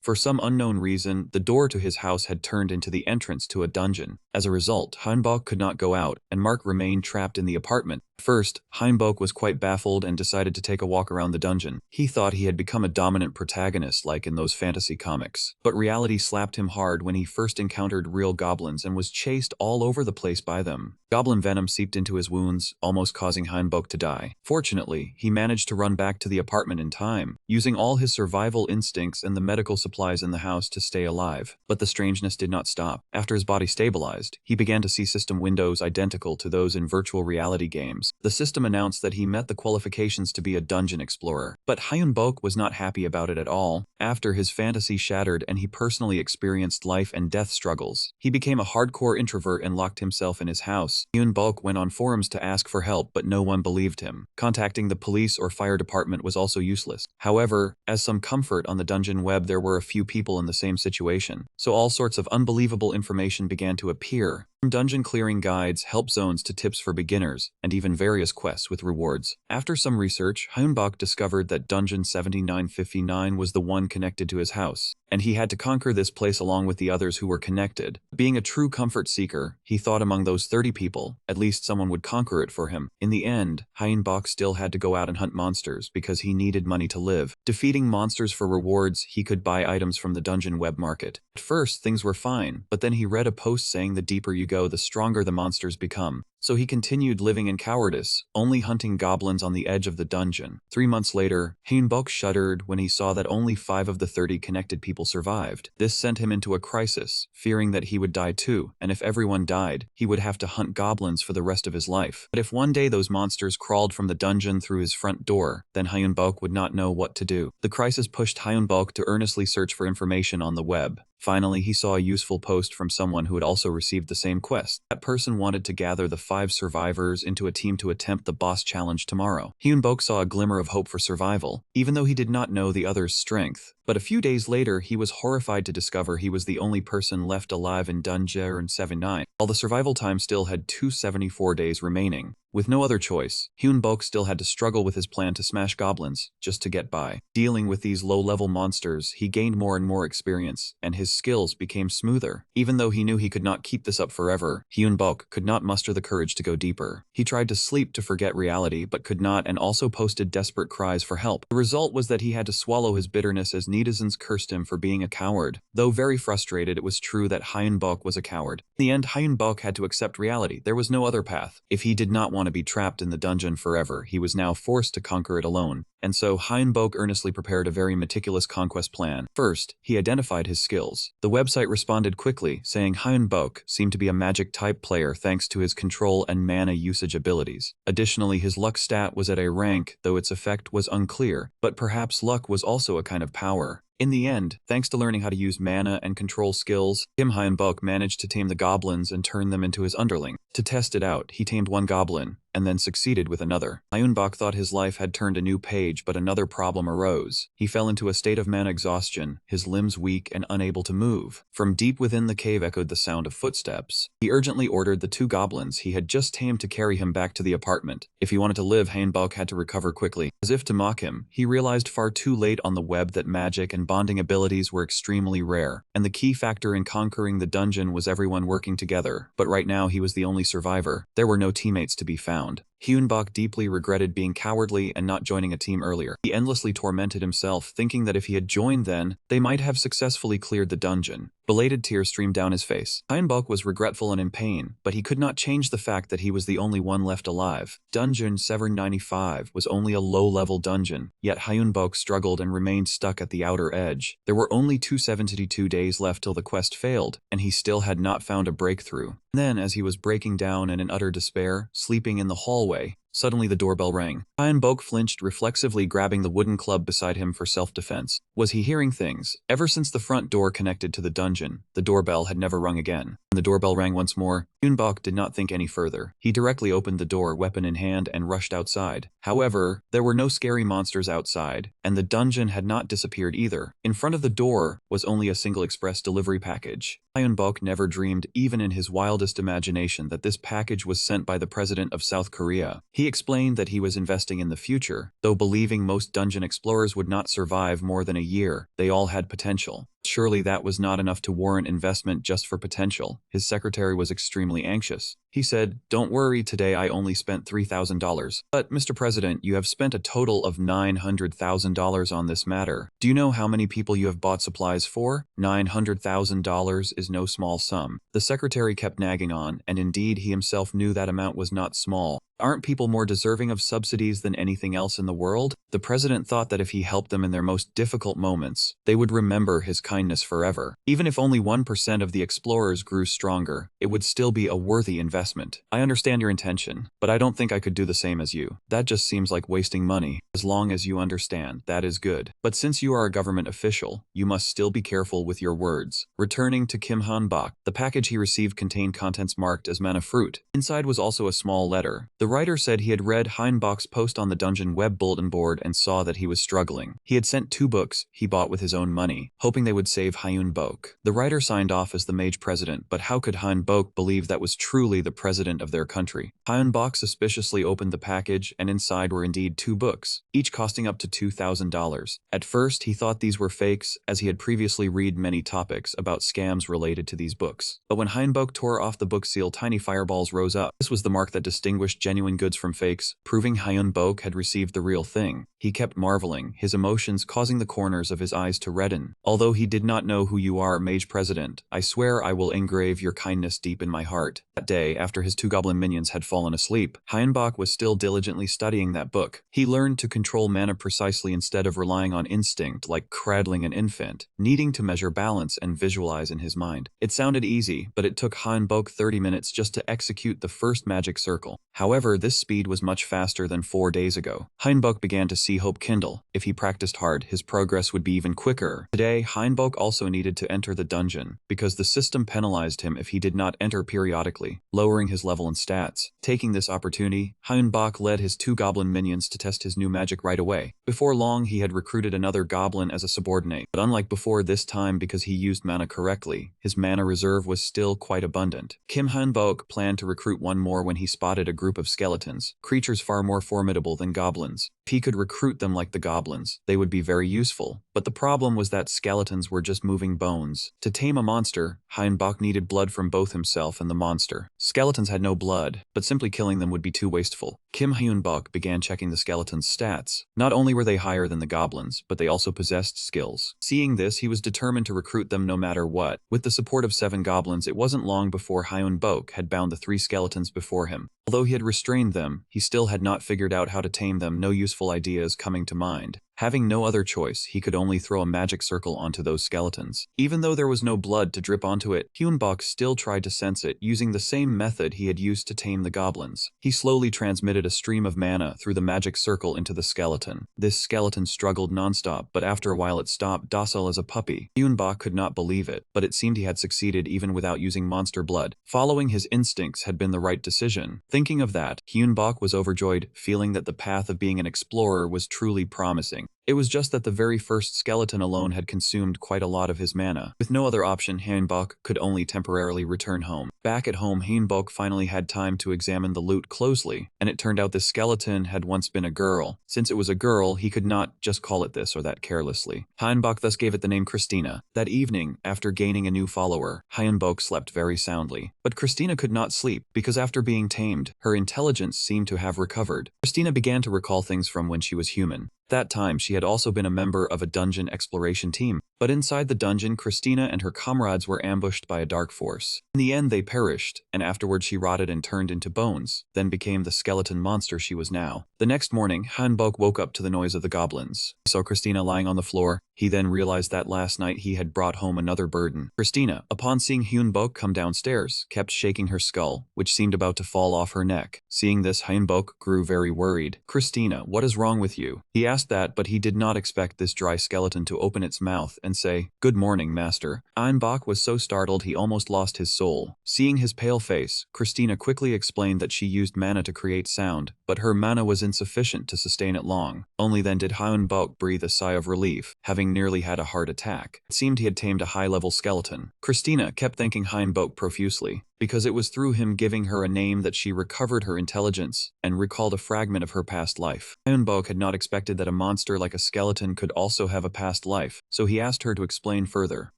For some unknown reason, the door to his house had turned into the entrance to a dungeon. As a result, Hyunbok could not go out, and Mark remained trapped in the apartment. First, Hyunbok was quite baffled and decided to take a walk around the dungeon. He thought he had become a dominant protagonist like in those fantasy comics. But reality slapped him hard when he first encountered real goblins and was chased all over the place by them. Goblin venom seeped into his wounds, almost causing Hyunbok to die. Fortunately, he managed to run back to the apartment in time, using all his survival instincts and the medical supplies in the house to stay alive. But the strangeness did not stop. After his body stabilized, he began to see system windows identical to those in virtual reality games. The system announced that he met the qualifications to be a dungeon explorer. But Hyunbok was not happy about it at all. After his fantasy shattered and he personally experienced life and death struggles, he became a hardcore introvert and locked himself in his house. Hyunbok went on forums to ask for help, but no one believed him. Contacting the police or fire department was also useless. However, as some comfort on the dungeon web, there were a few people in the same situation, so all sorts of unbelievable information began to appear. From dungeon clearing guides, help zones to tips for beginners, and even various quests with rewards. After some research, Hyunbok discovered that Dungeon 7959 was the one connected to his house, and he had to conquer this place along with the others who were connected. Being a true comfort seeker, he thought among those 30 people, at least someone would conquer it for him. In the end, Hyunbok still had to go out and hunt monsters because he needed money to live. Defeating monsters for rewards, he could buy items from the dungeon web market. At first, things were fine, but then he read a post saying the deeper you go, the stronger the monsters become. So he continued living in cowardice, only hunting goblins on the edge of the dungeon. 3 months later, Hyunbok shuddered when he saw that only 5 of the 30 connected people survived. This sent him into a crisis, fearing that he would die too, and if everyone died, he would have to hunt goblins for the rest of his life. But if one day those monsters crawled from the dungeon through his front door, then Hyunbok would not know what to do. The crisis pushed Hyunbok to earnestly search for information on the web. Finally, he saw a useful post from someone who had also received the same quest. That person wanted to gather the 5 survivors into a team to attempt the boss challenge tomorrow. Hyunbok saw a glimmer of hope for survival, even though he did not know the other's strength. But a few days later, he was horrified to discover he was the only person left alive in Dungeon 79, while the survival time still had 274 days remaining. With no other choice, Hyunbok still had to struggle with his plan to smash goblins, just to get by. Dealing with these low-level monsters, he gained more and more experience, and his skills became smoother. Even though he knew he could not keep this up forever, Hyunbok could not muster the courage to go deeper. He tried to sleep to forget reality, but could not, and also posted desperate cries for help. The result was that he had to swallow his bitterness as netizens cursed him for being a coward. Though very frustrated, it was true that Hyunbok was a coward. In the end, Hyunbok had to accept reality. There was no other path. If he did not want to be trapped in the dungeon forever, he was now forced to conquer it alone. And so Hyunbok earnestly prepared a very meticulous conquest plan. First, he identified his skills. The website responded quickly, saying Hyunbok seemed to be a magic-type player thanks to his control and mana usage abilities. Additionally, his luck stat was at a rank, though its effect was unclear, but perhaps luck was also a kind of power. In the end, thanks to learning how to use mana and control skills, Hyunbok managed to tame the goblins and turn them into his underling. To test it out, he tamed one goblin, and then succeeded with another. Hyunbok thought his life had turned a new page, but another problem arose. He fell into a state of mana exhaustion, his limbs weak and unable to move. From deep within the cave echoed the sound of footsteps. He urgently ordered the 2 goblins he had just tamed to carry him back to the apartment. If he wanted to live, Hyunbok had to recover quickly. As if to mock him, he realized far too late on the web that magic and bonding abilities were extremely rare, and the key factor in conquering the dungeon was everyone working together. But right now he was the only survivor. There were no teammates to be found. Hyunbok deeply regretted being cowardly and not joining a team earlier. He endlessly tormented himself, thinking that if he had joined then, they might have successfully cleared the dungeon. Belated tears streamed down his face. Hyunbok was regretful and in pain, but he could not change the fact that he was the only one left alive. Dungeon 795 was only a low-level dungeon, yet Hyunbok struggled and remained stuck at the outer edge. There were only 272 days left till the quest failed, and he still had not found a breakthrough. Then, as he was breaking down and in utter despair, sleeping in the hallway, suddenly the doorbell rang. Hyunbok flinched, reflexively grabbing the wooden club beside him for self-defense. Was he hearing things? Ever since the front door connected to the dungeon, the doorbell had never rung again. When the doorbell rang once more, Hyunbok did not think any further. He directly opened the door, weapon in hand, and rushed outside. However, there were no scary monsters outside, and the dungeon had not disappeared either. In front of the door was only a single express delivery package. Hyunbok never dreamed, even in his wildest imagination, that this package was sent by the president of South Korea. He explained that he was investing in the future, though believing most dungeon explorers would not survive more than a year. They all had potential. Surely that was not enough to warrant investment just for potential. His secretary was extremely anxious. He said, "Don't worry, today I only spent $3,000. But, Mr. President, you have spent a total of $900,000 on this matter. Do you know how many people you have bought supplies for? $900,000 is no small sum." The secretary kept nagging on, and indeed he himself knew that amount was not small. Aren't people more deserving of subsidies than anything else in the world? The president thought that if he helped them in their most difficult moments, they would remember his kindness forever. Even if only 1% of the explorers grew stronger, it would still be a worthy investment. I understand your intention, but I don't think I could do the same as you. That just seems like wasting money. As long as you understand, that is good. But since you are a government official, you must still be careful with your words. Returning to Kim Han-bok, the package he received contained contents marked as mana fruit. Inside was also a small letter. The writer said he had read Han-bok's post on the dungeon web bulletin board and saw that he was struggling. He had sent 2 books he bought with his own money, hoping they would save Hyun-bok. The writer signed off as the mage president, but how could Hyun-bok believe that was truly the president of their country? Hyun-bok suspiciously opened the package, and inside were indeed 2 books, each costing up to $2,000. At first, he thought these were fakes, as he had previously read many topics about scams related to these books. But when Hyun-bok tore off the book seal, tiny fireballs rose up. This was the mark that distinguished genuine goods from fakes, proving Hyun-bok had received the real thing. He kept marveling, his emotions causing the corners of his eyes to redden. "Although he did not know who you are, Mage President, I swear I will engrave your kindness deep in my heart." That day, after his 2 goblin minions had fallen asleep, Hyun-bok was still diligently studying that book. He learned to control mana precisely instead of relying on instinct like cradling an infant, needing to measure balance and visualize in his mind. It sounded easy, but it took Hyun-bok 30 minutes just to execute the first magic circle. However, this speed was much faster than 4 days ago. Hyun-bok began to see hope kindle. If he practiced hard, his progress would be even quicker. Today, Hyun-bok also needed to enter the dungeon, because the system penalized him if he did not enter periodically, lowering his level and stats. Taking this opportunity, Hyun-bok led his 2 goblin minions to test his new magic right away. Before long, he had recruited another goblin as a subordinate, but unlike before, this time because he used mana correctly, his mana reserve was still quite abundant. Kim Han-bok planned to recruit one more when he spotted a group of skeletons, creatures far more formidable than goblins. If he could recruit them like the goblins, they would be very useful. But the problem was that skeletons were just moving bones. To tame a monster, Hyun-bok needed blood from both himself and the monster. Skeletons had no blood, but simply killing them would be too wasteful. Kim Hyun-bok began checking the skeletons' stats. Not only were they higher than the goblins, but they also possessed skills. Seeing this, he was determined to recruit them no matter what. With the support of 7 goblins, it wasn't long before Hyun-bok had bound the 3 skeletons before him. Although he had restrained them, he still had not figured out how to tame them, no useful ideas coming to mind. Having no other choice, he could only throw a magic circle onto those skeletons. Even though there was no blood to drip onto it, Hyun-bok still tried to sense it, using the same method he had used to tame the goblins. He slowly transmitted a stream of mana through the magic circle into the skeleton. This skeleton struggled nonstop, but after a while it stopped, docile as a puppy. Hyun-bok could not believe it, but it seemed he had succeeded even without using monster blood. Following his instincts had been the right decision. Thinking of that, Hyun-bok was overjoyed, feeling that the path of being an explorer was truly promising. It was just that the very first skeleton alone had consumed quite a lot of his mana. With no other option, Hyun-bok could only temporarily return home. Back at home, Hyun-bok finally had time to examine the loot closely, and it turned out this skeleton had once been a girl. Since it was a girl, he could not just call it this or that carelessly. Hyun-bok thus gave it the name Christina. That evening, after gaining a new follower, Hyun-bok slept very soundly. But Christina could not sleep, because after being tamed, her intelligence seemed to have recovered. Christina began to recall things from when she was human. That time, she had also been a member of a dungeon exploration team. But inside the dungeon, Christina and her comrades were ambushed by a dark force. In the end, they perished, and afterward she rotted and turned into bones, then became the skeleton monster she was now. The next morning, Hyun-bok woke up to the noise of the goblins. He saw Christina lying on the floor. He then realized that last night he had brought home another burden. Christina, upon seeing Hyun-bok come downstairs, kept shaking her skull, which seemed about to fall off her neck. Seeing this, Hyun-bok grew very worried. "Christina, what is wrong with you?" He asked that, but he did not expect this dry skeleton to open its mouth and say, "Good morning, master." Hyun-bok was so startled he almost lost his soul. Seeing his pale face, Christina quickly explained that she used mana to create sound, but her mana was insufficient to sustain it long. Only then did Hyun-bok breathe a sigh of relief, having nearly had a heart attack. It seemed he had tamed a high-level skeleton. Christina kept thanking Hyun-bok profusely, because it was through him giving her a name that she recovered her intelligence and recalled a fragment of her past life. Hyun-bok had not expected that a monster like a skeleton could also have a past life, so he asked her to explain further.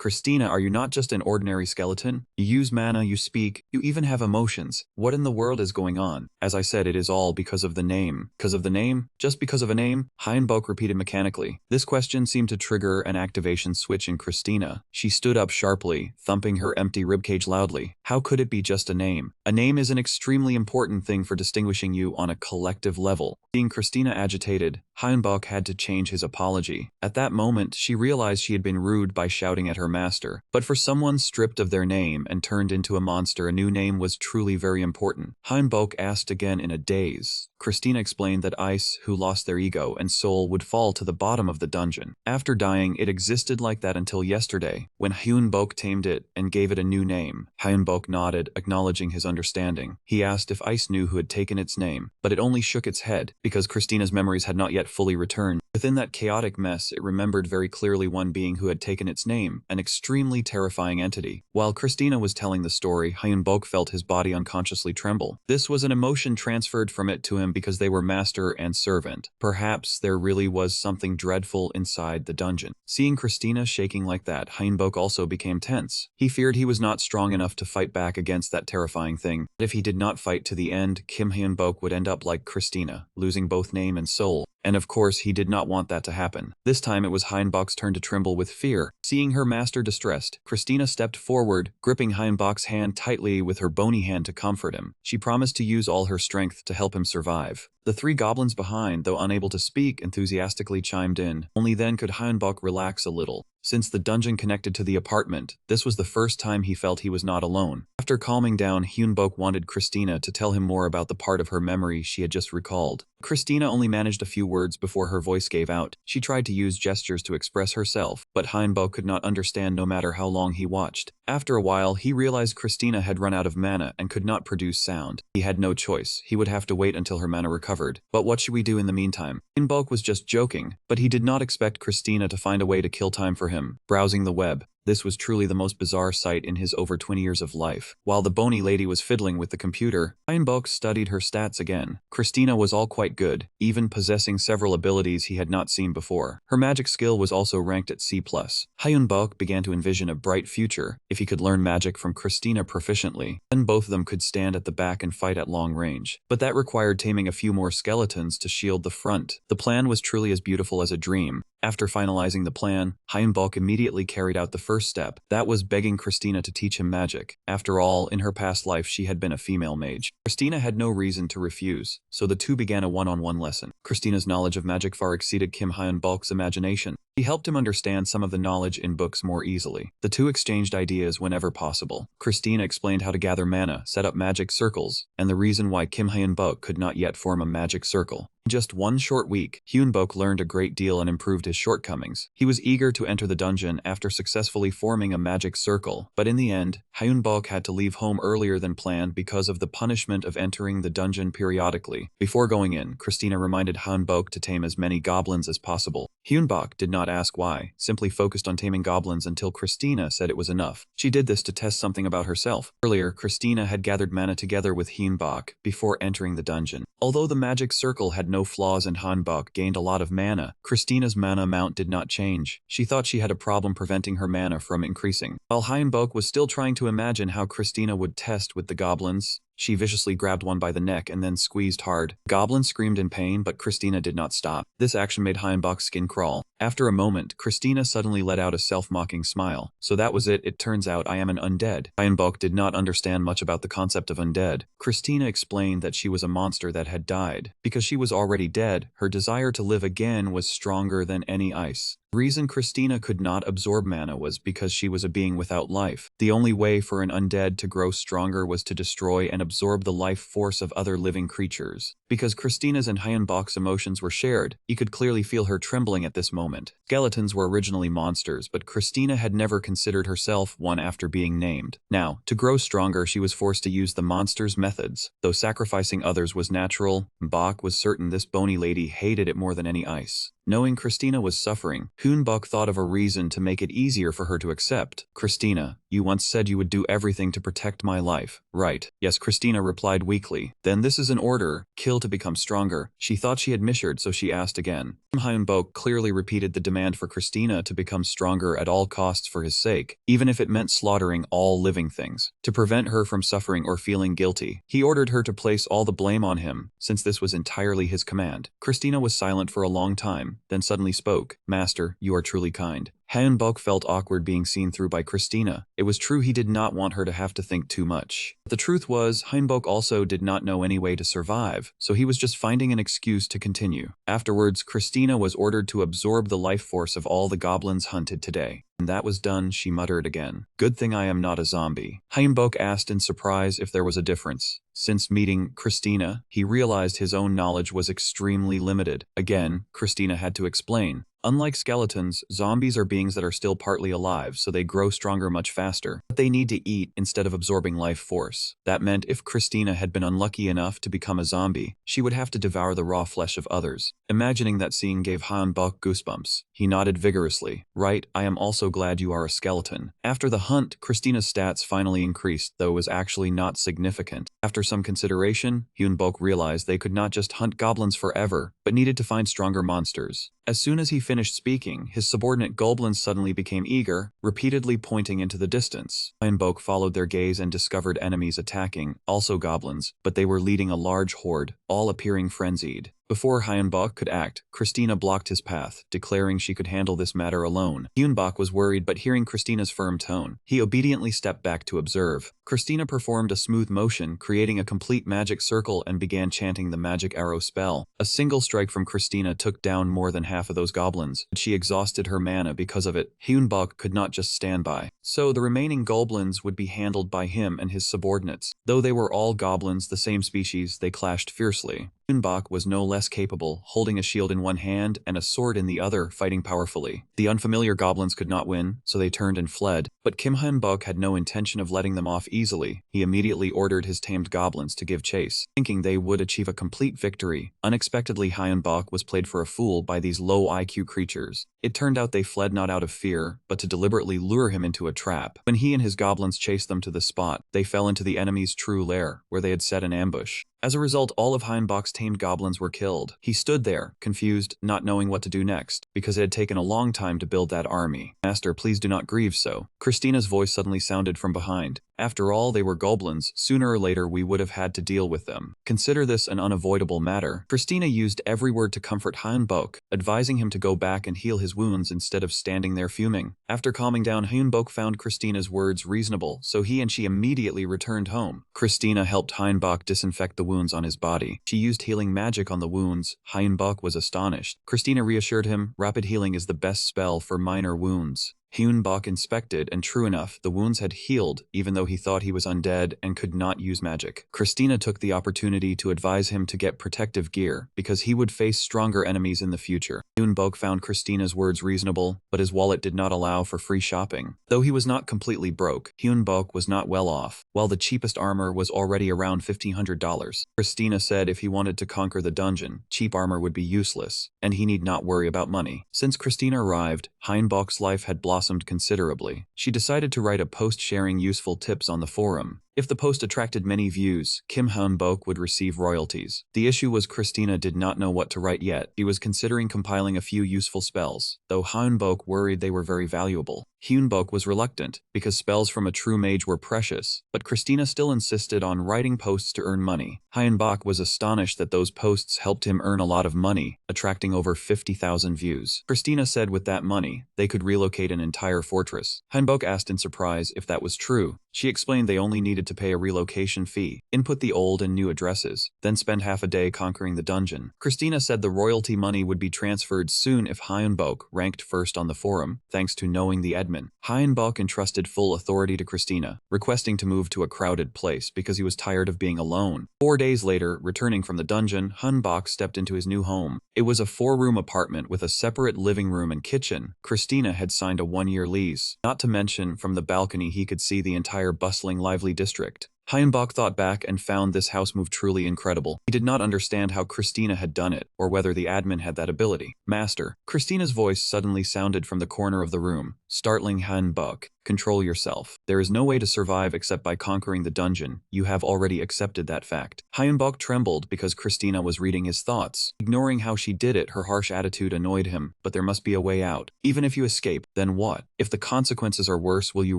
Christina, are you not just an ordinary skeleton? You use mana, you speak, you even have emotions. What in the world is going on? As I said, it is all because of the name. Because of the name? Just because of a name? Hyunbok repeated mechanically. This question seemed to trigger an activation switch in Christina. She stood up sharply, thumping her empty ribcage loudly. How could it be just a name? A name is an extremely important thing for distinguishing you on a collective level. Seeing Christina agitated, Hyunbok had to change his apology. At that moment, she realized she had been rude by shouting at her master. But for someone stripped of their name and turned into a monster, a new name was truly very important. Hyunbok asked again in a daze. Christina explained that Ice, who lost their ego and soul, would fall to the bottom of the dungeon. After dying, it existed like that until yesterday, when Hyunbok tamed it and gave it a new name. Hyunbok nodded, acknowledging his understanding. He asked if Ice knew who had taken its name, but it only shook its head, because Christina's memories had not yet fully returned. Within that chaotic mess, it remembered very clearly one being who had taken its name, an extremely terrifying entity. While Christina was telling the story, Hyunbok felt his body unconsciously tremble. This was an emotion transferred from it to him because they were master and servant. Perhaps there really was something dreadful inside the dungeon. Seeing Christina shaking like that, Hyunbok also became tense. He feared he was not strong enough to fight back against that terrifying thing. If he did not fight to the end, Kim Hyunbok would end up like Christina, losing both name and soul. And of course, he did not want that to happen. This time it was Hyunbok's turn to tremble with fear. Seeing her master distressed, Christina stepped forward, gripping Hyunbok's hand tightly with her bony hand to comfort him. She promised to use all her strength to help him survive. The three goblins behind, though unable to speak, enthusiastically chimed in. Only then could Hyunbok relax a little. Since the dungeon connected to the apartment, this was the first time he felt he was not alone. After calming down, Hyunbok wanted Christina to tell him more about the part of her memory she had just recalled. Christina only managed a few words before her voice gave out. She tried to use gestures to express herself, but Hyunbok could not understand no matter how long he watched. After a while, he realized Christina had run out of mana and could not produce sound. He had no choice. He would have to wait until her mana recovered. But what should we do in the meantime? Hyunbok was just joking, but he did not expect Christina to find a way to kill time for him. Browsing the web, this was truly the most bizarre sight in his over 20 years of life. While the bony lady was fiddling with the computer, Hyunbok studied her stats again. Christina was all quite good, even possessing several abilities he had not seen before. Her magic skill was also ranked at C+. Hyunbok began to envision a bright future. If he could learn magic from Christina proficiently, then both of them could stand at the back and fight at long range. But that required taming a few more skeletons to shield the front. The plan was truly as beautiful as a dream. After finalizing the plan, Hyunbok immediately carried out the first step. That was begging Christina to teach him magic. After all, in her past life she had been a female mage. Christina had no reason to refuse, so the two began a one-on-one lesson. Christina's knowledge of magic far exceeded Kim Hyunbok's imagination. He helped him understand some of the knowledge in books more easily. The two exchanged ideas whenever possible. Christina explained how to gather mana, set up magic circles, and the reason why Kim Hyunbok could not yet form a magic circle. In just one short week, Hyunbok learned a great deal and improved his shortcomings. He was eager to enter the dungeon after successfully forming a magic circle, but in the end, Hyunbok had to leave home earlier than planned because of the punishment of entering the dungeon periodically. Before going in, Christina reminded Hyunbok to tame as many goblins as possible. Hyunbok did not ask why, simply focused on taming goblins until Christina said it was enough. She did this to test something about herself. Earlier, Christina had gathered mana together with Hyunbok before entering the dungeon. Although the magic circle had no flaws and Hyunbok gained a lot of mana, Christina's mana amount did not change. She thought she had a problem preventing her mana from increasing. While Hyunbok was still trying to imagine how Christina would test with the goblins, she viciously grabbed one by the neck and then squeezed hard. Goblin screamed in pain, but Christina did not stop. This action made Hyunbok's skin crawl. After a moment, Christina suddenly let out a self-mocking smile. So that was it. It turns out I am an undead. Hyunbok did not understand much about the concept of undead. Christina explained that she was a monster that had died. Because she was already dead, her desire to live again was stronger than any ice. The reason Christina could not absorb mana was because she was a being without life. The only way for an undead to grow stronger was to destroy and absorb the life force of other living creatures. Because Christina's and Hyunbok's emotions were shared, he could clearly feel her trembling at this moment. Skeletons were originally monsters, but Christina had never considered herself one after being named. Now, to grow stronger, she was forced to use the monster's methods. Though sacrificing others was natural, Bok was certain this bony lady hated it more than any ice. Knowing Christina was suffering, Hyunbok thought of a reason to make it easier for her to accept. Christina, you once said you would do everything to protect my life, right? Yes, Christina replied weakly. Then this is an order, kill to become stronger. She thought she had misheard, so she asked again. Hyunbok clearly repeated the demand for Christina to become stronger at all costs for his sake, even if it meant slaughtering all living things. To prevent her from suffering or feeling guilty, he ordered her to place all the blame on him, since this was entirely his command. Christina was silent for a long time, then suddenly spoke. Master, you are truly kind. Hyunbok felt awkward being seen through by Christina. It was true he did not want her to have to think too much. But the truth was, Hyunbok also did not know any way to survive, so he was just finding an excuse to continue. Afterwards, Christina was ordered to absorb the life force of all the goblins hunted today. When that was done, she muttered again. Good thing I am not a zombie. Hyunbok asked in surprise if there was a difference. Since meeting Christina, he realized his own knowledge was extremely limited. Again, Christina had to explain. Unlike skeletons, zombies are beings that are still partly alive, so they grow stronger much faster. But they need to eat instead of absorbing life force. That meant if Christina had been unlucky enough to become a zombie, she would have to devour the raw flesh of others. Imagining that scene gave Hyunbok goosebumps. He nodded vigorously. Right, I am also glad you are a skeleton. After the hunt, Christina's stats finally increased, though it was actually not significant. After some consideration, Hyunbok realized they could not just hunt goblins forever, but needed to find stronger monsters. As soon as he finished speaking, his subordinate goblins suddenly became eager, repeatedly pointing into the distance. Hyunbok followed their gaze and discovered enemies attacking, also goblins, but they were leading a large horde, all appearing frenzied. Before Hyunbok could act, Christina blocked his path, declaring she could handle this matter alone. Hyunbok was worried, but hearing Christina's firm tone, he obediently stepped back to observe. Christina performed a smooth motion, creating a complete magic circle and began chanting the magic arrow spell. A single strike from Christina took down more than half of those goblins, but she exhausted her mana because of it. Hyunbok could not just stand by. So the remaining goblins would be handled by him and his subordinates. Though they were all goblins, the same species, they clashed fiercely. Hyunbok was no less capable, holding a shield in one hand and a sword in the other, fighting powerfully. The unfamiliar goblins could not win, so they turned and fled. But Kim Hyunbok had no intention of letting them off easily. He immediately ordered his tamed goblins to give chase, thinking they would achieve a complete victory. Unexpectedly, Hyunbok was played for a fool by these low IQ creatures. It turned out they fled not out of fear, but to deliberately lure him into a trap. When he and his goblins chased them to the spot, they fell into the enemy's true lair, where they had set an ambush. As a result, all of Hyunbok's tamed goblins were killed. He stood there, confused, not knowing what to do next, because it had taken a long time to build that army. Master, please do not grieve so. Christina's voice suddenly sounded from behind. After all, they were goblins. Sooner or later, we would have had to deal with them. Consider this an unavoidable matter. Christina used every word to comfort Hyunbok, advising him to go back and heal his wounds instead of standing there fuming. After calming down, Hyunbok found Christina's words reasonable, so he and she immediately returned home. Christina helped Hyunbok disinfect the wounds on his body. She used healing magic on the wounds. Hyunbok was astonished. Christina reassured him, rapid healing is the best spell for minor wounds. Hyunbok inspected, and true enough, the wounds had healed, even though he thought he was undead and could not use magic. Christina took the opportunity to advise him to get protective gear, because he would face stronger enemies in the future. Hyunbok found Christina's words reasonable, but his wallet did not allow for free shopping. Though he was not completely broke, Hyunbok was not well off, while the cheapest armor was already around $1,500. Christina said if he wanted to conquer the dungeon, cheap armor would be useless, and he need not worry about money. Since Christina arrived, Hyunbok's life had blossomed considerably. She decided to write a post sharing useful tips on the forum. If the post attracted many views, Kim Hyunbok would receive royalties. The issue was Christina did not know what to write yet. She was considering compiling a few useful spells, though Hyunbok worried they were very valuable. Hyunbok was reluctant, because spells from a true mage were precious, but Christina still insisted on writing posts to earn money. Hyunbok was astonished that those posts helped him earn a lot of money, attracting over 50,000 views. Christina said with that money, they could relocate an entire fortress. Hyunbok asked in surprise if that was true. She explained they only needed to pay a relocation fee, input the old and new addresses, then spend half a day conquering the dungeon. Christina said the royalty money would be transferred soon if Hyunbok ranked first on the forum, thanks to knowing the admin. Hyunbok entrusted full authority to Christina, requesting to move to a crowded place because he was tired of being alone. 4 days later, returning from the dungeon, Hyunbok stepped into his new home. It was a 4-room apartment with a separate living room and kitchen. Christina had signed a 1-year lease. Not to mention, from the balcony he could see the entire bustling, lively district. Hyunbok thought back and found this house move truly incredible. He did not understand how Christina had done it, or whether the admin had that ability. Master. Christina's voice suddenly sounded from the corner of the room, startling Hyunbok. Control yourself. There is no way to survive except by conquering the dungeon. You have already accepted that fact. Hyunbok trembled because Christina was reading his thoughts. Ignoring how she did it, her harsh attitude annoyed him, but there must be a way out. Even if you escape, then what? If the consequences are worse, will you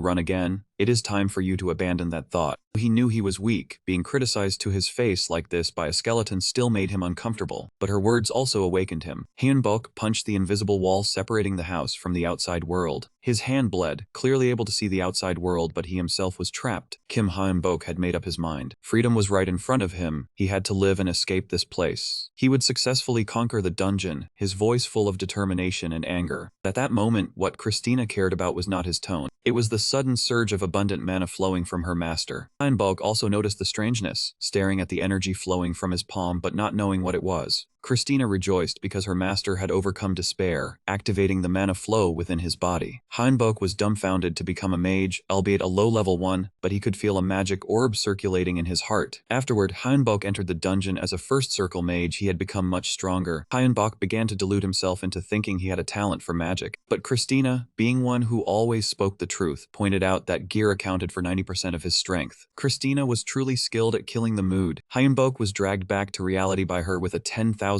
run again? It is time for you to abandon that thought. He knew he was weak. Being criticized to his face like this by a skeleton still made him uncomfortable, but her words also awakened him. Hyunbok punched the invisible wall separating the house from the outside world. His hand bled, clearly able to see the outside world, but he himself was trapped. Kim Hyunbok had made up his mind. Freedom was right in front of him. He had to live and escape this place. He would successfully conquer the dungeon, his voice full of determination and anger. At that moment, what Christina cared about was not his tone. It was the sudden surge of abundant mana flowing from her master. Hyunbok also noticed the strangeness, staring at the energy flowing from his palm but not knowing what it was. Christina rejoiced because her master had overcome despair, activating the mana flow within his body. Hyunbok was dumbfounded to become a mage, albeit a low-level one, but he could feel a magic orb circulating in his heart. Afterward, Hyunbok entered the dungeon as a first-circle mage. He had become much stronger. Hyunbok began to delude himself into thinking he had a talent for magic. But Christina, being one who always spoke the truth, pointed out that gear accounted for 90% of his strength. Christina was truly skilled at killing the mood. Hyunbok was dragged back to reality by her with a $10,000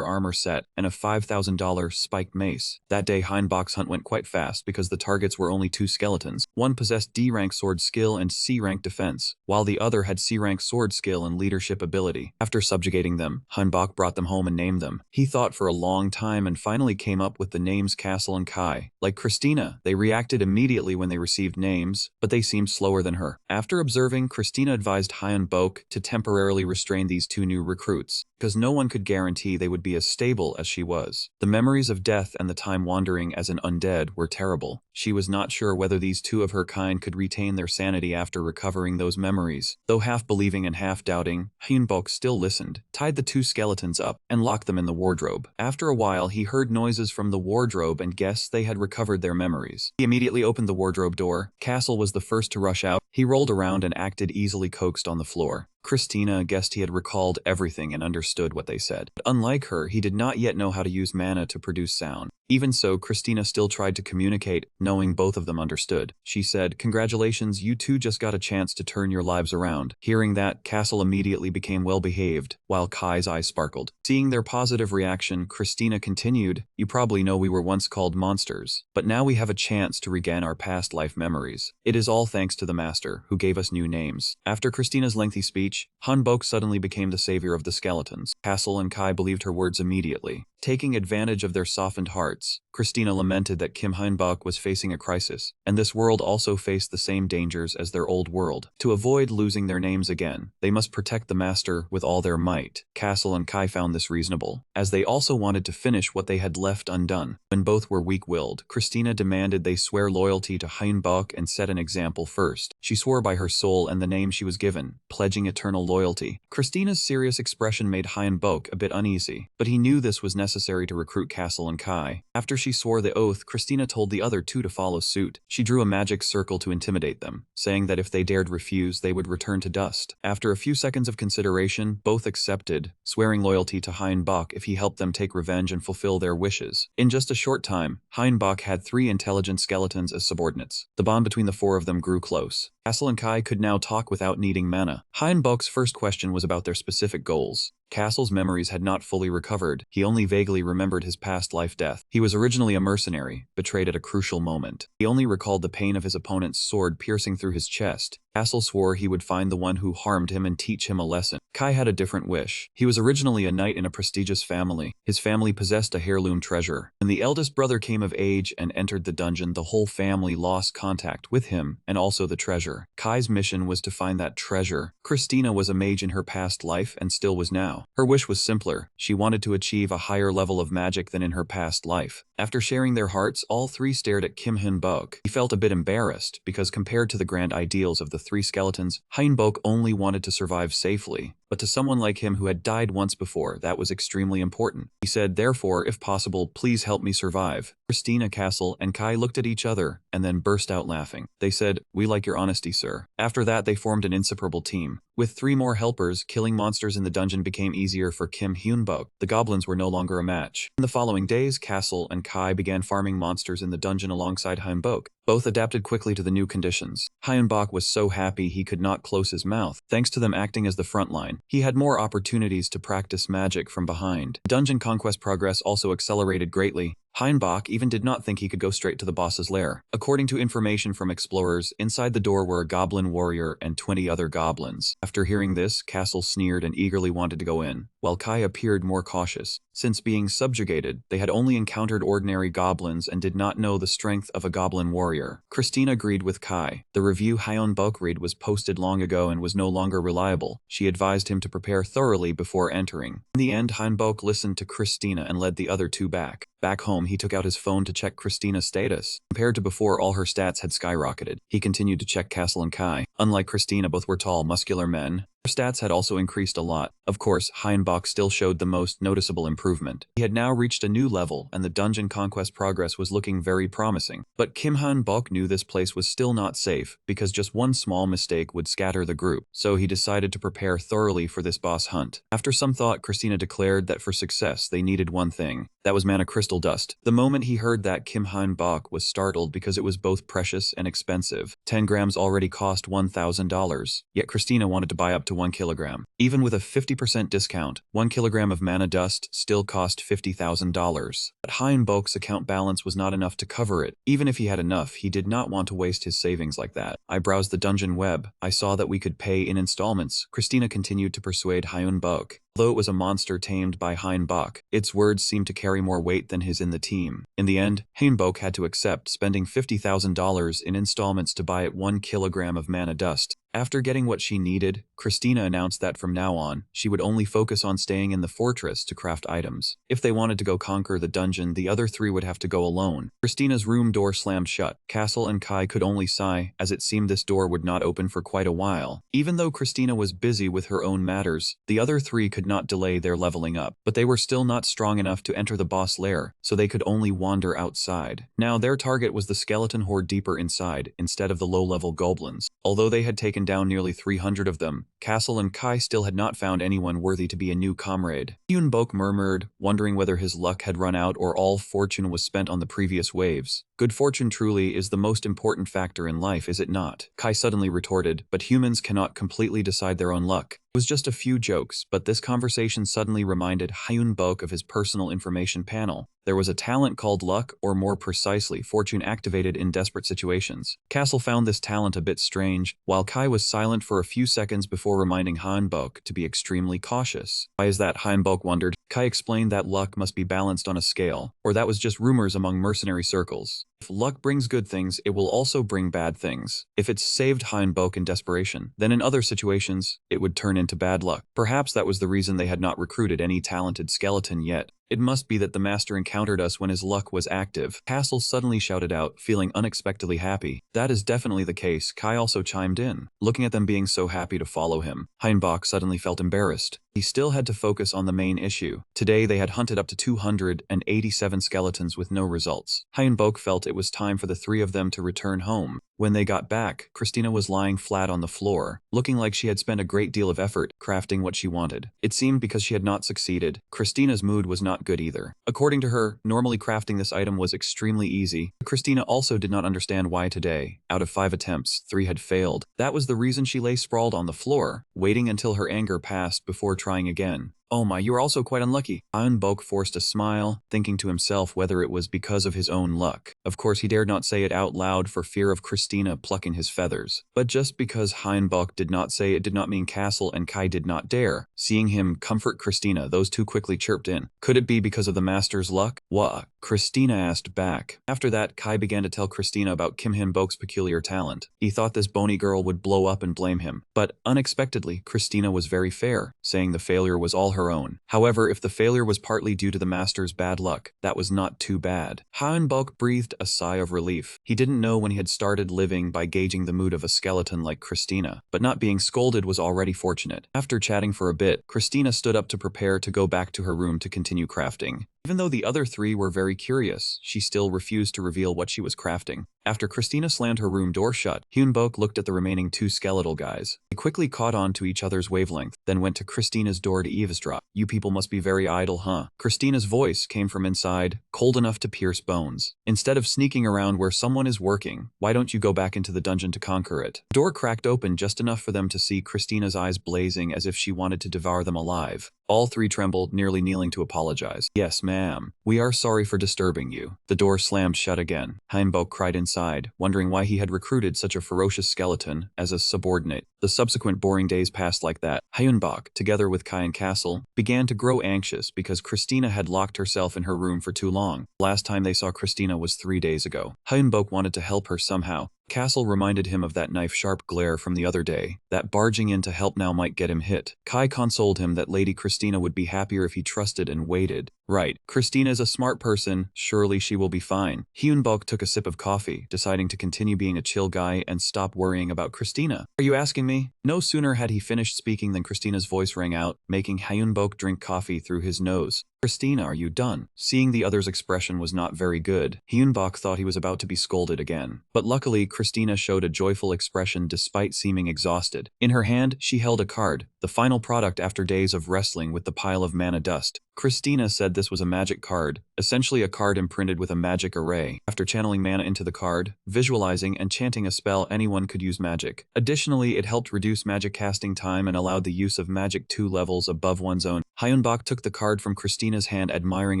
armor set and a $5,000 spiked mace. That day, Hyunbok's hunt went quite fast because the targets were only two skeletons. One possessed D-rank sword skill and C-rank defense, while the other had C-rank sword skill and leadership ability. After subjugating them, Hyunbok brought them home and named them. He thought for a long time and finally came up with the names Castle and Kai. Like Christina, they reacted immediately when they received names, but they seemed slower than her. After observing, Christina advised Hyunbok to temporarily restrain these two new recruits, because no one could guarantee they would be as stable as she was. The memories of death and the time wandering as an undead were terrible. She was not sure whether these two of her kind could retain their sanity after recovering those memories. Though half believing and half doubting, Hyunbok still listened, tied the two skeletons up, and locked them in the wardrobe. After a while, he heard noises from the wardrobe and guessed they had recovered their memories. He immediately opened the wardrobe door. Castle was the first to rush out. He rolled around and acted easily coaxed on the floor. Christina guessed he had recalled everything and understood what they said. But unlike her, he did not yet know how to use mana to produce sound. Even so, Christina still tried to communicate, knowing both of them understood. She said, "Congratulations, you two just got a chance to turn your lives around." Hearing that, Castle immediately became well-behaved, while Kai's eyes sparkled. Seeing their positive reaction, Christina continued, "You probably know we were once called monsters, but now we have a chance to regain our past life memories. It is all thanks to the Master, who gave us new names." After Christina's lengthy speech, Hyunbok suddenly became the savior of the skeletons. Castle and Kai believed her words immediately. Taking advantage of their softened hearts, Christina lamented that Kim Hyunbok was facing a crisis, and this world also faced the same dangers as their old world. To avoid losing their names again, they must protect the Master with all their might. Castle and Kai found this reasonable, as they also wanted to finish what they had left undone. When both were weak-willed, Christina demanded they swear loyalty to Hyunbok and set an example first. She swore by her soul and the name she was given, pledging eternal loyalty. Christina's serious expression made Hyunbok a bit uneasy, but he knew this was necessary to recruit Castle and Kai. After she swore the oath, Christina told the other two to follow suit. She drew a magic circle to intimidate them, saying that if they dared refuse, they would return to dust. After a few seconds of consideration, both accepted, swearing loyalty to Hyunbok if he helped them take revenge and fulfill their wishes. In just a short time, Hyunbok had 3 intelligent skeletons as subordinates. The bond between the 4 of them grew close. Castle and Kai could now talk without needing mana. Hyunbok's first question was about their specific goals. Castle's memories had not fully recovered. He only vaguely remembered his past life-death. He was originally a mercenary, betrayed at a crucial moment. He only recalled the pain of his opponent's sword piercing through his chest. Castle swore he would find the one who harmed him and teach him a lesson. Kai had a different wish. He was originally a knight in a prestigious family. His family possessed a heirloom treasure. When the eldest brother came of age and entered the dungeon, the whole family lost contact with him and also the treasure. Kai's mission was to find that treasure. Christina was a mage in her past life and still was now. Her wish was simpler. She wanted to achieve a higher level of magic than in her past life. After sharing their hearts, all 3 stared at Kim Hyunbok. He felt a bit embarrassed because compared to the grand ideals of the 3 skeletons, Hyunbok only wanted to survive safely. but to someone like him who had died once before, that was extremely important. He said, therefore, if possible, please help me survive. Christina, Castle, and Kai looked at each other and then burst out laughing. They said, we like your honesty, sir. After that, they formed an inseparable team. With 3 more helpers, killing monsters in the dungeon became easier for Kim Hyun-bok. The goblins were no longer a match. In the following days, Castle and Kai began farming monsters in the dungeon alongside Hyun-bok. Both adapted quickly to the new conditions. Hyun-bok was so happy he could not close his mouth. Thanks to them acting as the front line, he had more opportunities to practice magic from behind. Dungeon conquest progress also accelerated greatly. Hyun-bok even did not think he could go straight to the boss's lair. According to information from explorers, inside the door were a goblin warrior and 20 other goblins. After hearing this, Castle sneered and eagerly wanted to go in, while Kai appeared more cautious. Since being subjugated, they had only encountered ordinary goblins and did not know the strength of a goblin warrior. Christina agreed with Kai. The review Hyun-bok read was posted long ago and was no longer reliable. She advised him to prepare thoroughly before entering. In the end, Hyun-bok listened to Christina and led the other 2 back. Back home, he took out his phone to check Christina's status. Compared to before, all her stats had skyrocketed. He continued to check Castle and Kai. Unlike Christina, both were tall, muscular men. Her stats had also increased a lot. Of course, Hyun-bok still showed the most noticeable improvement. He had now reached a new level, and the dungeon conquest progress was looking very promising. But Kim Hyun-bok knew this place was still not safe, because just one small mistake would scatter the group. So he decided to prepare thoroughly for this boss hunt. After some thought, Christina declared that for success, they needed one thing. That was mana crystal dust. The moment he heard that, Kim Hyun-bok was startled because it was both precious and expensive. 10 grams already cost $1,000. Yet Christina wanted to buy up to 1 kilogram. Even with a 50% discount, 1 kilogram of mana dust still cost $50,000. But Hyun-bok's account balance was not enough to cover it. Even if he had enough, he did not want to waste his savings like that. I browsed the dungeon web. I saw that we could pay in installments. Christina continued to persuade Hyun-bok. Although it was a monster tamed by Hyun-bok, its words seemed to carry more weight than his in the team. In the end, Hyun-bok had to accept, spending $50,000 in installments to buy 1 kilogram of mana dust. After getting what she needed, Christina announced that from now on, she would only focus on staying in the fortress to craft items. If they wanted to go conquer the dungeon, the other 3 would have to go alone. Christina's room door slammed shut. Castle and Kai could only sigh, as it seemed this door would not open for quite a while. Even though Christina was busy with her own matters, the other 3 could not delay their leveling up. But they were still not strong enough to enter the boss lair, so they could only wander outside. Now their target was the skeleton horde deeper inside, instead of the low-level goblins. Although they had taken down nearly 300 of them, Castle and Kai still had not found anyone worthy to be a new comrade. Hyun-bok murmured, wondering whether his luck had run out or all fortune was spent on the previous waves. Good fortune truly is the most important factor in life, is it not? Kai suddenly retorted, but humans cannot completely decide their own luck. It was just a few jokes, but this conversation suddenly reminded Hyun-bok of his personal information panel. There was a talent called luck, or more precisely, fortune activated in desperate situations. Castle found this talent a bit strange, while Kai was silent for a few seconds before reminding Hyun-bok to be extremely cautious. Why is that? Hyun-bok wondered. Kai explained that luck must be balanced on a scale, or that was just rumors among mercenary circles. If luck brings good things, it will also bring bad things. If it saved Hyun-bok in desperation, then in other situations, it would turn into bad luck. Perhaps that was the reason they had not recruited any talented skeleton yet. It must be that the master encountered us when his luck was active. Castle suddenly shouted out, feeling unexpectedly happy. That is definitely the case. Kai also chimed in, looking at them being so happy to follow him. Hyun-bok suddenly felt embarrassed. He still had to focus on the main issue. Today they had hunted up to 287 skeletons with no results. Hyun-bok felt it was time for the 3 of them to return home. When they got back, Christina was lying flat on the floor, looking like she had spent a great deal of effort crafting what she wanted. It seemed because she had not succeeded, Christina's mood was not good either. According to her, normally crafting this item was extremely easy. Christina also did not understand why today, out of 5 attempts, 3 had failed. That was the reason she lay sprawled on the floor, waiting until her anger passed before trying again. Oh my, you are also quite unlucky. Hyun-bok forced a smile, thinking to himself whether it was because of his own luck. Of course, he dared not say it out loud for fear of Christina plucking his feathers. But just because Hyun-bok did not say it did not mean Castle and Kai did not dare. Seeing him comfort Christina, those 2 quickly chirped in. Could it be because of the master's luck? What? Christina asked back. After that, Kai began to tell Christina about Kim Hyun-bok's peculiar talent. He thought this bony girl would blow up and blame him. But unexpectedly, Christina was very fair, saying the failure was all her own. However, if the failure was partly due to the master's bad luck, that was not too bad. Hyun-bok breathed breathed a sigh of relief. He didn't know when he had started living by gauging the mood of a skeleton like Christina, but not being scolded was already fortunate. After chatting for a bit, Christina stood up to prepare to go back to her room to continue crafting. Even though the other three were very curious, she still refused to reveal what she was crafting. After Christina slammed her room door shut, Hyunbok looked at the remaining two skeletal guys. They quickly caught on to each other's wavelength, then went to Christina's door to eavesdrop. "You people must be very idle, huh?" Christina's voice came from inside, cold enough to pierce bones. "Instead of sneaking around where someone is working, why don't you go back into the dungeon to conquer it?" The door cracked open just enough for them to see Christina's eyes blazing as if she wanted to devour them alive. All three trembled, nearly kneeling to apologize. "Yes, ma'am. We are sorry for disturbing you." The door slammed shut again. Hyunbok cried inside, wondering why he had recruited such a ferocious skeleton as a subordinate. The subsequent boring days passed like that. Hyunbok, together with Kai and Castle, began to grow anxious because Christina had locked herself in her room for too long. Last time they saw Christina was 3 days ago. Hyunbok wanted to help her somehow. Castle reminded him of that knife-sharp glare from the other day. That barging in to help now might get him hit. Kai consoled him that Lady Christina would be happier if he trusted and waited. Right, Christina is a smart person, surely she will be fine. Hyunbok took a sip of coffee, deciding to continue being a chill guy and stop worrying about Christina. "Are you asking me?" No sooner had he finished speaking than Christina's voice rang out, making Hyunbok drink coffee through his nose. "Christina, are you done?" Seeing the other's expression was not very good, Hyunbok thought he was about to be scolded again. But luckily, Christina showed a joyful expression despite seeming exhausted. In her hand, she held a card, the final product after days of wrestling with the pile of mana dust. Christina said this was a magic card, essentially a card imprinted with a magic array. After channeling mana into the card, visualizing and chanting a spell, anyone could use magic. Additionally, it helped reduce magic casting time and allowed the use of magic 2 levels above one's own. Hyunbok took the card from Christina's hand, admiring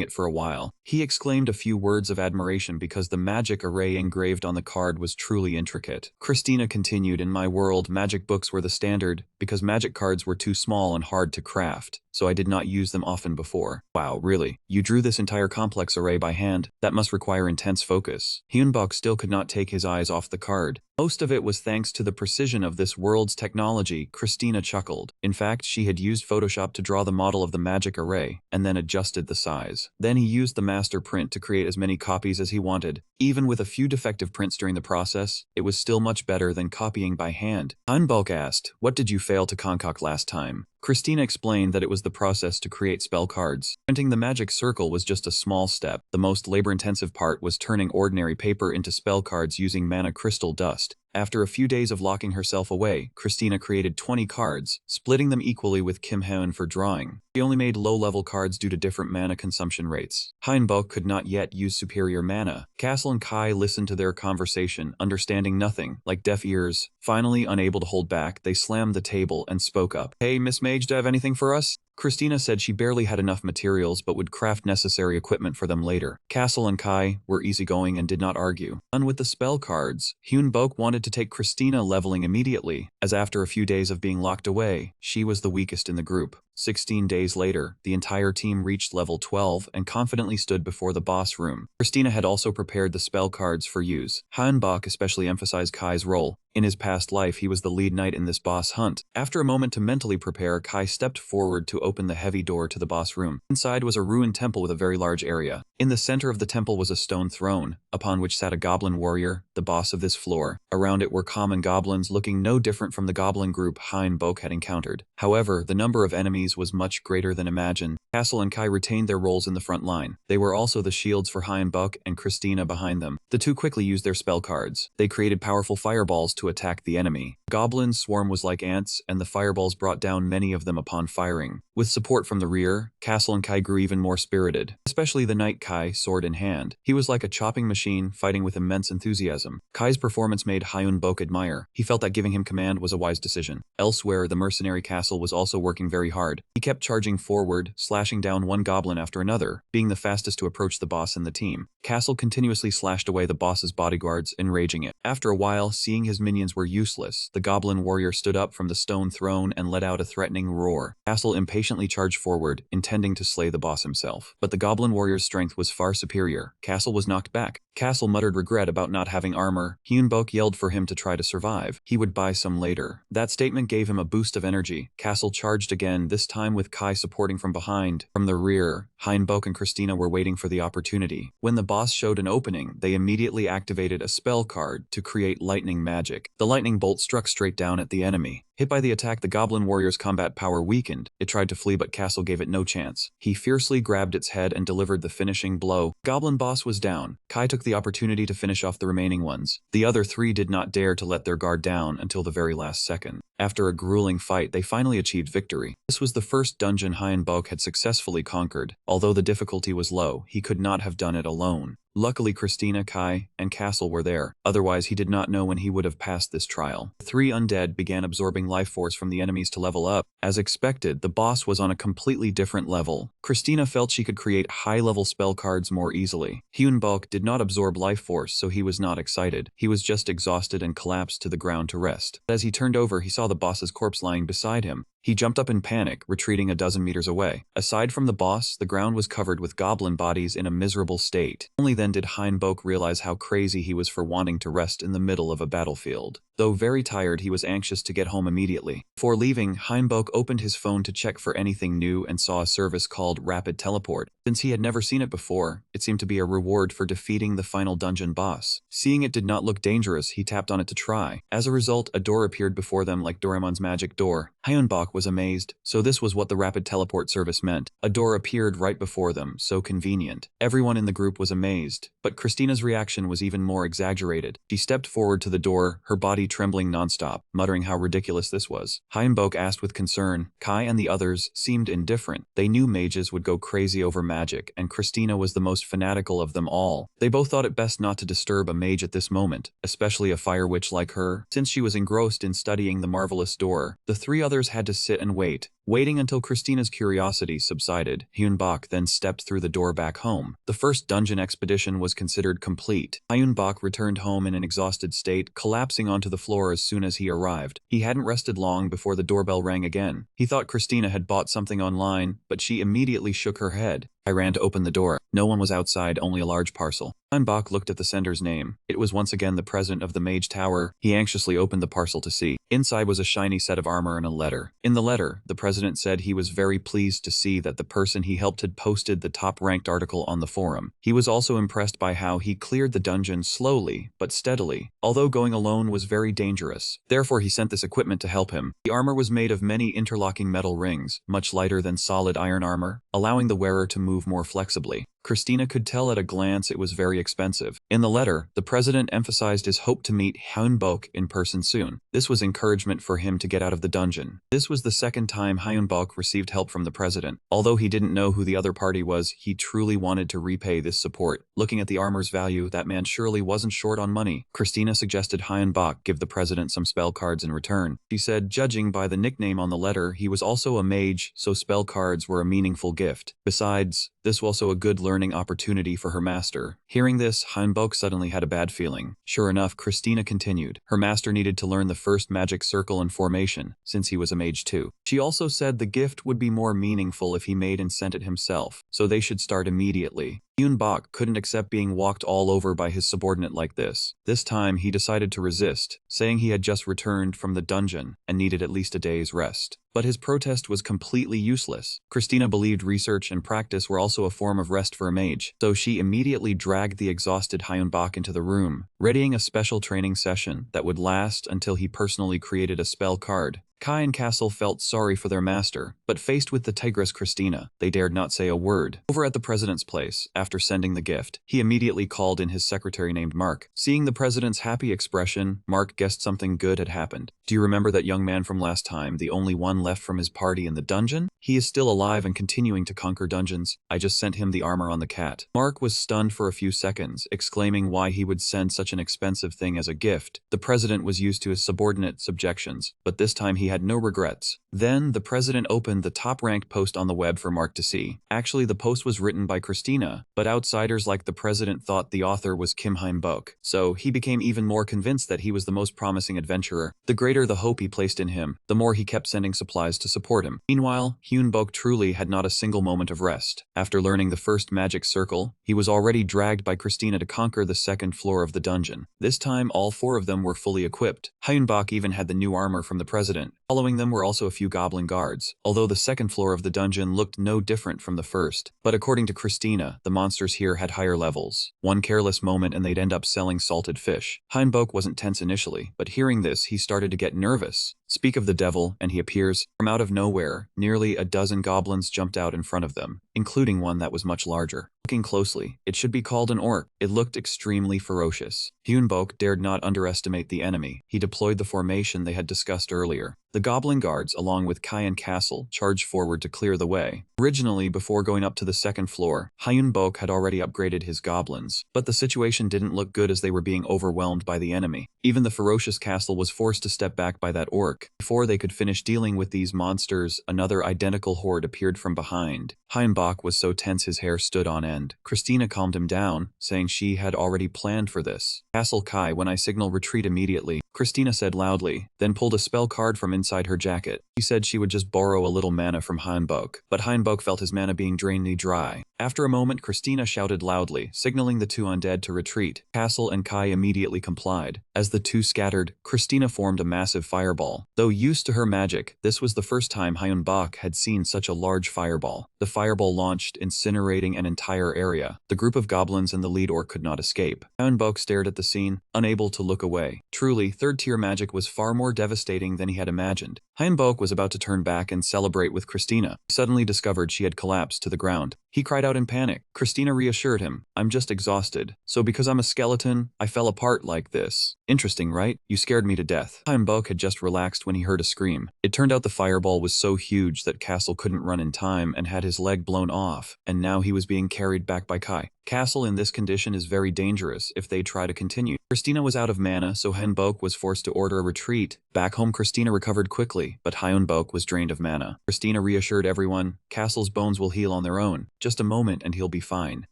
it for a while. He exclaimed a few words of admiration because the magic array engraved on the card was truly intricate. Christina continued, "In my world, magic books were the standard, because magic cards were too small and hard to craft, so I did not use them often before." "Wow, really? You drew this entire complex array by hand? That must require intense focus." Hyunbok still could not take his eyes off the card. Most of it was thanks to the precision of this world's technology, Christina chuckled. In fact, she had used Photoshop to draw the model of the magic array, and then adjusted the size. Then he used the master print to create as many copies as he wanted. Even with a few defective prints during the process, it was still much better than copying by hand. Hyunbok asked, "What did you fail to concoct last time?" Christina explained that it was the process to create spell cards. Printing the magic circle was just a small step. The most labor-intensive part was turning ordinary paper into spell cards using mana crystal dust. After a few days of locking herself away, Christina created 20 cards, splitting them equally with Kim Hyun for drawing. She only made low-level cards due to different mana consumption rates. Hyunbok could not yet use superior mana. Castle and Kai listened to their conversation, understanding nothing, like deaf ears. Finally, unable to hold back, they slammed the table and spoke up. "Hey, Miss Mage, do you have anything for us?" Christina said she barely had enough materials but would craft necessary equipment for them later. Castle and Kai were easygoing and did not argue. Done with the spell cards, Hyunbok wanted to take Christina leveling immediately, as after a few days of being locked away, she was the weakest in the group. 16 days later, the entire team reached level 12 and confidently stood before the boss room. Christina had also prepared the spell cards for use. Hyunbok especially emphasized Kai's role. In his past life, he was the lead knight in this boss hunt. After a moment to mentally prepare, Kai stepped forward to open the heavy door to the boss room. Inside was a ruined temple with a very large area. In the center of the temple was a stone throne, upon which sat a goblin warrior, the boss of this floor. Around it were common goblins looking no different from the goblin group Hyunbok had encountered. However, the number of enemies was much greater than imagined. Castle and Kai retained their roles in the front line. They were also the shields for Hyunbok and Christina behind them. The two quickly used their spell cards. They created powerful fireballs to attack the enemy. Goblin's swarm was like ants, and the fireballs brought down many of them upon firing. With support from the rear, Castle and Kai grew even more spirited, especially the knight Kai, sword in hand. He was like a chopping machine, fighting with immense enthusiasm. Kai's performance made Hyunbok admire. He felt that giving him command was a wise decision. Elsewhere, the mercenary Castle was also working very hard. He kept charging forward, slashing down one goblin after another, being the fastest to approach the boss in the team. Castle continuously slashed away the boss's bodyguards, enraging it. After a while, seeing his minions were useless, the goblin warrior stood up from the stone throne and let out a threatening roar. Castle impatiently charged forward, intending to slay the boss himself. But the goblin warrior's strength was far superior. Castle was knocked back. Castle muttered regret about not having armor. Hyunbok yelled for him to try to survive. He would buy some later. That statement gave him a boost of energy. Castle charged again, this time with Kai supporting from behind. From the rear, Heinbok and Christina were waiting for the opportunity. When the boss showed an opening, they immediately activated a spell card to create lightning magic. The lightning bolt struck straight down at the enemy. Hit by the attack, the Goblin Warrior's combat power weakened. It tried to flee, but Castle gave it no chance. He fiercely grabbed its head and delivered the finishing blow. Goblin boss was down. Kai took the opportunity to finish off the remaining ones. The other three did not dare to let their guard down until the very last second. After a grueling fight, they finally achieved victory. This was the first dungeon Heinbok had successfully conquered. Although the difficulty was low, he could not have done it alone. Luckily, Christina, Kai, and Castle were there. Otherwise, he did not know when he would have passed this trial. The three undead began absorbing life force from the enemies to level up. As expected, the boss was on a completely different level. Christina felt she could create high-level spell cards more easily. Heinbok did not absorb life force, so he was not excited. He was just exhausted and collapsed to the ground to rest. As he turned over, he saw the boss's corpse lying beside him. He jumped up in panic, retreating a dozen meters away. Aside from the boss, the ground was covered with goblin bodies in a miserable state. Only then did Heinbok realize how crazy he was for wanting to rest in the middle of a battlefield. Though very tired, he was anxious to get home immediately. Before leaving, Heinbok opened his phone to check for anything new and saw a service called Rapid Teleport. Since he had never seen it before, it seemed to be a reward for defeating the final dungeon boss. Seeing it did not look dangerous, he tapped on it to try. As a result, a door appeared before them like Doraemon's magic door. Heinbok was amazed. So this was what the Rapid Teleport service meant. A door appeared right before them, so convenient. Everyone in the group was amazed, but Christina's reaction was even more exaggerated. She stepped forward to the door, her body trembling nonstop, muttering how ridiculous this was. Heinbok asked with concern. Kai and the others seemed indifferent. They knew mages would go crazy over magic, and Christina was the most fanatical of them all. They both thought it best not to disturb a mage at this moment, especially a fire witch like her. Since she was engrossed in studying the marvelous door, the three others had to sit and wait. Waiting until Christina's curiosity subsided, Heinbok then stepped through the door back home. The first dungeon expedition was considered complete. Heinbok returned home in an exhausted state, collapsing onto the floor as soon as he arrived. He hadn't rested long before the doorbell rang again. He thought Christina had bought something online, but she immediately shook her head. I ran to open the door. No one was outside, only a large parcel. Heinbok looked at the sender's name. It was once again the president of the Mage Tower. He anxiously opened the parcel to see. Inside was a shiny set of armor and a letter. In the letter, the president said he was very pleased to see that the person he helped had posted the top-ranked article on the forum. He was also impressed by how he cleared the dungeon slowly, but steadily, although going alone was very dangerous. Therefore, he sent this equipment to help him. The armor was made of many interlocking metal rings, much lighter than solid iron armor, allowing the wearer to move more flexibly. Christina could tell at a glance it was very expensive. In the letter, the president emphasized his hope to meet Heinbok in person soon. This was encouragement for him to get out of the dungeon. This was the second time Heinbok received help from the president. Although he didn't know who the other party was, he truly wanted to repay this support. Looking at the armor's value, that man surely wasn't short on money. Christina suggested Heinbok give the president some spell cards in return. She said, judging by the nickname on the letter, he was also a mage, so spell cards were a meaningful gift. Besides, this was also a good learning opportunity for her master. Hearing this, Heinbok suddenly had a bad feeling. Sure enough, Christina continued. Her master needed to learn the first magic circle and formation, since he was a mage too. She also said the gift would be more meaningful if he made and sent it himself, so they should start immediately. Heinbok couldn't accept being walked all over by his subordinate like this. This time, he decided to resist, saying he had just returned from the dungeon and needed at least a day's rest. But his protest was completely useless. Christina believed research and practice were also a form of rest for a mage, so she immediately dragged the exhausted Heinbok into the room, readying a special training session that would last until he personally created a spell card. Kai and Castle felt sorry for their master, but faced with the tigress Christina, they dared not say a word. Over at the president's place, after sending the gift, he immediately called in his secretary named Mark. Seeing the president's happy expression, Mark guessed something good had happened. Do you remember that young man from last time, the only one left from his party in the dungeon? He is still alive and continuing to conquer dungeons. I just sent him the armor on the cat. Mark was stunned for a few seconds, exclaiming why he would send such an expensive thing as a gift. The president was used to his subordinate's subjections, but this time he had no regrets. Then, the president opened the top-ranked post on the web for Mark to see. Actually, the post was written by Christina, but outsiders like the president thought the author was Kim Heinbok, so he became even more convinced that he was the most promising adventurer. The greater the hope he placed in him, the more he kept sending supplies to support him. Meanwhile, Hyunbok truly had not a single moment of rest. After learning the first magic circle, he was already dragged by Christina to conquer the second floor of the dungeon. This time, all 4 of them were fully equipped. Hyunbok even had the new armor from the president. Following them were also a few goblin guards, although the second floor of the dungeon looked no different from the first. But according to Christina, the monsters here had higher levels. One careless moment and they'd end up selling salted fish. Hyunbok wasn't tense initially, but hearing this, he started to get nervous. Speak of the devil, and he appears from out of nowhere. Nearly a dozen goblins jumped out in front of them, including one that was much larger. Looking closely, it should be called an orc. It looked extremely ferocious. Hyunbok dared not underestimate the enemy. He deployed the formation they had discussed earlier. The goblin guards, along with Kai and Castle, charged forward to clear the way. Originally, before going up to the second floor, Hyunbok had already upgraded his goblins, but the situation didn't look good as they were being overwhelmed by the enemy. Even the ferocious Castle was forced to step back by that orc. Before they could finish dealing with these monsters, another identical horde appeared from behind. Hyunbok was so tense his hair stood on end. Christina calmed him down, saying she had already planned for this. Castle Kai, when I signal retreat immediately, Christina said loudly, then pulled a spell card from inside her jacket. She said she would just borrow a little mana from Hyunbok, but Hyunbok felt his mana being drained dry. After a moment, Christina shouted loudly, signaling the 2 undead to retreat. Castle and Kai immediately complied. As the 2 scattered, Christina formed a massive fireball. Though used to her magic, this was the first time Hyunbok had seen such a large fireball. The fireball launched, incinerating an entire area. The group of goblins and the lead orc could not escape. Hyunbok stared at the scene, unable to look away. Truly, third-tier magic was far more devastating than he had imagined. Hyunbok was about to turn back and celebrate with Christina. He suddenly discovered she had collapsed to the ground. He cried out in panic. Christina reassured him, I'm just exhausted. So because I'm a skeleton, I fell apart like this. Interesting, right? You scared me to death. Hyunbok had just relaxed when he heard a scream. It turned out the fireball was so huge that Castle couldn't run in time and had his leg blown off, and now he was being carried back by Kai. Castle in this condition is very dangerous if they try to continue. Christina was out of mana, so Hyunbok was forced to order a retreat. Back home, Christina recovered quickly, but Hyunbok was drained of mana. Christina reassured everyone, Castle's bones will heal on their own. Just a moment and he'll be fine.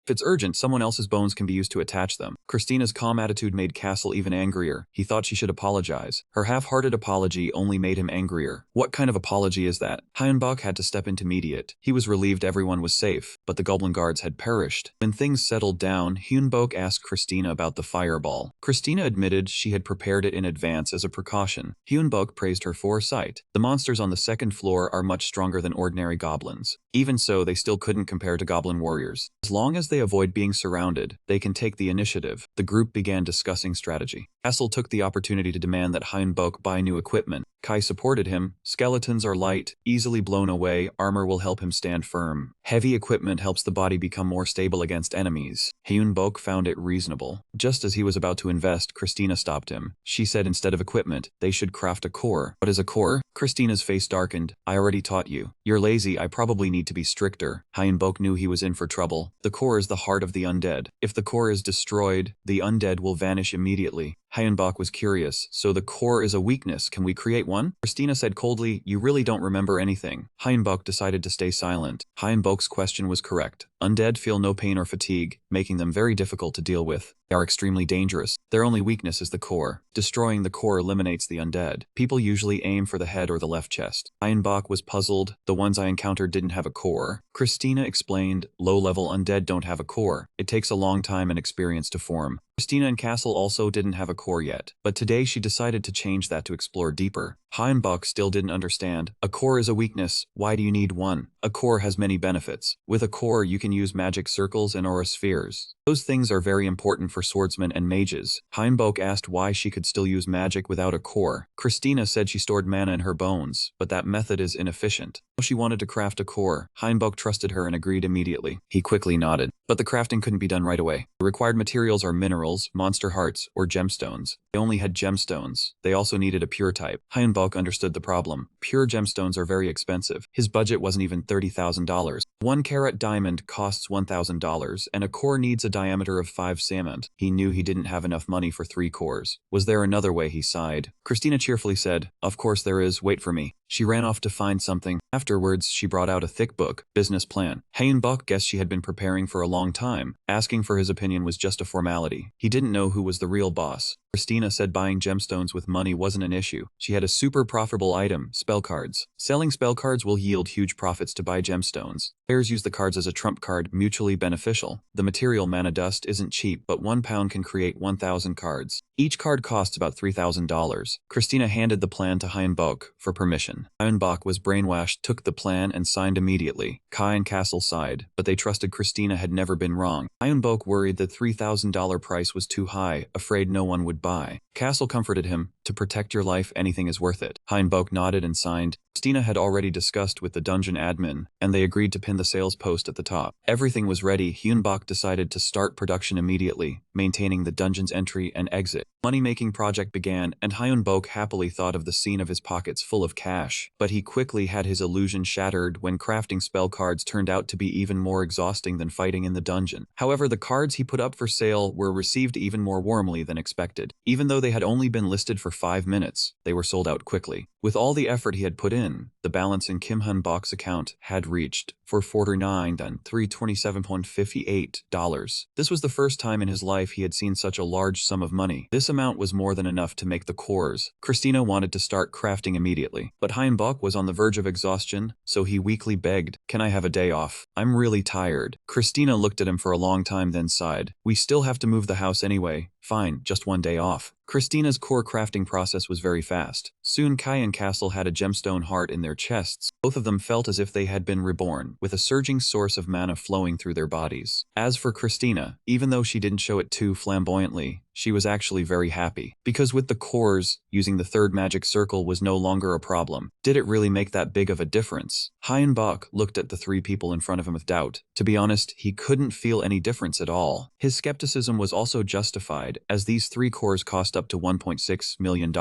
If it's urgent, someone else's bones can be used to attach them. Christina's calm attitude made Castle even angrier. He thought she should apologize. Her half-hearted apology only made him angrier. What kind of apology is that? Hyunbok had to step intermediate. He was relieved everyone was safe, but the goblin guards had perished. When things settled down, Hyunbok asked Christina about the fireball. Christina admitted she had prepared it in advance as a precaution. Hyunbok praised her foresight. The monsters on the second floor are much stronger than ordinary goblins. Even so, they still couldn't compare to goblin warriors. As long as they avoid being surrounded, they can take the initiative. The group began discussing strategy. Castle took the opportunity to demand that Hyunbok buy new equipment. Kai supported him. Skeletons are light, easily blown away. Armor will help him stand firm. Heavy equipment helps the body become more stable against enemies. Hyunbok found it reasonable. Just as he was about to invest, Christina stopped him. She said instead of equipment, they should craft a core. What is a core? Christina's face darkened. I already taught you. You're lazy. I probably need to be stricter. Hyunbok knew he was in for trouble. The core is the heart of the undead. If the core is destroyed, the undead will vanish immediately. Hyunbok was curious. So the core is a weakness. Can we create one? Christina said coldly, you really don't remember anything. Hyunbok decided to stay silent. Hyunbok's question was correct. Undead feel no pain or fatigue, making them very difficult to deal with. They are extremely dangerous. Their only weakness is the core. Destroying the core eliminates the undead. People usually aim for the head or the left chest. Hyunbok was puzzled. The ones I encountered didn't have a core. Christina explained, low-level undead don't have a core. It takes a long time and experience to form. Christina and Castle also didn't have a core yet, but today she decided to change that to explore deeper. Hyunbok still didn't understand. A core is a weakness. Why do you need one? A core has many benefits. With a core, you can use magic circles and aura spheres. Those things are very important for swordsmen and mages. Hyunbok asked why she could still use magic without a core. Christina said she stored mana in her bones, but that method is inefficient. She wanted to craft a core. Hyunbok trusted her and agreed immediately. He quickly nodded, but the crafting couldn't be done right away. The required materials are minerals, monster hearts, or gemstones. They only had gemstones. They also needed a pure type. Hyunbok understood the problem. Pure gemstones are very expensive. His budget wasn't even $30,000. 1 carat diamond costs $1,000, and a core needs a diameter of 5 cm. He knew he didn't have enough money for 3 cores. Was there another way? He sighed. Christina cheerfully said, of course there is, wait for me. She ran off to find something. Afterwards, she brought out a thick book, business plan. Hyunbok guessed she had been preparing for a long time. Asking for his opinion was just a formality. He didn't know who was the real boss. Christina said buying gemstones with money wasn't an issue. She had a super profitable item, spell cards. Selling spell cards will yield huge profits to buy gemstones. Players use the cards as a trump card, mutually beneficial. The material mana dust isn't cheap, but 1 pound can create 1,000 cards. Each card costs about $3,000. Christina handed the plan to Hyunbok for permission. Hyunbok was brainwashed, took the plan, and signed immediately. Kai and Castle sighed, but they trusted Christina had never been wrong. Hyunbok worried the $3,000 price was too high, afraid no one would buy. Castle comforted him, "To protect your life, anything is worth it." Hyunbok nodded and signed. Christina had already discussed with the dungeon admin, and they agreed to pin the sales post at the top. Everything was ready. Hyunbok decided to start production immediately, maintaining the dungeon's entry and exit. Money-making project began, and Hyunbok happily thought of the scene of his pockets full of cash. But he quickly had his illusion shattered when crafting spell cards turned out to be even more exhausting than fighting in the dungeon. However, the cards he put up for sale were received even more warmly than expected. Even though they had only been listed for 5 minutes, they were sold out quickly. With all the effort he had put in, the balance in Kim Hyunbok's account had reached $49,327.58. This was the first time in his life he had seen such a large sum of money. This amount was more than enough to make the cores. Christina wanted to start crafting immediately, but Hyunbok was on the verge of exhaustion, so he weakly begged, "Can I have a day off? I'm really tired." Christina looked at him for a long time, then sighed. "We still have to move the house anyway. Fine, just 1 day off." Christina's core crafting process was very fast. Soon Kai and Castle had a gemstone heart in their chests. Both of them felt as if they had been reborn, with a surging source of mana flowing through their bodies. As for Christina, even though she didn't show it too flamboyantly, she was actually very happy. Because with the cores, using the third magic circle was no longer a problem. Did it really make that big of a difference? Hyunbok looked at the 3 people in front of him with doubt. To be honest, he couldn't feel any difference at all. His skepticism was also justified, as these 3 cores cost up to $1.6 million.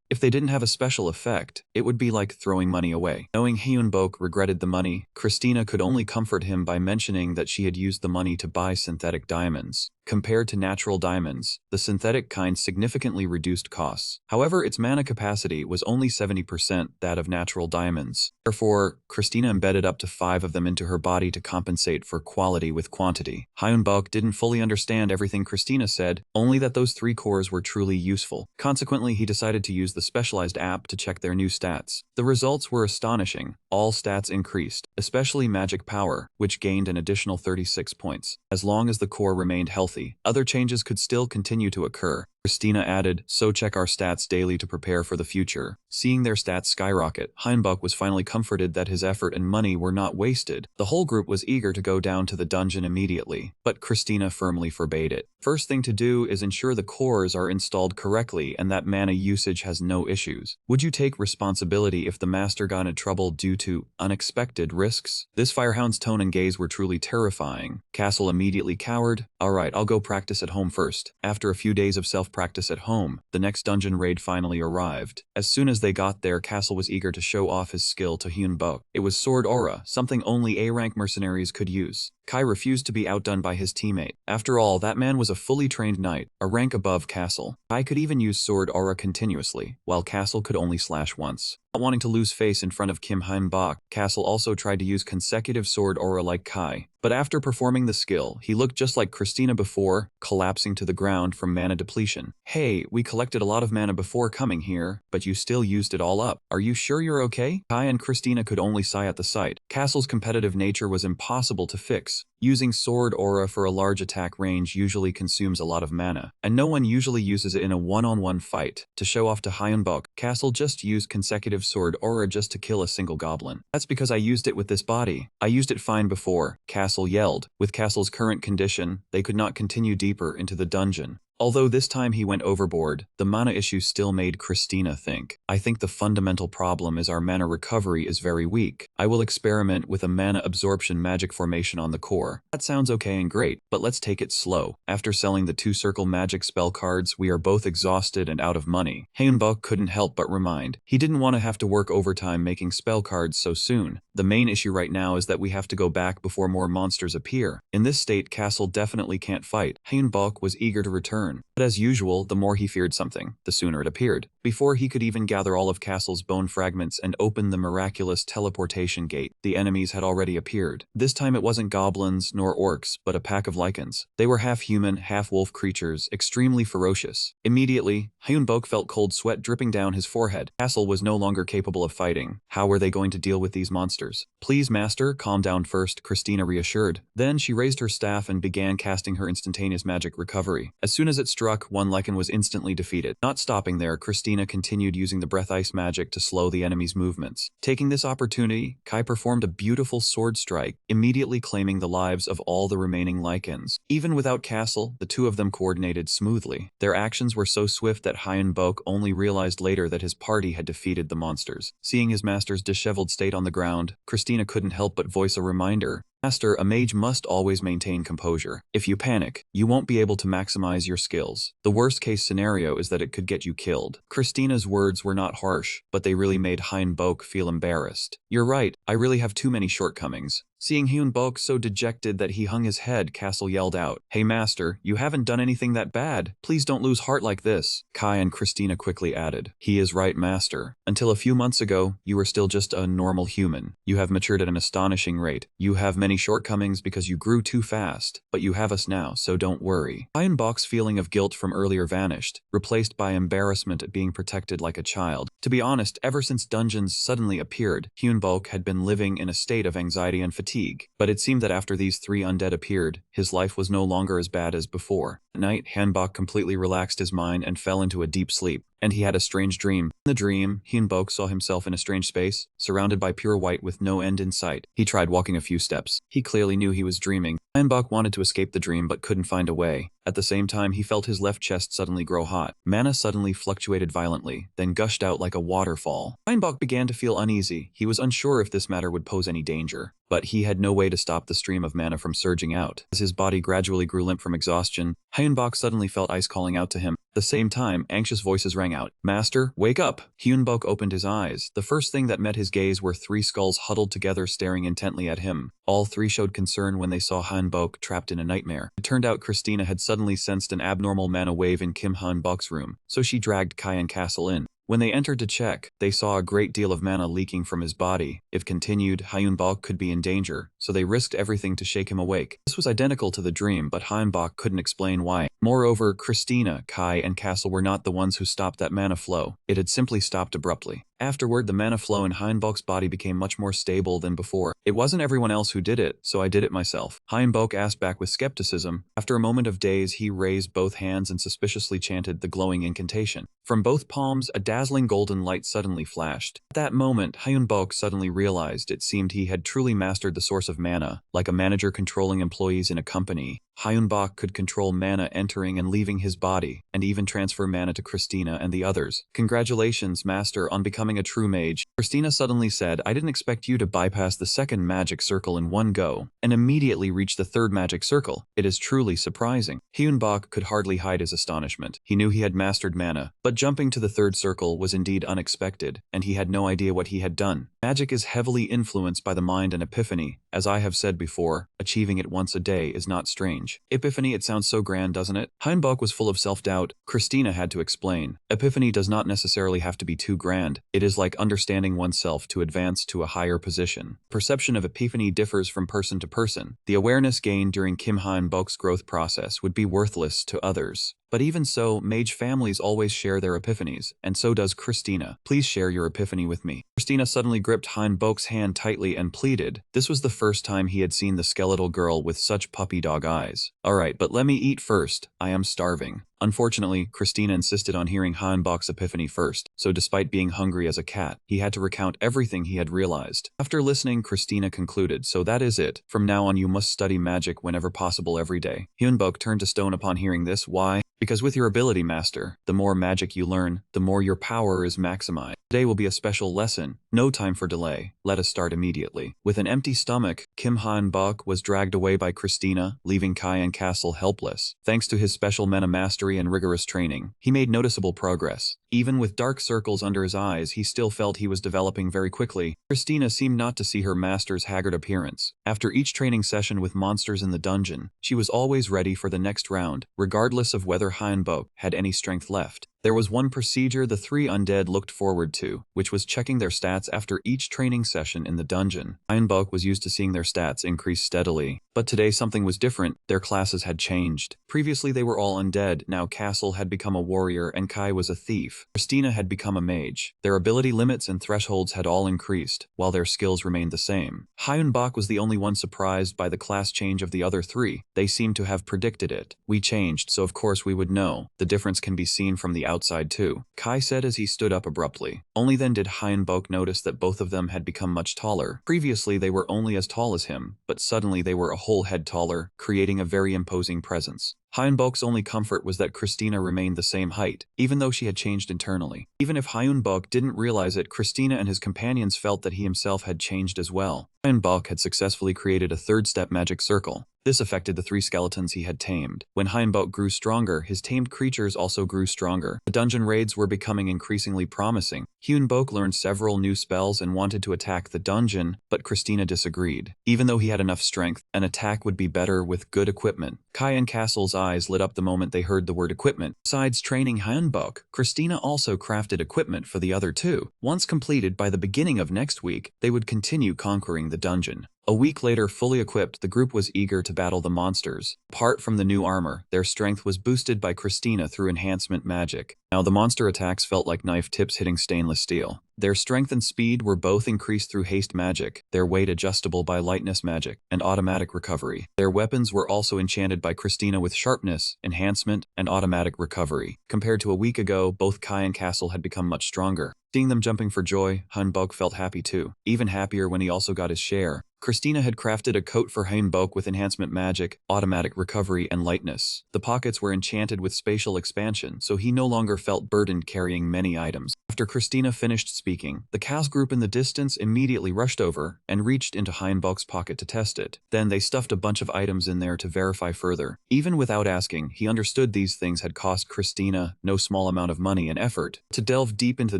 If they didn't have a special effect, it would be like throwing money away. Knowing Hyunbok regretted the money, Christina could only comfort him by mentioning that she had used the money to buy synthetic diamonds. Compared to natural diamonds, the synthetic kind significantly reduced costs. However, its mana capacity was only 70% that of natural diamonds. Therefore, Christina embedded up to 5 of them into her body to compensate for quality with quantity. Hyunbok didn't fully understand everything Christina said, only that those 3 cores were truly useful. Consequently, he decided to use the specialized app to check their new stats. The results were astonishing. All stats increased, especially magic power, which gained an additional 36 points. As long as the core remained healthy, other changes could still continue to occur. Christina added, "So check our stats daily to prepare for the future." Seeing their stats skyrocket, Hyunbok was finally comforted that his effort and money were not wasted. The whole group was eager to go down to the dungeon immediately, but Christina firmly forbade it. First thing to do is ensure the cores are installed correctly and that mana usage has no issues. Would you take responsibility if the master got into trouble due to unexpected risks? This firehound's tone and gaze were truly terrifying. Castle immediately cowered. "Alright, I'll go practice at home first." After a few days of self-practice at home, the next dungeon raid finally arrived. As soon as they got there, Castle was eager to show off his skill to Hyunbok. It was Sword Aura, something only A-rank mercenaries could use. Kai refused to be outdone by his teammate. After all, that man was a fully trained knight, a rank above Castle. Kai could even use Sword Aura continuously, while Castle could only slash once. Not wanting to lose face in front of Kim Hyunbok, Castle also tried to use consecutive Sword Aura like Kai. But after performing the skill, he looked just like Christina before, collapsing to the ground from mana depletion. "Hey, we collected a lot of mana before coming here, but you still used it all up. Are you sure you're okay?" Kai and Christina could only sigh at the sight. Castle's competitive nature was impossible to fix. Using Sword Aura for a large attack range usually consumes a lot of mana, and no one usually uses it in a one-on-one fight. To show off to Hyunbok, Castle just used consecutive Sword Aura just to kill a single goblin. "That's because I used it with this body. I used it fine before," Castle yelled. With Castle's current condition, they could not continue deeper into the dungeon. Although this time he went overboard, the mana issue still made Christina think. "I think the fundamental problem is our mana recovery is very weak. I will experiment with a mana absorption magic formation on the core." "That sounds okay and great, but let's take it slow. After selling the 2 circle magic spell cards, we are both exhausted and out of money." Hyunbok couldn't help but remind. He didn't want to have to work overtime making spell cards so soon. The main issue right now is that we have to go back before more monsters appear. In this state, Castle definitely can't fight. Hyunbok was eager to return. But But as usual, the more he feared something, the sooner it appeared. Before he could even gather all of Castle's bone fragments and open the miraculous teleportation gate, the enemies had already appeared. This time it wasn't goblins nor orcs, but a pack of lycans. They were half-human, half-wolf creatures, extremely ferocious. Immediately, Hyunbok felt cold sweat dripping down his forehead. Castle was no longer capable of fighting. How were they going to deal with these monsters? Please, master, calm down first, Christina reassured. Then she raised her staff and began casting her instantaneous magic recovery. As soon as it struck, one lycan was instantly defeated. Not stopping there, Christina continued using the breath ice magic to slow the enemy's movements. Taking this opportunity, Kai performed a beautiful sword strike, immediately claiming the lives of all the remaining lycans. Even without Castle, the two of them coordinated smoothly. Their actions were so swift that Hyunbok only realized later that his party had defeated the monsters. Seeing his master's disheveled state on the ground, Christina couldn't help but voice a reminder. Master, a mage must always maintain composure. If you panic, you won't be able to maximize your skills. The worst-case scenario is that it could get you killed. Christina's words were not harsh, but they really made Hyunbok feel embarrassed. You're right, I really have too many shortcomings. Seeing Hyunbok so dejected that he hung his head, Castle yelled out, Hey master, you haven't done anything that bad. Please don't lose heart like this. Kai and Christina quickly added, He is right, master. Until a few months ago, you were still just a normal human. You have matured at an astonishing rate. You have many shortcomings because you grew too fast, but you have us now, so don't worry. Hyunbok's feeling of guilt from earlier vanished, replaced by embarrassment at being protected like a child. To be honest, ever since dungeons suddenly appeared, Hyunbok had been living in a state of anxiety and fatigue. But it seemed that after these three undead appeared, his life was no longer as bad as before. At night, Hyunbok completely relaxed his mind and fell into a deep sleep. And he had a strange dream. In the dream, Hyunbok saw himself in a strange space, surrounded by pure white with no end in sight. He tried walking a few steps. He clearly knew he was dreaming. Hyunbok wanted to escape the dream but couldn't find a way. At the same time, he felt his left chest suddenly grow hot. Mana suddenly fluctuated violently, then gushed out like a waterfall. Hyunbok began to feel uneasy. He was unsure if this matter would pose any danger, but he had no way to stop the stream of mana from surging out. As his body gradually grew limp from exhaustion, Hyunbok suddenly felt ice calling out to him. At the same time, anxious voices rang out. Master, wake up! Hyunbok opened his eyes. The first thing that met his gaze were three skulls huddled together staring intently at him. All three showed concern when they saw Hyunbok trapped in a nightmare. It turned out Christina had suddenly sensed an abnormal mana wave in Kim Hyunbok's room, so she dragged Kai and Castle in. When they entered to check, they saw a great deal of mana leaking from his body. If continued, Hyunbok could be in danger, so they risked everything to shake him awake. This was identical to the dream, but Hyunbok couldn't explain why. Moreover, Christina, Kai, and Castle were not the ones who stopped that mana flow. It had simply stopped abruptly. Afterward, the mana flow in Hyunbok's body became much more stable than before. It wasn't everyone else who did it, so I did it myself. Hyunbok asked back with skepticism. After a moment of daze, he raised both hands and suspiciously chanted the glowing incantation. From both palms, a dazzling golden light suddenly flashed. At that moment, Hyunbok suddenly realized it seemed he had truly mastered the source of mana. Like a manager controlling employees in a company, Hyunbok could control mana entering and leaving his body, and even transfer mana to Christina and the others. Congratulations, Master, on becoming a true mage. Christina suddenly said, I didn't expect you to bypass the second magic circle in one go, and immediately reach the third magic circle. It is truly surprising. Hyunbok could hardly hide his astonishment. He knew he had mastered mana, but jumping to the third circle was indeed unexpected, and he had no idea what he had done. Magic is heavily influenced by the mind and epiphany. As I have said before, achieving it once a day is not strange. Epiphany, it sounds so grand, doesn't it? Hyunbok was full of self-doubt. Christina had to explain. Epiphany does not necessarily have to be too grand. It is like understanding oneself to advance to a higher position. Perception of epiphany differs from person to person. The awareness gained during Kim Hyunbok's growth process would be worthless to others. But even so, mage families always share their epiphanies, and so does Christina. Please share your epiphany with me. Christina suddenly gripped Hyunbok's hand tightly and pleaded. This was the first time he had seen the skeletal girl with such puppy dog eyes. Alright, but let me eat first. I am starving. Unfortunately, Christina insisted on hearing Hyunbok's epiphany first, so despite being hungry as a cat, he had to recount everything he had realized. After listening, Christina concluded, so that is it. From now on you must study magic whenever possible every day. Hyunbok turned to stone upon hearing this. Why? Because with your ability, Master, the more magic you learn, the more your power is maximized. Today will be a special lesson. No time for delay. Let us start immediately. With an empty stomach, Kim Hyunbok was dragged away by Christina, leaving Kai and Castle helpless. Thanks to his special mana mastery and rigorous training, he made noticeable progress. Even with dark circles under his eyes, he still felt he was developing very quickly. Christina seemed not to see her master's haggard appearance. After each training session with monsters in the dungeon, she was always ready for the next round, regardless of whether Hyunbok had any strength left. There was one procedure the three undead looked forward to, which was checking their stats after each training session in the dungeon. Hyunbok was used to seeing their stats increase steadily, but today something was different. Their classes had changed. Previously they were all undead, now Castle had become a warrior and Kai was a thief. Christina had become a mage. Their ability limits and thresholds had all increased, while their skills remained the same. Hyunbok was the only one surprised by the class change of the other three. They seemed to have predicted it. We changed, so of course we would know. The difference can be seen from the outside too, Kai said as he stood up abruptly. Only then did Hyunbok notice that both of them had become much taller. Previously they were only as tall as him, but suddenly they were a whole head taller, creating a very imposing presence. Hyunbok's only comfort was that Christina remained the same height, even though she had changed internally. Even if Hyunbok didn't realize it, Christina and his companions felt that he himself had changed as well. Hyunbok had successfully created a third-step magic circle. This affected the three skeletons he had tamed. When Hyunbok grew stronger, his tamed creatures also grew stronger. The dungeon raids were becoming increasingly promising. Hyunbok learned several new spells and wanted to attack the dungeon, but Christina disagreed. Even though he had enough strength, an attack would be better with good equipment. Kai and Castle's eyes lit up the moment they heard the word equipment. Besides training Hyunbok, Christina also crafted equipment for the other two. Once completed by the beginning of next week, they would continue conquering the dungeon. A week later, fully equipped, the group was eager to battle the monsters. Apart from the new armor, their strength was boosted by Christina through enhancement magic. Now the monster attacks felt like knife tips hitting stainless steel. Their strength and speed were both increased through haste magic, their weight adjustable by lightness magic, and automatic recovery. Their weapons were also enchanted by Christina with sharpness, enhancement, and automatic recovery. Compared to a week ago, both Kai and Castle had become much stronger. Seeing them jumping for joy, Hyunbok felt happy too, even happier when he also got his share. Christina had crafted a coat for Hyunbok with enhancement magic, automatic recovery, and lightness. The pockets were enchanted with spatial expansion, so he no longer felt burdened carrying many items. After Christina finished speaking, the cows group in the distance immediately rushed over and reached into Hyunbok's pocket to test it. Then they stuffed a bunch of items in there to verify further. Even without asking, he understood these things had cost Christina no small amount of money and effort. To delve deep into the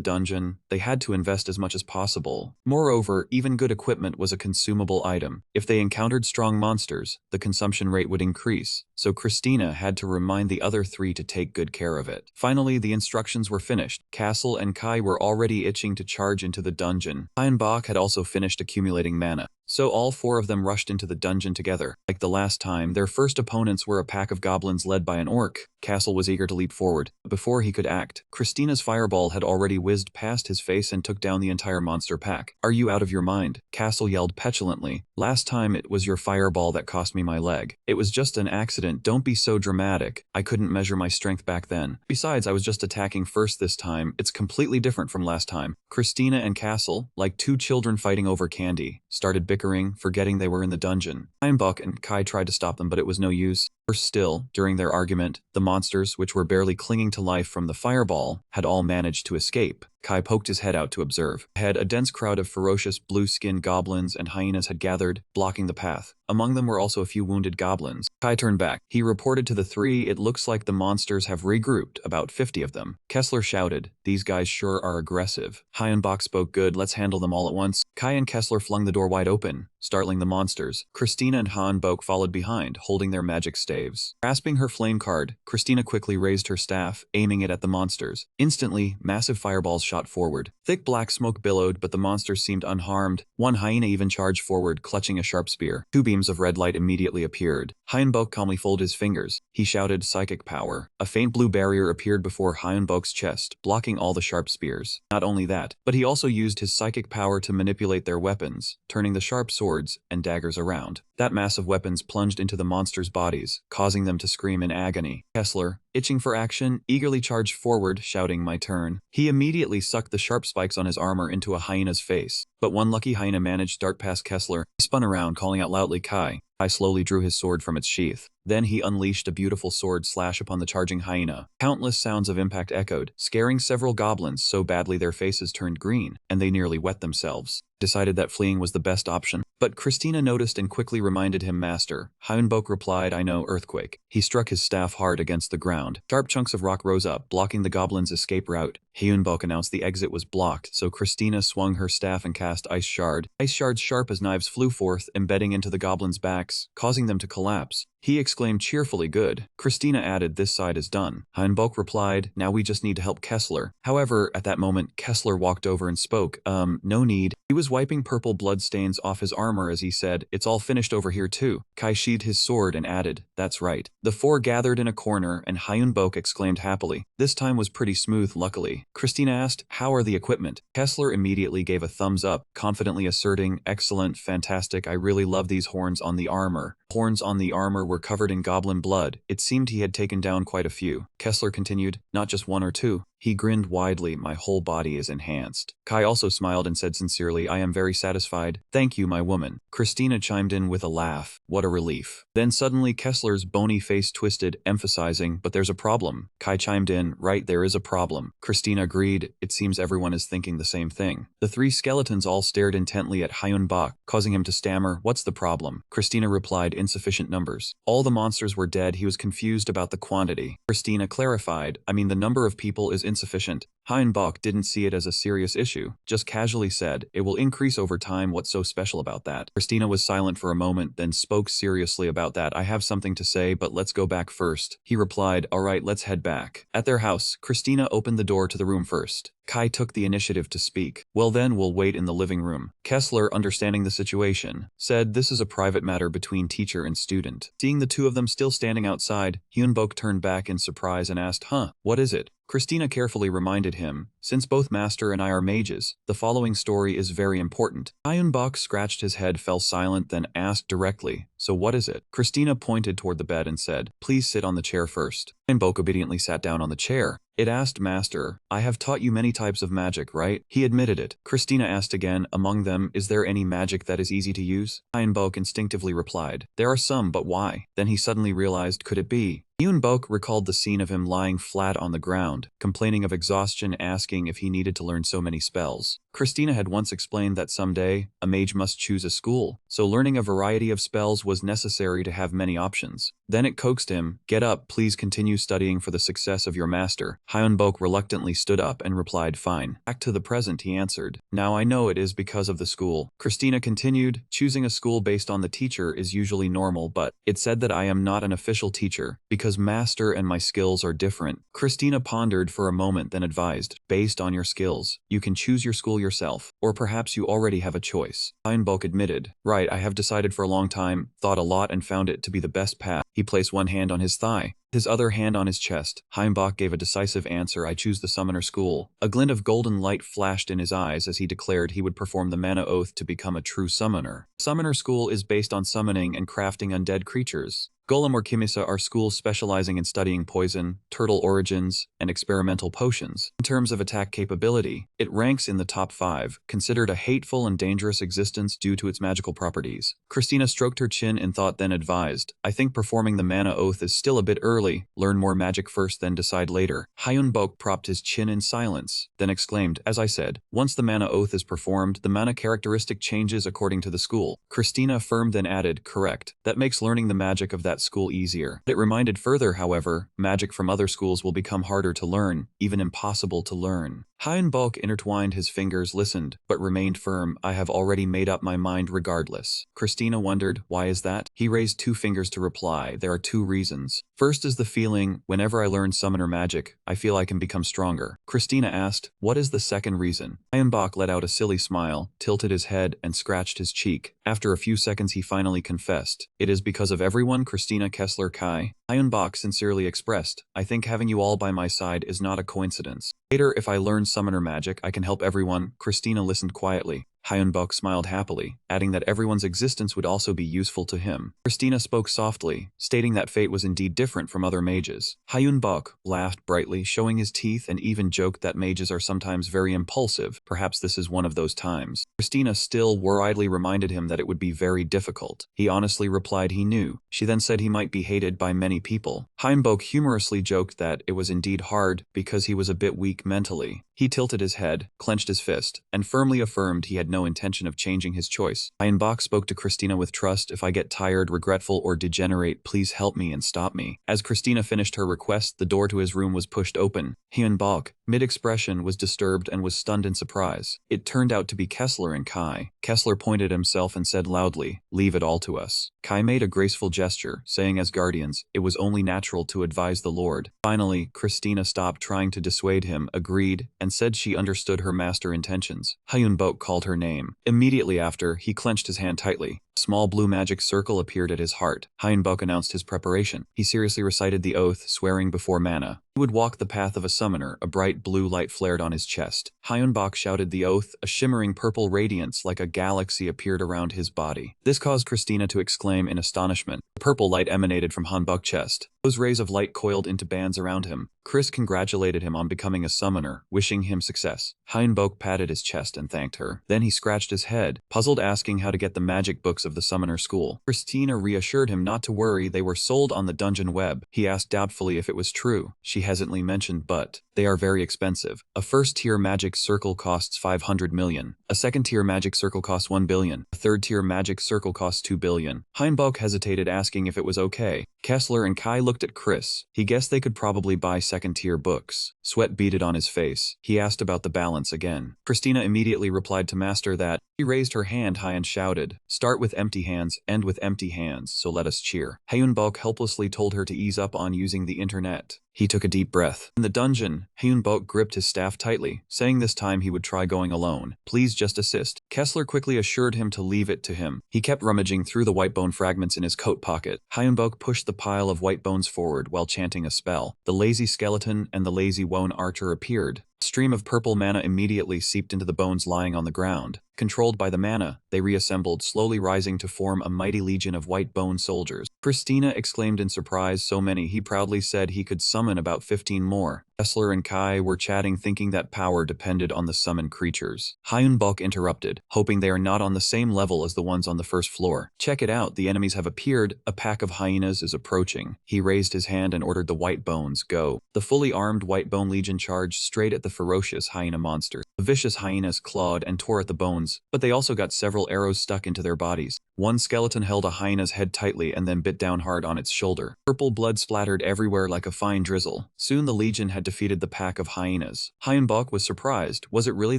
dungeon, they had to invest as much as possible. Moreover, even good equipment was a consumable item. If they encountered strong monsters, the consumption rate would increase, so Christina had to remind the other three to take good care of it. Finally, the instructions were finished. Castle and Kai were already itching to charge into the dungeon. Hyunbok had also finished accumulating mana, so all four of them rushed into the dungeon together. Like the last time, their first opponents were a pack of goblins led by an orc. Castle was eager to leap forward. Before he could act, Christina's fireball had already whizzed past his face and took down the entire monster pack. "Are you out of your mind?" Castle yelled petulantly. "Last time it was your fireball that cost me my leg. It was just an accident, don't be so dramatic. I couldn't measure my strength back then. Besides, I was just attacking first this time. It's completely different from last time." Christina and Castle, like two children fighting over candy, started bickering, forgetting they were in the dungeon. Hyunbok and Kai tried to stop them, but it was no use. Worse still, during their argument, the monsters, which were barely clinging to life from the fireball, had all managed to escape. Kai poked his head out to observe. Ahead, a dense crowd of ferocious blue-skinned goblins and hyenas had gathered, blocking the path. Among them were also a few wounded goblins. Kai turned back. He reported to the three, "It looks like the monsters have regrouped, about 50 of them." Kessler shouted, "These guys sure are aggressive." Hyunbok spoke, "Good, let's handle them all at once." Kai and Kessler flung the door wide open, startling the monsters. Christina and Hyunbok followed behind, holding their magic staves. Grasping her flame card, Christina quickly raised her staff, aiming it at the monsters. Instantly, massive fireballs shot forward. Thick black smoke billowed, but the monsters seemed unharmed. One hyena even charged forward, clutching a sharp spear. Two beams of red light immediately appeared. Hyunbok calmly folded his fingers. He shouted, "Psychic power." A faint blue barrier appeared before Hyunbok's chest, blocking all the sharp spears. Not only that, but he also used his psychic power to manipulate their weapons, turning the sharp swords and daggers around. That mass of weapons plunged into the monsters' bodies, causing them to scream in agony. Kessler, itching for action, eagerly charged forward, shouting, "My turn." He immediately sucked the sharp spikes on his armor into a hyena's face, but one lucky hyena managed to dart past Kessler. He spun around, calling out loudly, "Kai." Kai slowly drew his sword from its sheath. Then he unleashed a beautiful sword slash upon the charging hyena. Countless sounds of impact echoed, scaring several goblins so badly their faces turned green, and they nearly wet themselves. Decided that fleeing was the best option. But Christina noticed and quickly reminded him, "Master." Hyunbok replied, "I know, earthquake." He struck his staff hard against the ground. Sharp chunks of rock rose up, blocking the goblin's escape route. Hyunbok announced the exit was blocked, so Christina swung her staff and cast Ice Shard. Ice shards sharp as knives flew forth, embedding into the goblins' backs, causing them to collapse. He exclaimed cheerfully, "Good." Christina added, "This side is done." Hyunbok replied, "Now we just need to help Kessler." However, at that moment, Kessler walked over and spoke, no need." He was wiping purple bloodstains off his armor as he said, "It's all finished over here too." Kai sheathed his sword and added, "That's right." The four gathered in a corner and Hyunbok exclaimed happily. This time was pretty smooth, luckily. Christina asked, "How are the equipment?" Kessler immediately gave a thumbs up, confidently asserting, "Excellent, fantastic, I really love these horns on the armor." Horns on the armor were covered in goblin blood. It seemed he had taken down quite a few. Kessler continued, "Not just one or two." He grinned widely, "My whole body is enhanced." Kai also smiled and said sincerely, "I am very satisfied. Thank you, my woman." Christina chimed in with a laugh. What a relief. Then suddenly Kessler's bony face twisted, emphasizing, "But there's a problem." Kai chimed in, "Right, there is a problem." Christina agreed, "It seems everyone is thinking the same thing." The three skeletons all stared intently at Hyunbok, causing him to stammer, "What's the problem?" Christina replied, "Insufficient numbers." All the monsters were dead. He was confused about the quantity. Christina clarified, "I mean, the number of people is insufficient." Hyunbok didn't see it as a serious issue, just casually said, "It will increase over time. What's so special about that?" Christina was silent for a moment, then spoke seriously about that. "I have something to say, but let's go back first." He replied, "All right, let's head back." At their house, Christina opened the door to the room first. Kai took the initiative to speak. "Well then, we'll wait in the living room." Kessler, understanding the situation, said, "This is a private matter between teacher and student." Seeing the two of them still standing outside, Hyunbok turned back in surprise and asked, "What is it?" Christina carefully reminded him, "Since both Master and I are mages, the following story is very important." Hyunbok scratched his head, fell silent, then asked directly, "So what is it?" Christina pointed toward the bed and said, "Please sit on the chair first." Hyunbok obediently sat down on the chair. It asked, "Master, I have taught you many types of magic, right?" He admitted it. Christina asked again, "Among them, is there any magic that is easy to use?" Hyunbok instinctively replied, "There are some, but why?" Then he suddenly realized, could it be? Hyunbok recalled the scene of him lying flat on the ground, complaining of exhaustion, asking if he needed to learn so many spells. Christina had once explained that someday, a mage must choose a school, so learning a variety of spells was necessary to have many options. Then it coaxed him, "Get up, please continue studying for the success of your master." Hyunbok reluctantly stood up and replied, "Fine." Back to the present, he answered, "Now I know it is because of the school." Christina continued, "Choosing a school based on the teacher is usually normal, but it said that I am not an official teacher, because master and my skills are different." Christina pondered for a moment, then advised, "Based on your skills, you can choose your school yourself, or perhaps you already have a choice." Hyunbok admitted, "Right, I have decided for a long time, thought a lot and found it to be the best path." He placed one hand on his thigh, his other hand on his chest. Hyunbok gave a decisive answer, "I choose the summoner school." A glint of golden light flashed in his eyes as he declared he would perform the mana oath to become a true summoner. Summoner school is based on summoning and crafting undead creatures. Golem or Kimisa are schools specializing in studying poison, turtle origins, and experimental potions. In terms of attack capability, it ranks in the top 5, considered a hateful and dangerous existence due to its magical properties. Christina stroked her chin in thought, then advised, "I think performing the mana oath is still a bit early. Learn more magic first, then decide later." Hyunbok propped his chin in silence, then exclaimed, "As I said, once the mana oath is performed, the mana characteristic changes according to the school." Christina affirmed, then added, "Correct. That makes learning the magic of that school easier." It reminded further, however, magic from other schools will become harder to learn, even impossible to learn. Hyunbok intertwined his fingers, listened, but remained firm. "I have already made up my mind regardless." Christina wondered, "Why is that?" He raised 2 fingers to reply, "There are 2 reasons. First is the feeling, whenever I learn summoner magic, I feel I can become stronger." Christina asked, "What is the second reason?" Hyunbok let out a silly smile, tilted his head, and scratched his cheek. After a few seconds he finally confessed, "It is because of everyone." Christina, Kessler, Kai. Hyunbok sincerely expressed, "I think having you all by my side is not a coincidence. Later, if I learn summoner magic, I can help everyone." Christina listened quietly. Hyunbok smiled happily, adding that everyone's existence would also be useful to him. Christina spoke softly, stating that fate was indeed different from other mages. Hyunbok laughed brightly, showing his teeth, and even joked that mages are sometimes very impulsive. Perhaps this is one of those times. Christina still worriedly reminded him that it would be very difficult. He honestly replied he knew. She then said he might be hated by many people. Hyunbok humorously joked that it was indeed hard because he was a bit weak mentally. He tilted his head, clenched his fist, and firmly affirmed he had no intention of changing his choice. Hyunbok spoke to Christina with trust. If I get tired, regretful, or degenerate, please help me and stop me. As Christina finished her request, the door to his room was pushed open. Hyunbok, mid-expression, was disturbed and was stunned in surprise. It turned out to be Kessler and Kai. Kessler pointed himself and said loudly, "Leave it all to us." Kai made a graceful gesture, saying as guardians, it was only natural to advise the Lord. Finally, Christina stopped trying to dissuade him, agreed, and said she understood her master intentions. Hyunbok called her name. Immediately after, he clenched his hand tightly. A small blue magic circle appeared at his heart. Hyunbok announced his preparation. He seriously recited the oath, swearing before mana. He would walk the path of a summoner. A bright blue light flared on his chest. Hyunbok shouted the oath. A shimmering purple radiance like a galaxy appeared around his body. This caused Christina to exclaim in astonishment. The purple light emanated from Hyunbok's chest. Those rays of light coiled into bands around him. Chris congratulated him on becoming a summoner, wishing him success. Hyunbok patted his chest and thanked her. Then he scratched his head, puzzled, asking how to get the magic books of the summoner school. Christina reassured him not to worry, they were sold on the dungeon web. He asked doubtfully if it was true. She hesitantly mentioned, but they are very expensive. A first-tier magic circle costs 500 million. A second-tier magic circle costs 1 billion. A third-tier magic circle costs 2 billion. Hyunbok hesitated, asking if it was okay. Kessler and Kai looked at Chris. He guessed they could probably buy second-tier books. Sweat beaded on his face. He asked about the balance again. Christina immediately replied to Master that. She raised her hand high and shouted, "Start with empty hands, end with empty hands, so let us cheer." Hyunbok helplessly told her to ease up on using the internet. He took a deep breath. In the dungeon, Hyunbok gripped his staff tightly, saying this time he would try going alone. "Please just assist." Kessler quickly assured him to leave it to him. He kept rummaging through the white bone fragments in his coat pocket. Hyunbok pushed the pile of white bones forward while chanting a spell. The lazy skeleton and the lazy wone archer appeared. A stream of purple mana immediately seeped into the bones lying on the ground. Controlled by the mana, they reassembled, slowly rising to form a mighty legion of white bone soldiers. Christina exclaimed in surprise, so many. He proudly said he could summon about 15 more. Kessler and Kai were chatting, thinking that power depended on the summoned creatures. Hyunbok interrupted, hoping they are not on the same level as the ones on the first floor. "Check it out, the enemies have appeared. A pack of hyenas is approaching." He raised his hand and ordered the white bones, "Go." The fully armed white bone legion charged straight at the ferocious hyena monsters. The vicious hyenas clawed and tore at the bones, but they also got several arrows stuck into their bodies. One skeleton held a hyena's head tightly and then bit down hard on its shoulder. Purple blood splattered everywhere like a fine drizzle. Soon the legion had defeated the pack of hyenas. Hyunbok was surprised. Was it really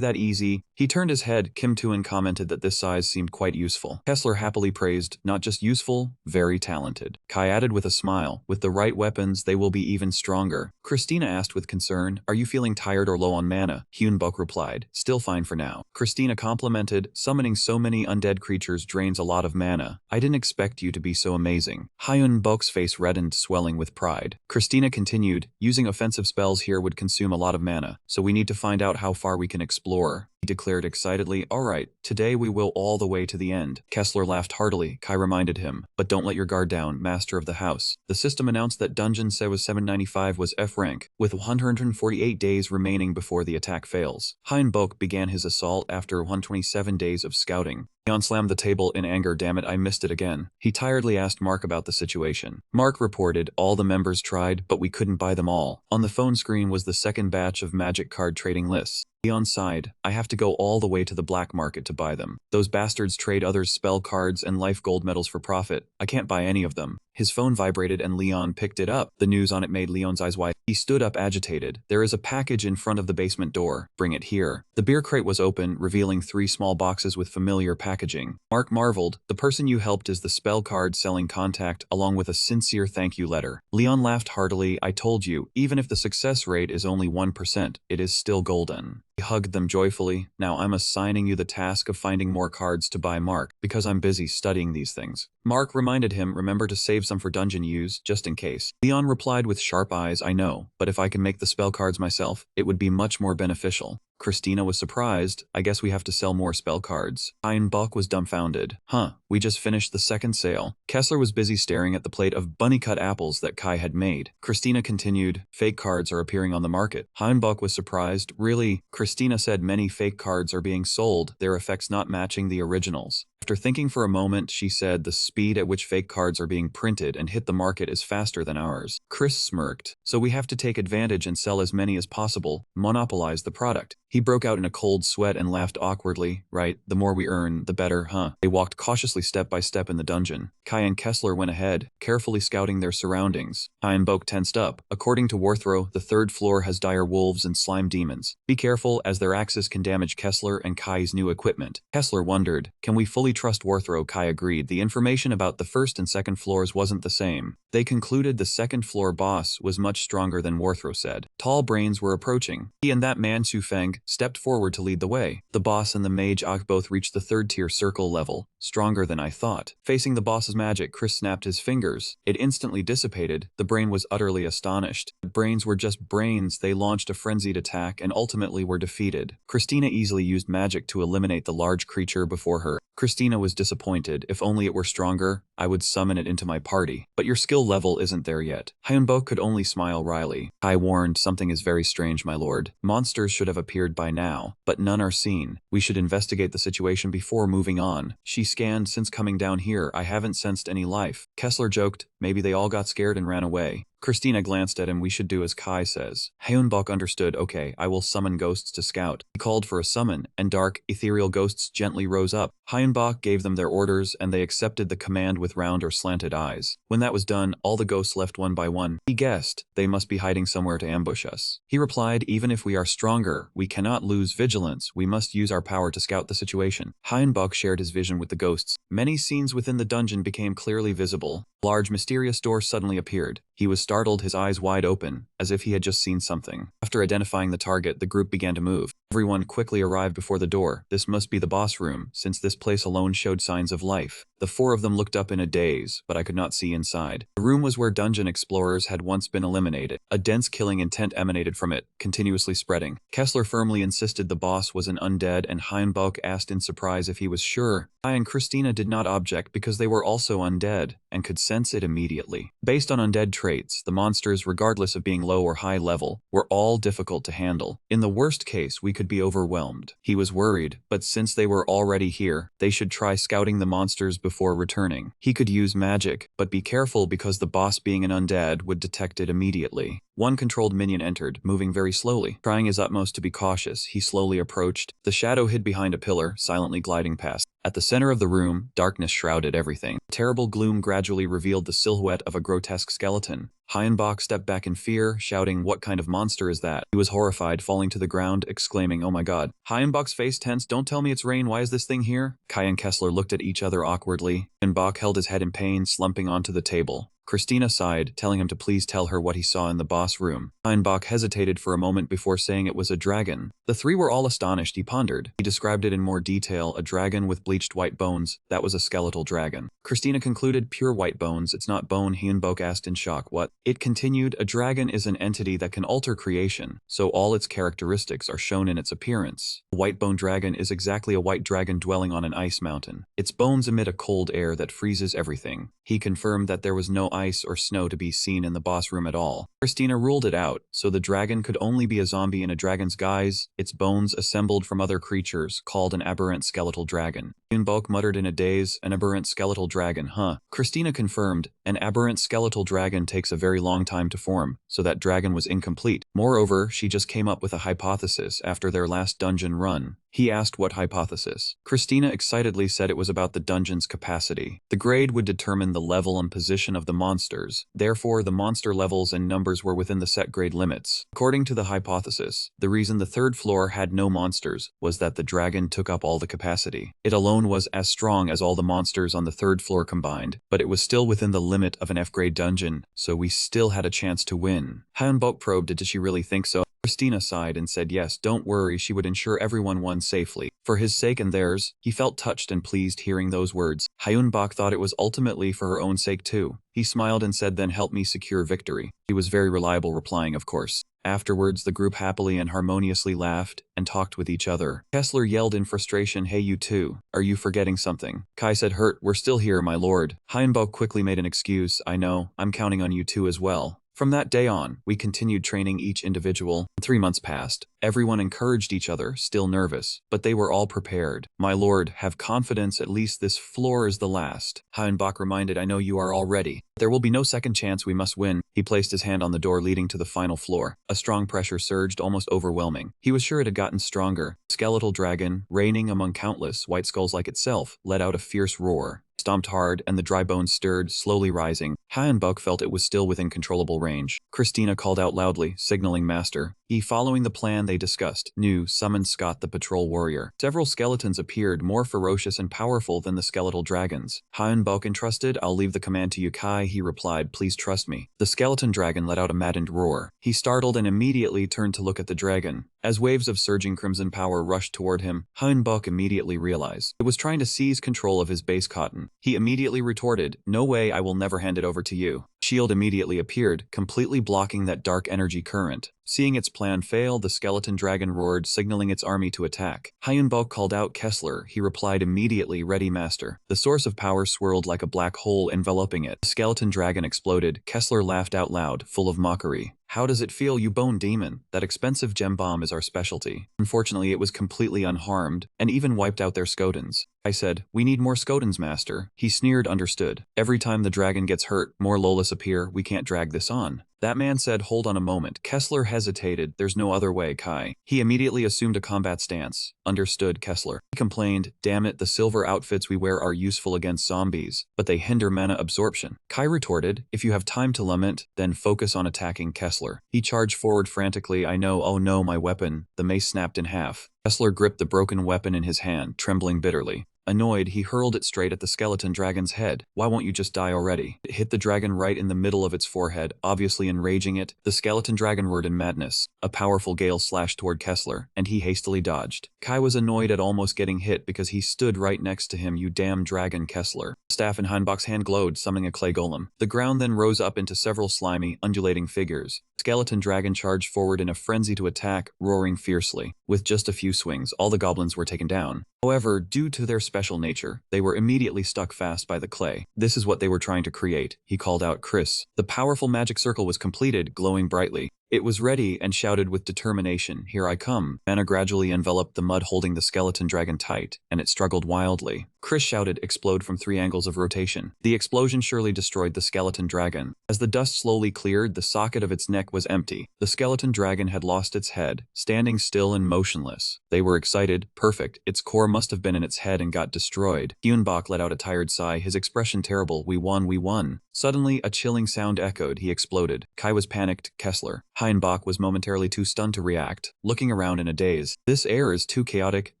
that easy? He turned his head. Kim Tuan commented that this size seemed quite useful. Kessler happily praised, not just useful, very talented. Kai added with a smile, with the right weapons they will be even stronger. Christina asked with concern, "Are you feeling tired or low on mana?" Hyunbok replied, "Still fine for now." Christina complimented, "Summoning so many undead creatures drains a lot of mana. I didn't expect you to be so amazing." Hyunbok's face reddened, swelling with pride. Christina continued, "Using offensive spells here would consume a lot of mana, so we need to find out how far we can explore." He declared excitedly, "Alright, today we will all the way to the end." Kessler laughed heartily. Kai reminded him, "But don't let your guard down, master of the house." The system announced that Dungeon Sewa 795 was F rank, with 148 days remaining before the attack fails. Hyunbok began his assault after 127 days of scouting. Leon slammed the table in anger. "Damn it, I missed it again." He tiredly asked Mark about the situation. Mark reported, "All the members tried, but we couldn't buy them all." On the phone screen was the second batch of magic card trading lists. Leon sighed, "I have to go all the way to the black market to buy them. Those bastards trade others' spell cards and life gold medals for profit. I can't buy any of them." His phone vibrated and Leon picked it up. The news on it made Leon's eyes wide. He stood up agitated. "There is a package in front of the basement door. Bring it here." The beer crate was open, revealing 3 small boxes with familiar packaging. Mark marveled, "The person you helped is the spell card selling contact, along with a sincere thank you letter." Leon laughed heartily, "I told you, even if the success rate is only 1%, it is still golden." He hugged them joyfully. "Now I'm assigning you the task of finding more cards to buy Mark, because I'm busy studying these things." Mark reminded him, "Remember to save some for dungeon use, just in case." Leon replied with sharp eyes, "I know, but if I can make the spell cards myself, it would be much more beneficial." Christina was surprised. I guess we have to sell more spell cards. Hyun-bok was dumbfounded. Huh, we just finished the second sale. Kessler was busy staring at the plate of bunny-cut apples that Kai had made. Christina continued, fake cards are appearing on the market. Hyun-bok was surprised. Really? Christina said many fake cards are being sold, their effects not matching the originals. After thinking for a moment, she said the speed at which fake cards are being printed and hit the market is faster than ours. Chris smirked. So we have to take advantage and sell as many as possible, monopolize the product. He broke out in a cold sweat and laughed awkwardly. Right, the more we earn, the better, huh? They walked cautiously step by step in the dungeon. Kai and Kessler went ahead, carefully scouting their surroundings. Hyun-bok tensed up. According to Warthrow, the third floor has dire wolves and slime demons. Be careful, as their axes can damage Kessler and Kai's new equipment. Kessler wondered, can we fully trust Warthrow? Kai agreed. The information about the first and second floors wasn't the same. They concluded the second floor boss was much stronger than Warthrow said. Tall brains were approaching. He and that man Su Feng stepped forward to lead the way. The boss and the mage Ak both reached the third tier circle level. Stronger than I thought. Facing the boss's magic, Chris snapped his fingers. It instantly dissipated. The brain was utterly astonished. The brains were just brains. They launched a frenzied attack and ultimately were defeated. Christina easily used magic to eliminate the large creature before her. Christina was disappointed. If only it were stronger, I would summon it into my party. But your skill level isn't there yet. Hyun-bok could only smile wryly. I warned, something is very strange, my lord. Monsters should have appeared by now, but none are seen. We should investigate the situation before moving on. She scanned. Since coming down here, I haven't sensed any life. Kessler joked, maybe they all got scared and ran away. Christina glanced at him. We should do as Kai says. Hyun-bok understood. Okay, I will summon ghosts to scout. He called for a summon, and dark, ethereal ghosts gently rose up. Hyun-bok gave them their orders, and they accepted the command with round or slanted eyes. When that was done, all the ghosts left one by one. He guessed, they must be hiding somewhere to ambush us. He replied, even if we are stronger, we cannot lose vigilance. We must use our power to scout the situation. Hyun-bok shared his vision with the ghosts. Many scenes within the dungeon became clearly visible. A large mysterious door suddenly appeared. He was startled, his eyes wide open, as if he had just seen something. After identifying the target, the group began to move. Everyone quickly arrived before the door. This must be the boss room, since this place alone showed signs of life. The four of them looked up in a daze, but I could not see inside. The room was where dungeon explorers had once been eliminated. A dense killing intent emanated from it, continuously spreading. Kessler firmly insisted the boss was an undead, and Hyun-bok asked in surprise if he was sure. I and Christina did not object because they were also undead, and could sense it immediately. Based on undead traits, the monsters, regardless of being low or high level, were all difficult to handle. In the worst case, we could be overwhelmed. He was worried, but since they were already here, they should try scouting the monsters before returning. He could use magic, but be careful because the boss, being an undead, would detect it immediately. One controlled minion entered, moving very slowly. Trying his utmost to be cautious, he slowly approached. The shadow hid behind a pillar, silently gliding past. At the center of the room, darkness shrouded everything. Terrible gloom gradually revealed the silhouette of a grotesque skeleton. Hyun-bok stepped back in fear, shouting, what kind of monster is that? He was horrified, falling to the ground, exclaiming, oh my god. Hyun-bok's face tensed. Don't tell me it's rain, why is this thing here? Kai and Kessler looked at each other awkwardly. Hyun-bok held his head in pain, slumping onto the table. Christina sighed, telling him to please tell her what he saw in the boss room. Hyun-bok hesitated for a moment before saying it was a dragon. The three were all astonished. He pondered. He described it in more detail, a dragon with bleached white bones. That was a skeletal dragon. Christina concluded, pure white bones, it's not bone. Hyun-bok asked in shock, what? It continued, a dragon is an entity that can alter creation, so all its characteristics are shown in its appearance. A white bone dragon is exactly a white dragon dwelling on an ice mountain. Its bones emit a cold air that freezes everything. He confirmed that there was no ice or snow to be seen in the boss room at all. Christina ruled it out, so the dragon could only be a zombie in a dragon's guise, its bones assembled from other creatures, called an aberrant skeletal dragon. Hyun-bok muttered in a daze, an aberrant skeletal dragon, huh? Christina confirmed, an aberrant skeletal dragon takes a very long time to form, so that dragon was incomplete. Moreover, she just came up with a hypothesis after their last dungeon run. He asked what hypothesis. Christina excitedly said it was about the dungeon's capacity. The grade would determine the level and position of the monsters. Therefore, the monster levels and numbers were within the set grade limits. According to the hypothesis, the reason the third floor had no monsters was that the dragon took up all the capacity. It alone was as strong as all the monsters on the third floor combined, but it was still within the limit of an F-grade dungeon, so we still had a chance to win. Hyun-bok probed, did she really think so? Christina sighed and said yes, don't worry, she would ensure everyone won safely. For his sake and theirs, he felt touched and pleased hearing those words. Hyun-bok thought it was ultimately for her own sake too. He smiled and said, then help me secure victory. He was very reliable, replying, of course. Afterwards, the group happily and harmoniously laughed and talked with each other. Kessler yelled in frustration, "Hey, you two, are you forgetting something?" Kai said, "Hurt, we're still here, my lord." Heinbach quickly made an excuse, "I know, I'm counting on you two as well." From that day on, we continued training each individual. 3 months passed. Everyone encouraged each other, still nervous, but they were all prepared. "My lord, have confidence, at least this floor is the last." Heinbach reminded, "I know you are all ready. There will be no second chance, we must win." He placed his hand on the door leading to the final floor. A strong pressure surged, almost overwhelming. He was sure it had gotten stronger. Skeletal dragon, reigning among countless white skulls like itself, let out a fierce roar. Stomped hard, and the dry bones stirred, slowly rising. Heinbach felt it was still within controllable range. Christina called out loudly, signaling Master. He, following the plan they discussed, knew, summoned Scott the patrol warrior. Several skeletons appeared, more ferocious and powerful than the skeletal dragons. Heinbach entrusted, "I'll leave the command to you, Kai," he replied, "please trust me." The skeleton dragon let out a maddened roar. He startled and immediately turned to look at the dragon. As waves of surging crimson power rushed toward him, Heinbach immediately realized it was trying to seize control of his base cotton. He immediately retorted, "No way, I will never hand it over to you." Shield immediately appeared, completely blocking that dark energy current. Seeing its plan fail, the skeleton dragon roared, signaling its army to attack. Heinbach called out, "Kessler." He replied immediately, "Ready, Master." The source of power swirled like a black hole, enveloping it. The skeleton dragon exploded. Kessler laughed out loud, full of mockery. "How does it feel, you bone demon? That expensive gem bomb is our specialty." Unfortunately, it was completely unharmed, and even wiped out their scotons. I said, "We need more scotons, Master." He sneered, "Understood. Every time the dragon gets hurt, more Lolas appear. We can't drag this on." That man said, "Hold on a moment." Kessler hesitated. "There's no other way, Kai." He immediately assumed a combat stance. "Understood, Kessler." He complained, "Damn it, the silver outfits we wear are useful against zombies, but they hinder mana absorption." Kai retorted, "If you have time to lament, then focus on attacking Kessler." He charged forward frantically. "I know, oh no, my weapon." The mace snapped in half. Kessler gripped the broken weapon in his hand, trembling bitterly. Annoyed, he hurled it straight at the skeleton dragon's head. "Why won't you just die already?" It hit the dragon right in the middle of its forehead, obviously enraging it. The skeleton dragon roared in madness. A powerful gale slashed toward Kessler, and he hastily dodged. Kai was annoyed at almost getting hit because he stood right next to him. "You damn dragon, Kessler." The staff in Heinbach's hand glowed, summoning a clay golem. The ground then rose up into several slimy, undulating figures. Skeleton dragon charged forward in a frenzy to attack, roaring fiercely. With just a few swings, all the goblins were taken down. However, due to their special nature, they were immediately stuck fast by the clay. This is what they were trying to create. He called out, "Chris." The powerful magic circle was completed, glowing brightly. It was ready and shouted with determination, "Here I come." Mana gradually enveloped the mud holding the skeleton dragon tight, and it struggled wildly. Chris shouted, "Explode," from 3 angles of rotation. The explosion surely destroyed the skeleton dragon. As the dust slowly cleared, the socket of its neck was empty. The skeleton dragon had lost its head, standing still and motionless. They were excited. Perfect. Its core must have been in its head and got destroyed. Hyunbach let out a tired sigh, his expression terrible. "We won, we won." Suddenly, a chilling sound echoed. He exploded. Kai was panicked. Kessler. Heinbach was momentarily too stunned to react, looking around in a daze. "This air is too chaotic.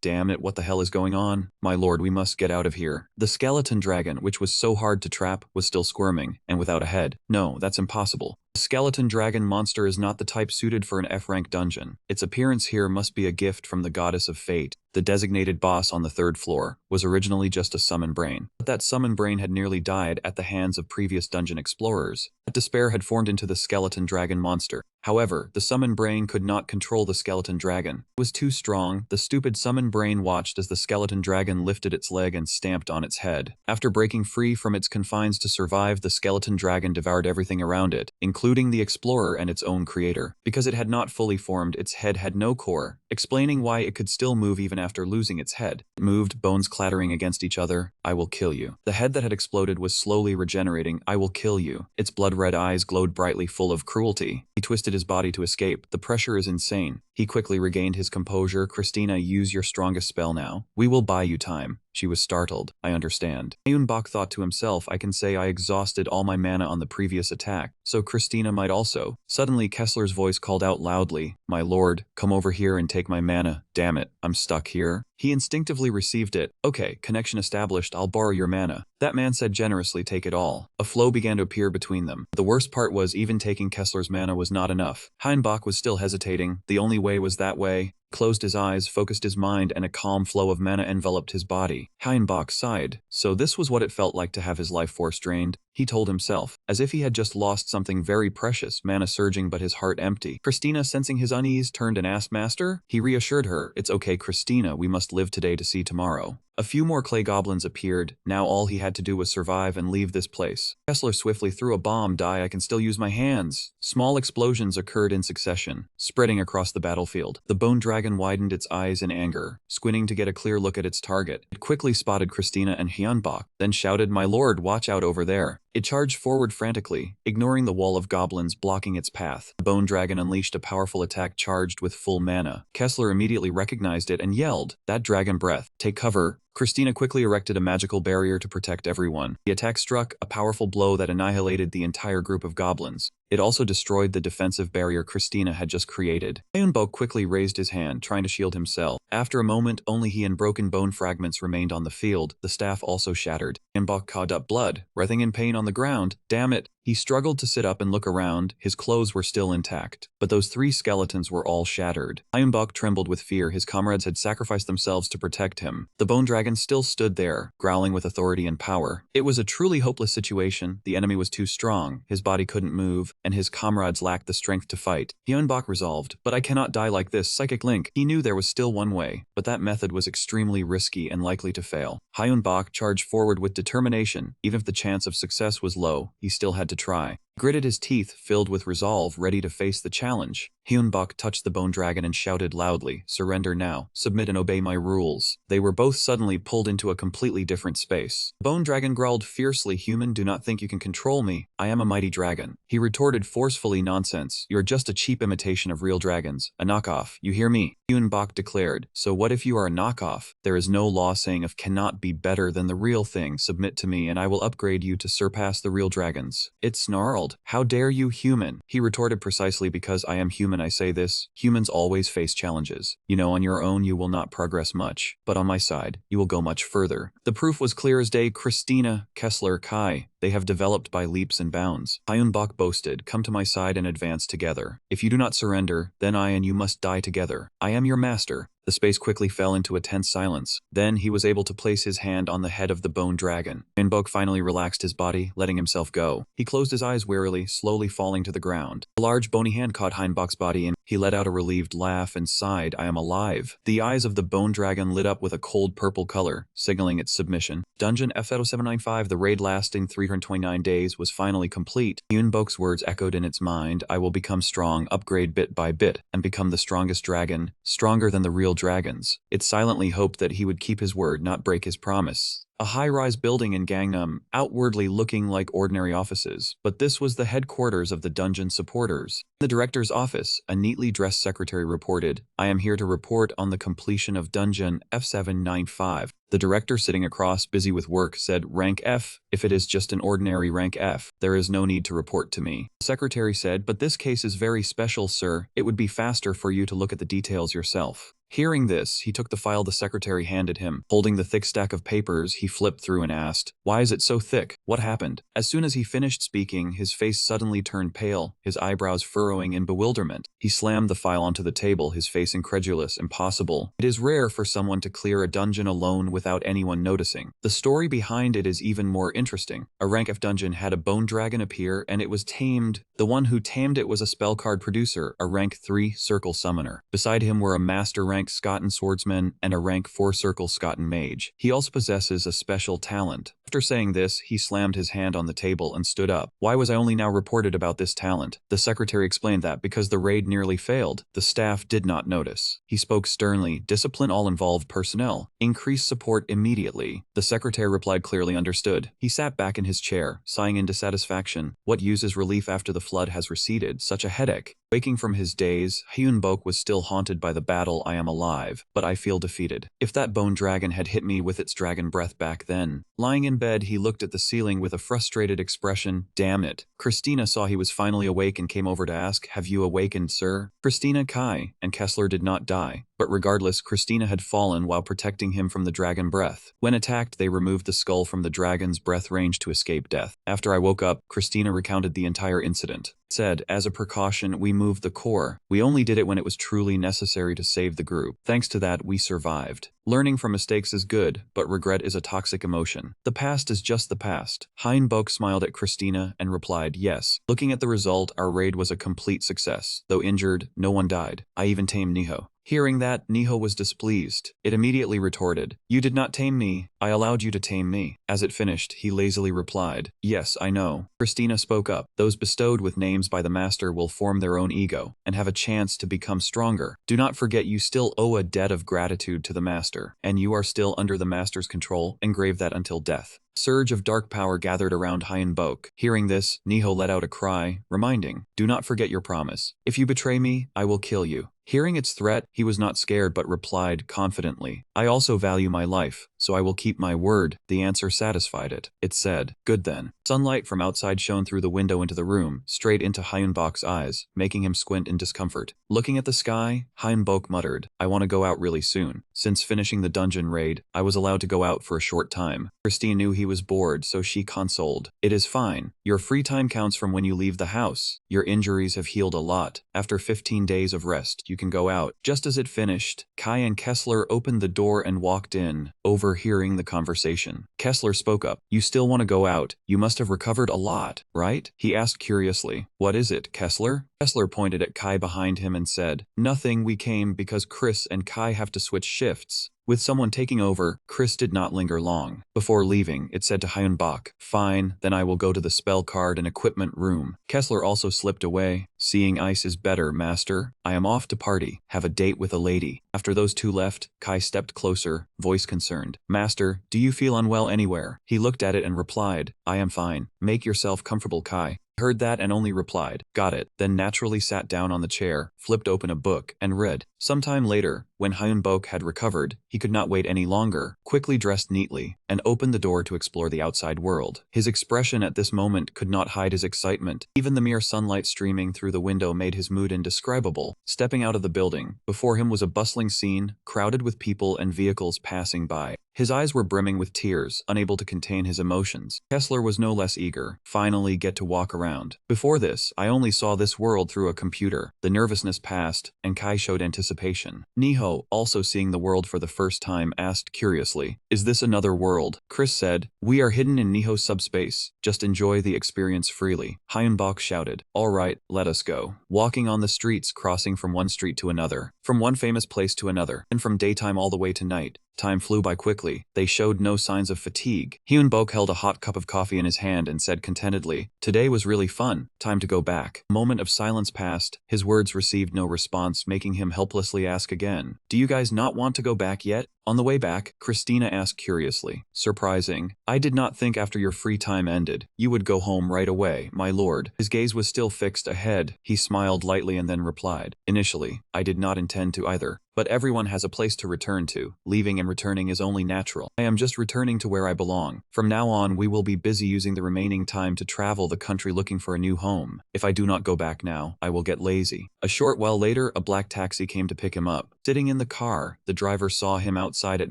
Damn it, what the hell is going on? My lord, we must get out of here." The skeleton dragon, which was so hard to trap, was still squirming, and without a head. "No, that's impossible. The skeleton dragon monster is not the type suited for an F-rank dungeon. Its appearance here must be a gift from the goddess of fate." The designated boss on the 3rd floor was originally just a summon brain, but that summon brain had nearly died at the hands of previous dungeon explorers. That despair had formed into the skeleton dragon monster. However, the summon brain could not control the skeleton dragon. It was too strong. The stupid summon brain watched as the skeleton dragon lifted its leg and stamped on its head. After breaking free from its confines to survive, the skeleton dragon devoured everything around it, including the explorer and its own creator. Because it had not fully formed, its head had no core, explaining why it could still move even after losing its head. It moved, bones clattering against each other. "I will kill you." The head that had exploded was slowly regenerating. "I will kill you." Its blood-red eyes glowed brightly, full of cruelty. He twisted his body to escape. The pressure is insane. He quickly regained his composure. "Christina, use your strongest spell now. We will buy you time." She was startled. "I understand." Hyunbach thought to himself, "I can say I exhausted all my mana on the previous attack, so Christina might also." Suddenly, Kessler's voice called out loudly, "My lord, come over here and take my mana. Damn it, I'm stuck here." He instinctively received it. "Okay, connection established, I'll borrow your mana." That man said generously, "Take it all." A flow began to appear between them. The worst part was even taking Kessler's mana was not enough. Heinbach was still hesitating. The only way was that way. Closed his eyes, focused his mind, and a calm flow of mana enveloped his body. Heinbach sighed. So this was what it felt like to have his life force drained, he told himself, as if he had just lost something very precious, mana surging but his heart empty. Christina, sensing his unease, turned and asked, Master? He reassured her, It's okay, Christina, we must live today to see tomorrow. A few more clay goblins appeared. Now all he had to do was survive and leave this place. Kessler swiftly threw a bomb. Die, I can still use my hands. Small explosions occurred in succession, spreading across the battlefield. The bone dragon widened its eyes in anger, squinting to get a clear look at its target. It quickly spotted Christina and Hyunbok, then shouted, My lord, watch out over there. It charged forward frantically, ignoring the wall of goblins blocking its path. The bone dragon unleashed a powerful attack charged with full mana. Kessler immediately recognized it and yelled, That dragon breath. Take cover. Christina quickly erected a magical barrier to protect everyone. The attack struck, a powerful blow that annihilated the entire group of goblins. It also destroyed the defensive barrier Christina had just created. Hyunbok quickly raised his hand, trying to shield himself. After a moment, only he and broken bone fragments remained on the field. The staff also shattered. Hyunbok caught up blood, writhing in pain on the ground. Damn it! He struggled to sit up and look around. His clothes were still intact, but those 3 skeletons were all shattered. Hyunbok trembled with fear. His comrades had sacrificed themselves to protect him. The bone dragon still stood there, growling with authority and power. It was a truly hopeless situation. The enemy was too strong, his body couldn't move, and his comrades lacked the strength to fight. Hyunbok resolved, But I cannot die like this. Psychic link. He knew there was still one way, but that method was extremely risky and likely to fail. Hyunbok charged forward with determination. Even if the chance of success was low, he still had to try. He gritted his teeth, filled with resolve, ready to face the challenge. Hyunbok touched the bone dragon and shouted loudly, Surrender now. Submit and obey my rules. They were both suddenly pulled into a completely different space. The bone dragon growled fiercely, Human, do not think you can control me. I am a mighty dragon. He retorted forcefully, Nonsense. You're just a cheap imitation of real dragons. A knockoff. You hear me? Hyunbok declared. So what if you are a knockoff? There is no law saying if cannot be better than the real thing. Submit to me and I will upgrade you to surpass the real dragons. It snarled. How dare you, human? He retorted, Precisely because I am human I say this. Humans always face challenges. You know, on your own you will not progress much, but on my side, you will go much further. The proof was clear as day. Christina, Kessler, Kai. They have developed by leaps and bounds. Hyunbok boasted, Come to my side and advance together. If you do not surrender, then I and you must die together. I am your master. The space quickly fell into a tense silence. Then he was able to place his hand on the head of the bone dragon. Hyunbok finally relaxed his body, letting himself go. He closed his eyes wearily, slowly falling to the ground. A large bony hand caught Hyunbok's body and he let out a relieved laugh and sighed, I am alive. The eyes of the bone dragon lit up with a cold purple color, signaling its submission. Dungeon F0795, the raid lasting 329 days, was finally complete. Hyunbok's words echoed in its mind, I will become strong, upgrade bit by bit, and become the strongest dragon, stronger than the real dragons. It silently hoped that he would keep his word, not break his promise. A high-rise building in Gangnam, outwardly looking like ordinary offices, but this was the headquarters of the dungeon supporters. In the director's office, a neatly dressed secretary reported, I am here to report on the completion of Dungeon F795. The director, sitting across, busy with work, said, Rank F. If it is just an ordinary rank F, there is no need to report to me. The secretary said, But this case is very special, sir. It would be faster for you to look at the details yourself. Hearing this, he took the file the secretary handed him. Holding the thick stack of papers, he flipped through and asked, Why is it so thick? What happened? As soon as he finished speaking, his face suddenly turned pale, his eyebrows furrowing in bewilderment. He slammed the file onto the table, his face incredulous. Impossible. It is rare for someone to clear a dungeon alone without anyone noticing. The story behind it is even more interesting. A rank F dungeon had a bone dragon appear, and it was tamed. The one who tamed it was a spell card producer, a rank 3 circle summoner. Beside him were a master rank Scotan swordsman and a rank 4 circle Scotan mage. He also possesses a special talent. After saying this, he slammed his hand on the table and stood up. Why was I only now reported about this talent? The secretary explained that because the raid nearly failed, the staff did not notice. He spoke sternly, discipline all involved personnel. Increase support immediately. The secretary replied, clearly understood. He sat back in his chair, sighing in dissatisfaction. What use is relief after the flood has receded? Such a headache. Waking from his daze, Hyunbok was still haunted by the battle. I am alive, but I feel defeated. If that bone dragon had hit me with its dragon breath back then. Lying in bed, he looked at the ceiling with a frustrated expression. Damn it. Christina saw he was finally awake and came over to ask, Have you awakened, sir? Christina, Kai, and Kessler did not die, but but regardless, Christina had fallen while protecting him from the dragon breath. When attacked, they removed the skull from the dragon's breath range to escape death. After I woke up, Christina recounted the entire incident. Said, as a precaution, we moved the core. We only did it when it was truly necessary to save the group. Thanks to that, we survived. Learning from mistakes is good, but regret is a toxic emotion. The past is just the past. Heinbok smiled at Christina and replied, yes. Looking at the result, our raid was a complete success. Though injured, no one died. I even tamed Niho. Hearing that, Niho was displeased. It immediately retorted, you did not tame me, I allowed you to tame me. As it finished, he lazily replied, yes, I know. Christina spoke up, those bestowed with names by the master will form their own ego, and have a chance to become stronger. Do not forget you still owe a debt of gratitude to the master, and you are still under the master's control, engrave that until death. Surge of dark power gathered around Heinbok. Hearing this, Niho let out a cry, reminding, do not forget your promise. If you betray me, I will kill you. Hearing its threat, he was not scared but replied confidently, I also value my life, so I will keep my word. The answer satisfied it. It said, good then. Sunlight from outside shone through the window into the room, straight into Heinbok's eyes, making him squint in discomfort. Looking at the sky, Heinbok muttered, I want to go out really soon. Since finishing the dungeon raid, I was allowed to go out for a short time. Christine knew he was bored, so she consoled. It is fine. Your free time counts from when you leave the house. Your injuries have healed a lot. After 15 days of rest, you can go out. Just as it finished, Kai and Kessler opened the door and walked in, overhearing the conversation. Kessler spoke up. You still want to go out? You must have recovered a lot, right? He asked curiously. What is it, Kessler? Kessler pointed at Kai behind him and said, nothing, we came because Chris and Kai have to switch shifts. With someone taking over, Chris did not linger long. Before leaving, it said to Heinbok, fine, then I will go to the spell card and equipment room. Kessler also slipped away. Seeing ice is better, master. I am off to party. Have a date with a lady. After those two left, Kai stepped closer, voice concerned. Master, do you feel unwell anywhere? He looked at it and replied, I am fine. Make yourself comfortable, Kai. Heard that and only replied, got it, then naturally sat down on the chair, flipped open a book, and read. Sometime later, when Heinbok had recovered, he could not wait any longer, quickly dressed neatly, and opened the door to explore the outside world. His expression at this moment could not hide his excitement. Even the mere sunlight streaming through the window made his mood indescribable. Stepping out of the building, before him was a bustling scene, crowded with people and vehicles passing by. His eyes were brimming with tears, unable to contain his emotions. Kessler was no less eager. Finally get to walk around. Before this, I only saw this world through a computer. The nervousness passed, and Kai showed anticipation. Niho, also seeing the world for the first time, asked curiously, is this another world? Chris said, we are hidden in Niho's subspace. Just enjoy the experience freely. Heinbok shouted, all right, let us go. Walking on the streets, crossing from one street to another, from one famous place to another, and from daytime all the way to night. Time flew by quickly. They showed no signs of fatigue. Heinbok held a hot cup of coffee in his hand and said contentedly, today was really fun. Time to go back. A moment of silence passed. His words received no response, making him helplessly ask again, do you guys not want to go back yet? On the way back, Christina asked curiously, surprising, I did not think after your free time ended, you would go home right away, my lord. His gaze was still fixed ahead. He smiled lightly and then replied, initially, I did not intend to either. But everyone has a place to return to. Leaving and returning is only natural. I am just returning to where I belong. From now on, we will be busy using the remaining time to travel the country looking for a new home. If I do not go back now, I will get lazy. A short while later, a black taxi came to pick him up. Sitting in the car, the driver saw him outside at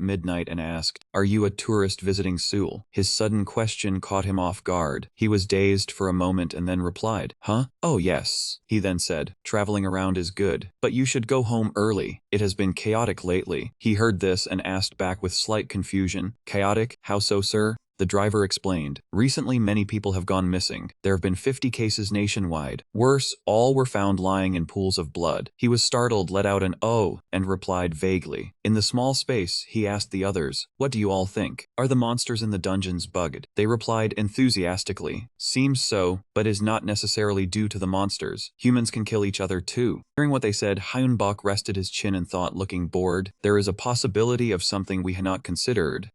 midnight and asked, are you a tourist visiting Seoul? His sudden question caught him off guard. He was dazed for a moment and then replied, huh? Oh yes. He then said, traveling around is good, but you should go home early. It has been chaotic lately. He heard this and asked back with slight confusion, chaotic? How so, sir? The driver explained, recently many people have gone missing. There have been 50 cases nationwide. Worse, all were found lying in pools of blood. He was startled, let out an oh, and replied vaguely. In the small space, he asked the others, what do you all think? Are the monsters in the dungeons bugged? They replied enthusiastically, seems so, but is not necessarily due to the monsters. Humans can kill each other too. Hearing what they said, Heinbok rested his chin and thought, looking bored, there is a possibility of something we had not considered.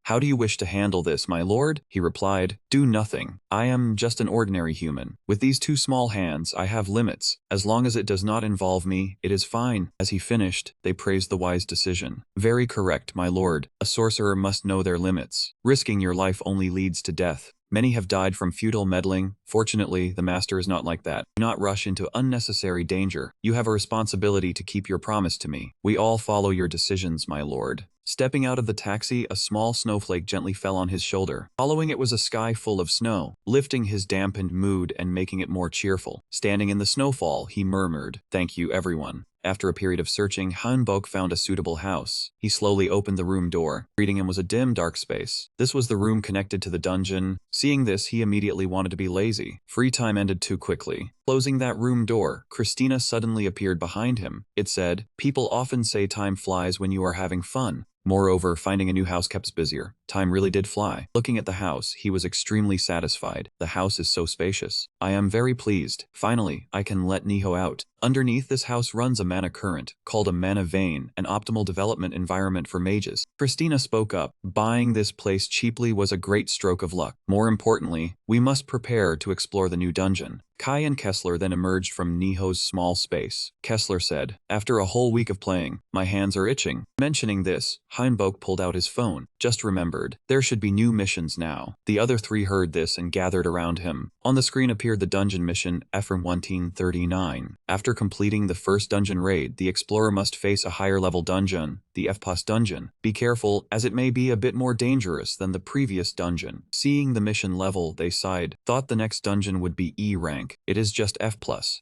How do you wish to handle this, my lord? He replied, do nothing. I am just an ordinary human. With these two small hands, I have limits. As long as it does not involve me, it is fine. As he finished, they praised the wise decision. Very correct, my lord. A sorcerer must know their limits. Risking your life only leads to death. Many have died from futile meddling. Fortunately, the master is not like that. Do not rush into unnecessary danger. You have a responsibility to keep your promise to me. We all follow your decisions, my lord. Stepping out of the taxi, a small snowflake gently fell on his shoulder. Following it was a sky full of snow, lifting his dampened mood and making it more cheerful. Standing in the snowfall, he murmured, "Thank you, everyone." After a period of searching, Hanbok found a suitable house. He slowly opened the room door. Greeting him was a dim, dark space. This was the room connected to the dungeon. Seeing this, he immediately wanted to be lazy. Free time ended too quickly. Closing that room door, Christina suddenly appeared behind him. It said, "People often say time flies when you are having fun." Moreover, finding a new house kept busier. Time really did fly. Looking at the house, he was extremely satisfied. The house is so spacious. I am very pleased. Finally, I can let Niho out. Underneath this house runs a mana current, called a mana vein, an optimal development environment for mages. Christina spoke up. Buying this place cheaply was a great stroke of luck. More importantly, we must prepare to explore the new dungeon. Kai and Kessler then emerged from Niho's small space. Kessler said, "After a whole week of playing, my hands are itching." Mentioning this, Heinbok pulled out his phone. Just remembered, there should be new missions now. The other three heard this and gathered around him. On the screen appeared the dungeon mission Ephraim 1939. After completing the first dungeon raid, the explorer must face a higher level dungeon, the F+ dungeon. Be careful, as it may be a bit more dangerous than the previous dungeon. Seeing the mission level, they sighed, thought the next dungeon would be E rank. It is just F+,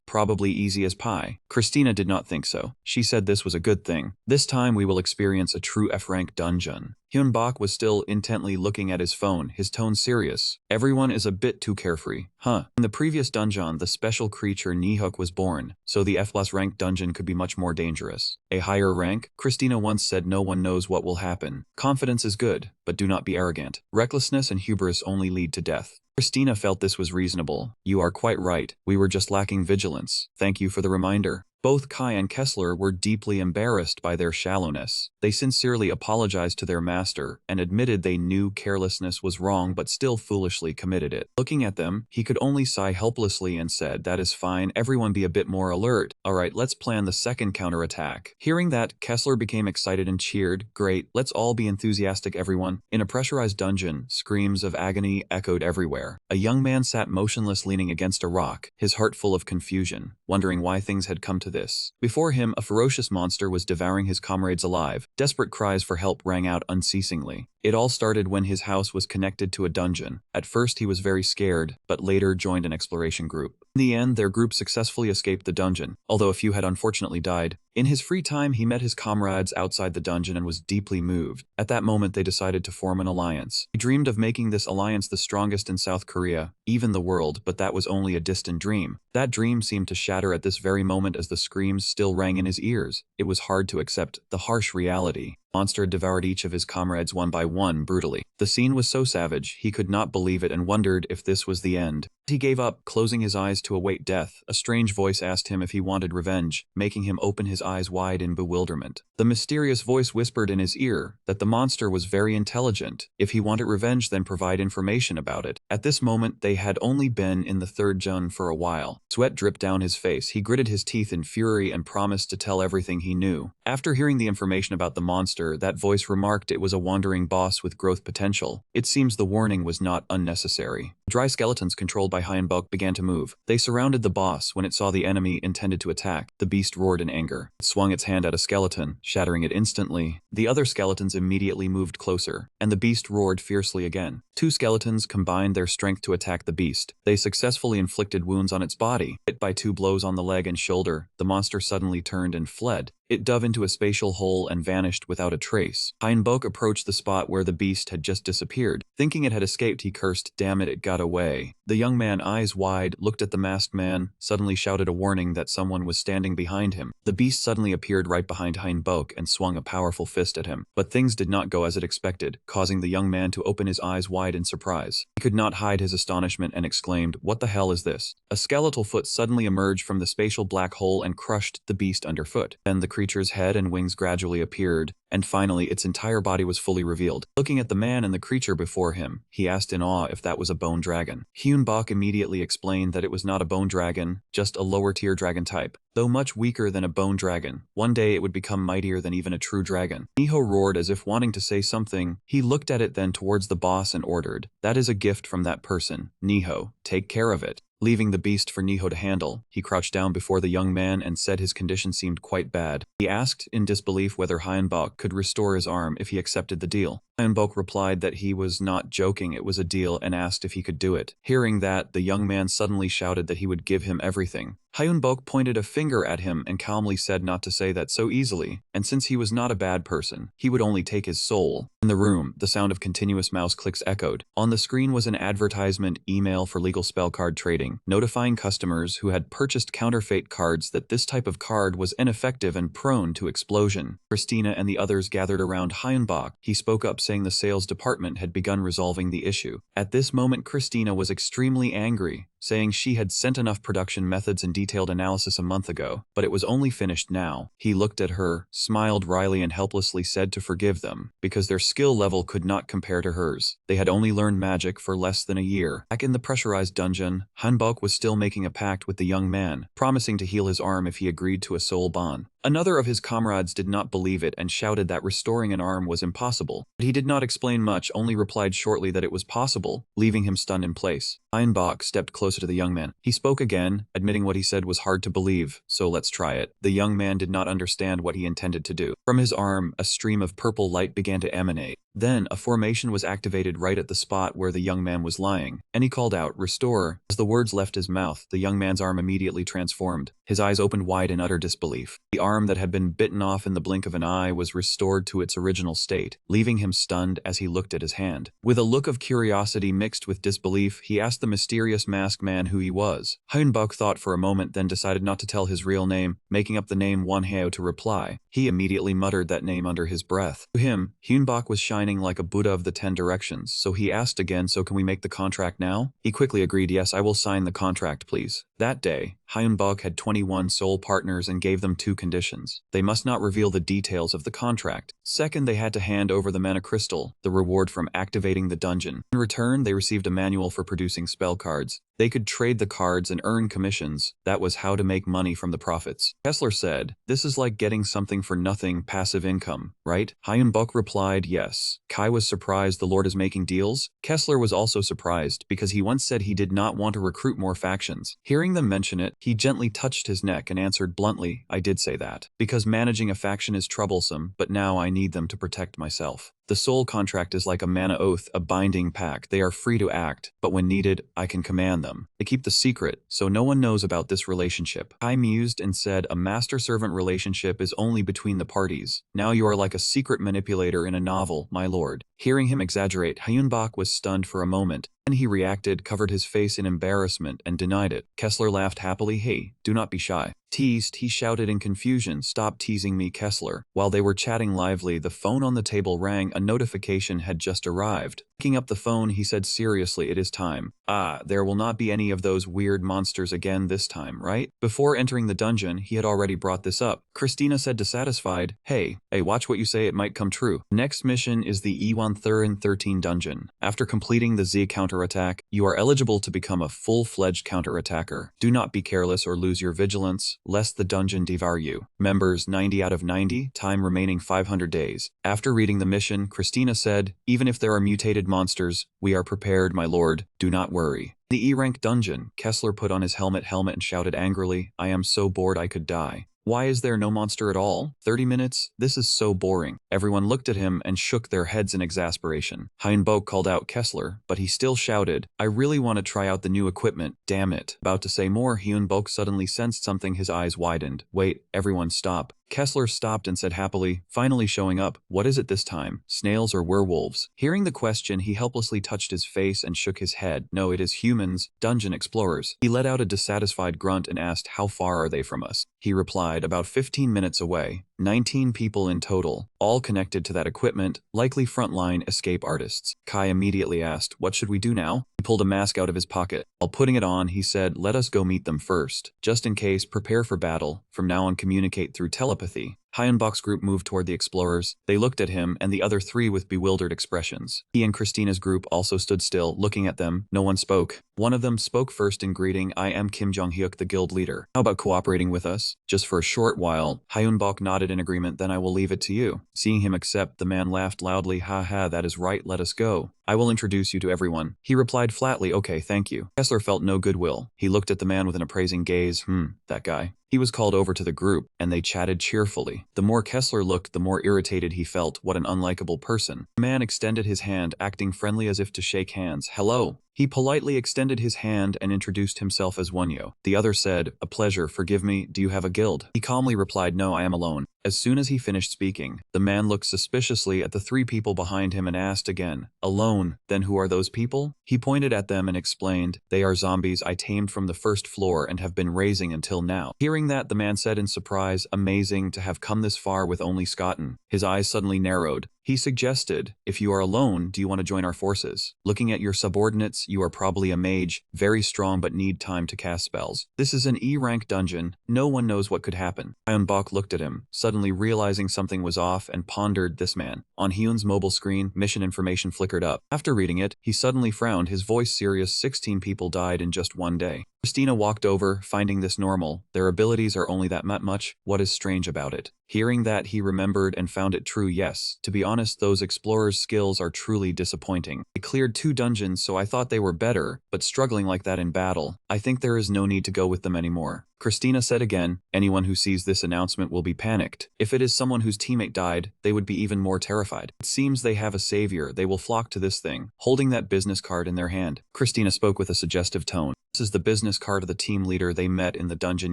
probably easy as pie. Christina did not think so. She said this was a good thing. This time we will experience a true F rank dungeon. Hyunbok was still intently looking at his phone, his tone serious. Everyone is a bit too carefree. In the previous dungeon, the special creature Nihuk was born, so the F+ rank dungeon could be much more dangerous. A higher rank? Christina once said no one knows what will happen. Confidence is good, but do not be arrogant. Recklessness and hubris only lead to death. Christina felt this was reasonable. You are quite right. We were just lacking vigilance. Thank you for the reminder. Both Kai and Kessler were deeply embarrassed by their shallowness. They sincerely apologized to their master and admitted they knew carelessness was wrong but still foolishly committed it. Looking at them, he could only sigh helplessly and said, "That is fine, everyone be a bit more alert. Alright, let's plan the second counterattack." Hearing that, Kessler became excited and cheered, "Great, let's all be enthusiastic, everyone." In a pressurized dungeon, screams of agony echoed everywhere. A young man sat motionless leaning against a rock, his heart full of confusion, wondering why things had come to this. Before him, a ferocious monster was devouring his comrades alive. Desperate cries for help rang out unceasingly. It all started when his house was connected to a dungeon. At first he was very scared, but later joined an exploration group. In the end, their group successfully escaped the dungeon, although a few had unfortunately died. In his free time, he met his comrades outside the dungeon and was deeply moved. At that moment, they decided to form an alliance. He dreamed of making this alliance the strongest in South Korea, even the world, but that was only a distant dream. That dream seemed to shatter at this very moment as the screams still rang in his ears. It was hard to accept the harsh reality. Monster devoured each of his comrades one by one brutally. The scene was so savage, he could not believe it and wondered if this was the end. He gave up, closing his eyes to await death. A strange voice asked him if he wanted revenge, making him open his eyes wide in bewilderment. The mysterious voice whispered in his ear that the monster was very intelligent. If he wanted revenge, then provide information about it. At this moment, they had only been in the third jun for a while. Sweat dripped down his face. He gritted his teeth in fury and promised to tell everything he knew. After hearing the information about the monster, that voice remarked it was a wandering boss with growth potential. It seems the warning was not unnecessary. Dry skeletons controlled by Heinbok began to move. They surrounded the boss. When it saw the enemy intended to attack, the beast roared in anger. It swung its hand at a skeleton, shattering it instantly. The other skeletons immediately moved closer, and the beast roared fiercely again. Two skeletons combined their strength to attack the beast. They successfully inflicted wounds on its body. Hit by 2 blows on the leg and shoulder, the monster suddenly turned and fled. It dove into a spatial hole and vanished without a trace. Heinbok approached the spot where the beast had just disappeared. Thinking it had escaped, he cursed, "Damn it, it got away." The young man, eyes wide, looked at the masked man, suddenly shouted a warning that someone was standing behind him. The beast suddenly appeared right behind Heinbok and swung a powerful fist at him. But things did not go as it expected, causing the young man to open his eyes wide in surprise. He could not hide his astonishment and exclaimed, "What the hell is this?" A skeletal foot suddenly emerged from the spatial black hole and crushed the beast underfoot. Then the creature's head and wings gradually appeared, and finally its entire body was fully revealed. Looking at the man and the creature before him, he asked in awe if that was a bone dragon. Hyunbok immediately explained that it was not a bone dragon, just a lower-tier dragon type. Though much weaker than a bone dragon, one day it would become mightier than even a true dragon. Niho roared as if wanting to say something. He looked at it then towards the boss and ordered, "That is a gift from that person. Niho, take care of it." Leaving the beast for Niho to handle, he crouched down before the young man and said his condition seemed quite bad. He asked in disbelief whether Hyunbok could restore his arm if he accepted the deal. Hyunbok replied that he was not joking, it was a deal, and asked if he could do it. Hearing that, the young man suddenly shouted that he would give him everything. Hyunbok pointed a finger at him and calmly said not to say that so easily, and since he was not a bad person, he would only take his soul. In the room, the sound of continuous mouse clicks echoed. On the screen was an advertisement email for legal spell card trading, notifying customers who had purchased counterfeit cards that this type of card was ineffective and prone to explosion. Christina and the others gathered around Hyunbok. He spoke up saying the sales department had begun resolving the issue. At this moment, Christina was extremely angry, saying she had sent enough production methods and detailed analysis a month ago, but it was only finished now. He looked at her, smiled wryly and helplessly said to forgive them, because their skill level could not compare to hers. They had only learned magic for less than a year. Back in the pressurized dungeon, Hyunbok was still making a pact with the young man, promising to heal his arm if he agreed to a soul bond. Another of his comrades did not believe it and shouted that restoring an arm was impossible, but he did not explain much, only replied shortly that it was possible, leaving him stunned in place. Hyunbok stepped closer to the young man. He spoke again, admitting what he said was hard to believe, so let's try it. The young man did not understand what he intended to do. From his arm, a stream of purple light began to emanate. Then, a formation was activated right at the spot where the young man was lying, and he called out, "Restore." As the words left his mouth, the young man's arm immediately transformed. His eyes opened wide in utter disbelief. The arm that had been bitten off in the blink of an eye was restored to its original state, leaving him stunned as he looked at his hand. With a look of curiosity mixed with disbelief, he asked the mysterious masked man who he was. Hyunbok thought for a moment, then decided not to tell his real name, making up the name Wonheo to reply. He immediately muttered that name under his breath. To him, Hyunbok was shining like a Buddha of the 10 directions, so he asked again, "So can we make the contract now?" He quickly agreed, "Yes, I will sign the contract, please." That day, Hyunbok had 21 soul partners and gave them 2 conditions. They must not reveal the details of the contract. Second, they had to hand over the mana crystal, the reward from activating the dungeon. In return, they received a manual for producing spell cards. They could trade the cards and earn commissions. That was how to make money from the profits. Kessler said, "This is like getting something for nothing, passive income, right?" Hyunbok replied, "Yes." Kai was surprised the Lord is making deals. Kessler was also surprised, because he once said he did not want to recruit more factions. Hearing them mention it, he gently touched his neck and answered bluntly, "I did say that. Because managing a faction is troublesome, but now I need them to protect myself. The soul contract is like a mana oath, a binding pact. They are free to act, but when needed, I can command them. They keep the secret, so no one knows about this relationship." I mused and said, "A master-servant relationship is only between the parties. Now you are like a secret manipulator in a novel, my lord." Hearing him exaggerate, Hyunbok was stunned for a moment. Then he reacted, covered his face in embarrassment, and denied it. Kessler laughed happily. "Hey, do not be shy." Teased, he shouted in confusion, "Stop teasing me, Kessler." While they were chatting lively, the phone on the table rang. A notification had just arrived. Picking up the phone, he said seriously, "It is time. Ah, there will not be any of those weird monsters again this time, right?" Before entering the dungeon, he had already brought this up. Christina said dissatisfied, Hey, watch what you say, it might come true." Next mission is the E1013 dungeon. After completing the Z counterattack, you are eligible to become a full-fledged counterattacker. Do not be careless or lose your vigilance, lest the dungeon devour you. Members 90 out of 90, time remaining 500 days. After reading the mission, Christina said, "Even if there are mutated monsters, we are prepared, my lord. Do not worry." The E-rank dungeon, Kessler put on his helmet and shouted angrily, "I am so bored I could die. Why is there no monster at all? 30 minutes? This is so boring." Everyone looked at him and shook their heads in exasperation. Hyunbok called out Kessler, but he still shouted, "I really want to try out the new equipment, damn it." About to say more, Hyunbok suddenly sensed something, his eyes widened. "Wait, everyone stop." Kessler stopped and said happily, finally showing up, "What is it this time? Snails or werewolves?" Hearing the question, he helplessly touched his face and shook his head. "No, it is humans, dungeon explorers." He let out a dissatisfied grunt and asked, "How far are they from us?" He replied, "About 15 minutes away. 19 people in total, all connected to that equipment, likely frontline escape artists." Kai immediately asked, "What should we do now?" He pulled a mask out of his pocket. While putting it on, he said, "Let us go meet them first. Just in case, prepare for battle. From now on, communicate through telepathy." Hyunbok's group moved toward the explorers. They looked at him and the other three with bewildered expressions. He and Christina's group also stood still, looking at them. No one spoke. One of them spoke first in greeting. I am Kim Jong-hyuk, the guild leader. How about cooperating with us? Just for a short while. Hyunbok nodded in agreement. Then I will leave it to you. Seeing him accept, the man laughed loudly. Ha ha, that is right, let us go. I will introduce you to everyone. He replied flatly, okay, thank you. Kessler felt no goodwill. He looked at the man with an appraising gaze. That guy. He was called over to the group, and they chatted cheerfully. The more Kessler looked, the more irritated he felt. What an unlikable person. The man extended his hand, acting friendly as if to shake hands. Hello. He politely extended his hand and introduced himself as Wonyo. The other said, a pleasure, forgive me, do you have a guild? He calmly replied, no, I am alone. As soon as he finished speaking, the man looked suspiciously at the three people behind him and asked again, alone, then who are those people? He pointed at them and explained, they are zombies I tamed from the first floor and have been raising until now. Hearing that, the man said in surprise, amazing to have come this far with only Scotten. His eyes suddenly narrowed. He suggested, if you are alone, do you want to join our forces? Looking at your subordinates, you are probably a mage, very strong but need time to cast spells. This is an E-rank dungeon, no one knows what could happen. Hyunbok looked at him, suddenly realizing something was off and pondered this man. On Hyun's mobile screen, mission information flickered up. After reading it, he suddenly frowned, his voice serious. 16 people died in just one day. Christina walked over, finding this normal. Their abilities are only that much. What is strange about it? Hearing that, he remembered and found it true. Yes, to be honest, those explorers' skills are truly disappointing. They cleared 2 dungeons, so I thought they were better, but struggling like that in battle, I think there is no need to go with them anymore. Christina said again, anyone who sees this announcement will be panicked. If it is someone whose teammate died, they would be even more terrified. It seems they have a savior. They will flock to this thing, holding that business card in their hand. Christina spoke with a suggestive tone. This is the business card of the team leader they met in the dungeon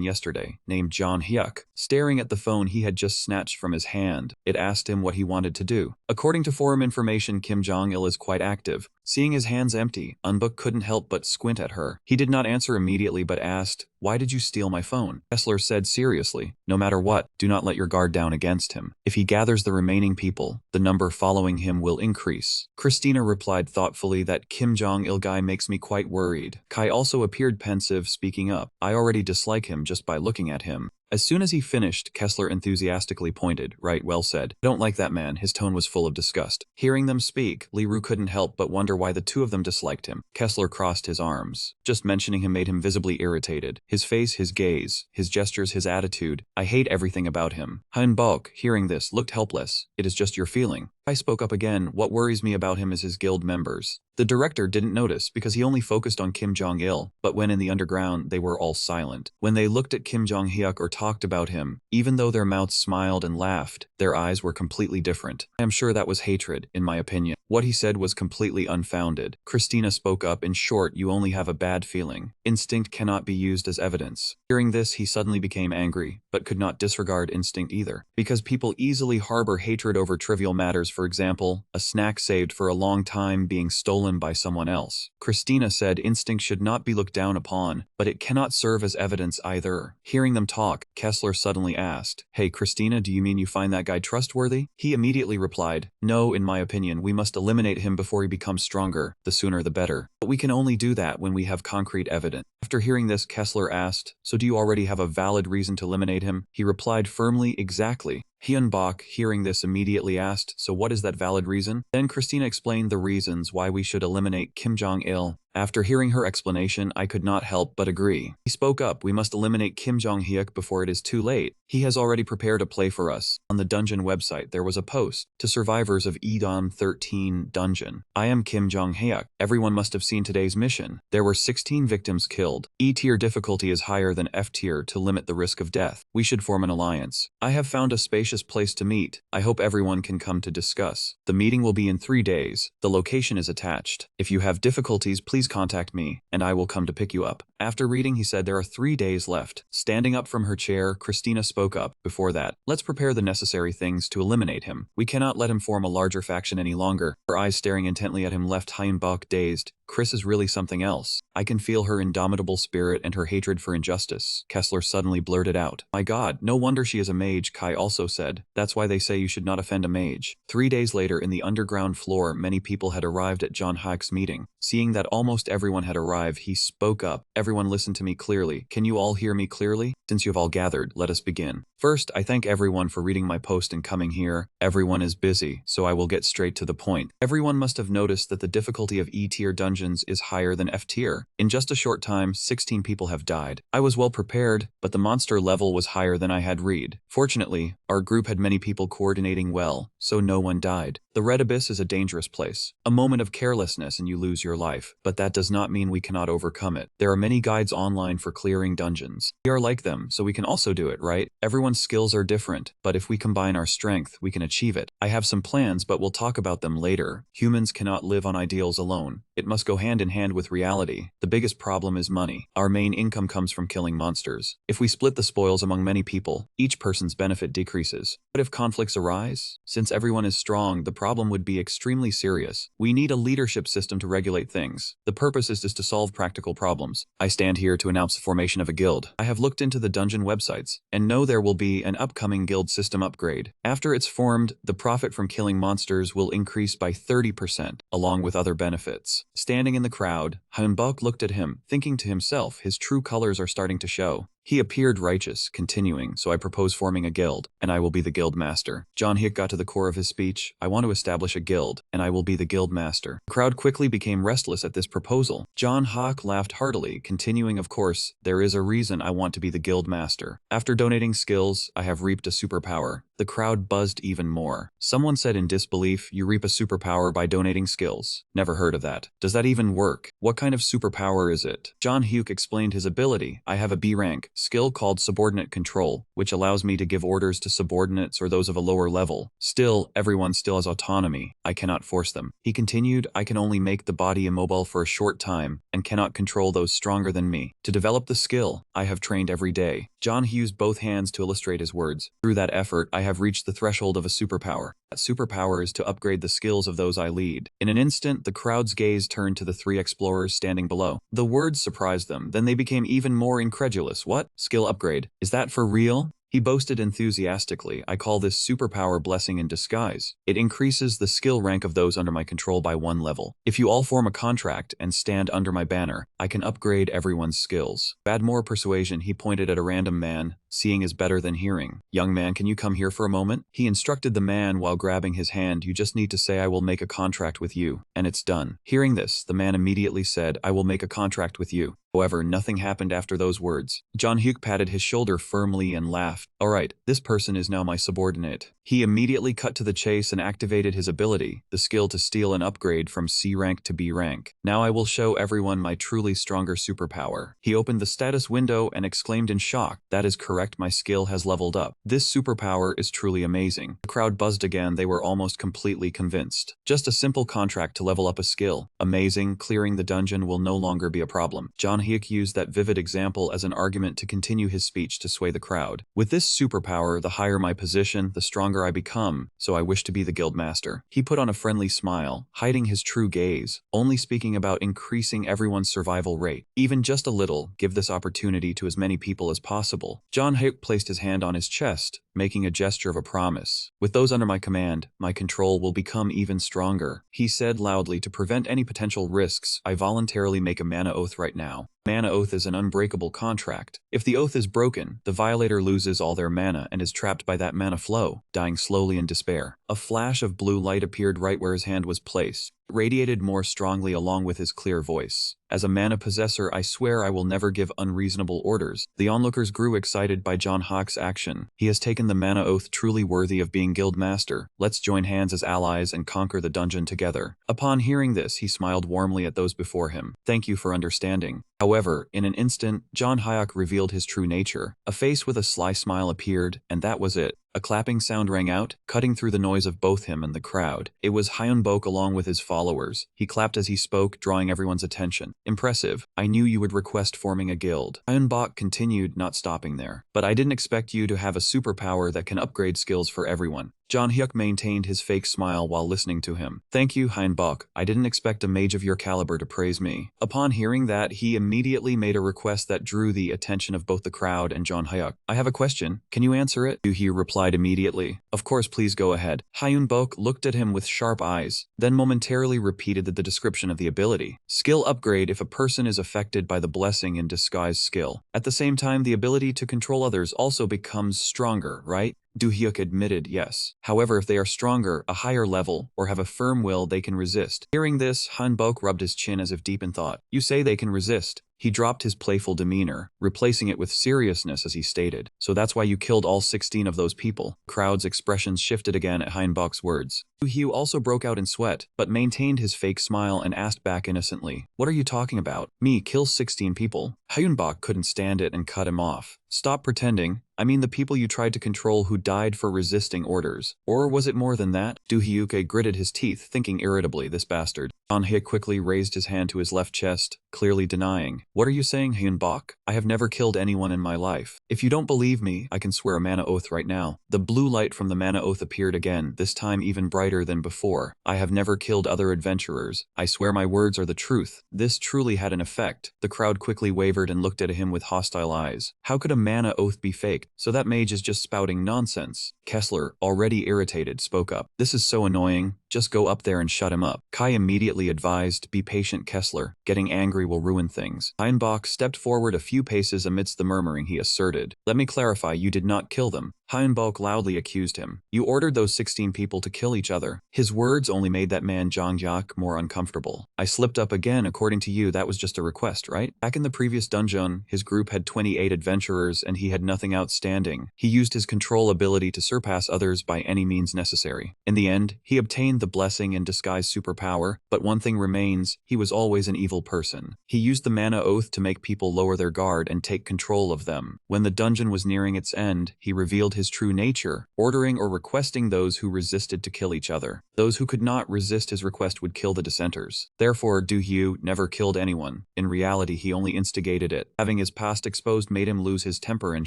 yesterday, named John Hyuk. Staring at the phone he had just snatched from his hand, it asked him what he wanted to do. According to forum information, Kim Jong-il is quite active. Seeing his hands empty, Unbook couldn't help but squint at her. He did not answer immediately but asked, why did you steal my phone? Kessler said seriously, no matter what, do not let your guard down against him. If he gathers the remaining people, the number following him will increase. Christina replied thoughtfully, that Kim Jong-il guy makes me quite worried. Kai also appeared pensive, speaking up. I already dislike him just by looking at him. As soon as he finished, Kessler enthusiastically pointed. Right, well said. I don't like that man. His tone was full of disgust. Hearing them speak, Li-Ru couldn't help but wonder why the two of them disliked him. Kessler crossed his arms. Just mentioning him made him visibly irritated. His face, his gaze, his gestures, his attitude. I hate everything about him. Hyunbok, hearing this, looked helpless. It is just your feeling. I spoke up again. What worries me about him is his guild members. The director didn't notice because he only focused on Kim Jong-il, but when in the underground, they were all silent. When they looked at Kim Jong-hyuk or talked about him, even though their mouths smiled and laughed, their eyes were completely different. I am sure that was hatred, in my opinion. What he said was completely unfounded. Christina spoke up. In short, you only have a bad feeling. Instinct cannot be used as evidence. Hearing this, he suddenly became angry, but could not disregard instinct either. Because people easily harbor hatred over trivial matters, for example, a snack saved for a long time being stolen by someone else. Christina said instinct should not be looked down upon, but it cannot serve as evidence either. Hearing them talk, Kessler suddenly asked, hey Christina, do you mean you find that guy trustworthy? He immediately replied, no, in my opinion, we must eliminate him before he becomes stronger, the sooner the better. But we can only do that when we have concrete evidence. After hearing this, Kessler asked, so do you already have a valid reason to eliminate him? He replied firmly, exactly. Hyunbok, hearing this, immediately asked, so what is that valid reason? Then Christina explained the reasons why we should eliminate Kim Jong-il. After hearing her explanation, I could not help but agree. He spoke up, we must eliminate Kim Jong-hyuk before it is too late. He has already prepared a play for us. On the dungeon website, there was a post to survivors of Edom 13 dungeon. I am Kim Jong-hyuk. Everyone must have seen today's mission. There were 16 victims killed. E-tier difficulty is higher than F-tier to limit the risk of death. We should form an alliance. I have found a spacious place to meet. I hope everyone can come to discuss. The meeting will be in 3 days. The location is attached. If you have difficulties, please contact me, and I will come to pick you up. After reading, he said there are 3 days left. Standing up from her chair, Christina spoke up. Before that, let's prepare the necessary things to eliminate him. We cannot let him form a larger faction any longer. Her eyes staring intently at him left Hyunbok dazed. Chris is really something else. I can feel her indomitable spirit and her hatred for injustice. Kessler suddenly blurted out, my god, no wonder she is a mage, Kai also said. That's why they say you should not offend a mage. 3 days later, in the underground floor, many people had arrived at John Hyuk's meeting. Seeing that almost everyone had arrived, he spoke up. Everyone listen to me clearly. Can you all hear me clearly? Since you have all gathered, let us begin. First, I thank everyone for reading my post and coming here. Everyone is busy, so I will get straight to the point. Everyone must have noticed that the difficulty of E-tier dungeons is higher than F-tier. In just a short time, 16 people have died. I was well prepared, but the monster level was higher than I had read. Fortunately, our group had many people coordinating well, so no one died. The Red Abyss is a dangerous place. A moment of carelessness and you lose your life, but that does not mean we cannot overcome it. There are many guides online for clearing dungeons. We are like them, so we can also do it, right? Everyone's skills are different, but if we combine our strength, we can achieve it. I have some plans, but we'll talk about them later. Humans cannot live on ideals alone. It must go hand in hand with reality. The biggest problem is money. Our main income comes from killing monsters. If we split the spoils among many people, each person's benefit decreases. But if conflicts arise? Since everyone is strong, the problem would be extremely serious. We need a leadership system to regulate things. The purpose is just to solve practical problems. I stand here to announce the formation of a guild. I have looked into the dungeon websites and know there will be an upcoming guild system upgrade. After it's formed, the profit from killing monsters will increase by 30%, along with other benefits. Standing in the crowd, Hyunbok looked at him, thinking to himself, his true colors are starting to show. He appeared righteous, continuing, so I propose forming a guild, and I will be the guild master. John Hyuk got to the core of his speech. I want to establish a guild, and I will be the guild master. The crowd quickly became restless at this proposal. John Hyuk laughed heartily, continuing, of course, there is a reason I want to be the guild master. After donating skills, I have reaped a superpower. The crowd buzzed even more. Someone said in disbelief, you reap a superpower by donating skills. Never heard of that. Does that even work? What kind of superpower is it? John Hyuk explained his ability. I have a B rank skill called subordinate control, which allows me to give orders to subordinates or those of a lower level. Still, everyone still has autonomy. I cannot force them. He continued, I can only make the body immobile for a short time and cannot control those stronger than me. To develop the skill, I have trained every day. John used both hands to illustrate his words. Through that effort, I have reached the threshold of a superpower. That superpower is to upgrade the skills of those I lead. In an instant, the crowd's gaze turned to the three explorers standing below. The words surprised them, then they became even more incredulous. What? Skill upgrade? Is that for real? He boasted enthusiastically, I call this superpower blessing in disguise. It increases the skill rank of those under my control by 1 level. If you all form a contract and stand under my banner, I can upgrade everyone's skills. To add more persuasion, he pointed at a random man. Seeing is better than hearing. Young man, can you come here for a moment? He instructed the man while grabbing his hand, you just need to say I will make a contract with you, and it's done. Hearing this, the man immediately said, I will make a contract with you. However, nothing happened after those words. John Hyuk patted his shoulder firmly and laughed. Alright, this person is now my subordinate. He immediately cut to the chase and activated his ability, the skill to steal an upgrade from C rank to B rank. Now I will show everyone my truly stronger superpower. He opened the status window and exclaimed in shock, that is correct, my skill has leveled up. This superpower is truly amazing. The crowd buzzed again, they were almost completely convinced. Just a simple contract to level up a skill. Amazing, clearing the dungeon will no longer be a problem. John Hyuk used that vivid example as an argument to continue his speech to sway the crowd. With this superpower, the higher my position, the stronger I become, so I wish to be the guild master. He put on a friendly smile, hiding his true gaze, only speaking about increasing everyone's survival rate. Even just a little, give this opportunity to as many people as possible. John Hyuk placed his hand on his chest, making a gesture of a promise. With those under my command, my control will become even stronger. He said loudly, to prevent any potential risks, I voluntarily make a mana oath right now. Mana oath is an unbreakable contract. If the oath is broken, the violator loses all their mana and is trapped by that mana flow, dying slowly in despair. A flash of blue light appeared right where his hand was placed. It radiated more strongly along with his clear voice. As a mana possessor, I swear I will never give unreasonable orders. The onlookers grew excited by John Hyuk's action. He has taken the mana oath truly worthy of being guild master. Let's join hands as allies and conquer the dungeon together. Upon hearing this, he smiled warmly at those before him. Thank you for understanding. However, in an instant, John Hyuk revealed his true nature. A face with a sly smile appeared, and that was it. A clapping sound rang out, cutting through the noise of both him and the crowd. It was Hyunbok along with his followers. He clapped as he spoke, drawing everyone's attention. Impressive. I knew you would request forming a guild. Hyunbok continued, not stopping there. But I didn't expect you to have a superpower that can upgrade skills for everyone. John Hyuk maintained his fake smile while listening to him. Thank you, Hyunbok. I didn't expect a mage of your caliber to praise me. Upon hearing that, he immediately made a request that drew the attention of both the crowd and John Hyuk. I have a question. Can you answer it? He replied replied immediately. Of course, please go ahead. Hyunbok looked at him with sharp eyes, then momentarily repeated the description of the ability. Skill upgrade if a person is affected by the blessing in disguise skill. At the same time, the ability to control others also becomes stronger, right? Do-hyuk admitted yes. However, if they are stronger, a higher level, or have a firm will, they can resist. Hearing this, Hyunbok rubbed his chin as if deep in thought. You say they can resist. He dropped his playful demeanor, replacing it with seriousness as he stated. So that's why you killed all 16 of those people. Crowd's expressions shifted again at Hyunbok's words. Do-hyu also broke out in sweat, but maintained his fake smile and asked back innocently, "What are you talking about? Me kill 16 people?" Hyunbok couldn't stand it and cut him off. "Stop pretending. I mean the people you tried to control who died for resisting orders. Or was it more than that?" Do-hyuk gritted his teeth, thinking irritably, this bastard. An-hye quickly raised his hand to his left chest, clearly denying. "What are you saying, Hyunbok? I have never killed anyone in my life. If you don't believe me, I can swear a mana oath right now." The blue light from the mana oath appeared again, this time even brighter than before. "I have never killed other adventurers. I swear my words are the truth." This truly had an effect. The crowd quickly wavered and looked at him with hostile eyes. How could a mana oath be faked? So that mage is just spouting nonsense. Kessler, already irritated, spoke up. "This is so annoying. Just go up there and shut him up." Kai immediately advised, "Be patient, Kessler. Getting angry will ruin things." Hyunbok stepped forward a few paces amidst the murmuring. He asserted, "Let me clarify, you did not kill them." Hyunbok loudly accused him. "You ordered those 16 people to kill each other." His words only made that man Jang Yak more uncomfortable. "I slipped up again. According to you, that was just a request, right? Back in the previous dungeon, his group had 28 adventurers and he had nothing outstanding. He used his control ability to surpass others by any means necessary. In the end, he obtained the blessing in disguise superpower, but one thing remains, he was always an evil person. He used the mana oath to make people lower their guard and take control of them. When the dungeon was nearing its end, he revealed his true nature, ordering or requesting those who resisted to kill each other. Those who could not resist his request would kill the dissenters. Therefore, Do-hyu never killed anyone. In reality, he only instigated it. Having his past exposed made him lose his temper and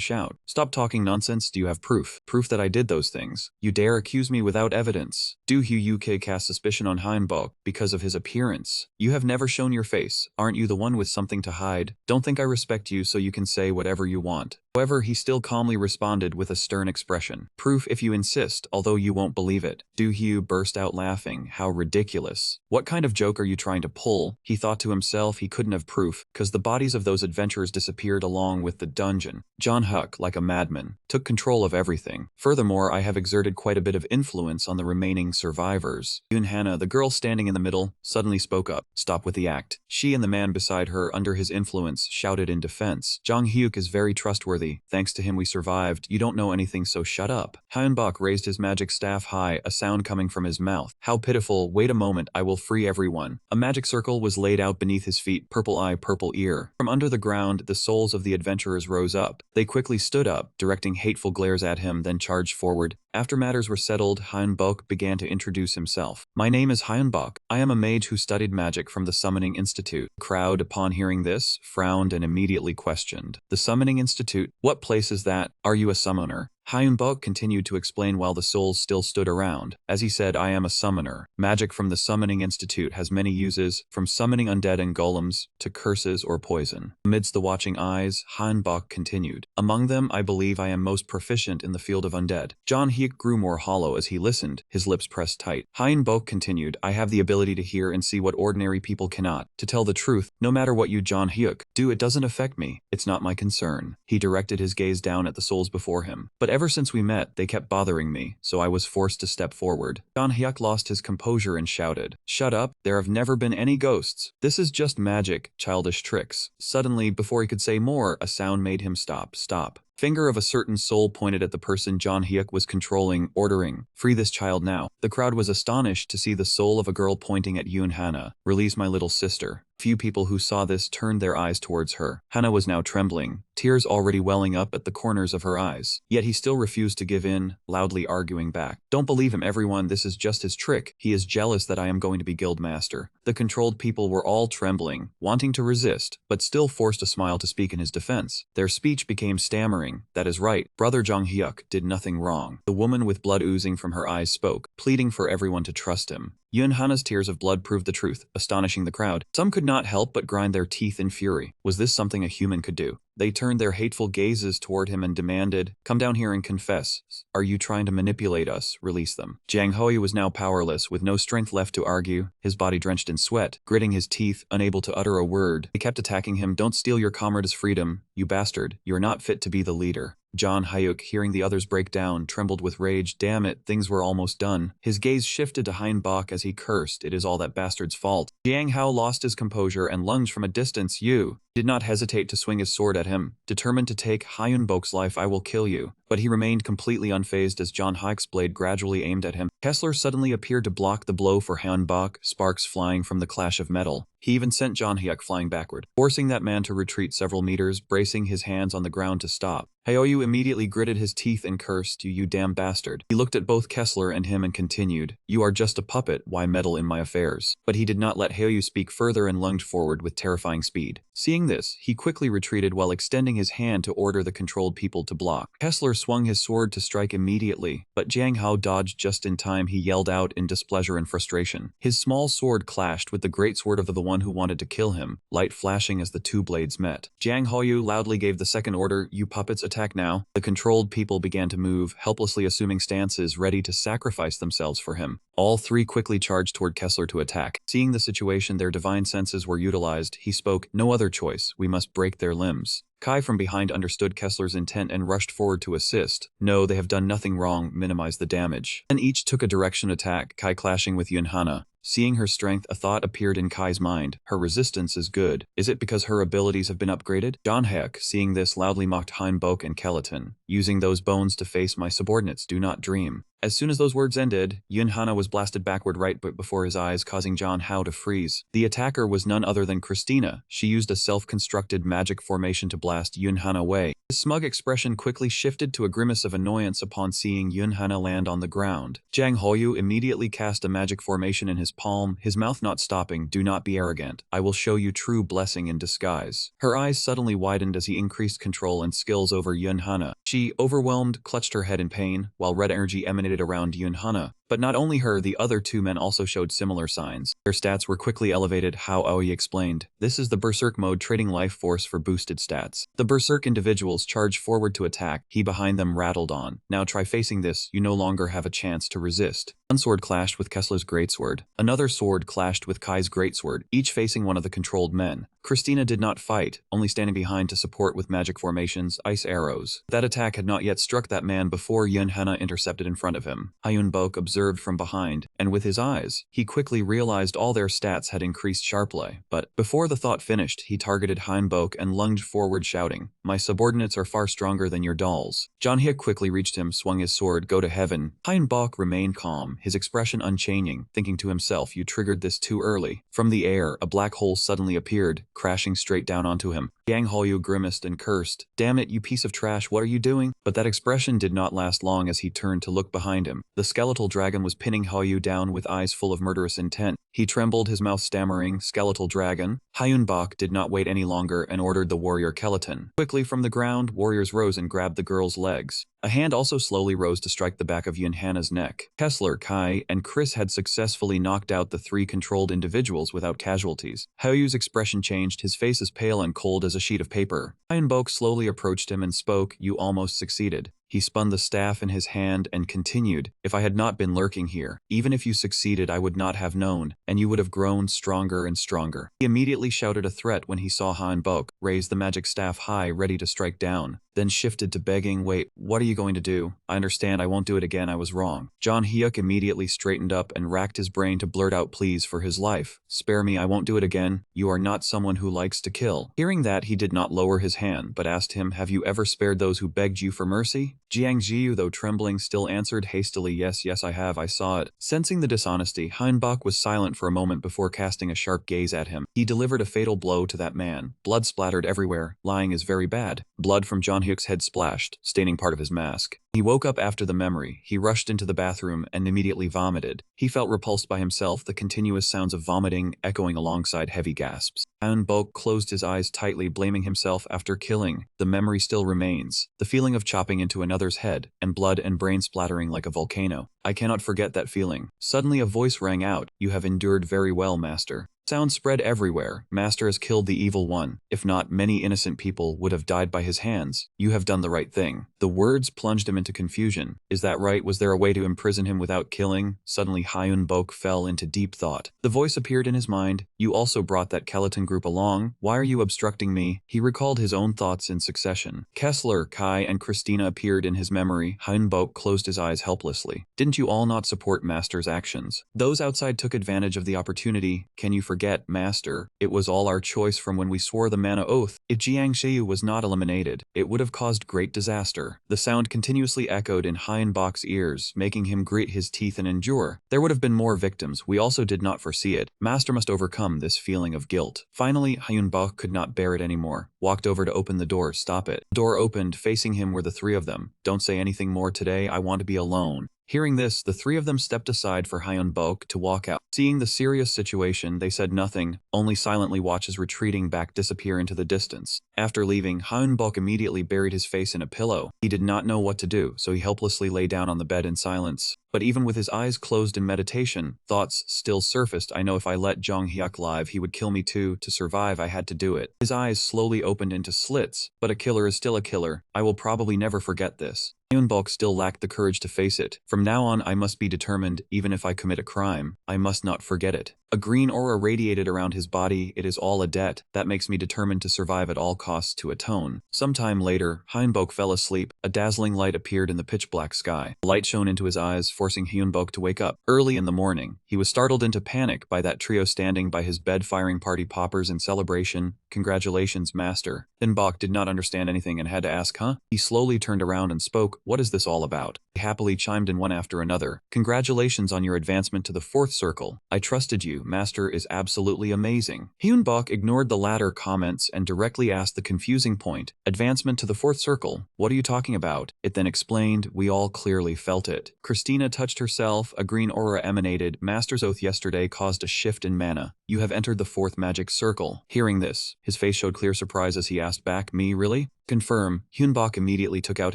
shout, "Stop talking nonsense. Do you have proof? Proof that I did those things? You dare accuse me without evidence?" Do-hyu cast suspicion on Hyunbok because of his appearance. "You have never shown your face. Aren't you the one with something to hide? Don't think I respect you so you can say whatever you want." However, he still calmly responded with a stern expression. "Proof if you insist, although you won't believe it." Do-hyu burst out laughing. How ridiculous. What kind of joke are you trying to pull? He thought to himself he couldn't have proof, because the bodies of those adventurers disappeared along with the dungeon. John Huck, like a madman, took control of everything. Furthermore, I have exerted quite a bit of influence on the remaining survivors. Yoon-hana, the girl standing in the middle, suddenly spoke up. "Stop with the act." She and the man beside her, under his influence, shouted in defense. "Jang-hyuk is very trustworthy. Thanks to him we survived. You don't know anything, so shut up." Hyunbok raised his magic staff high, a sound coming from his mouth. "How pitiful. Wait a moment, I will free everyone." A magic circle was laid out beneath his feet, purple eye, purple ear. From under the ground, the souls of the adventurers rose up. They quickly stood up, directing hateful glares at him, then charged forward. After matters were settled, Hyunbok began to introduce himself. "My name is Hyunbok. I am a mage who studied magic from the Summoning Institute." The crowd, upon hearing this, frowned and immediately questioned. "The Summoning Institute? What place is that? Are you a summoner?" Hyunbok continued to explain while the souls still stood around. As he said, "I am a summoner. Magic from the Summoning Institute has many uses, from summoning undead and golems to curses or poison." Amidst the watching eyes, Hyunbok continued, "Among them, I believe I am most proficient in the field of undead." John Hyuk grew more hollow as he listened, his lips pressed tight. Hyunbok continued, "I have the ability to hear and see what ordinary people cannot. To tell the truth, no matter what you John Hyuk do, it doesn't affect me. It's not my concern." He directed his gaze down at the souls before him. "But ever since we met, they kept bothering me, so I was forced to step forward." John Hyuk lost his composure and shouted, "Shut up, there have never been any ghosts. This is just magic, childish tricks." Suddenly, before he could say more, a sound made him stop. "Stop." Finger of a certain soul pointed at the person John Hyuk was controlling, ordering, "Free this child now." The crowd was astonished to see the soul of a girl pointing at Yoon-hana. "Release my little sister." Few people who saw this turned their eyes towards her. Hana was now trembling, tears already welling up at the corners of her eyes. Yet he still refused to give in, loudly arguing back. "Don't believe him, everyone. This is just his trick. He is jealous that I am going to be guild master." The controlled people were all trembling, wanting to resist, but still forced a smile to speak in his defense. Their speech became stammering. "That is right. Brother Jang Hyuk did nothing wrong." The woman with blood oozing from her eyes spoke, pleading for everyone to trust him. Yoon-hana's tears of blood proved the truth, astonishing the crowd. Some could not help but grind their teeth in fury. Was this something a human could do? They turned their hateful gazes toward him and demanded, "Come down here and confess. Are you trying to manipulate us? Release them." Jiang Hoi was now powerless, with no strength left to argue, his body drenched in sweat, gritting his teeth, unable to utter a word. They kept attacking him. "Don't steal your comrade's freedom, you bastard. You're not fit to be the leader." John Hyuk, hearing the others break down, trembled with rage. Damn it, things were almost done. His gaze shifted to Hein Bok as he cursed, "It is all that bastard's fault." Jiang Hao lost his composure and lunged from a distance. "You did not hesitate to swing his sword at him. Determined to take Hyun Bok's life, "I will kill you." But he remained completely unfazed as John Hyuk's blade gradually aimed at him. Kessler suddenly appeared to block the blow for Hyun Bok, sparks flying from the clash of metal. He even sent John Hyuk flying backward, forcing that man to retreat several meters, bracing his hands on the ground to stop. Haoyu immediately gritted his teeth and cursed, "You damn bastard." He looked at both Kessler and him and continued, "You are just a puppet, why meddle in my affairs?" But he did not let Haoyu speak further and lunged forward with terrifying speed. Seeing this, he quickly retreated while extending his hand to order the controlled people to block. Kessler swung his sword to strike immediately, but Jiang Hao dodged just in time. He yelled out in displeasure and frustration. His small sword clashed with the great sword of the one who wanted to kill him, light flashing as the two blades met. Jiang Haoyu loudly gave the second order, "You puppets, attack now." The controlled people began to move, helplessly assuming stances, ready to sacrifice themselves for him. All three quickly charged toward Kessler to attack. Seeing the situation, their divine senses were utilized. He spoke, "No other choice, we must break their limbs." Kai from behind understood Kessler's intent and rushed forward to assist. "No, they have done nothing wrong, minimize the damage." Then each took a direction attack, Kai clashing with Yunhana. Seeing her strength, a thought appeared in Kai's mind. Her resistance is good. Is it because her abilities have been upgraded? John Hyuk, seeing this, loudly mocked Hein Bok and Kelleton. "Using those bones to face my subordinates, do not dream." As soon as those words ended, Yunhana was blasted backward right before his eyes, causing John Hao to freeze. The attacker was none other than Christina. She used a self-constructed magic formation to blast Yunhana away. His smug expression quickly shifted to a grimace of annoyance upon seeing Yunhana land on the ground. Jiang Hoyu immediately cast a magic formation in his palm, his mouth not stopping. "Do not be arrogant. I will show you true blessing in disguise." Her eyes suddenly widened as he increased control and skills over Yunhana. She, overwhelmed, clutched her head in pain, while red energy emanated around Yunhana. But not only her, the other two men also showed similar signs. Their stats were quickly elevated. Hao Aoi explained, "This is the Berserk mode, trading life force for boosted stats." The Berserk individuals charged forward to attack. He behind them rattled on. "Now try facing this, you no longer have a chance to resist." One sword clashed with Kessler's greatsword. Another sword clashed with Kai's greatsword, each facing one of the controlled men. Christina did not fight, only standing behind to support with magic formations, ice arrows. That attack had not yet struck that man before Yunhana intercepted in front of him. Hyun Bok observed from behind, and with his eyes, he quickly realized all their stats had increased sharply. But before the thought finished, he targeted Hyun Bok and lunged forward shouting, "My subordinates are far stronger than your dolls." John Hyuk quickly reached him, swung his sword, "Go to heaven." Hyun Bok remained calm, his expression unchanging, thinking to himself, "You triggered this too early." From the air, a black hole suddenly appeared, crashing straight down onto him. Yang Holyu grimaced and cursed, "Damn it, you piece of trash, what are you doing?" But that expression did not last long as he turned to look behind him. The skeletal dragon was pinning Holyu down with eyes full of murderous intent. He trembled, his mouth stammering, "Skeletal dragon." Hyun Bok did not wait any longer and ordered the warrior Kelleton. Quickly from the ground, warriors rose and grabbed the girl's legs. A hand also slowly rose to strike the back of Yunhana's neck. Kessler, Kai, and Chris had successfully knocked out the three controlled individuals without casualties. Haoyu's expression changed, his face as pale and cold as a sheet of paper. Hyun Bok slowly approached him and spoke, "You almost succeeded." He spun the staff in his hand and continued, "If I had not been lurking here, even if you succeeded, I would not have known, and you would have grown stronger and stronger." He immediately shouted a threat when he saw Hyun Bok raise the magic staff high, ready to strike down, then shifted to begging, "Wait, what are you going to do? I understand, I won't do it again, I was wrong." John Hyuk immediately straightened up and racked his brain to blurt out pleas for his life. "Spare me, I won't do it again. You are not someone who likes to kill." Hearing that, he did not lower his hand, but asked him, "Have you ever spared those who begged you for mercy?" Jiang Jiu, though trembling, still answered hastily, Yes, I have, I saw it." Sensing the dishonesty, Hyun Bok was silent for a moment before casting a sharp gaze at him. He delivered a fatal blow to that man. Blood splattered everywhere. Lying is very bad. Blood from John Hyuk's head splashed, staining part of his mask. He woke up after the memory. He rushed into the bathroom and immediately vomited. He felt repulsed by himself, the continuous sounds of vomiting echoing alongside heavy gasps. Hyun Bok closed his eyes tightly, blaming himself after killing. The memory still remains. The feeling of chopping into another's head, and blood and brain splattering like a volcano. "I cannot forget that feeling." Suddenly a voice rang out, "You have endured very well, master." Sound spread everywhere. Master has killed the evil one. If not, many innocent people would have died by his hands. You have done the right thing. The words plunged him into confusion. Is that right? Was there a way to imprison him without killing? Suddenly Hyun-bok fell into deep thought. The voice appeared in his mind. You also brought that Skeleton group along. Why are you obstructing me? He recalled his own thoughts in succession. Kessler, Kai, and Christina appeared in his memory. Hyun-bok closed his eyes helplessly. Didn't you all not support Master's actions? Those outside took advantage of the opportunity. Can you forget, Master? It was all our choice from when we swore the mana oath. If Jiang Shiju was not eliminated, it would have caused great disaster. The sound continuously echoed in Hyun-bok's ears, making him grit his teeth and endure. There would have been more victims. We also did not foresee it. Master must overcome this feeling of guilt. Finally, Hyun-bok could not bear it anymore. Walked over to open the door. Stop it. The door opened. Facing him were the three of them. Don't say anything more today. I want to be alone. Hearing this, the three of them stepped aside for Hyun-bok to walk out. Seeing the serious situation, they said nothing, only silently watched his retreating back disappear into the distance. After leaving, Hyun-bok immediately buried his face in a pillow. He did not know what to do, so he helplessly lay down on the bed in silence. But even with his eyes closed in meditation, thoughts still surfaced. I know if I let Jong Hyuk live, he would kill me too. To survive, I had to do it. His eyes slowly opened into slits, but a killer is still a killer. I will probably never forget this. Hyun-bok still lacked the courage to face it. From now on, I must be determined. Even if I commit a crime, I must not forget it. A green aura radiated around his body. It is all a debt. That makes me determined to survive at all costs to atone. Sometime later, Hyun-bok fell asleep. A dazzling light appeared in the pitch-black sky. The light shone into his eyes, forcing Hyun-bok to wake up. Early in the morning, he was startled into panic by that trio standing by his bed firing party poppers in celebration. Congratulations, Master. Hyun-bok did not understand anything and had to ask, huh? He slowly turned around and spoke. What is this all about? They happily chimed in one after another. Congratulations on your advancement to the 4th circle. I trusted you. Master is absolutely amazing. Hyun-bok ignored the latter comments and directly asked the confusing point. Advancement to the 4th circle? What are you talking about? It then explained. We all clearly felt it. Christina touched herself. A green aura emanated. Master's oath yesterday caused a shift in mana. You have entered the 4th magic circle. Hearing this, his face showed clear surprise as he asked back, me, really? Confirm. Hyun-bok immediately took out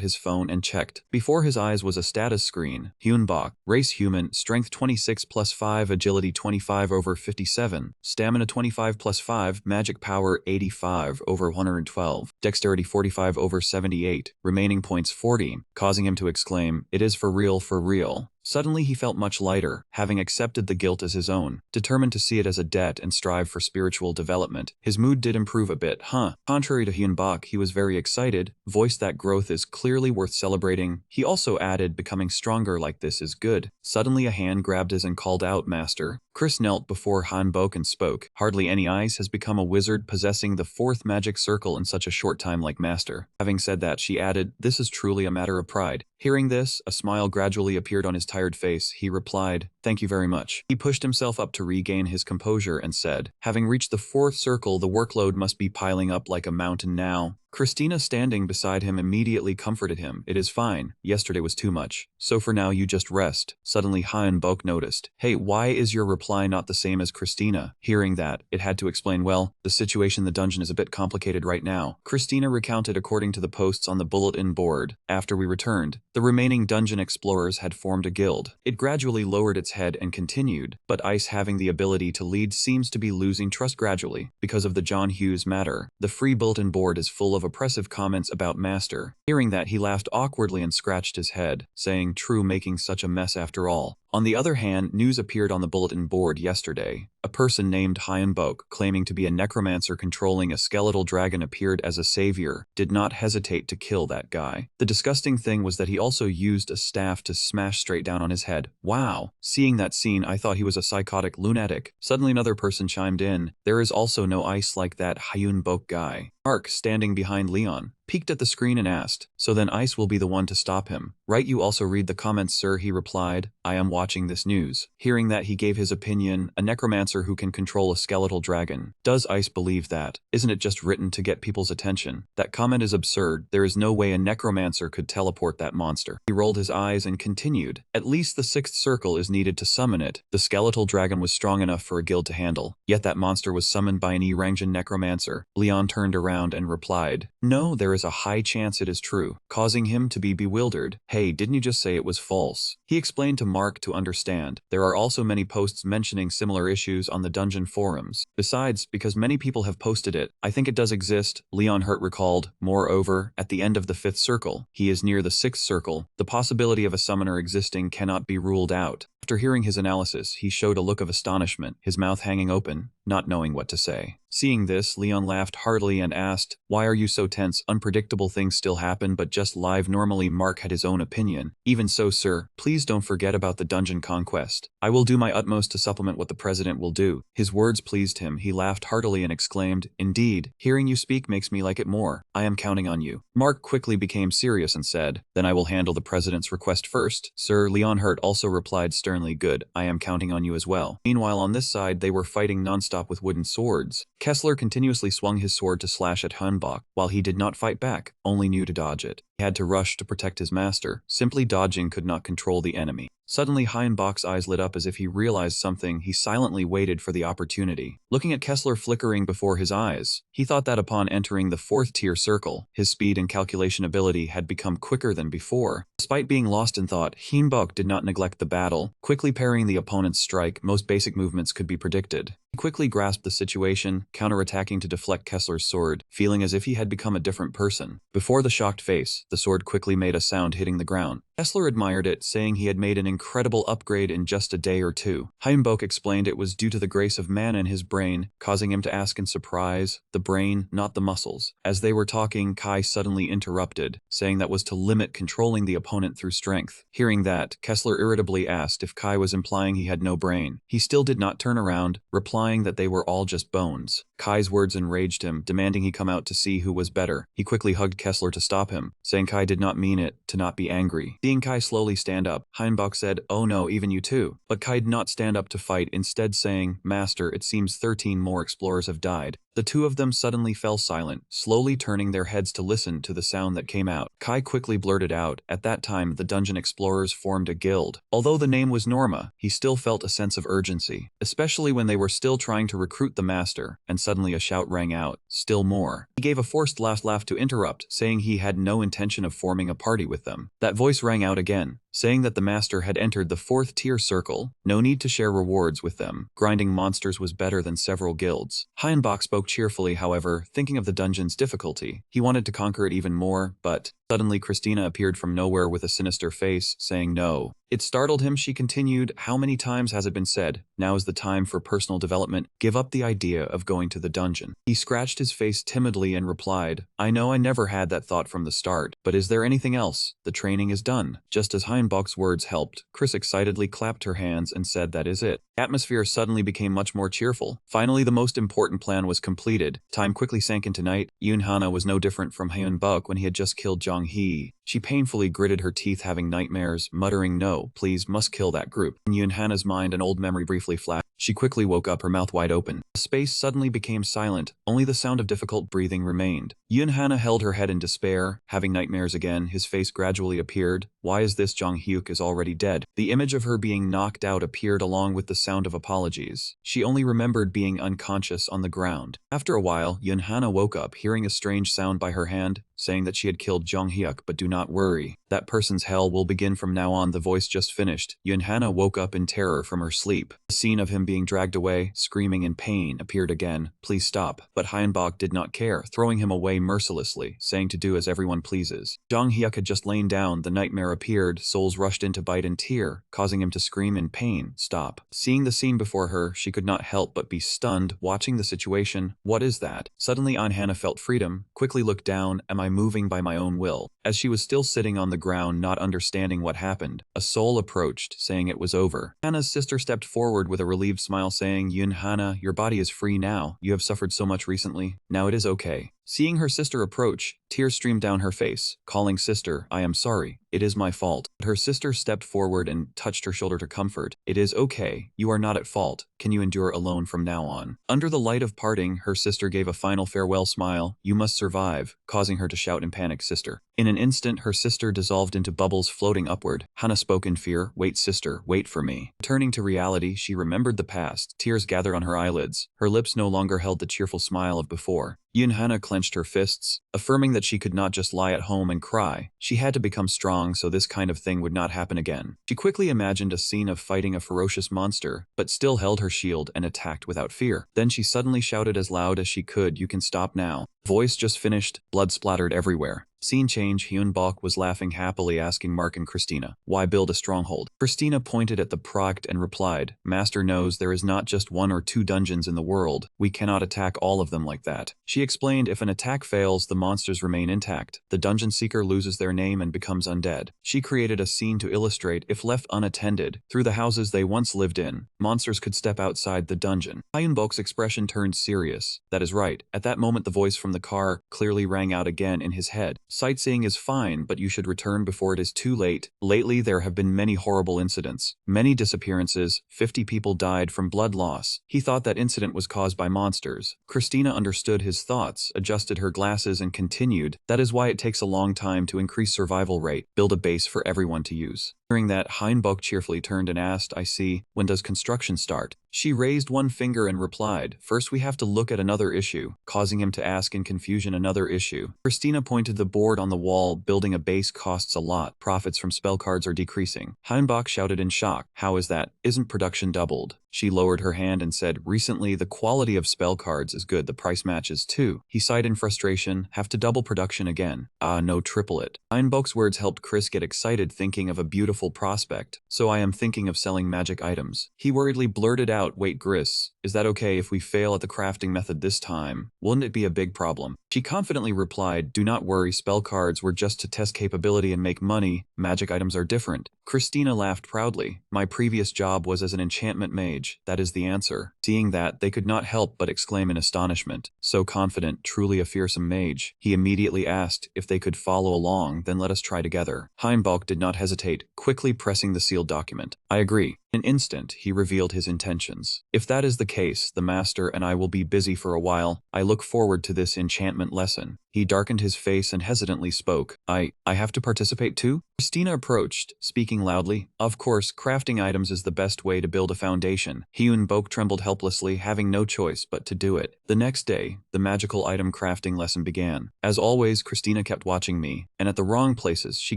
his phone and checked. Before his eyes was a status screen. Hyun-bok, race human, strength 26 plus 5, agility 25 over 57, stamina 25 plus 5, magic power 85 over 112, dexterity 45 over 78, remaining points 40, causing him to exclaim, it is for real, for real. Suddenly he felt much lighter, having accepted the guilt as his own, determined to see it as a debt and strive for spiritual development. His mood did improve a bit, huh? Contrary to Hyun-bok, he was very excited, voiced that growth is clearly worth celebrating. He also added, becoming stronger like this is good. Suddenly a hand grabbed his and called out, Master. Chris knelt before Hyun-bok and spoke. Hardly any ice has become a wizard possessing the 4th magic circle in such a short time like Master. Having said that, she added, this is truly a matter of pride. Hearing this, a smile gradually appeared on his tired face. He replied, thank you very much. He pushed himself up to regain his composure and said, having reached the 4th circle, the workload must be piling up like a mountain now. Christina standing beside him immediately comforted him. It is fine. Yesterday was too much. So for now you just rest. Suddenly Hyun-bok noticed. Hey, why is your reply not the same as Christina? Hearing that, it had to explain, well, the situation in the dungeon is a bit complicated right now. Christina recounted according to the posts on the bulletin board. After we returned, the remaining dungeon explorers had formed a guild. It gradually lowered its head and continued, but Ice having the ability to lead seems to be losing trust gradually. Because of the John Hughes matter, the free bulletin board is full of oppressive comments about Master. Hearing that, he laughed awkwardly and scratched his head, saying, true, making such a mess after all. On the other hand, news appeared on the bulletin board yesterday. A person named Hyun-bok, claiming to be a necromancer controlling a skeletal dragon, appeared as a savior, did not hesitate to kill that guy. The disgusting thing was that he also used a staff to smash straight down on his head. Wow. Seeing that scene, I thought he was a psychotic lunatic. Suddenly another person chimed in. There is also no ice like that Hyun-bok guy. Mark, standing behind Leon, peeked at the screen and asked, so then Ice will be the one to stop him, right? You also read the comments, sir, he replied. I am watching this news. Hearing that, he gave his opinion, a necromancer who can control a skeletal dragon. Does Ice believe that? Isn't it just written to get people's attention? That comment is absurd. There is no way a necromancer could teleport that monster. He rolled his eyes and continued. At least the 6th circle is needed to summon it. The skeletal dragon was strong enough for a guild to handle, yet that monster was summoned by an Erangian necromancer. Leon turned around and replied, no, there is is a high chance it is true, causing him to be bewildered. Hey, didn't you just say it was false? He explained to Mark to understand. There are also many posts mentioning similar issues on the dungeon forums. Besides, because many people have posted it, I think it does exist, Leon Hurt recalled. Moreover, at the end of the 5th circle, he is near the 6th circle. The possibility of a summoner existing cannot be ruled out. After hearing his analysis, he showed a look of astonishment, his mouth hanging open, not knowing what to say. Seeing this, Leon laughed heartily and asked, "Why are you so tense? Unpredictable things still happen, but just live normally." Mark had his own opinion. "Even so, sir, please don't forget about the dungeon conquest. I will do my utmost to supplement what the president will do." His words pleased him. He laughed heartily and exclaimed, "Indeed, hearing you speak makes me like it more. I am counting on you." Mark quickly became serious and said, "Then I will handle the president's request first." "Sir," Leon Hurt also replied sternly, "Good, I am counting on you as well." Meanwhile, on this side, they were fighting nonstop with wooden swords. Kessler continuously swung his sword to slash at Hunbach, while he did not fight back, only knew to dodge it. He had to rush to protect his master. Simply dodging could not control the enemy. Suddenly, Heinbach's eyes lit up as if he realized something. He silently waited for the opportunity. Looking at Kessler flickering before his eyes, he thought that upon entering the 4th tier circle, his speed and calculation ability had become quicker than before. Despite being lost in thought, Heinbach did not neglect the battle. Quickly parrying the opponent's strike, most basic movements could be predicted. He quickly grasped the situation, counterattacking to deflect Kessler's sword, feeling as if he had become a different person. Before the shocked face, the sword quickly made a sound hitting the ground. Kessler admired it, saying he had made an incredible upgrade in just a day or two. Heinbach explained it was due to the grace of mana in his brain, causing him to ask in surprise, "The brain, not the muscles." As they were talking, Kai suddenly interrupted, saying that was to limit controlling the opponent through strength. Hearing that, Kessler irritably asked if Kai was implying he had no brain. He still did not turn around, replying that they were all just bones. Kai's words enraged him, demanding he come out to see who was better. He quickly hugged Kessler to stop him, saying Kai did not mean it, to not be angry. Seeing Kai slowly stand up, Heinbach said, "Oh no, even you too." But Kai did not stand up to fight, instead saying, "Master, it seems 13 more explorers have died." The two of them suddenly fell silent, slowly turning their heads to listen to the sound that came out. Kai quickly blurted out, "At that time, the dungeon explorers formed a guild." Although the name was Norma, he still felt a sense of urgency, especially when they were still trying to recruit the master, and suddenly a shout rang out, "Still more." He gave a forced last laugh to interrupt, saying he had no intention of forming a party with them. That voice rang out again, saying that the master had entered the 4th tier circle. No need to share rewards with them. Grinding monsters was better than several guilds. Heinbach spoke cheerfully, however, thinking of the dungeon's difficulty. He wanted to conquer it even more, but suddenly Christina appeared from nowhere with a sinister face, saying no. It startled him. She continued, "How many times has it been said, now is the time for personal development? Give up the idea of going to the dungeon." He scratched his face timidly and replied, "I know I never had that thought from the start, but is there anything else? The training is done." Just as Heinbach's words helped, Chris excitedly clapped her hands and said, "That is it." The atmosphere suddenly became much more cheerful. Finally, the most important plan was completed. Time quickly sank into night. Yunhana was no different from Heinbach when he had just killed Zhang He. She painfully gritted her teeth, having nightmares, muttering, "No, please, must kill that group." In Yunhana's mind, an old memory briefly flashed. She quickly woke up, her mouth wide open. The space suddenly became silent. Only the sound of difficult breathing remained. Yunhana held her head in despair. Having nightmares again, his face gradually appeared. "Why is this? Zhang Hyuk is already dead." The image of her being knocked out appeared along with the sound of apologies. She only remembered being unconscious on the ground. After a while, Yunhana woke up, hearing a strange sound by her hand, saying that she had killed Zhang Hyuk, but do not worry. That person's hell will begin from now on. The voice just finished. Yunhana woke up in terror from her sleep. The scene of him being dragged away, screaming in pain, appeared again. "Please stop." But Heinbach did not care, throwing him away mercilessly, saying to do as everyone pleases. Zhang Hyuk had just lain down. The nightmare appeared. Souls rushed in to bite and tear, causing him to scream in pain. "Stop." Seeing the scene before her, she could not help but be stunned, watching the situation. "What is that?" Suddenly Anhana felt freedom, quickly looked down. "Am I moving by my own will?" As she was still sitting on the ground, not understanding what happened, a soul approached, saying it was over. Hana's sister stepped forward with a relieved smile, saying, "Yunhana, your body is free now. You have suffered so much recently. Now it is okay." Seeing her sister approach, tears streamed down her face, calling, "Sister, I am sorry. It is my fault." But her sister stepped forward and touched her shoulder to comfort. "It is okay. You are not at fault. Can you endure alone from now on?" Under the light of parting, her sister gave a final farewell smile. "You must survive," causing her to shout in panic, "Sister." In an instant, her sister dissolved into bubbles floating upward. Hana spoke in fear, "Wait, sister, wait for me." Turning to reality, she remembered the past. Tears gathered on her eyelids. Her lips no longer held the cheerful smile of before. Yunhana clenched her fists, affirming that she could not just lie at home and cry. She had to become strong so this kind of thing would not happen again. She quickly imagined a scene of fighting a ferocious monster, but still held her shield and attacked without fear. Then she suddenly shouted as loud as she could, "You can stop now." Voice just finished, blood splattered everywhere. Scene change, Hyun-bok was laughing happily, asking Mark and Christina, "Why build a stronghold?" Christina pointed at the product and replied, "Master knows there is not just 1 or 2 dungeons in the world. We cannot attack all of them like that." She explained, if an attack fails, the monsters remain intact. The dungeon seeker loses their name and becomes undead. She created a scene to illustrate, if left unattended, through the houses they once lived in, monsters could step outside the dungeon. Hyun-bok's expression turned serious. That is right. At that moment, the voice from the car clearly rang out again in his head. Sightseeing is fine, but you should return before it is too late. Lately, there have been many horrible incidents. Many disappearances. 50 people died from blood loss. He thought that incident was caused by monsters. Christina understood his thoughts, adjusted her glasses, and continued, "That is why it takes a long time to increase survival rate. Build a base for everyone to use." Hearing that, Hyun-bok cheerfully turned and asked, "I see. When does construction start?" She raised one finger and replied, "First we have to look at another issue," causing him to ask in confusion, "Another issue?" Christina pointed the board on the wall. "Building a base costs a lot. Profits from spell cards are decreasing." Hyun-bok shouted in shock, "How is that? Isn't production doubled?" She lowered her hand and said, "Recently, the quality of spell cards is good. The price matches too." He sighed in frustration, "Have to double production again." "Ah, no, triple it." Hyun-bok's words helped Chris get excited, thinking of a beautiful prospect. "So I am thinking of selling magic items." He worriedly blurted out, "Wait, Gris, is that okay if we fail at the crafting method this time? Wouldn't it be a big problem?" She confidently replied, "Do not worry, spell cards were just to test capability and make money. Magic items are different." Christina laughed proudly. "My previous job was as an enchantment mage. That is the answer." Seeing that, they could not help but exclaim in astonishment. So confident, truly a fearsome mage. He immediately asked if they could follow along, "Then let us try together." Hyun-bok did not hesitate, quickly pressing the sealed document. "I agree." In an instant, he revealed his intentions. "If that is the case, the master and I will be busy for a while. I look forward to this enchantment lesson." He darkened his face and hesitantly spoke, I have to participate too?" Christina approached, speaking loudly, "Of course, crafting items is the best way to build a foundation." Hyun-bok trembled helplessly, having no choice but to do it. The next day, the magical item crafting lesson began. As always, Christina kept watching me, and at the wrong places, she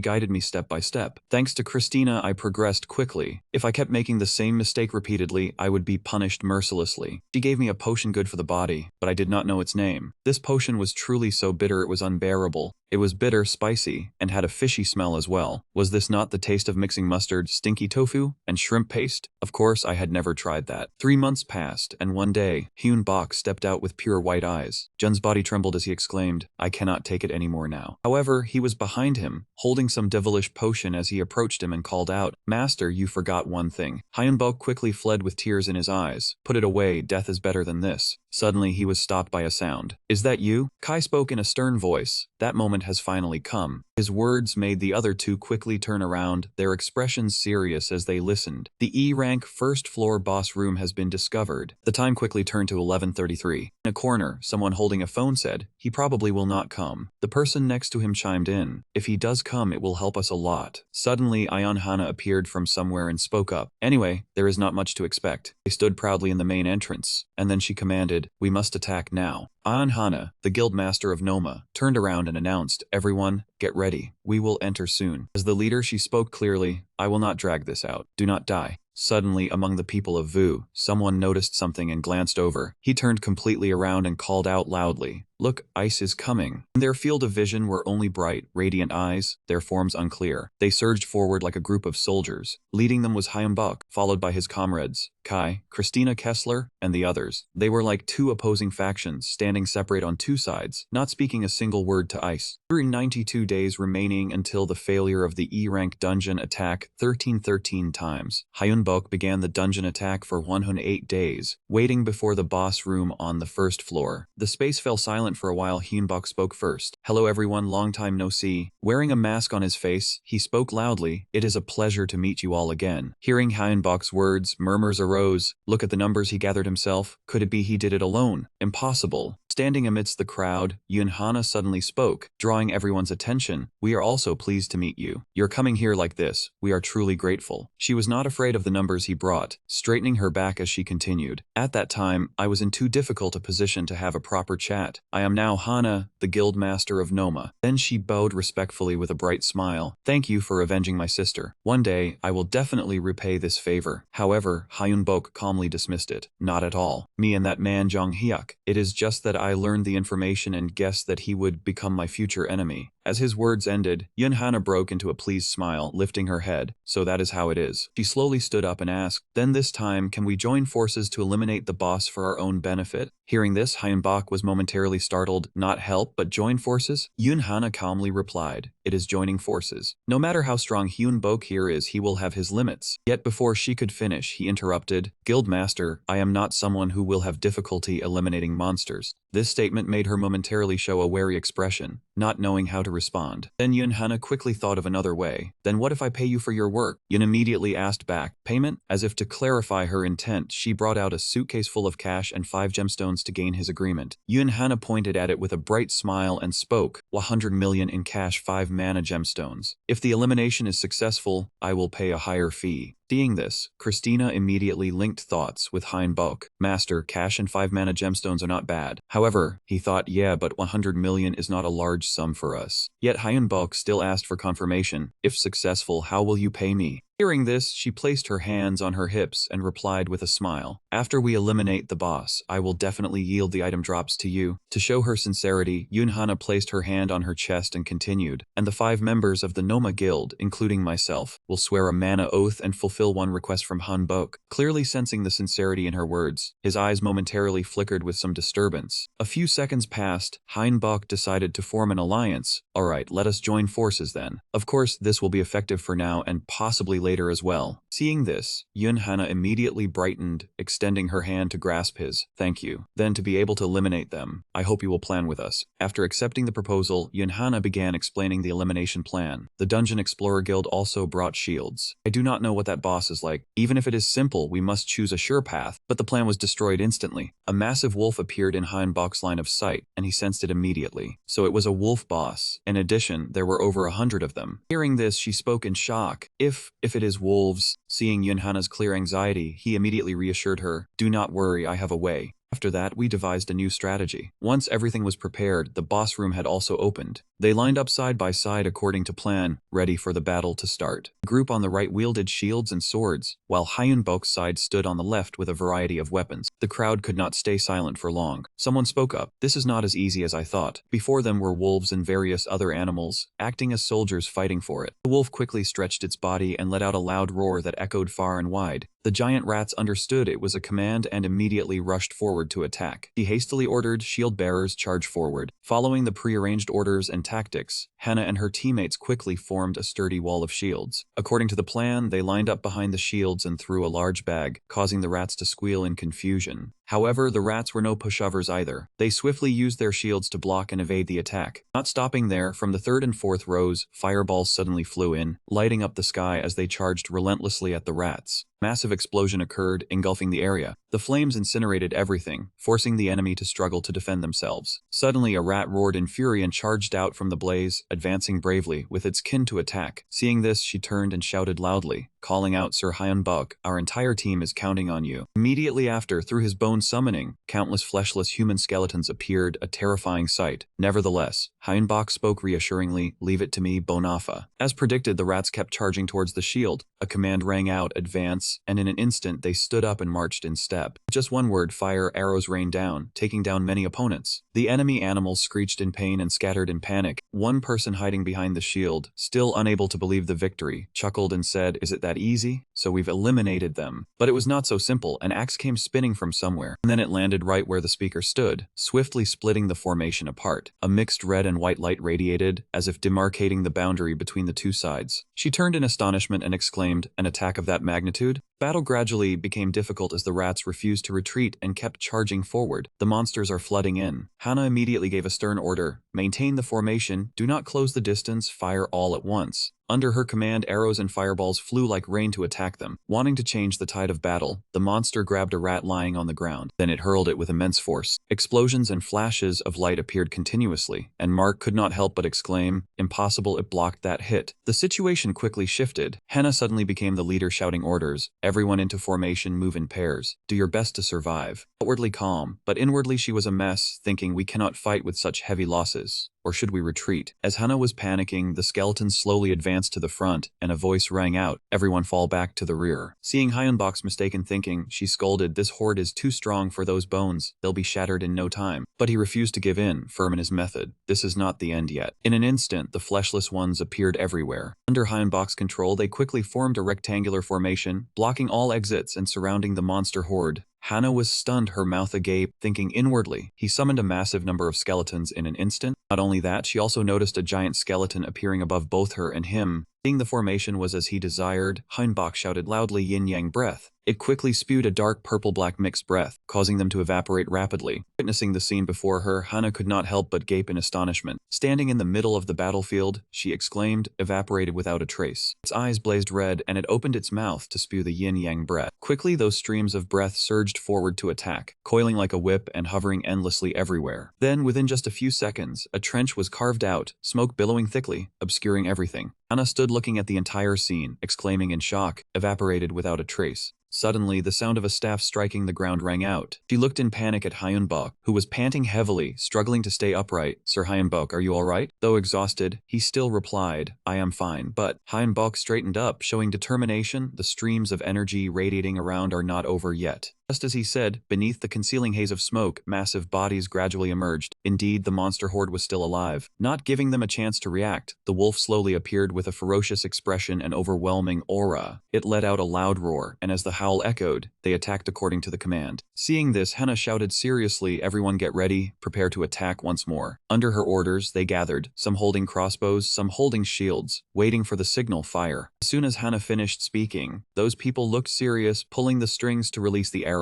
guided me step by step. Thanks to Christina, I progressed quickly. If I kept making the same mistake repeatedly, I would be punished mercilessly. She gave me a potion good for the body, but I did not know its name. This potion was truly so bitter it was unbearable. It was bitter, spicy, and had a fishy smell as well. Was this not the taste of mixing mustard, stinky tofu, and shrimp paste? Of course, I had never tried that. 3 months passed, and one day, Hyun-bok stepped out with pure white eyes. Jun's body trembled as he exclaimed, "I cannot take it anymore now." However, he was behind him, holding some devilish potion as he approached him and called out, "Master, you forgot one thing." Hyun-bok quickly fled with tears in his eyes. "Put it away, death is better than this." Suddenly, he was stopped by a sound. "Is that you?" Kai spoke in a stern voice. That moment has finally come. His words made the other two quickly turn around, their expressions serious as they listened. "The E-rank first floor boss room has been discovered." The time quickly turned to 11:33. In a corner, someone holding a phone said, "He probably will not come." The person next to him chimed in, "If he does come, it will help us a lot." Suddenly, Ayan Hana appeared from somewhere and spoke up. "Anyway, there is not much to expect." They stood proudly in the main entrance, and then she commanded, "We must attack now." Ayan Hana, the guild master of Noma, turned around and announced, "Everyone, get ready. We will enter soon." As the leader, she spoke clearly, "I will not drag this out. Do not die." Suddenly, among the people of Vu, someone noticed something and glanced over. He turned completely around and called out loudly, "Look, ice is coming." In their field of vision were only bright, radiant eyes, their forms unclear. They surged forward like a group of soldiers. Leading them was Hyun-bok, followed by his comrades, Kai, Christina Kessler, and the others. They were like two opposing factions, standing separate on two sides, not speaking a single word to ice. During 92 days remaining until the failure of the E-rank dungeon attack 1313 times, Hyun-bok began the dungeon attack for 108 days, waiting before the boss room on the first floor. The space fell silent for a while. Hyun-bok spoke first. "Hello everyone, long time no see." Wearing a mask on his face, he spoke loudly, "It is a pleasure to meet you all again." Hearing Hyun-bok's words, murmurs arose. Look at the numbers he gathered himself. Could it be he did it alone? Impossible. Standing amidst the crowd, Yun-hana suddenly spoke, drawing everyone's attention. "We are also pleased to meet you. You're coming here like this. We are truly grateful." She was not afraid of the numbers he brought, straightening her back as she continued. "At that time, I was in too difficult a position to have a proper chat. I am now Hana, the guild master of Noma. Then she bowed respectfully with a bright smile. Thank you for avenging my sister. One day, I will definitely repay this favor. However, Hyunbok calmly dismissed it. Not at all. Me and that man Jong Hyuk. It is just that I learned the information and guessed that he would become my future enemy. As his words ended, Yun Hana broke into a pleased smile, lifting her head. So that is how it is. She slowly stood up and asked, then this time, can we join forces to eliminate the boss for our own benefit? Hearing this, Hyunbok was momentarily startled. Not help, but join forces? Yun Hana calmly replied, it is joining forces. No matter how strong Hyunbok here is, he will have his limits. Yet before she could finish, he interrupted, Guildmaster, I am not someone who will have difficulty eliminating monsters. This statement made her momentarily show a wary expression, not knowing how to respond. Then Yun Hana quickly thought of another way. Then what if I pay you for your work? Yun immediately asked back, payment? As if to clarify her intent, she brought out a suitcase full of cash and 5 gemstones to gain his agreement. Yun Hana pointed at it with a bright smile and spoke, 100 million in cash, 5 mana gemstones. If the elimination is successful, I will pay a higher fee. Seeing this, Christina immediately linked thoughts with Hyunbok. Master, cash and 5 mana gemstones are not bad. However, he thought, yeah, but 100 million is not a large sum for us. Yet Hyunbok still asked for confirmation. If successful, how will you pay me? Hearing this, she placed her hands on her hips and replied with a smile. After we eliminate the boss, I will definitely yield the item drops to you. To show her sincerity, Yun Hana placed her hand on her chest and continued, and the 5 members of the Noma Guild, including myself, will swear a mana oath and fulfill one request from Hyunbok. Clearly sensing the sincerity in her words, his eyes momentarily flickered with some disturbance. A few seconds passed, Hyunbok decided to form an alliance. Alright, let us join forces then. Of course, this will be effective for now and possibly later as well. Seeing this, Yun Hana immediately brightened, extending her hand to grasp his. Thank you. Then to be able to eliminate them, I hope you will plan with us. After accepting the proposal, Yun Hana began explaining the elimination plan. The Dungeon Explorer Guild also brought shields. I do not know what that boss is like. Even if it is simple, we must choose a sure path. But the plan was destroyed instantly. A massive wolf appeared in Hyunbok's line of sight, and he sensed it immediately. So it was a wolf boss. In addition, there were over 100 of them. Hearing this, she spoke in shock. If it is wolves. Seeing Yun Hana's clear anxiety, he immediately reassured her, do not worry, I have a way. After that, we devised a new strategy. Once everything was prepared, the boss room had also opened. They lined up side by side according to plan, ready for the battle to start. The group on the right wielded shields and swords, while Hyunbok's side stood on the left with a variety of weapons. The crowd could not stay silent for long. Someone spoke up. This is not as easy as I thought. Before them were wolves and various other animals, acting as soldiers fighting for it. The wolf quickly stretched its body and let out a loud roar that echoed far and wide. The giant rats understood it was a command and immediately rushed forward to attack. He hastily ordered shield bearers charge forward. Following the prearranged orders and tactics, Hana and her teammates quickly formed a sturdy wall of shields. According to the plan, they lined up behind the shields and threw a large bag, causing the rats to squeal in confusion. However, the rats were no pushovers either. They swiftly used their shields to block and evade the attack. Not stopping there, from the 3rd and 4th rows, fireballs suddenly flew in, lighting up the sky as they charged relentlessly at the rats. Massive explosion occurred, engulfing the area. The flames incinerated everything, forcing the enemy to struggle to defend themselves. Suddenly, a rat roared in fury and charged out from the blaze, advancing bravely, with its kin to attack. Seeing this, she turned and shouted loudly, calling out Sir Hyunbok, our entire team is counting on you. Immediately after, through his bone summoning, countless fleshless human skeletons appeared, a terrifying sight. Nevertheless, Hyunbok spoke reassuringly, leave it to me, Bonafa. As predicted, the rats kept charging towards the shield. A command rang out, advance, and in an instant they stood up and marched in step. Just one word, fire, arrows rained down, taking down many opponents. The enemy animals screeched in pain and scattered in panic. One person hiding behind the shield, still unable to believe the victory, chuckled and said, is it that easy? So we've eliminated them. But it was not so simple. An axe came spinning from somewhere, and then it landed right where the speaker stood, swiftly splitting the formation apart. A mixed red and white light radiated, as if demarcating the boundary between the two sides. She turned in astonishment and exclaimed, an attack of that magnitude? Battle gradually became difficult as the rats refused to retreat and kept charging forward. The monsters are flooding in. Hana immediately gave a stern order. Maintain the formation, do not close the distance, fire all at once. Under her command, arrows and fireballs flew like rain to attack them. Wanting to change the tide of battle, the monster grabbed a rat lying on the ground. Then it hurled it with immense force. Explosions and flashes of light appeared continuously, and Mark could not help but exclaim, "Impossible, it blocked that hit." The situation quickly shifted. Hannah suddenly became the leader, shouting orders. Everyone into formation, move in pairs. Do your best to survive. Outwardly calm, but inwardly she was a mess, thinking, we cannot fight with such heavy losses. Or should we retreat? As Hannah was panicking, the skeletons slowly advanced to the front, and a voice rang out, "Everyone fall back to the rear." Seeing Hyunbok's mistaken thinking, she scolded, "This horde is too strong for those bones. They'll be shattered in no time." But he refused to give in, firm in his method. This is not the end yet. In an instant, the fleshless ones appeared everywhere. Under Hyunbok's control, they quickly formed a rectangular formation, blocking all exits and surrounding the monster horde. Hannah was stunned, her mouth agape, thinking inwardly. He summoned a massive number of skeletons in an instant. Not only that, she also noticed a giant skeleton appearing above both her and him. Seeing the formation was as he desired, Hyunbok shouted loudly, "Yin-yang breath." It quickly spewed a dark purple-black mixed breath, causing them to evaporate rapidly. Witnessing the scene before her, Hannah could not help but gape in astonishment. Standing in the middle of the battlefield, she exclaimed, "Evaporated without a trace." Its eyes blazed red, and it opened its mouth to spew the yin-yang breath. Quickly, those streams of breath surged forward to attack, coiling like a whip and hovering endlessly everywhere. Then, within just a few seconds, a trench was carved out, smoke billowing thickly, obscuring everything. Hannah stood looking at the entire scene, exclaiming in shock, "Evaporated without a trace." Suddenly, the sound of a staff striking the ground rang out. She looked in panic at Hyunbok, who was panting heavily, struggling to stay upright. "Sir Hyunbok, are you all right?" Though exhausted, he still replied, "I am fine." But Hyunbok straightened up, showing determination. "The streams of energy radiating around are not over yet." Just as he said, beneath the concealing haze of smoke, massive bodies gradually emerged. Indeed, the monster horde was still alive. Not giving them a chance to react, the wolf slowly appeared with a ferocious expression and overwhelming aura. It let out a loud roar, and as the howl echoed, they attacked according to the command. Seeing this, Hannah shouted seriously, "Everyone get ready, prepare to attack once more." Under her orders, they gathered, some holding crossbows, some holding shields, waiting for the signal fire. As soon as Hannah finished speaking, those people looked serious, pulling the strings to release the arrows.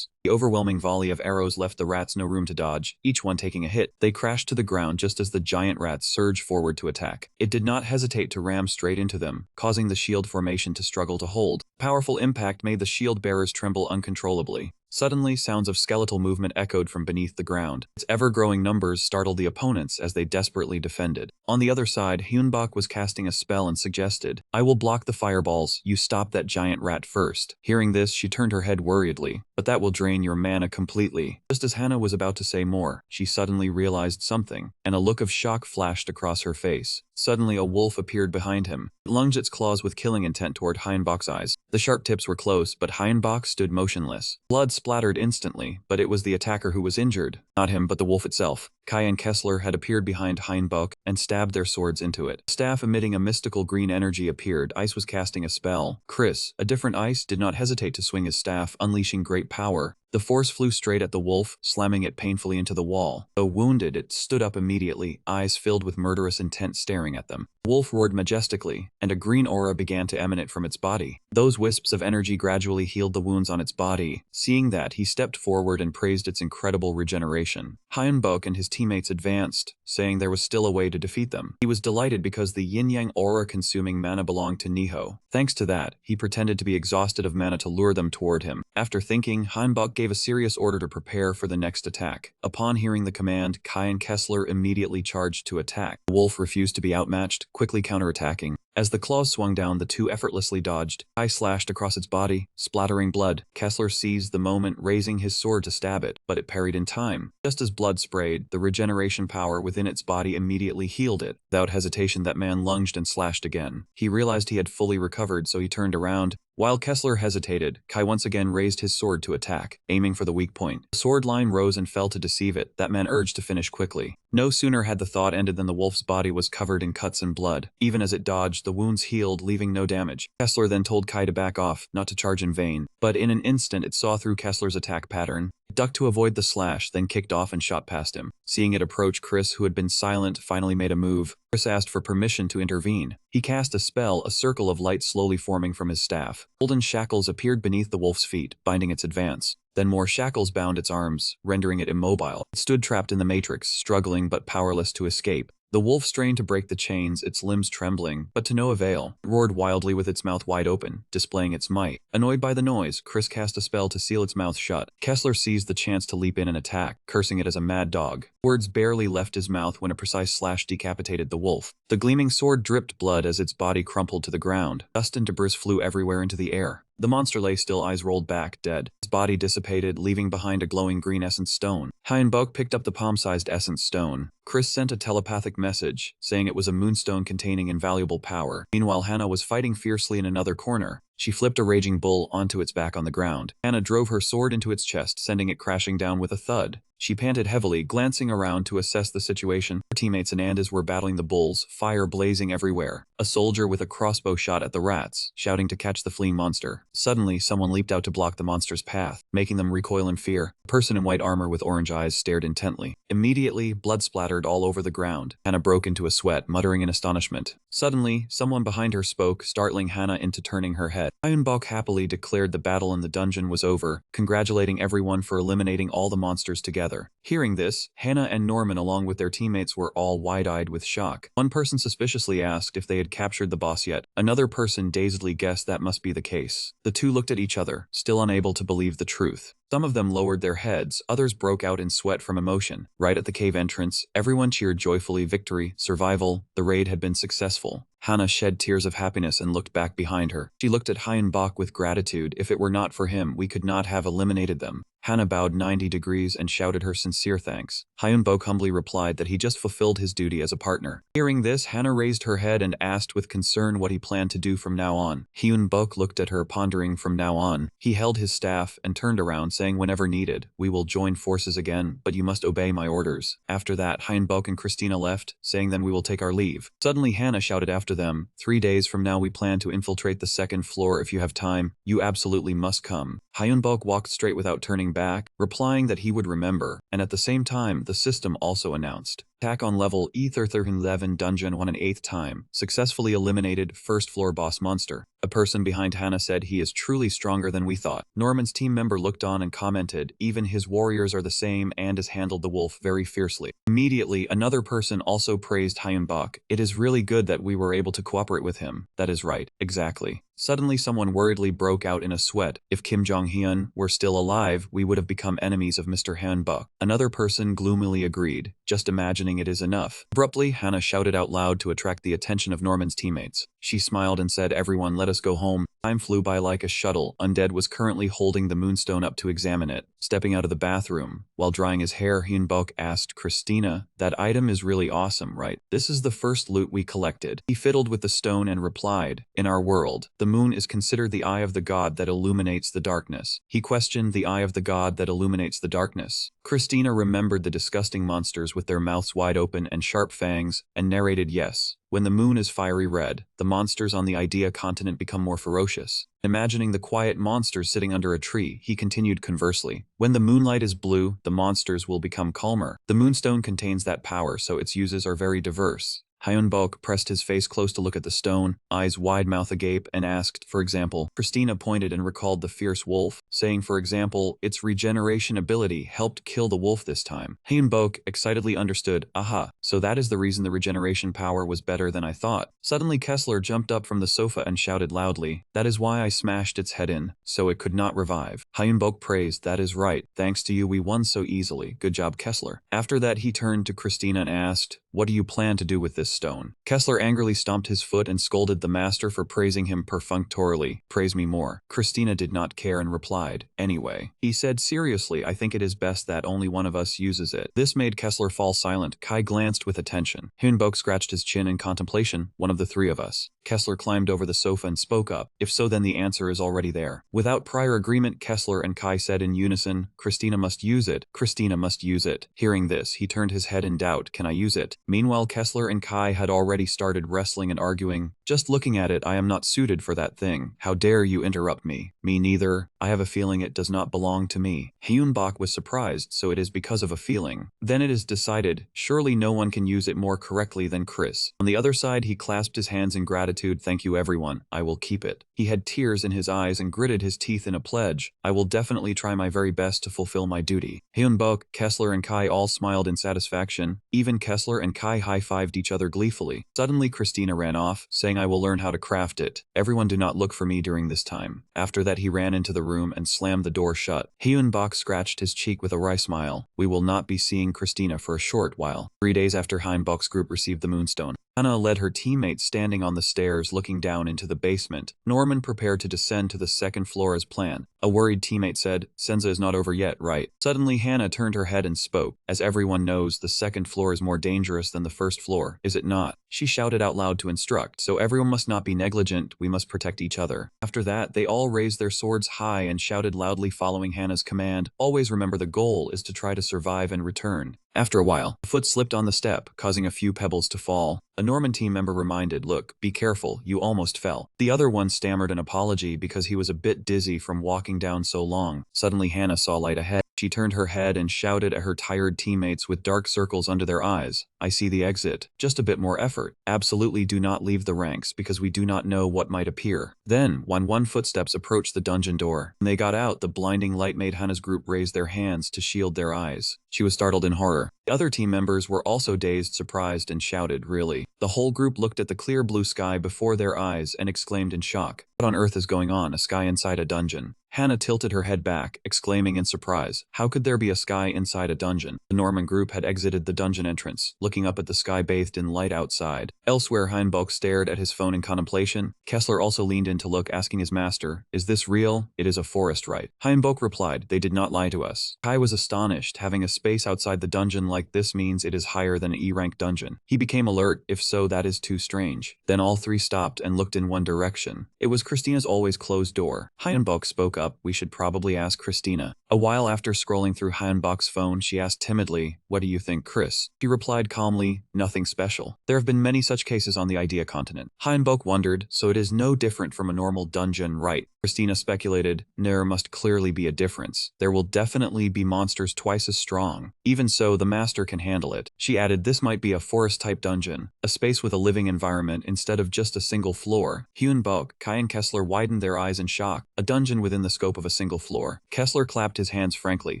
The overwhelming volley of arrows left the rats no room to dodge, each one taking a hit. They crashed to the ground just as the giant rats surged forward to attack. It did not hesitate to ram straight into them, causing the shield formation to struggle to hold. Powerful impact made the shield bearers tremble uncontrollably. Suddenly, sounds of skeletal movement echoed from beneath the ground. Its ever-growing numbers startled the opponents as they desperately defended. On the other side, Hyunbok was casting a spell and suggested, "I will block the fireballs, you stop that giant rat first." Hearing this, she turned her head worriedly. "But that will drain your mana completely." Just as Hannah was about to say more, she suddenly realized something, and a look of shock flashed across her face. Suddenly, a wolf appeared behind him. It lunged its claws with killing intent toward Hyunbok's eyes. The sharp tips were close, but Hyunbok stood motionless. Blood splattered instantly, but it was the attacker who was injured. Not him, but the wolf itself. Kai and Kessler had appeared behind Hyunbok and stabbed their swords into it. A staff emitting a mystical green energy appeared. Ice was casting a spell. Chris, a different Ice, did not hesitate to swing his staff, unleashing great power. The force flew straight at the wolf, slamming it painfully into the wall. Though wounded, it stood up immediately, eyes filled with murderous intent staring at them. The wolf roared majestically, and a green aura began to emanate from its body. Those wisps of energy gradually healed the wounds on its body. Seeing that, he stepped forward and praised its incredible regeneration. Hyunbok and his teammates advanced, saying there was still a way to defeat them. He was delighted because the yin-yang aura-consuming mana belonged to Niho. Thanks to that, he pretended to be exhausted of mana to lure them toward him. After thinking, Hyunbok gave a serious order to prepare for the next attack. Upon hearing the command, Kai and Kessler immediately charged to attack. The wolf refused to be outmatched, quickly counterattacking. As the claws swung down, the two effortlessly dodged. Kai slashed across its body, splattering blood. Kessler seized the moment, raising his sword to stab it, but it parried in time. Just as blood sprayed, the regeneration power within its body immediately healed it. Without hesitation, that man lunged and slashed again. He realized he had fully recovered, so he turned around. While Kessler hesitated, Kai once again raised his sword to attack, aiming for the weak point. The sword line rose and fell to deceive it. That man urged to finish quickly. No sooner had the thought ended than the wolf's body was covered in cuts and blood. Even as it dodged, the wounds healed, leaving no damage. Kessler then told Kai to back off, not to charge in vain. But in an instant, it saw through Kessler's attack pattern. It ducked to avoid the slash, then kicked off and shot past him. Seeing it approach, Chris, who had been silent, finally made a move. Chris asked for permission to intervene. He cast a spell, a circle of light slowly forming from his staff. Golden shackles appeared beneath the wolf's feet, binding its advance. Then more shackles bound its arms, rendering it immobile. It stood trapped in the matrix, struggling but powerless to escape. The wolf strained to break the chains, its limbs trembling, but to no avail. It roared wildly with its mouth wide open, displaying its might. Annoyed by the noise, Chris cast a spell to seal its mouth shut. Kessler seized the chance to leap in and attack, cursing it as a mad dog. Words barely left his mouth when a precise slash decapitated the wolf. The gleaming sword dripped blood as its body crumpled to the ground. Dust and debris flew everywhere into the air. The monster lay still, eyes rolled back, dead. His body dissipated, leaving behind a glowing green essence stone. Hyenbok picked up the palm-sized essence stone. Chris sent a telepathic message, saying it was a moonstone containing invaluable power. Meanwhile, Hannah was fighting fiercely in another corner. She flipped a raging bull onto its back on the ground. Hannah drove her sword into its chest, sending it crashing down with a thud. She panted heavily, glancing around to assess the situation. Her teammates and Andas were battling the bulls, fire blazing everywhere. A soldier with a crossbow shot at the rats, shouting to catch the fleeing monster. Suddenly, someone leaped out to block the monster's path, making them recoil in fear. A person in white armor with orange eyes stared intently. Immediately, blood splattered all over the ground. Hannah broke into a sweat, muttering in astonishment. Suddenly, someone behind her spoke, startling Hannah into turning her head. Hyenbok happily declared the battle in the dungeon was over, congratulating everyone for eliminating all the monsters together. Hearing this, Hannah and Norman along with their teammates were all wide-eyed with shock. One person suspiciously asked if they had captured the boss yet. Another person dazedly guessed that must be the case. The two looked at each other, still unable to believe the truth. Some of them lowered their heads, others broke out in sweat from emotion. Right at the cave entrance, everyone cheered joyfully. Victory, survival, the raid had been successful. Hannah shed tears of happiness and looked back behind her. She looked at Hyenbok with gratitude. If it were not for him, we could not have eliminated them. Hannah bowed 90 degrees and shouted her sincere thanks. Hyenbok humbly replied that he just fulfilled his duty as a partner. Hearing this, Hannah raised her head and asked with concern what he planned to do from now on. Hyenbok looked at her, pondering. From now on, he held his staff and turned around, saying, whenever needed, we will join forces again, but you must obey my orders. After that, Hyenbok and Christina left, saying then we will take our leave. Suddenly Hannah shouted after them, 3 days from now we plan to infiltrate the second floor. If you have time, you absolutely must come. Hyenbok walked straight without turning back, replying that he would remember, and at the same time, the system also announced. Attack on level E1311 dungeon 1 an 8th time. Successfully eliminated first floor boss monster. A person behind Hannah said he is truly stronger than we thought. Norman's team member looked on and commented, even his warriors are the same and has handled the wolf very fiercely. Immediately, another person also praised Hyenbok. It is really good that we were able to cooperate with him. That is right, exactly. Suddenly someone worriedly broke out in a sweat. If Kim Jong-hyun were still alive, we would have become enemies of Mr. Hyenbok. Another person gloomily agreed. Just imagining it is enough. Abruptly, Hannah shouted out loud to attract the attention of Norman's teammates. She smiled and said, everyone, let us go home. Time flew by like a shuttle. Undead was currently holding the moonstone up to examine it. Stepping out of the bathroom, while drying his hair, Hyenbok asked Christina, that item is really awesome, right? This is the first loot we collected. He fiddled with the stone and replied, in our world, the moon is considered the eye of the god that illuminates the darkness. He questioned, the eye of the god that illuminates the darkness. Christina remembered the disgusting monsters with their mouths wide open and sharp fangs, and narrated, yes. When the moon is fiery red, the monsters on the Idea continent become more ferocious. Imagining the quiet monsters sitting under a tree, he continued conversely. When the moonlight is blue, the monsters will become calmer. The moonstone contains that power, so its uses are very diverse. Hyenbok pressed his face close to look at the stone, eyes wide, mouth agape, and asked, for example. Christina pointed and recalled the fierce wolf, saying, for example, its regeneration ability helped kill the wolf this time. Hyenbok excitedly understood, aha, so that is the reason the regeneration power was better than I thought. Suddenly Kessler jumped up from the sofa and shouted loudly, that is why I smashed its head in, so it could not revive. Hyenbok praised, that is right, thanks to you we won so easily, good job Kessler. After that he turned to Christina and asked, what do you plan to do with this stone? Kessler angrily stomped his foot and scolded the master for praising him perfunctorily. Praise me more. Christina did not care and replied, anyway. He said, seriously, I think it is best that only one of us uses it. This made Kessler fall silent. Kai glanced with attention. Hyenbok scratched his chin in contemplation, one of the three of us. Kessler climbed over the sofa and spoke up. If so, then the answer is already there. Without prior agreement, Kessler and Kai said in unison, Christina must use it. Christina must use it. Hearing this, he turned his head in doubt. Can I use it? Meanwhile, Kessler and Kai had already started wrestling and arguing. Just looking at it, I am not suited for that thing. How dare you interrupt me? Me neither. I have a feeling it does not belong to me. Hyenbok was surprised, so it is because of a feeling. Then it is decided, surely no one can use it more correctly than Chris. On the other side, he clasped his hands in gratitude gratitude. Thank you everyone, I will keep it. He had tears in his eyes and gritted his teeth in a pledge. I will definitely try my very best to fulfill my duty. Hyunbok, Kessler and Kai all smiled in satisfaction. Even Kessler and Kai high-fived each other gleefully. Suddenly Christina ran off, saying I will learn how to craft it. Everyone do not look for me during this time. After that he ran into the room and slammed the door shut. Hyunbok scratched his cheek with a wry smile. We will not be seeing Christina for a short while. 3 days after Hyunbok's group received the moonstone, Hannah led her teammates standing on the stairs looking down into the basement. Norman prepared to descend to the second floor as planned. A worried teammate said, Senza is not over yet, right? Suddenly Hannah turned her head and spoke. As everyone knows, the second floor is more dangerous than the first floor, is it not? She shouted out loud to instruct, so everyone must not be negligent, we must protect each other. After that, they all raised their swords high and shouted loudly following Hannah's command. Always remember the goal is to try to survive and return. After a while, a foot slipped on the step, causing a few pebbles to fall. A Norman team member reminded, look, be careful, you almost fell. The other one stammered an apology because he was a bit dizzy from walking down so long. Suddenly Hannah saw light ahead. She turned her head and shouted at her tired teammates with dark circles under their eyes. I see the exit. Just a bit more effort. Absolutely do not leave the ranks because we do not know what might appear. Then, when one footsteps approached the dungeon door, when they got out, the blinding light made Hannah's group raise their hands to shield their eyes. She was startled in horror. The other team members were also dazed, surprised, and shouted, really? The whole group looked at the clear blue sky before their eyes and exclaimed in shock. What on earth is going on? A sky inside a dungeon. Hannah tilted her head back, exclaiming in surprise, how could there be a sky inside a dungeon? The Norman group had exited the dungeon entrance, looking up at the sky bathed in light outside. Elsewhere, Hyunbok stared at his phone in contemplation. Kessler also leaned in to look, asking his master, is this real? It is a forest, right? Hyunbok replied, they did not lie to us. Kai was astonished, having a space outside the dungeon like this means it is higher than an E-rank dungeon. He became alert, if so that is too strange. Then all three stopped and looked in one direction. It was Christina's always closed door. Hyunbok spoke up, we should probably ask Christina. A while after scrolling through Hyunbok's phone, she asked timidly, what do you think, Chris? She replied calmly, nothing special. There have been many such cases on the Idea continent. Hyunbok wondered, so it is no different from a normal dungeon, right? Christina speculated, there must clearly be a difference. There will definitely be monsters twice as strong. Even so, the master can handle it. She added, this might be a forest-type dungeon, a space with a living environment instead of just a single floor. Hyunbok, Kai and Kessler widened their eyes in shock. A dungeon within the scope of a single floor. Kessler clapped his hands frankly,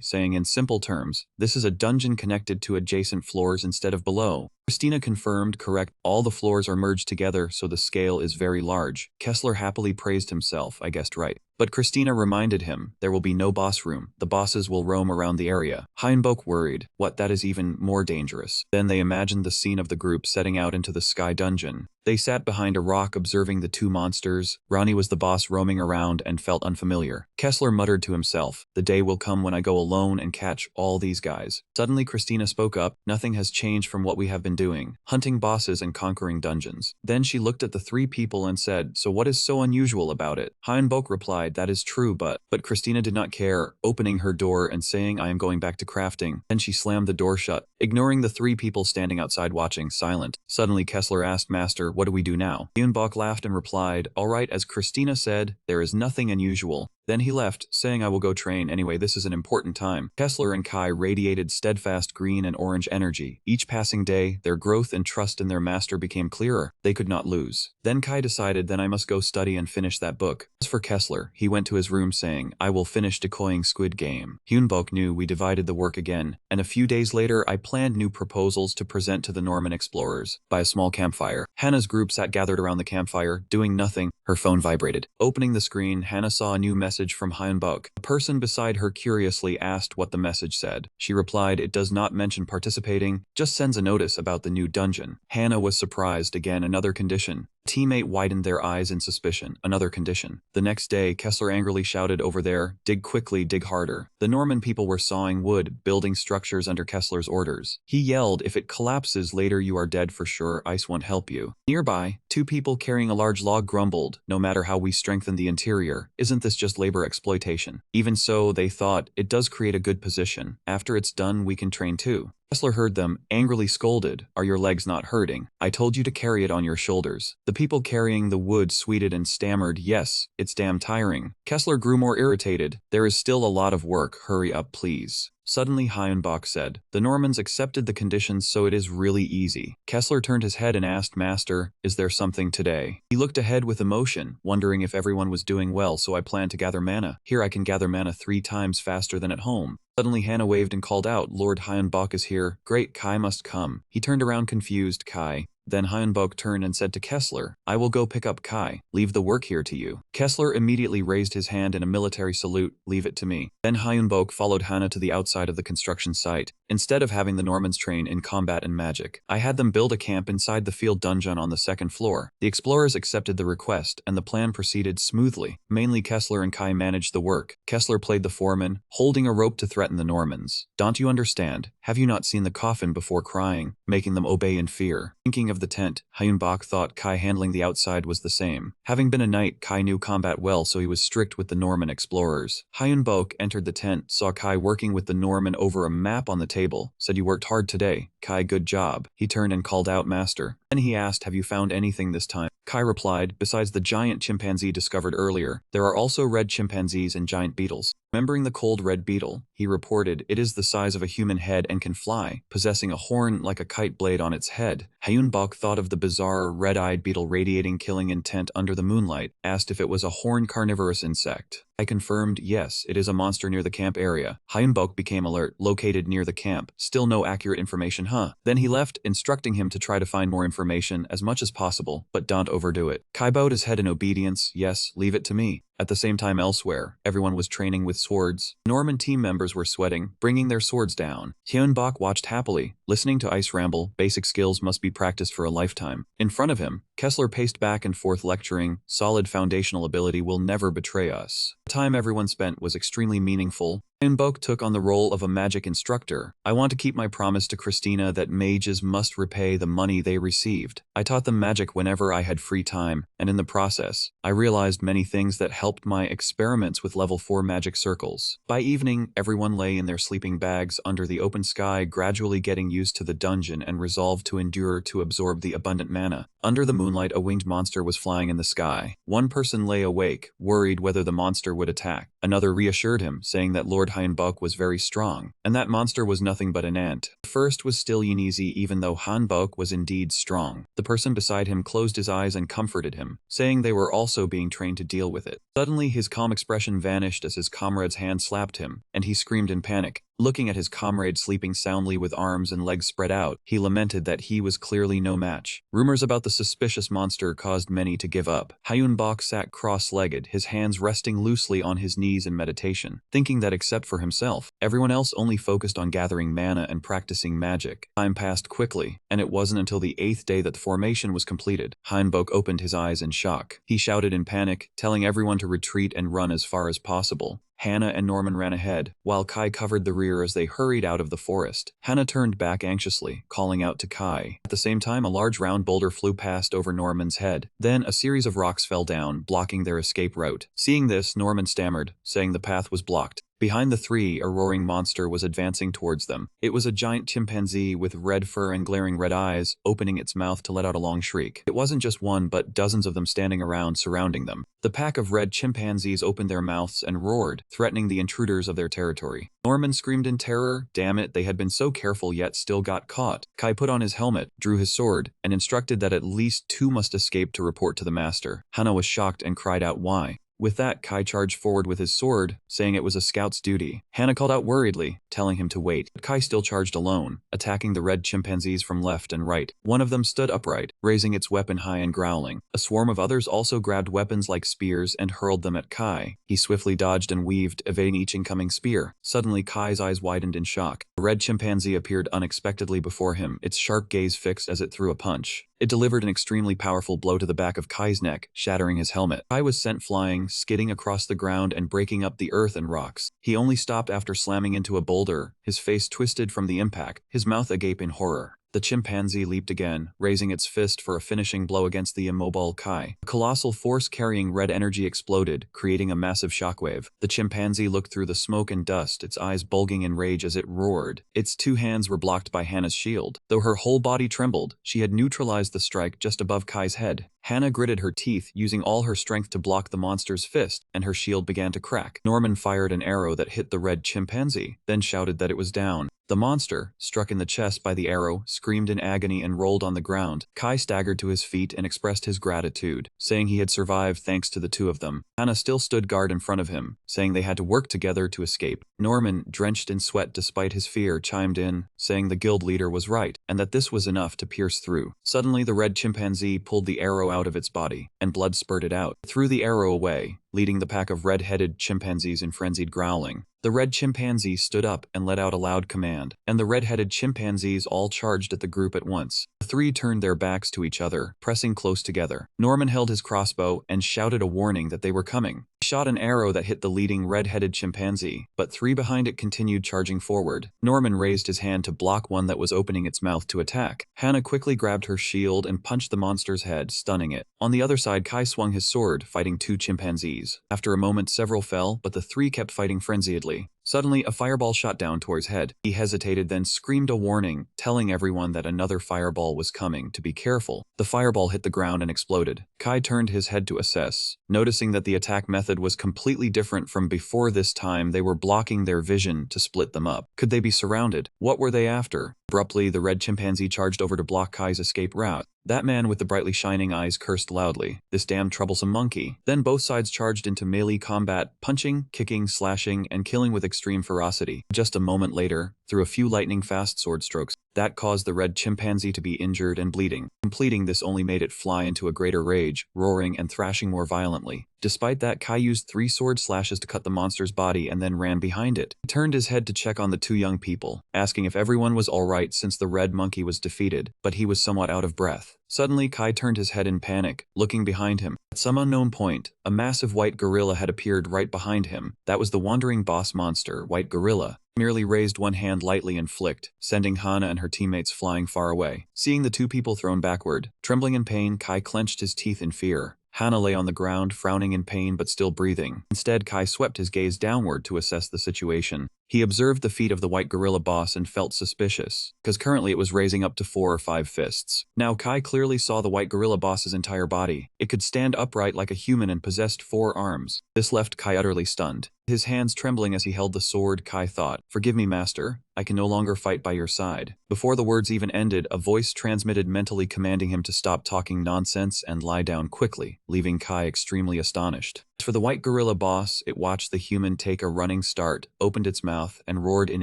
saying in simple terms, this is a dungeon connected to adjacent floors instead of below. Christina confirmed, correct, all the floors are merged together so the scale is very large. Kessler happily praised himself, I guessed right. But Christina reminded him, there will be no boss room. The bosses will roam around the area. Hyunbok worried, what, that is even more dangerous. Then they imagined the scene of the group setting out into the sky dungeon. They sat behind a rock observing the two monsters. Ronnie was the boss roaming around and felt unfamiliar. Kessler muttered to himself, the day will come when I go alone and catch all these guys. Suddenly Christina spoke up, nothing has changed from what we have been doing, hunting bosses and conquering dungeons. Then she looked at the three people and said, so what is so unusual about it? Hyunbok replied, that is true, but Christina did not care, opening her door and saying, I am going back to crafting. Then she slammed the door shut, ignoring the three people standing outside watching, silent. Suddenly Kessler asked, Master, what do we do now? Hyunbok laughed and replied, all right, as Christina said, there is nothing unusual. Then he left, saying I will go train anyway, this is an important time. Kessler and Kai radiated steadfast green and orange energy. Each passing day, their growth and trust in their master became clearer. They could not lose. Then Kai decided, then I must go study and finish that book. As for Kessler, he went to his room saying, I will finish decoying Squid Game. Hyunbok knew we divided the work again, and a few days later I planned new proposals to present to the Norman explorers. By a small campfire, Hannah's group sat gathered around the campfire, doing nothing. Her phone vibrated. Opening the screen, Hannah saw a new message from Hyunbok. A person beside her curiously asked what the message said. She replied, it does not mention participating, just sends a notice about the new dungeon. Hannah was surprised again, another condition. Teammate widened their eyes in suspicion. Another condition. The next day, Kessler angrily shouted over there, dig quickly, dig harder. The Norman people were sawing wood, building structures under Kessler's orders. He yelled, if it collapses later you are dead for sure, ice won't help you. Nearby, two people carrying a large log grumbled, no matter how we strengthen the interior, isn't this just labor exploitation? Even so, they thought, it does create a good position. After it's done, we can train too. Kessler heard them, angrily scolded, are your legs not hurting? I told you to carry it on your shoulders. The people carrying the wood sweated and stammered, yes, it's damn tiring. Kessler grew more irritated, there is still a lot of work, hurry up please. Suddenly Hyunbok said, "The Normans accepted the conditions, so it is really easy." Kessler turned his head and asked, "Master, is there something today?" He looked ahead with emotion, wondering if everyone was doing well, so I planned to gather mana. Here I can gather mana 3 times faster than at home. Suddenly Hannah waved and called out, "Lord Hyunbok is here. Great, Kai must come." He turned around confused. Kai. Then Hyunbok turned and said to Kessler, "I will go pick up Kai. Leave the work here to you." Kessler immediately raised his hand in a military salute, "Leave it to me." Then Hyunbok followed Hannah to the outside of the construction site. Instead of having the Normans train in combat and magic, I had them build a camp inside the field dungeon on the 2nd floor. The explorers accepted the request, and the plan proceeded smoothly. Mainly Kessler and Kai managed the work. Kessler played the foreman, holding a rope to threaten the Normans. "Don't you understand? Have you not seen the coffin before crying, making them obey in fear?" Thinking of the tent, Hyunbok thought Kai handling the outside was the same. Having been a knight, Kai knew combat well, so he was strict with the Norman explorers. Hyunbok entered the tent, saw Kai working with the Norman over a map on the table, said, "You worked hard today. Kai, good job." He turned and called out, "Master." Then he asked, "Have you found anything this time?" Kai replied, "Besides the giant chimpanzee discovered earlier, there are also red chimpanzees and giant beetles." Remembering the cold red beetle, he reported, "It is the size of a human head and can fly, possessing a horn like a kite blade on its head." Hyunbok thought of the bizarre red-eyed beetle radiating killing intent under the moonlight, asked if it was a horned carnivorous insect. I confirmed, "Yes, it is a monster near the camp area." Hyunbok became alert, "Located near the camp. Still no accurate information, huh?" Then he left, instructing him to try to find more information as much as possible, but don't overdo it. Kai bowed his head in obedience, "Yes, leave it to me." At the same time elsewhere, everyone was training with swords. Norman team members were sweating, bringing their swords down. Hyunbok watched happily, listening to Ice ramble, "Basic skills must be practiced for a lifetime." In front of him, Kessler paced back and forth lecturing, "Solid foundational ability will never betray us." The time everyone spent was extremely meaningful. Hyunbok took on the role of a magic instructor. "I want to keep my promise to Christina that mages must repay the money they received. I taught them magic whenever I had free time, and in the process, I realized many things that helped my experiments with level 4 magic circles." By evening, everyone lay in their sleeping bags under the open sky, gradually getting used to the dungeon and resolved to endure to absorb the abundant mana. Under the moonlight, a winged monster was flying in the sky. One person lay awake, worried whether the monster would attack. Another reassured him, saying that Lord Hyunbok was very strong, and that monster was nothing but an ant. The first was still uneasy even though Hyunbok was indeed strong. The person beside him closed his eyes and comforted him, saying they were also being trained to deal with it. Suddenly his calm expression vanished as his comrade's hand slapped him, and he screamed in panic. Looking at his comrade sleeping soundly with arms and legs spread out, he lamented that he was clearly no match. Rumors about the suspicious monster caused many to give up. Hyunbok sat cross-legged, his hands resting loosely on his knees in meditation, thinking that except for himself, everyone else only focused on gathering mana and practicing magic. Time passed quickly, and it wasn't until the 8th day that the formation was completed. Hyunbok opened his eyes in shock. He shouted in panic, telling everyone to retreat and run as far as possible. Hannah and Norman ran ahead, while Kai covered the rear as they hurried out of the forest. Hannah turned back anxiously, calling out to Kai. At the same time, a large round boulder flew past over Norman's head. Then, a series of rocks fell down, blocking their escape route. Seeing this, Norman stammered, saying the path was blocked. Behind the three, a roaring monster was advancing towards them. It was a giant chimpanzee with red fur and glaring red eyes, opening its mouth to let out a long shriek. It wasn't just one, but dozens of them standing around, surrounding them. The pack of red chimpanzees opened their mouths and roared, threatening the intruders of their territory. Norman screamed in terror. Damn it, they had been so careful yet still got caught. Kai put on his helmet, drew his sword, and instructed that at least 2 must escape to report to the master. Hannah was shocked and cried out, "Why?" With that, Kai charged forward with his sword, saying it was a scout's duty. Hannah called out worriedly, telling him to wait. But Kai still charged alone, attacking the red chimpanzees from left and right. One of them stood upright, raising its weapon high and growling. A swarm of others also grabbed weapons like spears and hurled them at Kai. He swiftly dodged and weaved, evading each incoming spear. Suddenly, Kai's eyes widened in shock. A red chimpanzee appeared unexpectedly before him, its sharp gaze fixed as it threw a punch. It delivered an extremely powerful blow to the back of Kai's neck, shattering his helmet. Kai was sent flying, skidding across the ground and breaking up the earth and rocks. He only stopped after slamming into a boulder, his face twisted from the impact, his mouth agape in horror. The chimpanzee leaped again, raising its fist for a finishing blow against the immobile Kai. A colossal force carrying red energy exploded, creating a massive shockwave. The chimpanzee looked through the smoke and dust, its eyes bulging in rage as it roared. Its 2 hands were blocked by Hannah's shield. Though her whole body trembled, she had neutralized the strike just above Kai's head. Hannah gritted her teeth, using all her strength to block the monster's fist, and her shield began to crack. Norman fired an arrow that hit the red chimpanzee, then shouted that it was down. The monster, struck in the chest by the arrow, screamed in agony and rolled on the ground. Kai staggered to his feet and expressed his gratitude, saying he had survived thanks to the two of them. Hannah still stood guard in front of him, saying they had to work together to escape. Norman, drenched in sweat despite his fear, chimed in, saying the guild leader was right, and that this was enough to pierce through. Suddenly the red chimpanzee pulled the arrow out of its body, and blood spurted out. It threw the arrow away, leading the pack of red-headed chimpanzees in frenzied growling. The red chimpanzee stood up and let out a loud command, and the red-headed chimpanzees all charged at the group at once. The three turned their backs to each other, pressing close together. Norman held his crossbow and shouted a warning that they were coming. He shot an arrow that hit the leading red-headed chimpanzee, but three behind it continued charging forward. Norman raised his hand to block one that was opening its mouth to attack. Hannah quickly grabbed her shield and punched the monster's head, stunning it. On the other side, Kai swung his sword, fighting two chimpanzees. After a moment, several fell, but the three kept fighting frenziedly. Suddenly, a fireball shot down towards his head. He hesitated, then screamed a warning, telling everyone that another fireball was coming, to be careful. The fireball hit the ground and exploded. Kai turned his head to assess, noticing that the attack method was completely different from before. This time, they were blocking their vision to split them up. Could they be surrounded? What were they after? Abruptly, the red chimpanzee charged over to block Kai's escape route. That man with the brightly shining eyes cursed loudly, "This damn troublesome monkey." Then both sides charged into melee combat, punching, kicking, slashing, and killing with extreme ferocity. Just a moment later, through a few lightning-fast sword strokes, that caused the red chimpanzee to be injured and bleeding. Completing this only made it fly into a greater rage, roaring and thrashing more violently. Despite that, Kai used 3 sword slashes to cut the monster's body and then ran behind it. He turned his head to check on the two young people, asking if everyone was alright since the red monkey was defeated, but he was somewhat out of breath. Suddenly, Kai turned his head in panic, looking behind him. At some unknown point, a massive white gorilla had appeared right behind him. That was the wandering boss monster, White Gorilla. He merely raised one hand lightly and flicked, sending Hana and her teammates flying far away. Seeing the two people thrown backward, trembling in pain, Kai clenched his teeth in fear. Hana lay on the ground, frowning in pain but still breathing. Instead, Kai swept his gaze downward to assess the situation. He observed the feet of the white gorilla boss and felt suspicious, because currently it was raising up to 4 or 5 fists. Now Kai clearly saw the white gorilla boss's entire body. It could stand upright like a human and possessed 4 arms. This left Kai utterly stunned. His hands trembling as he held the sword, Kai thought, "Forgive me, master. I can no longer fight by your side." Before the words even ended, a voice transmitted mentally commanding him to stop talking nonsense and lie down quickly, leaving Kai extremely astonished. For the white gorilla boss, it watched the human take a running start, opened its mouth, and roared in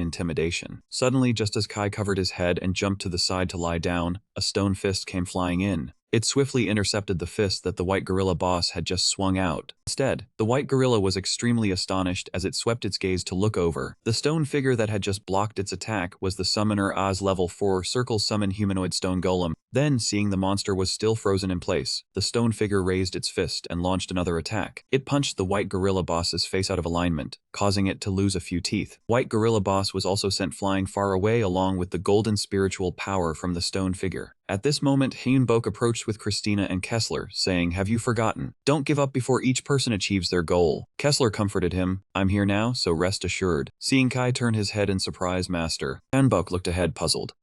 intimidation. Suddenly, just as Kai covered his head and jumped to the side to lie down, a stone fist came flying in. It swiftly intercepted the fist that the white gorilla boss had just swung out. Instead, the white gorilla was extremely astonished as it swept its gaze to look over. The stone figure that had just blocked its attack was the summoner Oz level 4 circle summon humanoid stone golem. Then, seeing the monster was still frozen in place, the stone figure raised its fist and launched another attack. It punched the white gorilla boss's face out of alignment, causing it to lose a few teeth. White gorilla boss was also sent flying far away along with the golden spiritual power from the stone figure. At this moment, Hyunbok approached with Christina and Kessler, saying, "Have you forgotten? Don't give up before each person achieves their goal." Kessler comforted him, "I'm here now, so rest assured." Seeing Kai turn his head in surprise, master, Hyunbok looked ahead puzzled.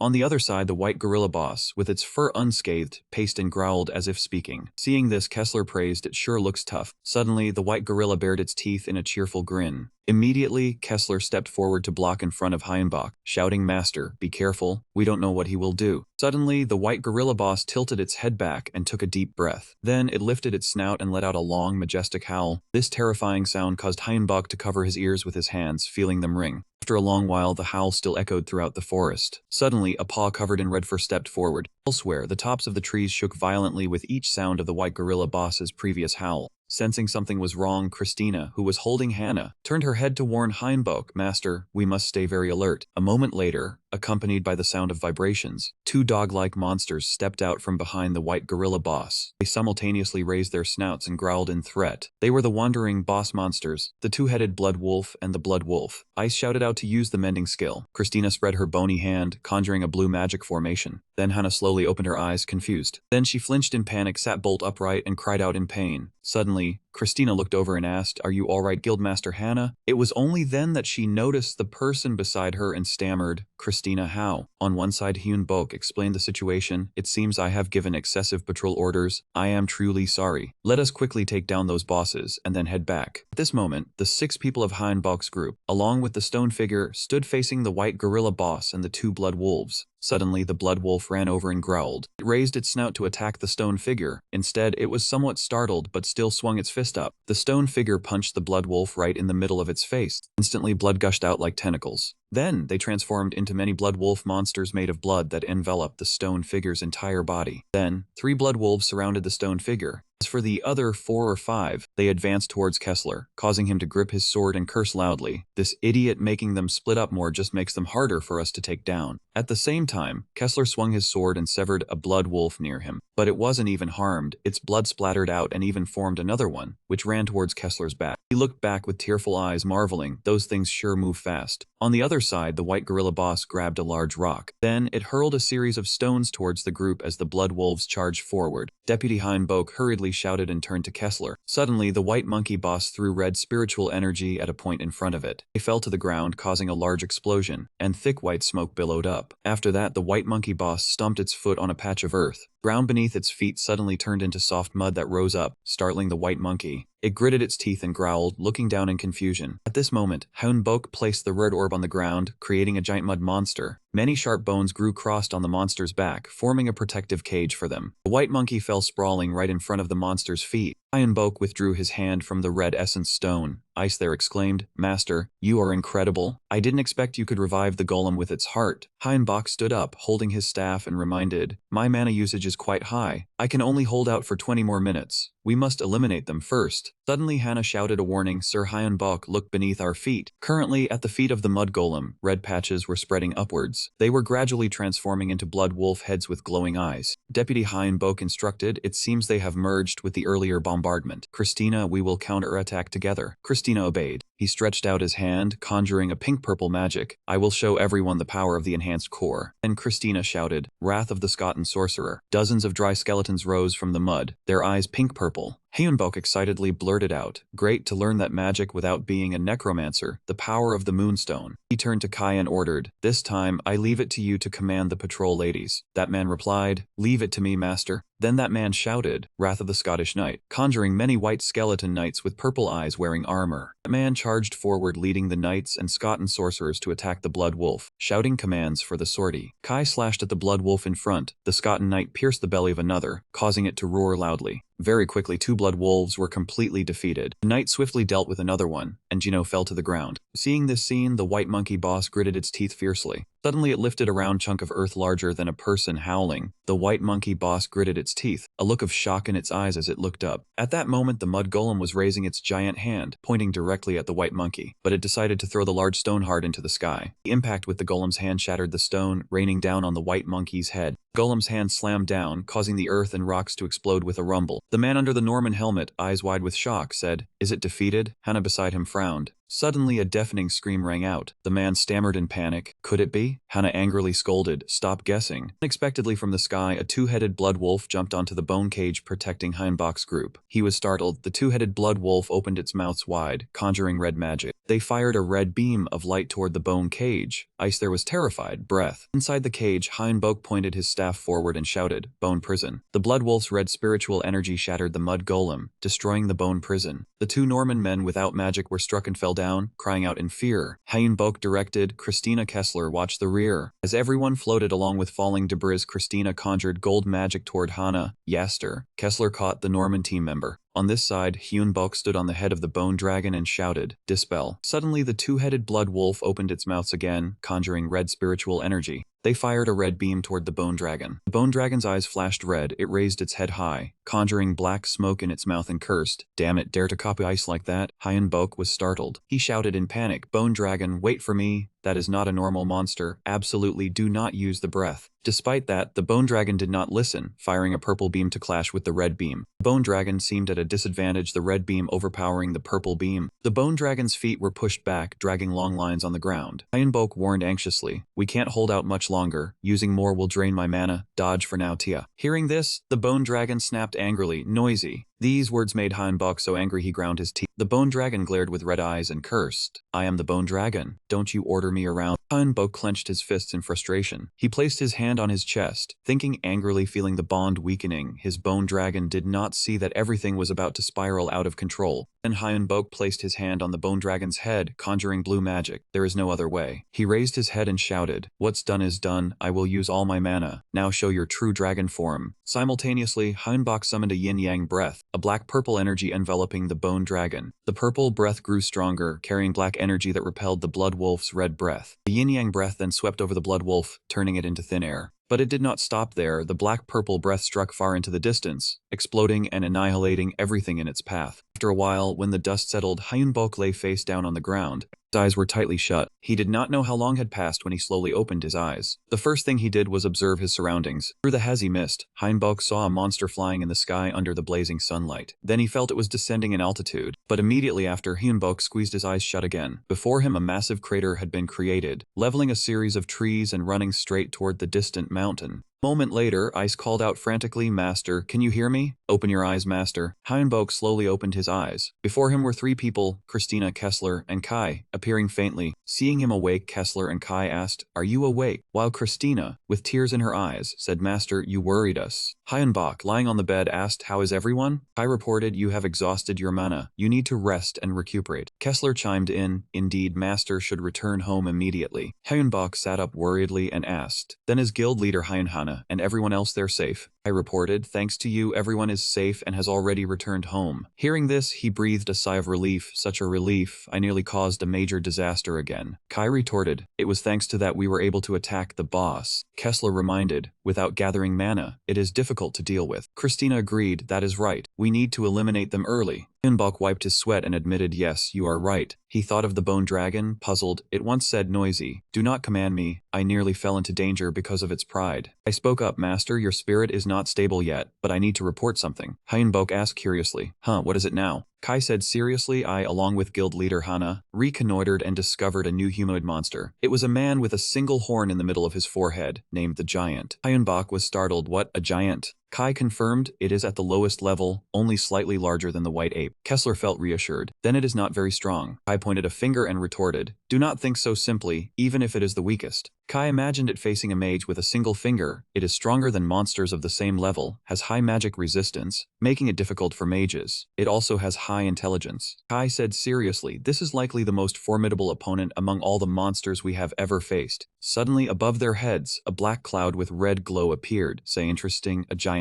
On the other side, the white gorilla boss, with its fur unscathed, paced and growled as if speaking. Seeing this, Kessler praised, "It sure looks tough." Suddenly, the white gorilla bared its teeth in a cheerful grin. Immediately, Kessler stepped forward to block in front of Hyunbok, shouting, "Master, be careful, we don't know what he will do." Suddenly, the white gorilla boss tilted its head back and took a deep breath. Then it lifted its snout and let out a long, majestic howl. This terrifying sound caused Hyunbok to cover his ears with his hands, feeling them ring. After a long while, the howl still echoed throughout the forest. Suddenly, a paw covered in red fur stepped forward. Elsewhere, the tops of the trees shook violently with each sound of the white gorilla boss's previous howl. Sensing something was wrong, Christina, who was holding Hannah, turned her head to warn Hyunbok, "Master, we must stay very alert." A moment later, accompanied by the sound of vibrations, 2 dog-like monsters stepped out from behind the white gorilla boss. They simultaneously raised their snouts and growled in threat. They were the wandering boss monsters, the 2-headed blood wolf and the blood wolf. Ice shouted out to use the mending skill. Christina spread her bony hand, conjuring a blue magic formation. Then Hannah slowly opened her eyes, confused. Then she flinched in panic, sat bolt upright, and cried out in pain. Suddenly, Christina looked over and asked, "Are you alright, Guildmaster Hannah?" It was only then that she noticed the person beside her and stammered, Christina, how? On one side, Hyun-bok explained the situation. It seems I have given excessive patrol orders. I am truly sorry. Let us quickly take down those bosses and then head back. At this moment, the 6 people of Hyun-bok's group, along with the stone figure, stood facing the white gorilla boss and the 2 blood wolves. Suddenly, the blood wolf ran over and growled. It raised its snout to attack the stone figure. Instead, it was somewhat startled but still swung its fist up. The stone figure punched the blood wolf right in the middle of its face. Instantly, blood gushed out like tentacles. Then, they transformed into many blood wolf monsters made of blood that enveloped the stone figure's entire body. Then, 3 blood wolves surrounded the stone figure. As for the other 4 or 5, they advanced towards Kessler, causing him to grip his sword and curse loudly. This idiot making them split up more just makes them harder for us to take down. At the same time, Kessler swung his sword and severed a blood wolf near him. But it wasn't even harmed. Its blood splattered out and even formed another one, which ran towards Kessler's back. He looked back with tearful eyes, marveling, those things sure move fast. On the other side, the white gorilla boss grabbed a large rock. Then, it hurled a series of stones towards the group as the blood wolves charged forward. Deputy Hyun-bok hurriedly shouted and turned to Kessler. Suddenly, the white monkey boss threw red spiritual energy at a point in front of it. It fell to the ground, causing a large explosion, and thick white smoke billowed up. After that, the white monkey boss stomped its foot on a patch of earth. Ground beneath its feet suddenly turned into soft mud that rose up, startling the white monkey. It gritted its teeth and growled, looking down in confusion. At this moment, Hyun-bok placed the red orb on the ground, creating a giant mud monster. Many sharp bones grew crossed on the monster's back, forming a protective cage for them. The white monkey fell sprawling right in front of the monster's feet. Hyun-bok withdrew his hand from the red essence stone. Ice there exclaimed, "Master, you are incredible. I didn't expect you could revive the golem with its heart." Hyun-bok stood up, holding his staff and reminded, "My mana usage is quite high. I can only hold out for 20 more minutes. We must eliminate them first." Suddenly Hannah shouted a warning, "Sir Hyun-bok, look beneath our feet." Currently, at the feet of the mud golem, red patches were spreading upwards. They were gradually transforming into blood wolf heads with glowing eyes. Deputy Hyun-bok instructed, "It seems they have merged with the earlier bombardment. Christina, we will counterattack together." Christina obeyed. He stretched out his hand, conjuring a pink-purple magic. "I will show everyone the power of the enhanced core." Then Christina shouted, "Wrath of the Scotan sorcerer." Dozens of dry skeletons rose from the mud, their eyes pink-purple. Hyun-bok excitedly blurted out, "Great to learn that magic without being a necromancer, the power of the moonstone." He turned to Kai and ordered, "This time, I leave it to you to command the patrol ladies." That man replied, "Leave it to me, master." Then that man shouted, "Wrath of the Scottish Knight," conjuring many white skeleton knights with purple eyes wearing armor. That man charged forward, leading the knights and Scotan sorcerers to attack the blood wolf, shouting commands for the sortie. Kai slashed at the blood wolf in front. The Scotan knight pierced the belly of another, causing it to roar loudly. Very quickly, 2 blood wolves were completely defeated. The knight swiftly dealt with another one, and Gino fell to the ground. Seeing this scene, the white monkey boss gritted its teeth fiercely. Suddenly, it lifted a round chunk of earth larger than a person, howling. The white monkey boss gritted its teeth, a look of shock in its eyes as it looked up. At that moment, the mud golem was raising its giant hand, pointing directly at the white monkey, but it decided to throw the large stone heart into the sky. The impact with the golem's hand shattered the stone, raining down on the white monkey's head. Golem's hand slammed down, causing the earth and rocks to explode with a rumble. The man under the Norman helmet, eyes wide with shock, said, "Is it defeated?" Hannah beside him frowned. Suddenly, a deafening scream rang out. The man stammered in panic. "Could it be?" Hannah angrily scolded, "Stop guessing." Unexpectedly from the sky, a 2-headed blood wolf jumped onto the bone cage protecting Hyun-bok's group. He was startled. The 2-headed blood wolf opened its mouth wide, conjuring red magic. They fired a red beam of light toward the bone cage. Ice there was terrified, breath. Inside the cage, Hyun-bok pointed his staff forward and shouted, "Bone prison." The blood wolf's red spiritual energy shattered the mud golem, destroying the bone prison. The 2 Norman men without magic were struck and fell down, crying out in fear. Hyun-bok directed, Christina Kessler watched the rear. As everyone floated along with falling debris, Christina conjured gold magic toward Hannah. Yaster. Kessler caught the Norman team member. On this side, Hyun-bok stood on the head of the bone dragon and shouted, "Dispel." Suddenly, the 2-headed blood wolf opened its mouth again, conjuring red spiritual energy. They fired a red beam toward the bone dragon. The bone dragon's eyes flashed red. It raised its head high, conjuring black smoke in its mouth and cursed, "Damn it, dare to copy ice like that?" Hyun-bok was startled. He shouted in panic, "Bone dragon, wait for me. That is not a normal monster. Absolutely do not use the breath." Despite that, the bone dragon did not listen, firing a purple beam to clash with the red beam. The bone dragon seemed at a disadvantage, the red beam overpowering the purple beam. The bone dragon's feet were pushed back, dragging long lines on the ground. Hyun-bok warned anxiously, "We can't hold out much longer. Using more will drain my mana. Dodge for now, Tia." Hearing this, the bone dragon snapped angrily, "Noisy. These words made Hyunbok so angry he ground his teeth. The bone dragon glared with red eyes and cursed. I am the bone dragon. Don't you order me around. Hyunbok clenched his fists in frustration. He placed his hand on his chest, thinking angrily, feeling the bond weakening. His bone dragon did not see that everything was about to spiral out of control. Then Hyunbok placed his hand on the bone dragon's head, conjuring blue magic. There is no other way. He raised his head and shouted, what's done is done. I will use all my mana. Now show your true dragon form. Simultaneously, Hyunbok summoned a yin-yang breath, a black-purple energy enveloping the bone dragon. The purple breath grew stronger, carrying black energy that repelled the blood wolf's red breath. The yin-yang breath then swept over the blood wolf, turning it into thin air. But it did not stop there. The black-purple breath struck far into the distance, exploding and annihilating everything in its path. After a while, when the dust settled, Hyunbok lay face down on the ground. His eyes were tightly shut. He did not know how long had passed when he slowly opened his eyes. The first thing he did was observe his surroundings. Through the hazy mist, Hyunbok saw a monster flying in the sky under the blazing sunlight. Then he felt it was descending in altitude. But immediately after, Hyunbok squeezed his eyes shut again. Before him, a massive crater had been created, leveling a series of trees and running straight toward the distant mountain. A moment later, Ice called out frantically, Master, can you hear me? Open your eyes, Master. Hyunbok slowly opened his eyes. Before him were three people, Christina, Kessler, and Kai, appearing faintly. Seeing him awake, Kessler and Kai asked, are you awake? While Christina, with tears in her eyes, said, Master, you worried us. Hyunbok, lying on the bed, asked, how is everyone? Kai reported, you have exhausted your mana. You need to rest and recuperate. Kessler chimed in, indeed, Master should return home immediately. Hyunbok sat up worriedly and asked, then is guild leader Hyunhana and everyone else there safe? I reported, thanks to you everyone is safe and has already returned home. Hearing this, he breathed a sigh of relief, such a relief, I nearly caused a major disaster again. Kai retorted, it was thanks to that we were able to attack the boss. Kessler reminded, without gathering mana, it is difficult to deal with. Christina agreed, that is right, we need to eliminate them early. Hyunbok wiped his sweat and admitted, yes, you are right. He thought of the bone dragon, puzzled. It once said noisy, do not command me. I nearly fell into danger because of its pride. I spoke up, Master, your spirit is not stable yet, but I need to report something. Hyunbok asked curiously, what is it now? Kai said seriously, I, along with guild leader Hana, reconnoitered and discovered a new humanoid monster. It was a man with a single horn in the middle of his forehead, named the Giant. Hyunbok was startled, what, a giant? Kai confirmed, it is at the lowest level, only slightly larger than the white ape. Kessler felt reassured. Then it is not very strong. Kai pointed a finger and retorted, do not think so simply, even if it is the weakest. Kai imagined it facing a mage with a single finger. It is stronger than monsters of the same level, has high magic resistance, making it difficult for mages. It also has high intelligence. Kai said seriously, this is likely the most formidable opponent among all the monsters we have ever faced. Suddenly, above their heads, a black cloud with red glow appeared. Say interesting, a giant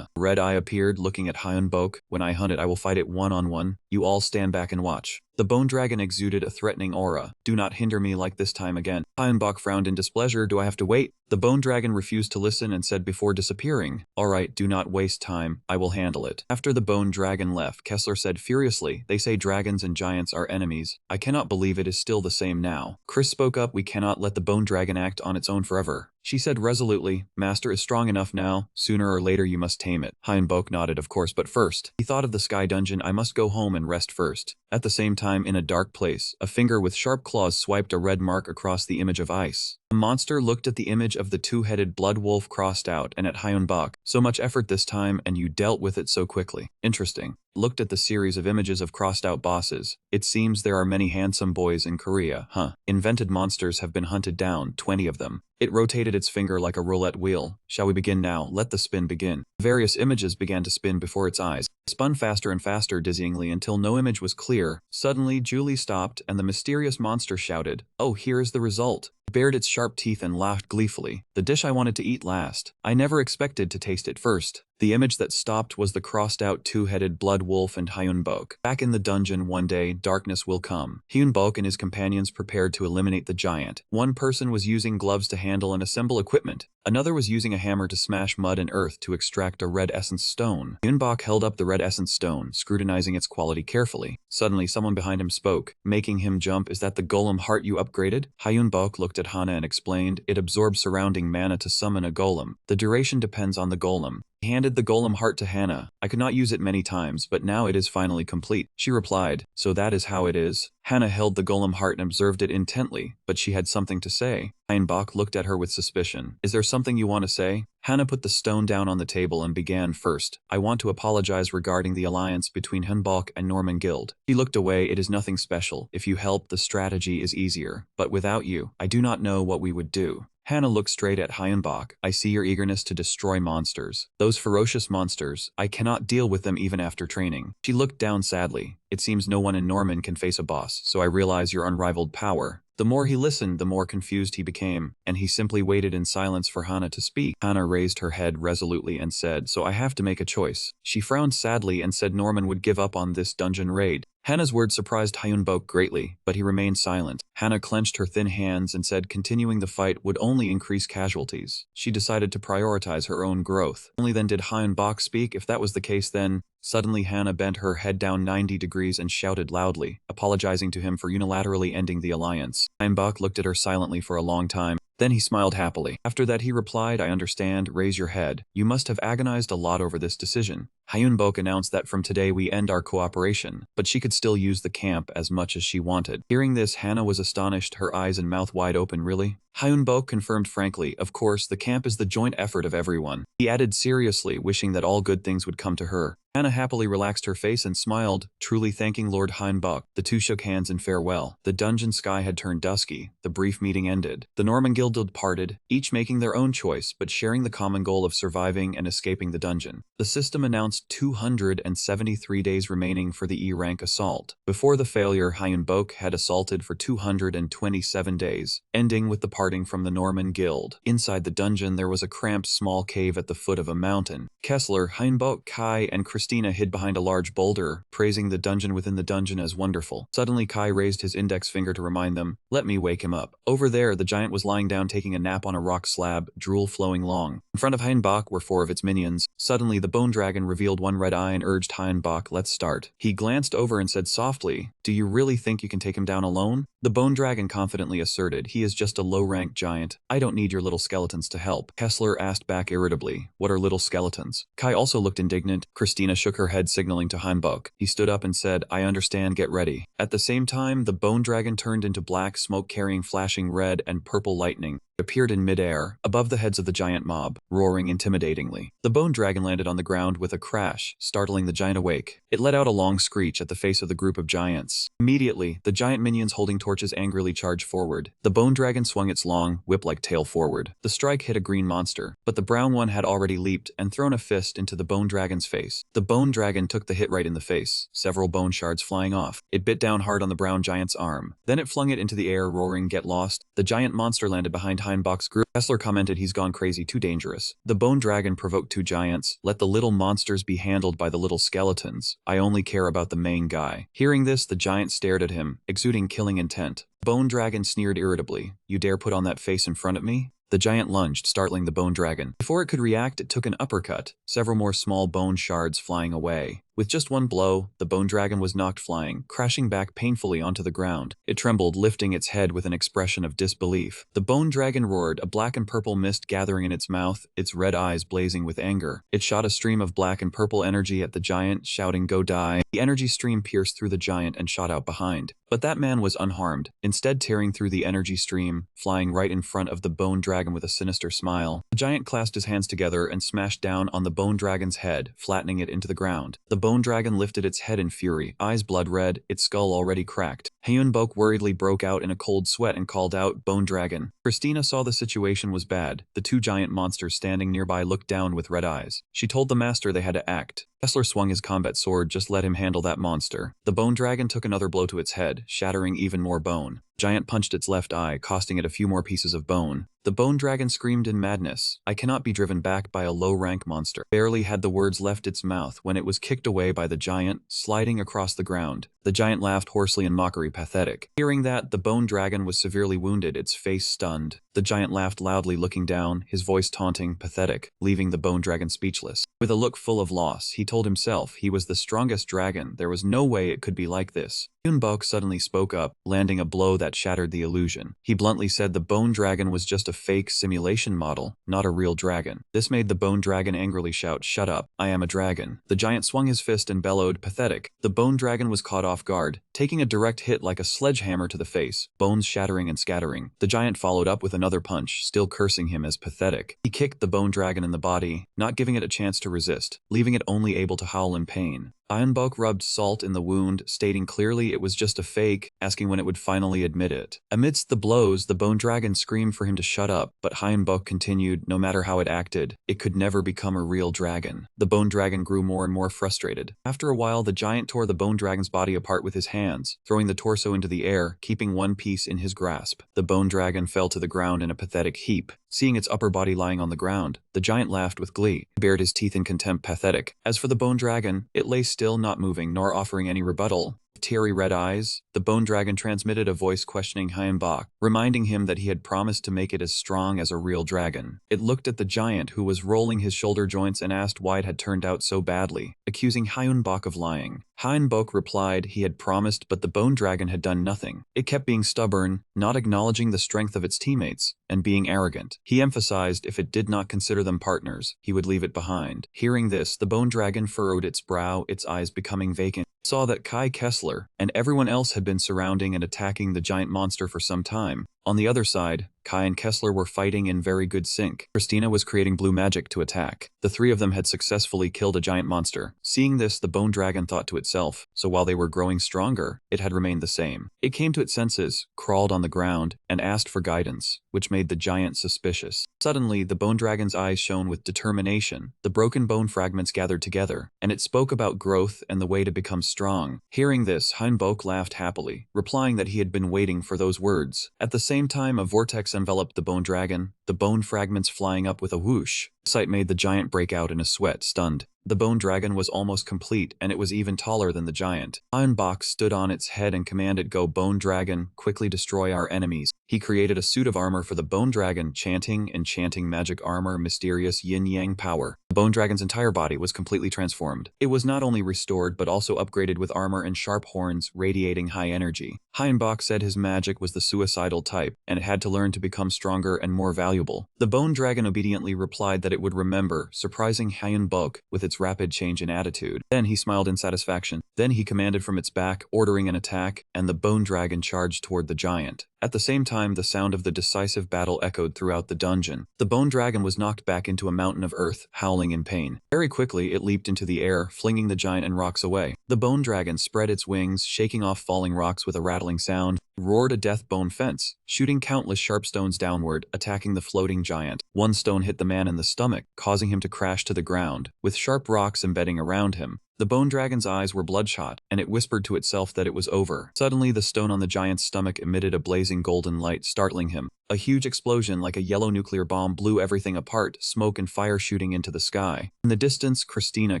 Red Eye appeared, looking at Hyunbok. When I hunt it, I will fight it one-on-one. You all stand back and watch. The bone dragon exuded a threatening aura. Do not hinder me like this time again. Hyunbok frowned in displeasure. Do I have to wait? The bone dragon refused to listen and said before disappearing, alright, do not waste time. I will handle it. After the bone dragon left, Kessler said furiously, they say dragons and giants are enemies. I cannot believe it is still the same now. Chris spoke up, we cannot let the bone dragon act on its own forever. She said resolutely, Master is strong enough now. Sooner or later you must tame it. Hyunbok nodded, of course, but first, he thought of the sky dungeon. I must go home and rest first. At the same time, in a dark place, a finger with sharp claws swiped a red mark across the image of Ice. The monster looked at the image of the two-headed blood wolf crossed out and at Hyunbok. So much effort this time, and you dealt with it so quickly. Interesting. Looked at the series of images of crossed-out bosses. It seems there are many handsome boys in Korea, Invented monsters have been hunted down, 20 of them. It rotated its finger like a roulette wheel. Shall we begin now? Let the spin begin. Various images began to spin before its eyes. It spun faster and faster dizzyingly until no image was clear. Suddenly, Julie stopped and the mysterious monster shouted, oh, here is the result. It bared its sharp teeth and laughed gleefully. The dish I wanted to eat last. I never expected to taste it first. The image that stopped was the crossed-out two-headed blood wolf and Hyunbok. Back in the dungeon one day, darkness will come. Hyunbok and his companions prepared to eliminate the giant. One person was using gloves to handle and assemble equipment. Another was using a hammer to smash mud and earth to extract a red essence stone. Hyunbok held up the red essence stone, scrutinizing its quality carefully. Suddenly, someone behind him spoke, making him jump. Is that the golem heart you upgraded? Hyunbok looked at Hana and explained, it absorbs surrounding mana to summon a golem. The duration depends on the golem. He handed the golem heart to Hannah. I could not use it many times, but now it is finally complete. She replied, so that is how it is. Hannah held the golem heart and observed it intently, but she had something to say. Heinbach looked at her with suspicion. Is there something you want to say? Hannah put the stone down on the table and began first. I want to apologize regarding the alliance between Heinbach and Norman Guild. He looked away. It is nothing special. If you help, the strategy is easier. But without you, I do not know what we would do. Hannah looked straight at Heinbach. I see your eagerness to destroy monsters. Those ferocious monsters, I cannot deal with them even after training. She looked down sadly. It seems no one in Norman can face a boss, so I realize your unrivaled power. The more he listened, the more confused he became, and he simply waited in silence for Hannah to speak. Hannah raised her head resolutely and said, so I have to make a choice. She frowned sadly and said Norman would give up on this dungeon raid. Hannah's words surprised Hyunbok greatly, but he remained silent. Hannah clenched her thin hands and said continuing the fight would only increase casualties. She decided to prioritize her own growth. Only then did Hyunbok speak. If that was the case, then... Suddenly Hannah bent her head down 90 degrees and shouted loudly, apologizing to him for unilaterally ending the alliance. Hyunbok looked at her silently for a long time. Then he smiled happily. After that he replied, I understand, raise your head. You must have agonized a lot over this decision. Hyunbok announced that from today we end our cooperation, but she could still use the camp as much as she wanted. Hearing this, Hannah was astonished, her eyes and mouth wide open. Really? Hyunbok confirmed frankly, of course, the camp is the joint effort of everyone. He added seriously, wishing that all good things would come to her. Hannah happily relaxed her face and smiled, truly thanking Lord Hyunbok. The two shook hands in farewell. The dungeon sky had turned dusky. The brief meeting ended. The Norman Guild departed, each making their own choice but sharing the common goal of surviving and escaping the dungeon. The system announced 273 days remaining for the E-rank assault. Before the failure, Hyunbok had assaulted for 227 days, ending with the parting from the Norman Guild. Inside the dungeon there was a cramped small cave at the foot of a mountain. Kessler, Hyunbok, Kai, and Christina hid behind a large boulder, praising the dungeon within the dungeon as wonderful. Suddenly Kai raised his index finger to remind them, let me wake him up. Over there, the giant was lying down taking a nap on a rock slab, drool flowing long. In front of Hyunbok were 4 of its minions. Suddenly the bone dragon revealed one red eye and urged Hyunbok, let's start. He glanced over and said softly, do you really think you can take him down alone? The bone dragon confidently asserted, he is just a low-ranked giant. I don't need your little skeletons to help. Kessler asked back irritably, what are little skeletons? Kai also looked indignant. Christina shook her head signaling to Hyunbok. He stood up and said, I understand, get ready. At the same time, the bone dragon turned into black smoke carrying flashing red and purple lightning. Appeared in midair, above the heads of the giant mob, roaring intimidatingly. The bone dragon landed on the ground with a crash, startling the giant awake. It let out a long screech at the face of the group of giants. Immediately, the giant minions holding torches angrily charged forward. The bone dragon swung its long, whip-like tail forward. The strike hit a green monster, but the brown one had already leaped and thrown a fist into the bone dragon's face. The bone dragon took the hit right in the face, several bone shards flying off. It bit down hard on the brown giant's arm. Then it flung it into the air, roaring, get lost. The giant monster landed behind Hyunbok's group. Kessler commented, he's gone crazy, too dangerous. The bone dragon provoked 2 giants. Let the little monsters be handled by the little skeletons. I only care about the main guy. Hearing this, the giant stared at him, exuding killing intent. Bone dragon sneered irritably. You dare put on that face in front of me? The giant lunged, startling the bone dragon. Before it could react, it took an uppercut, several more small bone shards flying away. With just one blow, the bone dragon was knocked flying, crashing back painfully onto the ground. It trembled, lifting its head with an expression of disbelief. The bone dragon roared, a black and purple mist gathering in its mouth, its red eyes blazing with anger. It shot a stream of black and purple energy at the giant, shouting, go die. The energy stream pierced through the giant and shot out behind. But that man was unharmed, instead tearing through the energy stream, flying right in front of the bone dragon with a sinister smile. The giant clasped his hands together and smashed down on the bone dragon's head, flattening it into the ground. The bone dragon lifted its head in fury, eyes blood red, its skull already cracked. Hyunbok worriedly broke out in a cold sweat and called out, bone dragon. Christina saw the situation was bad. The 2 giant monsters standing nearby looked down with red eyes. She told the master they had to act. Kessler swung his combat sword, just let him handle that monster. The bone dragon took another blow to its head, shattering even more bone. Giant punched its left eye, costing it a few more pieces of bone. The bone dragon screamed in madness. I cannot be driven back by a low-rank monster. Barely had the words left its mouth when it was kicked away by the giant, sliding across the ground. The giant laughed hoarsely in mockery, pathetic. Hearing that, the bone dragon was severely wounded, its face stunned. The giant laughed loudly, looking down, his voice taunting, pathetic, leaving the bone dragon speechless. With a look full of loss, he told himself he was the strongest dragon. There was no way it could be like this. Hyunbok suddenly spoke up, landing a blow that shattered the illusion. He bluntly said the bone dragon was just a fake simulation model, not a real dragon. This made the bone dragon angrily shout, "Shut up, I am a dragon." The giant swung his fist and bellowed, "Pathetic." The bone dragon was caught off guard, taking a direct hit like a sledgehammer to the face, bones shattering and scattering. The giant followed up with another punch, still cursing him as pathetic. He kicked the bone dragon in the body, not giving it a chance to resist, leaving it only able to howl in pain. Hyunbok rubbed salt in the wound, stating clearly it was just a fake, asking when it would finally admit it. Amidst the blows, the bone dragon screamed for him to shut up, but Hyunbok continued, no matter how it acted, it could never become a real dragon. The bone dragon grew more and more frustrated. After a while, the giant tore the bone dragon's body apart with his hands, throwing the torso into the air, keeping one piece in his grasp. The bone dragon fell to the ground in a pathetic heap. Seeing its upper body lying on the ground, the giant laughed with glee. He bared his teeth in contempt, pathetic. As for the bone dragon, it lay still, not moving, nor offering any rebuttal. With teary red eyes, the bone dragon transmitted a voice questioning Hyunbok, reminding him that he had promised to make it as strong as a real dragon. It looked at the giant, who was rolling his shoulder joints, and asked why it had turned out so badly, accusing Hyunbok of lying. Hyunbok replied he had promised, but the bone dragon had done nothing. It kept being stubborn, not acknowledging the strength of its teammates, and being arrogant. He emphasized if it did not consider them partners, he would leave it behind. Hearing this, the bone dragon furrowed its brow, its eyes becoming vacant. Saw that Kai Kessler and everyone else had been surrounding and attacking the giant monster for some time. On the other side, Kai and Kessler were fighting in very good sync. Christina was creating blue magic to attack. The three of them had successfully killed a giant monster. Seeing this, the bone dragon thought to itself, so while they were growing stronger, it had remained the same. It came to its senses, crawled on the ground, and asked for guidance, which made the giant suspicious. Suddenly, the bone dragon's eyes shone with determination. The broken bone fragments gathered together, and it spoke about growth and the way to become strong. Hearing this, Hyunbok laughed happily, replying that he had been waiting for those words. At the same time, a vortex enveloped the bone dragon, the bone fragments flying up with a whoosh. The sight made the giant break out in a sweat, stunned. The bone dragon was almost complete, and it was even taller than the giant. Hyunbok stood on its head and commanded, "Go, bone dragon, quickly destroy our enemies." He created a suit of armor for the bone dragon, chanting and chanting magic armor, mysterious yin-yang power. The bone dragon's entire body was completely transformed. It was not only restored but also upgraded with armor and sharp horns radiating high energy. Hyunbok said his magic was the suicidal type, and it had to learn to become stronger and more valuable. The bone dragon obediently replied that it would remember, surprising Hyunbok with its rapid change in attitude. Then he smiled in satisfaction. Then he commanded from its back, ordering an attack, and the bone dragon charged toward the giant. At the same time, the sound of the decisive battle echoed throughout the dungeon. The bone dragon was knocked back into a mountain of earth, howling in pain. Very quickly, it leaped into the air, flinging the giant and rocks away. The bone dragon spread its wings, shaking off falling rocks with a rattling sound, roared a death bone fence, shooting countless sharp stones downward, attacking the floating giant. One stone hit the man in the stomach, causing him to crash to the ground, with sharp rocks embedding around him. The bone dragon's eyes were bloodshot, and it whispered to itself that it was over. Suddenly, the stone on the giant's stomach emitted a blazing golden light, startling him. A huge explosion like a yellow nuclear bomb blew everything apart, smoke and fire shooting into the sky. In the distance, Christina,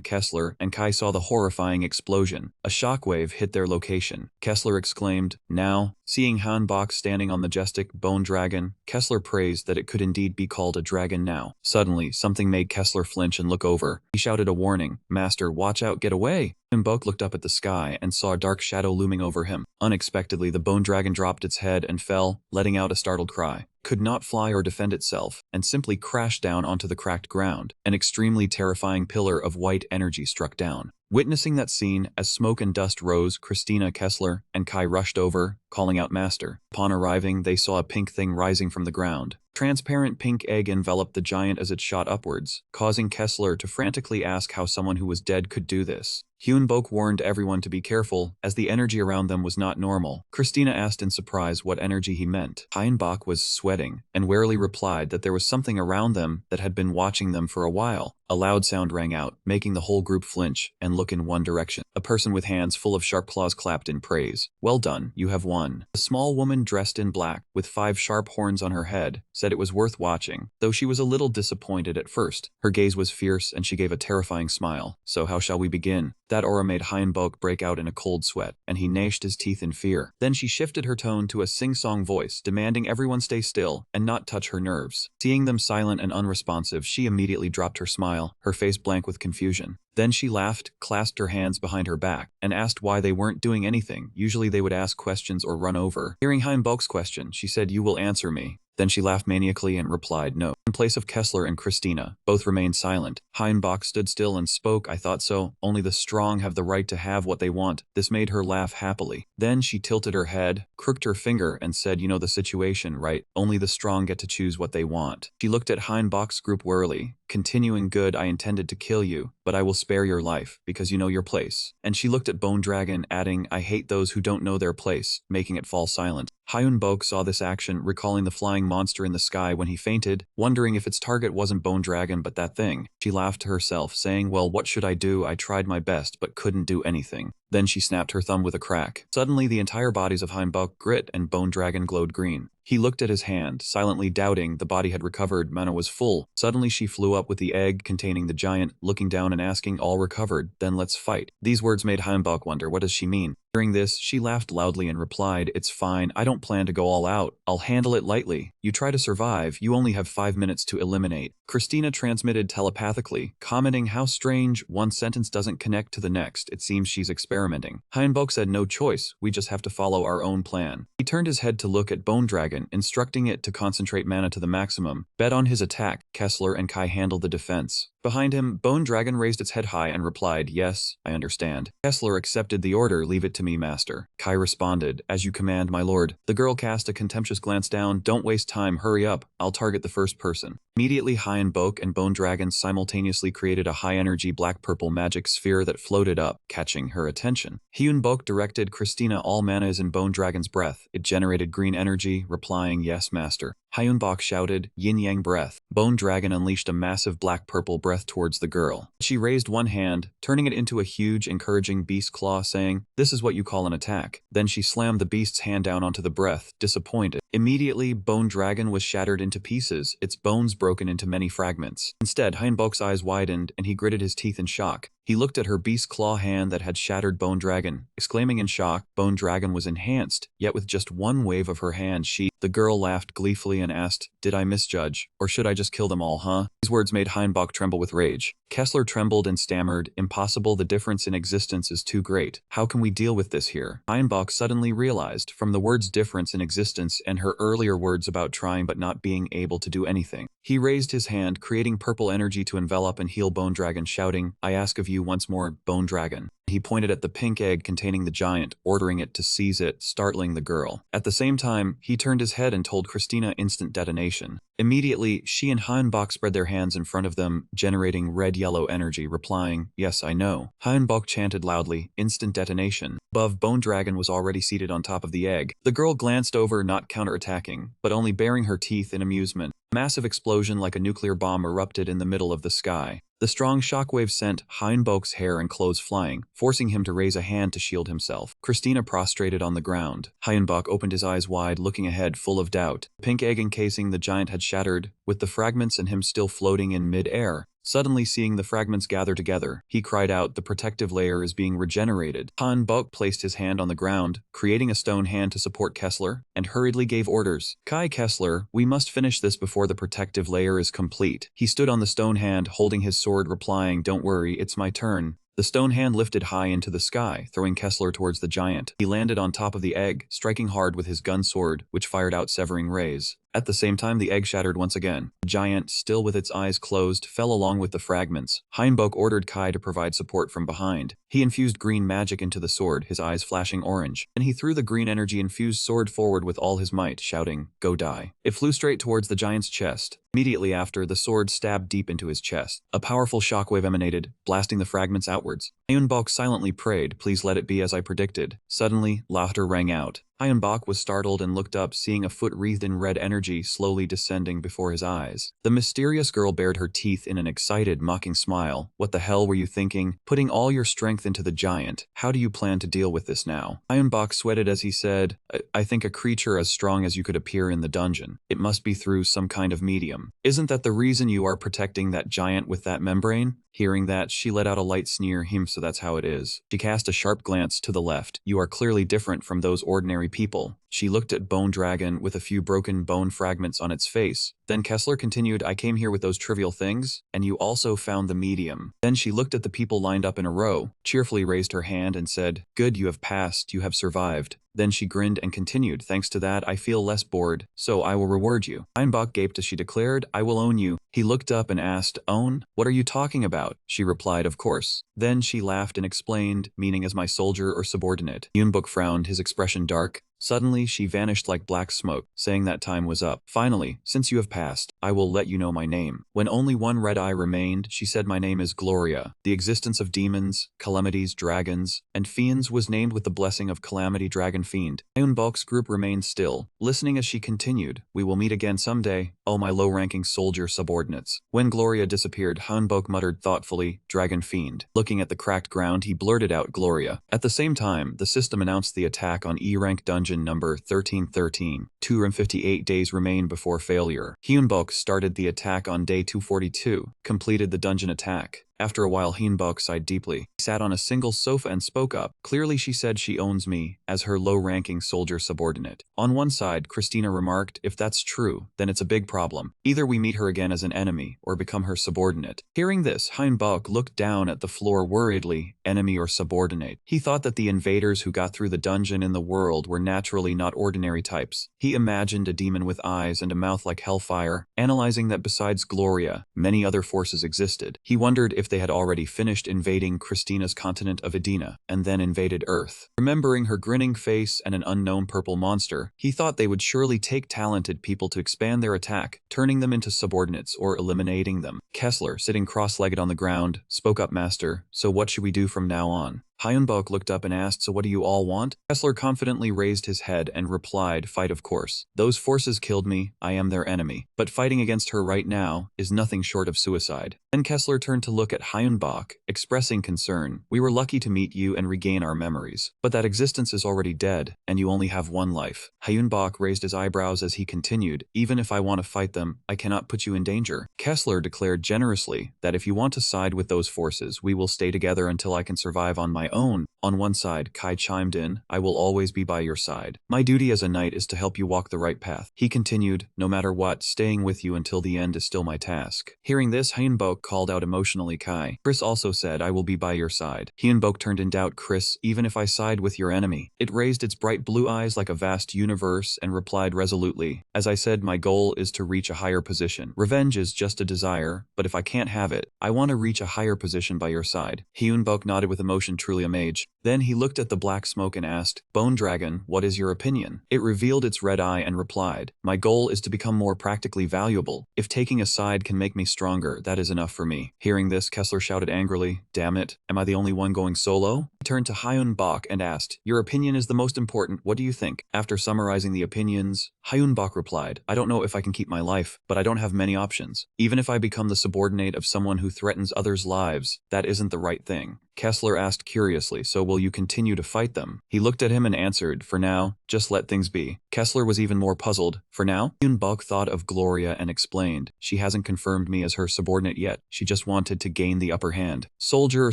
Kessler, and Kai saw the horrifying explosion. A shockwave hit their location. Kessler exclaimed, "Now?" Seeing Hyunbok standing on the majestic bone dragon, Kessler praised that it could indeed be called a dragon now. Suddenly, something made Kessler flinch and look over. He shouted a warning, "Master, watch out, get away!" Hyunbok looked up at the sky and saw a dark shadow looming over him. Unexpectedly, the bone dragon dropped its head and fell, letting out a startled cry. Could not fly or defend itself, and simply crashed down onto the cracked ground. An extremely terrifying pillar of white energy struck down. Witnessing that scene, as smoke and dust rose, Christina, Kessler, and Kai rushed over, calling out, "Master." Upon arriving, they saw a pink thing rising from the ground. Transparent pink egg enveloped the giant as it shot upwards, causing Kessler to frantically ask how someone who was dead could do this. Hyunbok warned everyone to be careful, as the energy around them was not normal. Christina asked in surprise what energy he meant. Hyunbok was sweating, and warily replied that there was something around them that had been watching them for a while. A loud sound rang out, making the whole group flinch and look in one direction. A person with hands full of sharp claws clapped in praise. "Well done, you have won." A small woman dressed in black, with 5 sharp horns on her head, said it was worth watching, though she was a little disappointed at first. Her gaze was fierce and she gave a terrifying smile. So how shall we begin? That aura made Hyunbok break out in a cold sweat, and he gnashed his teeth in fear. Then she shifted her tone to a sing-song voice, demanding everyone stay still and not touch her nerves. Seeing them silent and unresponsive, she immediately dropped her smile, her face blank with confusion. Then she laughed, clasped her hands behind her back, and asked why they weren't doing anything. Usually they would ask questions or run over. Hearing Hyunbok's question, she said, "You will answer me." Then she laughed maniacally and replied no. In place of Kessler and Christina, both remained silent. Hyunbok stood still and spoke, "I thought so. Only the strong have the right to have what they want." This made her laugh happily. Then she tilted her head, crooked her finger, and said, "You know the situation, right? Only the strong get to choose what they want." She looked at Hyunbok's group warily, continuing, "Good, I intended to kill you, but I will spare your life, because you know your place." And she looked at Bone Dragon, adding, "I hate those who don't know their place," making it fall silent. Hyunbok saw this action, recalling the flying monster in the sky when he fainted, wondering if its target wasn't Bone Dragon but that thing. She laughed to herself, saying, "Well, what should I do? I tried my best but couldn't do anything." Then she snapped her thumb with a crack. Suddenly the entire bodies of Hyunbok, Grit, and Bone Dragon glowed green. He looked at his hand, silently doubting the body had recovered. Mana was full. Suddenly she flew up with the egg containing the giant, looking down and asking, "All recovered, then let's fight." These words made Hyunbok wonder, what does she mean? Hearing this, she laughed loudly and replied, "It's fine, I don't plan to go all out. I'll handle it lightly. You try to survive, you only have 5 minutes to eliminate." Christina transmitted telepathically, commenting how strange, one sentence doesn't connect to the next. It seems she's experimenting. Hyunbok said, "No choice, we just have to follow our own plan." He turned his head to look at Bone Dragon, instructing it to concentrate mana to the maximum. Bet on his attack. Kessler and Kai handled the defense. Behind him, Bone Dragon raised its head high and replied, "Yes, I understand." Kessler accepted the order. "Leave it to me, master." Kai responded, "As you command, my lord." The girl cast a contemptuous glance down. "Don't waste time, hurry up. I'll target the first person." Immediately, Hyunbok and Bone Dragon simultaneously created a high-energy black-purple magic sphere that floated up, catching her attention. Hyunbok directed Christina, "All mana is in Bone Dragon's breath." It generated green energy, replying, "Yes, master." Hyunbok shouted, "Yin-yang breath." Bone Dragon unleashed a massive black-purple breath towards the girl. She raised one hand, turning it into a huge, encouraging beast claw, saying, "This is what you call an attack." Then she slammed the beast's hand down onto the breath, disappointed. Immediately, Bone Dragon was shattered into pieces, its bones broken into many fragments. Instead, Hyunbok's eyes widened, and he gritted his teeth in shock. He looked at her beast claw hand that had shattered Bone Dragon, exclaiming in shock. Bone Dragon was enhanced, yet with just one wave of her hand The girl laughed gleefully and asked, "Did I misjudge? Or should I just kill them all, huh?" These words made Hyunbok tremble with rage. Kessler trembled and stammered, "Impossible, the difference in existence is too great. How can we deal with this here?" Hyunbok suddenly realized, from the words difference in existence and her earlier words about trying but not being able to do anything. He raised his hand, creating purple energy to envelop and heal Bone Dragon, shouting, "I ask of you once more, Bone Dragon." He pointed at the pink egg containing the giant, ordering it to seize it, startling the girl. At the same time, he turned his head and told Christina instant detonation. Immediately, she and Hyunbok spread their hands in front of them, generating red-yellow energy, replying, "Yes, I know." Hyunbok chanted loudly, "Instant detonation." Above, Bone Dragon was already seated on top of the egg. The girl glanced over, not counterattacking, but only baring her teeth in amusement. A massive explosion like a nuclear bomb erupted in the middle of the sky. The strong shockwave sent Hyunbok's hair and clothes flying, forcing him to raise a hand to shield himself. Christina prostrated on the ground. Hyunbok opened his eyes wide, looking ahead, full of doubt. The pink egg encasing the giant had shattered, with the fragments and him still floating in mid-air. Suddenly seeing the fragments gather together, he cried out, "The protective layer is being regenerated." Hyunbok placed his hand on the ground, creating a stone hand to support Kessler, and hurriedly gave orders. "Kai, Kessler, we must finish this before the protective layer is complete." He stood on the stone hand, holding his sword, replying, "Don't worry, it's my turn." The stone hand lifted high into the sky, throwing Kessler towards the giant. He landed on top of the egg, striking hard with his gun sword, which fired out severing rays. At the same time, the egg shattered once again. The giant, still with its eyes closed, fell along with the fragments. Hyunbok ordered Kai to provide support from behind. He infused green magic into the sword, his eyes flashing orange. Then he threw the green energy-infused sword forward with all his might, shouting, "Go die." It flew straight towards the giant's chest. Immediately after, the sword stabbed deep into his chest. A powerful shockwave emanated, blasting the fragments outwards. Hyunbok silently prayed, "Please let it be as I predicted." Suddenly, laughter rang out. Hyunbok was startled and looked up, seeing a foot wreathed in red energy slowly descending before his eyes. The mysterious girl bared her teeth in an excited, mocking smile. What the hell were you thinking? Putting all your strength into the giant. How do you plan to deal with this now? Hyunbok sweated as he said, I think a creature as strong as you could appear in the dungeon. It must be through some kind of medium. Isn't that the reason you are protecting that giant with that membrane? Hearing that, she let out a light sneer. So that's how it is. She cast a sharp glance to the left. You are clearly different from those ordinary people. She looked at Bone Dragon with a few broken bone fragments on its face. Then Kessler continued, I came here with those trivial things, and you also found the medium. Then she looked at the people lined up in a row, cheerfully raised her hand and said, good, you have passed, you have survived. Then she grinned and continued, thanks to that I feel less bored, so I will reward you. Hyunbok gaped as she declared, I will own you. He looked up and asked, own? What are you talking about? She replied, of course. Then she laughed and explained, meaning as my soldier or subordinate. Hyunbok frowned, his expression dark. Suddenly, she vanished like black smoke, saying that time was up. Finally, since you have passed, I will let you know my name. When only one red eye remained, she said, my name is Gloria. The existence of demons, calamities, dragons, and fiends was named with the blessing of Calamity Dragon Fiend. Hyunbok's group remained still, listening as she continued, we will meet again someday, oh my low-ranking soldier subordinates. When Gloria disappeared, Hyunbok muttered thoughtfully, Dragon Fiend. Looking at the cracked ground, he blurted out Gloria. At the same time, the system announced the attack on E-rank dungeon number 1313. 258 days remain before failure. Hyunbok started the attack on day 242, completed the dungeon attack. After a while, Hyunbok sighed deeply. He sat on a single sofa and spoke up. Clearly, she said she owns me, as her low-ranking soldier subordinate. On one side, Christina remarked, if that's true, then it's a big problem. Either we meet her again as an enemy, or become her subordinate. Hearing this, Hyunbok looked down at the floor worriedly, enemy or subordinate. He thought that the invaders who got through the dungeon in the world were naturally not ordinary types. He imagined a demon with eyes and a mouth like hellfire, analyzing that besides Gloria, many other forces existed. He wondered if they had already finished invading Christina's continent of Edina, and then invaded Earth. Remembering her grinning face and an unknown purple monster, he thought they would surely take talented people to expand their attack, turning them into subordinates or eliminating them. Kessler, sitting cross-legged on the ground, spoke up, Master, so what should we do from now on? Hyunbok looked up and asked, so what do you all want? Kessler confidently raised his head and replied, fight of course. Those forces killed me, I am their enemy. But fighting against her right now is nothing short of suicide. Then Kessler turned to look at Hyunbok, expressing concern. We were lucky to meet you and regain our memories. But that existence is already dead, and you only have one life. Hyunbok raised his eyebrows as he continued, even if I want to fight them, I cannot put you in danger. Kessler declared generously that if you want to side with those forces, we will stay together until I can survive on my own. On one side, Kai chimed in, I will always be by your side. My duty as a knight is to help you walk the right path. He continued, no matter what, staying with you until the end is still my task. Hearing this, Hyunbok called out emotionally, Kai. Chris also said, I will be by your side. Hyunbok turned in doubt, Chris, even if I side with your enemy. It raised its bright blue eyes like a vast universe and replied resolutely, as I said, my goal is to reach a higher position. Revenge is just a desire, but if I can't have it, I want to reach a higher position by your side. Hyunbok nodded with emotion, truly a mage. Then he looked at the black smoke and asked, Bone Dragon, what is your opinion? It revealed its red eye and replied, my goal is to become more practically valuable. If taking a side can make me stronger, that is enough for me. Hearing this, Kessler shouted angrily, damn it, am I the only one going solo? He turned to Hyunbok and asked, your opinion is the most important, what do you think? After summarizing the opinions, Hyunbok replied, I don't know if I can keep my life, but I don't have many options. Even if I become the subordinate of someone who threatens others' lives, that isn't the right thing. Kessler asked curiously, so will you continue to fight them? He looked at him and answered, for now, just let things be. Kessler was even more puzzled. For now? Hyunbok thought of Gloria and explained, she hasn't confirmed me as her subordinate yet. She just wanted to gain the upper hand. Soldier or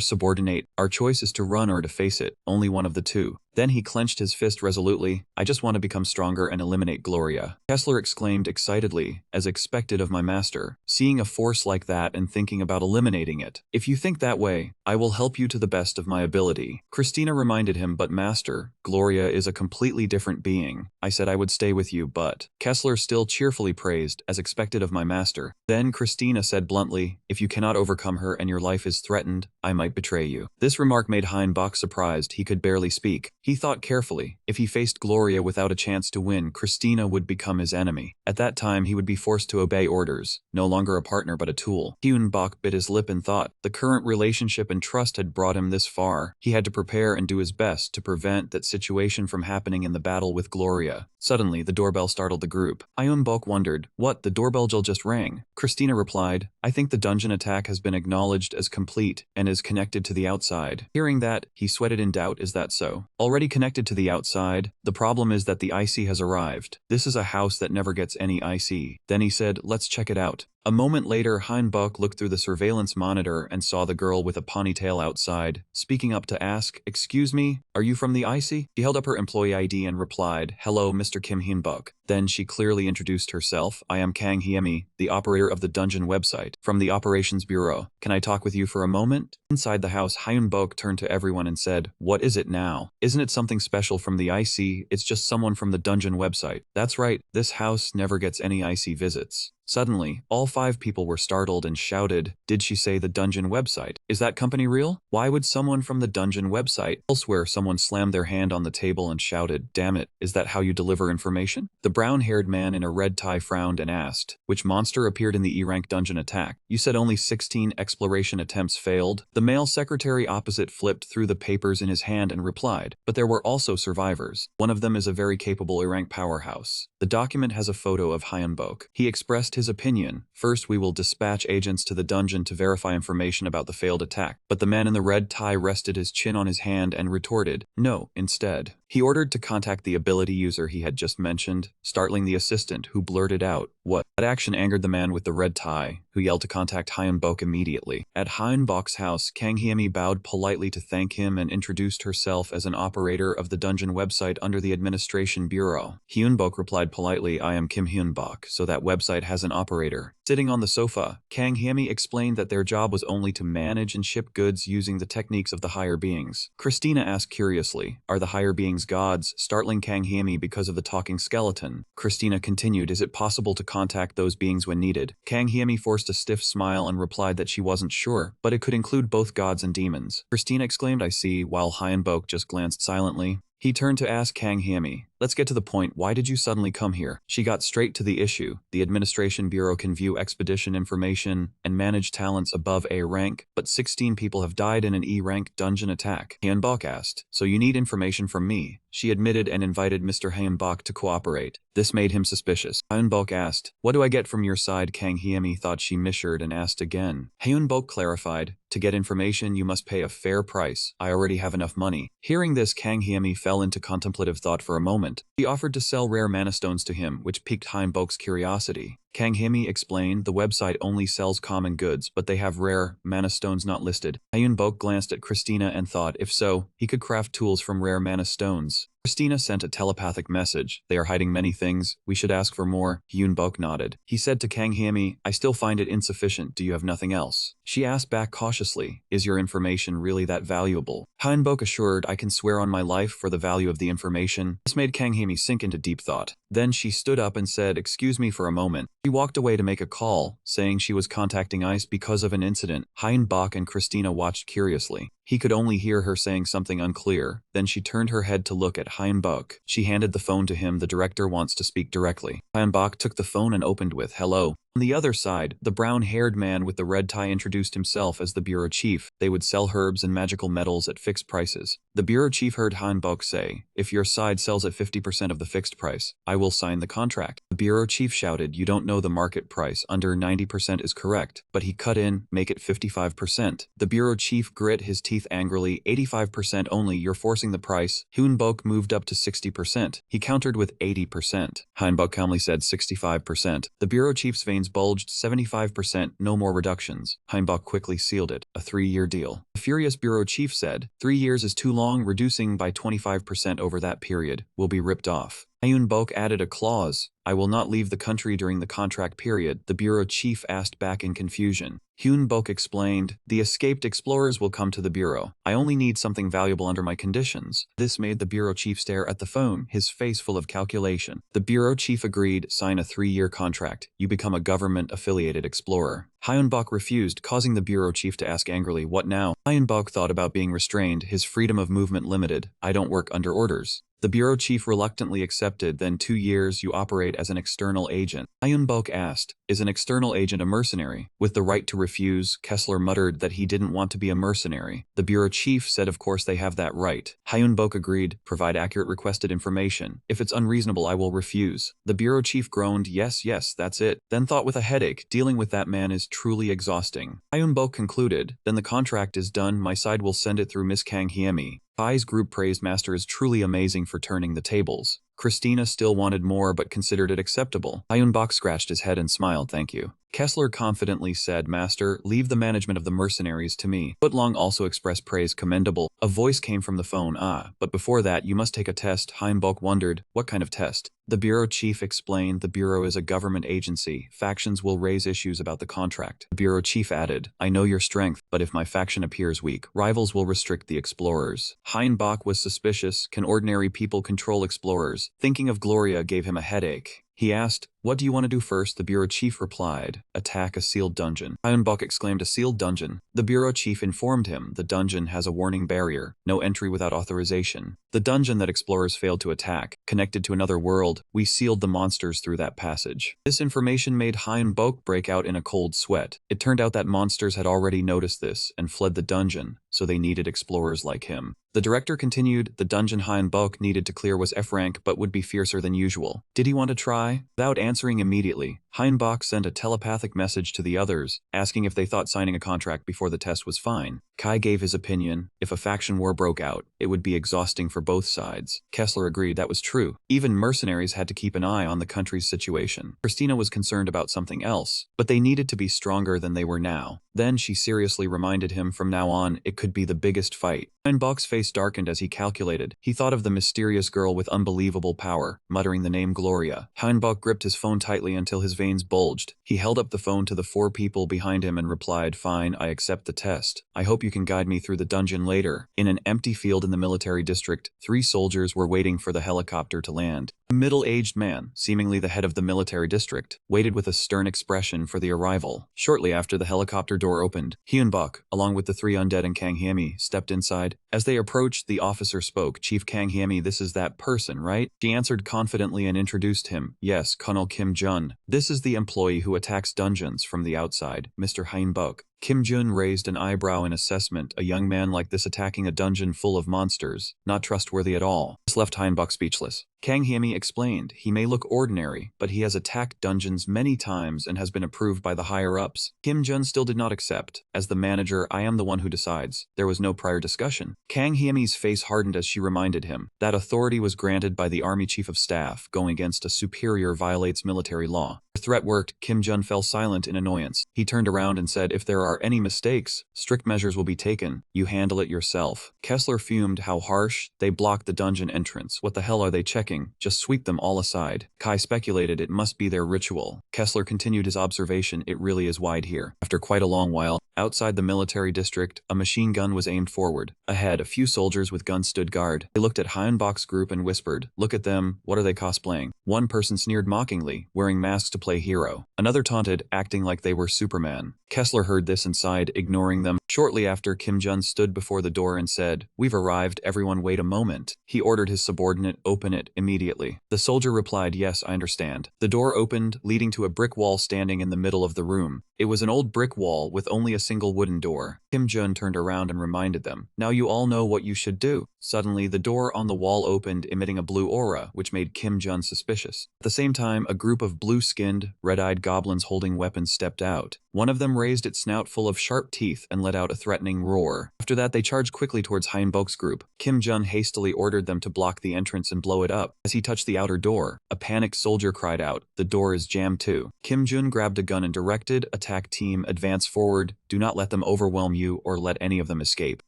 subordinate, our choice is to run or to face it, only one of the two. Then he clenched his fist resolutely. I just want to become stronger and eliminate Gloria. Kessler exclaimed excitedly, as expected of my master, seeing a force like that and thinking about eliminating it. If you think that way, I will help you to the best of my ability. Christina reminded him, but master, Gloria is a completely different being. I said I would stay with you, but... Kessler still cheerfully praised, as expected of my master. Then Christina said bluntly, if you cannot overcome her and your life is threatened, I might betray you. This remark made Hyunbok surprised. He could barely speak. He thought carefully. If he faced Gloria without a chance to win, Christina would become his enemy. At that time, he would be forced to obey orders, no longer a partner but a tool. Hyun-bok bit his lip and thought. The current relationship and trust had brought him this far. He had to prepare and do his best to prevent that situation from happening in the battle with Gloria. Suddenly, the doorbell startled the group. Hyun-bok wondered, what, the doorbell just rang? Christina replied, I think the dungeon attack has been acknowledged as complete and is connected to the outside. Hearing that, he sweated in doubt, is that so? Already connected to the outside, the problem is that the IC has arrived. This is a house that never gets any IC. Then he said, let's check it out. A moment later, Hyun-bok looked through the surveillance monitor and saw the girl with a ponytail outside, speaking up to ask, excuse me, are you from the IC? She held up her employee ID and replied, hello, Mr. Kim Hyun-bok. Then she clearly introduced herself. I am Kang Hyemi, the operator of the dungeon website, from the Operations Bureau. Can I talk with you for a moment? Inside the house, Hyun-bok turned to everyone and said, what is it now? Isn't it something special from the IC? It's just someone from the dungeon website. That's right, this house never gets any IC visits. Suddenly, all 5 people were startled and shouted, did she say the dungeon website? Is that company real? Why would someone from the dungeon website? Elsewhere, someone slammed their hand on the table and shouted, damn it, is that how you deliver information? The brown-haired man in a red tie frowned and asked, which monster appeared in the E-rank dungeon attack? You said only 16 exploration attempts failed? The male secretary opposite flipped through the papers in his hand and replied, but there were also survivors. One of them is a very capable E-rank powerhouse. The document has a photo of Hyun-bok. He expressed his opinion. First, we will dispatch agents to the dungeon to verify information about the failed attack. But the man in the red tie rested his chin on his hand and retorted, no, instead. He ordered to contact the ability user he had just mentioned, startling the assistant, who blurted out, what? That action angered the man with the red tie, who yelled to contact Hyun-bok immediately. At Hyun-bok's house, Kang Hyemi bowed politely to thank him and introduced herself as an operator of the dungeon website under the Administration Bureau. Hyun-bok replied politely, I am Kim Hyun-bok, so that website has an operator. Sitting on the sofa, Kang Hyemi explained that their job was only to manage and ship goods using the techniques of the higher beings. Christina asked curiously, are the higher beings gods, startling Kang Hyemi because of the talking skeleton? Christina continued, is it possible to contact those beings when needed? Kang Hyemi forced a stiff smile and replied that she wasn't sure, but it could include both gods and demons. Christina exclaimed, I see, while Hyun-bok just glanced silently. He turned to ask Kang Hyemi, let's get to the point, why did you suddenly come here? She got straight to the issue. The Administration Bureau can view expedition information and manage talents above A rank, but 16 people have died in an E rank dungeon attack. Hyun-bok asked, so you need information from me? She admitted and invited Mr. Hyun-bok to cooperate. This made him suspicious. Hyun-bok asked, what do I get from your side? Kang Hyemi thought she misheard and asked again. Hyun-bok clarified, to get information you must pay a fair price. I already have enough money. Hearing this, Kang Hyemi fell into contemplative thought for a moment. He offered to sell rare mana stones to him, which piqued Hyun-bok's curiosity. Kang Hyemi explained, the website only sells common goods, but they have rare mana stones not listed. Hyun-bok glanced at Christina and thought, if so, he could craft tools from rare mana stones. Christina sent a telepathic message. They are hiding many things. We should ask for more. Hyun-bok nodded. He said to Kang Hyemi, I still find it insufficient. Do you have nothing else? She asked back cautiously, is your information really that valuable? Hyun-bok assured, I can swear on my life for the value of the information. This made Kang Hyemi sink into deep thought. Then she stood up and said, excuse me for a moment. She walked away to make a call, saying she was contacting ICE because of an incident. Hyun-bok and Christina watched curiously. He could only hear her saying something unclear. Then she turned her head to look at Hyun-bok. She handed the phone to him. The director wants to speak directly. Hyun-bok took the phone and opened with, hello. On the other side, the brown-haired man with the red tie introduced himself as the bureau chief. They would sell herbs and magical metals at fixed prices. The bureau chief heard Hyun-bok say, if your side sells at 50% of the fixed price, I will sign the contract. The bureau chief shouted, you don't know the market price, under 90% is correct. But he cut in, make it 55%. The bureau chief grit his teeth angrily, 85% only, you're forcing the price. Hyun-bok moved up to 60%. He countered with 80%. Hyun-bok calmly said 65%. The bureau chief's veins bulged, 75%, no more reductions. Hyun-bok quickly sealed it, a 3-year deal. The furious bureau chief said, 3 years is too long, reducing by 25% over that period will be ripped off. Hyun-bok added a clause, I will not leave the country during the contract period, the bureau chief asked back in confusion. Hyun-bok explained, the escaped explorers will come to the bureau. I only need something valuable under my conditions. This made the bureau chief stare at the phone, his face full of calculation. The bureau chief agreed, sign a 3-year contract. You become a government-affiliated explorer. Hyun-bok refused, causing the bureau chief to ask angrily, what now? Hyun-bok thought about being restrained, his freedom of movement limited. I don't work under orders. The bureau chief reluctantly accepted, then 2 years you operate as an external agent. Hyun-bok asked, is an external agent a mercenary? With the right to refuse, Kessler muttered that he didn't want to be a mercenary. The bureau chief said of course they have that right. Hyun-bok agreed, provide accurate requested information. If it's unreasonable I will refuse. The bureau chief groaned, yes, that's it. Then thought with a headache, dealing with that man is truly exhausting. Hyun-bok concluded, then the contract is done, my side will send it through Miss Kang Hyemi. Kai's group praised Master is truly amazing for turning the tables. Christina still wanted more but considered it acceptable. Hyun-bok scratched his head and smiled, thank you. Kessler confidently said, Master, leave the management of the mercenaries to me. Footlong also expressed praise commendable. A voice came from the phone, but before that you must take a test. Hyun-bok wondered, what kind of test? The bureau chief explained, the bureau is a government agency. Factions will raise issues about the contract. The bureau chief added, I know your strength, but if my faction appears weak, rivals will restrict the explorers. Hyun-bok was suspicious, can ordinary people control explorers? Thinking of Gloria gave him a headache. He asked, what do you want to do first? The bureau chief replied, attack a sealed dungeon. Hyun-bok exclaimed, a sealed dungeon. The bureau chief informed him the dungeon has a warning barrier, no entry without authorization. The dungeon that explorers failed to attack, connected to another world, we sealed the monsters through that passage. This information made Hyun-bok break out in a cold sweat. It turned out that monsters had already noticed this and fled the dungeon, so they needed explorers like him. The director continued, the dungeon Hyun-bok needed to clear was F rank but would be fiercer than usual. Did he want to try? Without answering immediately, Hyun-bok sent a telepathic message to the others, asking if they thought signing a contract before the test was fine. Kai gave his opinion, if a faction war broke out, it would be exhausting for both sides. Kessler agreed that was true. Even mercenaries had to keep an eye on the country's situation. Christina was concerned about something else, but they needed to be stronger than they were now. Then she seriously reminded him from now on, it could be the biggest fight. Hyun-bok's face darkened as he calculated. He thought of the mysterious girl with unbelievable power, muttering the name Gloria. Hyun-bok gripped his phone tightly until his veins bulged. He held up the phone to the 4 people behind him and replied, fine, I accept the test. I hope you can guide me through the dungeon later. In an empty field in the military district, 3 soldiers were waiting for the helicopter to land. A middle-aged man, seemingly the head of the military district, waited with a stern expression for the arrival. Shortly after the helicopter door opened, Hyun-bok, along with the 3 undead and Kang Hyemi, stepped inside. As they approached, the officer spoke, Chief Kang Hyemi, this is that person, right? She answered confidently and introduced him. Yes, Colonel Kim Jun. This is the employee who attacks dungeons from the outside, Mr. Hyun-bok. Kim Jun raised an eyebrow in assessment. A young man like this attacking a dungeon full of monsters, not trustworthy at all. This left Hyun-bok speechless. Kang Hyemi explained, he may look ordinary, but he has attacked dungeons many times and has been approved by the higher-ups. Kim Jun still did not accept. As the manager, I am the one who decides. There was no prior discussion. Kang Hyemi's face hardened as she reminded him that authority was granted by the Army Chief of Staff. Going against a superior violates military law. The threat worked. Kim Jun fell silent in annoyance. He turned around and said, if there are any mistakes, strict measures will be taken. You handle it yourself. Kessler fumed, how harsh. They blocked the dungeon entrance. What the hell are they checking? Just sweep them all aside. Kai speculated it must be their ritual. Kessler continued his observation, it really is wide here. After quite a long while, outside the military district, a machine gun was aimed forward. Ahead, a few soldiers with guns stood guard. They looked at Hyun-bok's group and whispered, look at them, what are they cosplaying? One person sneered mockingly, wearing masks to play hero. Another taunted, acting like they were Superman. Kessler heard this and sighed, ignoring them. Shortly after, Kim Jun stood before the door and said, we've arrived, everyone wait a moment. He ordered his subordinate, open it immediately. The soldier replied, yes, I understand. The door opened, leading to a brick wall standing in the middle of the room. It was an old brick wall with only a single wooden door. Kim Jun turned around and reminded them, now you all know what you should do. Suddenly, the door on the wall opened, emitting a blue aura, which made Kim Jun suspicious. At the same time, a group of blue-skinned, red-eyed goblins holding weapons stepped out. One of them raised its snout full of sharp teeth and let out a threatening roar. After After that, they charged quickly towards Hyunbok's group. Kim Jun hastily ordered them to block the entrance and blow it up. As he touched the outer door, a panicked soldier cried out, "The door is jammed too." Kim Jun grabbed a gun and directed, "Attack team, advance forward. Do not let them overwhelm you or let any of them escape."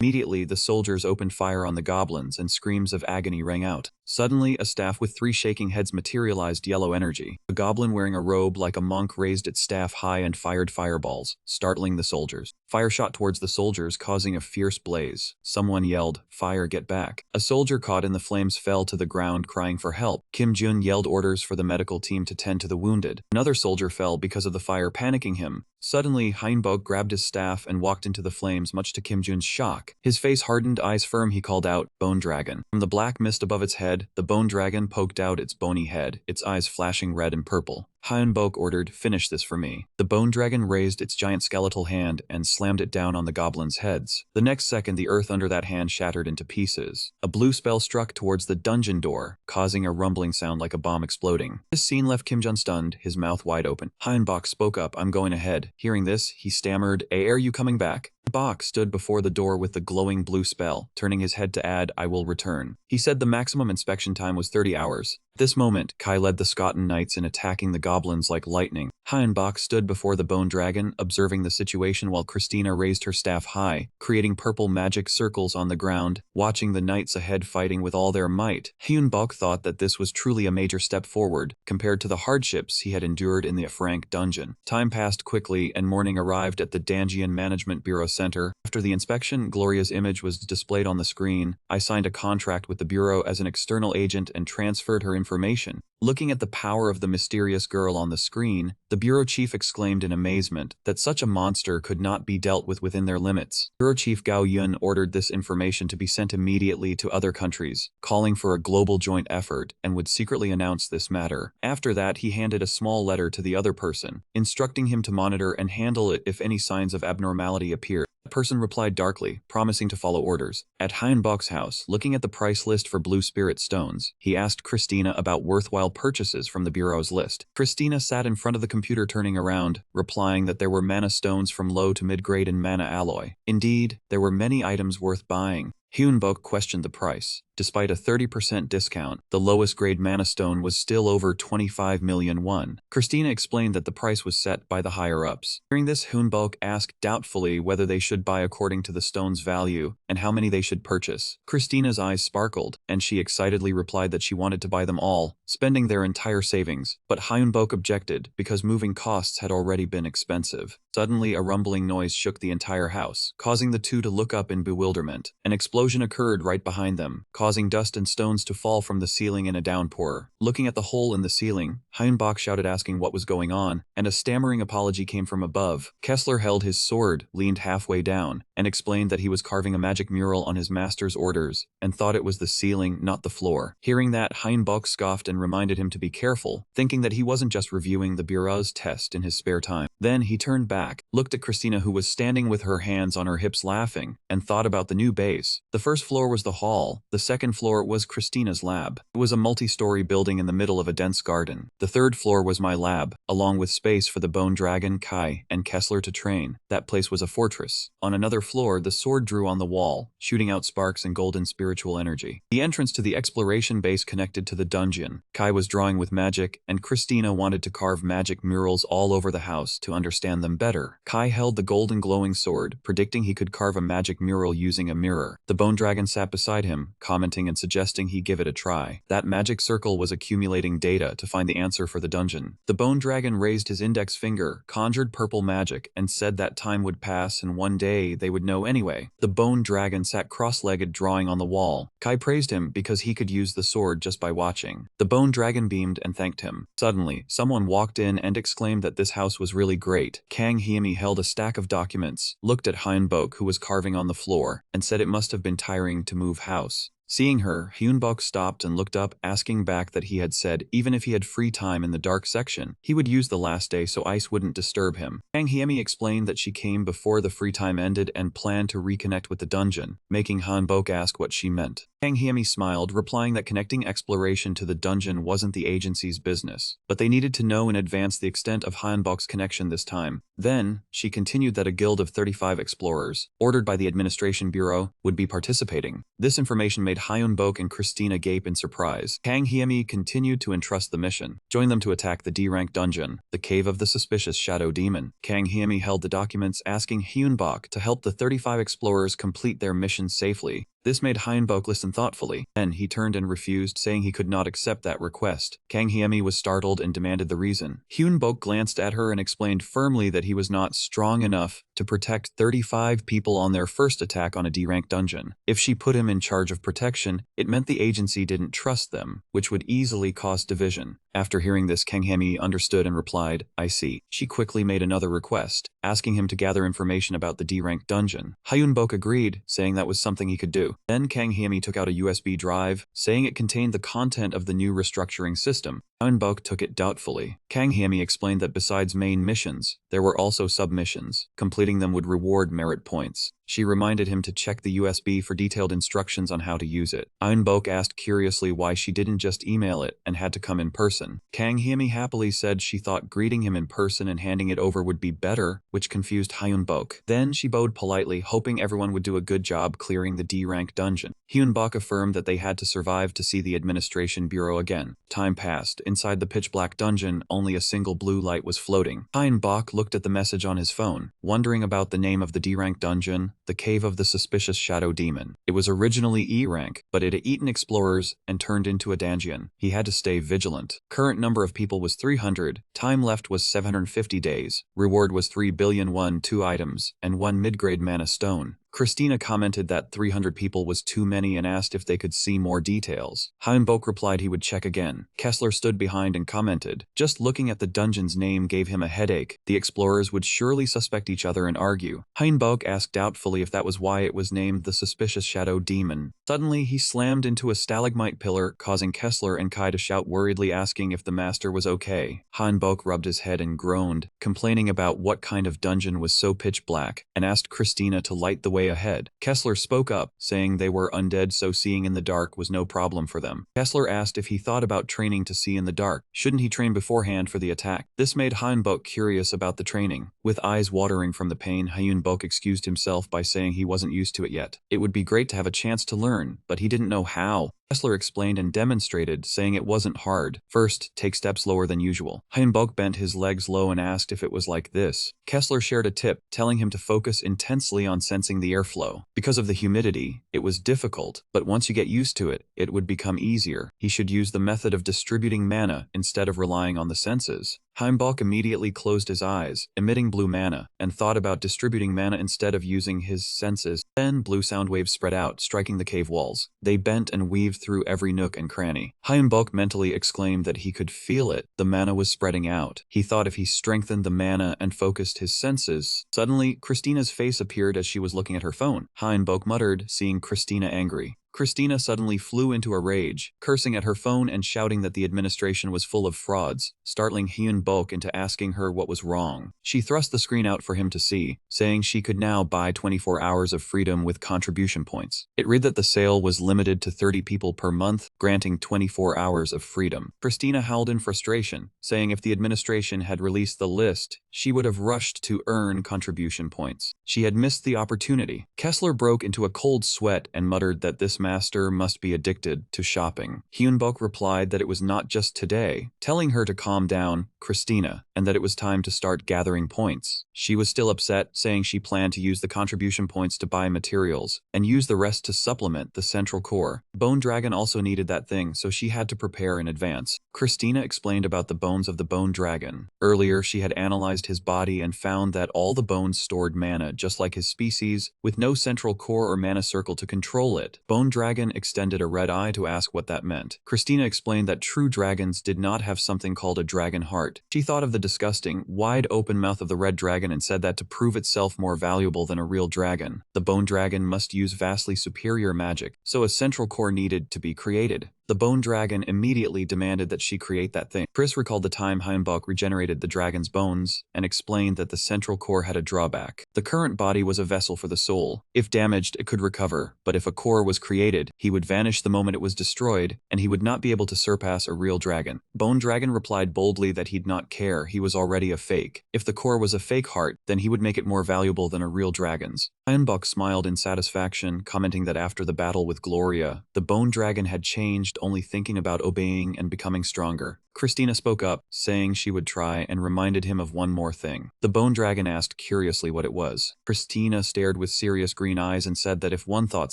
Immediately, the soldiers opened fire on the goblins and screams of agony rang out. Suddenly, a staff with 3 shaking heads materialized yellow energy. A goblin wearing a robe like a monk raised its staff high and fired fireballs, startling the soldiers. Fire shot towards the soldiers, causing a fierce blaze. Someone yelled, "Fire, get back." A soldier caught in the flames fell to the ground crying for help. Kim Jun yelled orders for the medical team to tend to the wounded. Another soldier fell because of the fire panicking him. Suddenly, Hyunbok grabbed his staff and walked into the flames, much to Kim Jun's shock. His face hardened, eyes firm, he called out, "Bone Dragon." From the black mist above its head, the Bone Dragon poked out its bony head, its eyes flashing red and purple. Hyunbok ordered, "Finish this for me." The Bone Dragon raised its giant skeletal hand and slammed it down on the goblins' heads. The next second, the earth under that hand shattered into pieces. A blue spell struck towards the dungeon door, causing a rumbling sound like a bomb exploding. This scene left Kim Jun stunned, his mouth wide open. Hyunbok spoke up, "I'm going ahead." Hearing this, he stammered, "Are you coming back?" Bok stood before the door with the glowing blue spell, turning his head to add, "I will return." He said the maximum inspection time was 30 hours. At this moment, Kai led the Skotan Knights in attacking the goblins like lightning. Hyunbok stood before the Bone Dragon, observing the situation while Christina raised her staff high, creating purple magic circles on the ground, watching the knights ahead fighting with all their might. Hyunbok thought that this was truly a major step forward, compared to the hardships he had endured in the Frank dungeon. Time passed quickly and morning arrived at the Danjian Management Bureau Center. After the inspection, Gloria's image was displayed on the screen. I signed a contract with the Bureau as an external agent and transferred her information. Looking at the power of the mysterious girl on the screen, the Bureau Chief exclaimed in amazement that such a monster could not be dealt with within their limits. Bureau Chief Gao Yun ordered this information to be sent immediately to other countries, calling for a global joint effort, and would secretly announce this matter. After that, he handed a small letter to the other person, instructing him to monitor and handle it if any signs of abnormality appeared. The person replied darkly, promising to follow orders. At Hyunbok's house, looking at the price list for blue spirit stones, he asked Christina about worthwhile purchases from the Bureau's list. Christina sat in front of the computer turning around, replying that there were mana stones from low to mid-grade in mana alloy. Indeed, there were many items worth buying. Hyunbok questioned the price. Despite a 30% discount, the lowest grade mana stone was still over 25 million won. Christina explained that the price was set by the higher-ups. Hearing this, Hyunbok asked doubtfully whether they should buy according to the stone's value and how many they should purchase. Christina's eyes sparkled, and she excitedly replied that she wanted to buy them all, spending their entire savings. But Hyunbok objected because moving costs had already been expensive. Suddenly, a rumbling noise shook the entire house, causing the two to look up in bewilderment. An explosion occurred right behind them, causing dust and stones to fall from the ceiling in a downpour. Looking at the hole in the ceiling, Hyunbok shouted asking what was going on, and a stammering apology came from above. Kessler held his sword, leaned halfway down, and explained that he was carving a magic mural on his master's orders, and thought it was the ceiling, not the floor. Hearing that, Hyunbok scoffed and reminded him to be careful, thinking that he wasn't just reviewing the Bureau's test in his spare time. Then he turned back, looked at Christina who was standing with her hands on her hips laughing, and thought about the new base. The first floor was the hall, the second floor was Christina's lab. It was a multi-story building in the middle of a dense garden. The third floor was my lab, along with space for the Bone Dragon, Kai, and Kessler to train. That place was a fortress. On another floor, the sword drew on the wall, shooting out sparks and golden spiritual energy. The entrance to the exploration base connected to the dungeon. Kai was drawing with magic, and Christina wanted to carve magic murals all over the house to understand them better. Kai held the golden glowing sword, predicting he could carve a magic mural using a mirror. The Bone Dragon sat beside him, commenting and suggesting he give it a try. That magic circle was accumulating data to find the answer for the dungeon. The Bone Dragon raised his index finger, conjured purple magic, and said that time would pass and one day they would know anyway. The Bone Dragon sat cross-legged drawing on the wall. Kai praised him because he could use the sword just by watching. The Bone Dragon beamed and thanked him. Suddenly, someone walked in and exclaimed that this house was really great. Kang Hyemi held a stack of documents, looked at Hyunbok who was carving on the floor, and said it must have been tiring to move house. Seeing her, Hyunbok stopped and looked up, asking back that he had said even if he had free time in the dark section, he would use the last day so ice wouldn't disturb him. Kang Hyemi explained that she came before the free time ended and planned to reconnect with the dungeon, making Hyunbok ask what she meant. Kang Hyemi smiled, replying that connecting exploration to the dungeon wasn't the agency's business, but they needed to know in advance the extent of Hyunbok's connection this time. Then, she continued that a guild of 35 explorers, ordered by the Administration Bureau, would be participating. This information made Hyunbok and Christina gape in surprise. Kang Hyemi continued to entrust the mission, join them to attack the D-rank dungeon, the Cave of the Suspicious Shadow Demon. Kang Hyemi held the documents asking Hyunbok to help the 35 explorers complete their mission safely. This made Hyunbok listen thoughtfully. Then he turned and refused, saying he could not accept that request. Kang Hyemi was startled and demanded the reason. Hyunbok glanced at her and explained firmly that he was not strong enough to protect 35 people on their first attack on a D-rank dungeon. If she put him in charge of protection, it meant the agency didn't trust them, which would easily cause division. After hearing this, Kang Hyemi understood and replied, "I see." She quickly made another request, asking him to gather information about the D-rank dungeon. Hyunbok agreed, saying that was something he could do. Then Kang Hyemi took out a USB drive, saying it contained the content of the new restructuring system. Hyunbok took it doubtfully. Kang Hyemi explained that besides main missions, there were also sub-missions. Completing them would reward merit points. She reminded him to check the USB for detailed instructions on how to use it. Hyunbok asked curiously why she didn't just email it and had to come in person. Kang Hyemi happily said she thought greeting him in person and handing it over would be better, which confused Hyunbok. Then she bowed politely, hoping everyone would do a good job clearing the D-rank dungeon. Hyunbok affirmed that they had to survive to see the Administration Bureau again. Time passed. Inside the pitch-black dungeon, only a single blue light was floating. Hyunbok looked at the message on his phone, wondering about the name of the D-rank dungeon, the Cave of the Suspicious Shadow Demon. It was originally E-rank, but it had eaten explorers and turned into a dungeon. He had to stay vigilant. Current number of people was 300, time left was 750 days, reward was 3 billion won, 2 items, and 1 mid-grade mana stone. Christina commented that 300 people was too many and asked if they could see more details. Hyunbok replied he would check again. Kessler stood behind and commented, "Just looking at the dungeon's name gave him a headache. The explorers would surely suspect each other and argue." Hyunbok asked doubtfully if that was why it was named the Suspicious Shadow Demon. Suddenly, he slammed into a stalagmite pillar, causing Kessler and Kai to shout worriedly, asking if the master was okay. Hyunbok rubbed his head and groaned, complaining about what kind of dungeon was so pitch black, and asked Christina to light the way ahead. Kessler spoke up, saying they were undead so seeing in the dark was no problem for them. Kessler asked if he thought about training to see in the dark. Shouldn't he train beforehand for the attack? This made Hyunbok curious about the training. With eyes watering from the pain, Hyunbok excused himself by saying he wasn't used to it yet. It would be great to have a chance to learn, but he didn't know how. Kessler explained and demonstrated, saying it wasn't hard. First, take steps lower than usual. Hyunbok bent his legs low and asked if it was like this. Kessler shared a tip, telling him to focus intensely on sensing the airflow. Because of the humidity, it was difficult, but once you get used to it, it would become easier. He should use the method of distributing mana instead of relying on the senses. Hyunbok immediately closed his eyes, emitting blue mana, and thought about distributing mana instead of using his senses. Then blue sound waves spread out, striking the cave walls. They bent and weaved through every nook and cranny. Hyunbok mentally exclaimed that he could feel it. The mana was spreading out. He thought if he strengthened the mana and focused his senses. Suddenly, Christina's face appeared as she was looking at her phone. Hyunbok muttered, seeing Christina angry. Christina suddenly flew into a rage, cursing at her phone and shouting that the administration was full of frauds, startling Hyunbok into asking her what was wrong. She thrust the screen out for him to see, saying she could now buy 24 hours of freedom with contribution points. It read that the sale was limited to 30 people per month, granting 24 hours of freedom. Christina howled in frustration, saying if the administration had released the list, she would have rushed to earn contribution points. She had missed the opportunity. Kessler broke into a cold sweat and muttered that this master must be addicted to shopping. Hyunbok replied that it was not just today, telling her to calm down, Christina, and that it was time to start gathering points. She was still upset, saying she planned to use the contribution points to buy materials, and use the rest to supplement the central core. Bone Dragon also needed that thing, so she had to prepare in advance. Christina explained about the bones of the Bone Dragon. Earlier, she had analyzed his body and found that all the bones stored mana, just like his species, with no central core or mana circle to control it. Bone Dragon extended a red eye to ask what that meant. Christina explained that true dragons did not have something called a dragon heart. She thought of the disgusting, wide-open mouth of the red dragon dragon and said that to prove itself more valuable than a real dragon, the bone dragon must use vastly superior magic, so a central core needed to be created. The bone dragon immediately demanded that she create that thing. Chris recalled the time Heimbach regenerated the dragon's bones and explained that the central core had a drawback. The current body was a vessel for the soul. If damaged, it could recover, but if a core was created, he would vanish the moment it was destroyed, and he would not be able to surpass a real dragon. Bone Dragon replied boldly that he'd not care, he was already a fake. If the core was a fake heart, then he would make it more valuable than a real dragon's. Heimbach smiled in satisfaction, commenting that after the battle with Gloria, the bone dragon had changed, only thinking about obeying and becoming stronger. Christina spoke up, saying she would try, and reminded him of one more thing. The bone dragon asked curiously what it was. Christina stared with serious green eyes and said that if one thought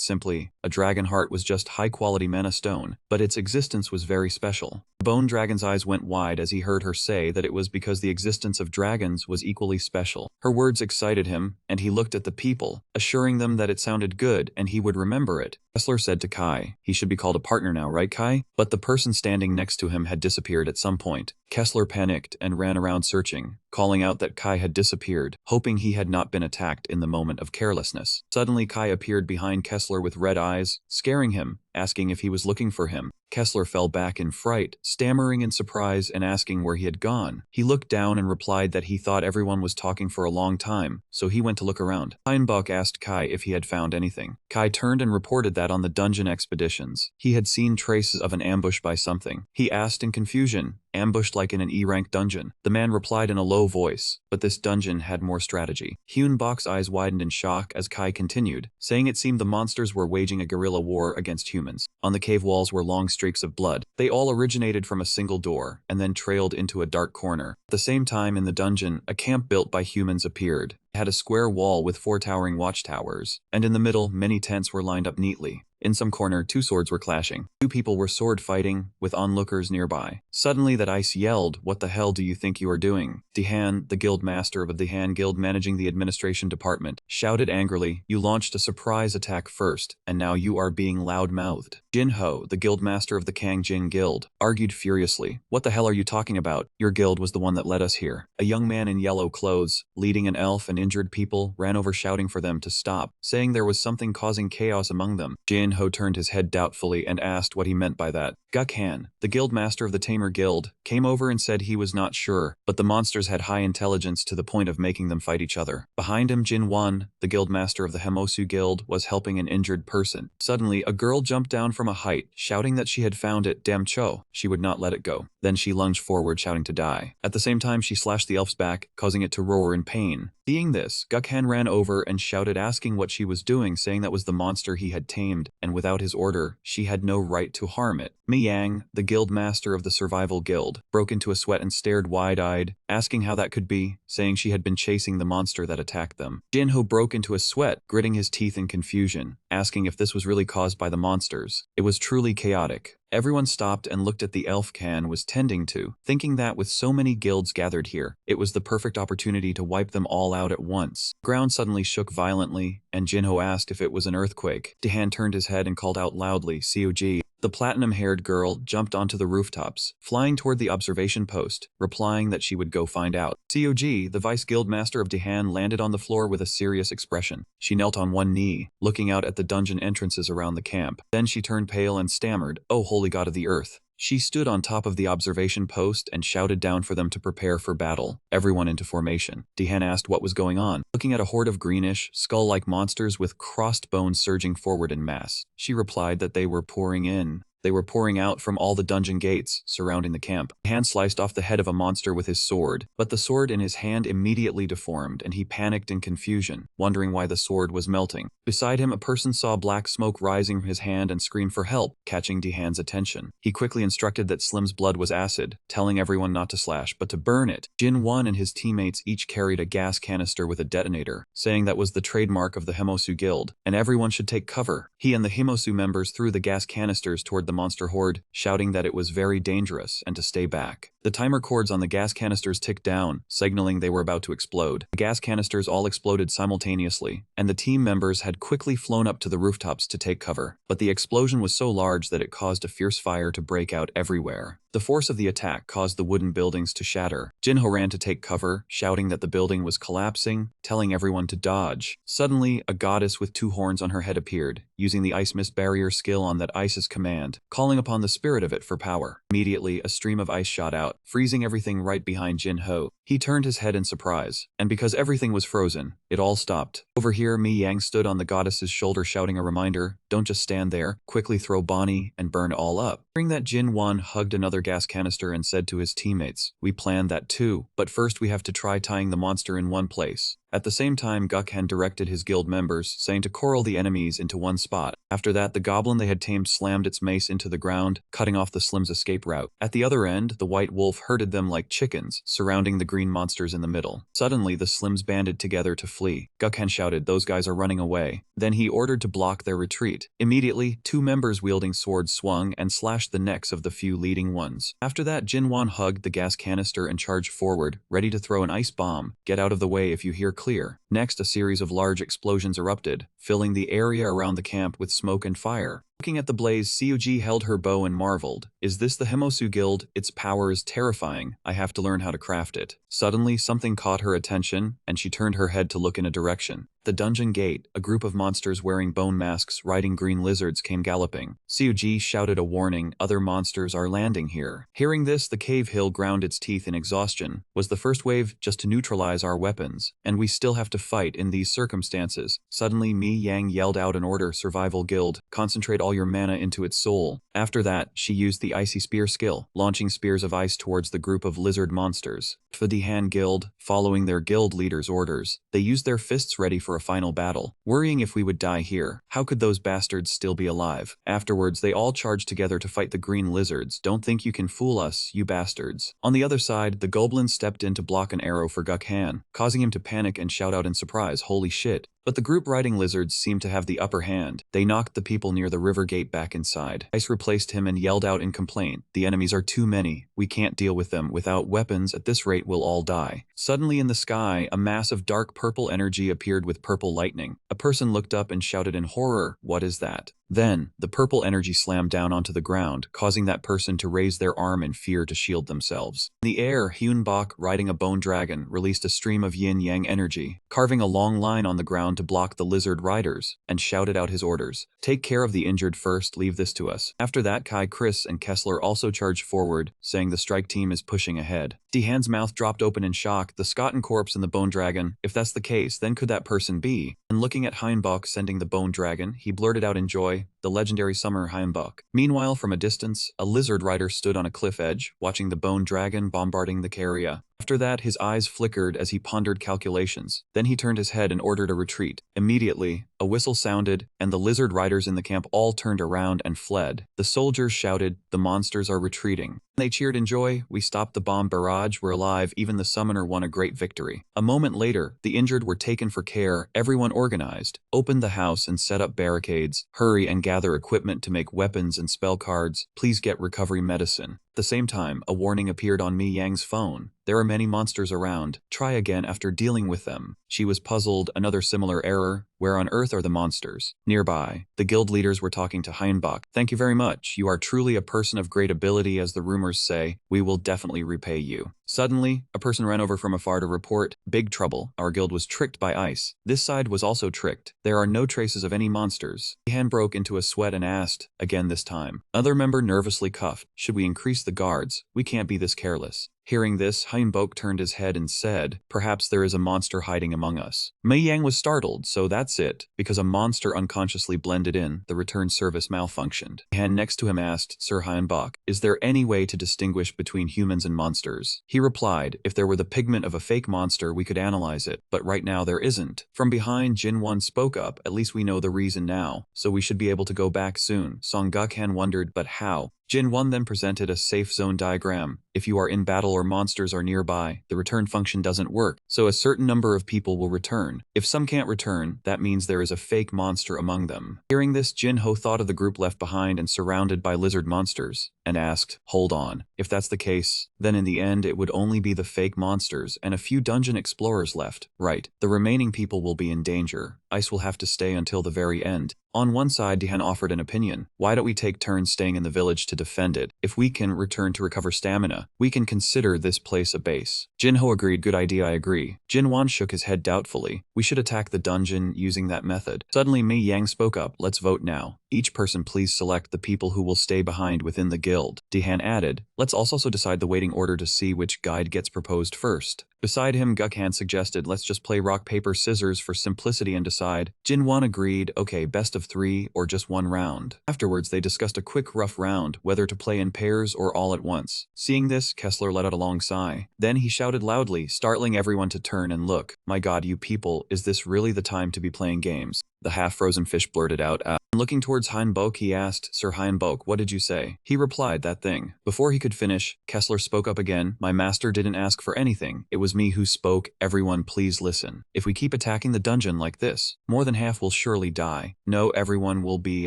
simply, a dragon heart was just high-quality mana stone, but its existence was very special. The bone dragon's eyes went wide as he heard her say that it was because the existence of dragons was equally special. Her words excited him, and he looked at the people, assuring them that it sounded good and he would remember it. Kessler said to Kai, "He should be called a partner now, right, Kai?" But the person standing next to him had disappeared at some point. Kessler panicked and ran around searching, calling out that Kai had disappeared, hoping he had not been attacked in the moment of carelessness. Suddenly Kai appeared behind Kessler with red eyes, scaring him, asking if he was looking for him. Kessler fell back in fright, stammering in surprise and asking where he had gone. He looked down and replied that he thought everyone was talking for a long time, so he went to look around. Heimbach asked Kai if he had found anything. Kai turned and reported that on the dungeon expeditions, he had seen traces of an ambush by something. He asked in confusion, "Ambushed like in an E-rank dungeon?" The man replied in a low voice, but this dungeon had more strategy. Heimbach's eyes widened in shock as Kai continued, saying it seemed the monsters were waging a guerrilla war against humans. On the cave walls were long streaks of blood. They all originated from a single door, and then trailed into a dark corner. At the same time in the dungeon, a camp built by humans appeared. It had a square wall with 4 towering watchtowers, and in the middle, many tents were lined up neatly. In some corner, 2 swords were clashing. 2 people were sword fighting, with onlookers nearby. Suddenly that ice yelled, "What the hell do you think you are doing?" Dehan, the guild master of the Han Guild managing the administration department, shouted angrily, "You launched a surprise attack first, and now you are being loud-mouthed." Jinho, the guild master of the Kang Jin Guild, argued furiously, "What the hell are you talking about? Your guild was the one that led us here." A young man in yellow clothes, leading an elf and injured people, ran over shouting for them to stop, saying there was something causing chaos among them. Jinho turned his head doubtfully and asked what he meant by that. Gukhan, the guild master of the Tamer Guild, came over and said he was not sure, but the monsters had high intelligence to the point of making them fight each other. Behind him, Jin Wan, the guild master of the Hemosu Guild, was helping an injured person. Suddenly, a girl jumped down from a height, shouting that she had found it, damn Cho. She would not let it go. Then she lunged forward, shouting to die. At the same time, she slashed the elf's back, causing it to roar in pain. Seeing this, Gukhan ran over and shouted, asking what she was doing, saying that was the monster he had tamed, and without his order, she had no right to harm it. Miyang, the guild master of the Survival Guild, broke into a sweat and stared wide-eyed, asking how that could be, saying she had been chasing the monster that attacked them. Jinho broke into a sweat, gritting his teeth in confusion, asking if this was really caused by the monsters. It was truly chaotic. Everyone stopped and looked at the elf Khan was tending to, thinking that with so many guilds gathered here, it was the perfect opportunity to wipe them all out at once. The ground suddenly shook violently, and Jinho asked if it was an earthquake. Dehan turned his head and called out loudly, "COG." The platinum-haired girl jumped onto the rooftops, flying toward the observation post, replying that she would go find out. COG, the vice guild master of Dehan, landed on the floor with a serious expression. She knelt on one knee, looking out at the dungeon entrances around the camp. Then she turned pale and stammered, "Oh, holy god of the earth." She stood on top of the observation post and shouted down for them to prepare for battle. Everyone into formation. Dehan asked what was going on, looking at a horde of greenish, skull-like monsters with crossed bones surging forward in mass. She replied that they were pouring in. They were pouring out from all the dungeon gates surrounding the camp. Dehan sliced off the head of a monster with his sword, but the sword in his hand immediately deformed and he panicked in confusion, wondering why the sword was melting. Beside him, a person saw black smoke rising from his hand and screamed for help, catching Dehan's attention. He quickly instructed that Slim's blood was acid, telling everyone not to slash but to burn it. Jin Wan and his teammates each carried a gas canister with a detonator, saying that was the trademark of the Hemosu Guild, and everyone should take cover. He and the Himosu members threw the gas canisters toward the monster horde, shouting that it was very dangerous and to stay back. The timer cords on the gas canisters ticked down, signaling they were about to explode. The gas canisters all exploded simultaneously, and the team members had quickly flown up to the rooftops to take cover. But the explosion was so large that it caused a fierce fire to break out everywhere. The force of the attack caused the wooden buildings to shatter. Jinho ran to take cover, shouting that the building was collapsing, telling everyone to dodge. Suddenly, a goddess with 2 horns on her head appeared, using the Ice Mist Barrier skill on that ice's command, calling upon the spirit of it for power. Immediately, a stream of ice shot out, freezing everything right behind Jinho. He turned his head in surprise, and because everything was frozen, it all stopped. Over here, Mi Yang stood on the goddess's shoulder shouting a reminder, "Don't just stand there, quickly throw Bonnie and burn all up." Hearing that, Jin Wan hugged another gas canister and said to his teammates, "We planned that too, but first we have to try tying the monster in one place." At the same time, Gukhan directed his guild members, saying to corral the enemies into one spot. After that, the goblin they had tamed slammed its mace into the ground, cutting off the Slim's escape route. At the other end, the white wolf herded them like chickens, surrounding the green monsters in the middle. Suddenly, the Slims banded together to flee. Gukhan shouted, "Those guys are running away." Then he ordered to block their retreat. Immediately, 2 members wielding swords swung and slashed the necks of the few leading ones. After that, Jinwan hugged the gas canister and charged forward, ready to throw an ice bomb. "Get out of the way if you hear clear." Next, a series of large explosions erupted, filling the area around the camp with smoke and fire. Looking at the blaze, Cyuji held her bow and marveled. "Is this the Himosu Guild? Its power is terrifying. I have to learn how to craft it." Suddenly, something caught her attention, and she turned her head to look in a direction. The dungeon gate, a group of monsters wearing bone masks riding green lizards came galloping. Cyuji shouted a warning, "Other monsters are landing here." Hearing this, the cave hill ground its teeth in exhaustion. Was the first wave just to neutralize our weapons? And we still have to fight in these circumstances. Suddenly, Mi Yang yelled out an order, "Survival Guild, concentrate all your mana into its soul." After that, she used the Icy Spear skill, launching spears of ice towards the group of lizard monsters. For the Han Guild, following their guild leader's orders, they used their fists ready for a final battle, worrying if we would die here. How could those bastards still be alive? Afterwards, they all charged together to fight the green lizards. "Don't think you can fool us, you bastards." On the other side, the goblin stepped in to block an arrow for Gukhan, causing him to panic and shout out in surprise, "Holy shit." But the group riding lizards seemed to have the upper hand. They knocked the people near the river gate back inside. Ice replaced him and yelled out in complaint, "The enemies are too many. We can't deal with them. Without weapons, at this rate we'll all die." Suddenly in the sky, a mass of dark purple energy appeared with purple lightning. A person looked up and shouted in horror, "What is that?" Then, the purple energy slammed down onto the ground, causing that person to raise their arm in fear to shield themselves. In the air, Hyunbok, riding a bone dragon, released a stream of yin-yang energy, carving a long line on the ground to block the lizard riders, and shouted out his orders. "Take care of the injured first, leave this to us." After that, Kai, Chris, and Kessler also charged forward, saying the strike team is pushing ahead. Dehan's mouth dropped open in shock, the Skotten corpse and the bone dragon. If that's the case, then could that person be? And looking at Hyunbok sending the bone dragon, he blurted out in joy, "The legendary summer Hyunbok." Meanwhile, from a distance, a lizard rider stood on a cliff edge, watching the bone dragon bombarding the Caria. After that, his eyes flickered as he pondered calculations. Then he turned his head and ordered a retreat. Immediately, a whistle sounded, and the lizard riders in the camp all turned around and fled. The soldiers shouted, "The monsters are retreating." They cheered in joy, "We stopped the bomb barrage, we're alive, even the summoner won a great victory." A moment later, the injured were taken for care, everyone organized, opened the house and set up barricades, hurry and gather equipment to make weapons and spell cards, please get recovery medicine. At the same time, a warning appeared on Mi Yang's phone. "There are many monsters around. Try again after dealing with them." She was puzzled, another similar error. Where on earth are the monsters? Nearby, the guild leaders were talking to Hyunbok. "Thank you very much. You are truly a person of great ability, as the rumors say. We will definitely repay you." Suddenly, a person ran over from afar to report, "Big trouble. Our guild was tricked by ice." This side was also tricked. There are no traces of any monsters. Han broke into a sweat and asked, again this time. Another member nervously coughed, "Should we increase the guards? We can't be this careless." Hearing this, Hyunbok turned his head and said, "Perhaps there is a monster hiding among us." Mei Yang was startled, so that's it. Because a monster unconsciously blended in, the return service malfunctioned. Han next to him asked, "Sir Hyunbok, is there any way to distinguish between humans and monsters?" He replied, "If there were the pigment of a fake monster, we could analyze it, but right now there isn't." From behind, Jinwon spoke up, "At least we know the reason now, so we should be able to go back soon." Song Gukhan wondered, "But how?" Jin 1 then presented a safe zone diagram. If you are in battle or monsters are nearby, the return function doesn't work, so a certain number of people will return. If some can't return, that means there is a fake monster among them. Hearing this, Jin-ho thought of the group left behind and surrounded by lizard monsters, and asked, hold on, if that's the case, then in the end it would only be the fake monsters and a few dungeon explorers left. Right, the remaining people will be in danger. Ice will have to stay until the very end. On one side, Dihan offered an opinion. Why don't we take turns staying in the village to defend it? If we can return to recover stamina, we can consider this place a base. Jin-ho agreed, good idea, I agree. Jin-wan shook his head doubtfully. We should attack the dungeon using that method. Suddenly Mei Yang spoke up, let's vote now. Each person please select the people who will stay behind within the guild. Dihan added, let's also decide the waiting order to see which guide gets proposed first. Beside him, Gukhan suggested, let's just play rock, paper, scissors for simplicity and decide. Jin-wan agreed, okay, best of 3 or just 1 round. Afterwards, they discussed a quick rough round, whether to play in pairs or all at once. Seeing this, Kessler let out a long sigh. Then he shouted loudly, startling everyone to turn and look. My god, you people, is this really the time to be playing games? The half-frozen fish blurted out, Looking towards Heinbok, he asked, Sir Heinbok, what did you say? He replied, that thing. Before he could finish, Kessler spoke up again, my master didn't ask for anything. It was me who spoke, everyone please listen. If we keep attacking the dungeon like this, more than half will surely die. No, everyone will be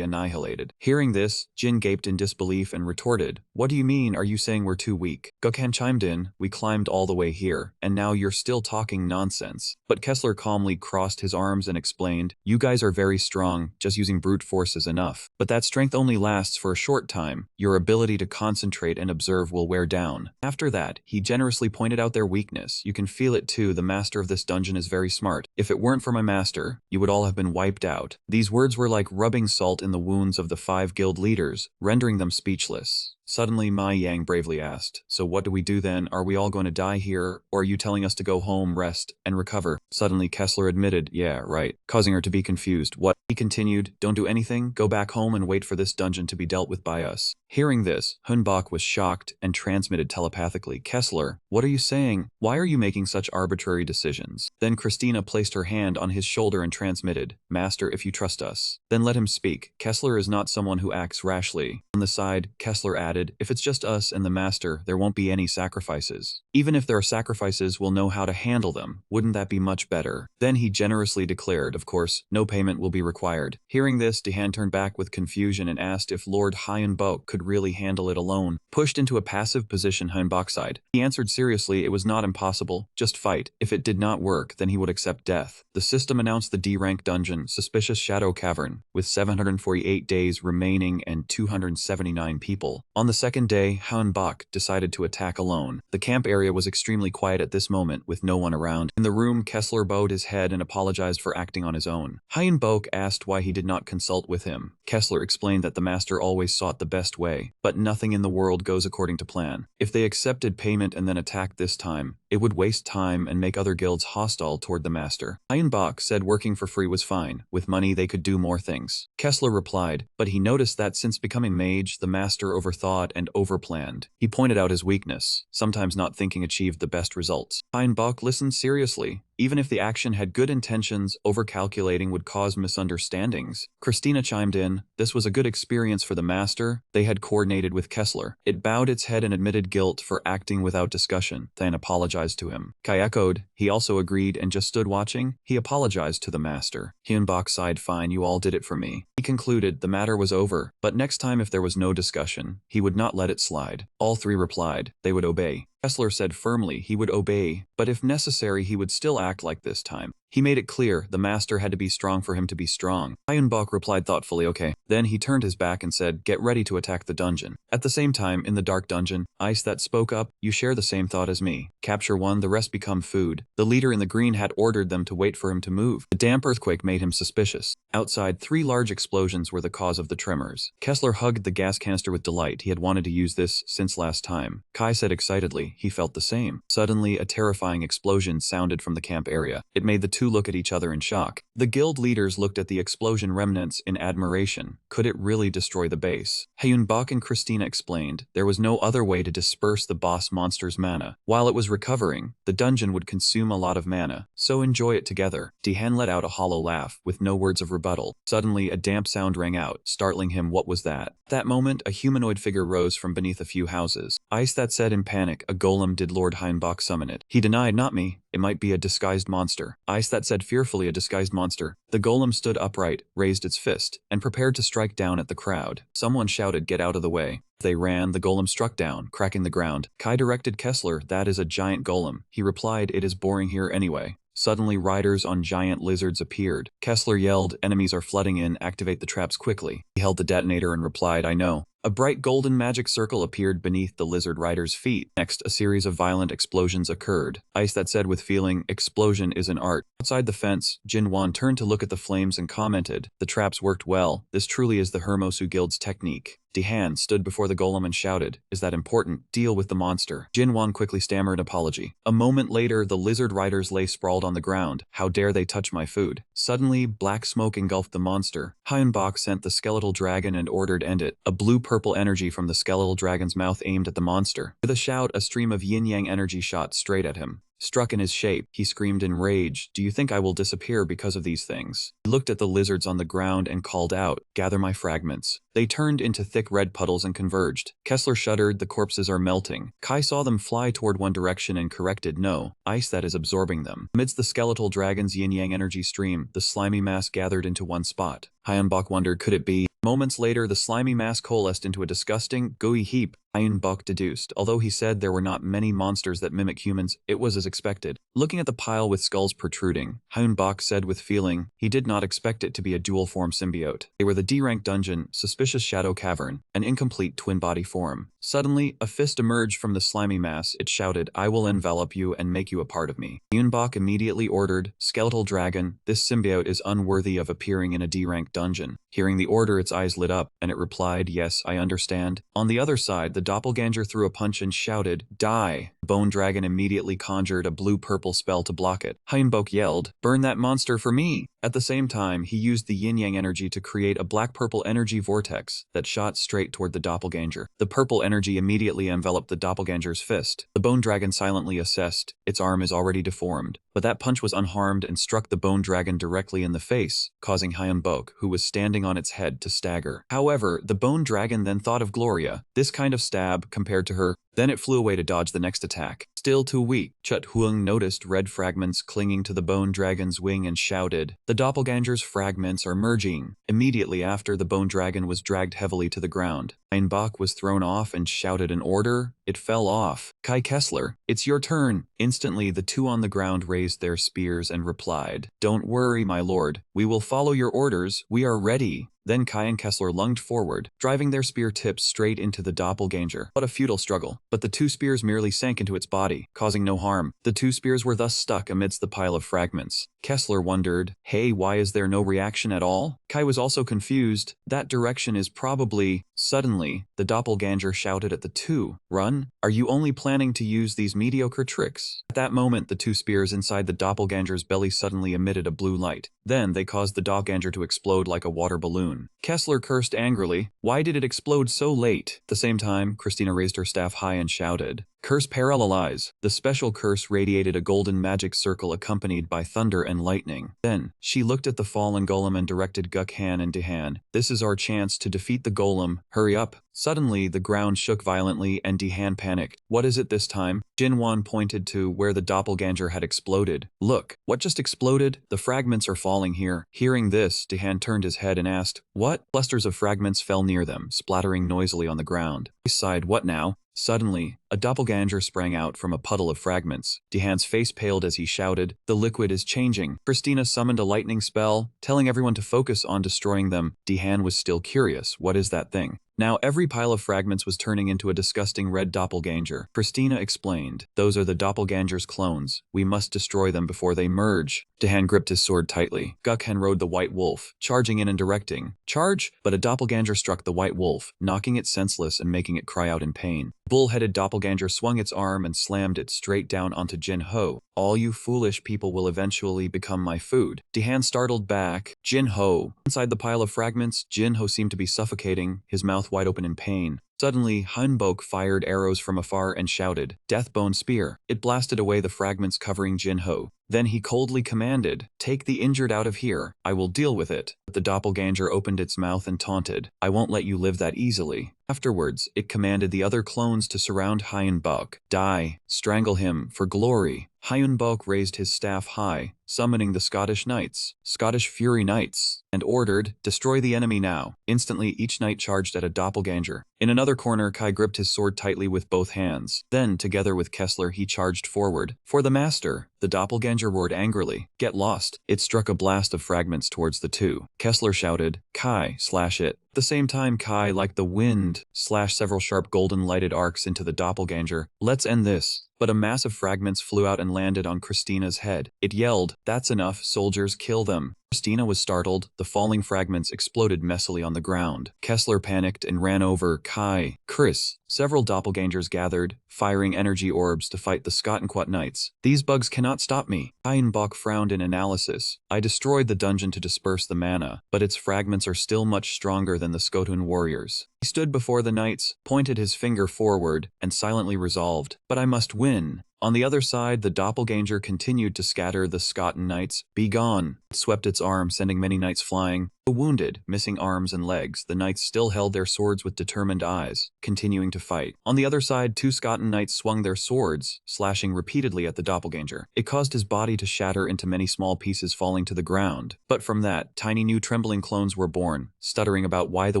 annihilated. Hearing this, Jin gaped in disbelief and retorted, what do you mean, are you saying we're too weak? Gukhan chimed in, we climbed all the way here, and now you're still talking nonsense. But Kessler calmly crossed his arms and explained, you guys are very strong, just using brute force is enough. But that strength only lasts for a short time. Your ability to concentrate and observe will wear down. After that, he generously pointed out their weakness. You can feel it too, the master of this dungeon is very smart. If it weren't for my master, you would all have been wiped out. These words were like rubbing salt in the wounds of the 5 guild leaders, rendering them speechless. Suddenly, Mai Yang bravely asked, so what do we do then? Are we all going to die here, or are you telling us to go home, rest, and recover? Suddenly, Kessler admitted, yeah, right, causing her to be confused. What? He continued, don't do anything, go back home and wait for this dungeon to be dealt with by us. Hearing this, Hunbok was shocked and transmitted telepathically, Kessler, what are you saying? Why are you making such arbitrary decisions? Then Christina placed her hand on his shoulder and transmitted, Master, if you trust us, then let him speak. Kessler is not someone who acts rashly. On the side, Kessler added, if it's just us and the master, there won't be any sacrifices. Even if there are sacrifices, we'll know how to handle them. Wouldn't that be much better? Then he generously declared, of course, no payment will be required. Hearing this, Dihan turned back with confusion and asked if Lord Hyenbok could really handle it alone. Pushed into a passive position Hyenbok side, he answered seriously it was not impossible, just fight. If it did not work, then he would accept death. The system announced the D-rank dungeon, Suspicious Shadow Cavern, with 748 days remaining and 279 people. On the second day, Hyenbok decided to attack alone. The camp area was extremely quiet at this moment, with no one around. In the room, Kessler bowed his head and apologized for acting on his own. Hyenbok asked why he did not consult with him. Kessler explained that the master always sought the best way, but nothing in the world goes according to plan. If they accepted payment and then attacked this time, it would waste time and make other guilds hostile toward the master. Hyenbok said working for free was fine. With money, they could do more things. Kessler replied, but he noticed that since becoming mage, the master overthought and overplanned. He pointed out his weakness. Sometimes not thinking achieved the best results. Hyenbok listened seriously. Even if the action had good intentions, overcalculating would cause misunderstandings. Christina chimed in, this was a good experience for the master. They had coordinated with Kessler. It bowed its head and admitted guilt for acting without discussion, then apologized to him. Kai echoed, he also agreed and just stood watching. He apologized to the master. Hyenbok sighed, fine, you all did it for me. He concluded the matter was over, but next time if there was no discussion, he would not let it slide. All 3 replied, they would obey. Kessler said firmly he would obey, but if necessary he would still act like this time. He made it clear the master had to be strong for him to be strong. Hyenbok replied thoughtfully, okay. Then he turned his back and said, get ready to attack the dungeon. At the same time, in the dark dungeon, Ice that spoke up, you share the same thought as me. Capture one, the rest become food. The leader in the green hat ordered them to wait for him to move. The damp earthquake made him suspicious. Outside, 3 large explosions were the cause of the tremors. Kessler hugged the gas canister with delight. He had wanted to use this since last time. Kai said excitedly, he felt the same. Suddenly, a terrifying explosion sounded from the camp area. It made the two look at each other in shock. The guild leaders looked at the explosion remnants in admiration. Could it really destroy the base? Hyunbok and Christina explained there was no other way to disperse the boss monster's mana. While it was recovering, the dungeon would consume a lot of mana, so enjoy it together. Dihan let out a hollow laugh, with no words of rebuttal. Suddenly, a damp sound rang out, startling him. What was that? At that moment, a humanoid figure rose from beneath a few houses. Ice that said in panic, a golem. Did Lord Hyunbok summon it? He denied, not me. It might be a disguised monster. Ice that said fearfully, a disguised monster. The golem stood upright, raised its fist, and prepared to strike down at the crowd. Someone shouted, get out of the way. They ran, the golem struck down, cracking the ground. Kai directed Kessler, that is a giant golem. He replied, it is boring here anyway. Suddenly, riders on giant lizards appeared. Kessler yelled, enemies are flooding in, activate the traps quickly. He held the detonator and replied, I know. A bright golden magic circle appeared beneath the lizard rider's feet. Next, a series of violent explosions occurred. Ice that said with feeling, explosion is an art. Outside the fence, Jinwan turned to look at the flames and commented, the traps worked well. This truly is the Hermosu Guild's technique. Dihan stood before the golem and shouted, is that important? Deal with the monster. Jinwan quickly stammered an apology. A moment later, the lizard riders lay sprawled on the ground. How dare they touch my food? Suddenly, black smoke engulfed the monster. Hyunbok sent the skeletal dragon and ordered end it. A blue-purple energy from the skeletal dragon's mouth aimed at the monster. With a shout, a stream of yin-yang energy shot straight at him. Struck in his shape, he screamed in rage, do you think I will disappear because of these things? He looked at the lizards on the ground and called out, gather my fragments. They turned into thick red puddles and converged. Kessler shuddered, the corpses are melting. Kai saw them fly toward one direction and corrected, no, ice that is absorbing them. Amidst the skeletal dragon's yin-yang energy stream, the slimy mass gathered into one spot. Hyunbok wondered, could it be? Moments later, the slimy mass coalesced into a disgusting, gooey heap. Hyunbok deduced, although he said there were not many monsters that mimic humans, it was as expected. Looking at the pile with skulls protruding, Hyunbok said with feeling, he did not expect it to be a dual-form symbiote. They were the D-rank dungeon, suspicious shadow cavern, an incomplete twin-body form. Suddenly, a fist emerged from the slimy mass. It shouted, I will envelop you and make you a part of me. Hyunbok immediately ordered, skeletal dragon, this symbiote is unworthy of appearing in a D-rank dungeon. Hearing the order, its eyes lit up, and it replied, yes, I understand. On the other side, the doppelganger threw a punch and shouted, die. The bone dragon immediately conjured a blue-purple spell to block it. Hyunbok yelled, burn that monster for me. At the same time, he used the yin-yang energy to create a black-purple energy vortex that shot straight toward the doppelganger. The purple energy immediately enveloped the doppelganger's fist. The bone dragon silently assessed, its arm is already deformed. But that punch was unharmed and struck the bone dragon directly in the face, causing Hyunbok, who was standing on its head, to stagger. However, the bone dragon then thought of Gloria. This kind of stab, compared to her, then it flew away to dodge the next attack. Still too weak, Chut Huang noticed red fragments clinging to the bone dragon's wing and shouted, the doppelganger's fragments are merging. Immediately after, the bone dragon was dragged heavily to the ground. Hyunbok was thrown off and shouted an order. It fell off. Kai Kessler, it's your turn. Instantly, the two on the ground raised their spears and replied, don't worry, my lord. We will follow your orders. We are ready. Then Kai and Kessler lunged forward, driving their spear tips straight into the doppelganger. What a futile struggle. But the two spears merely sank into its body, causing no harm. The two spears were thus stuck amidst the pile of fragments. Kessler wondered, hey, why is there no reaction at all? Kai was also confused. That direction is probably... Suddenly, the doppelganger shouted at the two, run? Are you only planning to use these mediocre tricks? At that moment, the two spears inside the doppelganger's belly suddenly emitted a blue light. Then they caused the doppelganger to explode like a water balloon. Kessler cursed angrily. Why did it explode so late? At the same time, Christina raised her staff high and shouted, curse paralyze. The special curse radiated a golden magic circle accompanied by thunder and lightning. Then, she looked at the fallen golem and directed Gukhan and Dihan. This is our chance to defeat the golem. Hurry up. Suddenly, the ground shook violently and Dihan panicked. What is it this time? Jinwan pointed to where the doppelganger had exploded. Look, what just exploded? The fragments are falling here. Hearing this, Dihan turned his head and asked, what? Clusters of fragments fell near them, splattering noisily on the ground. He sighed, what now? Suddenly, a doppelganger sprang out from a puddle of fragments. Dihan's face paled as he shouted, the liquid is changing. Christina summoned a lightning spell, telling everyone to focus on destroying them. Dihan was still curious, what is that thing? Now every pile of fragments was turning into a disgusting red doppelganger. Christina explained, "Those are the doppelganger's clones. We must destroy them before they merge." Dahan gripped his sword tightly. Gukhan rode the white wolf, charging in and directing. "Charge!" But a doppelganger struck the white wolf, knocking it senseless and making it cry out in pain. Bull-headed doppelganger swung its arm and slammed it straight down onto Jin-ho. "All you foolish people will eventually become my food." Dahan startled back. Jin-ho. Inside the pile of fragments, Jin-ho seemed to be suffocating, his mouth wide open in pain. Suddenly, Hanbok fired arrows from afar and shouted, "Deathbone spear." It blasted away the fragments covering Jin-ho. Then he coldly commanded, "Take the injured out of here. I will deal with it." But the doppelganger opened its mouth and taunted, "I won't let you live that easily." Afterwards, it commanded the other clones to surround Hyunbok. "Die. Strangle him, for glory." Hyunbok raised his staff high, summoning the Scottish Knights, Scottish Fury Knights, and ordered, "Destroy the enemy now." Instantly, each knight charged at a doppelganger. In another corner, Kai gripped his sword tightly with both hands. Then, together with Kessler, he charged forward. "For the master!" The doppelganger roared angrily. "Get lost." It struck a blast of fragments towards the two. Kessler shouted, "Kai, slash it." At the same time, Kai, like the wind, slashed several sharp golden lighted arcs into the doppelganger. "Let's end this." But a mass of fragments flew out and landed on Christina's head. It yelled, "That's enough, soldiers, kill them." Christina was startled. The falling fragments exploded messily on the ground. Kessler panicked and ran over Kai. "Chris." Several doppelgangers gathered, firing energy orbs to fight the Skottenquat Knights. "These bugs cannot stop me." Hyenbach frowned in analysis. "I destroyed the dungeon to disperse the mana, but its fragments are still much stronger than the Skotun warriors." He stood before the knights, pointed his finger forward, and silently resolved, "But I must win." On the other side, the doppelganger continued to scatter the Skotten knights. "Be gone!" It swept its arm, sending many knights flying. The wounded, missing arms and legs, the knights still held their swords with determined eyes, continuing to fight. On the other side, two Skotten knights swung their swords, slashing repeatedly at the doppelganger. It caused his body to shatter into many small pieces, falling to the ground. But from that, tiny new trembling clones were born, stuttering about why the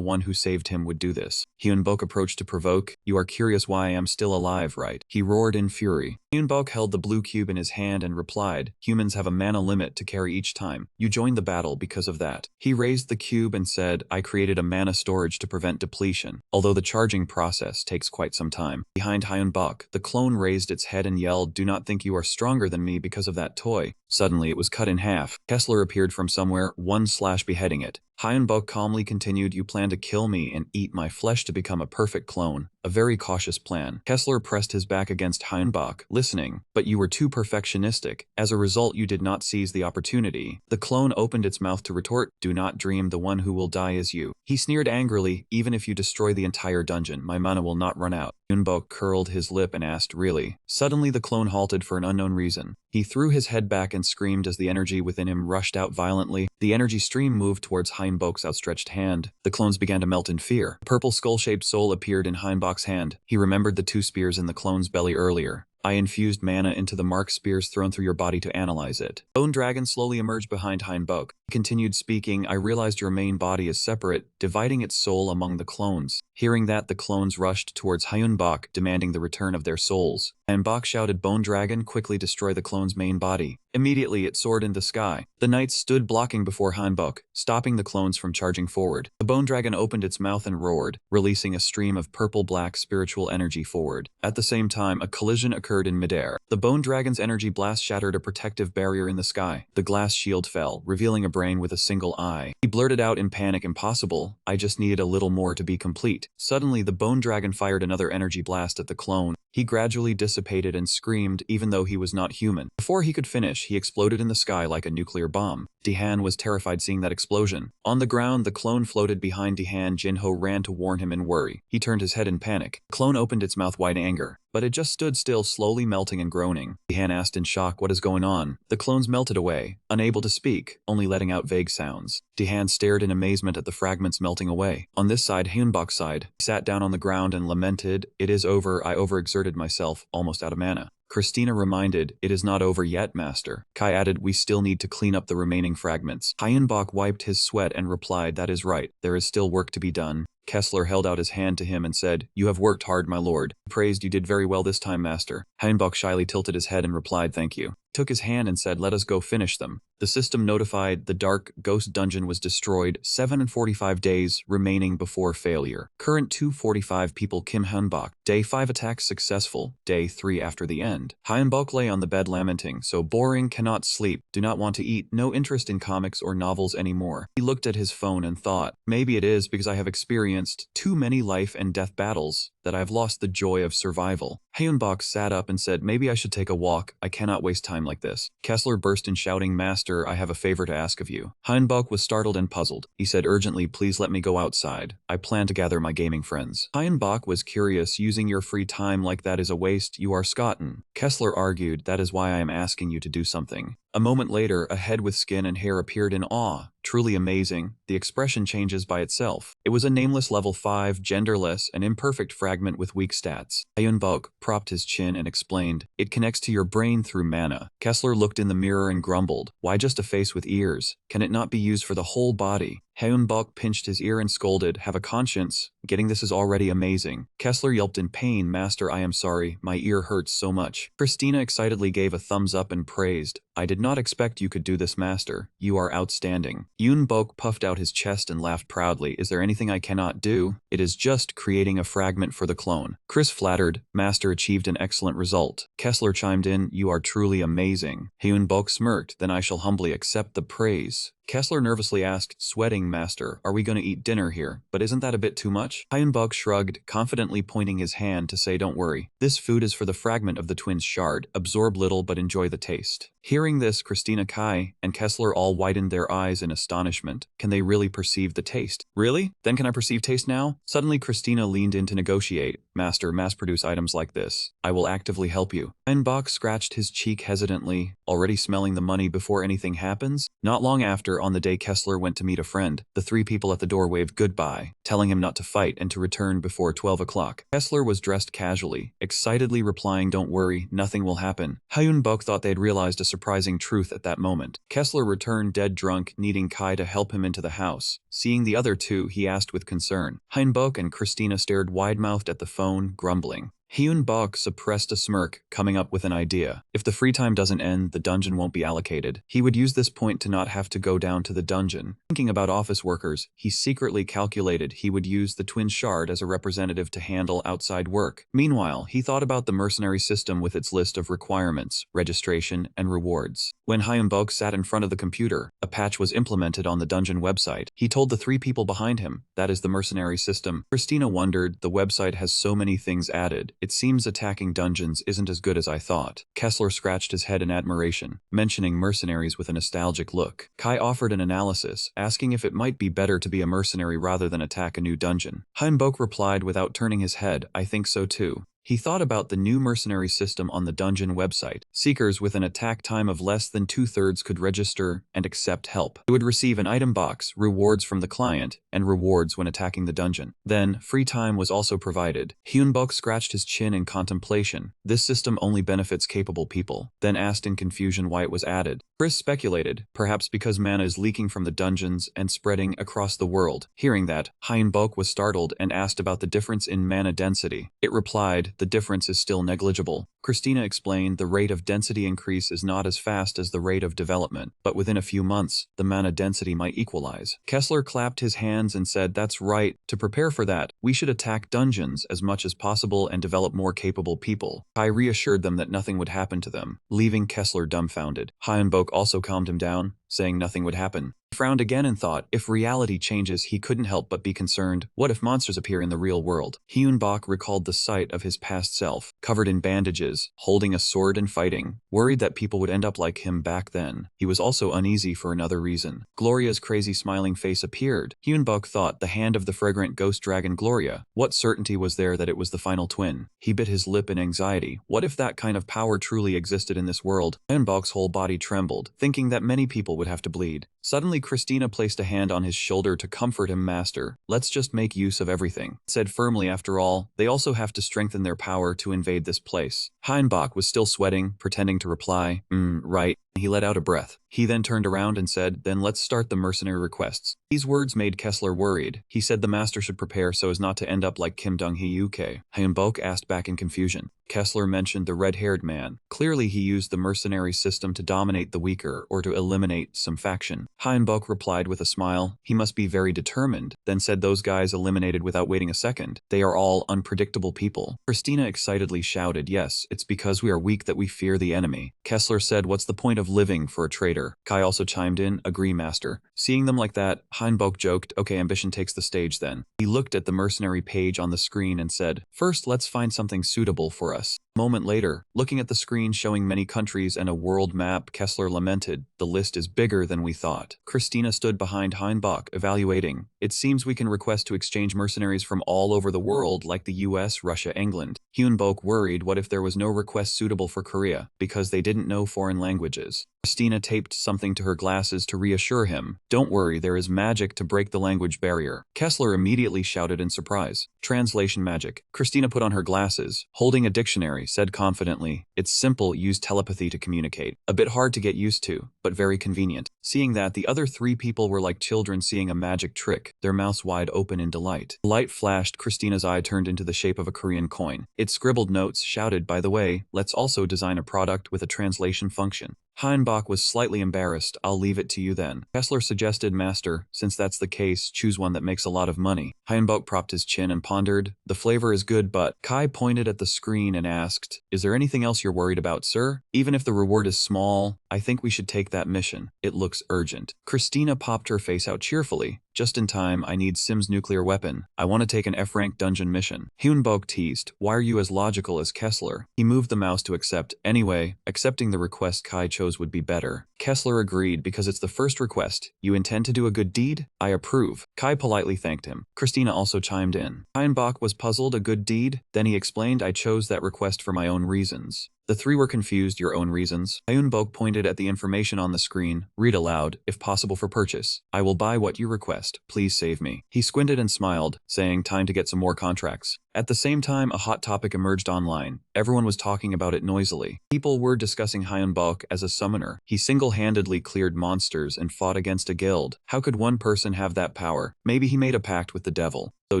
one who saved him would do this. Hyunbok approached to provoke. "You are curious why I am still alive, right?" He roared in fury. Hyunbok held the blue cube in his hand and replied, "Humans have a mana limit to carry each time. You joined the battle because of that." He raised the cube and said, "I created a mana storage to prevent depletion, although the charging process takes quite some time." Behind Hyunbok, the clone raised its head and yelled, "Do not think you are stronger than me because of that toy." Suddenly, it was cut in half. Kessler appeared from somewhere, one slash beheading it. Hyunbok calmly continued, "You plan to kill me and eat my flesh to become a perfect clone. A very cautious plan." Kessler pressed his back against Hyunbok, listening, "But you were too perfectionistic. As a result, you did not seize the opportunity." The clone opened its mouth to retort, "Do not dream the one who will die is you." He sneered angrily, "Even if you destroy the entire dungeon, my mana will not run out." Hyunbok curled his lip and asked, "Really?" Suddenly, the clone halted for an unknown reason. He threw his head back and screamed as the energy within him rushed out violently. The energy stream moved towards Hyunbok's outstretched hand. The clones began to melt in fear. A purple skull-shaped soul appeared in Hyunbok's hand. He remembered the two spears in the clone's belly earlier. "I infused mana into the marked spears thrown through your body to analyze it." Bone Dragon slowly emerged behind Hyunbok. He continued speaking, "I realized your main body is separate, dividing its soul among the clones." Hearing that, the clones rushed towards Hyunbok, demanding the return of their souls. Hyunbok shouted, "Bone Dragon, quickly destroy the clone's main body." Immediately, it soared into the sky. The knights stood blocking before Hyunbok, stopping the clones from charging forward. The Bone Dragon opened its mouth and roared, releasing a stream of purple-black spiritual energy forward. At the same time, a collision occurred in midair. The Bone Dragon's energy blast shattered a protective barrier in the sky. The glass shield fell, revealing a brain with a single eye. He blurted out in panic, "Impossible. I just needed a little more to be complete." Suddenly, the Bone Dragon fired another energy blast at the clone. He gradually dissipated and screamed, even though he was not human. Before he could finish, he exploded in the sky like a nuclear bomb. Dahan was terrified seeing that explosion. On the ground, the clone floated behind Dahan. Jinho ran to warn him in worry. He turned his head in panic. The clone opened its mouth wide in anger, but it just stood still, slowly melting and groaning. Dahan asked in shock, "What is going on?" The clones melted away, unable to speak, only letting out vague sounds. Dahan stared in amazement at the fragments melting away. On this side, Hyunbok's side, he sat down on the ground and lamented, "It is over. I overexerted myself, almost out of mana." Christina reminded, "It is not over yet, master." Kai added, "We still need to clean up the remaining fragments." Hyunbok wiped his sweat and replied, "That is right. There is still work to be done." Kessler held out his hand to him and said, "You have worked hard, my lord." He praised, "You did very well this time, master." Hyunbok shyly tilted his head and replied, "Thank you." took his hand and said, "Let us go finish them." The system notified the dark ghost dungeon was destroyed, 745 days remaining before failure. Current 245 people Kim Hyunbok. Day 5 attacks successful. Day 3 after the end. Hyunbok lay on the bed lamenting, "So boring, cannot sleep, do not want to eat, no interest in comics or novels anymore." He looked at his phone and thought, maybe it is because I have experienced too many life and death battles that I have lost the joy of survival. Hyunbok sat up and said, "Maybe I should take a walk, I cannot waste time like this." Kessler burst in shouting, "Master, I have a favor to ask of you." Hyunbok was startled and puzzled. He said urgently, "Please let me go outside. I plan to gather my gaming friends." Hyunbok was curious, "Using your free time like that is a waste, you are Scotten." Kessler argued, "That is why I am asking you to do something." A moment later, a head with skin and hair appeared in awe. Truly amazing, the expression changes by itself. It was a nameless level 5, genderless, and imperfect fragment with weak stats. Hyunbok propped his chin and explained, "It connects to your brain through mana." Kessler looked in the mirror and grumbled, "Why just a face with ears? Can it not be used for the whole body?" Hyunbok pinched his ear and scolded, "Have a conscience. Getting this is already amazing." Kessler yelped in pain, "Master, I am sorry. My ear hurts so much." Christina excitedly gave a thumbs up and praised, "I did not expect you could do this, Master. You are outstanding." Hyunbok puffed out his chest and laughed proudly, "Is there anything I cannot do? It is just creating a fragment for the clone." Chris flattered, "Master achieved an excellent result." Kessler chimed in, "You are truly amazing." Hyunbok smirked, "Then I shall humbly accept the praise." Kessler nervously asked, sweating, "Master, are we going to eat dinner here? But isn't that a bit too much?" Hyunbok shrugged, confidently pointing his hand to say, "Don't worry. This food is for the fragment of the twin's shard. Absorb little but enjoy the taste." Hearing this, Christina, Kai, and Kessler all widened their eyes in astonishment. Can they really perceive the taste? Really? Then can I perceive taste now? Suddenly Christina leaned in to negotiate. "Master, mass-produce items like this. I will actively help you." Hyunbok scratched his cheek hesitantly, already smelling the money before anything happens. Not long after, on the day Kessler went to meet a friend, the 3 people at the door waved goodbye, telling him not to fight and to return before 12 o'clock. Kessler was dressed casually, excitedly replying, "Don't worry, nothing will happen." Hyunbok thought they had realized a surprising truth at that moment. Kessler returned dead drunk, needing Kai to help him into the house. Seeing the other 2, he asked with concern. Hyunbok and Christina stared wide-mouthed at the phone, grumbling. Hyunbok suppressed a smirk, coming up with an idea. If the free time doesn't end, the dungeon won't be allocated. He would use this point to not have to go down to the dungeon. Thinking about office workers, he secretly calculated he would use the twin shard as a representative to handle outside work. Meanwhile, he thought about the mercenary system with its list of requirements, registration, and rewards. When Hyunbok sat in front of the computer, a patch was implemented on the dungeon website. He told the 3 people behind him, "That is the mercenary system." Christina wondered, "The website has so many things added. It seems attacking dungeons isn't as good as I thought." Kessler scratched his head in admiration, mentioning mercenaries with a nostalgic look. Kai offered an analysis, asking if it might be better to be a mercenary rather than attack a new dungeon. Hyunbok replied without turning his head, "I think so too." He thought about the new mercenary system on the dungeon website. Seekers with an attack time of less than 2/3 could register and accept help. They would receive an item box, rewards from the client, and rewards when attacking the dungeon. Then, free time was also provided. Hyunbok scratched his chin in contemplation. This system only benefits capable people. Then asked in confusion why it was added. Chris speculated, perhaps because mana is leaking from the dungeons and spreading across the world. Hearing that, Hyunbok was startled and asked about the difference in mana density. It replied, "The difference is still negligible." Christina explained, "The rate of density increase is not as fast as the rate of development, but within a few months, the mana density might equalize." Kessler clapped his hands and said, "That's right. To prepare for that, we should attack dungeons as much as possible and develop more capable people." Kai reassured them that nothing would happen to them, leaving Kessler dumbfounded. Hyunbok also calmed him down, saying nothing would happen. He frowned again and thought, if reality changes, he couldn't help but be concerned. What if monsters appear in the real world? Hyunbok recalled the sight of his past self, covered in bandages, holding a sword and fighting, worried that people would end up like him back then. He was also uneasy for another reason. Gloria's crazy smiling face appeared. Hyunbok thought, the hand of the fragrant ghost dragon Gloria. What certainty was there that it was the final twin? He bit his lip in anxiety. What if that kind of power truly existed in this world? Hyunbok's whole body trembled, thinking that many people would have to bleed. Suddenly, Christina placed a hand on his shoulder to comfort him. "Master, let's just make use of everything," said firmly. "After all, they also have to strengthen their power to invade this place." Hyunbok was still sweating, pretending to reply, Right." He let out a breath. He then turned around and said, then let's start the mercenary requests. These words made Kessler worried. He said the master should prepare so as not to end up like Kim Dong-hee Hyun-bok asked back in confusion. Kessler mentioned the red-haired man. Clearly he used the mercenary system to dominate the weaker or to eliminate some faction. Hyun-bok replied with a smile. He must be very determined, then said those guys eliminated without waiting a second. They are all unpredictable people. Christina excitedly shouted, yes, it's because we are weak that we fear the enemy. Kessler said, what's the point of living for a traitor? Kai also chimed in, agree master. Seeing them like that, Hyun-bok joked, okay, ambition takes the stage then. He looked at the mercenary page on the screen and said, first let's find something suitable for us. A moment later, looking at the screen showing many countries and a world map, Kessler lamented, the list is bigger than we thought. Christina stood behind Hyun-bok, evaluating. It seems we can request to exchange mercenaries from all over the world like the US, Russia, England. Hyun-bok worried what if there was no request suitable for Korea, because they didn't know foreign languages. Christina taped something to her glasses to reassure him. Don't worry, there is magic to break the language barrier. Kessler immediately shouted in surprise. Translation magic. Christina put on her glasses, holding a dictionary, said confidently, it's simple, use telepathy to communicate. A bit hard to get used to, but very convenient. Seeing that, the other three people were like children seeing a magic trick, their mouths wide open in delight. The light flashed, Christina's eye turned into the shape of a Korean coin. It scribbled notes, shouted, by the way, let's also design a product with a translation function. Hyun-bok was slightly embarrassed. I'll leave it to you then. Kessler suggested, master, since that's the case, choose one that makes a lot of money. Hyun-bok propped his chin and pondered. The flavor is good, but Kai pointed at the screen and asked, is there anything else you're worried about, sir? Even if the reward is small, I think we should take that mission. It looks urgent. Christina popped her face out cheerfully. Just in time, I need Sim's nuclear weapon. I want to take an F-rank dungeon mission. Hyun-bok teased, why are you as logical as Kessler? He moved the mouse to accept. Anyway, accepting the request Kai chose would be better. Kessler agreed because it's the first request. You intend to do a good deed? I approve. Kai politely thanked him. Christina also chimed in. Hyun-bok was puzzled, a good deed? Then he explained, I chose that request for my own reasons. The three were confused, your own reasons. Hyun-bok pointed at the information on the screen. Read aloud, if possible for purchase. I will buy what you request. Please save me. He squinted and smiled, saying time to get some more contracts. At the same time, a hot topic emerged online. Everyone was talking about it noisily. People were discussing Hyun-bok as a summoner. He single-handedly cleared monsters and fought against a guild. How could one person have that power? Maybe he made a pact with the devil. So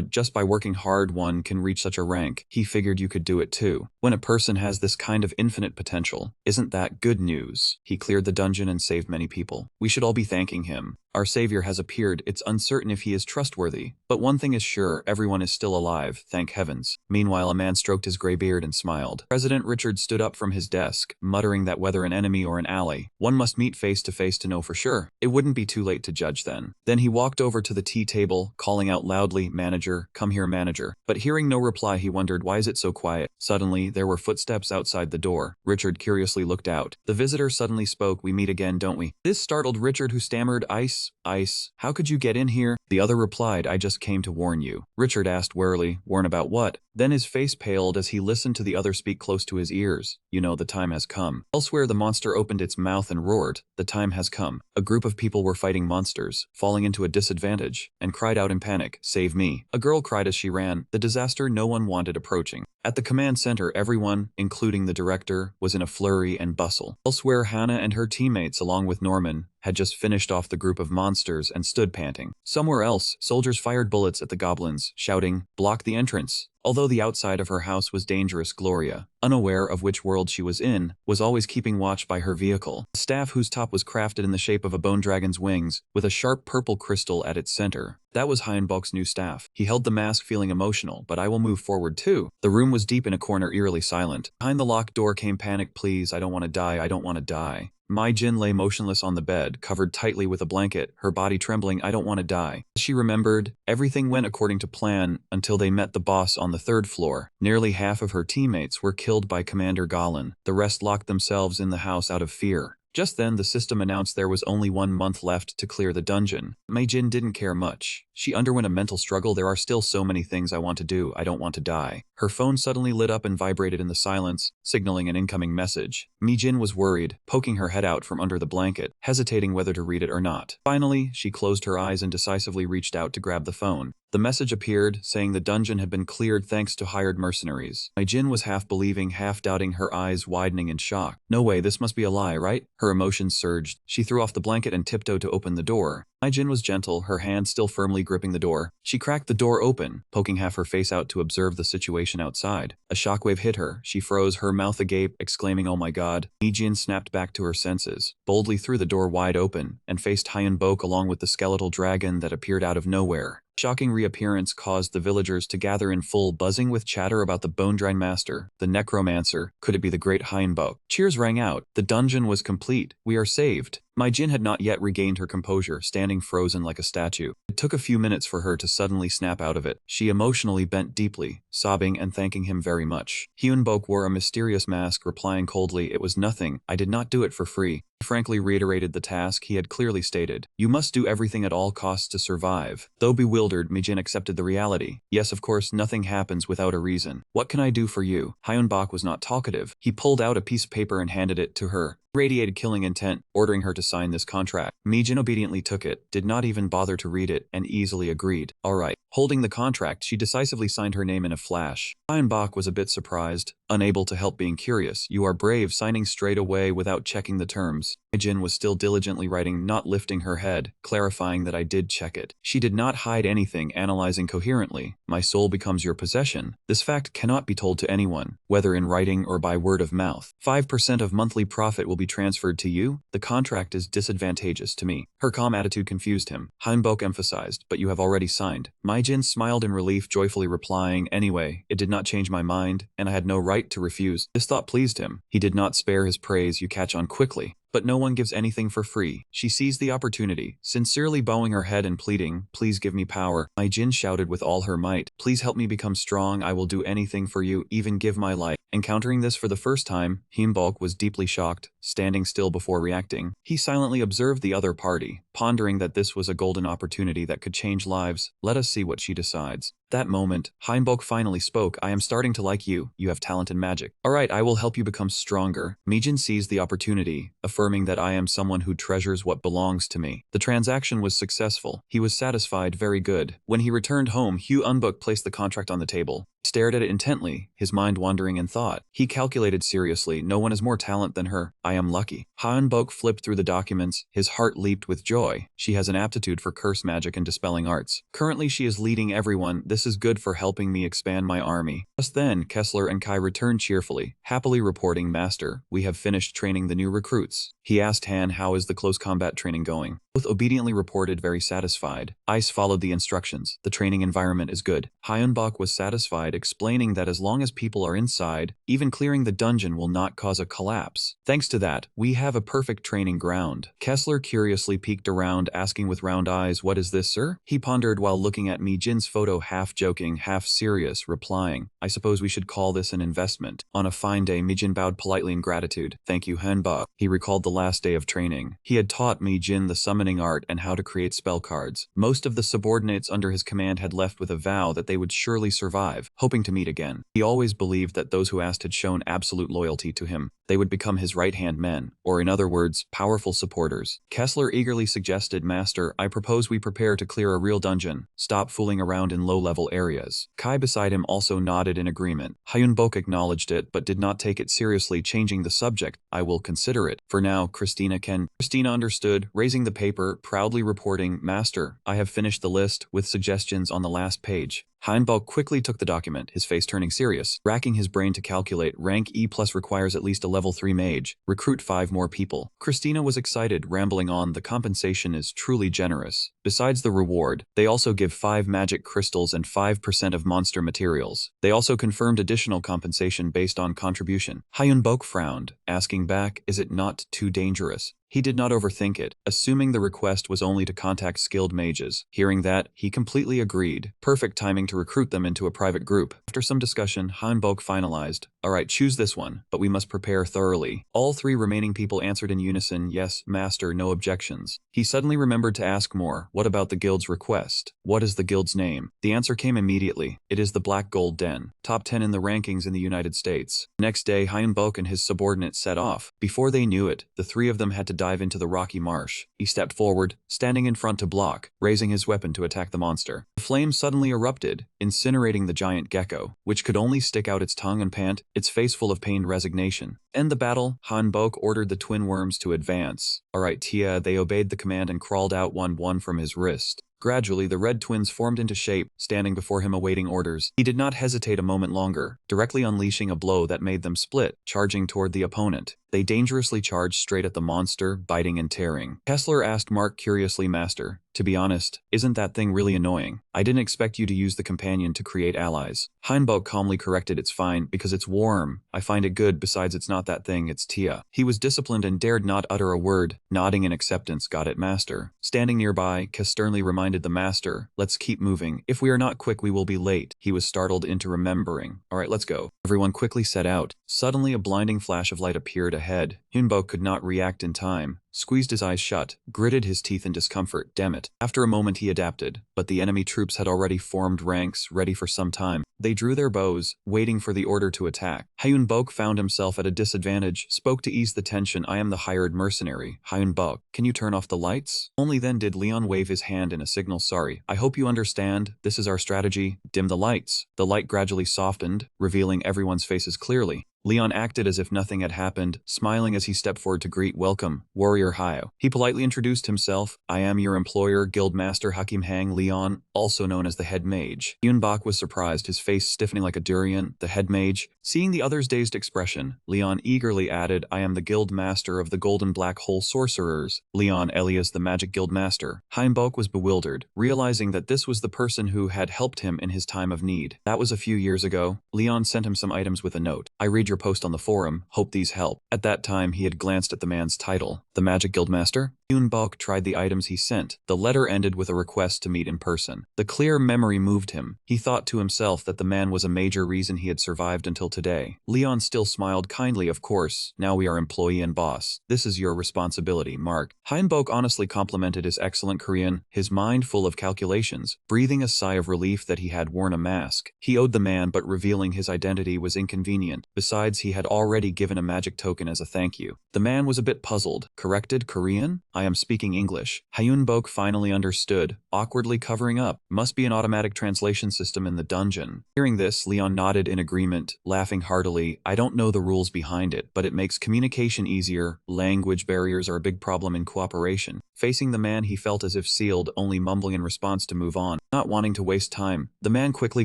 just by working hard one can reach such a rank. He figured you could do it too. When a person has this kind of infinite potential, isn't that good news? He cleared the dungeon and saved many people. We should all be thanking him. Our savior has appeared. It's uncertain if he is trustworthy. But one thing is sure, everyone is still alive, thank heavens. Meanwhile, a man stroked his gray beard and smiled. President Richard stood up from his desk, muttering that whether an enemy or an ally, one must meet face to face to know for sure. It wouldn't be too late to judge then. Then he walked over to the tea table, calling out loudly, manager, come here manager. But hearing no reply, he wondered, why is it so quiet? Suddenly, there were footsteps outside the door. Richard curiously looked out. The visitor suddenly spoke, we meet again, don't we? This startled Richard, who stammered, Ice, how could you get in here? The other replied, I just came to warn you. Richard asked warily, warn about what? Then his face paled as he listened to the other speak close to his ears. You know, the time has come. Elsewhere, the monster opened its mouth and roared. The time has come. A group of people were fighting monsters, falling into a disadvantage, and cried out in panic, save me. A girl cried as she ran. The disaster no one wanted approaching. At the command center, everyone, including the director, was in a flurry and bustle. Elsewhere, Hannah and her teammates, along with Norman, had just finished off the group of monsters and stood panting. Somewhere else, soldiers fired bullets at the goblins, shouting, block the entrance. Although the outside of her house was dangerous, Gloria, unaware of which world she was in, was always keeping watch by her vehicle. A staff whose top was crafted in the shape of a bone dragon's wings, with a sharp purple crystal at its center. That was Hyun-bok's new staff. He held the mask feeling emotional, but I will move forward too. The room was deep in a corner, eerily silent. Behind the locked door came panic, please, I don't want to die, I don't want to die. Mai Jin lay motionless on the bed, covered tightly with a blanket, her body trembling, I don't want to die. She remembered, everything went according to plan until they met the boss on the third floor. Nearly half of her teammates were killed by Commander Golan. The rest locked themselves in the house out of fear. Just then, the system announced there was only 1 month left to clear the dungeon. Mai Jin didn't care much. She underwent a mental struggle. There are still so many things I want to do. I don't want to die. Her phone suddenly lit up and vibrated in the silence, signaling an incoming message. Mai Jin was worried, poking her head out from under the blanket, hesitating whether to read it or not. Finally, she closed her eyes and decisively reached out to grab the phone. The message appeared, saying the dungeon had been cleared thanks to hired mercenaries. Jin was half believing, half doubting, her eyes widening in shock. No way, this must be a lie, right? Her emotions surged. She threw off the blanket and tiptoed to open the door. Jin was gentle, her hand still firmly gripping the door. She cracked the door open, poking half her face out to observe the situation outside. A shockwave hit her. She froze, her mouth agape, exclaiming, "Oh my god." Jin snapped back to her senses, boldly threw the door wide open, and faced Hyunbok along with the skeletal dragon that appeared out of nowhere. Shocking reappearance caused the villagers to gather in full, buzzing with chatter about the bone-drying master, the necromancer. Could it be the great Hyunbok? Cheers rang out. The dungeon was complete. We are saved. Jin had not yet regained her composure, standing frozen like a statue. It took a few minutes for her to suddenly snap out of it. She emotionally bent deeply, sobbing and thanking him very much. Hyunbok wore a mysterious mask, replying coldly, "It was nothing. I did not do it for free." He frankly reiterated the task he had clearly stated. "You must do everything at all costs to survive." Though bewildered, Jin accepted the reality. Yes, of course, nothing happens without a reason. "What can I do for you?" Hyunbok was not talkative. He pulled out a piece of paper and handed it to her. Radiated killing intent, ordering her to sign this contract. Jin obediently took it, did not even bother to read it, and easily agreed. All right. Holding the contract, she decisively signed her name in a flash. Hyunbok was a bit surprised, unable to help being curious. "You are brave, signing straight away without checking the terms." Jin was still diligently writing, not lifting her head, clarifying that I did check it. She did not hide anything, analyzing coherently. "My soul becomes your possession. This fact cannot be told to anyone, whether in writing or by word of mouth. 5% of monthly profit will be transferred to you. The contract is disadvantageous to me." Her calm attitude confused him. Hyunbok emphasized, "But you have already signed." Jin smiled in relief, joyfully replying, "Anyway, it did not change my mind, and I had no right to refuse." This thought pleased him. He did not spare his praise. You catch on quickly. But no one gives anything for free. She seized the opportunity, sincerely bowing her head and pleading, "Please give me power." Jin shouted with all her might, "Please help me become strong. I will do anything for you, even give my life." Encountering this for the first time, Hyunbok was deeply shocked, standing still before reacting. He silently observed the other party, pondering that this was a golden opportunity that could change lives. Let us see what she decides. That moment, Hyunbok finally spoke. "I am starting to like you. You have talent and magic. Alright, I will help you become stronger." Jin seized the opportunity, affirming that I am someone who treasures what belongs to me. The transaction was successful. He was satisfied, very good. When he returned home, Hyunbok placed the contract on the table. Stared at it intently, his mind wandering in thought. He calculated seriously, no one has more talent than her. I am lucky. Hyunbok flipped through the documents, his heart leaped with joy. She has an aptitude for curse magic and dispelling arts. Currently she is leading everyone. This is good for helping me expand my army. Just then, Kessler and Kai returned cheerfully, happily reporting, "Master, we have finished training the new recruits." He asked Han, "How is the close combat training going?" Both obediently reported, very satisfied. Ice followed the instructions. The training environment is good. Hyunbok was satisfied, explaining that as long as people are inside, even clearing the dungeon will not cause a collapse. Thanks to that, we have a perfect training ground. Kessler curiously peeked around, asking with round eyes, "What is this, sir?" He pondered while looking at Jin's photo, half joking, half serious, replying, "I suppose we should call this an investment." On a fine day, Jin bowed politely in gratitude. "Thank you, Hyunbok." He recalled the last day of training. He had taught Jin the summoning art and how to create spell cards. Most of the subordinates under his command had left with a vow that they would surely survive, hoping to meet again. He always believed that those who asked had shown absolute loyalty to him. They would become his right-hand men, or in other words, powerful supporters. Kessler eagerly suggested, "Master, I propose we prepare to clear a real dungeon. Stop fooling around in low-level areas." Kai beside him also nodded in agreement. Hyunbok acknowledged it, but did not take it seriously, changing the subject. "I will consider it. For now, Christina can." Christina understood, raising the paper, proudly reporting, "Master, I have finished the list, with suggestions on the last page." Hyunbok quickly took the document, his face turning serious, racking his brain to calculate. Rank E+ requires at least a level 3 mage. Recruit 5 more people. Christina was excited, rambling on, "The compensation is truly generous. Besides the reward, they also give 5 magic crystals and 5% of monster materials. They also confirmed additional compensation based on contribution." Hyunbok frowned, asking back, "Is it not too dangerous?" He did not overthink it, assuming the request was only to contact skilled mages. Hearing that, he completely agreed. Perfect timing to recruit them into a private group. After some discussion, Hyunbok finalized, "Alright, choose this one, but we must prepare thoroughly." All 3 remaining people answered in unison, "Yes, master, no objections." He suddenly remembered to ask more. "What about the guild's request? What is the guild's name?" The answer came immediately. "It is the Black Gold Den. Top 10 in the rankings in the United States." Next day, Hyunbok and his subordinates set off. Before they knew it, the 3 of them had to dive into the rocky marsh. He stepped forward, standing in front to block, raising his weapon to attack the monster. The flame suddenly erupted, incinerating the giant gecko, which could only stick out its tongue and pant, its face full of pained resignation. End the battle, Hanbok ordered the twin worms to advance. Alright Tia, they obeyed the command and crawled out one from his wrist. Gradually, the red twins formed into shape, standing before him awaiting orders. He did not hesitate a moment longer, directly unleashing a blow that made them split, charging toward the opponent. They dangerously charged straight at the monster, biting and tearing. Kessler asked Mark curiously, Master, to be honest, isn't that thing really annoying? I didn't expect you to use the companion to create allies. Hanbok calmly corrected, it's fine, because it's warm. I find it good, besides it's not that thing, it's Tia. He was disciplined and dared not utter a word, nodding in acceptance. Got it, Master. Standing nearby, Kes sternly reminded the Master, let's keep moving. If we are not quick, we will be late. He was startled into remembering. Alright, let's go. Everyone quickly set out. Suddenly a blinding flash of light appeared ahead. Hanbok could not react in time. Squeezed his eyes shut, gritted his teeth in discomfort. Damn it. After a moment he adapted, but the enemy troops had already formed ranks, ready for some time. They drew their bows, waiting for the order to attack. Hyunbok found himself at a disadvantage, spoke to ease the tension. I am the hired mercenary. Hyunbok, can you turn off the lights? Only then did Leon wave his hand in a signal. Sorry. I hope you understand. This is our strategy. Dim the lights. The light gradually softened, revealing everyone's faces clearly. Leon acted as if nothing had happened, smiling as he stepped forward to greet welcome, Warrior Hyo. He politely introduced himself. I am your employer, Guildmaster Hakim Hang Leon, also known as the head mage. Hyunbok was surprised, his face stiffening like a durian. The head mage. Seeing the other's dazed expression, Leon eagerly added, I am the guild master of the Golden Black Hole Sorcerers. Leon alias the Magic Guild Master. Hyunbok was bewildered, realizing that this was the person who had helped him in his time of need. That was a few years ago. Leon sent him some items with a note. I read your post on the forum, hope these help. At that time he had glanced at the man's title, the Magic Guildmaster. Hyunbok tried the items he sent. The letter ended with a request to meet in person. The clear memory moved him. He thought to himself that the man was a major reason he had survived until today. Leon still smiled kindly. Of course, now we are employee and boss. This is your responsibility, Mark. Hyunbok honestly complimented his excellent Korean, his mind full of calculations, breathing a sigh of relief that he had worn a mask. He owed the man, but revealing his identity was inconvenient. Besides, he had already given a magic token as a thank you. The man was a bit puzzled. Corrected Korean? I am speaking English. Hyunbok finally understood, awkwardly covering up. Must be an automatic translation system in the dungeon. Hearing this, Leon nodded in agreement, laughing heartily. I don't know the rules behind it, but it makes communication easier. Language barriers are a big problem in cooperation. Facing the man, he felt as if sealed, only mumbling in response to move on. Not wanting to waste time, the man quickly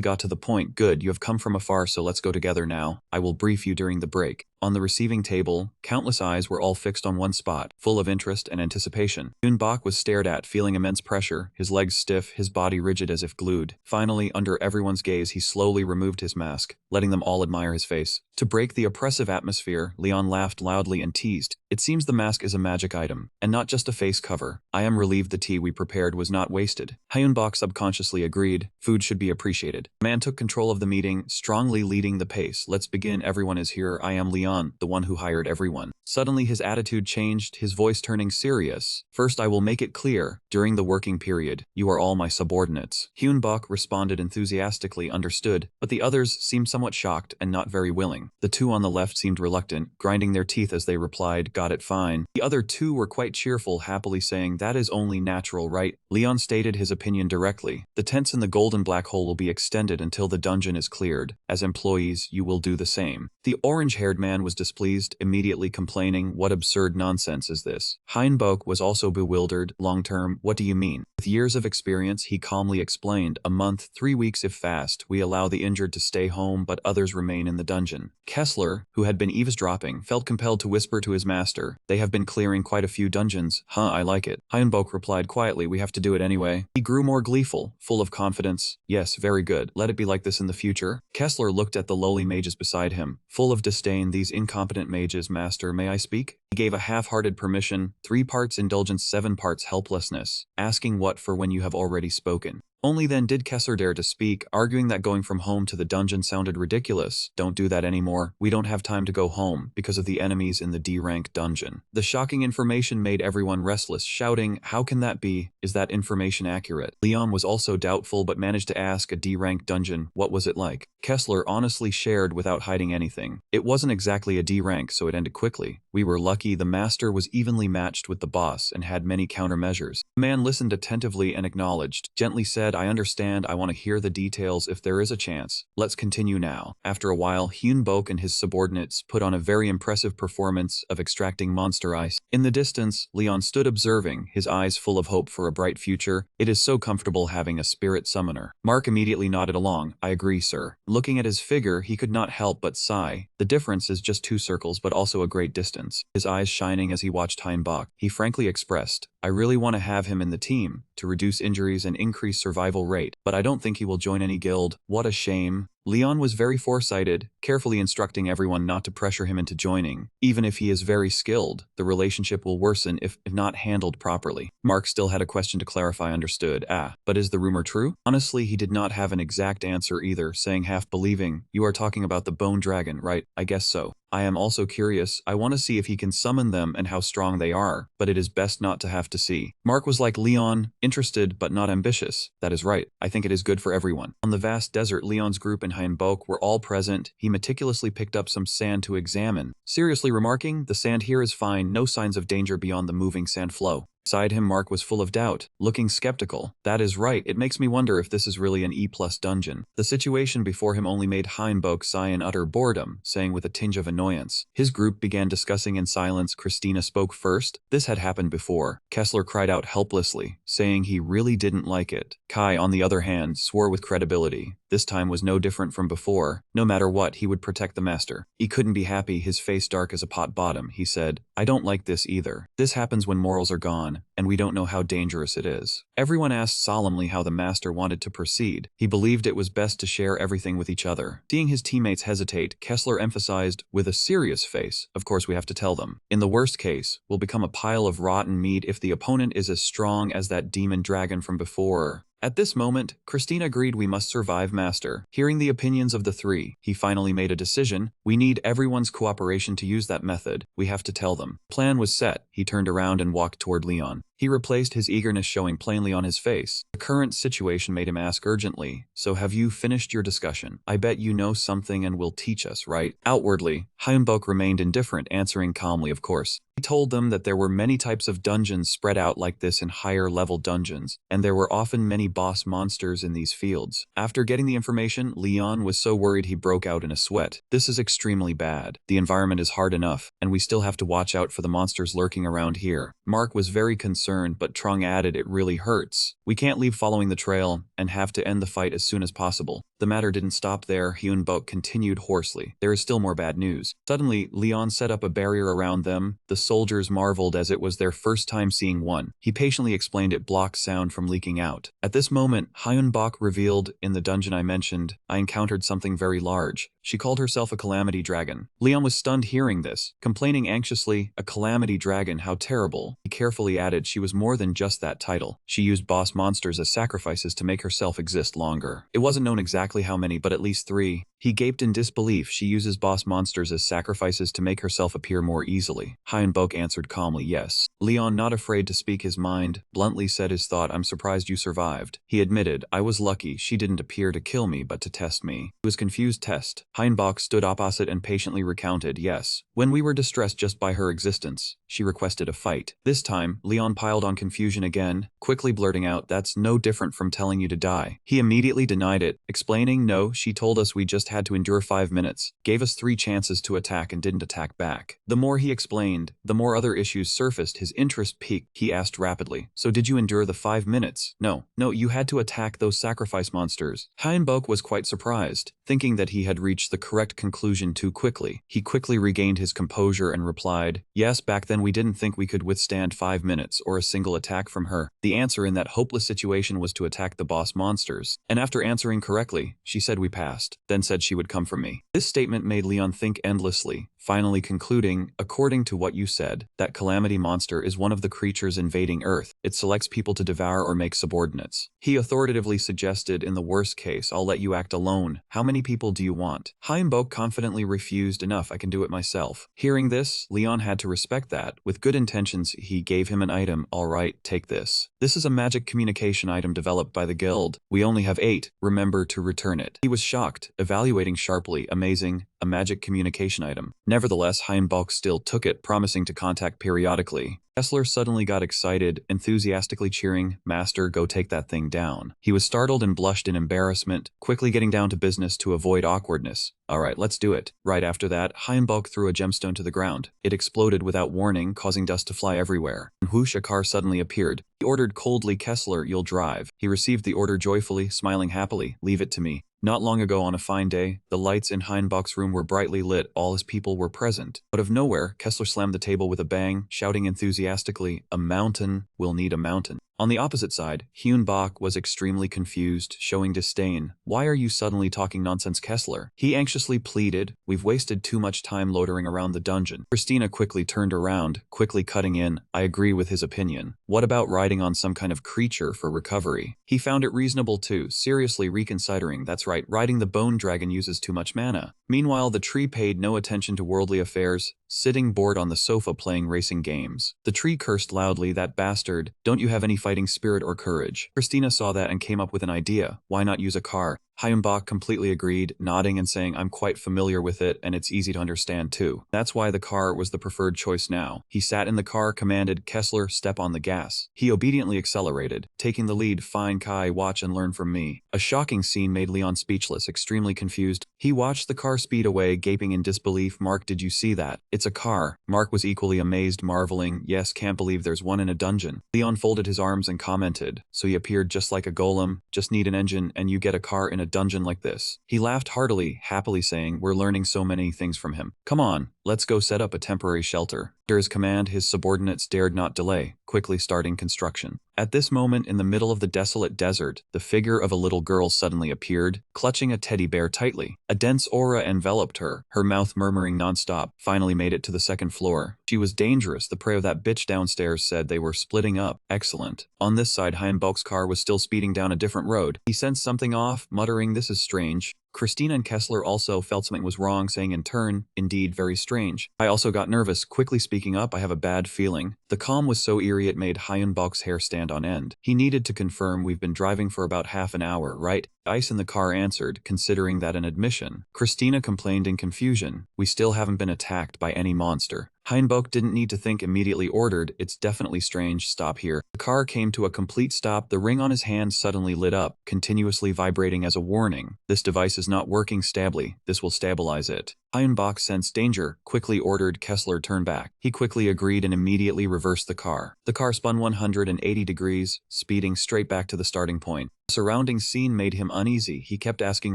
got to the point. Good, you have come from afar, so let's go together now. I will brief you during the break. On the receiving table, countless eyes were all fixed on one spot, full of interest and anticipation. Hyunbok was stared at, feeling immense pressure, his legs stiff, his body rigid as if glued. Finally, under everyone's gaze, he slowly removed his mask, letting them all admire his face. To break the oppressive atmosphere, Leon laughed loudly and teased. It seems the mask is a magic item, and not just a face cover. I am relieved the tea we prepared was not wasted. Hyunbok subconsciously agreed. Food should be appreciated. The man took control of the meeting, strongly leading the pace. Let's begin. Everyone is here. I am Leon, the one who hired everyone. Suddenly his attitude changed, his voice turning serious. First, I will make it clear. During the working period, you are all my subordinates. Hyunbok responded enthusiastically, understood, but the others seemed somewhat shocked and not very willing. The two on the left seemed reluctant, grinding their teeth as they replied, got it, fine. The other two were quite cheerful, happily saying, that is only natural, right? Leon stated his opinion directly. The tents in the Golden Black Hole will be extended until the dungeon is cleared. As employees, you will do the same. The orange-haired man was displeased, immediately complaining, what absurd nonsense is this? Hyunbok was also bewildered. Long-term, what do you mean? With years of experience, he calmly explained, a month, 3 weeks if fast, we allow the injured to stay home, but others remain in the dungeon. Kessler, who had been eavesdropping, felt compelled to whisper to his master, they have been clearing quite a few dungeons. Huh, I like it. Hyunbok replied quietly, we have to do it anyway. He grew more gleeful, full of confidence. Yes, very good. Let it be like this in the future. Kessler looked at the lowly mages beside him, full of disdain. These incompetent mages, master, may I speak? He gave a half-hearted permission, 3 parts indulgence, 7 parts helplessness, asking what for when you have already spoken. Only then did Kessler dare to speak, arguing that going from home to the dungeon sounded ridiculous. Don't do that anymore. We don't have time to go home because of the enemies in the D-rank dungeon. The shocking information made everyone restless, shouting, how can that be? Is that information accurate? Leon was also doubtful but managed to ask a D-rank dungeon, what was it like? Kessler honestly shared without hiding anything. It wasn't exactly a D-rank, so it ended quickly. We were lucky the master was evenly matched with the boss and had many countermeasures. The man listened attentively and acknowledged, gently said, I understand, I want to hear the details if there is a chance. Let's continue now. After a while, Hyunbok and his subordinates put on a very impressive performance of extracting monster ice. In the distance, Leon stood observing, his eyes full of hope for a bright future. It is so comfortable having a spirit summoner. Mark immediately nodded along. I agree, sir. Looking at his figure, he could not help but sigh. The difference is just 2 circles, but also a great distance. His eyes shining as he watched Hyunbok, he frankly expressed, I really want to have him in the team, to reduce injuries and increase survival rate, but I don't think he will join any guild. What a shame. Leon was very foresighted, carefully instructing everyone not to pressure him into joining. Even if he is very skilled, the relationship will worsen if not handled properly. Mark still had a question to clarify. Understood. But is the rumor true? Honestly, he did not have an exact answer either, saying half believing, you are talking about the bone dragon, right? I guess so. I am also curious. I want to see if he can summon them and how strong they are, but it is best not to have to see. Mark was like Leon, interested but not ambitious. That is right. I think it is good for everyone. On the vast desert, Leon's group and Hyunbok were all present. He meticulously picked up some sand to examine, seriously remarking, the sand here is fine, no signs of danger beyond the moving sand flow. Beside him, Mark was full of doubt, looking skeptical. That is right, it makes me wonder if this is really an E+ dungeon. The situation before him only made Hyunbok sigh in utter boredom, saying with a tinge of annoyance. His group began discussing in silence. Christina spoke first. This had happened before. Kessler cried out helplessly, saying he really didn't like it. Kai, on the other hand, swore with credibility. This time was no different from before. No matter what, he would protect the master. He couldn't be happy, his face dark as a pot bottom. He said, I don't like this either. This happens when morals are gone, and we don't know how dangerous it is. Everyone asked solemnly how the master wanted to proceed. He believed it was best to share everything with each other. Seeing his teammates hesitate, Kessler emphasized, with a serious face, of course we have to tell them. In the worst case, we'll become a pile of rotten meat if the opponent is as strong as that demon dragon from before. At this moment, Christina agreed we must survive, master. Hearing the opinions of the 3, he finally made a decision. We need everyone's cooperation to use that method. We have to tell them. Plan was set. He turned around and walked toward Leon. He replaced his eagerness showing plainly on his face. The current situation made him ask urgently, so have you finished your discussion? I bet you know something and will teach us, right? Outwardly, Hyunbok remained indifferent, answering calmly, of course. He told them that there were many types of dungeons spread out like this in higher-level dungeons, and there were often many boss monsters in these fields. After getting the information, Leon was so worried he broke out in a sweat. This is extremely bad. The environment is hard enough, and we still have to watch out for the monsters lurking around here. Mark was very concerned, but Trung added, it really hurts. We can't leave following the trail, and have to end the fight as soon as possible. The matter didn't stop there. Hyunbok continued hoarsely. There is still more bad news. Suddenly, Leon set up a barrier around them. The soldiers marveled as it was their first time seeing one. He patiently explained it blocked sound from leaking out. At this moment, Hyunbok revealed, in the dungeon I mentioned, I encountered something very large. She called herself a calamity dragon. Leon was stunned hearing this, complaining anxiously, a calamity dragon, how terrible. He carefully added she was more than just that title. She used boss monsters as sacrifices to make herself exist longer. It wasn't known exactly how many, but at least 3. He gaped in disbelief. She uses boss monsters as sacrifices to make herself appear more easily. Hyunbok answered calmly, yes. Leon, not afraid to speak his mind, bluntly said his thought, I'm surprised you survived. He admitted, I was lucky. She didn't appear to kill me, but to test me. He was confused. Test. Hyunbok stood opposite and patiently recounted, yes. When we were distressed just by her existence, she requested a fight. This time, Leon piled on confusion again, quickly blurting out, that's no different from telling you to die. He immediately denied it, explaining, no, she told us we just had to endure 5 minutes, gave us 3 chances to attack and didn't attack back. The more he explained, the more other issues surfaced. His interest peaked. He asked rapidly, so did you endure the 5 minutes? No, you had to attack those sacrifice monsters. Hyunbok was quite surprised, thinking that he had reached the correct conclusion too quickly. He quickly regained his composure and replied, yes, back then we didn't think we could withstand 5 minutes or a single attack from her. The answer in that hopeless situation was to attack the boss monsters. And after answering correctly, she said we passed, then said she would come for me. This statement made Leon think endlessly. finally concluding, according to what you said, that calamity monster is one of the creatures invading Earth. It selects people to devour or make subordinates. He authoritatively suggested, in the worst case, I'll let you act alone. How many people do you want? Heinbok confidently refused. Enough, I can do it myself. Hearing this, Leon had to respect that. With good intentions, he gave him an item. All right, take this. This is a magic communication item developed by the guild. We only have 8. Remember to return it. He was shocked, evaluating sharply. Amazing, a magic communication item. Nevertheless, Heinbok still took it, promising to contact periodically. Kessler suddenly got excited, enthusiastically cheering, "Master, go take that thing down." He was startled and blushed in embarrassment, quickly getting down to business to avoid awkwardness. "All right, let's do it." Right after that, Heinbok threw a gemstone to the ground. It exploded without warning, causing dust to fly everywhere. And whoosh, a car suddenly appeared. He ordered coldly, "Kessler, you'll drive." He received the order joyfully, smiling happily. "Leave it to me." Not long ago on a fine day, the lights in Heinbok's room were brightly lit. All his people were present. Out of nowhere, Kessler slammed the table with a bang, shouting enthusiastically, "A mountain, we'll need a mountain." On the opposite side, Heinbok was extremely confused, showing disdain. "Why are you suddenly talking nonsense, Kessler?" He anxiously pleaded. "We've wasted too much time loitering around the dungeon." Christina quickly turned around, quickly cutting in. "I agree with his opinion. What about riding on some kind of creature for recovery?" He found it reasonable too, seriously reconsidering. "That's right, riding the bone dragon uses too much mana." Meanwhile, the tree paid no attention to worldly affairs, sitting bored on the sofa playing racing games. The tree cursed loudly. "That bastard, don't you have any fighting spirit or courage?" Christina saw that and came up with an idea. "Why not use a car?" Heinbok completely agreed, nodding and saying, "I'm quite familiar with it and it's easy to understand too." That's why the car was the preferred choice now. He sat in the car, commanded, "Kessler, step on the gas." He obediently accelerated, taking the lead. "Fine, Kai, watch and learn from me." A shocking scene made Leon speechless, extremely confused. He watched the car speed away, gaping in disbelief. "Mark, did you see that? It's a car." Mark was equally amazed, marveling, "Yes, can't believe there's one in a dungeon." Leon folded his arms and commented, "So he appeared just like a golem, just need an engine and you get a car in a dungeon like this." He laughed heartily, happily saying, "We're learning so many things from him. Come on, let's go set up a temporary shelter." Under his command, his subordinates dared not delay, quickly starting construction. At this moment, in the middle of the desolate desert, the figure of a little girl suddenly appeared, clutching a teddy bear tightly. A dense aura enveloped her, her mouth murmuring nonstop. Finally made it to the second floor. She was dangerous. The prey of that bitch downstairs said they were splitting up. Excellent. On this side, Heinbok's car was still speeding down a different road. He sensed something off, muttering, "This is strange." Christina and Kessler also felt something was wrong, saying in turn, "Indeed, very strange." I also got nervous, quickly speaking up, "I have a bad feeling." The calm was so eerie it made Heinbok's hair stand on end. He needed to confirm. "We've been driving for about half an hour, right?" Ice in the car answered, considering that an admission. Christina complained in confusion, "We still haven't been attacked by any monster." Heinbok didn't need to think, immediately ordered, "It's definitely strange, stop here." The car came to a complete stop. The ring on his hand suddenly lit up, continuously vibrating as a warning. "This device is not working stably. This will stabilize it." Heinbok sensed danger, quickly ordered Kessler turn back. He quickly agreed and immediately reversed the car. The car spun 180 degrees, speeding straight back to the starting point. The surrounding scene made him uneasy. He kept asking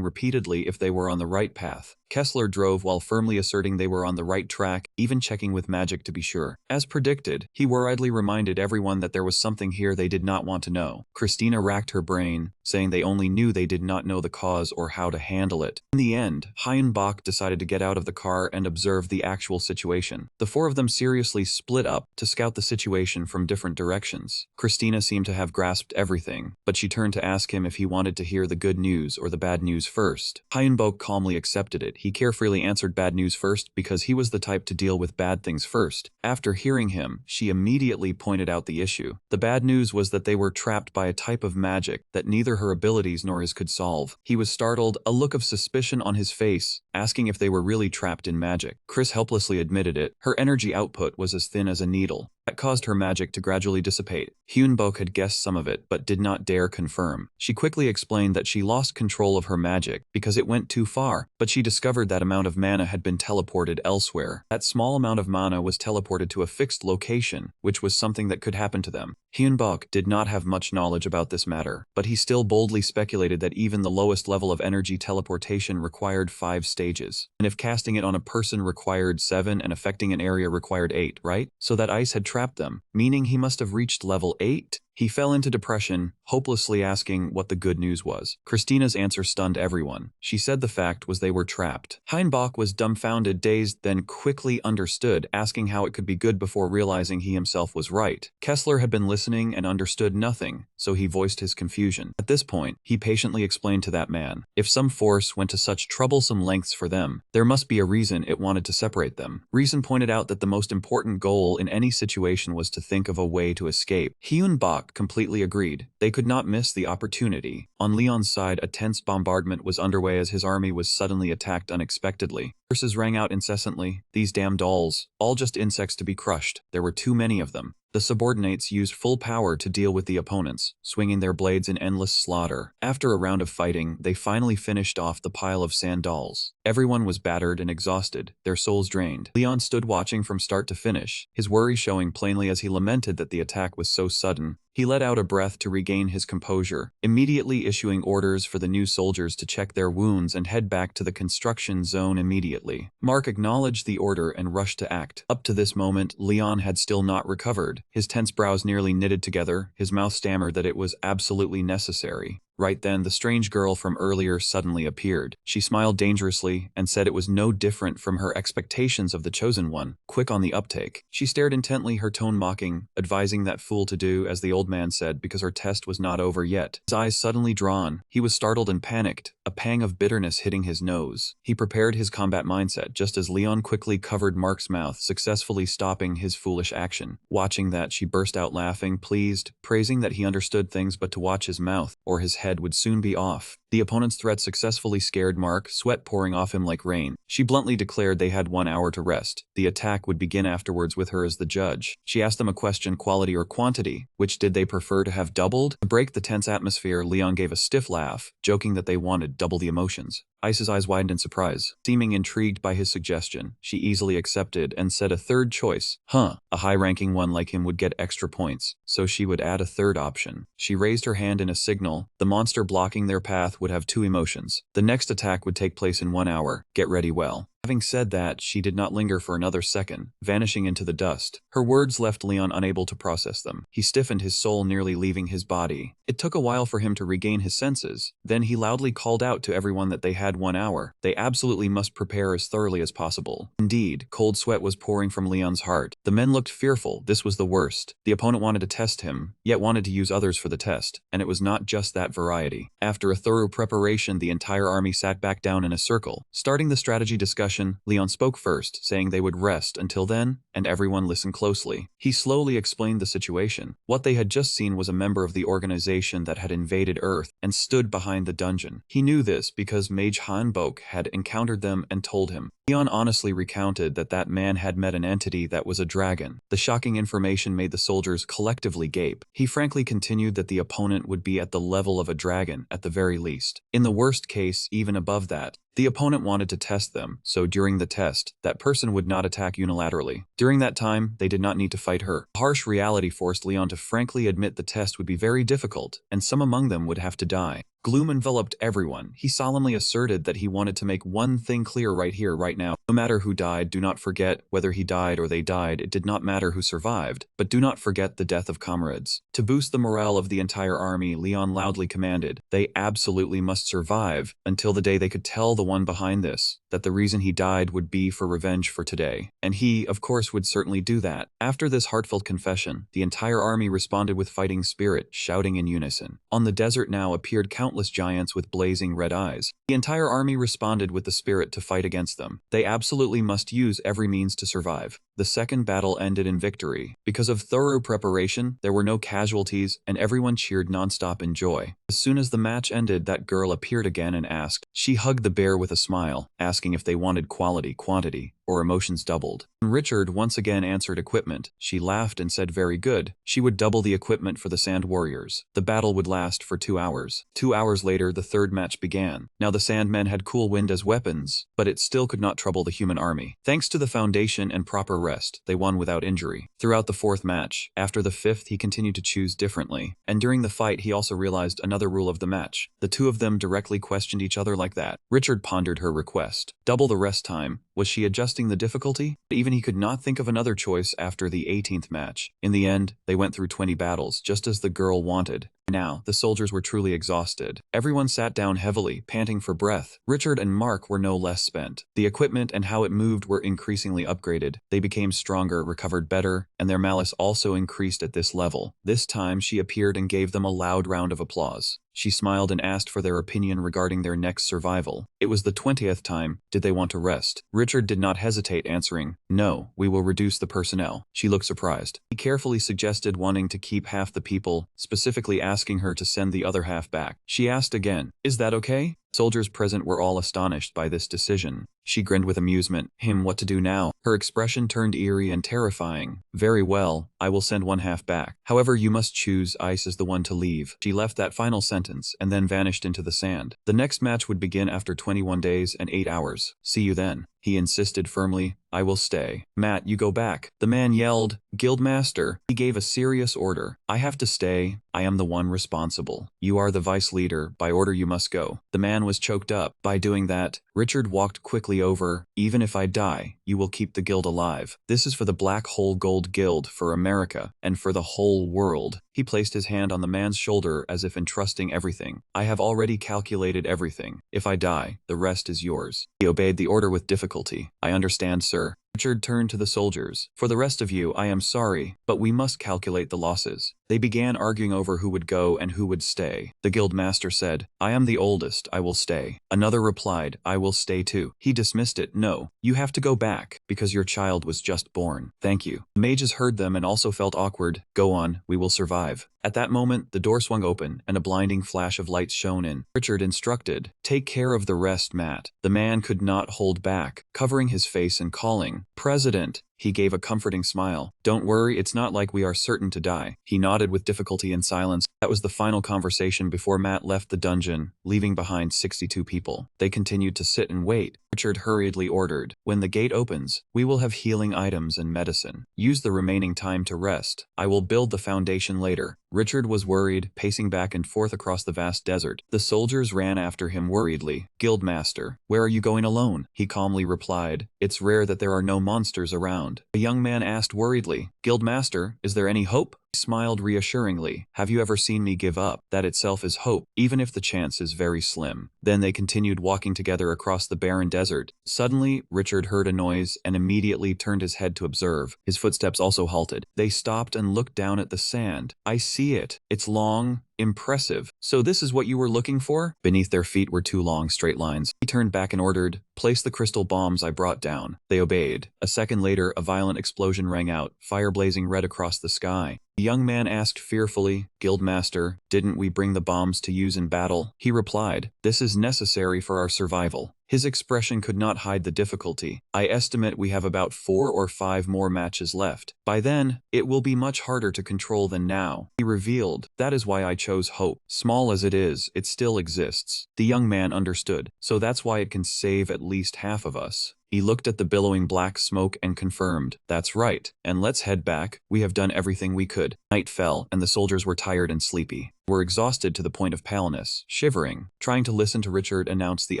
repeatedly if they were on the right path. Kessler drove while firmly asserting they were on the right track, even checking with magic to be sure. As predicted, he worriedly reminded everyone that there was something here they did not want to know. Christina racked her brain, saying they only knew they did not know the cause or how to handle it. In the end, Heinbok decided to get out of the car and observe the actual situation. The four of them seriously split up to scout the situation from different directions. Christina seemed to have grasped everything, but she turned to ask him if he wanted to hear the good news or the bad news first. Heinbok calmly accepted it. He carefully answered bad news first because he was the type to deal with bad things first. After hearing him, she immediately pointed out the issue. The bad news was that they were trapped by a type of magic that neither her abilities nor his could solve. He was startled, a look of suspicion on his face, asking if they were really trapped in magic. Chris helplessly admitted it. Her energy output was as thin as a needle. That caused her magic to gradually dissipate. Heinbok had guessed some of it, but did not dare confirm. She quickly explained that she lost control of her magic because it went too far, but she discovered that amount of mana had been teleported elsewhere. That small amount of mana was teleported to a fixed location, which was something that could happen to them. Heinbok did not have much knowledge about this matter, but he still boldly speculated that even the lowest level of energy teleportation required 5 stages. And if casting it on a person required 7 and affecting an area required 8, right? So that ice had trapped them, meaning he must have reached level 8? He fell into depression, hopelessly asking what the good news was. Christina's answer stunned everyone. She said the fact was they were trapped. Heinbach was dumbfounded, dazed, then quickly understood, asking how it could be good before realizing he himself was right. Kessler had been listening and understood nothing, so he voiced his confusion. At this point, he patiently explained to that man, if some force went to such troublesome lengths for them, there must be a reason it wanted to separate them. Reason pointed out that the most important goal in any situation was to think of a way to escape. Heinbach completely agreed. They could not miss the opportunity. On Leon's side, a tense bombardment was underway as his army was suddenly attacked unexpectedly. Curses rang out incessantly. These damn dolls, all just insects to be crushed. There were too many of them. The subordinates used full power to deal with the opponents, swinging their blades in endless slaughter. After a round of fighting, they finally finished off the pile of sand dolls. Everyone was battered and exhausted, their souls drained. Leon stood watching from start to finish, his worry showing plainly as he lamented that the attack was so sudden. He let out a breath to regain his composure, immediately issuing orders for the new soldiers to check their wounds and head back to the construction zone immediately. Mark acknowledged the order and rushed to act. Up to this moment, Leon had still not recovered. His tense brows nearly knitted together, his mouth stammered that it was absolutely necessary. Right then, the strange girl from earlier suddenly appeared. She smiled dangerously and said it was no different from her expectations of the chosen one, quick on the uptake. She stared intently, her tone mocking, advising that fool to do as the old man said because her test was not over yet. His eyes suddenly drawn, he was startled and panicked, a pang of bitterness hitting his nose. He prepared his combat mindset just as Leon quickly covered Mark's mouth, successfully stopping his foolish action. Watching that, she burst out laughing, pleased, praising that he understood things but to watch his mouth, or his head would soon be off. The opponent's threat successfully scared Mark, sweat pouring off him like rain. She bluntly declared they had 1 hour to rest. The attack would begin afterwards with her as the judge. She asked them a question, quality or quantity, which did they prefer to have doubled? To break the tense atmosphere, Leon gave a stiff laugh, joking that they wanted double the emotions. Ice's eyes widened in surprise. Seeming intrigued by his suggestion, she easily accepted and said a third choice. A high-ranking one like him would get extra points, so she would add a third option. She raised her hand in a signal. The monster blocking their path would have 2 emotions. The next attack would take place in 1 hour. Get ready well. Having said that, she did not linger for another second, vanishing into the dust. Her words left Leon unable to process them. He stiffened, his soul nearly leaving his body. It took a while for him to regain his senses. Then he loudly called out to everyone that they had 1 hour. They absolutely must prepare as thoroughly as possible. Indeed, cold sweat was pouring from Leon's heart. The men looked fearful. This was the worst. The opponent wanted to test him, yet wanted to use others for the test, and it was not just that variety. After a thorough preparation, the entire army sat back down in a circle. Starting the strategy discussion, Leon spoke first, saying they would rest until then, and everyone listened closely. He slowly explained the situation. What they had just seen was a member of the organization that had invaded Earth and stood behind the dungeon. He knew this because Mage Hanbok had encountered them and told him. Leon honestly recounted that that man had met an entity that was a dragon. The shocking information made the soldiers collectively gape. He frankly continued that the opponent would be at the level of a dragon, at the very least. In the worst case, even above that. The opponent wanted to test them, so during the test, that person would not attack unilaterally. During that time, they did not need to fight her. A harsh reality forced Leon to frankly admit the test would be very difficult, and some among them would have to die. Gloom enveloped everyone. He solemnly asserted that he wanted to make one thing clear right here, right now. No matter who died, do not forget whether he died or they died. It did not matter who survived, but do not forget the death of comrades. To boost the morale of the entire army, Leon loudly commanded, they absolutely must survive until the day they could tell the one behind this that the reason he died would be for revenge for today. And he, of course, would certainly do that. After this heartfelt confession, the entire army responded with fighting spirit, shouting in unison. On the desert now appeared countless giants with blazing red eyes. The entire army responded with the spirit to fight against them. They absolutely must use every means to survive. The second battle ended in victory. Because of thorough preparation, there were no casualties, and everyone cheered nonstop in joy. As soon as the match ended, that girl appeared again and asked. She hugged the bear with a smile, asking if they wanted quality, quantity, or emotions doubled. When Richard once again answered equipment, she laughed and said very good. She would double the equipment for the Sand Warriors. The battle would last for 2 hours. 2 hours later, the third match began. Now the Sandmen had cool wind as weapons, but it still could not trouble the human army. Thanks to the foundation and proper rest, they won without injury. Throughout the fourth match, after the fifth, he continued to choose differently. And during the fight, he also realized another rule of the match. The two of them directly questioned each other like that. Richard pondered her request. Double the rest time. Was she adjusting adjusting the difficulty? Even he could not think of another choice after the 18th match. In the end, they went through 20 battles, just as the girl wanted. Now, the soldiers were truly exhausted. Everyone sat down heavily, panting for breath. Richard and Mark were no less spent. The equipment and how it moved were increasingly upgraded. They became stronger, recovered better, and their malice also increased at this level. This time, she appeared and gave them a loud round of applause. She smiled and asked for their opinion regarding their next survival. It was the 20th time. Did they want to rest? Richard did not hesitate, answering, "No, we will reduce the personnel." She looked surprised. He carefully suggested wanting to keep half the people, specifically asking her to send the other half back. She asked again, "Is that okay?" Soldiers present were all astonished by this decision. She grinned with amusement. What to do now? Her expression turned eerie and terrifying. "Very well, I will send one half back. However, you must choose Ice as the one to leave." She left that final sentence and then vanished into the sand. The next match would begin after 21 days and 8 hours. "See you then." He insisted firmly, "I will stay." "Matt, you go back." The man yelled, "Guildmaster." He gave a serious order. "I have to stay. I am the one responsible. You are the vice leader. By order you must go." The man was choked up. By doing that, Richard walked quickly over. "Even if I die, you will keep the guild alive. This is for the Black Hole Gold Guild, for America, and for the whole world." He placed his hand on the man's shoulder as if entrusting everything. "I have already calculated everything. If I die, the rest is yours." He obeyed the order with difficulty. "I understand, sir." Richard turned to the soldiers. "For the rest of you, I am sorry, but we must calculate the losses." They began arguing over who would go and who would stay. The guild master said, "I am the oldest, I will stay." Another replied, "I will stay too." He dismissed it. "No, you have to go back, because your child was just born." "Thank you." The mages heard them and also felt awkward. "Go on, we will survive." At that moment, the door swung open, and a blinding flash of light shone in. Richard instructed, "Take care of the rest, Matt." The man could not hold back, covering his face and calling, "President." He gave a comforting smile. "Don't worry, it's not like we are certain to die." He nodded with difficulty in silence. That was the final conversation before Matt left the dungeon, leaving behind 62 people. They continued to sit and wait. Richard hurriedly ordered, "When the gate opens, we will have healing items and medicine. Use the remaining time to rest. I will build the foundation later." Richard was worried, pacing back and forth across the vast desert. The soldiers ran after him worriedly. "Guildmaster, where are you going alone?" He calmly replied, "It's rare that there are no monsters around." A young man asked worriedly, "Guildmaster, is there any hope?" He smiled reassuringly. "Have you ever seen me give up? That itself is hope, even if the chance is very slim." Then they continued walking together across the barren desert. Suddenly, Richard heard a noise and immediately turned his head to observe. His footsteps also halted. They stopped and looked down at the sand. "I see it. It's long, impressive. So this is what you were looking for?" Beneath their feet were 2 long straight lines. He turned back and ordered, "Place the crystal bombs I brought down." They obeyed. A second later, a violent explosion rang out, fire blazing red across the sky. The young man asked fearfully, "Guildmaster, didn't we bring the bombs to use in battle?" He replied, "This is necessary for our survival." His expression could not hide the difficulty. "I estimate we have about 4 or 5 more matches left. By then, it will be much harder to control than now." He revealed, "That is why I chose hope. Small as it is, it still exists." The young man understood. "So that's why it can save at least half of us." He looked at the billowing black smoke and confirmed, "That's right, and let's head back. We have done everything we could." Night fell, and the soldiers were tired and sleepy. They were exhausted to the point of paleness, shivering, trying to listen to Richard announce the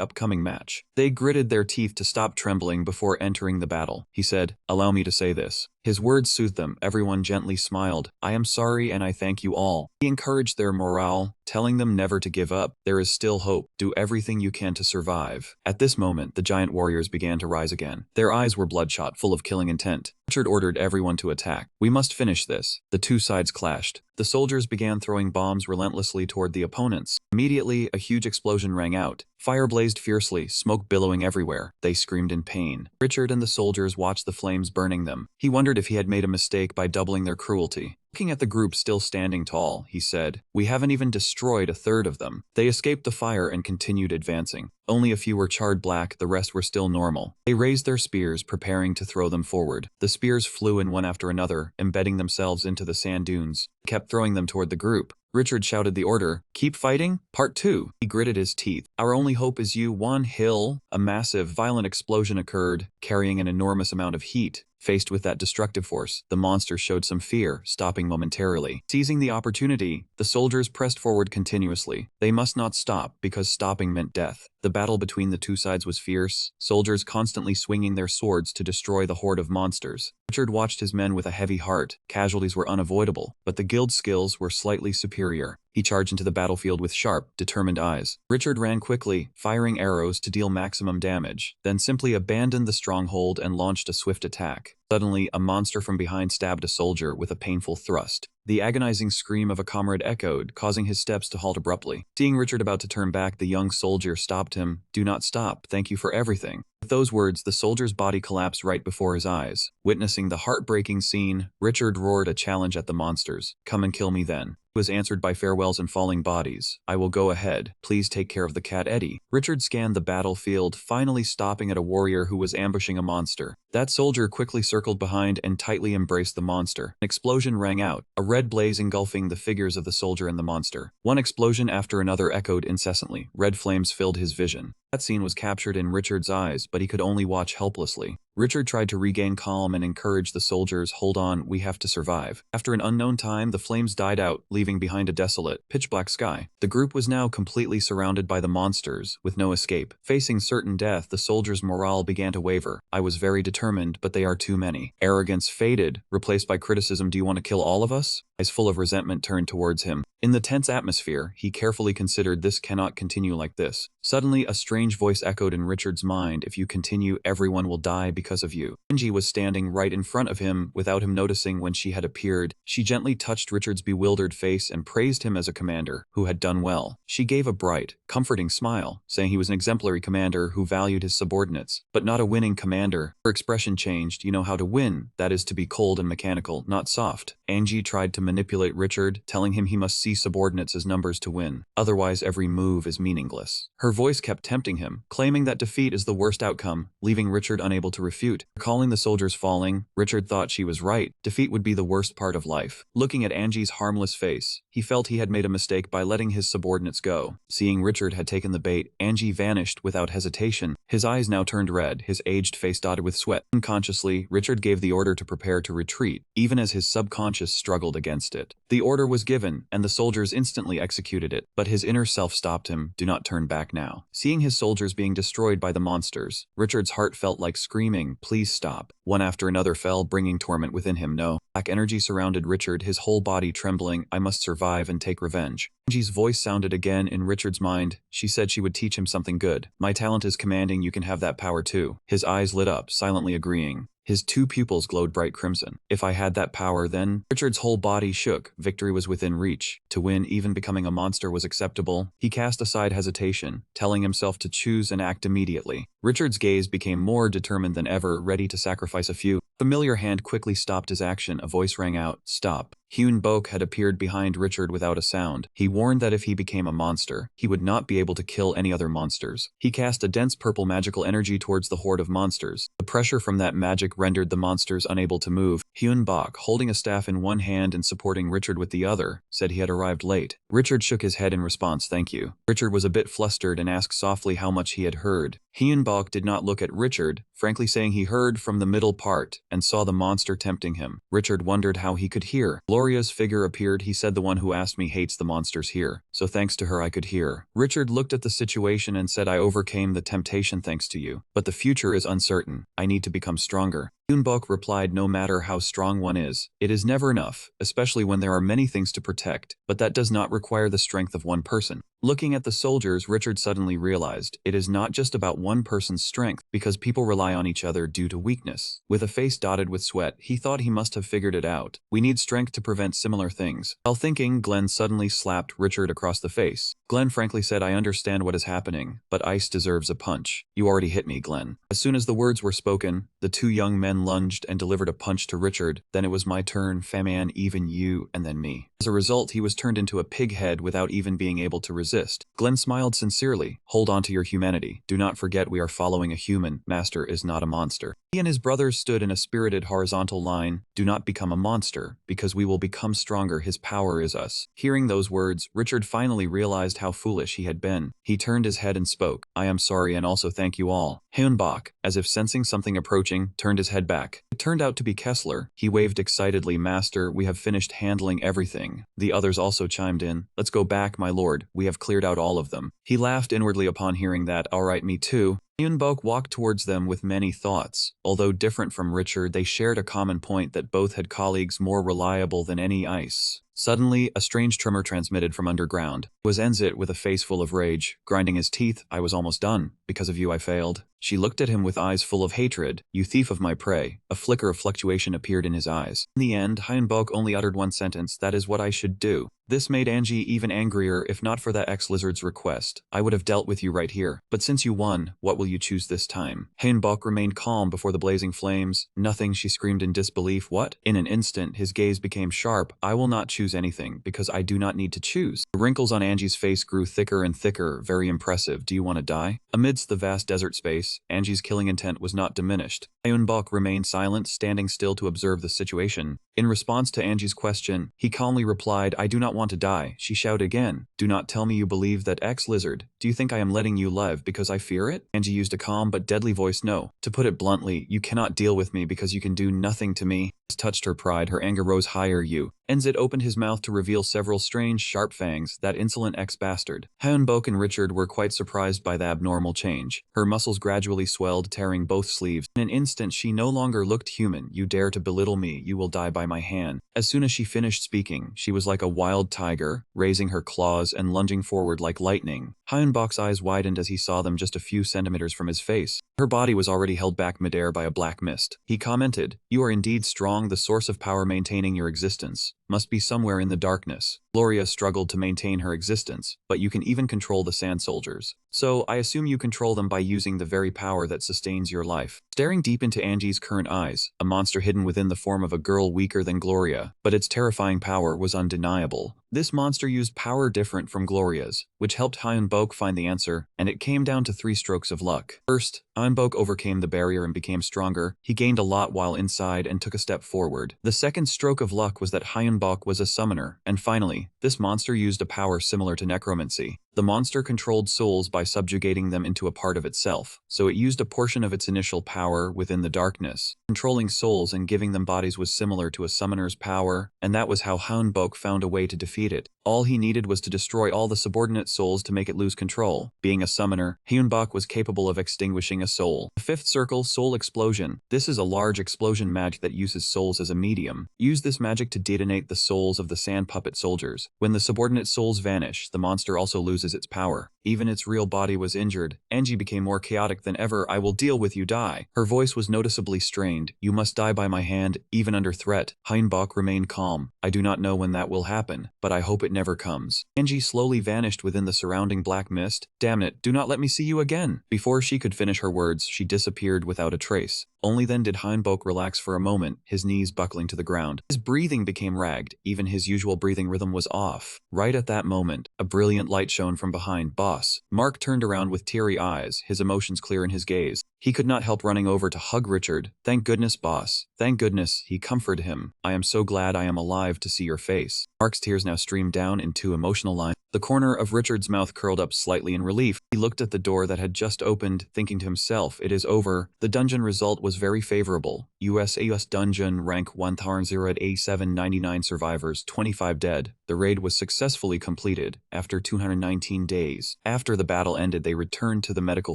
upcoming match. They gritted their teeth to stop trembling before entering the battle. He said, "Allow me to say this." His words soothed them. Everyone gently smiled. "I am sorry and I thank you all." He encouraged their morale, telling them never to give up. "There is still hope. Do everything you can to survive." At this moment, the giant warriors began to rise again. Their eyes were bloodshot, full of killing intent. Richard ordered everyone to attack. "We must finish this." The two sides clashed. The soldiers began throwing bombs relentlessly toward the opponents. Immediately, a huge explosion rang out. Fire blazed fiercely, smoke billowing everywhere. They screamed in pain. Richard and the soldiers watched the flames burning them. He wondered if he had made a mistake by doubling their cruelty. Looking at the group still standing tall, he said, "We haven't even destroyed a third of them." They escaped the fire and continued advancing. Only a few were charred black, the rest were still normal. They raised their spears, preparing to throw them forward. The spears flew in one after another, embedding themselves into the sand dunes. They kept throwing them toward the group. Richard shouted the order, "Keep fighting? Part 2. He gritted his teeth. "Our only hope is you." One hill. A massive, violent explosion occurred, carrying an enormous amount of heat. Faced with that destructive force, the monsters showed some fear, stopping momentarily. Seizing the opportunity, the soldiers pressed forward continuously. They must not stop, because stopping meant death. The battle between the two sides was fierce, soldiers constantly swinging their swords to destroy the horde of monsters. Richard watched his men with a heavy heart. Casualties were unavoidable, but the guild's skills were slightly superior. He charged into the battlefield with sharp, determined eyes. Richard ran quickly, firing arrows to deal maximum damage, then simply abandoned the stronghold and launched a swift attack. Suddenly, a monster from behind stabbed a soldier with a painful thrust. The agonizing scream of a comrade echoed, causing his steps to halt abruptly. Seeing Richard about to turn back, the young soldier stopped him. "Do not stop. Thank you for everything." With those words, the soldier's body collapsed right before his eyes. Witnessing the heartbreaking scene, Richard roared a challenge at the monsters. "Come and kill me then." He was answered by farewells and falling bodies. "I will go ahead. Please take care of the cat Eddie." Richard scanned the battlefield, finally stopping at a warrior who was ambushing a monster. That soldier quickly circled behind and tightly embraced the monster. An explosion rang out, a red blaze engulfing the figures of the soldier and the monster. One explosion after another echoed incessantly. Red flames filled his vision. That scene was captured in Richard's eyes, but he could only watch helplessly. Richard tried to regain calm and encourage the soldiers. "Hold on, we have to survive." After an unknown time, the flames died out, leaving behind a desolate, pitch-black sky. The group was now completely surrounded by the monsters, with no escape. Facing certain death, the soldiers' morale began to waver. "I was very determined, but they are too many." Arrogance faded, replaced by criticism. "Do you want to kill all of us?" Eyes full of resentment turned towards him. In the tense atmosphere, he carefully considered, "This cannot continue like this." Suddenly, a strange voice echoed in Richard's mind. "If you continue, everyone will die because of you." Angie was standing right in front of him, without him noticing when she had appeared. She gently touched Richard's bewildered face and praised him as a commander who had done well. She gave a bright, comforting smile, saying he was an exemplary commander who valued his subordinates, but not a winning commander. Her expression changed. "You know how to win, that is to be cold and mechanical, not soft." Angie tried to manipulate Richard, telling him he must see subordinates as numbers to win. Otherwise, every move is meaningless. Her voice kept tempting him, claiming that defeat is the worst outcome, leaving Richard unable to refute. Recalling the soldiers falling, Richard thought she was right. Defeat would be the worst part of life. Looking at Angie's harmless face, he felt he had made a mistake by letting his subordinates go. Seeing Richard had taken the bait, Angie vanished without hesitation. His eyes now turned red, his aged face dotted with sweat. Unconsciously, Richard gave the order to prepare to retreat, even as his subconscious struggled against it. The order was given, and the soldiers instantly executed it, but his inner self stopped him. "Do not turn back now." Seeing his soldiers being destroyed by the monsters, Richard's heart felt like screaming, "Please stop." One after another fell, bringing torment within him. No. Black energy surrounded Richard, his whole body trembling. "I must survive and take revenge." Angie's voice sounded again in Richard's mind. She said she would teach him something good. "My talent is commanding, you can have that power too." His eyes lit up, silently agreeing. His two pupils glowed bright crimson. "If I had that power, then—" Richard's whole body shook. Victory was within reach. To win, even becoming a monster, was acceptable. He cast aside hesitation, telling himself to choose and act immediately. Richard's gaze became more determined than ever, ready to sacrifice a few. A familiar hand quickly stopped his action. A voice rang out, "Stop." Hyun Bok had appeared behind Richard without a sound. He warned that if he became a monster, he would not be able to kill any other monsters. He cast a dense purple magical energy towards the horde of monsters. The pressure from that magic rendered the monsters unable to move. Hyun Bok, holding a staff in one hand and supporting Richard with the other, said he had arrived late. Richard shook his head in response. "Thank you." Richard was a bit flustered and asked softly how much he had heard. Hyun Bok did not look at Richard, frankly saying he heard from the middle part and saw the monster tempting him. Richard wondered how he could hear. Gloria's figure appeared. "He said the one who asked me hates the monsters here, so thanks to her I could hear." Richard looked at the situation and said, "I overcame the temptation thanks to you, but the future is uncertain. I need to become stronger." Hyun Bok replied, "No matter how strong one is, it is never enough, especially when there are many things to protect, but that does not require the strength of one person." Looking at the soldiers, Richard suddenly realized it is not just about one person's strength, because people rely on each other due to weakness. With a face dotted with sweat, he thought he must have figured it out. "We need strength to prevent similar things." While thinking, Glenn suddenly slapped Richard across the face. Glenn frankly said, "I understand what is happening, but ice deserves a punch." "You already hit me, Glenn." As soon as the words were spoken, the two young men lunged and delivered a punch to Richard. "Then it was my turn, Faman, even you, and then me." As a result, he was turned into a pig head without even being able to resist. Glenn smiled sincerely. "Hold on to your humanity. Do not forget we are following a human. Master is not a monster." He and his brothers stood in a spirited horizontal line. Do not become a monster, because we will become stronger. His power is us. Hearing those words, Richard finally realized how foolish he had been. He turned his head and spoke. I am sorry and also thank you all. Hyunbok, as if sensing something approaching, turned his head back. It turned out to be Kessler. He waved excitedly. Master, we have finished handling everything. The others also chimed in. Let's go back, my lord. We have cleared out all of them. He laughed inwardly upon hearing that. All right, me too. Hyunbok walked towards them with many thoughts. Although different from Richard, they shared a common point that both had colleagues more reliable than any ice. Suddenly, a strange tremor transmitted from underground. It was Enzit with a face full of rage, grinding his teeth. I was almost done. Because of you I failed. She looked at him with eyes full of hatred. You thief of my prey. A flicker of fluctuation appeared in his eyes. In the end, Hyunbok only uttered one sentence. That is what I should do. This made Angie even angrier. If not for that ex-lizard's request, I would have dealt with you right here. But since you won, what will you choose this time? Hyunbok remained calm before the blazing flames. Nothing, she screamed in disbelief. What? In an instant, his gaze became sharp. I will not choose anything, because I do not need to choose. The wrinkles on Angie's face grew thicker and thicker. Very impressive. Do you want to die? Amidst the vast desert space, Angie's killing intent was not diminished. Hyunbok remained silent, standing still to observe the situation. In response to Angie's question, he calmly replied, I do not want to die. She shouted again. Do not tell me you believe that ex-lizard. Do you think I am letting you live because I fear it? Angie used a calm but deadly voice. No. To put it bluntly, you cannot deal with me because you can do nothing to me. This touched her pride. Her anger rose higher. You. Enzit opened his mouth to reveal several strange, sharp fangs. That insolent ex-bastard. Hyunbok and Richard were quite surprised by the abnormal change. Her muscles gradually swelled, tearing both sleeves. In an instant, she no longer looked human. You dare to belittle me, you will die by my hand. As soon as she finished speaking, she was like a wild tiger, raising her claws and lunging forward like lightning. Hyunbok's eyes widened as he saw them just a few centimeters from his face. Her body was already held back midair by a black mist. He commented, You are indeed strong. The source of power maintaining your existence must be somewhere in the darkness. Gloria struggled to maintain her existence, but you can even control the sand soldiers. So, I assume you control them by using the very power that sustains your life. Staring deep into Angie's current eyes, a monster hidden within the form of a girl weaker than Gloria, but its terrifying power was undeniable. This monster used power different from Gloria's, which helped Hyunbok find the answer, and it came down to 3 strokes of luck. First, Hyunbok overcame the barrier and became stronger. He gained a lot while inside and took a step forward. The second stroke of luck was that Hyunbok was a summoner, and finally, this monster used a power similar to necromancy. The monster controlled souls by subjugating them into a part of itself, so it used a portion of its initial power within the darkness. Controlling souls and giving them bodies was similar to a summoner's power, and that was how Hyunbok found a way to defeat it. All he needed was to destroy all the subordinate souls to make it lose control. Being a summoner, Hyunbok was capable of extinguishing a soul. The 5th circle, Soul Explosion. This is a large explosion magic that uses souls as a medium. Use this magic to detonate the souls of the sand puppet soldiers. When the subordinate souls vanish, the monster also loses its power. Even its real body was injured. Angie became more chaotic than ever. I will deal with you. Die. Her voice was noticeably strained. You must die by my hand, even under threat. Hyunbok remained calm. I do not know when that will happen, but I hope it never comes. Angie slowly vanished within the surrounding black mist. Damn it, do not let me see you again. Before she could finish her words, she disappeared without a trace. Only then did Hyunbok relax for a moment, his knees buckling to the ground. His breathing became ragged. Even his usual breathing rhythm was off. Right at that moment, a brilliant light shone from behind. Boss. Mark turned around with teary eyes, his emotions clear in his gaze. He could not help running over to hug Richard. Thank goodness, boss. Thank goodness, he comforted him. I am so glad I am alive to see your face. Mark's tears now streamed down in 2 emotional lines. The corner of Richard's mouth curled up slightly in relief. He looked at the door that had just opened, thinking to himself, it is over. The dungeon result was very favorable. US dungeon rank 1087 survivors, 25 dead. The raid was successfully completed after 219 days. After the battle ended, they returned to the medical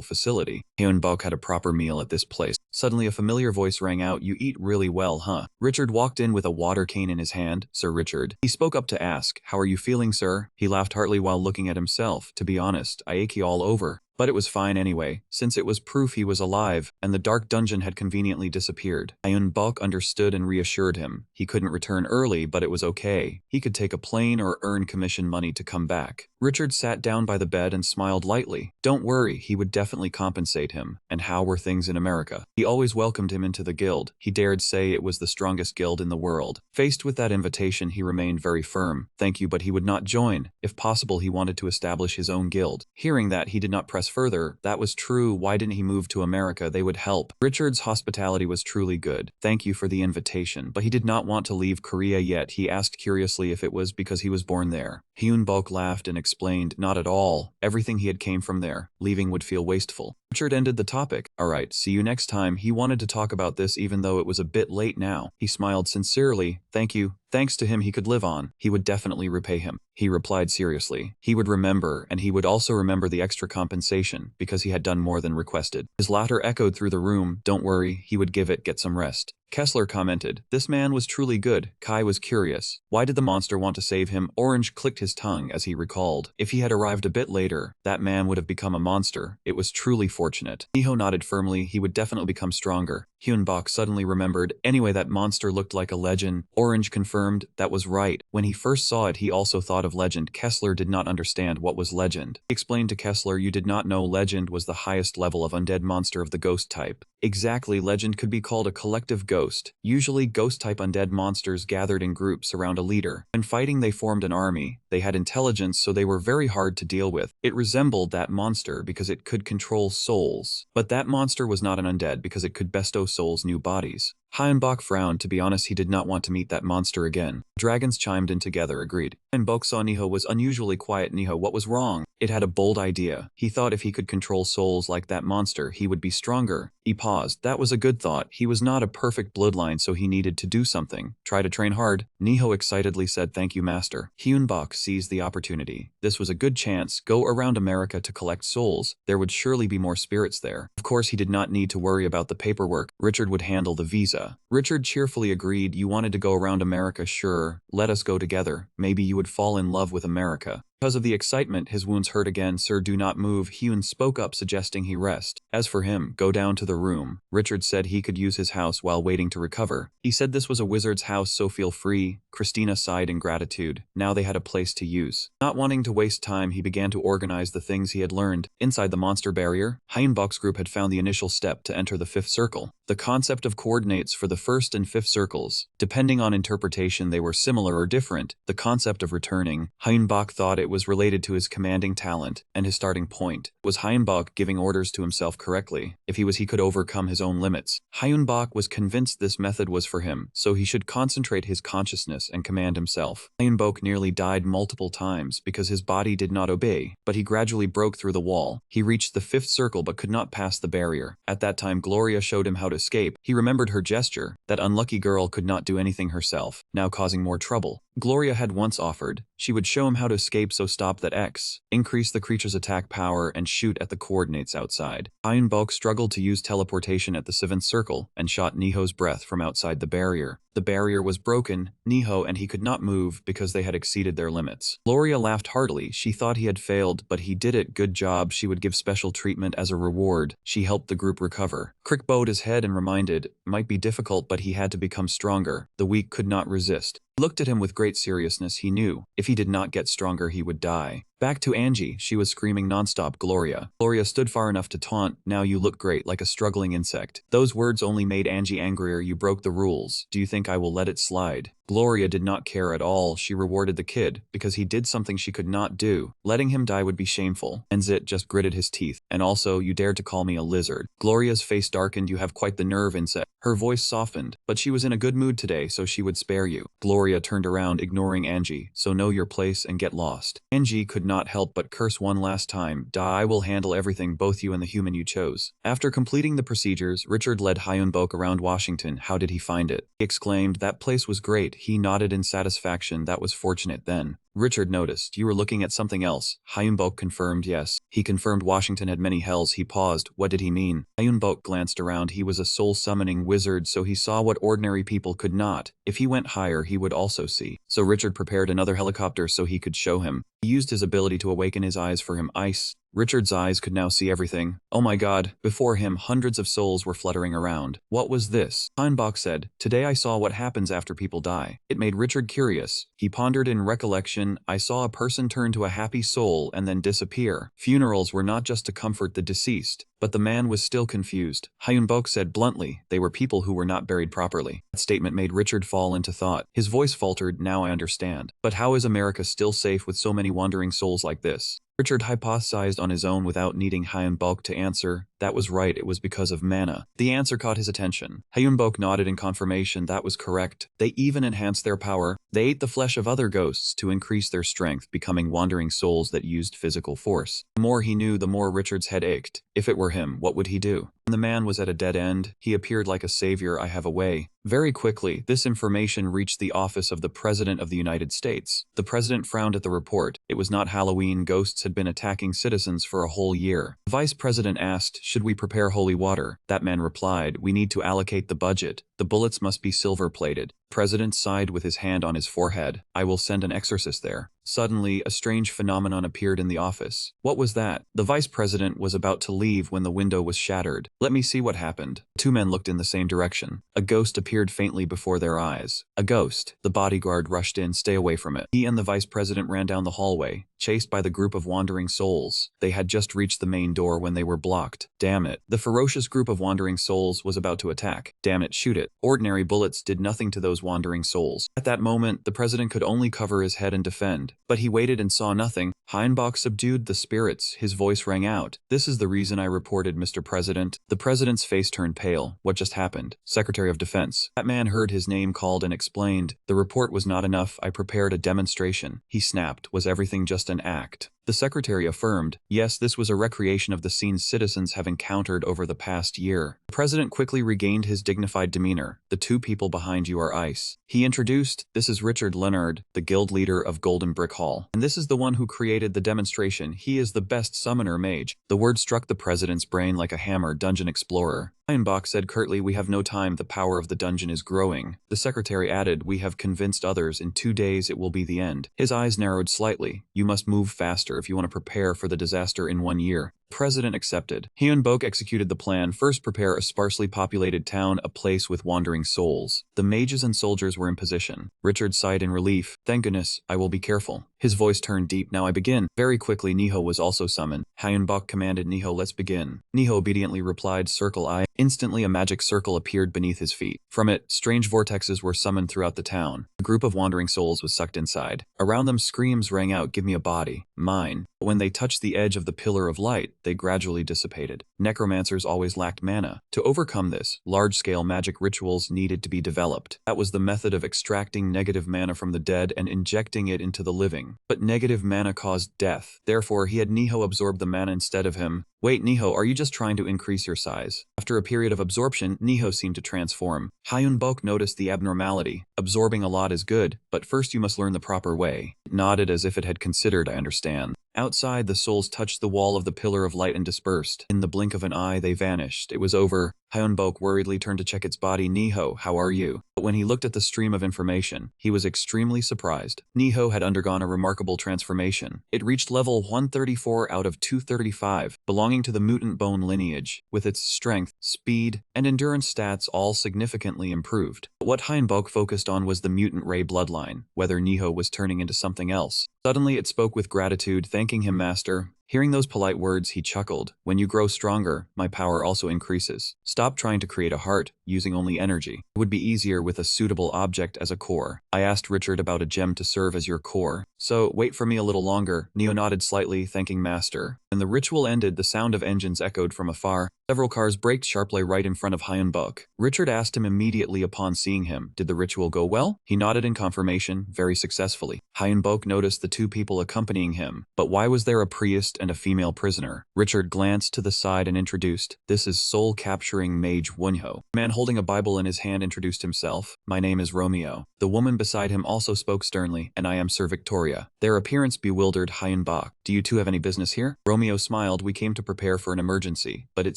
facility. Hyunbok had a proper meal at this place. Suddenly a familiar voice rang out, you eat really well, huh? Richard walked in with a water cane in his hand. Sir Richard. He spoke up to ask, how are you feeling, sir? He laughed heartily while looking at himself. To be honest, I achy all over. But it was fine anyway, since it was proof he was alive, and the dark dungeon had conveniently disappeared. Hyunbok understood and reassured him. He couldn't return early, but it was okay. He could take a plane or earn commission money to come back. Richard sat down by the bed and smiled lightly. Don't worry, he would definitely compensate him. And how were things in America? He always welcomed him into the guild. He dared say it was the strongest guild in the world. Faced with that invitation, he remained very firm. Thank you, but he would not join. If possible, he wanted to establish his own guild. Hearing that, he did not press further. That was true. Why didn't he move to America? They would help. Richard's hospitality was truly good. Thank you for the invitation, but he did not want to leave Korea yet. He asked curiously if it was because he was born there. Hyun-bok laughed and explained, not at all. Everything he had came from there. Leaving would feel wasteful. Richard ended the topic. Alright, see you next time. He wanted to talk about this even though it was a bit late now. He smiled sincerely. Thank you. Thanks to him he could live on. He would definitely repay him. He replied seriously. He would remember, and he would also remember the extra compensation, because he had done more than requested. His laughter echoed through the room. Don't worry, he would give it, get some rest. Kessler commented, this man was truly good. Kai was curious. Why did the monster want to save him? Orange clicked his tongue as he recalled. If he had arrived a bit later, that man would have become a monster. It was truly fortunate. Niho nodded firmly. He would definitely become stronger. Hyun-bok suddenly remembered. Anyway, that monster looked like a legend. Orange confirmed that was right. When he first saw it, he also thought of legend. Kessler did not understand what was legend. He explained to Kessler, you did not know legend was the highest level of undead monster of the ghost type. Exactly, legend could be called a collective ghost. Usually ghost-type undead monsters gathered in groups around a leader. When fighting, they formed an army. They had intelligence, so they were very hard to deal with. It resembled that monster because it could control souls. But that monster was not an undead because it could bestow souls new bodies. Hyun-bok frowned. To be honest, he did not want to meet that monster again. Dragons chimed in together, agreed. Hyun-bok saw Niho was unusually quiet. Niho, what was wrong? It had a bold idea. He thought if he could control souls like that monster, he would be stronger. He paused. That was a good thought. He was not a perfect bloodline, so he needed to do something. Try to train hard. Niho excitedly said, thank you, master. Hyun-bok seized the opportunity. This was a good chance. Go around America to collect souls. There would surely be more spirits there. Of course, he did not need to worry about the paperwork. Richard would handle the visa. Richard cheerfully agreed. You wanted to go around America, sure. Let us go together. Maybe you would fall in love with America. Because of the excitement, his wounds hurt again. Sir, do not move. Hyun spoke up, suggesting he rest. As for him, go down to the room. Richard said he could use his house while waiting to recover. He said this was a wizard's house, so feel free. Christina sighed in gratitude. Now they had a place to use. Not wanting to waste time, he began to organize the things he had learned. Inside the monster barrier, Hyun-bok's group had found the initial step to enter the fifth circle. The concept of coordinates for the first and fifth circles. Depending on interpretation, they were similar or different. The concept of returning, Hyun-bok thought it was related to his commanding talent, and his starting point was Hyun-bok giving orders to himself correctly. If he could overcome his own limits. Hyun-bok was convinced this method was for him, so he should concentrate his consciousness and command himself. Hyun-bok nearly died multiple times because his body did not obey, but he gradually broke through the wall. He reached the fifth circle but could not pass the barrier. At that time, Gloria showed him how to escape. He remembered her gesture. That unlucky girl could not do anything herself, now causing more trouble. Gloria had once offered. She would show him how to escape, so stop that X, increase the creature's attack power, and shoot at the coordinates outside. Hyun-bok struggled to use teleportation at the seventh circle and shot Niho's breath from outside the barrier. The barrier was broken. Niho and he could not move because they had exceeded their limits. Gloria laughed heartily. She thought he had failed, but he did it. Good job. She would give special treatment as a reward. She helped the group recover. Crick bowed his head and reminded, might be difficult, but he had to become stronger. The weak could not resist. He looked at him with great seriousness. He knew, if he did not get stronger, he would die. Back to Angie, she was screaming nonstop, Gloria. Gloria stood far enough to taunt, now you look great, like a struggling insect. Those words only made Angie angrier. You broke the rules. Do you think I will let it slide? Gloria did not care at all. She rewarded the kid, because he did something she could not do. Letting him die would be shameful. Enzit just gritted his teeth. And also, you dared to call me a lizard. Gloria's face darkened. You have quite the nerve, Enzit. Her voice softened, but she was in a good mood today, so she would spare you. Gloria turned around, ignoring Angie, so know your place and get lost. Angie could not help but curse one last time. I will handle everything, both you and the human you chose. After completing the procedures, Richard led Hyun-bok around Washington. How did he find it? He exclaimed, that place was great. He nodded in satisfaction. That was fortunate then. Richard noticed. You were looking at something else. Hyun-bok confirmed yes. He confirmed Washington had many hells. He paused. What did he mean? Hyun-bok glanced around. He was a soul-summoning wizard, so he saw what ordinary people could not. If he went higher, he would also see. So Richard prepared another helicopter so he could show him. He used his ability to awaken his eyes for him. Ice. Richard's eyes could now see everything. Oh my god, before him hundreds of souls were fluttering around. What was this? Heinbach said, today I saw what happens after people die. It made Richard curious. He pondered in recollection, I saw a person turn to a happy soul and then disappear. Funerals were not just to comfort the deceased. But the man was still confused. Hyunbok said bluntly, they were people who were not buried properly. That statement made Richard fall into thought. His voice faltered, now I understand. But how is America still safe with so many wandering souls like this? Richard hypothesized on his own without needing Hyunbok to answer. That was right, it was because of mana. The answer caught his attention. Hyunbok nodded in confirmation that was correct. They even enhanced their power. They ate the flesh of other ghosts to increase their strength, becoming wandering souls that used physical force. The more he knew, the more Richard's head ached. If it were him, what would he do? When the man was at a dead end, he appeared like a savior. I have a way. Very quickly, this information reached the office of the President of the United States. The President frowned at the report. It was not Halloween. Ghosts had been attacking citizens for a whole year. The Vice President asked, should we prepare holy water? That man replied, we need to allocate the budget. The bullets must be silver-plated. The President sighed with his hand on his forehead. I will send an exorcist there. Suddenly, a strange phenomenon appeared in the office. What was that? The Vice President was about to leave when the window was shattered. Let me see what happened. Two men looked in the same direction. A ghost appeared faintly before their eyes. A ghost. The bodyguard rushed in. Stay away from it. He and the Vice President ran down the hallway, chased by the group of wandering souls. They had just reached the main door when they were blocked. Damn it. The ferocious group of wandering souls was about to attack. Damn it, shoot it. Ordinary bullets did nothing to those wandering souls. At that moment, the President could only cover his head and defend. But he waited and saw nothing. Heinbach subdued the spirits. His voice rang out. This is the reason I reported, Mr. President. The President's face turned pale. What just happened? Secretary of Defense. That man heard his name called and explained. The report was not enough. I prepared a demonstration. He snapped. Was everything just an act? The secretary affirmed, yes, this was a recreation of the scenes citizens have encountered over the past year. The president quickly regained his dignified demeanor. The two people behind you are ice. He introduced, this is Richard Leonard, the guild leader of Golden Brick Hall. And this is the one who created the demonstration. He is the best summoner mage. The word struck the president's brain like a hammer. Dungeon explorer. Steinbach said curtly, we have no time, the power of the dungeon is growing. The secretary added, we have convinced others, in 2 days it will be the end. His eyes narrowed slightly. You must move faster if you want to prepare for the disaster in 1 year. President accepted. Hyunbok executed the plan. First, prepare a sparsely populated town, a place with wandering souls. The mages and soldiers were in position. Richard sighed in relief. Thank goodness, I will be careful. His voice turned deep. Now I begin. Very quickly, Niho was also summoned. Hyunbok commanded Niho, let's begin. Niho obediently replied, circle I. Instantly, a magic circle appeared beneath his feet. From it, strange vortexes were summoned throughout the town. A group of wandering souls was sucked inside. Around them, screams rang out, give me a body. Mine. But when they touched the edge of the pillar of light, they gradually dissipated. Necromancers always lacked mana. To overcome this, large-scale magic rituals needed to be developed. That was the method of extracting negative mana from the dead and injecting it into the living. But negative mana caused death. Therefore, he had Niho absorb the mana instead of him. Wait, Niho, are you just trying to increase your size? After a period of absorption, Niho seemed to transform. Hyunbok noticed the abnormality. Absorbing a lot is good, but first you must learn the proper way. It nodded as if it had considered, I understand. Outside, the souls touched the wall of the pillar of light and dispersed. In the blink of an eye, they vanished. It was over. Hyunbok worriedly turned to check its body. Niho, how are you? But when he looked at the stream of information, he was extremely surprised. Niho had undergone a remarkable transformation. It reached level 134 out of 235, belonging to the mutant bone lineage, with its strength, speed, and endurance stats all significantly improved. But what Hyunbok focused on was the mutant ray bloodline, whether Niho was turning into something else. Suddenly it spoke with gratitude, thanking him, Master. Hearing those polite words, he chuckled. When you grow stronger, my power also increases. Stop trying to create a heart, using only energy. It would be easier with a suitable object as a core. I asked Richard about a gem to serve as your core. So, wait for me a little longer. Neo nodded slightly, thanking Master. When the ritual ended, the sound of engines echoed from afar. Several cars braked sharply right in front of Hyunbok. Richard asked him immediately upon seeing him, did the ritual go well? He nodded in confirmation, very successfully. Hyunbok noticed the two people accompanying him. But why was there a priest and a female prisoner? Richard glanced to the side and introduced, this is soul-capturing mage Wunho. The man holding a Bible in his hand introduced himself. My name is Romeo. The woman beside him also spoke sternly, and I am Sir Victoria. Victoria. Their appearance bewildered Hyunbok. Do you two have any business here? Romeo smiled. We came to prepare for an emergency, but it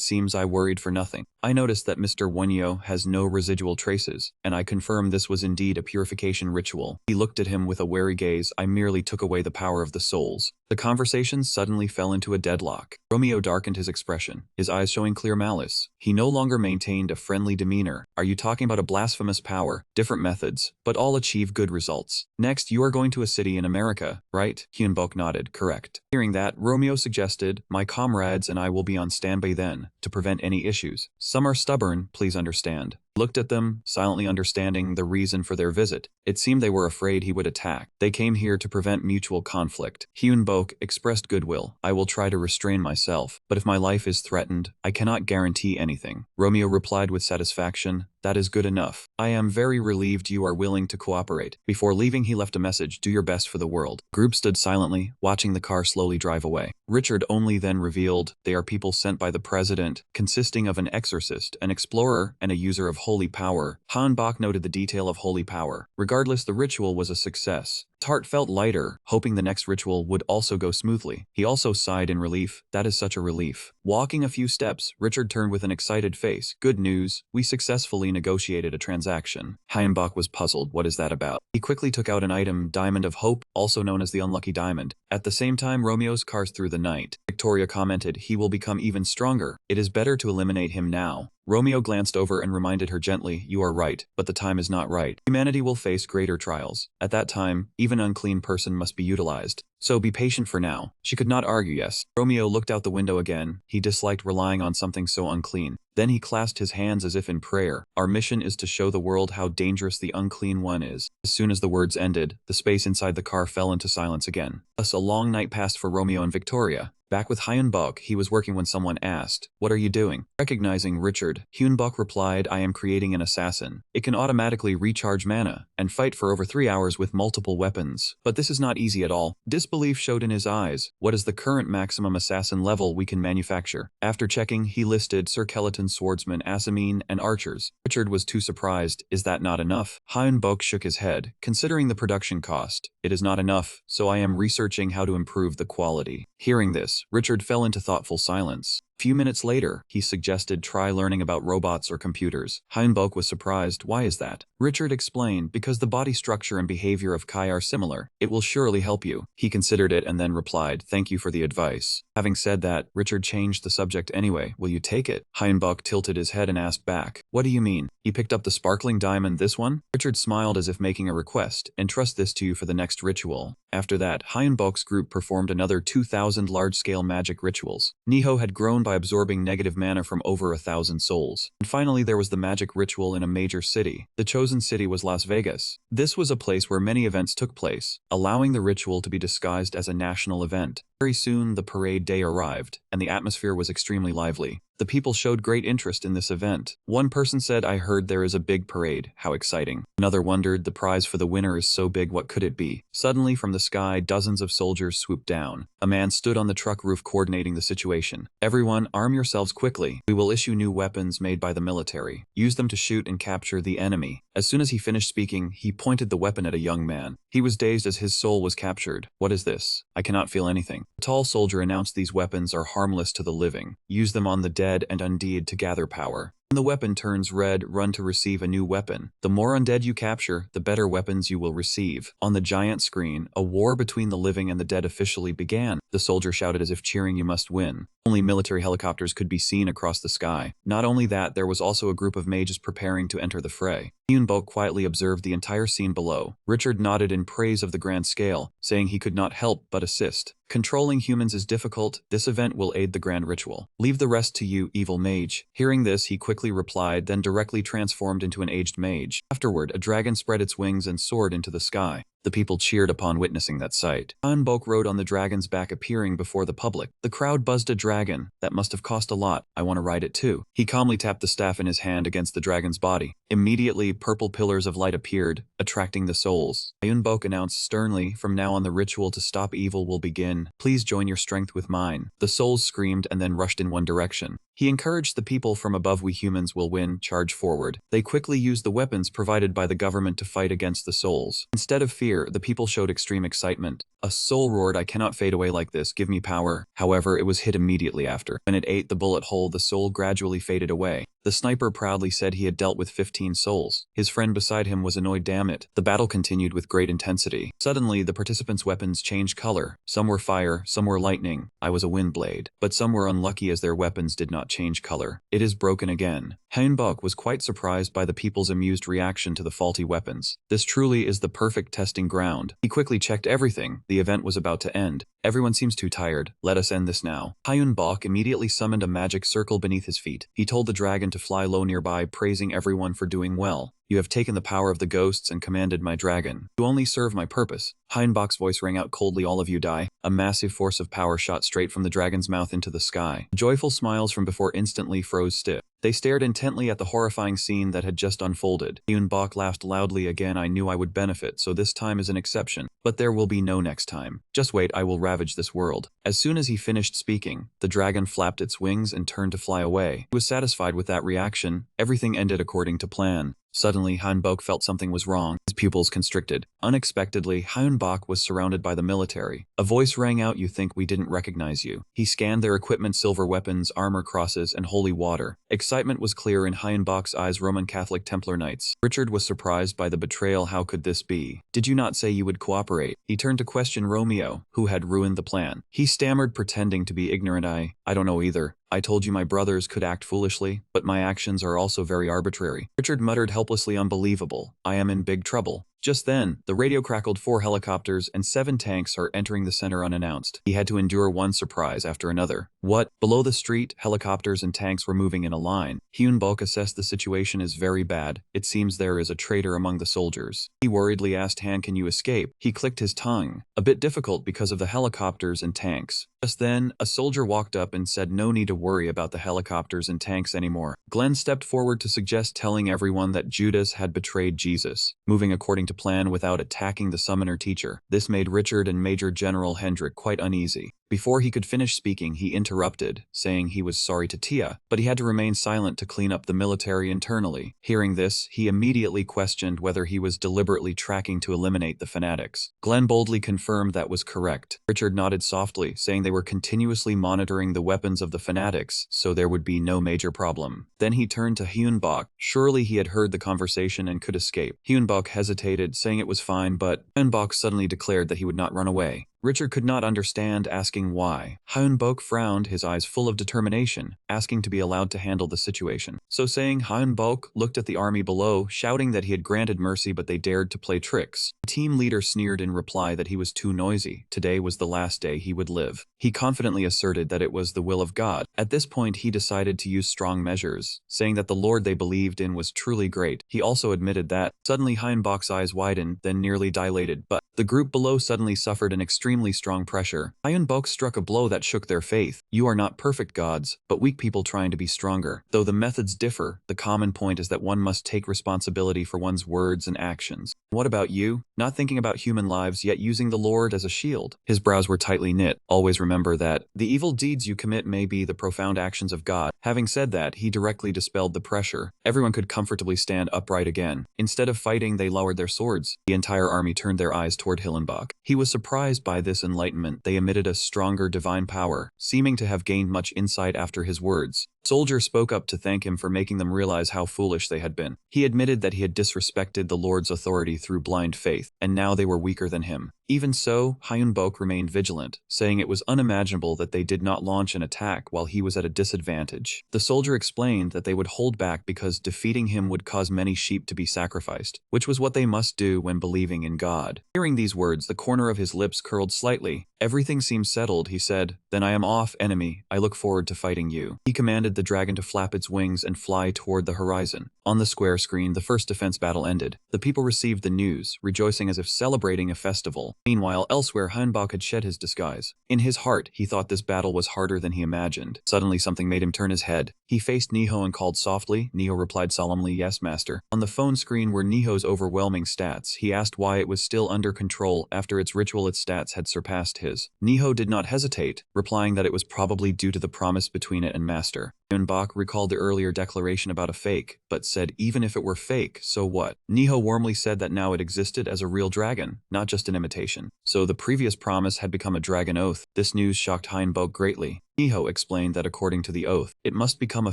seems I worried for nothing. I noticed that Mr. Wonyo has no residual traces, and I confirmed this was indeed a purification ritual. He looked at him with a wary gaze. I merely took away the power of the souls. The conversation suddenly fell into a deadlock. Romeo darkened his expression, his eyes showing clear malice. He no longer maintained a friendly demeanor. Are you talking about a blasphemous power? Different methods, but all achieve good results. Next, you are going to a city in America, right? Hyunbok nodded. Correct. Hearing that, Romeo suggested, my comrades and I will be on standby then, to prevent any issues. Some are stubborn, please understand. Looked at them, silently understanding the reason for their visit. It seemed they were afraid he would attack. They came here to prevent mutual conflict. Hyunbok expressed goodwill. I will try to restrain myself, but if my life is threatened, I cannot guarantee anything. Romeo replied with satisfaction, that is good enough. I am very relieved you are willing to cooperate. Before leaving, he left a message, do your best for the world. Group stood silently, watching the car slowly drive away. Richard only then revealed, they are people sent by the president, consisting of an exorcist, an explorer, and a user of holy power. Hyunbok noted the detail of holy power. Regardless, the ritual was a success. Tart felt lighter, hoping the next ritual would also go smoothly. He also sighed in relief. That is such a relief. Walking a few steps, Richard turned with an excited face. Good news, we successfully negotiated a transaction. Hyunbok was puzzled. What is that about? He quickly took out an item, Diamond of Hope, also known as the Unlucky Diamond. At the same time, Romeo's cars through the night. Victoria commented, he will become even stronger. It is better to eliminate him now. Romeo glanced over and reminded her gently, you are right, but the time is not right. Humanity will face greater trials. At that time, even an unclean person must be utilized. So be patient for now. She could not argue yes. Romeo looked out the window again. He disliked relying on something so unclean. Then he clasped his hands as if in prayer. Our mission is to show the world how dangerous the unclean one is. As soon as the words ended, the space inside the car fell into silence again. Thus, a long night passed for Romeo and Victoria. Back with Hyunbok, he was working when someone asked, what are you doing? Recognizing Richard, Hyunbok replied, I am creating an assassin. It can automatically recharge mana and fight for over 3 hours with multiple weapons. But this is not easy at all. Disbelief showed in his eyes. What is the current maximum assassin level we can manufacture? After checking, he listed Sir Skeleton swordsmen, Asamine, and archers. Richard was too surprised. Is that not enough? Hyunbok shook his head. Considering the production cost, it is not enough, so I am researching how to improve the quality. Hearing this, Richard fell into thoughtful silence. A few minutes later, he suggested try learning about robots or computers. Hyunbok was surprised. Why is that? Richard explained, because the body structure and behavior of Kai are similar. It will surely help you. He considered it and then replied, thank you for the advice. Having said that, Richard changed the subject anyway. Will you take it? Hyunbok tilted his head and asked back, what do you mean? He picked up the sparkling diamond, this one? Richard smiled as if making a request, entrust this to you for the next ritual. After that, Hyunbok's group performed another 2,000 large-scale magic rituals. Niho had grown by absorbing negative mana from over 1,000 souls. And finally, there was the magic ritual in a major city. The chosen city was Las Vegas. This was a place where many events took place, allowing the ritual to be disguised as a national event. Very soon, the parade day arrived, and the atmosphere was extremely lively. The people showed great interest in this event. One person said, I heard there is a big parade. How exciting. Another wondered, the prize for the winner is so big, what could it be? Suddenly, from the sky, dozens of soldiers swooped down. A man stood on the truck roof coordinating the situation. Everyone, arm yourselves quickly. We will issue new weapons made by the military. Use them to shoot and capture the enemy. As soon as he finished speaking, he pointed the weapon at a young man. He was dazed as his soul was captured. What is this? I cannot feel anything. The tall soldier announced these weapons are harmless to the living. Use them on the dead and undead to gather power. When the weapon turns red, run to receive a new weapon. The more undead you capture, the better weapons you will receive. On the giant screen, a war between the living and the dead officially began. The soldier shouted as if cheering, you must win. Only military helicopters could be seen across the sky. Not only that, there was also a group of mages preparing to enter the fray. Hyunbok quietly observed the entire scene below. Richard nodded in praise of the grand scale, saying he could not help but assist. Controlling humans is difficult. This event will aid the grand ritual. Leave the rest to you, evil mage. Hearing this, he quickly replied, then directly transformed into an aged mage. Afterward, a dragon spread its wings and soared into the sky. The people cheered upon witnessing that sight. Hyunbok rode on the dragon's back, appearing before the public. The crowd buzzed. A dragon. That must have cost a lot. I want to ride it too. He calmly tapped the staff in his hand against the dragon's body. Immediately, purple pillars of light appeared, attracting the souls. Hyunbok announced sternly, from now on the ritual to stop evil will begin. Please join your strength with mine. The souls screamed and then rushed in one direction. He encouraged the people from above. We humans will win, charge forward. They quickly used the weapons provided by the government to fight against the souls. Instead of fear, the people showed extreme excitement. A soul roared, I cannot fade away like this, give me power. However, it was hit immediately after. When it ate the bullet hole, the soul gradually faded away. The sniper proudly said he had dealt with 15 souls. His friend beside him was annoyed. Damn it. The battle continued with great intensity. Suddenly, the participants' weapons changed color. Some were fire, some were lightning. I was a wind blade. But some were unlucky as their weapons did not change color. It is broken again. Hyunbok was quite surprised by the people's amused reaction to the faulty weapons. This truly is the perfect testing ground. He quickly checked everything. The event was about to end. Everyone seems too tired. Let us end this now. Hyunbok immediately summoned a magic circle beneath his feet. He told the dragon to fly low nearby, praising everyone for doing well. You have taken the power of the ghosts and commanded my dragon to only serve my purpose. Hyunbok's voice rang out coldly, all of you die. A massive force of power shot straight from the dragon's mouth into the sky. Joyful smiles from before instantly froze stiff. They stared intently at the horrifying scene that had just unfolded. Hyunbok laughed loudly again. I knew I would benefit, so this time is an exception. But there will be no next time. Just wait, I will ravage this world. As soon as he finished speaking, the dragon flapped its wings and turned to fly away. He was satisfied with that reaction. Everything ended according to plan. Suddenly, Hyunbok felt something was wrong. His pupils constricted. Unexpectedly, Hyunbok was surrounded by the military. A voice rang out, you think we didn't recognize you. He scanned their equipment, silver weapons, armor crosses, and holy water. Excitement was clear in Hyunbok's eyes. Roman Catholic Templar Knights. Richard was surprised by the betrayal. How could this be? Did you not say you would cooperate? He turned to question Romeo, who had ruined the plan. He stammered, pretending to be ignorant. I don't know either. I told you my brothers could act foolishly, but my actions are also very arbitrary. Richard muttered helplessly, unbelievable. I am in big trouble. Just then, the radio crackled. 4 helicopters and 7 tanks are entering the center unannounced. He had to endure one surprise after another. What? Below the street, helicopters and tanks were moving in a line. Hyunbok assessed the situation is very bad. It seems there is a traitor among the soldiers. He worriedly asked Han, can you escape? He clicked his tongue. A bit difficult because of the helicopters and tanks. Just then, a soldier walked up and said no need to worry about the helicopters and tanks anymore. Glenn stepped forward to suggest telling everyone that Judas had betrayed Jesus, moving according to plan without attacking the summoner teacher. This made Richard and Major General Hendrik quite uneasy. Before he could finish speaking, he interrupted, saying he was sorry to Tia, but he had to remain silent to clean up the military internally. Hearing this, he immediately questioned whether he was deliberately tracking to eliminate the fanatics. Glenn boldly confirmed that was correct. Richard nodded softly, saying they were continuously monitoring the weapons of the fanatics, so there would be no major problem. Then he turned to Hyunbok. Surely he had heard the conversation and could escape. Hyunbok hesitated, saying it was fine, but Hyunbok suddenly declared that he would not run away. Richard could not understand, asking why. Hyunbok frowned, his eyes full of determination, asking to be allowed to handle the situation. So saying, Hyunbok looked at the army below, shouting that he had granted mercy but they dared to play tricks. The team leader sneered in reply that he was too noisy. Today was the last day he would live. He confidently asserted that it was the will of God. At this point, he decided to use strong measures, saying that the Lord they believed in was truly great. He also admitted that. Suddenly Hyunbok's eyes widened, then nearly dilated, but the group below suddenly suffered an extremely strong pressure. Hyunbok struck a blow that shook their faith. You are not perfect gods, but weak people trying to be stronger. Though the methods differ, the common point is that one must take responsibility for one's words and actions. What about you? Not thinking about human lives, yet using the Lord as a shield. His brows were tightly knit. Always remember that the evil deeds you commit may be the profound actions of God. Having said that, he directly dispelled the pressure. Everyone could comfortably stand upright again. Instead of fighting, they lowered their swords. The entire army turned their eyes toward Hyunbok. He was surprised by this enlightenment. They emitted a stronger divine power, seeming to have gained much insight after his words. Soldier spoke up to thank him for making them realize how foolish they had been. He admitted that he had disrespected the Lord's authority through blind faith, and now they were weaker than him. Even so, Hyunbok remained vigilant, saying it was unimaginable that they did not launch an attack while he was at a disadvantage. The soldier explained that they would hold back because defeating him would cause many sheep to be sacrificed, which was what they must do when believing in God. Hearing these words, the corner of his lips curled slightly. Everything seems settled, he said. Then I am off, enemy. I look forward to fighting you. He commanded the dragon to flap its wings and fly toward the horizon. On the square screen, the first defense battle ended. The people received the news, rejoicing as if celebrating a festival. Meanwhile, elsewhere, Hyunbok had shed his disguise. In his heart, he thought this battle was harder than he imagined. Suddenly, something made him turn his head. He faced Niho and called softly. Niho replied solemnly, yes, master. On the phone screen were Niho's overwhelming stats. He asked why it was still under control after its ritual. Its stats had surpassed his. Niho did not hesitate, replying that it was probably due to the promise between it and master. Hyunbok recalled the earlier declaration about a fake, but said even if it were fake, so what? Niho warmly said that now it existed as a real dragon, not just an imitation. So the previous promise had become a dragon oath. This news shocked Hyunbok greatly. Niho explained that according to the oath, it must become a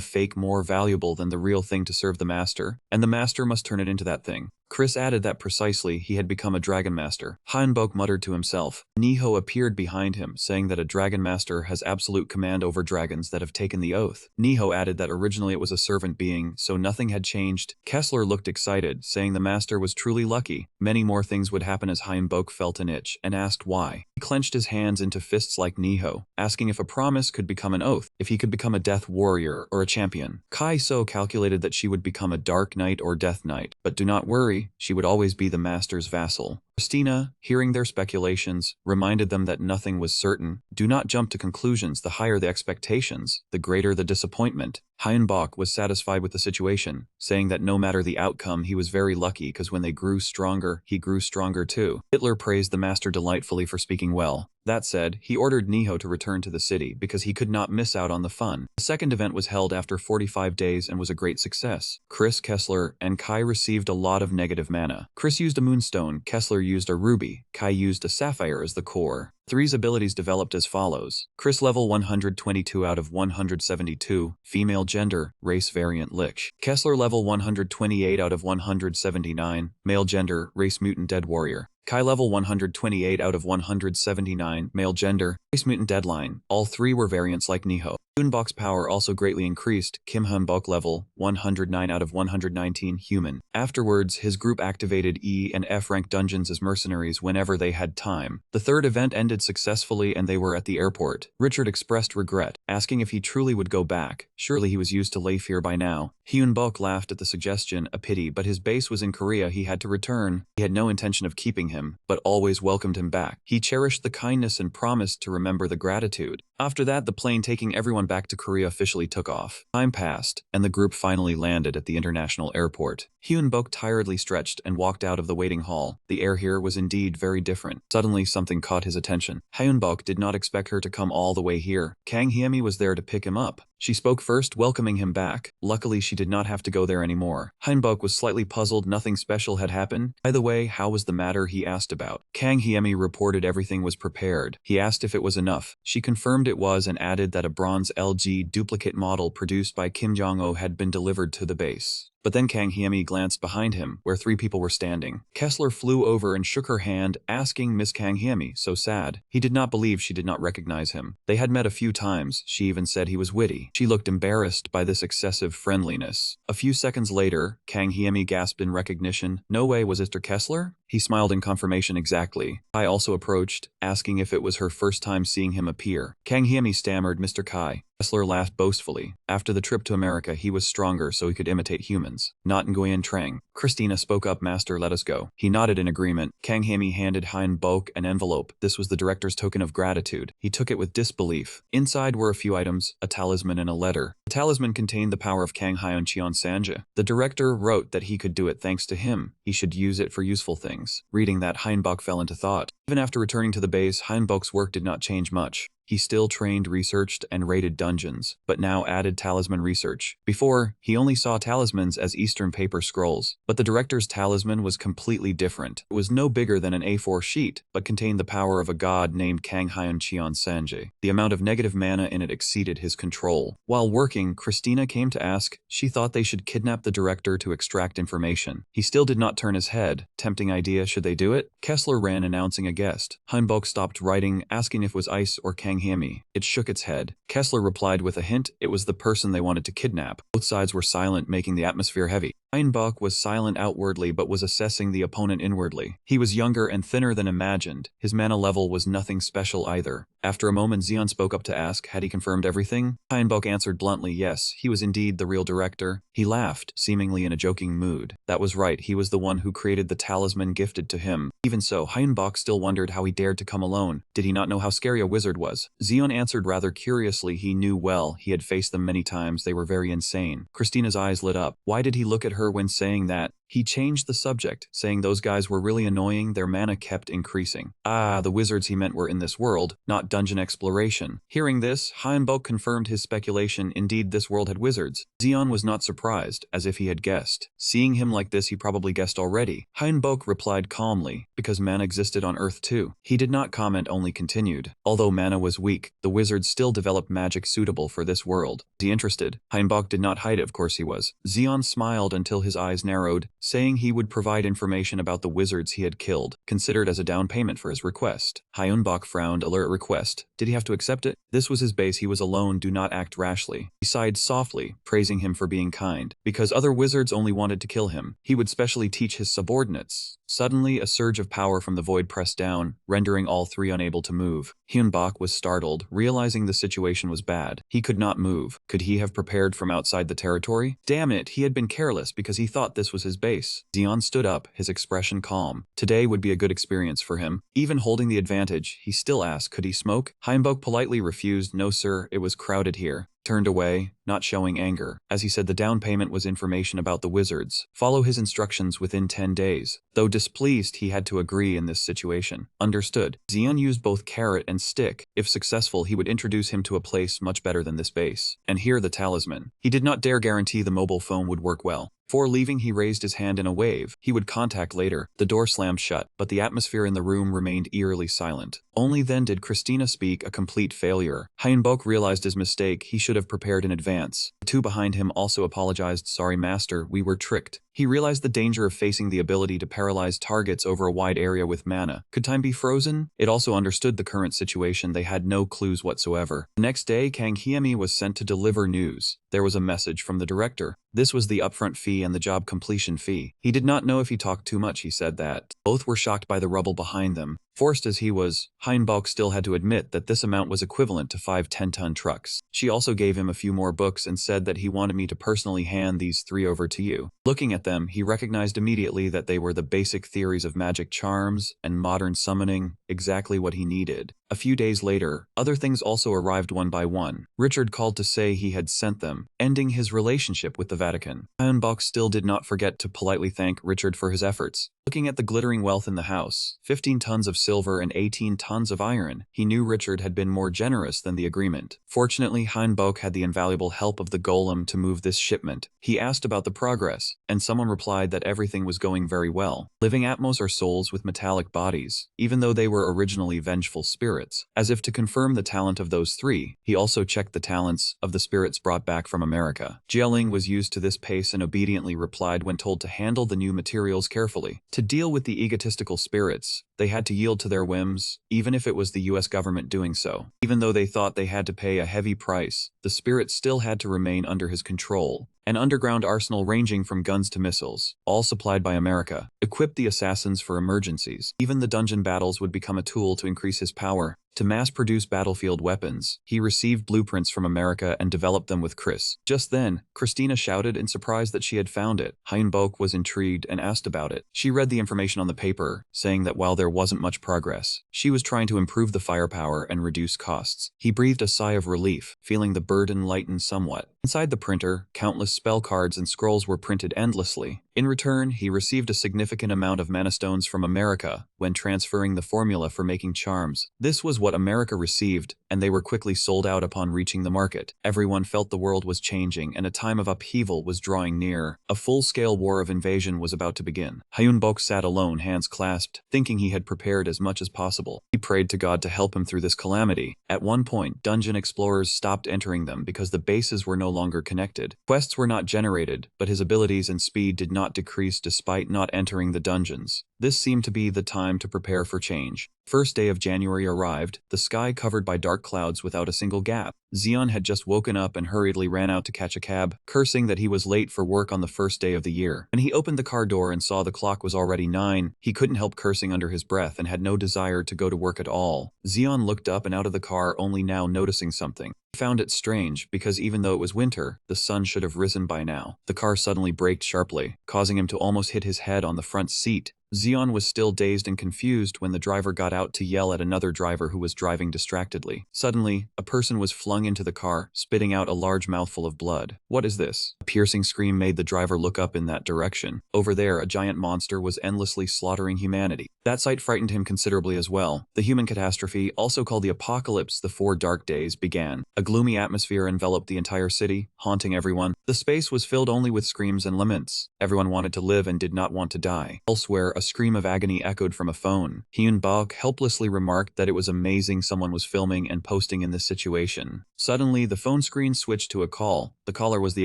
fake more valuable than the real thing to serve the master, and the master must turn it into that thing. Chris added that precisely he had become a dragon master. Hyunbok muttered to himself. Niho appeared behind him, saying that a dragon master has absolute command over dragons that have taken the oath. Niho added that originally it was a servant being, so nothing had changed. Kessler looked excited, saying the master was truly lucky. Many more things would happen as Hyunbok felt an itch, and asked why. He clenched his hands into fists like Niho, asking if a promise could become an oath, if he could become a death warrior or a champion. Kai So calculated that she would become a dark knight or death knight, but do not worry, she would always be the master's vassal. Christina, hearing their speculations, reminded them that nothing was certain. Do not jump to conclusions. The higher the expectations, the greater the disappointment. Hyunbok was satisfied with the situation, saying that no matter the outcome, he was very lucky because when they grew stronger, he grew stronger too. Hitler praised the master delightfully for speaking well. That said, he ordered Niho to return to the city because he could not miss out on the fun. The second event was held after 45 days and was a great success. Chris, Kessler, and Kai received a lot of negative mana. Chris used a moonstone, Kessler used a ruby, Kai used a sapphire as the core. Three's abilities developed as follows. Chris level 122 out of 172, female gender, race variant lich. Kessler level 128 out of 179, male gender, race mutant dead warrior. Kai level 128 out of 179, male gender, race mutant deadline. All three were variants like Niho. Hyunbok's power also greatly increased. Kim Hyunbok level 109 out of 119 human. Afterwards, his group activated E and F rank dungeons as mercenaries whenever they had time. The third event ended successfully and they were at the airport. Richard expressed regret, asking if he truly would go back. Surely he was used to life here by now. Hyunbok laughed at the suggestion, a pity, but his base was in Korea, he had to return. He had no intention of keeping him, but always welcomed him back. He cherished the kindness and promised to remember the gratitude. After that, the plane taking everyone back to Korea officially took off. Time passed, and the group finally landed at the international airport. Hyunbok tiredly stretched and walked out of the waiting hall. The air here was indeed very different. Suddenly, something caught his attention. Hyunbok did not expect her to come all the way here. Kang Hyemi was there to pick him up. She spoke first, welcoming him back. Luckily, she did not have to go there anymore. Hyunbok was slightly puzzled. Nothing special had happened. By the way, how was the matter he asked about? Kang Hyemi reported everything was prepared. He asked if it was enough. She confirmed it was and added that a bronze LG duplicate model produced by Kim Jong-un had been delivered to the base. But then Kang Hyemi glanced behind him, where three people were standing. Kessler flew over and shook her hand, asking Miss Kang Hyemi, so sad. He did not believe she did not recognize him. They had met a few times. She even said he was witty. She looked embarrassed by this excessive friendliness. A few seconds later, Kang Hyemi gasped in recognition. No way, was it Mr. Kessler? He smiled in confirmation exactly. Kai also approached, asking if it was her first time seeing him appear. Kang Hyemi stammered, Mr. Kai. Kessler laughed boastfully. After the trip to America, he was stronger so he could imitate humans. Not Nguyen Trang. Christina spoke up, Master, let us go. He nodded in agreement. Kang Hyemi handed Hyunbok an envelope. This was the director's token of gratitude. He took it with disbelief. Inside were a few items, a talisman and a letter. The talisman contained the power of Kang Hyun Cheon Sanja. The director wrote that he could do it thanks to him. He should use it for useful things. Reading that, Hyunbok fell into thought. Even after returning to the base, Hyunbok's work did not change much. He still trained, researched, and raided dungeons, but now added talisman research. Before, he only saw talismans as Eastern paper scrolls, but the director's talisman was completely different. It was no bigger than an A4 sheet, but contained the power of a god named Kang Hyun Cheon Sanje. The amount of negative mana in it exceeded his control. While working, Christina came to ask. She thought they should kidnap the director to extract information. He still did not turn his head. Tempting idea, should they do it? Kessler ran announcing a guest. Hyunbok stopped writing, asking if it was Ice or Kang Hyemi. It shook its head. Kessler replied with a hint. It was the person they wanted to kidnap. Both sides were silent, making the atmosphere heavy. Hyunbok was silent outwardly but was assessing the opponent inwardly. He was younger and thinner than imagined. His mana level was nothing special either. After a moment, Zeon spoke up to ask, had he confirmed everything? Hyunbok answered bluntly, yes, he was indeed the real director. He laughed, seemingly in a joking mood. That was right, he was the one who created the talisman gifted to him. Even so, Hyunbok still wondered how he dared to come alone. Did he not know how scary a wizard was? Zeon answered rather curiously, he knew well. He had faced them many times. They were very insane. Christina's eyes lit up. Why did he look at her when saying that? He changed the subject, saying those guys were really annoying, their mana kept increasing. Ah, the wizards he meant were in this world, not dungeon exploration. Hearing this, Hyunbok confirmed his speculation. Indeed, this world had wizards. Zeon was not surprised, as if he had guessed. Seeing him like this, he probably guessed already. Hyunbok replied calmly, because mana existed on Earth too. He did not comment, only continued. Although mana was weak, the wizards still developed magic suitable for this world. Was he interested? Hyunbok did not hide it, of course he was. Zeon smiled until his eyes narrowed, saying he would provide information about the wizards he had killed, considered as a down payment for his request. Hyunbok frowned. Alert request. Did he have to accept it? This was his base. He was alone. Do not act rashly. He sighed softly, praising him for being kind. Because other wizards only wanted to kill him, he would specially teach his subordinates. Suddenly, a surge of power from the void pressed down, rendering all three unable to move. Hyunbok was startled, realizing the situation was bad. He could not move. Could he have prepared from outside the territory? Damn it, he had been careless because he thought this was his base. Zeon stood up, his expression calm. Today would be a good experience for him. Even holding the advantage, he still asked, could he smoke? Hyunbok politely refused. No sir, it was crowded here. Turned away, not showing anger. As he said, the down payment was information about the wizards. Follow his instructions within 10 days. Though displeased, he had to agree in this situation. Understood. Zeon used both carrot and stick. If successful, he would introduce him to a place much better than this base. And here the talisman. He did not dare guarantee the mobile phone would work well. Before leaving, he raised his hand in a wave. He would contact later. The door slammed shut, but the atmosphere in the room remained eerily silent. Only then did Christina speak, a complete failure. Hyunbok realized his mistake. He should have prepared in advance. The two behind him also apologized. Sorry, master, we were tricked. He realized the danger of facing the ability to paralyze targets over a wide area with mana. Could time be frozen? It also understood the current situation. They had no clues whatsoever. The next day, Kang Hyemi was sent to deliver news. There was a message from the director. This was the upfront fee and the job completion fee. He did not know if he talked too much. He said that. Both were shocked by the rubble behind them. Forced as he was, Hyunbok still had to admit that this amount was equivalent to 5 10-ton trucks. She also gave him a few more books and said that he wanted me to personally hand these 3 over to you. Looking at them, he recognized immediately that they were the basic theories of magic charms and modern summoning, exactly what he needed. A few days later, other things also arrived one by one. Richard called to say he had sent them, ending his relationship with the Vatican. Hyunbok still did not forget to politely thank Richard for his efforts. Looking at the glittering wealth in the house, 15 tons of silver and 18 tons of iron, he knew Richard had been more generous than the agreement. Fortunately, Hyunbok had the invaluable help of the golem to move this shipment. He asked about the progress, and someone replied that everything was going very well. Living Atmos are souls with metallic bodies, even though they were originally vengeful spirits. As if to confirm the talent of those 3, he also checked the talents of the spirits brought back from America. Jialing was used to this pace and obediently replied when told to handle the new materials carefully. To deal with the egotistical spirits, they had to yield to their whims, even if it was the US government doing so. Even though they thought they had to pay a heavy price, the spirits still had to remain under his control. An underground arsenal ranging from guns to missiles, all supplied by America, equipped the assassins for emergencies. Even the dungeon battles would become a tool to increase his power. To mass-produce battlefield weapons, he received blueprints from America and developed them with Chris. Just then, Christina shouted in surprise that she had found it. Hyunbok was intrigued and asked about it. She read the information on the paper, saying that while there wasn't much progress, she was trying to improve the firepower and reduce costs. He breathed a sigh of relief, feeling the burden lighten somewhat. Inside the printer, countless spell cards and scrolls were printed endlessly. In return, he received a significant amount of mana stones from America when transferring the formula for making charms. This was what America received, and they were quickly sold out upon reaching the market. Everyone felt the world was changing and a time of upheaval was drawing near. A full-scale war of invasion was about to begin. Hyunbok sat alone, hands clasped, thinking he had prepared as much as possible. He prayed to God to help him through this calamity. At one point, dungeon explorers stopped entering them because the bases were no longer connected. Quests were not generated, but his abilities and speed did not decrease despite not entering the dungeons. This seemed to be the time to prepare for change. First day of January arrived, the sky covered by dark clouds without a single gap. Zeon had just woken up and hurriedly ran out to catch a cab, cursing that he was late for work on the first day of the year. When he opened the car door and saw the clock was already 9, he couldn't help cursing under his breath and had no desire to go to work at all. Zeon looked up and out of the car, only now noticing something. He found it strange because even though it was winter, the sun should have risen by now. The car suddenly braked sharply, causing him to almost hit his head on the front seat. Zeon was still dazed and confused when the driver got out to yell at another driver who was driving distractedly. Suddenly, a person was flung into the car, spitting out a large mouthful of blood. What is this? A piercing scream made the driver look up in that direction. Over there, a giant monster was endlessly slaughtering humanity. That sight frightened him considerably as well. The human catastrophe, also called the apocalypse, the 4 dark days, began. A gloomy atmosphere enveloped the entire city, haunting everyone. The space was filled only with screams and laments. Everyone wanted to live and did not want to die. Elsewhere, a scream of agony echoed from a phone. Hyun-bok helplessly remarked that it was amazing someone was filming and posting in this situation. Suddenly, the phone screen switched to a call. The caller was the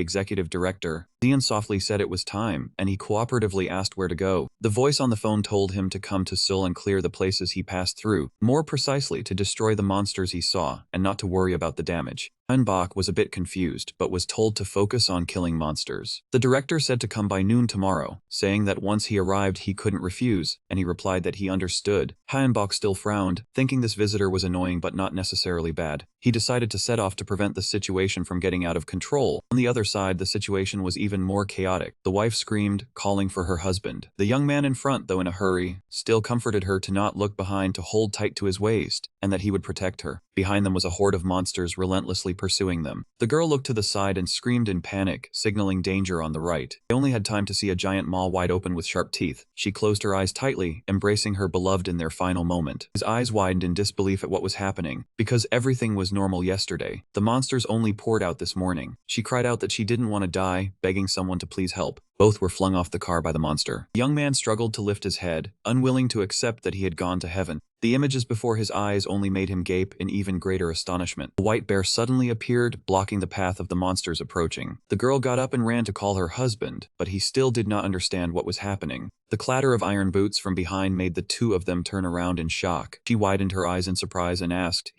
executive director. Zeon softly said it was time, and he cooperatively asked where to go. The voice on the phone told him to come to Seoul and clear the places he passed through, more precisely to destroy the monsters he saw, and not to worry about the damage. Hyun-bok was a bit confused, but was told to focus on killing monsters. The director said to come by noon tomorrow, saying that once he arrived he couldn't refuse, and he replied that he understood. Hyun-bok still frowned, thinking this visitor was annoying but not necessarily bad. He decided to set off to prevent the situation from getting out of control. On the other side, the situation was even more chaotic. The wife screamed, calling for her husband. The young man in front, though in a hurry, still comforted her to not look behind, to hold tight to his waist, and that he would protect her. Behind them was a horde of monsters relentlessly pursuing them. The girl looked to the side and screamed in panic, signaling danger on the right. They only had time to see a giant maw wide open with sharp teeth. She closed her eyes tightly, embracing her beloved in their final moment. His eyes widened in disbelief at what was happening. Because everything was normal yesterday, the monsters only poured out this morning. She cried out that she didn't want to die, begging someone to please help. Both were flung off the car by the monster. The young man struggled to lift his head, unwilling to accept that he had gone to heaven. The images before his eyes only made him gape in even greater astonishment. A white bear suddenly appeared, blocking the path of the monsters approaching. The girl got up and ran to call her husband, but he still did not understand what was happening. The clatter of iron boots from behind made the two of them turn around in shock. She widened her eyes in surprise and asked,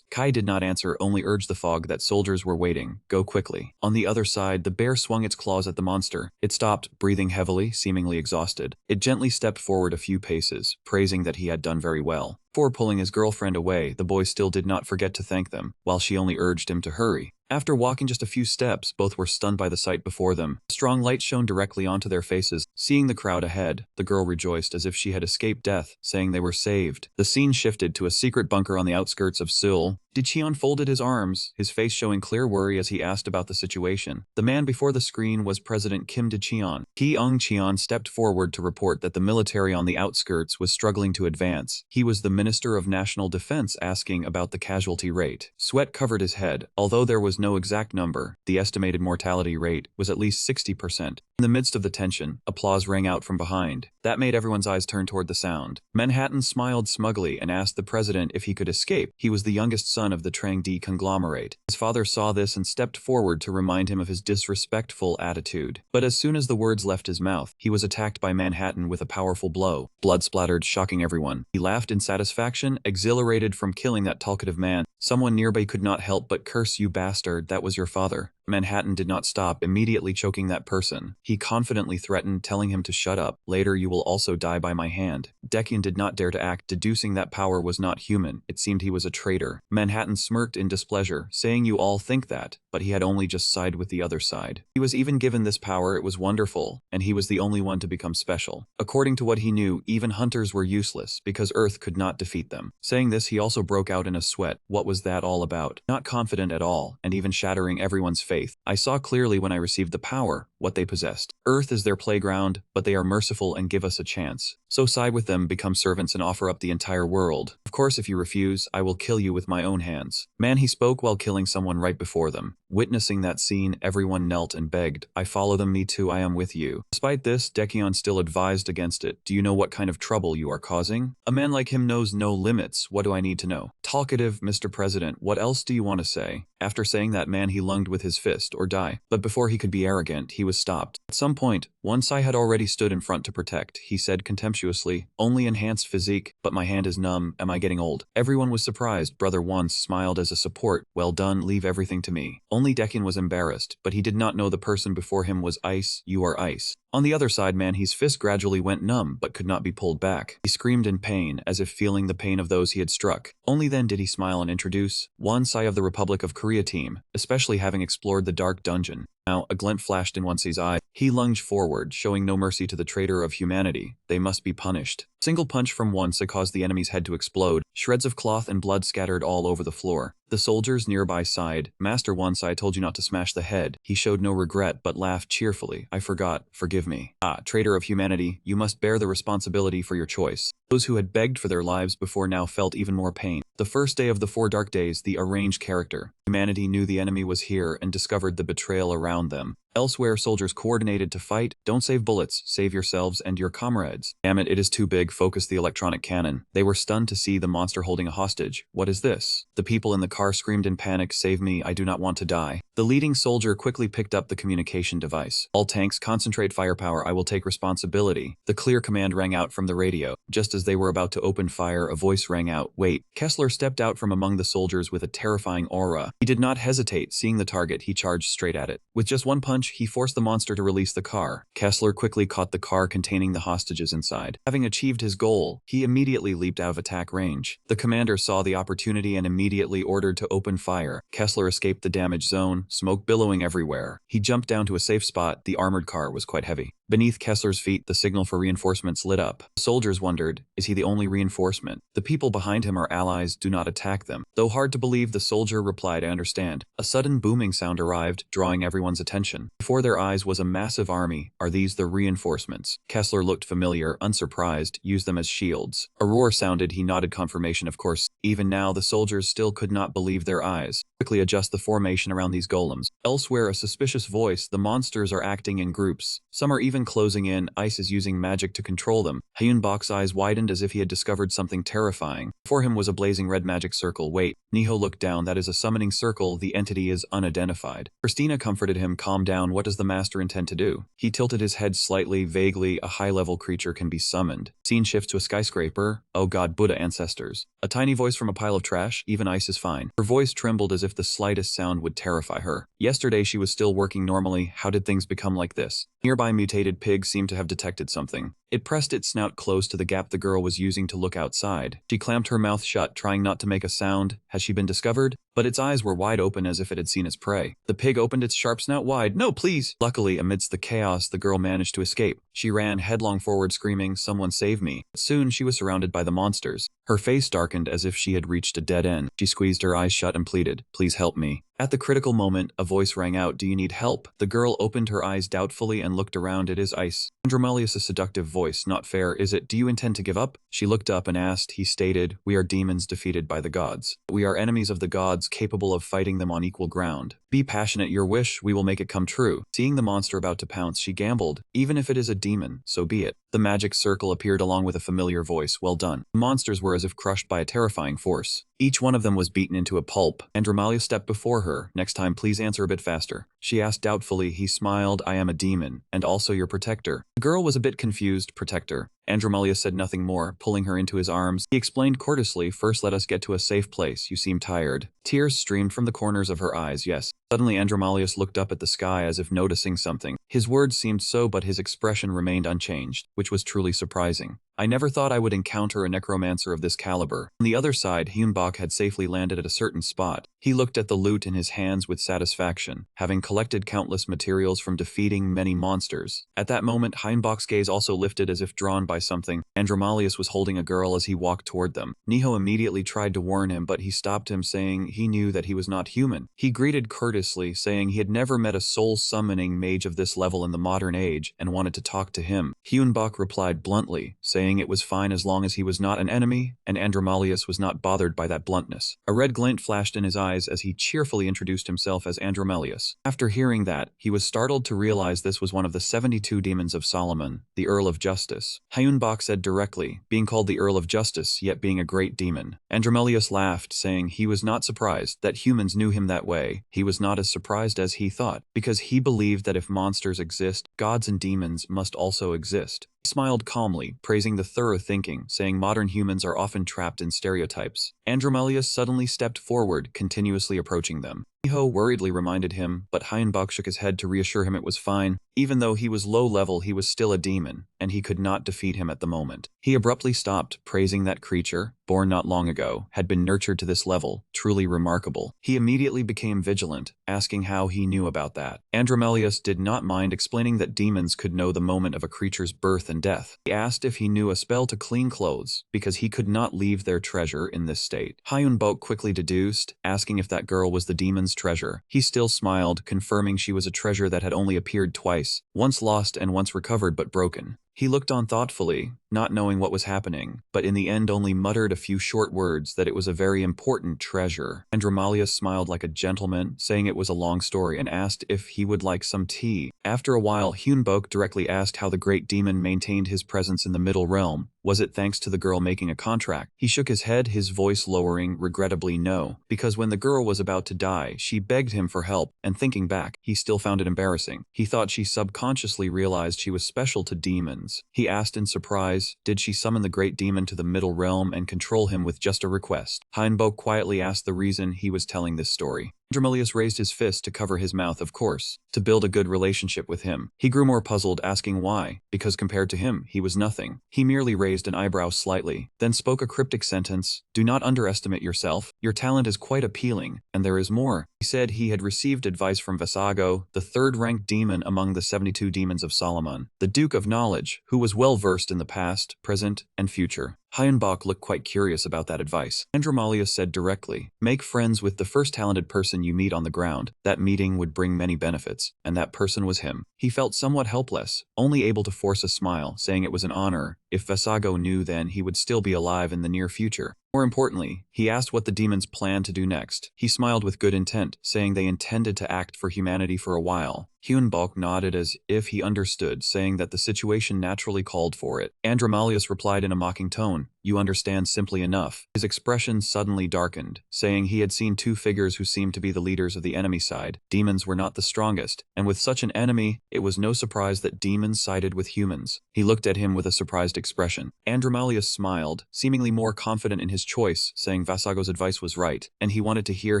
Kai did not answer, only urged the fog that soldiers were waiting. Go quickly. On the other side, the bear swung its claws at the monster. It stopped, breathing heavily, seemingly exhausted. It gently stepped forward a few paces, praising that he had done very well. Before pulling his girlfriend away, the boy still did not forget to thank them, while she only urged him to hurry. After walking just a few steps, both were stunned by the sight before them. A strong light shone directly onto their faces. Seeing the crowd ahead, the girl rejoiced as if she had escaped death, saying they were saved. The scene shifted to a secret bunker on the outskirts of Seoul. Cheon folded his arms, his face showing clear worry as he asked about the situation. The man before the screen was President Kim Dae-cheon. Cheon stepped forward to report that the military on the outskirts was struggling to advance. He was the Minister of National Defense, asking about the casualty rate. Sweat covered his head. Although there was no exact number, the estimated mortality rate was at least 60%. In the midst of the tension, applause rang out from behind. That made everyone's eyes turn toward the sound. Manhattan smiled smugly and asked the president if he could escape. He was the youngest son of the Trangdi conglomerate. His father saw this and stepped forward to remind him of his disrespectful attitude. But as soon as the words left his mouth, he was attacked by Manhattan with a powerful blow. Blood splattered, shocking everyone. He laughed in satisfaction, exhilarated from killing that talkative man. Someone nearby could not help but curse, "You bastard, that was your father." Manhattan did not stop, immediately choking that person. He confidently threatened, telling him to shut up. Later you will also die by my hand. Daekyun did not dare to act, deducing that power was not human. It seemed he was a traitor. Manhattan smirked in displeasure, saying you all think that, but he had only just sided with the other side. He was even given this power, it was wonderful, and he was the only one to become special. According to what he knew, even hunters were useless, because Earth could not defeat them. Saying this, he also broke out in a sweat. What was that all about? Not confident at all, and even shattering everyone's faith. I saw clearly when I received the power, what they possessed. Earth is their playground, but they are merciful and give us a chance. So side with them, become servants and offer up the entire world. Of course, if you refuse, I will kill you with my own hands. Man, he spoke while killing someone right before them. Witnessing that scene, everyone knelt and begged, I follow them, me too, I am with you. Despite this, Daekyun still advised against it. Do you know what kind of trouble you are causing? A man like him knows no limits. What do I need to know? Talkative, Mr. President, what else do you want to say? After saying that, man, he lunged with his fist, or die. But before he could be arrogant, he was stopped. At some point, one Sai had already stood in front to protect. He said contemptuously, only enhanced physique, but my hand is numb, am I getting old? Everyone was surprised. Brother Once smiled as a support, well done, leave everything to me. Only Daekyun was embarrassed, but he did not know the person before him was ice, you are ice. On the other side, man, his fist gradually went numb, but could not be pulled back. He screamed in pain, as if feeling the pain of those he had struck. Only then did he smile and introduce, One Sai of the Republic of Korea team, especially having explored the dark dungeon. Now, a glint flashed in Onesi's eye. He lunged forward, showing no mercy to the traitor of humanity. They must be punished. Single punch from Onesi caused the enemy's head to explode. Shreds of cloth and blood scattered all over the floor. The soldiers nearby sighed. Master Onesi, I told you not to smash the head. He showed no regret, but laughed cheerfully. I forgot. Forgive me. Ah, traitor of humanity, you must bear the responsibility for your choice. Those who had begged for their lives before now felt even more pain. The first day of the 4 dark days, the arranged character. Humanity knew the enemy was here and discovered the betrayal around them. Elsewhere, soldiers coordinated to fight. Don't save bullets, save yourselves and your comrades. Damn it is too big, focus the electronic cannon. They were stunned to see the monster holding a hostage. What is this? The people in the car screamed in panic, save me, I do not want to die. The leading soldier quickly picked up the communication device. All tanks concentrate firepower, I will take responsibility. The clear command rang out from the radio. Just as they were about to open fire, a voice rang out, wait. Kessler stepped out from among the soldiers with a terrifying aura. He did not hesitate, seeing the target, he charged straight at it. With just one punch, he forced the monster to release the car. Kessler quickly caught the car containing the hostages inside. Having achieved his goal, he immediately leaped out of attack range. The commander saw the opportunity and immediately ordered to open fire. Kessler escaped the damage zone, smoke billowing everywhere. He jumped down to a safe spot. The armored car was quite heavy. Beneath Kessler's feet, the signal for reinforcements lit up. The soldiers wondered, is he the only reinforcement? The people behind him are allies, do not attack them. Though hard to believe, the soldier replied, I understand. A sudden booming sound arrived, drawing everyone's attention. Before their eyes was a massive army. Are these the reinforcements? Kessler looked familiar, unsurprised, used them as shields. A roar sounded, he nodded confirmation, of course. Even now, the soldiers still could not believe their eyes. Quickly adjust the formation around these golems. Elsewhere, a suspicious voice, the monsters are acting in groups. Some are even closing in, Ice is using magic to control them. Hyunbok's eyes widened as if he had discovered something terrifying. Before him was a blazing red magic circle. Wait, Niho looked down, that is a summoning circle, the entity is unidentified. Christina comforted him, calm down, what does the master intend to do? He tilted his head slightly, vaguely, a high-level creature can be summoned. Scene shifts to a skyscraper. Oh god, Buddha ancestors. A tiny voice from a pile of trash, even Ice is fine. Her voice trembled as if the slightest sound would terrify her. Yesterday she was still working normally, how did things become like this? Nearby mutated pig seemed to have detected something. It pressed its snout close to the gap the girl was using to look outside. She clamped her mouth shut, trying not to make a sound. Has she been discovered? But its eyes were wide open as if it had seen its prey. The pig opened its sharp snout wide. No, please! Luckily, amidst the chaos, the girl managed to escape. She ran headlong forward screaming, someone save me. Soon she was surrounded by the monsters. Her face darkened as if she had reached a dead end. She squeezed her eyes shut and pleaded, please help me. At the critical moment, a voice rang out, do you need help? The girl opened her eyes doubtfully and looked around. It is Ice. Andromalius' seductive voice, not fair, is it? Do you intend to give up? She looked up and asked. He stated, we are demons defeated by the gods. We are enemies of the gods, capable of fighting them on equal ground. Be passionate, your wish, we will make it come true. Seeing the monster about to pounce, she gambled, even if it is a demon, so be it. The magic circle appeared along with a familiar voice, well done. The monsters were as if crushed by a terrifying force. Each one of them was beaten into a pulp. Andromalia stepped before her. Next time, please answer a bit faster. She asked doubtfully. He smiled, I am a demon, and also your protector. The girl was a bit confused, protector. Andromalia said nothing more, pulling her into his arms. He explained courteously, first let us get to a safe place, you seem tired. Tears streamed from the corners of her eyes, yes. Suddenly Andromalius looked up at the sky as if noticing something. His words seemed so, but his expression remained unchanged, which was truly surprising. I never thought I would encounter a necromancer of this caliber. On the other side, Hyunbok had safely landed at a certain spot. He looked at the loot in his hands with satisfaction, having collected countless materials from defeating many monsters. At that moment, Hyunbok's gaze also lifted as if drawn by something. Andromalius was holding a girl as he walked toward them. Niho immediately tried to warn him, but he stopped him, saying he knew that he was not human. He greeted courteously, saying he had never met a soul-summoning mage of this level in the modern age and wanted to talk to him. Hyunbok replied bluntly, saying it was fine as long as he was not an enemy, and Andromalius was not bothered by that bluntness. A red glint flashed in his eyes as he cheerfully introduced himself as Andromalius. After hearing that, he was startled to realize this was one of the 72 demons of Solomon, the Earl of Justice. Hyunbok said directly, being called the Earl of Justice, yet being a great demon. Andromalius laughed, saying he was not surprised that humans knew him that way. He was not as surprised as he thought, because he believed that if monsters exist, gods and demons must also exist. He smiled calmly, praising the thorough thinking, saying modern humans are often trapped in stereotypes. Andromalius suddenly stepped forward, continuously approaching them. Niho worriedly reminded him, but Hyunbok shook his head to reassure him it was fine. Even though he was low level, he was still a demon, and he could not defeat him at the moment. He abruptly stopped, praising that creature, born not long ago, had been nurtured to this level, truly remarkable. He immediately became vigilant, asking how he knew about that. Andromelius did not mind explaining that demons could know the moment of a creature's birth and death. He asked if he knew a spell to clean clothes, because he could not leave their treasure in this state. Hyunbok quickly deduced, asking if that girl was the demon's treasure. He still smiled, confirming she was a treasure that had only appeared twice, once lost and once recovered but broken. He looked on thoughtfully, not knowing what was happening, but in the end only muttered a few short words that it was a very important treasure. Andromelius smiled like a gentleman, saying it was a long story, and asked if he would like some tea. After a while, Hyunbok directly asked how the great demon maintained his presence in the middle realm. Was it thanks to the girl making a contract? He shook his head, his voice lowering, regrettably no, because when the girl was about to die, she begged him for help, and thinking back, he still found it embarrassing. He thought she subconsciously realized she was special to demons. He asked in surprise, did she summon the great demon to the middle realm and control him with just a request? Hyunbok quietly asked the reason he was telling this story. Andromelius raised his fist to cover his mouth, of course, to build a good relationship with him. He grew more puzzled, asking why, because compared to him, he was nothing. He merely raised an eyebrow slightly, then spoke a cryptic sentence, do not underestimate yourself, your talent is quite appealing, and there is more. He said he had received advice from Vasago, the third-ranked demon among the 72 demons of Solomon, the Duke of Knowledge, who was well versed in the past, present, and future. Hyunbok looked quite curious about that advice. Andromelius said directly, make friends with the first talented person you meet on the ground. That meeting would bring many benefits, and that person was him. He felt somewhat helpless, only able to force a smile, saying it was an honor. If Vasago knew, then he would still be alive in the near future. More importantly, he asked what the demons planned to do next. He smiled with good intent, saying they intended to act for humanity for a while. Hyunbok nodded as if he understood, saying that the situation naturally called for it. Andromelius replied in a mocking tone, you understand simply enough. His expression suddenly darkened, saying he had seen two figures who seemed to be the leaders of the enemy side. Demons were not the strongest, and with such an enemy, it was no surprise that demons sided with humans. He looked at him with a surprised expression. Andromelius smiled, seemingly more confident in his choice, saying Vasago's advice was right, and he wanted to hear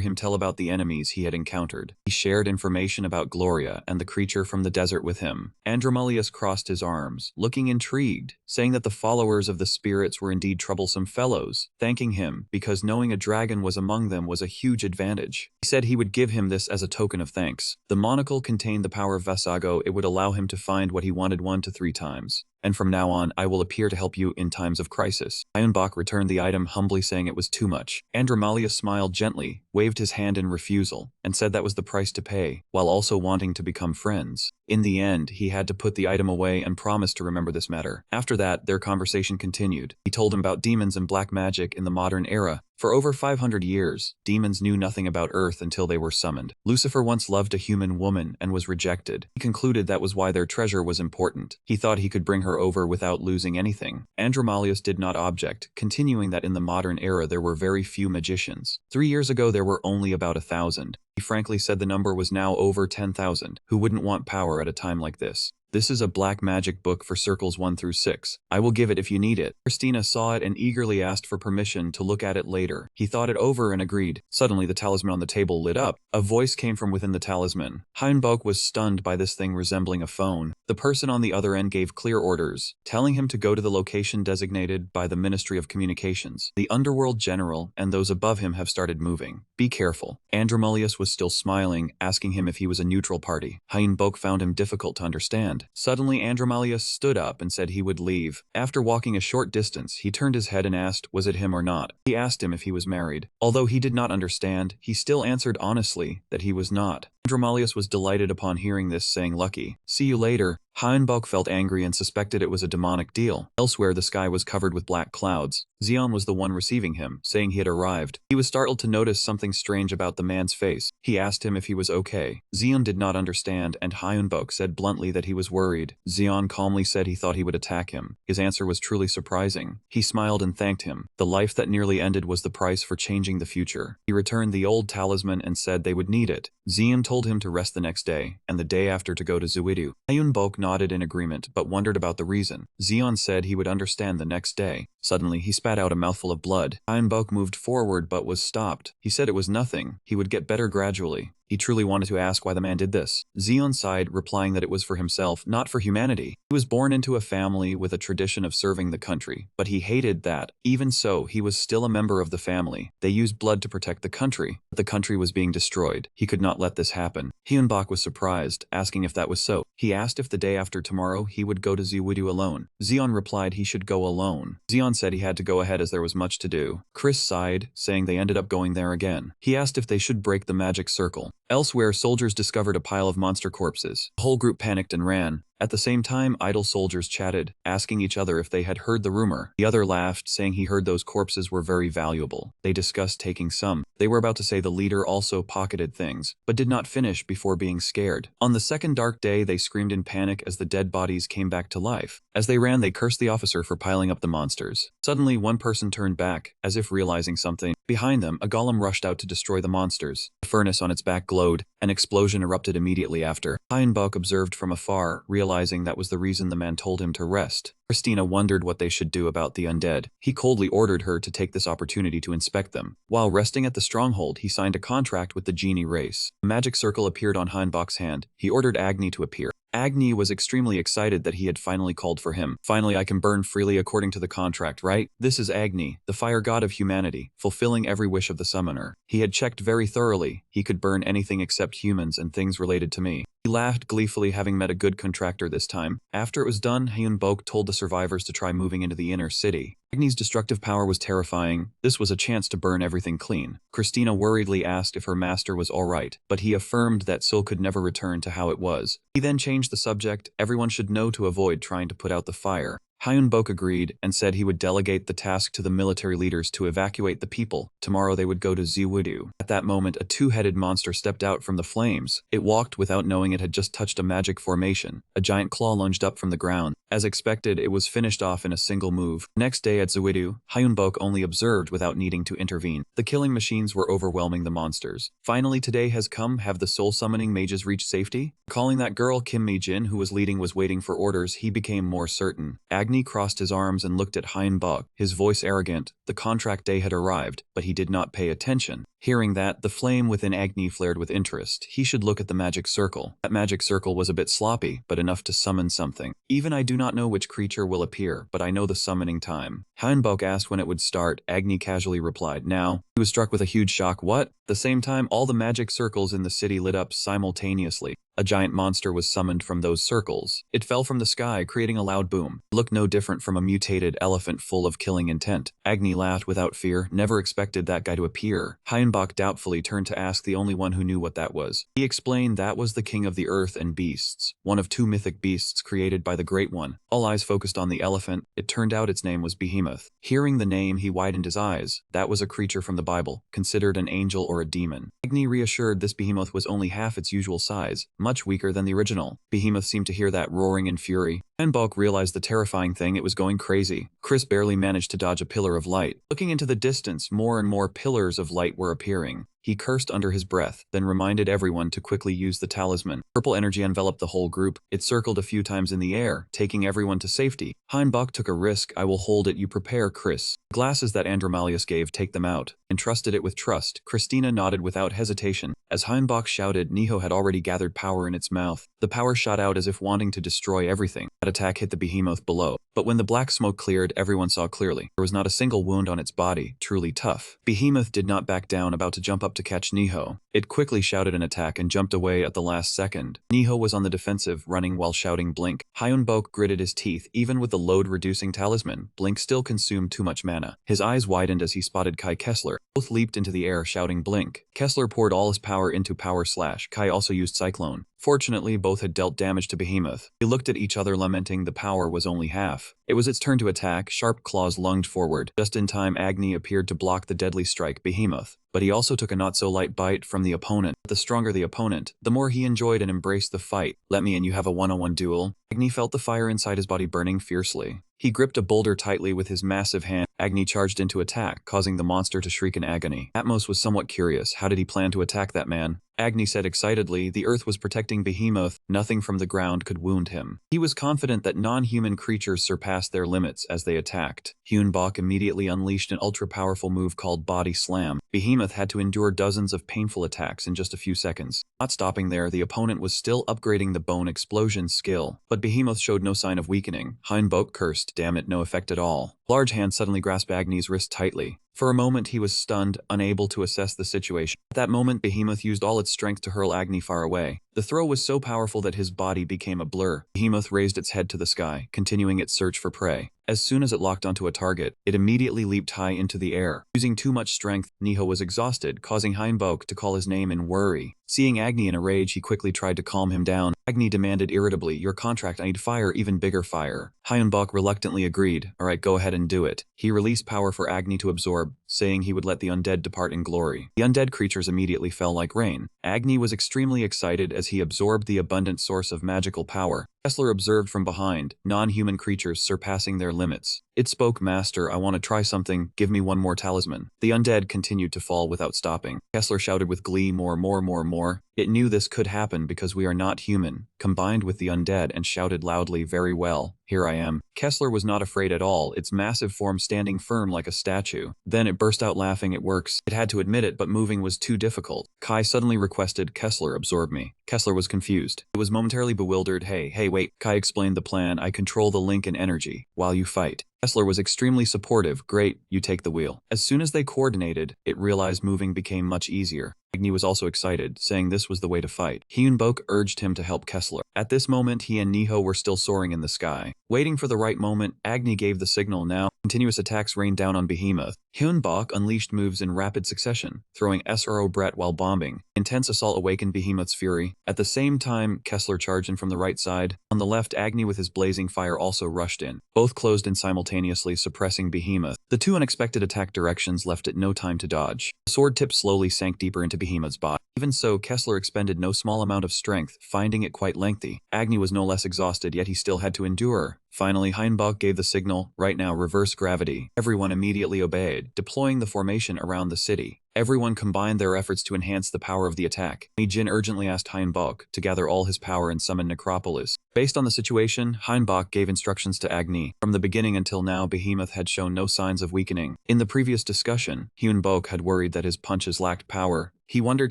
him tell about the enemies he had encountered. He shared information about Gloria and the creature from the desert with him. Andromelius crossed his arms, looking intrigued, saying that the followers of the spirits were indeed troublesome fellows, thanking him because knowing a dragon was among them was a huge advantage. He said he would give him this as a token of thanks. The monocle contained the power of Vasago. It would allow him to find what he wanted 1 to 3 times. And from now on, I will appear to help you in times of crisis. Hyunbok returned the item humbly, saying it was too much. Andromelius smiled gently, waved his hand in refusal, and said that was the price to pay, while also wanting to become friends. In the end, he had to put the item away and promised to remember this matter. After that, their conversation continued. He told him about demons and black magic in the modern era. For over 500 years, demons knew nothing about Earth until they were summoned. Lucifer once loved a human woman and was rejected. He concluded that was why their treasure was important. He thought he could bring her over without losing anything. Andromelius did not object, continuing that in the modern era there were very few magicians. 3 years ago there were only about 1,000. He frankly said the number was now over 10,000. Who wouldn't want power at a time like this? This is a black magic book for circles 1 through 6. I will give it if you need it. Christina saw it and eagerly asked for permission to look at it later. He thought it over and agreed. Suddenly the talisman on the table lit up. A voice came from within the talisman. Hyunbok was stunned by this thing resembling a phone. The person on the other end gave clear orders, telling him to go to the location designated by the Ministry of Communications. The underworld general and those above him have started moving. Be careful. Andromelius was still smiling, asking him if he was a neutral party. Hyunbok found him difficult to understand. Suddenly Andromelius stood up and said he would leave. After walking a short distance, he turned his head and asked, was it him or not? He asked him if he was married. Although he did not understand, he still answered honestly that he was not. Andromelius was delighted upon hearing this, saying lucky. See you later. Hyunbok felt angry and suspected it was a demonic deal. Elsewhere, the sky was covered with black clouds. Zeon was the one receiving him, saying he had arrived. He was startled to notice something strange about the man's face. He asked him if he was okay. Zeon did not understand, and Hyunbok said bluntly that he was worried. Zeon calmly said he thought he would attack him. His answer was truly surprising. He smiled and thanked him. The life that nearly ended was the price for changing the future. He returned the old talisman and said they would need it. Zeon told him to rest the next day, and the day after to go to Zuidu. Hyunbok nodded in agreement, but wondered about the reason. Zeon said he would understand the next day. Suddenly, he spat out a mouthful of blood. Hyunbok moved forward but was stopped. He said it was nothing. He would get better gradually. He truly wanted to ask why the man did this. Zeon sighed, replying that it was for himself, not for humanity. He was born into a family with a tradition of serving the country, but he hated that. Even so, he was still a member of the family. They used blood to protect the country, but the country was being destroyed. He could not let this happen. Hyunbok was surprised, asking if that was so. He asked if the day after tomorrow he would go to Ziwudu alone. Zeon replied he should go alone. Zeon said he had to go ahead as there was much to do. Chris sighed, saying they ended up going there again. He asked if they should break the magic circle. Elsewhere, soldiers discovered a pile of monster corpses. The whole group panicked and ran. At the same time, idle soldiers chatted, asking each other if they had heard the rumor. The other laughed, saying he heard those corpses were very valuable. They discussed taking some. They were about to say the leader also pocketed things, but did not finish before being scared. On the second dark day, they screamed in panic as the dead bodies came back to life. As they ran, they cursed the officer for piling up the monsters. Suddenly, one person turned back, as if realizing something. Behind them, a golem rushed out to destroy the monsters. The furnace on its back glowed. An explosion erupted immediately after. Hyunbok observed from afar, realizing that was the reason the man told him to rest. Christina wondered what they should do about the undead. He coldly ordered her to take this opportunity to inspect them. While resting at the stronghold, he signed a contract with the genie race. A magic circle appeared on Hyunbok's hand. He ordered Agni to appear. Agni was extremely excited that he had finally called for him. Finally, I can burn freely according to the contract, right? This is Agni, the fire god of humanity, fulfilling every wish of the summoner. He had checked very thoroughly. He could burn anything except humans and things related to me. He laughed gleefully, having met a good contractor this time. After it was done, Hyunbok told the survivors to try moving into the inner city. Agni's destructive power was terrifying. This was a chance to burn everything clean. Christina worriedly asked if her master was alright, but he affirmed that Sil could never return to how it was. He then changed the subject. Everyone should know to avoid trying to put out the fire. Hyunbok agreed and said he would delegate the task to the military leaders to evacuate the people. Tomorrow they would go to Ziwudu. At that moment, a two-headed monster stepped out from the flames. It walked without knowing it had just touched a magic formation. A giant claw lunged up from the ground. As expected, it was finished off in a single move. Next day at Ziwudu, Hyunbok only observed without needing to intervene. The killing machines were overwhelming the monsters. Finally, today has come. Have the soul-summoning mages reached safety? Calling that girl, Kim Mi-jin, who was leading, was waiting for orders. He became more certain. Agni crossed his arms and looked at Hyunbok, his voice arrogant. The contract day had arrived, but he did not pay attention. Hearing that, the flame within Agni flared with interest. He should look at the magic circle. That magic circle was a bit sloppy, but enough to summon something. Even I do not know which creature will appear, but I know the summoning time. Hyunbok asked when it would start. Agni casually replied, now. He was struck with a huge shock. What? At the same time, all the magic circles in the city lit up simultaneously. A giant monster was summoned from those circles. It fell from the sky, creating a loud boom. It looked no different from a mutated elephant full of killing intent. Agni laughed without fear, never expected that guy to appear. Hyunbok doubtfully turned to ask the only one who knew what that was. He explained that was the king of the earth and beasts, one of two mythic beasts created by the Great One. All eyes focused on the elephant. It turned out its name was Behemoth. Hearing the name, he widened his eyes. That was a creature from the Bible, considered an angel or a demon. Agni reassured this behemoth was only half its usual size, much weaker than the original. Behemoth seemed to hear that roaring in fury. Hyunbok realized the terrifying thing, it was going crazy. Chris barely managed to dodge a pillar of light. Looking into the distance, more and more pillars of light were appearing. He cursed under his breath, then reminded everyone to quickly use the talisman. Purple energy enveloped the whole group. It circled a few times in the air, taking everyone to safety. Hyunbok took a risk. I will hold it, you prepare, Chris. The glasses that Andromalius gave, take them out. Entrusted it with trust. Christina nodded without hesitation. As Hyunbok shouted, Niho had already gathered power in its mouth. The power shot out as if wanting to destroy everything. That attack hit the behemoth below. But when the black smoke cleared, everyone saw clearly. There was not a single wound on its body, truly tough. Behemoth did not back down, about to jump up to catch Niho. It quickly shouted an attack and jumped away at the last second. Niho was on the defensive, running while shouting blink. Hyunbok gritted his teeth. Even with the load-reducing talisman, blink still consumed too much mana. His eyes widened as he spotted Kai Kessler. Both leaped into the air, shouting blink. Kessler poured all his power into power slash. Kai also used cyclone. Fortunately, both had dealt damage to Behemoth. They looked at each other, lamenting the power was only half. It was its turn to attack. Sharp claws lunged forward. Just in time, Agni appeared to block the deadly strike Behemoth. But he also took a not-so-light bite from the opponent. The stronger the opponent, the more he enjoyed and embraced the fight. Let me and you have a one-on-one duel. Agni felt the fire inside his body burning fiercely. He gripped a boulder tightly with his massive hand. Agni charged into attack, causing the monster to shriek in agony. Atmos was somewhat curious. How did he plan to attack that man? Agni said excitedly. The earth was protecting Behemoth, nothing from the ground could wound him. He was confident that non-human creatures surpassed their limits as they attacked. Hyunbok immediately unleashed an ultra-powerful move called Body Slam. Behemoth had to endure dozens of painful attacks in just a few seconds. Not stopping there, the opponent was still upgrading the bone explosion skill, but Behemoth showed no sign of weakening. Hyunbok cursed, damn it, no effect at all. Large hand suddenly grasped Agni's wrist tightly. For a moment he was stunned, unable to assess the situation. At that moment Behemoth used all its strength to hurl Agni far away. The throw was so powerful that his body became a blur. Behemoth raised its head to the sky, continuing its search for prey. As soon as it locked onto a target, it immediately leaped high into the air. Using too much strength, Niho was exhausted, causing Hyunbok to call his name in worry. Seeing Agni in a rage, he quickly tried to calm him down. Agni demanded irritably, "Your contract, I need fire, even bigger fire." Hyunbok reluctantly agreed. "Alright, go ahead and do it." He released power for Agni to absorb, saying he would let the undead depart in glory. The undead creatures immediately fell like rain. Agni was extremely excited as he absorbed the abundant source of magical power. Kessler observed from behind, non-human creatures surpassing their limits. It spoke, "Master, I want to try something, give me one more talisman." The undead continued to fall without stopping. Kessler shouted with glee, "More, more, more, more." It knew this could happen because we are not human, combined with the undead, and shouted loudly, "Very well, here I am." Kessler was not afraid at all, its massive form standing firm like a statue. Then it burst out laughing. "It works." It had to admit it, but moving was too difficult. Kai suddenly requested, "Kessler, absorb me." Kessler was confused. It was momentarily bewildered. Hey, wait. Kai explained the plan. "I control the link and energy, while you fight." Kessler was extremely supportive. "Great, you take the wheel." As soon as they coordinated, it realized moving became much easier. Agni was also excited, saying this was the way to fight. Hyunbok urged him to help Kessler. At this moment, he and Niho were still soaring in the sky. Waiting for the right moment, Agni gave the signal. Now, continuous attacks rained down on Behemoth. Hyunbok unleashed moves in rapid succession, throwing SRO Brett while bombing. Intense assault awakened Behemoth's fury. At the same time, Kessler charged in from the right side. On the left, Agni with his blazing fire also rushed in. Both closed in simultaneously, suppressing Behemoth. The two unexpected attack directions left it no time to dodge. The sword tip slowly sank deeper into Behemoth's body. Even so, Kessler expended no small amount of strength, finding it quite lengthy. Agni was no less exhausted, yet he still had to endure. Finally, Hyunbok gave the signal, "Right now, reverse gravity." Everyone immediately obeyed, deploying the formation around the city. Everyone combined their efforts to enhance the power of the attack. Jin urgently asked Hyunbok to gather all his power and summon Necropolis. Based on the situation, Hyunbok gave instructions to Agni. From the beginning until now, Behemoth had shown no signs of weakening. In the previous discussion, Hyunbok had worried that his punches lacked power. He wondered,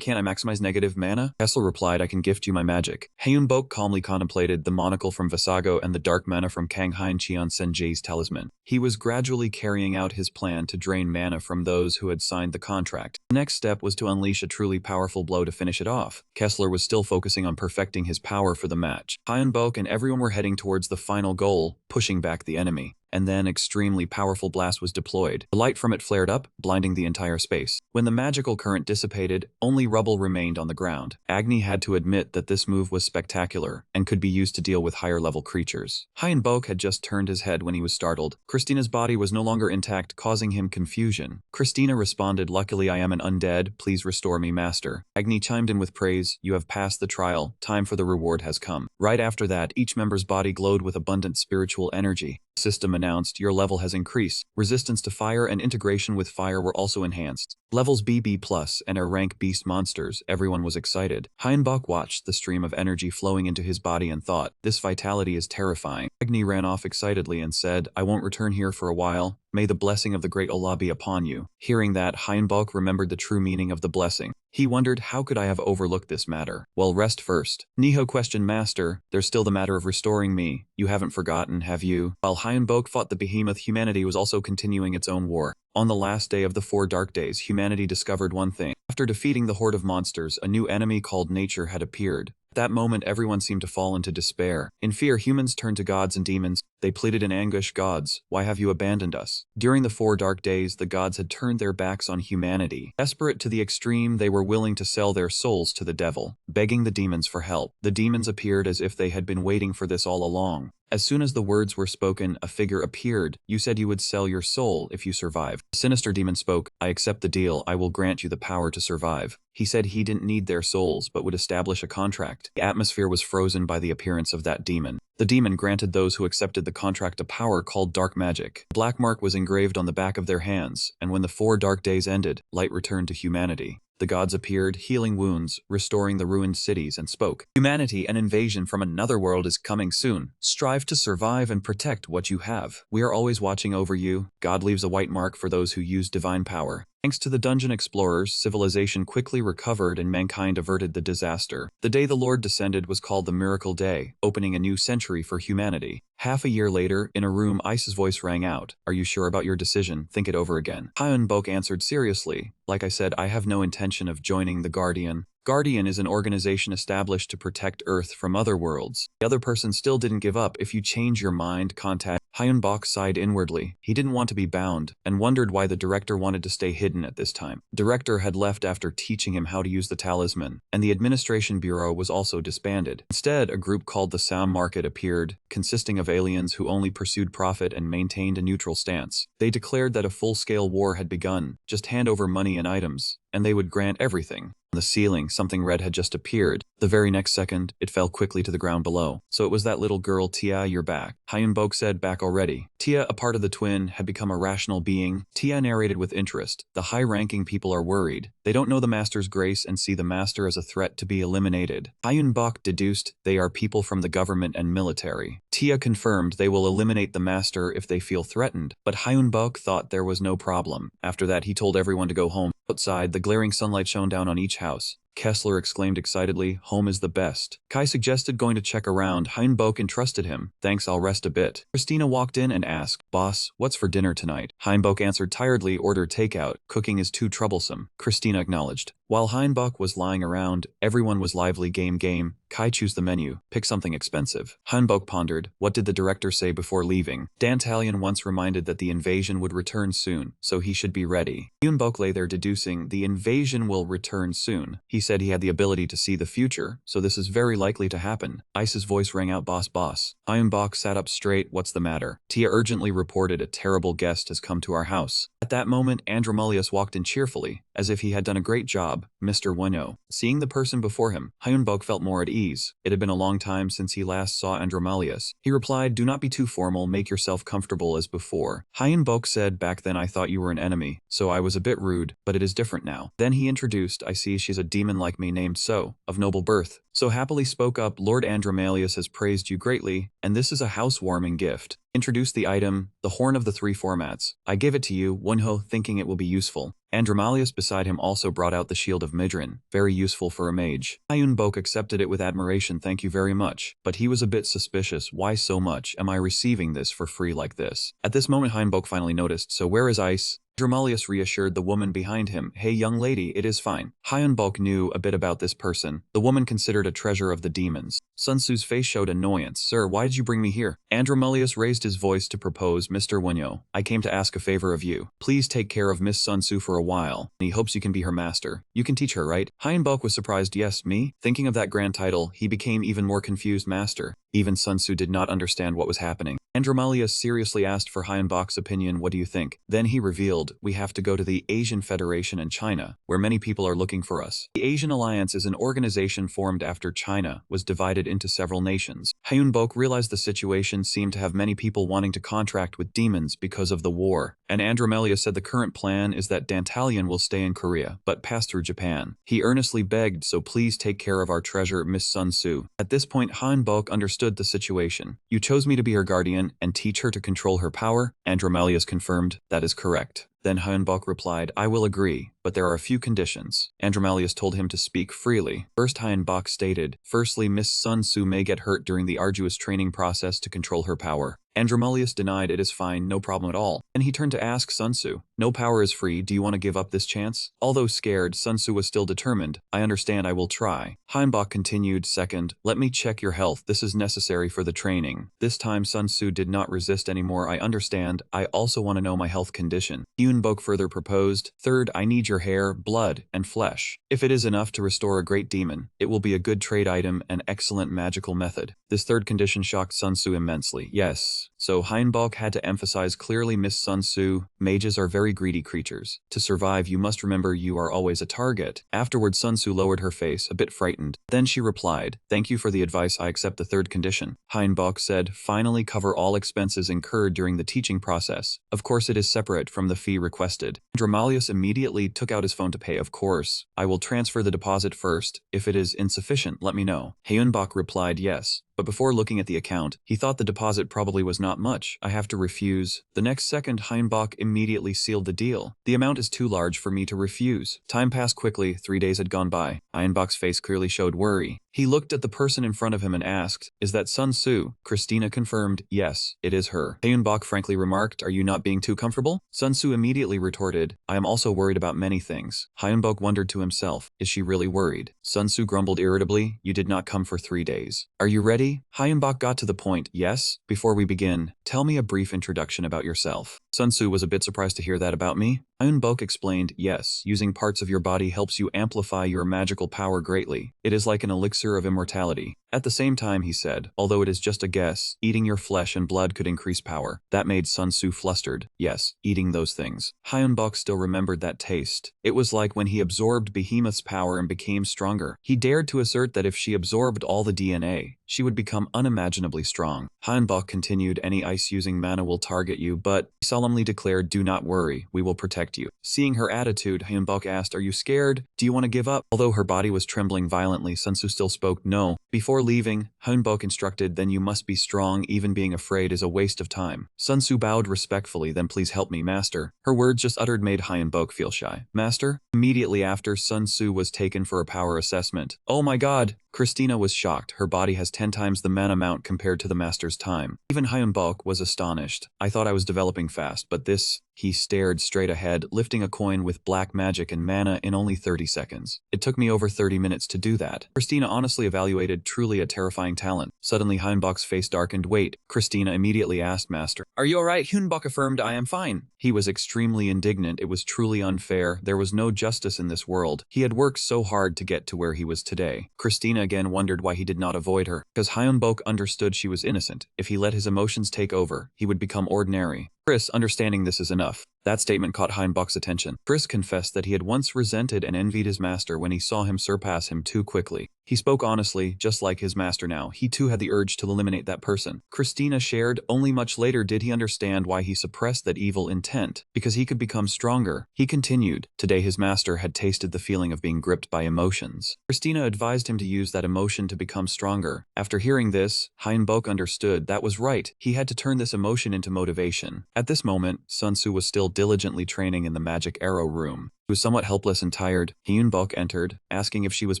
"Can I maximize negative mana?" Kessler replied, "I can gift you my magic." Hyunbok calmly contemplated the monocle from Visago and the dark mana from Kang Hein Cheon Senjei's talisman. He was gradually carrying out his plan to drain mana from those who had signed the contract. The next step was to unleash a truly powerful blow to finish it off. Kessler was still focusing on perfecting his power for the match. Hyunbok and everyone were heading towards the final goal, pushing back the enemy. And then extremely powerful blast was deployed. The light from it flared up, blinding the entire space. When the magical current dissipated, only rubble remained on the ground. Agni had to admit that this move was spectacular, and could be used to deal with higher-level creatures. Hyunbok had just turned his head when he was startled. Christina's body was no longer intact, causing him confusion. Christina responded, "Luckily I am an undead, please restore me, master." Agni chimed in with praise, "You have passed the trial, time for the reward has come." Right after that, each member's body glowed with abundant spiritual energy. The system announced, "Your level has increased. Resistance to fire and integration with fire were also enhanced. Levels BB+ and are rank beast monsters." Everyone was excited. Hyunbok watched the stream of energy flowing into his body and thought, "This vitality is terrifying." Agni ran off excitedly and said, "I won't return here for a while. May the blessing of the great Allah be upon you." Hearing that, Hyunbok remembered the true meaning of the blessing. He wondered, how could I have overlooked this matter? "Well, rest first." Niho questioned, "Master, there's still the matter of restoring me. You haven't forgotten, have you?" While Hyunbok fought the behemoth, humanity was also continuing its own war. On the last day of the 4 dark days, humanity discovered one thing. After defeating the horde of monsters, a new enemy called nature had appeared. At that moment, everyone seemed to fall into despair. In fear, humans turned to gods and demons. They pleaded in anguish, "Gods, why have you abandoned us?" During the 4 dark days, the gods had turned their backs on humanity. Desperate to the extreme, they were willing to sell their souls to the devil, begging the demons for help. The demons appeared as if they had been waiting for this all along. As soon as the words were spoken, a figure appeared. "You said you would sell your soul if you survived." The sinister demon spoke, "I accept the deal. I will grant you the power to survive." He said he didn't need their souls, but would establish a contract. The atmosphere was frozen by the appearance of that demon. The demon granted those who accepted the contract a power called dark magic. A black mark was engraved on the back of their hands, and when the 4 dark days ended, light returned to humanity. The gods appeared, healing wounds, restoring the ruined cities, and spoke. Humanity, an invasion from another world is coming soon. Strive to survive and protect what you have. We are always watching over you. God leaves a white mark for those who use divine power. Thanks to the dungeon explorers, civilization quickly recovered and mankind averted the disaster. The day the Lord descended was called the Miracle Day, opening a new century for humanity. Half a year later, in a room, Ice's voice rang out. Are you sure about your decision? Think it over again. Hyunbok answered seriously. Like I said, I have no intention of joining the Guardian. Guardian is an organization established to protect Earth from other worlds. The other person still didn't give up. If you change your mind, contact. Hyunbok sighed inwardly. He didn't want to be bound, and wondered why the director wanted to stay hidden at this time. Director had left after teaching him how to use the talisman, and the administration bureau was also disbanded. Instead, a group called the Sound Market appeared, consisting of aliens who only pursued profit and maintained a neutral stance. They declared that a full-scale war had begun. Just hand over money and items, and they would grant everything. On the ceiling, something red had just appeared. The very next second, it fell quickly to the ground below. So it was that little girl, Tia, you're back. Hyunbok said, back already. Tia, a part of the twin, had become a rational being. Tia narrated with interest. The high-ranking people are worried. They don't know the Master's grace and see the Master as a threat to be eliminated. Hyunbok deduced they are people from the government and military. Tia confirmed they will eliminate the Master if they feel threatened, but Hyunbok thought there was no problem. After that, he told everyone to go home. Outside, the glaring sunlight shone down on each house. Kessler exclaimed excitedly, home is the best. Kai suggested going to check around. Hyunbok entrusted him. Thanks, I'll rest a bit. Christina walked in and asked, boss, what's for dinner tonight? Hyunbok answered tiredly, order takeout. Cooking is too troublesome. Christina acknowledged. While Hyunbok was lying around, everyone was lively game. Kai choose the menu. Pick something expensive. Hyunbok pondered. What did the director say before leaving? Dantalion once reminded that the invasion would return soon, so he should be ready. Hyunbok lay there deducing, the invasion will return soon. He said he had the ability to see the future, so this is very likely to happen. Ice's voice rang out, boss. Hyunbok sat up straight. What's the matter? Tia urgently reported a terrible guest has come to our house. At that moment, Andromalius walked in cheerfully, as if he had done a great job. Mr. Wenyo. Seeing the person before him, Hyunbok felt more at ease. It had been a long time since he last saw Andromalius. He replied, do not be too formal, make yourself comfortable as before. Hyunbok said, back then I thought you were an enemy, so I was a bit rude, but it is different now. Then he introduced, I see she's a demon like me named So, of noble birth. So happily spoke up, Lord Andromalius has praised you greatly, and this is a housewarming gift. Introduced the item, the horn of the three formats. I give it to you, Wonho, thinking it will be useful. Andromalius beside him also brought out the shield of Midrin, very useful for a mage. Hyunbok accepted it with admiration, thank you very much. But he was a bit suspicious, why so much? Am I receiving this for free like this? At this moment Hyunbok finally noticed, so where is Ice? Andromalius reassured the woman behind him, hey young lady, it is fine. Hyunbok knew a bit about this person. The woman considered a treasure of the demons. Sun Tzu's face showed annoyance. Sir, why did you bring me here? Andromalius raised his voice to propose, Mr. Wenyo, I came to ask a favor of you. Please take care of Miss Sun Tzu for a while. He hopes you can be her master. You can teach her, right? Hyunbok was surprised, yes, me? Thinking of that grand title, he became even more confused. Master. Even Sun Tzu did not understand what was happening. Andromalius seriously asked for Hyunbok's opinion, what do you think? Then he revealed, we have to go to the Asian Federation in China, where many people are looking for us. The Asian Alliance is an organization formed after China was divided into several nations. Hyunbok realized the situation seemed to have many people wanting to contract with demons because of the war, and Andromalius said the current plan is that Dantalion will stay in Korea, but pass through Japan. He earnestly begged, so please take care of our treasure, Miss Sun Tzu. At this point, Hyunbok understood the situation. You chose me to be her guardian and teach her to control her power? Andromalius confirmed, that is correct. Then Hyunbok replied, I will agree, but there are a few conditions. Andromalius told him to speak freely. First, Hyunbok stated, firstly, Miss Sun Tzu may get hurt during the arduous training process to control her power. Andromalius denied, it is fine, no problem at all. Then he turned to ask Sun Tzu, no power is free, do you want to give up this chance? Although scared, Sun Tzu was still determined. I understand, I will try. Hyunbok continued, second, let me check your health, this is necessary for the training. This time Sun Tzu did not resist anymore, I understand, I also want to know my health condition. Hyunbok further proposed, third, I need your hair, blood, and flesh. If it is enough to restore a great demon, it will be a good trade item and excellent magical method. This third condition shocked Sun Tzu immensely. Yes. mages. So Heinbok had to emphasize clearly, Miss Sun Tzu, mages are very greedy creatures. To survive, you must remember you are always a target. Afterward, Sun Tzu lowered her face, a bit frightened. Then she replied, thank you for the advice, I accept the third condition. Heinbok said, finally cover all expenses incurred during the teaching process. Of course it is separate from the fee requested. Andromalius immediately took out his phone to pay. Of course, I will transfer the deposit first. If it is insufficient, let me know. Heinbok replied yes. But before looking at the account, he thought the deposit probably was not much. I have to refuse. The next second, Heinbok immediately sealed the deal. The amount is too large for me to refuse. Time passed quickly. 3 days had gone by. Heinbok's face clearly showed worry. He looked at the person in front of him and asked, is that Sun Tzu? Christina confirmed, yes, it is her. Heinbok frankly remarked, are you not being too comfortable? Sun Tzu immediately retorted, I am also worried about many things. Heinbok wondered to himself, is she really worried? Sun Tzu grumbled irritably, you did not come for 3 days. Are you ready? Heinbok got to the point, yes. Before we begin, tell me a brief introduction about yourself. Sun Tzu was a bit surprised to hear that about me. Heinbok explained, yes, using parts of your body helps you amplify your magical power greatly. It is like an elixir of immortality. At the same time, he said, although it is just a guess, eating your flesh and blood could increase power. That made Sun Tzu flustered. Yes, eating those things. Heinbok still remembered that taste. It was like when he absorbed Behemoth's power and became stronger. He dared to assert that if she absorbed all the DNA, she would become unimaginably strong. Heinbok continued, any ice-using mana will target you, but he solemnly declared, do not worry, we will protect you. Seeing her attitude, Heinbok asked, are you scared? Do you want to give up? Although her body was trembling violently, Sun Tzu still spoke, no. Before leaving, Heinbok instructed, then you must be strong, even being afraid is a waste of time. Sun Tzu bowed respectfully, then please help me, master. Her words just uttered made Heinbok feel shy. Master? Immediately after, Sun Tzu was taken for a power assessment. Oh my god! Christina was shocked. Her body has 10 times the mana amount compared to the master's time. Even Heinbok was astonished. I thought I was developing fast, but this... He stared straight ahead, lifting a coin with black magic and mana in only 30 seconds. It took me over 30 minutes to do that. Christina honestly evaluated truly a terrifying talent. Suddenly Heinbok's face darkened. Wait, Christina immediately asked Master. Are you alright? Heinbok affirmed, I am fine. He was extremely indignant. It was truly unfair. There was no justice in this world. He had worked so hard to get to where he was today. Christina again wondered why he did not avoid her. Because Heinbok understood she was innocent. If he let his emotions take over, he would become ordinary. Chris, understanding this is enough. That statement caught Heinbok's attention. Chris confessed that he had once resented and envied his master when he saw him surpass him too quickly. He spoke honestly, just like his master now. He too had the urge to eliminate that person. Christina shared, only much later did he understand why he suppressed that evil intent, because he could become stronger. He continued, today his master had tasted the feeling of being gripped by emotions. Christina advised him to use that emotion to become stronger. After hearing this, Heinbok understood that was right. He had to turn this emotion into motivation. At this moment, Sun Tzu was still diligently training in the magic arrow room. He was somewhat helpless and tired. Heinbok entered, asking if she was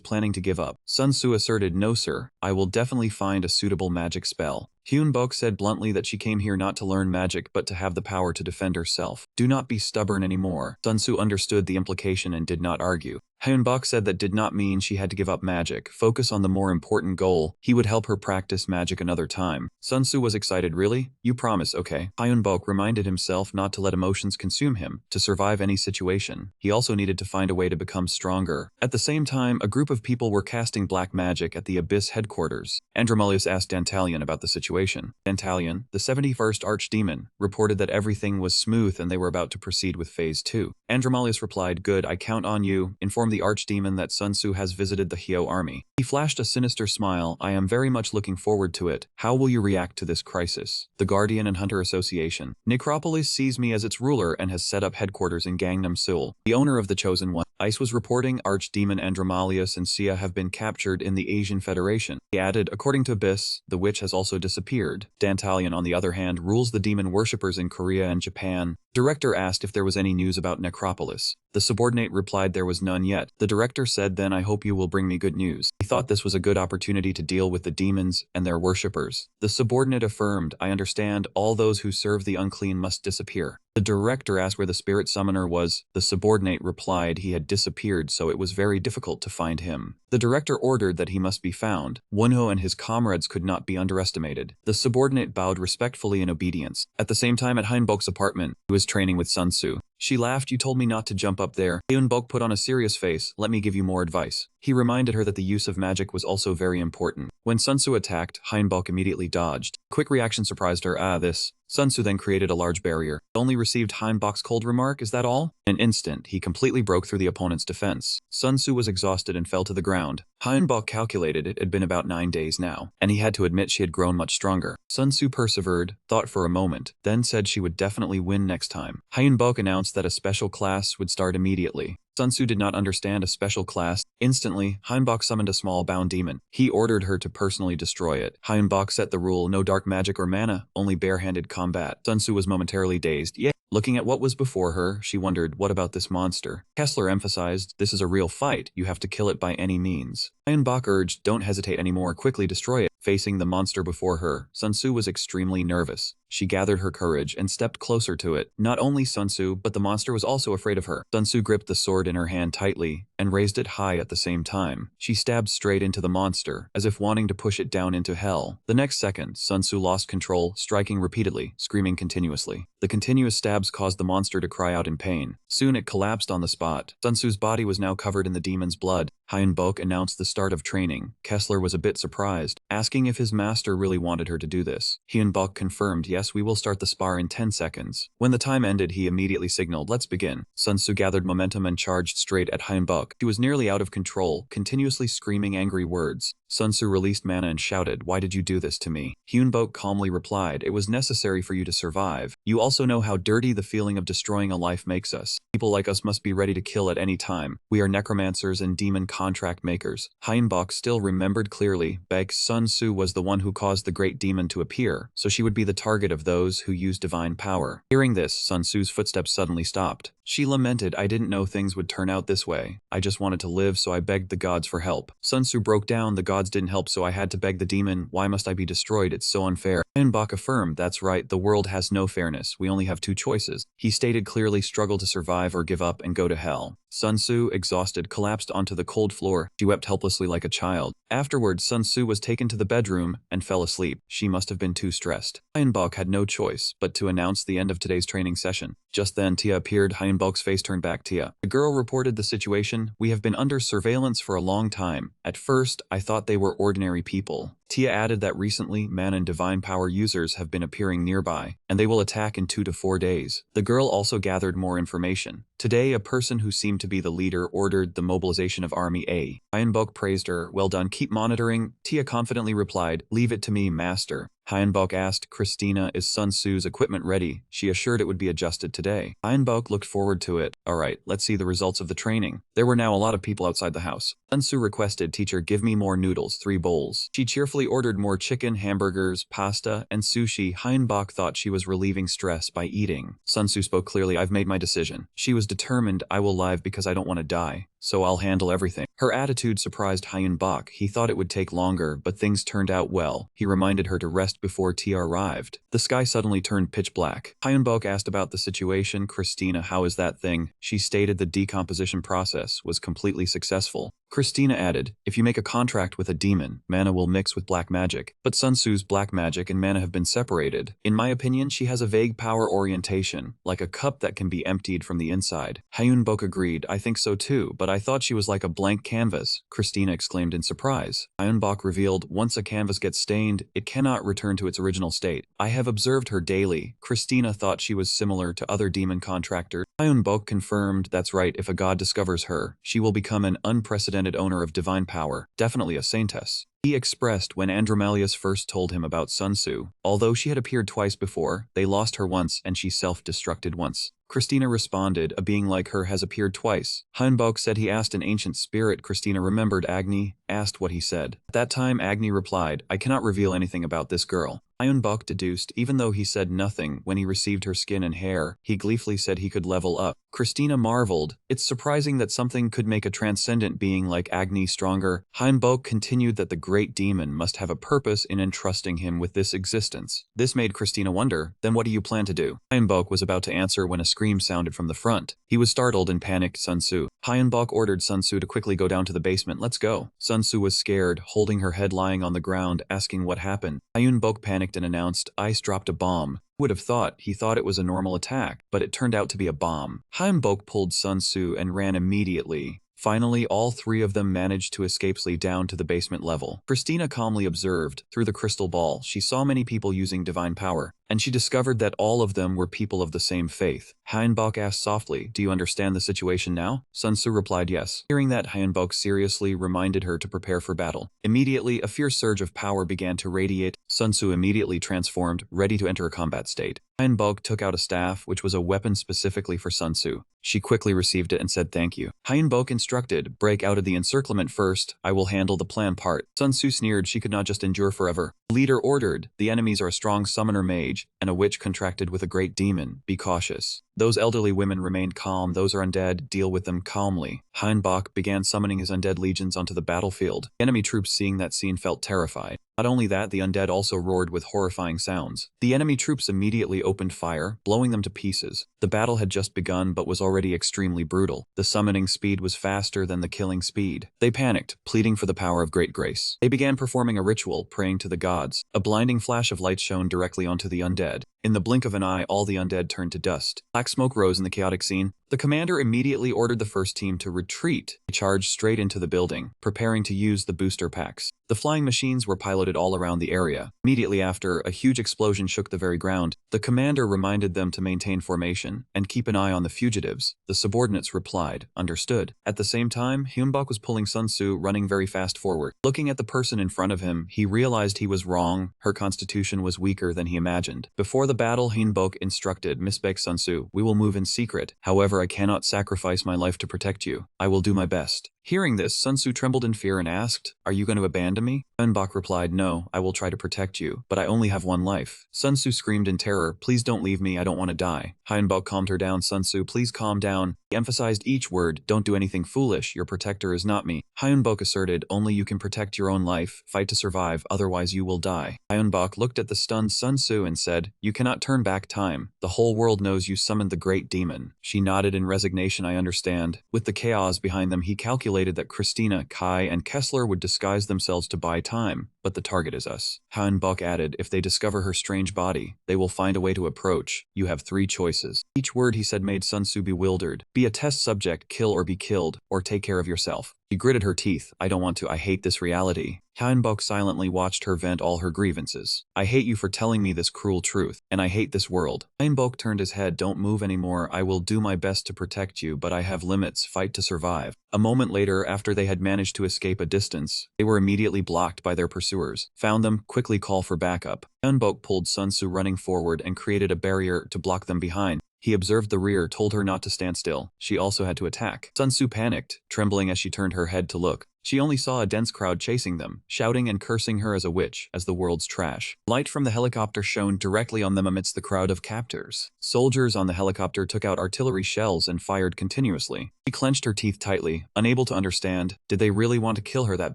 planning to give up. Sun Tzu asserted, no sir, I will definitely find a suitable magic spell. Heinbok said bluntly that she came here not to learn magic but to have the power to defend herself. Do not be stubborn anymore. Sun Tzu understood the implication and did not argue. Heinbok said that did not mean she had to give up magic. Focus on the more important goal. He would help her practice magic another time. Sun Tzu was excited. Really? You promise, okay? Heinbok reminded himself not to let emotions consume him, to survive any situation. He also needed to find a way to become stronger. At the same time, a group of people were casting black magic at the Abyss headquarters. Andromalius asked Dantalion about the situation. Dantalion, the 71st Archdemon, reported that everything was smooth and they were about to proceed with Phase 2. Andromalius replied, good, I count on you. Inform the Archdemon that Sun Tzu has visited the Hyo army. He flashed a sinister smile. I am very much looking forward to it. How will you react to this crisis? The Guardian and Hunter Association. Necropolis sees me as its ruler and has set up headquarters in Gangnam Seoul. The owner of the Chosen One. Ice was reporting Archdemon Andromalius and Sia have been captured in the Asian Federation. He added, according to Abyss, the witch has also disappeared. Dantalion, on the other hand, rules the demon worshippers in Korea and Japan. Director asked if there was any news about Necropolis. The subordinate replied there was none yet. The director said, then I hope you will bring me good news. He thought this was a good opportunity to deal with the demons and their worshippers. The subordinate affirmed, I understand, all those who serve the unclean must disappear. The director asked where the spirit summoner was. The subordinate replied he had disappeared, so it was very difficult to find him. The director ordered that he must be found. Wonho and his comrades could not be underestimated. The subordinate bowed respectfully in obedience. At the same time, at Heinbok's apartment, he was training with Sun Tzu. She laughed. You told me not to jump up there. Hyunbok put on a serious face. Let me give you more advice. He reminded her that the use of magic was also very important. When Sun Tzu attacked, Hyunbok immediately dodged. Quick reaction surprised her. This. Sun Tzu then created a large barrier. Only received Hyunbok's cold remark, is that all? In an instant, he completely broke through the opponent's defense. Sun Tzu was exhausted and fell to the ground. Hyunbok calculated it had been about 9 days now, and he had to admit she had grown much stronger. Sun Tzu persevered, thought for a moment, then said she would definitely win next time. Hyunbok announced that a special class would start immediately. Sun Tzu did not understand a special class. Instantly, Hyunbok summoned a small bound demon. He ordered her to personally destroy it. Hyunbok set the rule: no dark magic or mana, only barehanded combat. Sun Tzu was momentarily dazed. Looking at what was before her, she wondered, what about this monster? Kessler emphasized, this is a real fight, you have to kill it by any means. Hyunbok urged, don't hesitate anymore, quickly destroy it. Facing the monster before her, Sun Tzu was extremely nervous. She gathered her courage and stepped closer to it. Not only Sun Tzu, but the monster was also afraid of her. Sun Tzu gripped the sword in her hand tightly and raised it high at the same time. She stabbed straight into the monster, as if wanting to push it down into hell. The next second, Sun Tzu lost control, striking repeatedly, screaming continuously. The continuous stabs caused the monster to cry out in pain. Soon it collapsed on the spot. Sun Tzu's body was now covered in the demon's blood. Hyunbok announced the start of training. Kessler was a bit surprised, asking if his master really wanted her to do this. Hyunbok confirmed, yes, we will start the spar in 10 seconds. When the time ended, he immediately signaled, let's begin. Sun Tzu gathered momentum and charged straight at Hyunbok. She was nearly out of control, continuously screaming angry words. Sun Tzu released mana and shouted, why did you do this to me? Hyunbok calmly replied, it was necessary for you to survive. You also know how dirty the feeling of destroying a life makes us. People like us must be ready to kill at any time. We are necromancers and demon contract makers. Hyunbok still remembered clearly, Sun Tzu was the one who caused the great demon to appear, so she would be the target of those who use divine power. Hearing this, Sun Tzu's footsteps suddenly stopped. She lamented, I didn't know things would turn out this way. I just wanted to live, so I begged the gods for help. Sun Tzu broke down, the gods didn't help, so I had to beg the demon. Why must I be destroyed? It's so unfair. Hyunbok affirmed, that's right, the world has no fairness. We only have two choices. He stated clearly, struggle to survive or give up and go to hell. Sun Tzu, exhausted, collapsed onto the cold floor. She wept helplessly like a child. Afterwards, Sun Tzu was taken to the bedroom and fell asleep. She must have been too stressed. Hyunbok had no choice but to announce the end of today's training session. Just then, Tia appeared. Hyunbok's face turned back. Tia. The girl reported the situation. We have been under surveillance for a long time. At first, I thought they were ordinary people. Tia added that recently, mana and divine power users have been appearing nearby, and they will attack in 2 to 4 days. The girl also gathered more information. Today, a person who seemed to be the leader ordered the mobilization of Army A. Hyunbok praised her. Well done, keep monitoring. Tia confidently replied, leave it to me, master. Hyunbok asked Christina, is Sun Tzu's equipment ready? She assured it would be adjusted today. Hyunbok looked forward to it. Alright, let's see the results of the training. There were now a lot of people outside the house. Sun Tzu requested, teacher, give me more noodles, 3 bowls. She cheerfully ordered more chicken, hamburgers, pasta, and sushi. Hyunbok thought she was relieving stress by eating. Sun Tzu spoke clearly, I've made my decision. She was determined, I will live because I don't want to die. So I'll handle everything. Her attitude surprised Hyunbok. He thought it would take longer, but things turned out well. He reminded her to rest before Tia arrived. The sky suddenly turned pitch black. Hyunbok asked about the situation. Christina, how is that thing? She stated the decomposition process was completely successful. Christina added, if you make a contract with a demon, mana will mix with black magic. But Sun Tzu's black magic and mana have been separated. In my opinion, she has a vague power orientation, like a cup that can be emptied from the inside. Hyunbok agreed, I think so too, but I thought she was like a blank canvas. Christina exclaimed in surprise. Hyunbok revealed, once a canvas gets stained, it cannot return to its original state. I have observed her daily. Christina thought she was similar to other demon contractors. Hyunbok confirmed, that's right, if a god discovers her, she will become an unprecedented owner of divine power, definitely a saintess. He expressed when Andromalius first told him about Sun Tzu. Although she had appeared twice before, they lost her once and she self-destructed once. Christina responded, a being like her has appeared twice. Hyunbok said he asked an ancient spirit. Christina remembered Agni, asked what he said. At that time Agni replied, I cannot reveal anything about this girl. Hyunbok deduced, even though he said nothing when he received her skin and hair, he gleefully said he could level up. Christina marveled, it's surprising that something could make a transcendent being like Agni stronger. Hyunbok continued that the great demon must have a purpose in entrusting him with this existence. This made Christina wonder, then what do you plan to do? Hyunbok was about to answer when a scream sounded from the front. He was startled and panicked. Sun Tzu. Hyunbok ordered Sun Tzu to quickly go down to the basement. Let's go. Sun Tzu was scared, holding her head lying on the ground, asking what happened. Hyunbok panicked and announced, Ice dropped a bomb. Would have thought he thought it was a normal attack, but it turned out to be a bomb. Hyunbok pulled Sun Tzu and ran immediately. Finally, all three of them managed to escape safely down to the basement level. Christina calmly observed. Through the crystal ball, she saw many people using divine power, and she discovered that all of them were people of the same faith. Hyunbok asked softly, do you understand the situation now? Sun Tzu replied yes. Hearing that, Hyunbok seriously reminded her to prepare for battle. Immediately, a fierce surge of power began to radiate. Sun Tzu immediately transformed, ready to enter a combat state. Hyunbok took out a staff, which was a weapon specifically for Sun Tzu. She quickly received it and said thank you. Hyunbok instructed, break out of the encirclement first, I will handle the plan part. Sun Tzu sneered she could not just endure forever. The leader ordered, the enemies are a strong summoner mage, and a witch contracted with a great demon. Be cautious. Those elderly women remained calm. Those are undead. Deal with them calmly. Hyunbok began summoning his undead legions onto the battlefield. Enemy troops seeing that scene felt terrified. Not only that, the undead also roared with horrifying sounds. The enemy troops immediately opened fire, blowing them to pieces. The battle had just begun but was already extremely brutal. The summoning speed was faster than the killing speed. They panicked, pleading for the power of great grace. They began performing a ritual, praying to the gods. A blinding flash of light shone directly onto the undead. In the blink of an eye, all the undead turned to dust. Black smoke rose in the chaotic scene. The commander immediately ordered the first team to retreat. They charged straight into the building, preparing to use the booster packs. The flying machines were piloted all around the area. Immediately after, a huge explosion shook the very ground. The commander reminded them to maintain formation and keep an eye on the fugitives. The subordinates replied, understood. At the same time, Hyunbok was pulling Sun Tzu, running very fast forward. Looking at the person in front of him, he realized he was wrong. Her constitution was weaker than he imagined. Before the battle, Hyunbok instructed, Misbek Sun Tzu, we will move in secret. However, I cannot sacrifice my life to protect you. I will do my best. Hearing this, Sun Tzu trembled in fear and asked, are you going to abandon me? Hyunbok replied, no, I will try to protect you, but I only have one life. Sun Tzu screamed in terror, please don't leave me, I don't want to die. Hyunbok calmed her down, Sun Tzu, please calm down. He emphasized each word, don't do anything foolish, your protector is not me. Hyunbok asserted, only you can protect your own life, fight to survive, otherwise you will die. Hyunbok looked at the stunned Sun Tzu and said, you cannot turn back time. The whole world knows you summoned the great demon. She nodded in resignation, I understand. With the chaos behind them, he calculated that Christina, Kai, and Kessler would disguise themselves to buy time, but the target is us. Hyunbok added, if they discover her strange body, they will find a way to approach. You have three choices. Each word he said made Sun Tzu bewildered. Be a test subject, kill or be killed, or take care of yourself. She gritted her teeth. I don't want to. I hate this reality. Hyunbok silently watched her vent all her grievances. I hate you for telling me this cruel truth, and I hate this world. Hyunbok turned his head. Don't move anymore. I will do my best to protect you, but I have limits. Fight to survive. A moment later, after they had managed to escape a distance, they were immediately blocked by their pursuers. Found them, quickly call for backup. Hyunbok pulled Sun Tzu running forward and created a barrier to block them behind. He observed the rear, told her not to stand still. She also had to attack. Sun Tzu panicked, trembling as she turned her head to look. She only saw a dense crowd chasing them, shouting and cursing her as a witch, as the world's trash. Light from the helicopter shone directly on them amidst the crowd of captors. Soldiers on the helicopter took out artillery shells and fired continuously. She clenched her teeth tightly, unable to understand. Did they really want to kill her that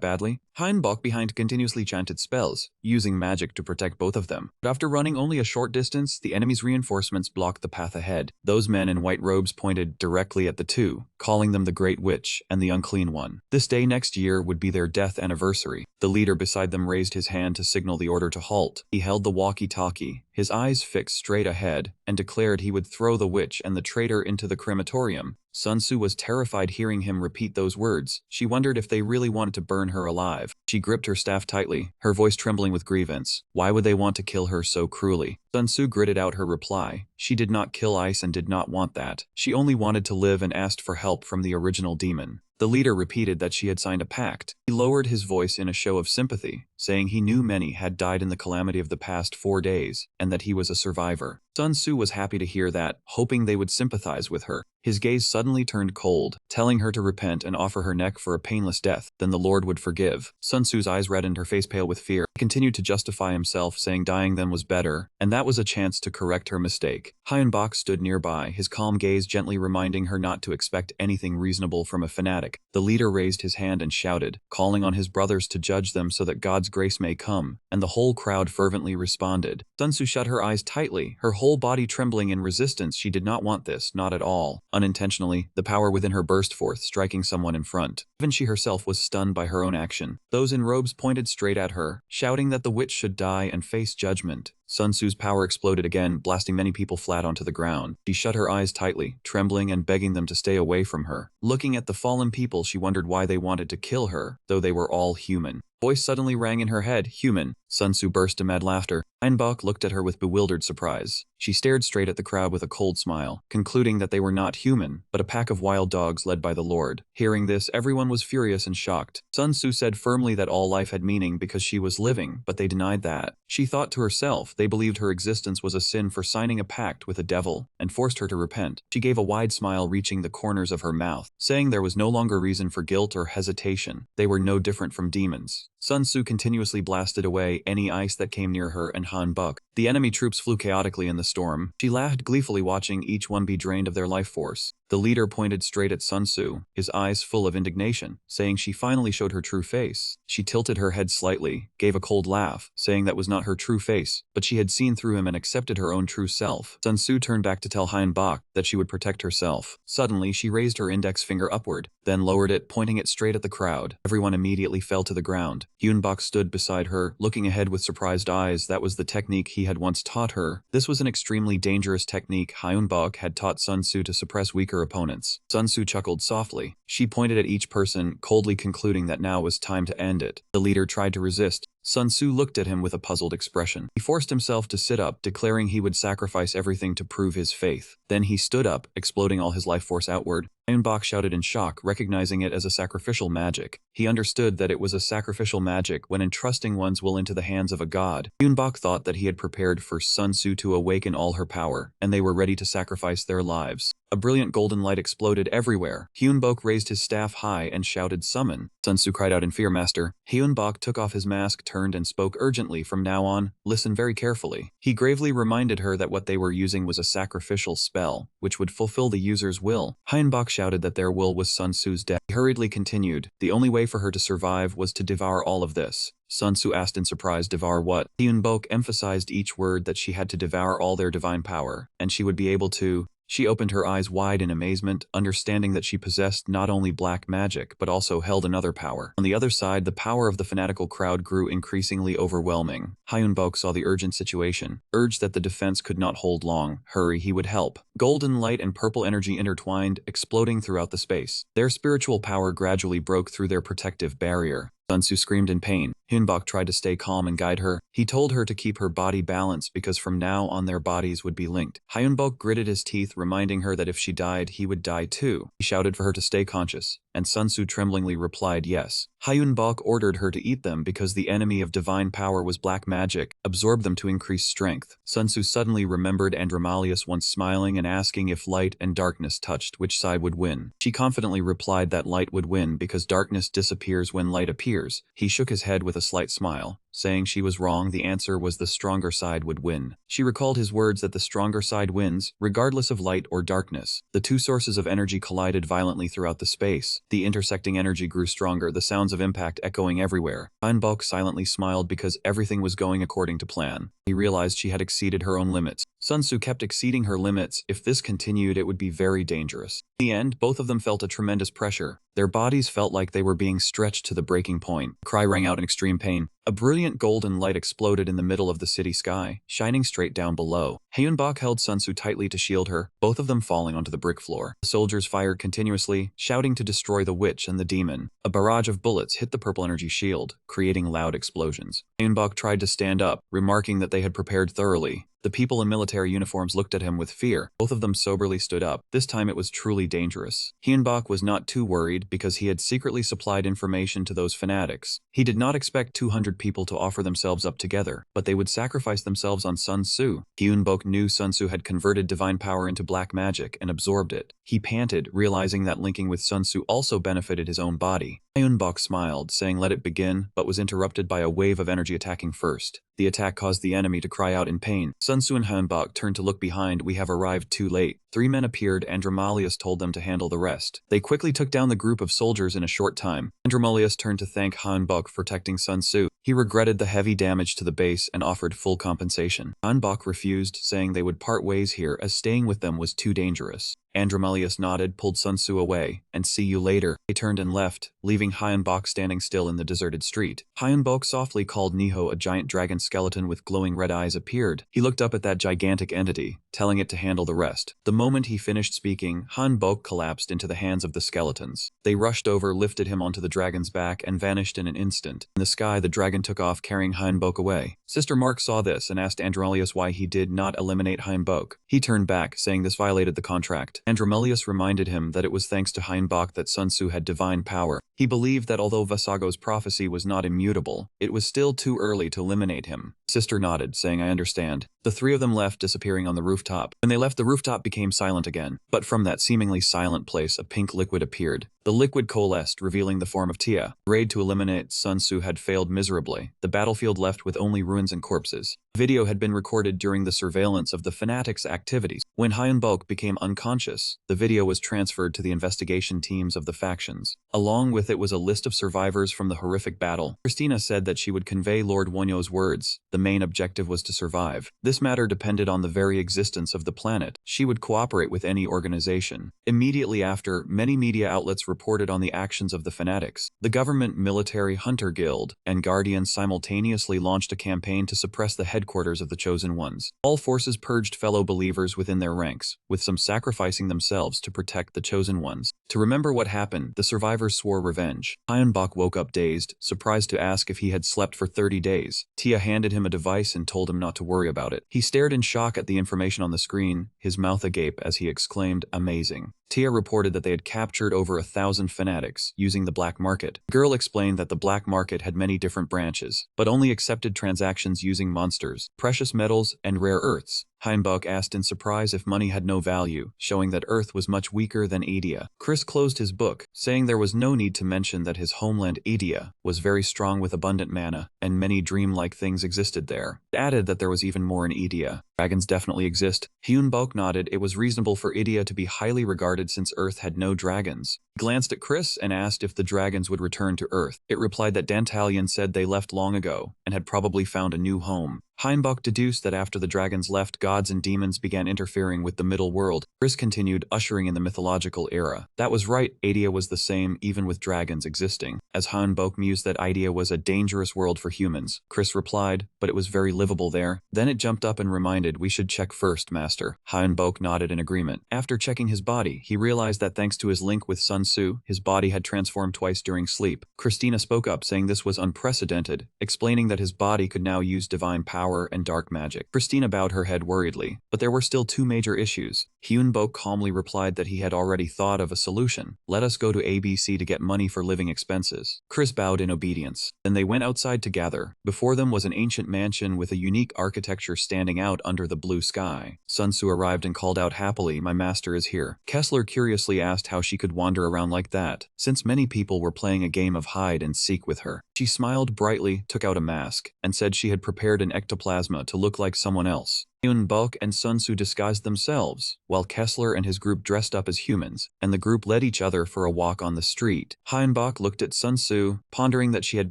badly? Hyunbok behind continuously chanted spells, using magic to protect both of them. But after running only a short distance, the enemy's reinforcements blocked the path ahead. Those men in white robes pointed directly at the two, calling them the Great Witch and the Unclean One. This day next year would be their death anniversary. The leader beside them raised his hand to signal the order to halt. He held the walkie-talkie, his eyes fixed straight ahead, and declared he would throw the witch and the traitor into the crematorium. Sun Tzu was terrified hearing him repeat those words. She wondered if they really wanted to burn her alive. She gripped her staff tightly, her voice trembling with grievance. Why would they want to kill her so cruelly? Sun Tzu gritted out her reply. She did not kill Ice and did not want that. She only wanted to live and asked for help from the original demon. The leader repeated that she had signed a pact. He lowered his voice in a show of sympathy, saying he knew many had died in the calamity of the past 4 days, and that he was a survivor. Sun Tzu was happy to hear that, hoping they would sympathize with her. His gaze suddenly turned cold, telling her to repent and offer her neck for a painless death, then the Lord would forgive. Sun Tzu's eyes reddened, her face pale with fear. He continued to justify himself, saying dying then was better, and that That was a chance to correct her mistake. Hyunbok stood nearby, his calm gaze gently reminding her not to expect anything reasonable from a fanatic. The leader raised his hand and shouted, calling on his brothers to judge them so that God's grace may come, and the whole crowd fervently responded. Sunsu shut her eyes tightly, her whole body trembling in resistance. She did not want this, not at all. Unintentionally, the power within her burst forth, striking someone in front. Even she herself was stunned by her own action. Those in robes pointed straight at her, shouting that the witch should die and face judgment. Sunsu's power exploded again, blasting many people flat onto the ground. She shut her eyes tightly, trembling and begging them to stay away from her. Looking at the fallen people, she wondered why they wanted to kill her, though they were all human. Voice suddenly rang in her head, human. Sunsu burst into mad laughter. Hyunbok looked at her with bewildered surprise. She stared straight at the crowd with a cold smile, concluding that they were not human, but a pack of wild dogs led by the Lord. Hearing this, everyone was furious and shocked. Sunsu said firmly that all life had meaning because she was living, but they denied that. She thought to herself, they believed her existence was a sin for signing a pact with a devil, and forced her to repent. She gave a wide smile reaching the corners of her mouth, saying there was no longer reason for guilt or hesitation. They were no different from demons. Sunsu continuously blasted away any ice that came near her and Hyunbok. The enemy troops flew chaotically in the storm. She laughed gleefully watching each one be drained of their life force. The leader pointed straight at Sunsu, his eyes full of indignation, saying she finally showed her true face. She tilted her head slightly, gave a cold laugh, saying that was not her true face, but she had seen through him and accepted her own true self. Sunsu turned back to tell Hyunbok that she would protect herself. Suddenly, she raised her index finger upward, then lowered it, pointing it straight at the crowd. Everyone immediately fell to the ground. Hyunbok stood beside her, looking ahead with surprised eyes. That was the technique he had once taught her. This was an extremely dangerous technique Hyunbok had taught Sunsu to suppress weaker opponents. Sunsu chuckled softly. She pointed at each person, coldly concluding that now was time to end it. The leader tried to resist. Sunsu looked at him with a puzzled expression. He forced himself to sit up, declaring he would sacrifice everything to prove his faith. Then he stood up, exploding all his life force outward. Hyunbok shouted in shock, recognizing it as a sacrificial magic. He understood that it was a sacrificial magic when entrusting one's will into the hands of a god. Hyunbok thought that he had prepared for Sunsu to awaken all her power, and they were ready to sacrifice their lives. A brilliant golden light exploded everywhere. Hyunbok raised his staff high and shouted, "Summon." Sunsu cried out in fear, "Master." Hyunbok took off his mask, turned and spoke urgently, "From now on, listen very carefully." He gravely reminded her that what they were using was a sacrificial spell, which would fulfill the user's will. Hyunbok shouted that their will was Sunsu's death. He hurriedly continued, the only way for her to survive was to devour all of this. Sunsu asked in surprise, "Devour what?" Hyunbok emphasized each word that she had to devour all their divine power, and she would be able to. She opened her eyes wide in amazement, understanding that she possessed not only black magic but also held another power. On the other side, the power of the fanatical crowd grew increasingly overwhelming. Hyunbok saw the urgent situation, urged that the defense could not hold long. Hurry, he would help. Golden light and purple energy intertwined, exploding throughout the space. Their spiritual power gradually broke through their protective barrier. Sunsu screamed in pain. Hyunbok tried to stay calm and guide her. He told her to keep her body balanced because from now on their bodies would be linked. Hyunbok gritted his teeth, reminding her that if she died, he would die too. He shouted for her to stay conscious, and Sunsu tremblingly replied yes. Hyunbok ordered her to eat them because the enemy of divine power was black magic, absorb them to increase strength. Sunsu suddenly remembered Andromalius once smiling and asking if light and darkness touched, which side would win. She confidently replied that light would win because darkness disappears when light appears. He shook his head with a slight smile, saying she was wrong. The answer was the stronger side would win. She recalled his words that the stronger side wins, regardless of light or darkness. The two sources of energy collided violently throughout the space. The intersecting energy grew stronger, the sounds of impact echoing everywhere. Hyunbok silently smiled because everything was going according to plan. He realized she had exceeded her own limits. Sunsu kept exceeding her limits. If this continued, it would be very dangerous. In the end, both of them felt a tremendous pressure. Their bodies felt like they were being stretched to the breaking point. A cry rang out in extreme pain. A brilliant golden light exploded in the middle of the city sky, shining straight down below. Hyunbok held Sunsu tightly to shield her, both of them falling onto the brick floor. The soldiers fired continuously, shouting to destroy the witch and the demon. A barrage of bullets hit the purple energy shield, creating loud explosions. Hyunbok tried to stand up, remarking that they had prepared thoroughly. The people in military uniforms looked at him with fear. Both of them soberly stood up. This time it was truly dangerous. Hyunbok was not too worried because he had secretly supplied information to those fanatics. He did not expect 200 people to offer themselves up together, but they would sacrifice themselves on Sunsu. Hyunbok knew Sunsu had converted divine power into black magic and absorbed it. He panted, realizing that linking with Sunsu also benefited his own body. Hyunbok smiled, saying let it begin, but was interrupted by a wave of energy attacking first. The attack caused the enemy to cry out in pain. Sun Tzu and Hyunbok turned to look behind. We have arrived too late. 3 men appeared. Andromalius told them to handle the rest. They quickly took down the group of soldiers in a short time. Andromalius turned to thank Hyunbok for protecting Sun Tzu. He regretted the heavy damage to the base and offered full compensation. Hyunbok refused, saying they would part ways here as staying with them was too dangerous. Andromalius nodded, pulled Sun Tzu away, and see you later. They turned and left, leaving Hyunbok standing still in the deserted street. Hyunbok softly called Niho. A giant dragon skeleton with glowing red eyes appeared. He looked up at that gigantic entity, telling it to handle the rest. The moment he finished speaking, Hyunbok collapsed into the hands of the skeletons. They rushed over, lifted him onto the dragon's back, and vanished in an instant. In the sky, the dragon took off, carrying Hyunbok away. Sister Mark saw this and asked Andromalius why he did not eliminate Hyunbok. He turned back, saying this violated the contract. Andromalius reminded him that it was thanks to Hyunbok that Sun Tzu had divine power. He believed that although Vasago's prophecy was not immutable, it was still too early to eliminate him. Sister nodded, saying I understand. The 3 of them left, disappearing on the rooftop. When they left, the rooftop became silent again. But from that seemingly silent place, a pink liquid appeared. The liquid coalesced, revealing the form of Tia. The raid to eliminate Sun Tzu had failed miserably. The battlefield left with only ruins and corpses. Video had been recorded during the surveillance of the fanatics' activities. When Hyunbok became unconscious, the video was transferred to the investigation teams of the factions. Along with it was a list of survivors from the horrific battle. Christina said that she would convey Lord Wonyo's words. The main objective was to survive. This matter depended on the very existence of the planet. She would cooperate with any organization. Immediately after, many media outlets reported on the actions of the fanatics. The government, military, hunter guild, and guardians simultaneously launched a campaign to suppress the headquarters of the Chosen Ones. All forces purged fellow believers within their ranks, with some sacrificing themselves to protect the Chosen Ones. To remember what happened, the survivors swore revenge. Hyunbok woke up dazed, surprised to ask if he had slept for 30 days. Tia handed him a device and told him not to worry about it. He stared in shock at the information on the screen, his mouth agape as he exclaimed, amazing. Tia reported that they had captured over 1,000 fanatics using the black market. The girl explained that the black market had many different branches, but only accepted transactions using monsters, precious metals, and rare earths. Hyunbok asked in surprise if money had no value, showing that Earth was much weaker than Edia. Chris closed his book, saying there was no need to mention that his homeland Edia was very strong with abundant mana, and many dreamlike things existed there. It added that there was even more in Edia. Dragons definitely exist. Hyunbok nodded. It was reasonable for Edia to be highly regarded since Earth had no dragons. He glanced at Chris and asked if the dragons would return to Earth. It replied that Dantalion said they left long ago and had probably found a new home. Hyunbok deduced that after the dragons left, gods and demons began interfering with the middle world. Chris continued, ushering in the mythological era. That was right, Edia was the same even with dragons existing. As Hyunbok mused that Edia was a dangerous world for humans, Chris replied, but it was very livable there. Then it jumped up and reminded, we should check first, master. Hyunbok nodded in agreement. After checking his body, he realized that thanks to his link with Sun Tzu, his body had transformed twice during sleep. Christina spoke up, saying this was unprecedented, explaining that his body could now use divine power and dark magic. Christina bowed her head worriedly, but there were still 2 major issues. Hyunbok calmly replied that he had already thought of a solution. Let us go to ABC to get money for living expenses. Chris bowed in obedience. Then they went outside together. Before them was an ancient mansion with a unique architecture standing out under the blue sky. Sun Tzu arrived and called out happily, my master is here. Kessler curiously asked how she could wander around like that, since many people were playing a game of hide and seek with her. She smiled brightly, took out a mask, and said she had prepared an ectoplasma to look like someone else. Hyunbok and Sun Tzu disguised themselves, while Kessler and his group dressed up as humans, and the group led each other for a walk on the street. Hyunbok looked at Sun Tzu, pondering that she had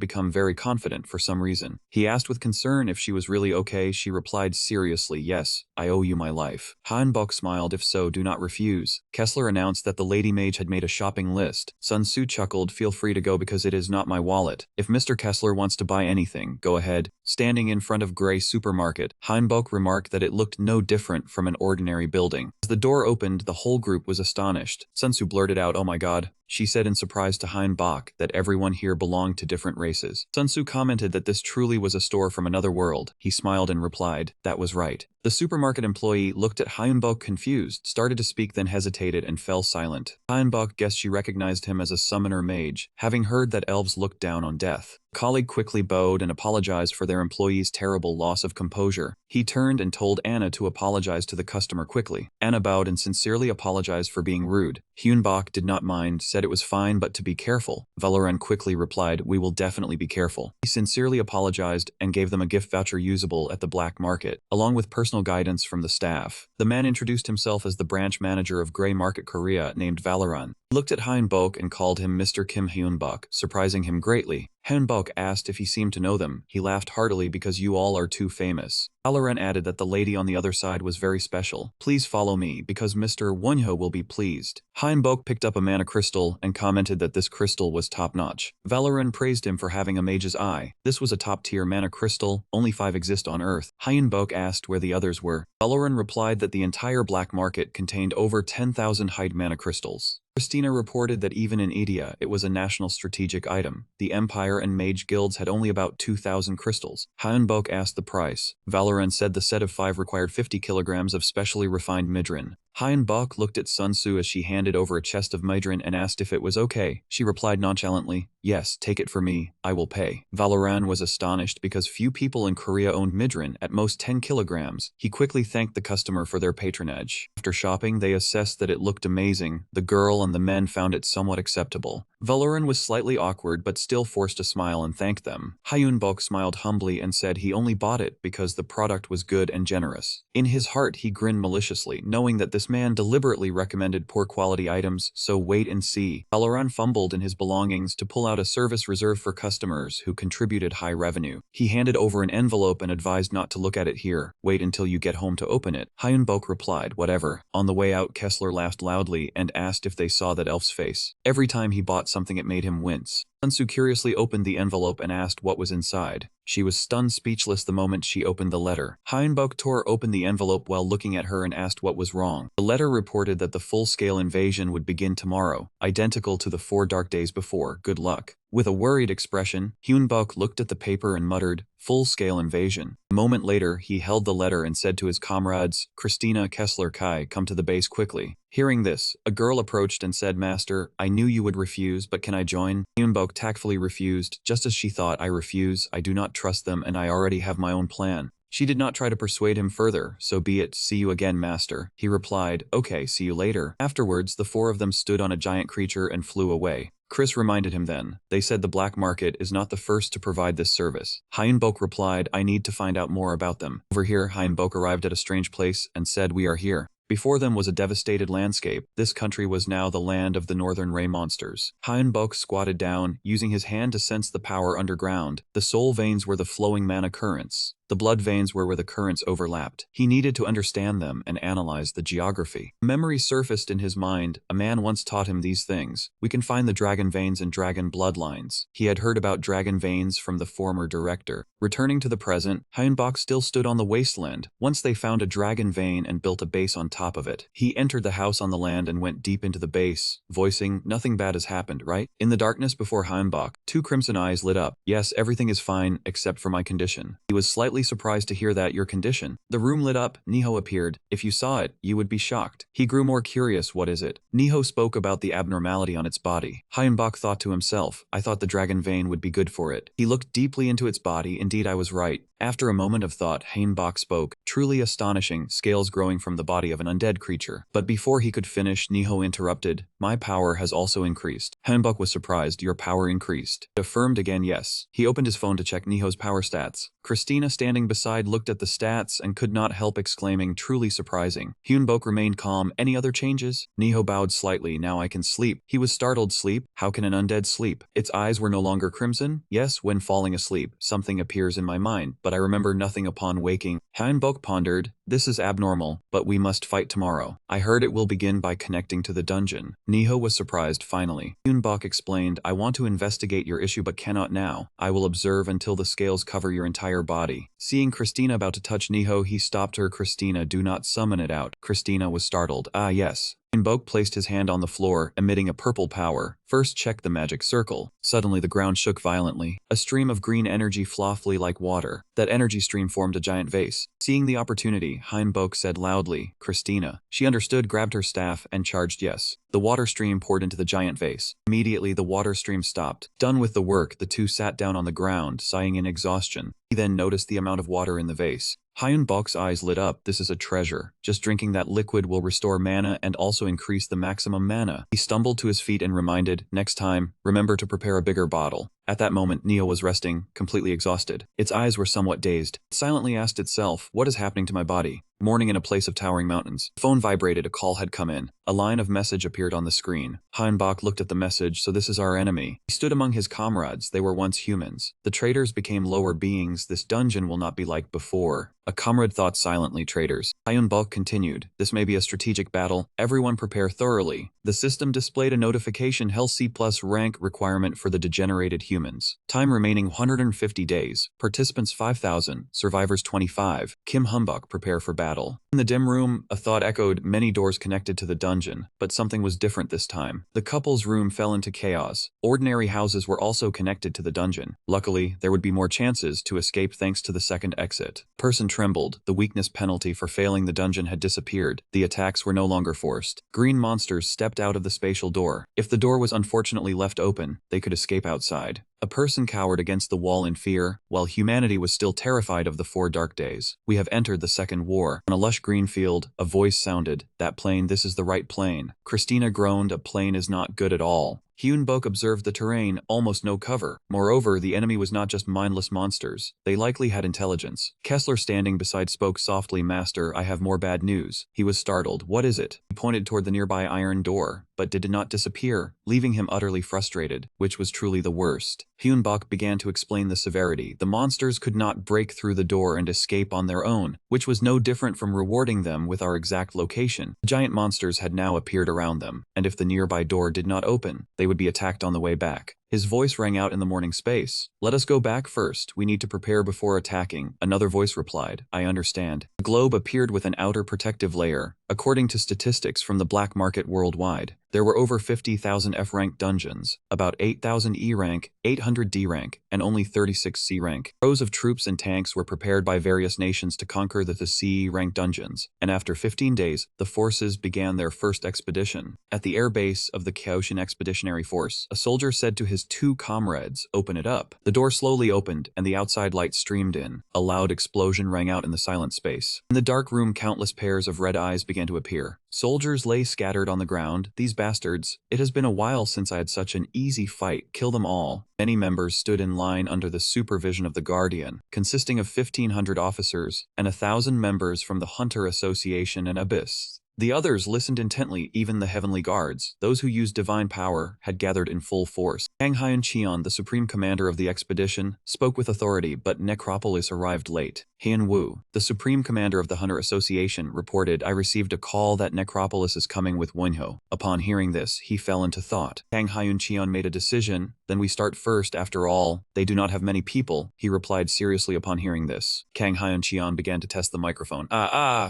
become very confident for some reason. He asked with concern if she was really okay. She replied seriously, yes, I owe you my life. Hyunbok smiled, if so, do not refuse. Kessler announced that the lady mage had made a shopping list. Sun Tzu chuckled, feel free to go because it is not my wallet. If Mr. Kessler wants to buy anything, go ahead. Standing in front of Gray Supermarket, Hyunbok remarked that it looked no different from an ordinary building. As the door opened, the whole group was astonished. Sun Tzu blurted out, oh my god. She said in surprise to Hyunbok that everyone here belonged to different races. Sun Tzu commented that this truly was a store from another world. He smiled and replied, that was right. The supermarket employee looked at Hyunbok confused, started to speak, then hesitated and fell silent. Hyunbok guessed she recognized him as a summoner mage, having heard that elves looked down on death. A colleague quickly bowed and apologized for their employee's terrible loss of composure. He turned and told Anna to apologize to the customer quickly. Anna Valorant bowed and sincerely apologized for being rude. Hyunbok did not mind, said it was fine but to be careful. Valorant quickly replied, we will definitely be careful. He sincerely apologized and gave them a gift voucher usable at the black market, along with personal guidance from the staff. The man introduced himself as the branch manager of Gray Market Korea named Valorant. He looked at Hyunbok and called him Mr. Kim Hyunbok, surprising him greatly. Hyunbok asked if he seemed to know them. He laughed heartily because you all are too famous. Valorant added that the lady on the other side was very special. Please follow me because Mr. Wonho will be pleased. Hyunbok picked up a mana crystal and commented that this crystal was top-notch. Valorant praised him for having a mage's eye. This was a top-tier mana crystal, only 5 exist on Earth. Hyunbok asked where the others were. Valorant replied that the entire black market contained over 10,000 hide mana crystals. Christina reported that even in India, it was a national strategic item. The Empire and Mage guilds had only about 2,000 crystals. Hyunbok asked the price. Valorant said the set of 5 required 50 kilograms of specially refined midrin. Hyunbok looked at Sun Tzu as she handed over a chest of midrin and asked if it was okay. She replied nonchalantly, yes, take it for me, I will pay. Valorant was astonished because few people in Korea owned midrin, at most 10 kilograms. He quickly thanked the customer for their patronage. After shopping, they assessed that it looked amazing. The girl and the men found it somewhat acceptable. Valorant was slightly awkward but still forced a smile and thanked them. Hyunbok smiled humbly and said he only bought it because the product was good and generous. In his heart he grinned maliciously, knowing that this man deliberately recommended poor quality items, so wait and see. Valorant fumbled in his belongings to pull out a service reserved for customers who contributed high revenue. He handed over an envelope and advised not to look at it here. Wait until you get home to open it. Hyunbok replied, whatever. On the way out, Kessler laughed loudly and asked if they saw that elf's face. Every time he bought something it made him wince. Sun Tzu curiously opened the envelope and asked what was inside. She was stunned speechless the moment she opened the letter. Hyunbok tore open the envelope while looking at her and asked what was wrong. The letter reported that the full-scale invasion would begin tomorrow, identical to the 4 dark days before. Good luck. With a worried expression, Hyunbok looked at the paper and muttered, full-scale invasion. A moment later, he held the letter and said to his comrades, Christina, Kessler, Kai, come to the base quickly. Hearing this, a girl approached and said, Master, I knew you would refuse, but can I join? Hyunbok tactfully refused, just as she thought, I refuse, I do not trust them and I already have my own plan. She did not try to persuade him further, so be it, see you again, master. He replied, okay, see you later. Afterwards, the 4 of them stood on a giant creature and flew away. Chris reminded him then. They said the black market is not the first to provide this service. Hyunbok replied, I need to find out more about them. Over here, Hyunbok arrived at a strange place and said, we are here. Before them was a devastated landscape. This country was now the land of the northern ray monsters. Hyunbok squatted down, using his hand to sense the power underground. The soul veins were the flowing mana currents. The blood veins were where the currents overlapped. He needed to understand them and analyze the geography. A memory surfaced in his mind. A man once taught him these things. We can find the dragon veins and dragon bloodlines. He had heard about dragon veins from the former director. Returning to the present, Hyunbok still stood on the wasteland. Once they found a dragon vein and built a base on top of it. He entered the house on the land and went deep into the base, voicing, nothing bad has happened, right? In the darkness before Hyunbok, 2 crimson eyes lit up. Yes, everything is fine, except for my condition. He was slightly surprised to hear that, your condition. The room lit up. Niho appeared. If you saw it, you would be shocked. He grew more curious. What is it? Niho spoke about the abnormality on its body. Hyunbok thought to himself, I thought the dragon vein would be good for it. He looked deeply into its body. Indeed, I was right. After a moment of thought, Hyunbok spoke. Truly astonishing, scales growing from the body of an undead creature. But before he could finish, Niho interrupted. My power has also increased. Hyunbok was surprised. Your power increased. It affirmed again, yes. He opened his phone to check Niho's power stats. Christina, standing beside, looked at the stats and could not help exclaiming, truly surprising. Hyunbok remained calm. Any other changes? Niho bowed slightly. Now I can sleep. He was startled. Sleep? How can an undead sleep? Its eyes were no longer crimson? Yes, when falling asleep, something appears in my mind, but I remember nothing upon waking. Hyunbok pondered. This is abnormal, but we must fight tomorrow. I heard it will begin by connecting to the dungeon. Niho was surprised finally. Hyunbok explained, I want to investigate your issue but cannot now. I will observe until the scales cover your entire body. Seeing Christina about to touch Niho, he stopped her. Christina, do not summon it out. Christina was startled. Ah yes. Hyunbok placed his hand on the floor, emitting a purple power. First check the magic circle. Suddenly the ground shook violently. A stream of green energy fluffy like water. That energy stream formed a giant vase. Seeing the opportunity, Hyunbok said loudly, Christina. She understood, grabbed her staff, and charged yes. The water stream poured into the giant vase. Immediately the water stream stopped. Done with the work, the 2 sat down on the ground, sighing in exhaustion. He then noticed the amount of water in the vase. Hyun-bok's eyes lit up. This is a treasure. Just drinking that liquid will restore mana and also increase the maximum mana. He stumbled to his feet and reminded, next time, remember to prepare a bigger bottle. At that moment, Neo was resting, completely exhausted. Its eyes were somewhat dazed. It silently asked itself, what is happening to my body? Morning in a place of towering mountains. The phone vibrated, a call had come in. A line of message appeared on the screen. Hyun-bok looked at the message, so this is our enemy. He stood among his comrades, they were once humans. The traitors became lower beings, this dungeon will not be like before. A comrade thought silently, traitors. Hyun-bok continued, this may be a strategic battle, everyone prepare thoroughly. The system displayed a notification Hell C+ rank requirement for the degenerated humans. Time remaining 150 days, participants 5,000, survivors 25. Kim Hyun-bok prepare for battle. In the dim room, a thought echoed, many doors connected to the dungeon, but something was different this time. The couple's room fell into chaos. Ordinary houses were also connected to the dungeon. Luckily, there would be more chances to escape thanks to the second exit. Person trembled. The weakness penalty for failing the dungeon had disappeared. The attacks were no longer forced. Green monsters stepped out of the spatial door. If the door was unfortunately left open, they could escape outside. A person cowered against the wall in fear, while humanity was still terrified of the 4 dark days. We have entered the second war. On a lush green field, a voice sounded, that plane, this is the right plane. Christina groaned, a plane is not good at all. Hyun-bok observed the terrain, almost no cover. Moreover, the enemy was not just mindless monsters. They likely had intelligence. Kessler standing beside spoke softly, Master, I have more bad news. He was startled. What is it? He pointed toward the nearby iron door, but did not disappear, leaving him utterly frustrated, which was truly the worst. Hyun-bok began to explain the severity. The monsters could not break through the door and escape on their own, which was no different from rewarding them with our exact location. The giant monsters had now appeared around them, and if the nearby door did not open, they would be attacked on the way back. His voice rang out in the morning space. Let us go back first. We need to prepare before attacking. Another voice replied, I understand. The globe appeared with an outer protective layer. According to statistics from the black market worldwide, there were over 50,000 F-rank dungeons, about 8,000 E-rank, 800 D-rank, and only 36 C-rank. Rows of troops and tanks were prepared by various nations to conquer the C-rank dungeons, and after 15 days, the forces began their first expedition. At the air base of the Kaoshin Expeditionary Force, a soldier said to his 2 comrades, open it up. The door slowly opened, and the outside light streamed in. A loud explosion rang out in the silent space. In the dark room, countless pairs of red eyes began to appear. Soldiers lay scattered on the ground. These bastards, it has been a while since I had such an easy fight. Kill them all. Many members stood in line under the supervision of the Guardian, consisting of 1,500 officers and 1,000 members from the Hunter Association and Abyss. The others listened intently, even the heavenly guards, those who used divine power, had gathered in full force. Kang Hyun-cheon, the supreme commander of the expedition, spoke with authority, but Necropolis arrived late. Hyun-woo, the supreme commander of the Hunter Association, reported, I received a call that Necropolis is coming with Wonho. Upon hearing this, he fell into thought. Kang Hyun-cheon made a decision, then we start first, after all, they do not have many people, he replied seriously upon hearing this. Kang Hyun-cheon began to test the microphone.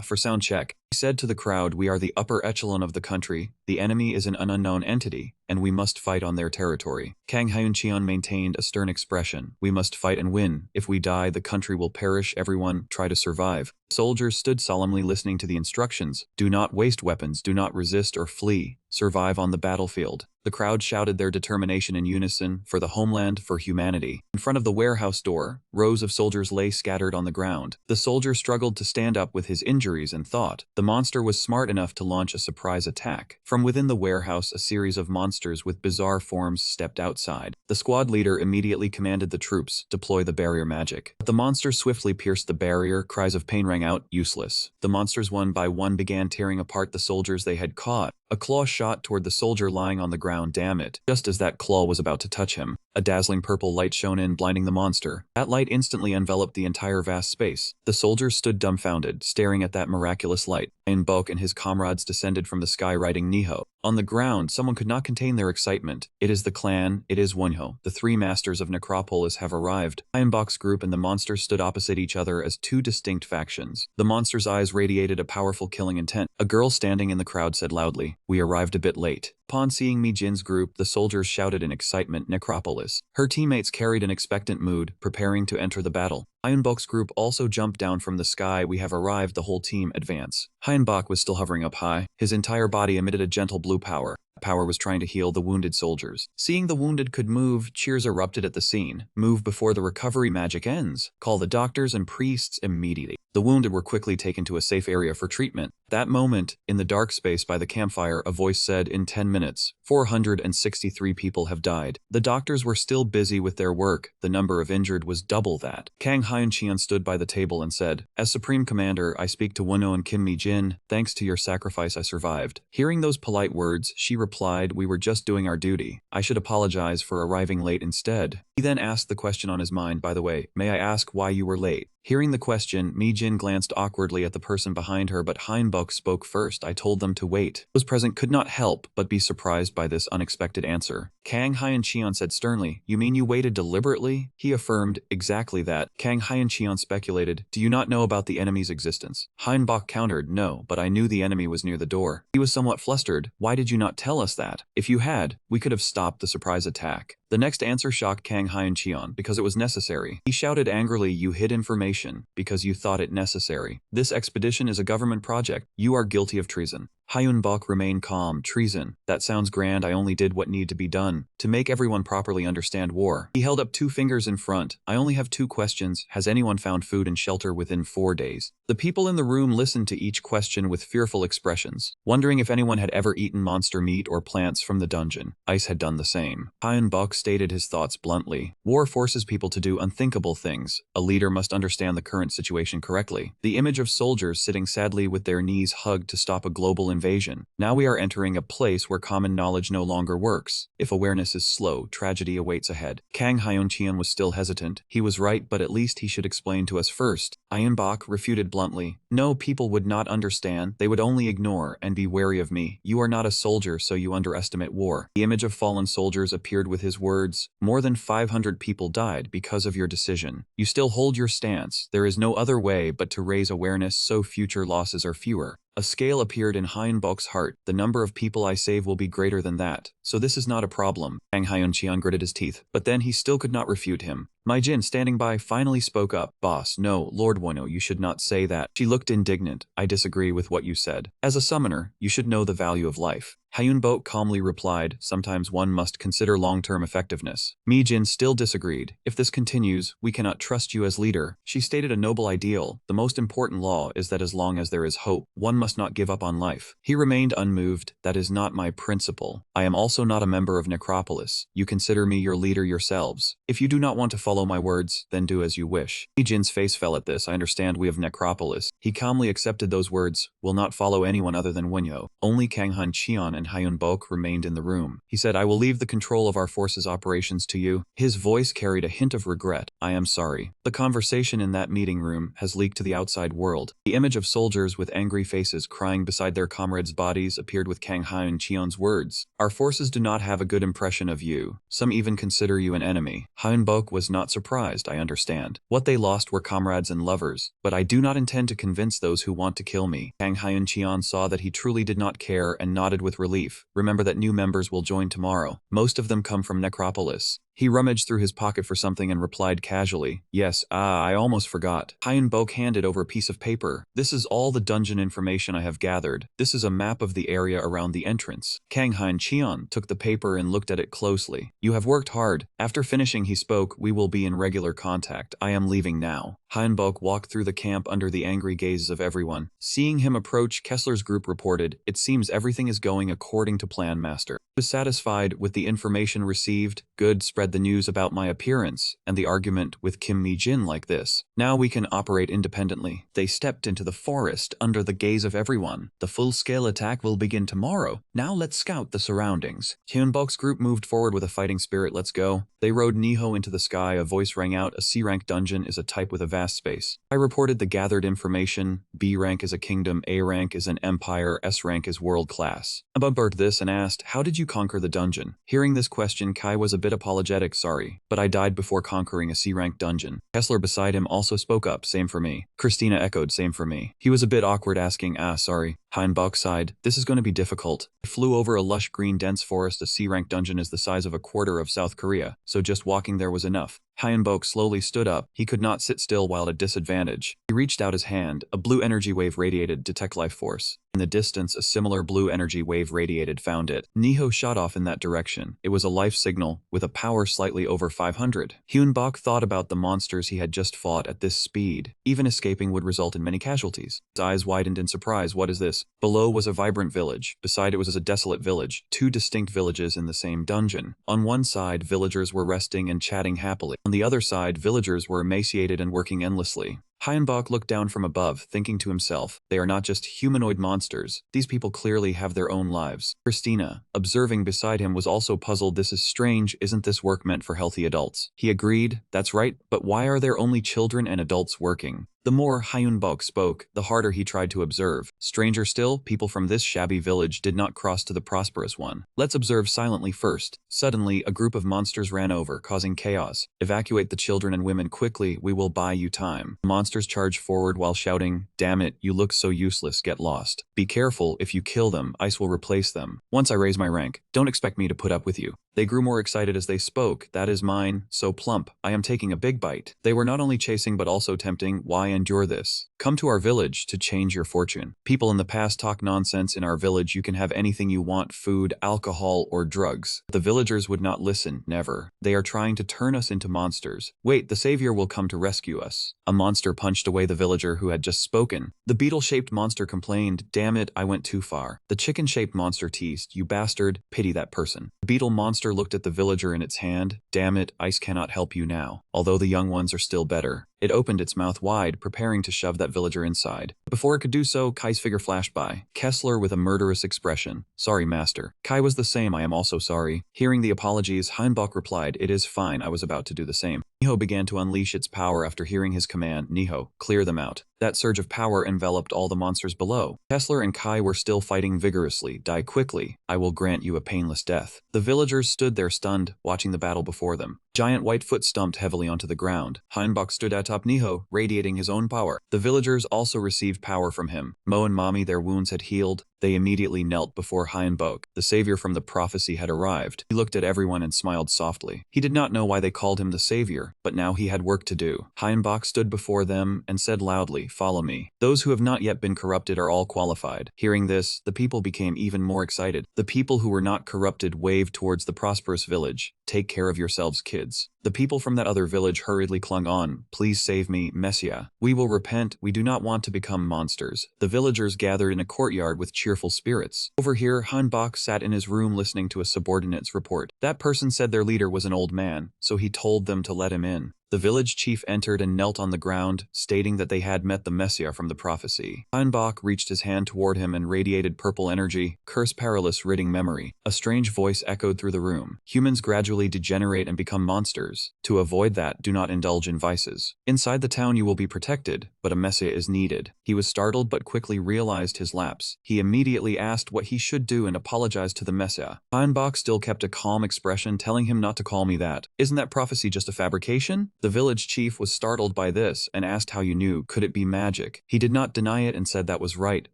For sound check. He said to the crowd, we are the upper echelon of the country, the enemy is an unknown entity, and we must fight on their territory. Kang Hyun-cheon maintained a stern expression. We must fight and win. If we die, the country will perish. Everyone, try to survive. Soldiers stood solemnly listening to the instructions. Do not waste weapons, do not resist or flee. Survive on the battlefield. The crowd shouted their determination in unison, for the homeland, for humanity. In front of the warehouse door, rows of soldiers lay scattered on the ground. The soldier struggled to stand up with his injuries and thought. The monster was smart enough to launch a surprise attack. From within the warehouse, a series of monsters with bizarre forms stepped outside. The squad leader immediately commanded the troops, deploy the barrier magic. But the monsters swiftly pierced the barrier, cries of pain rang out, useless. The monsters one by one began tearing apart the soldiers they had caught. A claw shot toward the soldier lying on the ground, damn it. Just as that claw was about to touch him, a dazzling purple light shone in, blinding the monster. That light instantly enveloped the entire vast space. The soldiers stood dumbfounded, staring at that miraculous light. Hyun-bok and his comrades descended from the sky riding Niho. On the ground, someone could not contain their excitement. It is the clan, it is Wonho. The 3 masters of Necropolis have arrived. Hyun-bok's group and the monsters stood opposite each other as 2 distinct factions. The monsters' eyes radiated a powerful killing intent. A girl standing in the crowd said loudly, We arrived a bit late. Upon seeing Mi Jin's group, the soldiers shouted in excitement, "Necropolis." Her teammates carried an expectant mood, preparing to enter the battle. Hyunbok's group also jumped down from the sky. "We have arrived," the whole team advance. Hyunbok was still hovering up high. His entire body emitted a gentle blue power. Power was trying to heal the wounded soldiers. Seeing the wounded could move, cheers erupted at the scene. "Move before the recovery magic ends. Call the doctors and priests immediately." The wounded were quickly taken to a safe area for treatment. That moment, in the dark space by the campfire, a voice said, "In 10 minutes, 463 people have died." The doctors were still busy with their work. The number of injured was double that. Kang Hyun-cheon stood by the table and said, "As Supreme Commander, I speak to Wonho and Kim Mi-jin. Thanks to your sacrifice, I survived." Hearing those polite words, she replied, "We were just doing our duty. I should apologize for arriving late instead." He then asked the question on his mind, "By the way, may I ask why you were late?" Hearing the question, Mi-jin glanced awkwardly at the person behind her, but Hyunbok spoke first. "I told them to wait." Those present could not help but be surprised by this unexpected answer. Kang Hyun-cheon said sternly, "You mean you waited deliberately?" He affirmed, "Exactly that." Kang Hyun-cheon speculated, "Do you not know about the enemy's existence?" Hyunbok countered, "No, but I knew the enemy was near the door." He was somewhat flustered. "Why did you not tell us that? If you had, we could have stopped the surprise attack." The next answer shocked Kang Hyun-cheon because it was necessary. He shouted angrily, "You hid information because you thought it necessary. This expedition is a government project. You are guilty of treason." Hyunbok remained calm. "Treason? That sounds grand. I only did what needed to be done to make everyone properly understand war." He held up 2 fingers in front. "I only have 2 questions. Has anyone found food and shelter within 4 days?" The people in the room listened to each question with fearful expressions, wondering if anyone had ever eaten monster meat or plants from the dungeon. Ice had done the same. Hyunbok stated his thoughts bluntly. "War forces people to do unthinkable things. A leader must understand the current situation correctly." The image of soldiers sitting sadly with their knees hugged to stop a global invasion. Now we are entering a place where common knowledge no longer works. If awareness is slow, tragedy awaits ahead. Kang Hyun-cheon was still hesitant. He was right, but at least he should explain to us first. Hyunbok refuted bluntly, "No, people would not understand. They would only ignore and be wary of me. You are not a soldier, so you underestimate war." The image of fallen soldiers appeared with his words. "More than 500 people died because of your decision. You still hold your stance. There is no other way but to raise awareness so future losses are fewer." A scale appeared in Hyunbok's heart. "The number of people I save will be greater than that, so this is not a problem." Kang Hyun-cheon gritted his teeth, but then he still could not refute him. Mi-jin, standing by, finally spoke up. "Boss, no, Lord Wonho, you should not say that." She looked indignant. "I disagree with what you said. As a summoner, you should know the value of life." Hyunbok calmly replied, "Sometimes one must consider long-term effectiveness." Mi-jin still disagreed. "If this continues, we cannot trust you as leader." She stated a noble ideal. "The most important law is that as long as there is hope, one must not give up on life." He remained unmoved. "That is not my principle. I am also not a member of Necropolis. You consider me your leader yourselves. If you do not want to follow my words, then do as you wish." Mi-jin's face fell at this. "I understand we of Necropolis." He calmly accepted those words. "Will not follow anyone other than Wonho." Only Kang Hyun-cheon and Hyunbok remained in the room. He said, "I will leave the control of our forces' operations to you." His voice carried a hint of regret. "I am sorry." The conversation in that meeting room has leaked to the outside world. The image of soldiers with angry faces crying beside their comrades' bodies appeared with Kang Hyun-cheon's words. "Our forces do not have a good impression of you. Some even consider you an enemy." Hyunbok was not surprised. "I understand. What they lost were comrades and lovers, but I do not intend to convince those who want to kill me." Kang Hyun-cheon saw that he truly did not care and nodded with relief. "Remember that new members will join tomorrow. Most of them come from Necropolis." He rummaged through his pocket for something and replied casually, "Yes, I almost forgot." Hyunbok handed over a piece of paper. "This is all the dungeon information I have gathered. This is a map of the area around the entrance." Kang Hyun-cheon took the paper and looked at it closely. "You have worked hard." After finishing, he spoke, "We will be in regular contact. I am leaving now." Hyunbok walked through the camp under the angry gazes of everyone. Seeing him approach, Kessler's group reported, "It seems everything is going according to plan, Master." He was satisfied with the information received. "Good, spread the news about my appearance and the argument with Kim Mi-jin like this. Now we can operate independently." They stepped into the forest under the gaze of everyone. "The full-scale attack will begin tomorrow. Now let's scout the surroundings." Hyunbok's group moved forward with a fighting spirit. "Let's go." They rode Niho into the sky. A voice rang out, "A C-rank dungeon is a type with a vast vast space. I reported the gathered information. B rank is a kingdom, A rank is an empire, S rank is world class. Above this and asked, how did you conquer the dungeon? Hearing this question, Kai was a bit apologetic, sorry, but I died before conquering a C rank dungeon. Kessler beside him also spoke up, same for me. Christina echoed, same for me. He was a bit awkward asking, sorry. Heinbach sighed, this is going to be difficult. I flew over a lush green dense forest. A C rank dungeon is the size of a quarter of South Korea, so just walking there was enough. Heinbach slowly stood up. He could not sit still while at a disadvantage. He reached out his hand. A blue energy wave radiated. Detect life force. In the distance, a similar blue energy wave radiated. Found it. Niho shot off in that direction. It was a life signal, with a power slightly over 500. Hyunbok thought about the monsters he had just fought at this speed. Even escaping would result in many casualties. His eyes widened in surprise. What is this? Below was a vibrant village. Beside it was a desolate village. Two distinct villages in the same dungeon. On one side, villagers were resting and chatting happily. On the other side, villagers were emaciated and working endlessly. Heinbach looked down from above, thinking to himself, they are not just humanoid monsters. These people clearly have their own lives. Christina, observing beside him, was also puzzled. This is strange. Isn't this work meant for healthy adults? He agreed, that's right, but why are there only children and adults working? The more Hyunbok spoke, the harder he tried to observe. Stranger still, people from this shabby village did not cross to the prosperous one. Let's observe silently first. Suddenly, a group of monsters ran over, causing chaos. Evacuate the children and women quickly, we will buy you time. The monsters charged forward while shouting, damn it, you look so useless, get lost. Be careful, if you kill them, ice will replace them. Once I raise my rank, don't expect me to put up with you. They grew more excited as they spoke. That is mine, so plump. I am taking a big bite. They were not only chasing but also tempting. Why endure this? Come to our village to change your fortune. People in the past talk nonsense. In our village you can have anything you want, food, alcohol, or drugs. The villagers would not listen, never. They are trying to turn us into monsters. Wait, the savior will come to rescue us. A monster punched away the villager who had just spoken. The beetle-shaped monster complained, damn it, I went too far. The chicken-shaped monster teased, you bastard, pity that person. The beetle monster looked at the villager in its hand, damn it, ice cannot help you now. Although the young ones are still better. It opened its mouth wide, preparing to shove that villager inside. Before it could do so, Kai's figure flashed by. Kessler with a murderous expression. Sorry, master. Kai was the same, I am also sorry. Hearing the apologies, Heinbach replied, it is fine, I was about to do the same. Niho began to unleash its power after hearing his command, Niho, clear them out. That surge of power enveloped all the monsters below. Kessler and Kai were still fighting vigorously. Die quickly. I will grant you a painless death. The villagers stood there stunned, watching the battle before them. Giant Whitefoot stumped heavily onto the ground. Heinbach stood atop Niho, radiating his own power. The villagers also received power from him. Mo and Mommy, their wounds had healed. They immediately knelt before Heinbach. The savior from the prophecy had arrived. He looked at everyone and smiled softly. He did not know why they called him the savior, but now he had work to do. Heinbach stood before them and said loudly, follow me. Those who have not yet been corrupted are all qualified. Hearing this, the people became even more excited. The people who were not corrupted waved towards the prosperous village. Take care of yourselves, kids. The people from that other village hurriedly clung on. Please save me, Messiah. We will repent. We do not want to become monsters. The villagers gathered in a courtyard with cheerful spirits. Over here, Heinbach sat in his room listening to a subordinate's report. That person said their leader was an old man, so he told them to let him in. The village chief entered and knelt on the ground, stating that they had met the Messiah from the prophecy. Heinbach reached his hand toward him and radiated purple energy, curse perilous ridding memory. A strange voice echoed through the room. Humans gradually degenerate and become monsters. To avoid that, do not indulge in vices. Inside the town you will be protected, but a Messiah is needed. He was startled but quickly realized his lapse. He immediately asked what he should do and apologized to the Messiah. Heinbach still kept a calm expression, telling him not to call me that. Isn't that prophecy just a fabrication? The village chief was startled by this and asked how you knew. Could it be magic? He did not deny it and said that was right.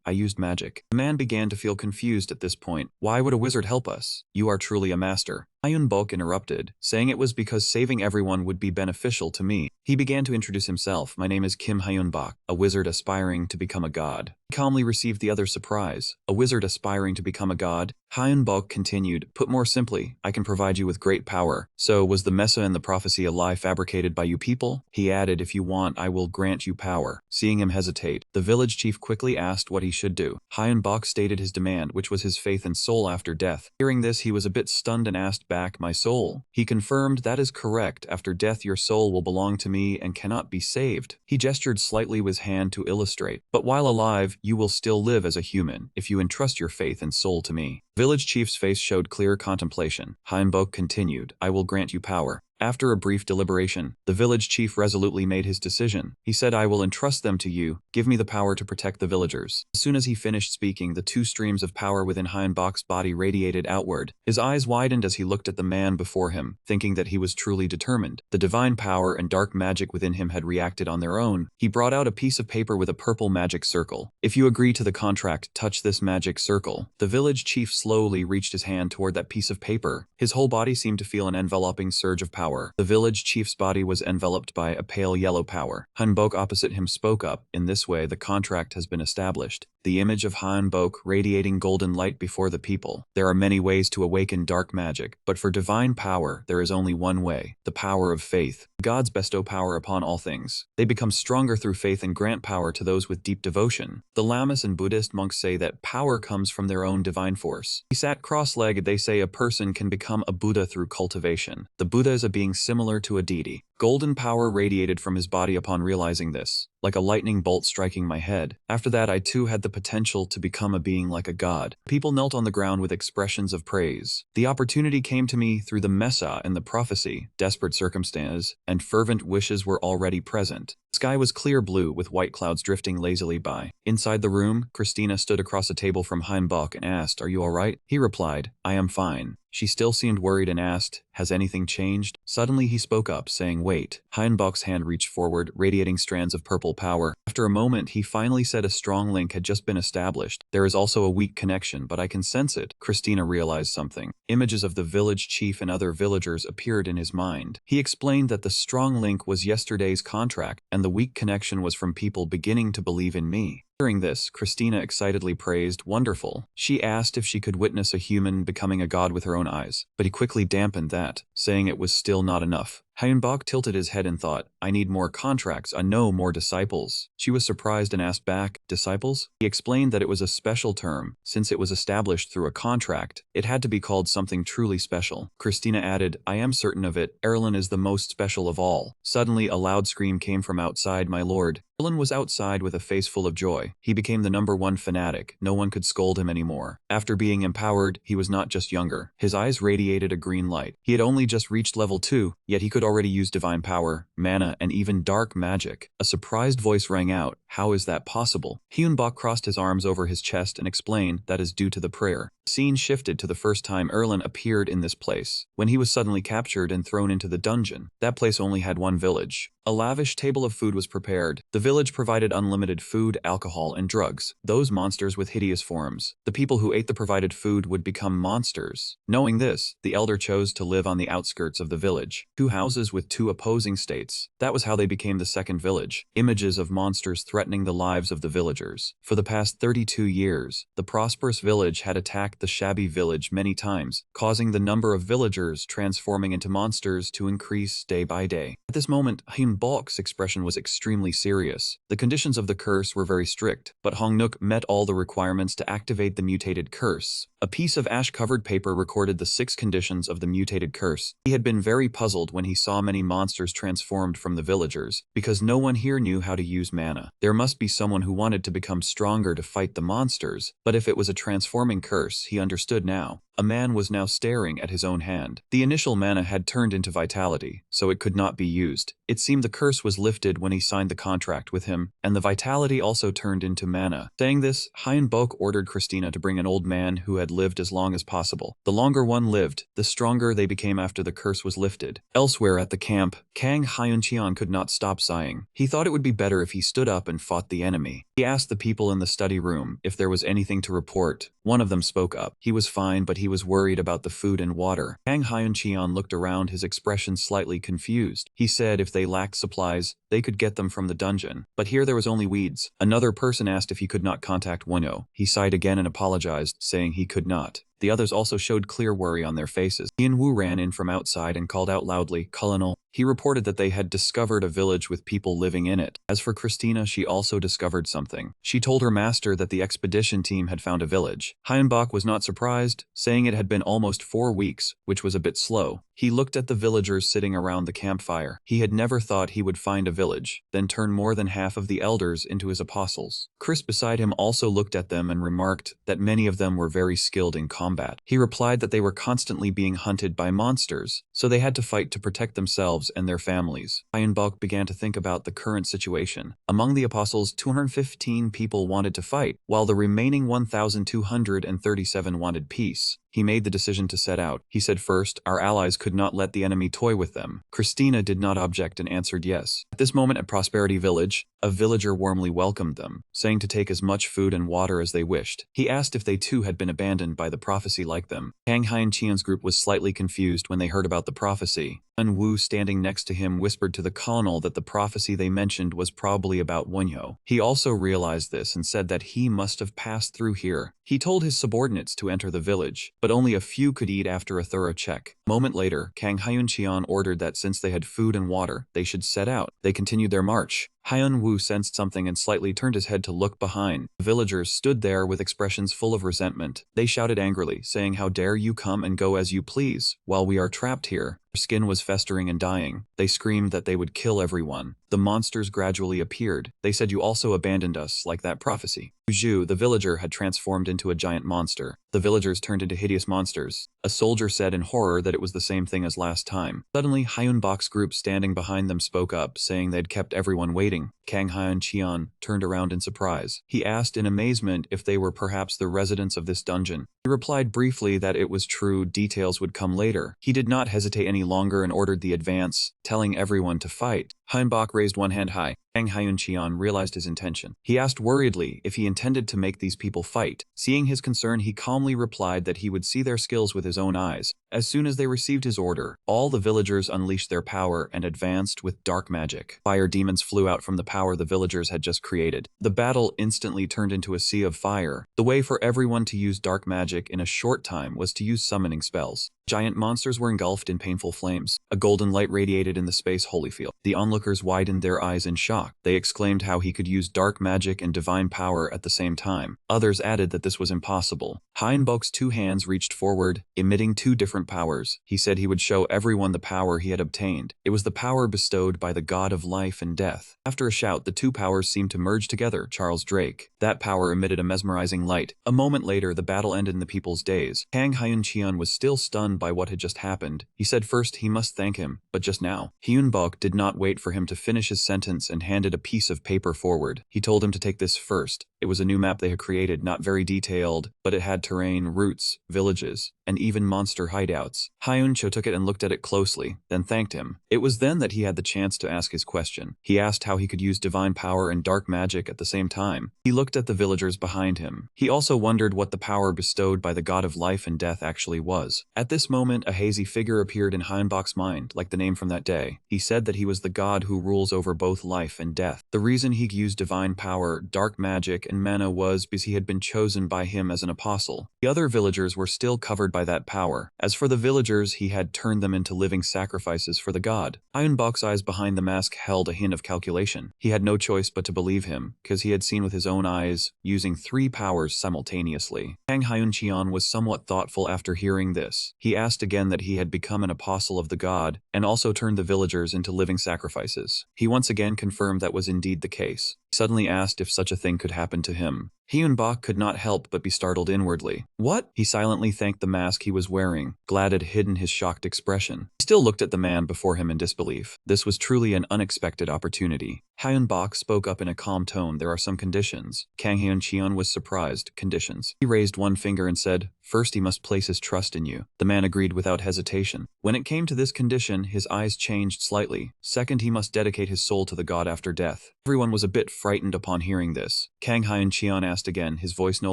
I used magic. The man began to feel confused at this point. Why would a wizard help us? You are truly a master. Hyunbok interrupted, saying it was because saving everyone would be beneficial to me. He began to introduce himself. My name is Kim Hyunbok, a wizard aspiring to become a god. He calmly received the other's surprise. A wizard aspiring to become a god? Hyunbok continued, put more simply, I can provide you with great power. So, was the Messiah and the prophecy a lie fabricated by you people? He added, if you want, I will grant you power. Seeing him hesitate, the village chief quickly asked what he should do. Hyunbok stated his demand, which was his faith and soul after death. Hearing this, he was a bit stunned and asked back, my soul? He confirmed, that is correct. After death your soul will belong to me and cannot be saved. He gestured slightly with his hand to illustrate, but while alive, you will still live as a human if you entrust your faith and soul to me. Village chief's face showed clear contemplation. Hyunbok continued, I will grant you power. After a brief deliberation, the village chief resolutely made his decision. He said, I will entrust them to you. Give me the power to protect the villagers. As soon as he finished speaking, the two streams of power within Heinbach's body radiated outward. His eyes widened as he looked at the man before him, thinking that he was truly determined. The divine power and dark magic within him had reacted on their own. He brought out a piece of paper with a purple magic circle. If you agree to the contract, touch this magic circle. The village chief slowly reached his hand toward that piece of paper. His whole body seemed to feel an enveloping surge of power. The village chief's body was enveloped by a pale yellow power. Heinbach opposite him spoke up. In this way, the contract has been established. The image of Heinbach radiating golden light before the people. There are many ways to awaken dark magic, but for divine power, there is only one way, the power of faith. Gods bestow power upon all things. They become stronger through faith and grant power to those with deep devotion. The Lamas and Buddhist monks say that power comes from their own divine force. He sat cross-legged. They say a person can become a Buddha through cultivation. The Buddha is a being similar to a deity. Golden power radiated from his body upon realizing this, like a lightning bolt striking my head. After that, I too had the potential to become a being like a god. People knelt on the ground with expressions of praise. The opportunity came to me through the Messa and the prophecy. Desperate circumstances and fervent wishes were already present. The sky was clear blue with white clouds drifting lazily by. Inside the room, Christina stood across a table from Heinbach and asked, Are you all right? He replied, I am fine. She still seemed worried and asked, Has anything changed? Suddenly he spoke up, saying, Wait. Heinbach's hand reached forward, radiating strands of purple power. After a moment, he finally said a strong link had just been established. There is also a weak connection, but I can sense it. Christina realized something. Images of the village chief and other villagers appeared in his mind. He explained that the strong link was yesterday's contract, and the weak connection was from people beginning to believe in me. Hearing this, Christina excitedly praised, Wonderful. She asked if she could witness a human becoming a god with her own eyes, but he quickly dampened that, saying it was still not enough. Heinbach tilted his head and thought, I need more contracts, I know more disciples. She was surprised and asked back, Disciples? He explained that it was a special term. Since it was established through a contract, it had to be called something truly special. Christina added, I am certain of it. Erlen is the most special of all. Suddenly, a loud scream came from outside, My lord. Erlen was outside with a face full of joy. He became the #1 fanatic. No one could scold him anymore. After being empowered, he was not just younger. His eyes radiated a green light. He had only just reached level 2, yet he could already use divine power, mana, and even dark magic. A surprised voice rang out, How is that possible? Heinbach crossed his arms over his chest and explained that is due to the prayer. The scene shifted to the first time Erlen appeared in this place, when he was suddenly captured and thrown into the dungeon. That place only had one village. A lavish table of food was prepared. The village provided unlimited food, alcohol, and drugs. Those monsters with hideous forms. The people who ate the provided food would become monsters. Knowing this, the elder chose to live on the outskirts of the village. 2 houses with 2 opposing states. That was how they became the second village. Images of monsters threatening the lives of the villagers. For the past 32 years, the prosperous village had attacked the shabby village many times, causing the number of villagers transforming into monsters to increase day by day. At this moment, Heinbach's expression was extremely serious. The conditions of the curse were very strict, but Hongnuk met all the requirements to activate the mutated curse. A piece of ash-covered paper recorded the 6 conditions of the mutated curse. He had been very puzzled when he saw many monsters transformed from the villagers, because no one here knew how to use mana. There must be someone who wanted to become stronger to fight the monsters, but if it was a transforming curse, he understood now. A man was now staring at his own hand. The initial mana had turned into vitality, so it could not be used. It seemed the curse was lifted when he signed the contract with him, and the vitality also turned into mana. Saying this, Heinbach ordered Christina to bring an old man who had lived as long as possible. The longer one lived, the stronger they became after the curse was lifted. Elsewhere at the camp, Kang Hyuncheon could not stop sighing. He thought it would be better if he stood up and fought the enemy. He asked the people in the study room if there was anything to report. One of them spoke up. He was fine, but he was worried about the food and water. Kang Hyuncheon looked around, his expression slightly confused. He said if they lacked supplies, they could get them from the dungeon. But here there was only weeds. Another person asked if he could not contact Wonyo. He sighed again and apologized, saying he could not. The others also showed clear worry on their faces. Ian Wu ran in from outside and called out loudly, Colonel. He reported that they had discovered a village with people living in it. As for Christina, she also discovered something. She told her master that the expedition team had found a village. Heinbach was not surprised, saying it had been almost 4 weeks, which was a bit slow. He looked at the villagers sitting around the campfire. He had never thought he would find a village, then turn more than half of the elders into his apostles. Chris beside him also looked at them and remarked that many of them were very skilled in combat. He replied that they were constantly being hunted by monsters, so they had to fight to protect themselves and their families. Hyunbok began to think about the current situation. Among the apostles, 215 people wanted to fight, while the remaining 1,237 wanted peace. He made the decision to set out. He said first, our allies could not let the enemy toy with them. Christina did not object and answered yes. At this moment at Prosperity Village, a villager warmly welcomed them, saying to take as much food and water as they wished. He asked if they too had been abandoned by the prophecy like them. Kang Hyun-cheon's group was slightly confused when they heard about the prophecy. Wu, standing next to him, whispered to the colonel that the prophecy they mentioned was probably about Wonyo. He also realized this and said that he must have passed through here. He told his subordinates to enter the village, but only a few could eat after a thorough check. A moment later, Kang Hyun-cheon ordered that since they had food and water, they should set out. They continued their march. Hyun-woo sensed something and slightly turned his head to look behind. The villagers stood there with expressions full of resentment. They shouted angrily, saying, "How dare you come and go as you please, while we are trapped here?" Their skin was festering and dying. They screamed that they would kill everyone. The monsters gradually appeared. They said, "You also abandoned us, like that prophecy." Zhu, the villager, had transformed into a giant monster. The villagers turned into hideous monsters. A soldier said in horror that it was the same thing as last time. Suddenly, Hyunbok's group standing behind them spoke up, saying they'd kept everyone waiting. Kang Hyun-cheon turned around in surprise. He asked in amazement if they were perhaps the residents of this dungeon. He replied briefly that it was true, details would come later. He did not hesitate any longer and ordered the advance, telling everyone to fight. Hyunbok raised one hand high. Kang Hyun-cheon realized his intention. He asked worriedly if he intended to make these people fight. Seeing his concern, he calmly replied that he would see their skills with his own eyes. As soon as they received his order, all the villagers unleashed their power and advanced with dark magic. Fire demons flew out from the power the villagers had just created. The battle instantly turned into a sea of fire. The way for everyone to use dark magic in a short time was to use summoning spells. Giant monsters were engulfed in painful flames. A golden light radiated in the space Holyfield. The onlookers widened their eyes in shock. They exclaimed how he could use dark magic and divine power at the same time. Others added that this was impossible. Hyunbok's two hands reached forward, emitting two different powers. He said he would show everyone the power he had obtained. It was the power bestowed by the god of life and death. After a shout, the two powers seemed to merge together. Charles Drake. That power emitted a mesmerizing light. A moment later, the battle ended in the people's daze. Kang Hyun-cheon was still stunned by what had just happened. He said first he must thank him, but just now. Hyunbok did not wait for him to finish his sentence and handed a piece of paper forward. He told him to take this first. It was a new map they had created, not very detailed, but it had terrain, routes, villages, and even monster hideouts. Hyun-cho took it and looked at it closely, then thanked him. It was then that he had the chance to ask his question. He asked how he could use divine power and dark magic at the same time. He looked at the villagers behind him. He also wondered what the power bestowed by the god of life and death actually was. At this moment, a hazy figure appeared in Hyunbok's mind, like the name from that day. He said that he was the god who rules over both life and death. The reason he used divine power, dark magic, and mana was because he had been chosen by him as an apostle. The other villagers were still covered by that power. As for the villagers, he had turned them into living sacrifices for the god. Hyunbok's eyes behind the mask held a hint of calculation. He had no choice but to believe him, because he had seen with his own eyes, using three powers simultaneously. Kang Hyun-cheon was somewhat thoughtful after hearing this. He asked again that he had become an apostle of the god, and also turned the villagers into living sacrifices. He once again confirmed that was indeed the case. He suddenly asked if such a thing could happen to him. Hyunbok could not help but be startled inwardly. What? He silently thanked the mask he was wearing, glad it had hidden his shocked expression. He still looked at the man before him in disbelief. This was truly an unexpected opportunity. Hyunbok spoke up in a calm tone. There are some conditions. Kang Hyun-cheon was surprised. Conditions. He raised one finger and said, first he must place his trust in you. The man agreed without hesitation. When it came to this condition, his eyes changed slightly. Second, he must dedicate his soul to the god after death. Everyone was a bit frightened upon hearing this. Kang Hyun-cheon asked again, his voice no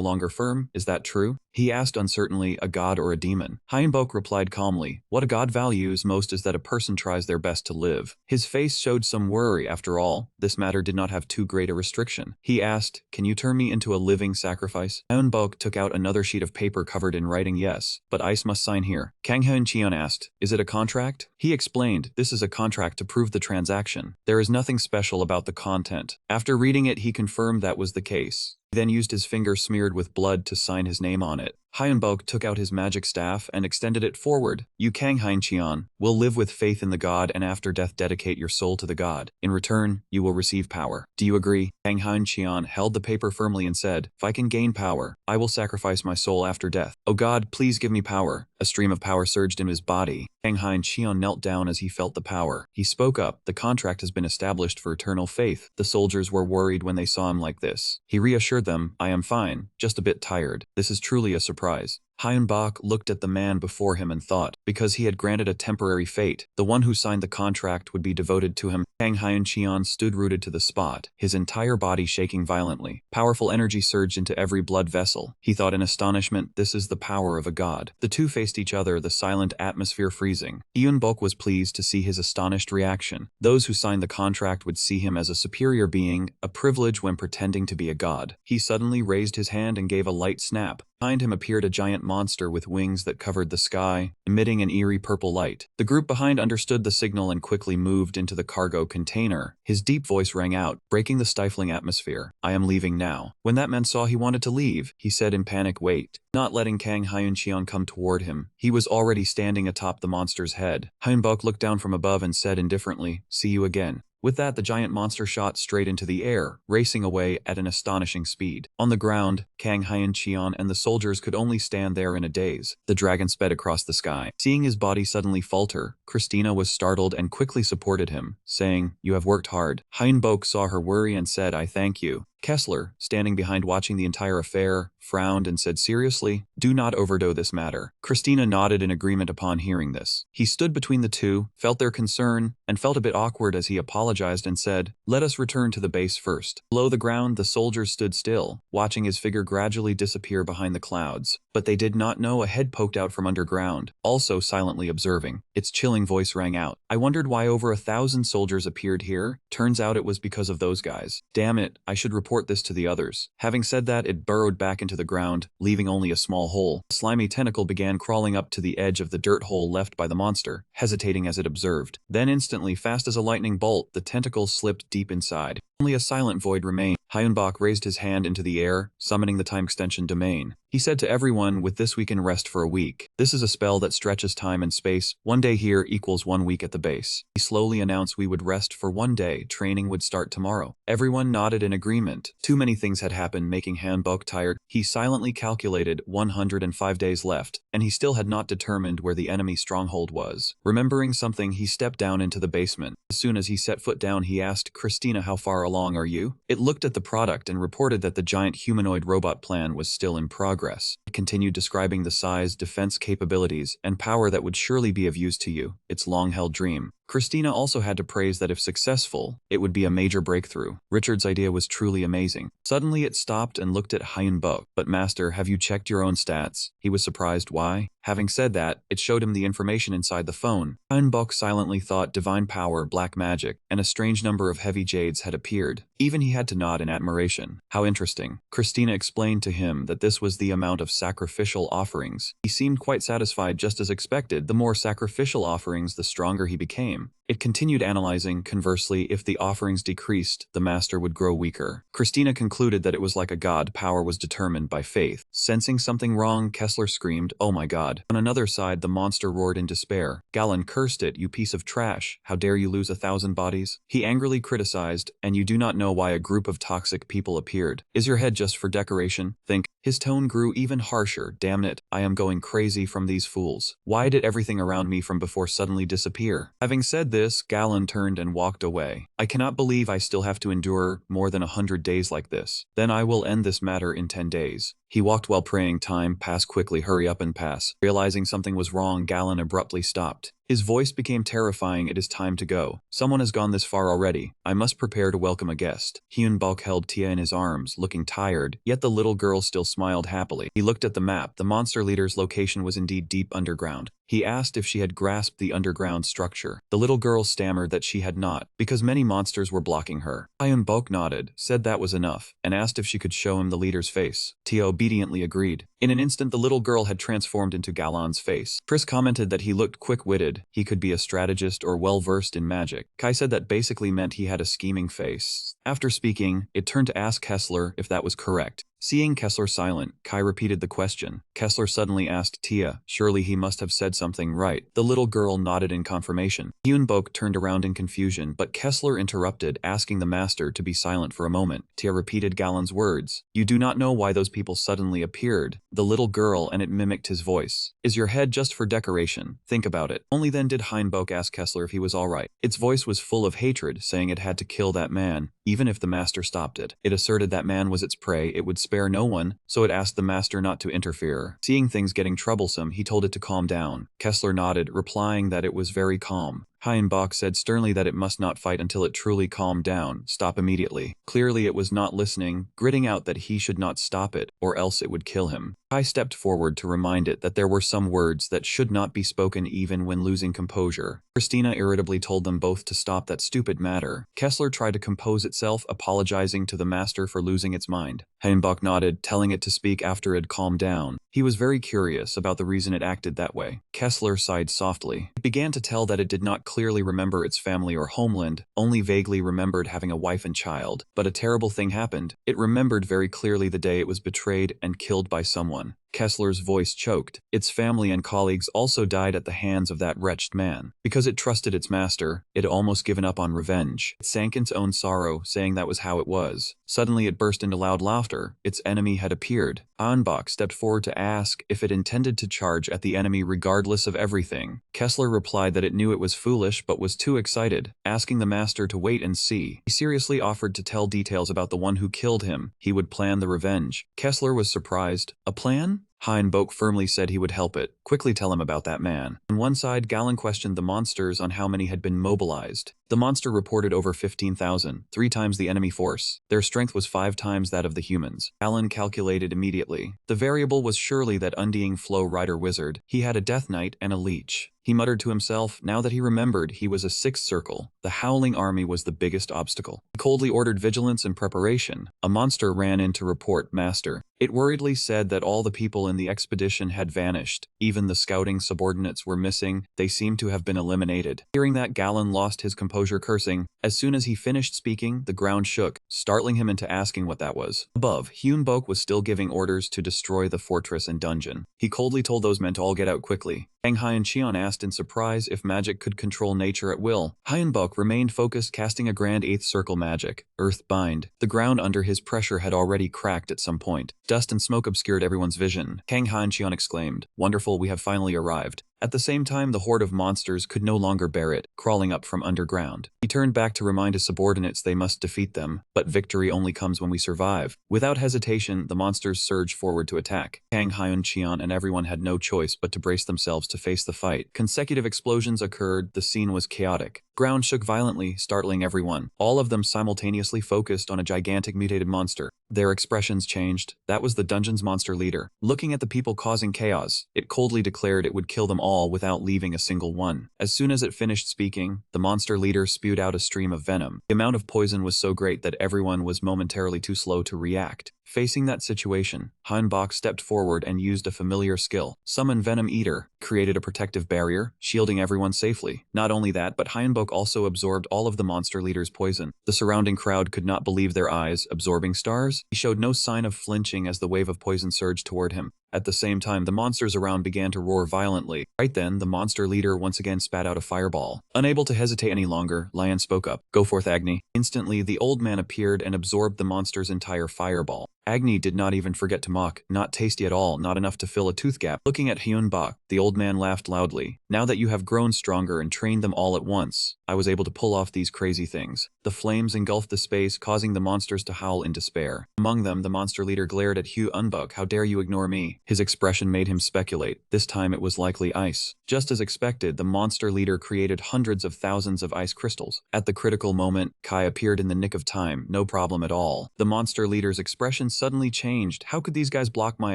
longer firm, is that true? He asked uncertainly, a god or a demon? Hyunbok replied calmly, what a god values most is that a person tries their best to live. His face showed some worry. After all, this matter did not have too great a restriction. He asked, can you turn me into a living sacrifice? Hyunbok took out another sheet of paper covered in writing yes, but Ice must sign here. Kang Hyun-cheon asked, is it a contract? He explained, this is a contract to prove the transaction. There is nothing special about the content. After reading it, he confirmed that was the case. He then used his finger smeared with blood to sign his name on it. Hyunbok took out his magic staff and extended it forward. You Kang Hyun-cheon will live with faith in the god and after death dedicate your soul to the god. In return, you will receive power. Do you agree? Kang Hyun-cheon held the paper firmly and said, if I can gain power, I will sacrifice my soul after death. Oh god, please give me power. A stream of power surged in his body. Kang Hyen-cheon knelt down as he felt the power. He spoke up. The contract has been established for eternal faith. The soldiers were worried when they saw him like this. He reassured them, I am fine, just a bit tired. This is truly a surprise. Hyun-bok looked at the man before him and thought, because he had granted a temporary fate, the one who signed the contract would be devoted to him. Kang Hyen-cheon stood rooted to the spot, his entire body shaking violently. Powerful energy surged into every blood vessel. He thought in astonishment, this is the power of a god. The two faced each other, the silent atmosphere freezing. Hyun-bok was pleased to see his astonished reaction. Those who signed the contract would see him as a superior being, a privilege when pretending to be a god. He suddenly raised his hand and gave a light snap. Behind him appeared a giant monster with wings that covered the sky, emitting an eerie purple light. The group behind understood the signal and quickly moved into the cargo container. His deep voice rang out, breaking the stifling atmosphere. I am leaving now. When that man saw he wanted to leave, he said in panic, wait. Not letting Kang Hyen-cheon come toward him. He was already standing atop the monster's head. Hyun-bok looked down from above and said indifferently, see you again. With that, the giant monster shot straight into the air, racing away at an astonishing speed. On the ground, Kang Hyen-cheon and the soldiers could only stand there in a daze. The dragon sped across the sky. Seeing his body suddenly falter, Christina was startled and quickly supported him, saying, you have worked hard. Hyun-bok saw her worry and said, I thank you. Kessler, standing behind watching the entire affair, frowned and said seriously, do not overdo this matter. Christina nodded in agreement upon hearing this. He stood between the two, felt their concern, and felt a bit awkward as he apologized and said, let us return to the base first. Below the ground, the soldiers stood still, watching his figure gradually disappear behind the clouds. But they did not know a head poked out from underground, also silently observing. Its chilling voice rang out. I wondered why over 1,000 soldiers appeared here. Turns out it was because of those guys. Damn it, I should report this to the others. Having said that, it burrowed back into the ground, leaving only a small hole. A slimy tentacle began crawling up to the edge of the dirt hole left by the monster, hesitating as it observed. Then instantly, fast as a lightning bolt, the tentacle slipped deep inside. Only a silent void remained. Hyun-bok raised his hand into the air, summoning the time extension domain. He said to everyone, with this we can rest for a week. This is a spell that stretches time and space. 1 day here equals 1 week at the base. He slowly announced we would rest for 1 day. Training would start tomorrow. Everyone nodded in agreement. Too many things had happened, making Hyun-bok tired. He silently calculated 105 days left, and he still had not determined where the enemy stronghold was. Remembering something, he stepped down into the basement. As soon as he set foot down, he asked, Christina, how far along are you? It looked at the product and reported that the giant humanoid robot plan was still in progress. It continued describing the size, defense capabilities, and power that would surely be of use to you, its long-held dream. Christina also had to praise that if successful, it would be a major breakthrough. Richard's idea was truly amazing. Suddenly it stopped and looked at Hyun-bok. But master, have you checked your own stats? He was surprised. Why? Having said that, it showed him the information inside the phone. Hyun-bok silently thought divine power, black magic, and a strange number of heavy jades had appeared. Even he had to nod in admiration. How interesting. Christina explained to him that this was the amount of sacrificial offerings. He seemed quite satisfied, just as expected. The more sacrificial offerings, the stronger he became. It continued analyzing. Conversely, if the offerings decreased, the master would grow weaker. Christina concluded that it was like a god. Power was determined by faith. Sensing something wrong, Kessler screamed, oh my god. On another side, the monster roared in despair. Galen cursed it, you piece of trash. How dare you lose 1,000 bodies? He angrily criticized, and you do not know why a group of toxic people appeared. Is your head just for decoration? Think. His tone grew even harsher. Damn it, I am going crazy from these fools. Why did everything around me from before suddenly disappear? Having said this, Galen turned and walked away. I cannot believe I still have to endure more than 100 days like this. Then I will end this matter in 10 days. He walked while praying. Time passed quickly. Hurry up and pass. Realizing something was wrong, Galen abruptly stopped. His voice became terrifying. It is time to go. Someone has gone this far already. I must prepare to welcome a guest. Hyun-bok held Tia in his arms, looking tired, yet the little girl still smiled happily. He looked at the map. The monster leader's location was indeed deep underground. He asked if she had grasped the underground structure. The little girl stammered that she had not, because many monsters were blocking her. Hyun-bok nodded, said that was enough, and asked if she could show him the leader's face. Tia obediently agreed. In an instant, the little girl had transformed into Galan's face. Chris commented that he looked quick-witted. He could be a strategist or well-versed in magic. Kai said that basically meant he had a scheming face. After speaking, it turned to ask Kessler if that was correct. Seeing Kessler silent, Kai repeated the question. Kessler suddenly asked Tia, surely he must have said something right. The little girl nodded in confirmation. Hyunbok turned around in confusion, but Kessler interrupted, asking the master to be silent for a moment. Tia repeated Galen's words. You do not know why those people suddenly appeared. The little girl, and it mimicked his voice. Is your head just for decoration? Think about it. Only then did Hyunbok ask Kessler if he was alright. Its voice was full of hatred, saying it had to kill that man, even if the master stopped it. It asserted that man was its prey, it would spare no one, so it asked the master not to interfere. Seeing things getting troublesome, he told it to calm down. Kessler nodded, replying that it was very calm. Hyunbok said sternly that it must not fight until it truly calmed down, stop immediately. Clearly it was not listening, gritting out that he should not stop it, or else it would kill him. Kai stepped forward to remind it that there were some words that should not be spoken even when losing composure. Christina irritably told them both to stop that stupid matter. Kessler tried to compose itself, apologizing to the master for losing its mind. Hyunbok nodded, telling it to speak after it had calmed down. He was very curious about the reason it acted that way. Kessler sighed softly. It began to tell that it did not clearly remember its family or homeland, only vaguely remembered having a wife and child. But a terrible thing happened. It remembered very clearly the day it was betrayed and killed by someone. Kessler's voice choked. Its family and colleagues also died at the hands of that wretched man. Because it trusted its master, it had almost given up on revenge. It sank into own sorrow, saying that was how it was. Suddenly it burst into loud laughter. Its enemy had appeared. Anbok stepped forward to ask if it intended to charge at the enemy regardless of everything. Kessler replied that it knew it was foolish but was too excited, asking the master to wait and see. He seriously offered to tell details about the one who killed him. He would plan the revenge. Kessler was surprised. A plan? Hyunbok firmly said he would help it. Quickly tell him about that man. On one side, Galen questioned the monsters on how many had been mobilized. The monster reported over 15,000, 3 times the enemy force. Their strength was 5 times that of the humans. Galen calculated immediately. The variable was surely that undying flow rider wizard. He had a death knight and a leech. He muttered to himself, now that he remembered he was a 6th circle. The howling army was the biggest obstacle. He coldly ordered vigilance and preparation. A monster ran in to report, Master. It worriedly said that all the people in the expedition had vanished. Even the scouting subordinates were missing. They seemed to have been eliminated. Hearing that, Galen lost his composure, cursing. As soon as he finished speaking, the ground shook, startling him into asking what that was. Above, Hyunbok was still giving orders to destroy the fortress and dungeon. He coldly told those men to all get out quickly. Kang Hyun-cheon asked in surprise if magic could control nature at will. Hyunbok remained focused, casting a grand 8th circle magic, Earth Bind. The ground under his pressure had already cracked at some point. Dust and smoke obscured everyone's vision. Kang Hyun-cheon exclaimed, "Wonderful, we have finally arrived." At the same time, the horde of monsters could no longer bear it, crawling up from underground. He turned back to remind his subordinates they must defeat them, but victory only comes when we survive. Without hesitation, the monsters surged forward to attack. Kang Hyun-cheon and everyone had no choice but to brace themselves to face the fight. Consecutive explosions occurred, the scene was chaotic. Ground shook violently, startling everyone. All of them simultaneously focused on a gigantic mutated monster. Their expressions changed. That was the dungeon's monster leader. Looking at the people causing chaos, it coldly declared it would kill them all without leaving a single one. As soon as it finished speaking, the monster leader spewed out a stream of venom. The amount of poison was so great that everyone was momentarily too slow to react. Facing that situation, Hyunbok stepped forward and used a familiar skill. Summon Venom Eater, created a protective barrier, shielding everyone safely. Not only that, but Hyunbok also absorbed all of the monster leader's poison. The surrounding crowd could not believe their eyes. Absorbing stars? He showed no sign of flinching as the wave of poison surged toward him. At the same time, the monsters around began to roar violently. Right then, the monster leader once again spat out a fireball. Unable to hesitate any longer, Lion spoke up. "Go forth, Agni." Instantly, the old man appeared and absorbed the monster's entire fireball. Agni did not even forget to mock. "Not tasty at all, not enough to fill a tooth gap." Looking at Hyunbok, the old man laughed loudly. "Now that you have grown stronger and trained them all at once, I was able to pull off these crazy things." The flames engulfed the space, causing the monsters to howl in despair. Among them, the monster leader glared at Hyunbok. "How dare you ignore me?" His expression made him speculate. This time it was likely ice. Just as expected, the monster leader created hundreds of thousands of ice crystals. At the critical moment, Kai appeared in the nick of time. No problem at all. The monster leader's expression suddenly changed. "How could these guys block my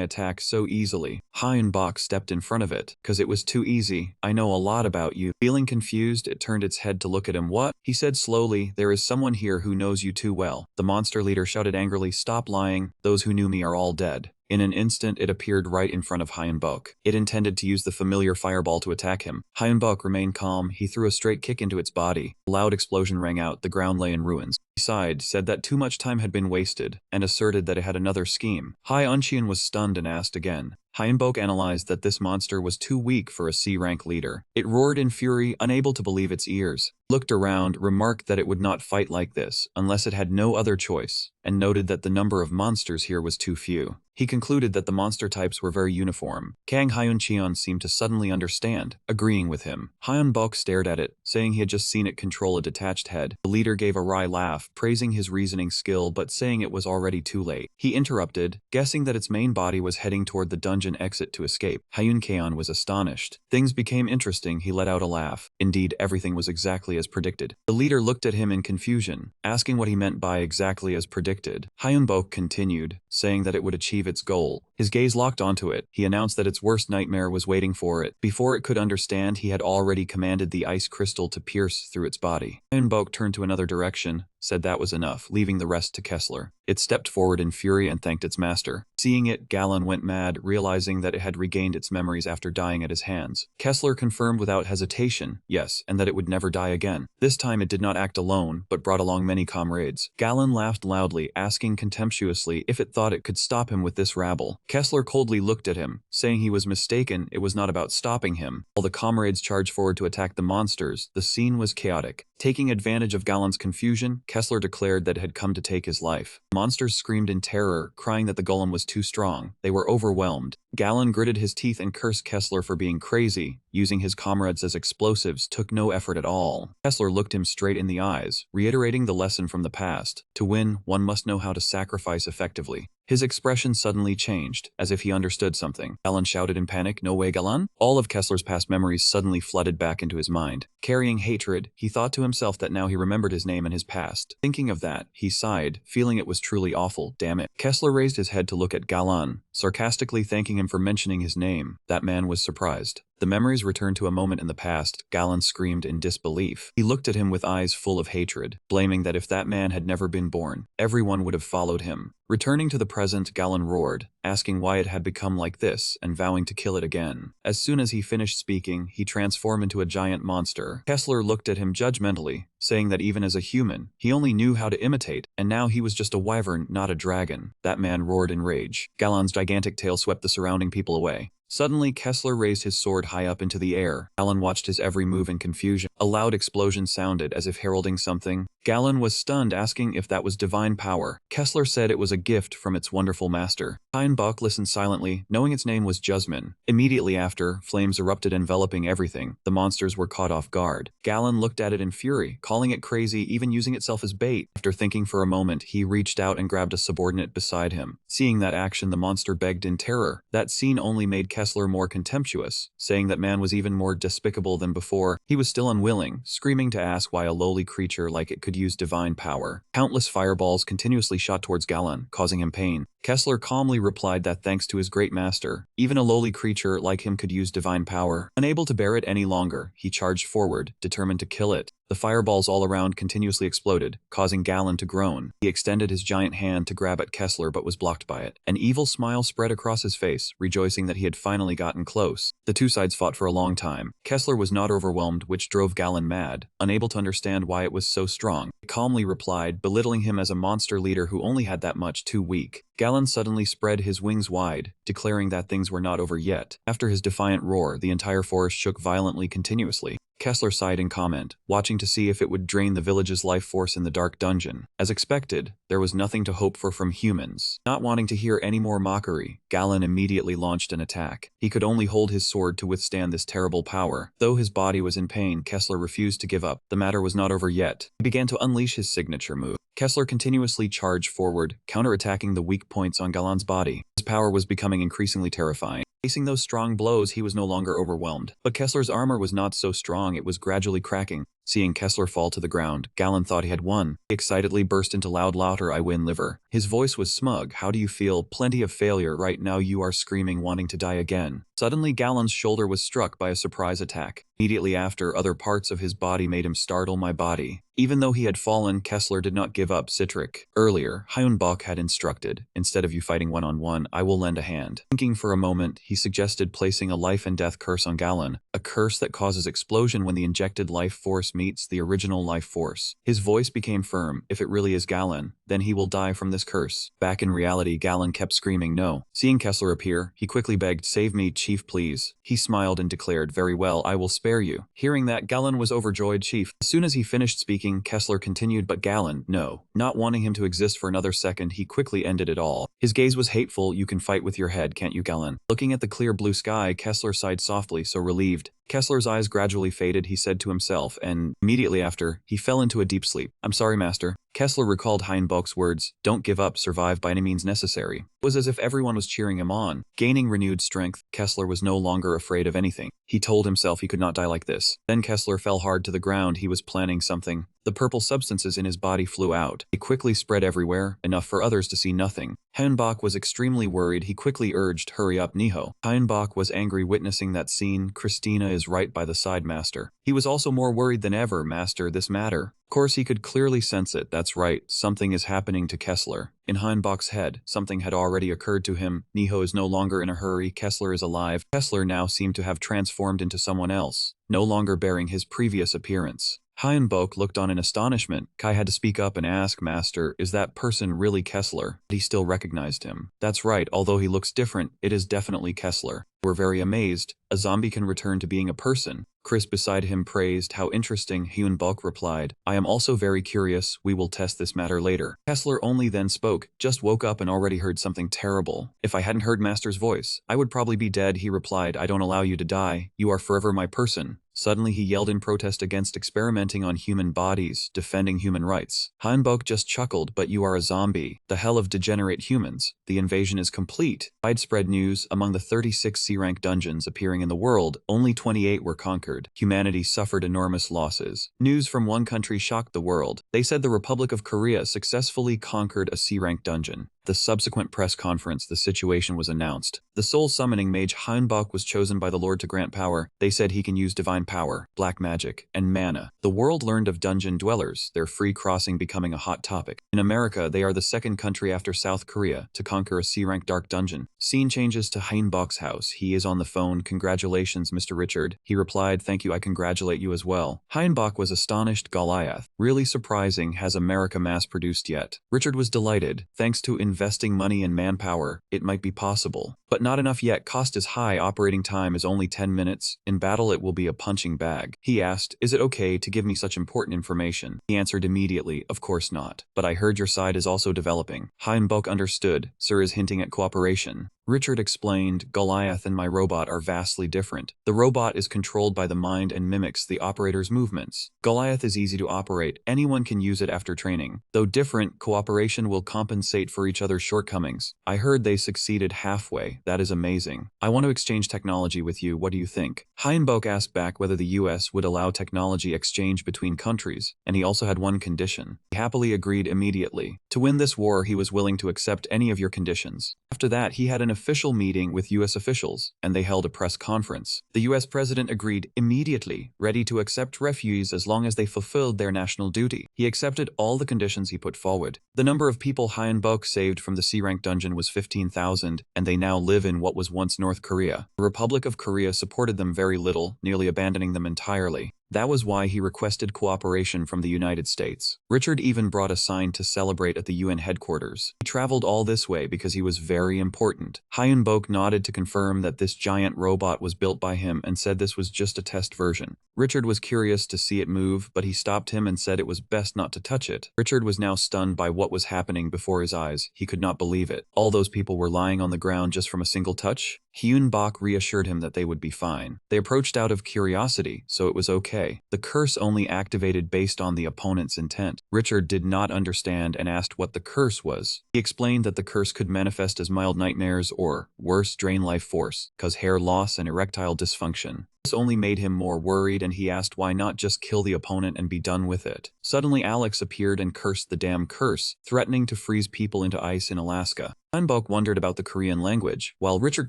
attack so easily?" Hyunbok stepped in front of it. "'Cause it was too easy. I know a lot about you." Feeling confused, it turned its head to look at him. "What?" He said slowly, "There is someone here who knows you too well." The monster leader shouted angrily, "Stop lying. Those who knew me are all dead." In an instant, it appeared right in front of Hyunbok. It intended to use the familiar fireball to attack him. Hyunbok remained calm. He threw a straight kick into its body. A loud explosion rang out. The ground lay in ruins. He sighed, said that too much time had been wasted, and asserted that it had another scheme. Hai Uncheon was stunned and asked again. Hyunbok analyzed that this monster was too weak for a C-rank leader. It roared in fury, unable to believe its ears. Looked around, remarked that it would not fight like this unless it had no other choice, and noted that the number of monsters here was too few. He concluded that the monster types were very uniform. Kang Hyun-cheon seemed to suddenly understand, agreeing with him. Hyun-bok stared at it, saying he had just seen it control a detached head. The leader gave a wry laugh, praising his reasoning skill but saying it was already too late. He interrupted, guessing that its main body was heading toward the dungeon exit to escape. Hyun-cheon was astonished. Things became interesting. He let out a laugh. Indeed, everything was exactly as predicted. The leader looked at him in confusion, asking what he meant by exactly as predicted. Hyun-bok continued, saying that it would achieve its goal. His gaze locked onto it. He announced that its worst nightmare was waiting for it. Before it could understand, he had already commanded the ice crystal to pierce through its body. Hyun-bok turned to another direction, said that was enough, leaving the rest to Kessler. It stepped forward in fury and thanked its master. Seeing it, Galen went mad, realizing that it had regained its memories after dying at his hands. Kessler confirmed without hesitation, yes, and that it would never die again. This time it did not act alone, but brought along many comrades. Galen laughed loudly, asking contemptuously if it thought it could stop him with this rabble. Kessler coldly looked at him, saying he was mistaken, it was not about stopping him. While the comrades charged forward to attack the monsters, the scene was chaotic. Taking advantage of Galen's confusion, Kessler declared that it had come to take his life. Monsters screamed in terror, crying that the golem was too strong. They were overwhelmed. Galen gritted his teeth and cursed Kessler for being crazy. Using his comrades as explosives took no effort at all. Kessler looked him straight in the eyes, reiterating the lesson from the past. To win, one must know how to sacrifice effectively. His expression suddenly changed, as if he understood something. Galen shouted in panic, "No way, Galen!" All of Kessler's past memories suddenly flooded back into his mind. Carrying hatred, he thought to himself that now he remembered his name and his past. Thinking of that, he sighed, feeling it was truly awful. Damn it. Kessler raised his head to look at Galen, sarcastically thanking him for mentioning his name. That man was surprised. The memories returned to a moment in the past. Galen screamed in disbelief. He looked at him with eyes full of hatred, blaming that if that man had never been born, everyone would have followed him. Returning to the present, Galen roared, asking why it had become like this, and vowing to kill it again. As soon as he finished speaking, he transformed into a giant monster. Kessler looked at him judgmentally, saying that even as a human, he only knew how to imitate, and now he was just a wyvern, not a dragon. That man roared in rage. Galen's gigantic tail swept the surrounding people away. Suddenly, Kessler raised his sword high up into the air. Galen watched his every move in confusion. A loud explosion sounded, as if heralding something. Galen was stunned, asking if that was divine power. Kessler said it was a gift from its wonderful master. Hyunbok listened silently, knowing its name was Jusmin. Immediately after, flames erupted, enveloping everything. The monsters were caught off guard. Galen looked at it in fury, calling it crazy, even using itself as bait. After thinking for a moment, he reached out and grabbed a subordinate beside him. Seeing that action, the monster begged in terror. That scene only made Kessler more contemptuous, saying that man was even more despicable than before. He was still unwilling, screaming to ask why a lowly creature like it could use divine power. Countless fireballs continuously shot towards Galen, causing him pain. Kessler calmly replied that thanks to his great master, even a lowly creature like him could use divine power. Unable to bear it any longer, he charged forward, determined to kill it. The fireballs all around continuously exploded, causing Galen to groan. He extended his giant hand to grab at Kessler but was blocked by it. An evil smile spread across his face, rejoicing that he had finally gotten close. The two sides fought for a long time. Kessler was not overwhelmed, which drove Galen mad. Unable to understand why it was so strong, he calmly replied, belittling him as a monster leader who only had that much too weak. Galen suddenly spread his wings wide, declaring that things were not over yet. After his defiant roar, the entire forest shook violently continuously. Kessler sighed in comment, watching to see if it would drain the village's life force in the dark dungeon. As expected, there was nothing to hope for from humans. Not wanting to hear any more mockery, Galen immediately launched an attack. He could only hold his sword to withstand this terrible power. Though his body was in pain, Kessler refused to give up. The matter was not over yet. He began to unleash his signature move. Kessler continuously charged forward, counterattacking the weak points on Galen's body. His power was becoming increasingly terrifying. Facing those strong blows, he was no longer overwhelmed. But Kessler's armor was not so strong, it was gradually cracking. Seeing Kessler fall to the ground, Galen thought he had won. He excitedly burst into loud laughter, "I win, liver." His voice was smug. "How do you feel? Plenty of failure right now, you are screaming, wanting to die again." Suddenly Galen's shoulder was struck by a surprise attack. Immediately after, other parts of his body made him startle. "My body." Even though he had fallen, Kessler did not give up. Citric. Earlier, Hyunbok had instructed, "Instead of you fighting one-on-one, I will lend a hand." Thinking for a moment, he suggested placing a life and death curse on Galen, a curse that causes explosion when the injected life force meets the original life force. His voice became firm. "If it really is Galen, then he will die from this curse." Back in reality, Galen kept screaming no. Seeing Kessler appear, he quickly begged, "Save me, Chief, please." He smiled and declared, "Very well, I will spare you." Hearing that, Galen was overjoyed. "Chief." As soon as he finished speaking, Kessler continued, but Galen, no. Not wanting him to exist for another second, he quickly ended it all. His gaze was hateful. "You can fight with your head, can't you, Galen?" Looking at the clear blue sky, Kessler sighed softly, so relieved. Kessler's eyes gradually faded, he said to himself, and immediately after, he fell into a deep sleep. "I'm sorry, master." Kessler recalled Heinbok's words, "Don't give up, survive by any means necessary." It was as if everyone was cheering him on. Gaining renewed strength, Kessler was no longer afraid of anything. He told himself he could not die like this. Then Kessler fell hard to the ground. He was planning something. The purple substances in his body flew out. They quickly spread everywhere, enough for others to see nothing. Heinbok was extremely worried. He quickly urged, "Hurry up, Niho." Heinbok was angry witnessing that scene. "Christina is right by the side, master." He was also more worried than ever. "Master, this matter." Of course, he could clearly sense it. That's right, something is happening to Kessler. In Heinbok's head, something had already occurred to him. Niho is no longer in a hurry. Kessler is alive. Kessler now seemed to have transformed into someone else, no longer bearing his previous appearance. Heinbok looked on in astonishment. Kai had to speak up and ask, "Master, is that person really Kessler?" But he still recognized him. "That's right, although he looks different, it is definitely Kessler." We're very amazed. A zombie can return to being a person. Chris beside him praised. "How interesting," Hyunbok replied. "I am also very curious. We will test this matter later." Kessler only then spoke. "Just woke up and already heard something terrible. If I hadn't heard Master's voice, I would probably be dead," he replied. "I don't allow you to die. You are forever my person." Suddenly he yelled in protest against experimenting on human bodies, defending human rights. Hyunbok just chuckled, "But you are a zombie. The hell of degenerate humans. The invasion is complete." Widespread news. Among the 36 C-rank dungeons appearing in the world, only 28 were conquered. Humanity suffered enormous losses. News from one country shocked the world. They said the Republic of Korea successfully conquered a C-rank dungeon. The subsequent press conference, the situation was announced. The soul summoning mage Heinbok was chosen by the Lord to grant power. They said he can use divine power, black magic, and mana. The world learned of dungeon dwellers, their free crossing becoming a hot topic. In America, they are the second country after South Korea to conquer a C-rank dark dungeon. Scene changes to Heinbok's house. He is on the phone. "Congratulations, Mr. Richard." He replied, "Thank you, I congratulate you as well." Heinbok was astonished. "Goliath. Really surprising. Has America mass-produced yet?" Richard was delighted. "Thanks to investing money and manpower, it might be possible. But not enough yet. Cost is high. Operating time is only 10 minutes. In battle it will be a punching bag." He asked, "Is it okay to give me such important information?" He answered immediately, "Of course not. But I heard your side is also developing." Heinbok understood. "Sir is hinting at cooperation." Richard explained, "Goliath and my robot are vastly different. The robot is controlled by the mind and mimics the operator's movements. Goliath is easy to operate. Anyone can use it after training. Though different, cooperation will compensate for each other's shortcomings. I heard they succeeded halfway. That is amazing. I want to exchange technology with you. What do you think?" Heinbok asked back whether the US would allow technology exchange between countries, and he also had one condition. He happily agreed immediately. To win this war, he was willing to accept any of your conditions. After that, he had an official meeting with US officials, and they held a press conference. The US president agreed immediately, ready to accept refugees as long as they fulfilled their national duty. He accepted all the conditions he put forward. The number of people Heinbok saved from the C-rank dungeon was 15,000, and they now live in what was once North Korea. The Republic of Korea supported them very little, nearly abandoning them entirely. That was why he requested cooperation from the United States. Richard even brought a sign to celebrate at the UN headquarters. He traveled all this way because he was very important. Heinbok nodded to confirm that this giant robot was built by him and said this was just a test version. Richard was curious to see it move, but he stopped him and said it was best not to touch it. Richard was now stunned by what was happening before his eyes. He could not believe it. All those people were lying on the ground just from a single touch? Hyunbok reassured him that they would be fine. They approached out of curiosity, so it was okay. The curse only activated based on the opponent's intent. Richard did not understand and asked what the curse was. He explained that the curse could manifest as mild nightmares or, worse, drain life force, cause hair loss and erectile dysfunction. This only made him more worried, and he asked why not just kill the opponent and be done with it. Suddenly Alex appeared and cursed the damn curse, threatening to freeze people into ice in Alaska. Hanbok wondered about the Korean language, while Richard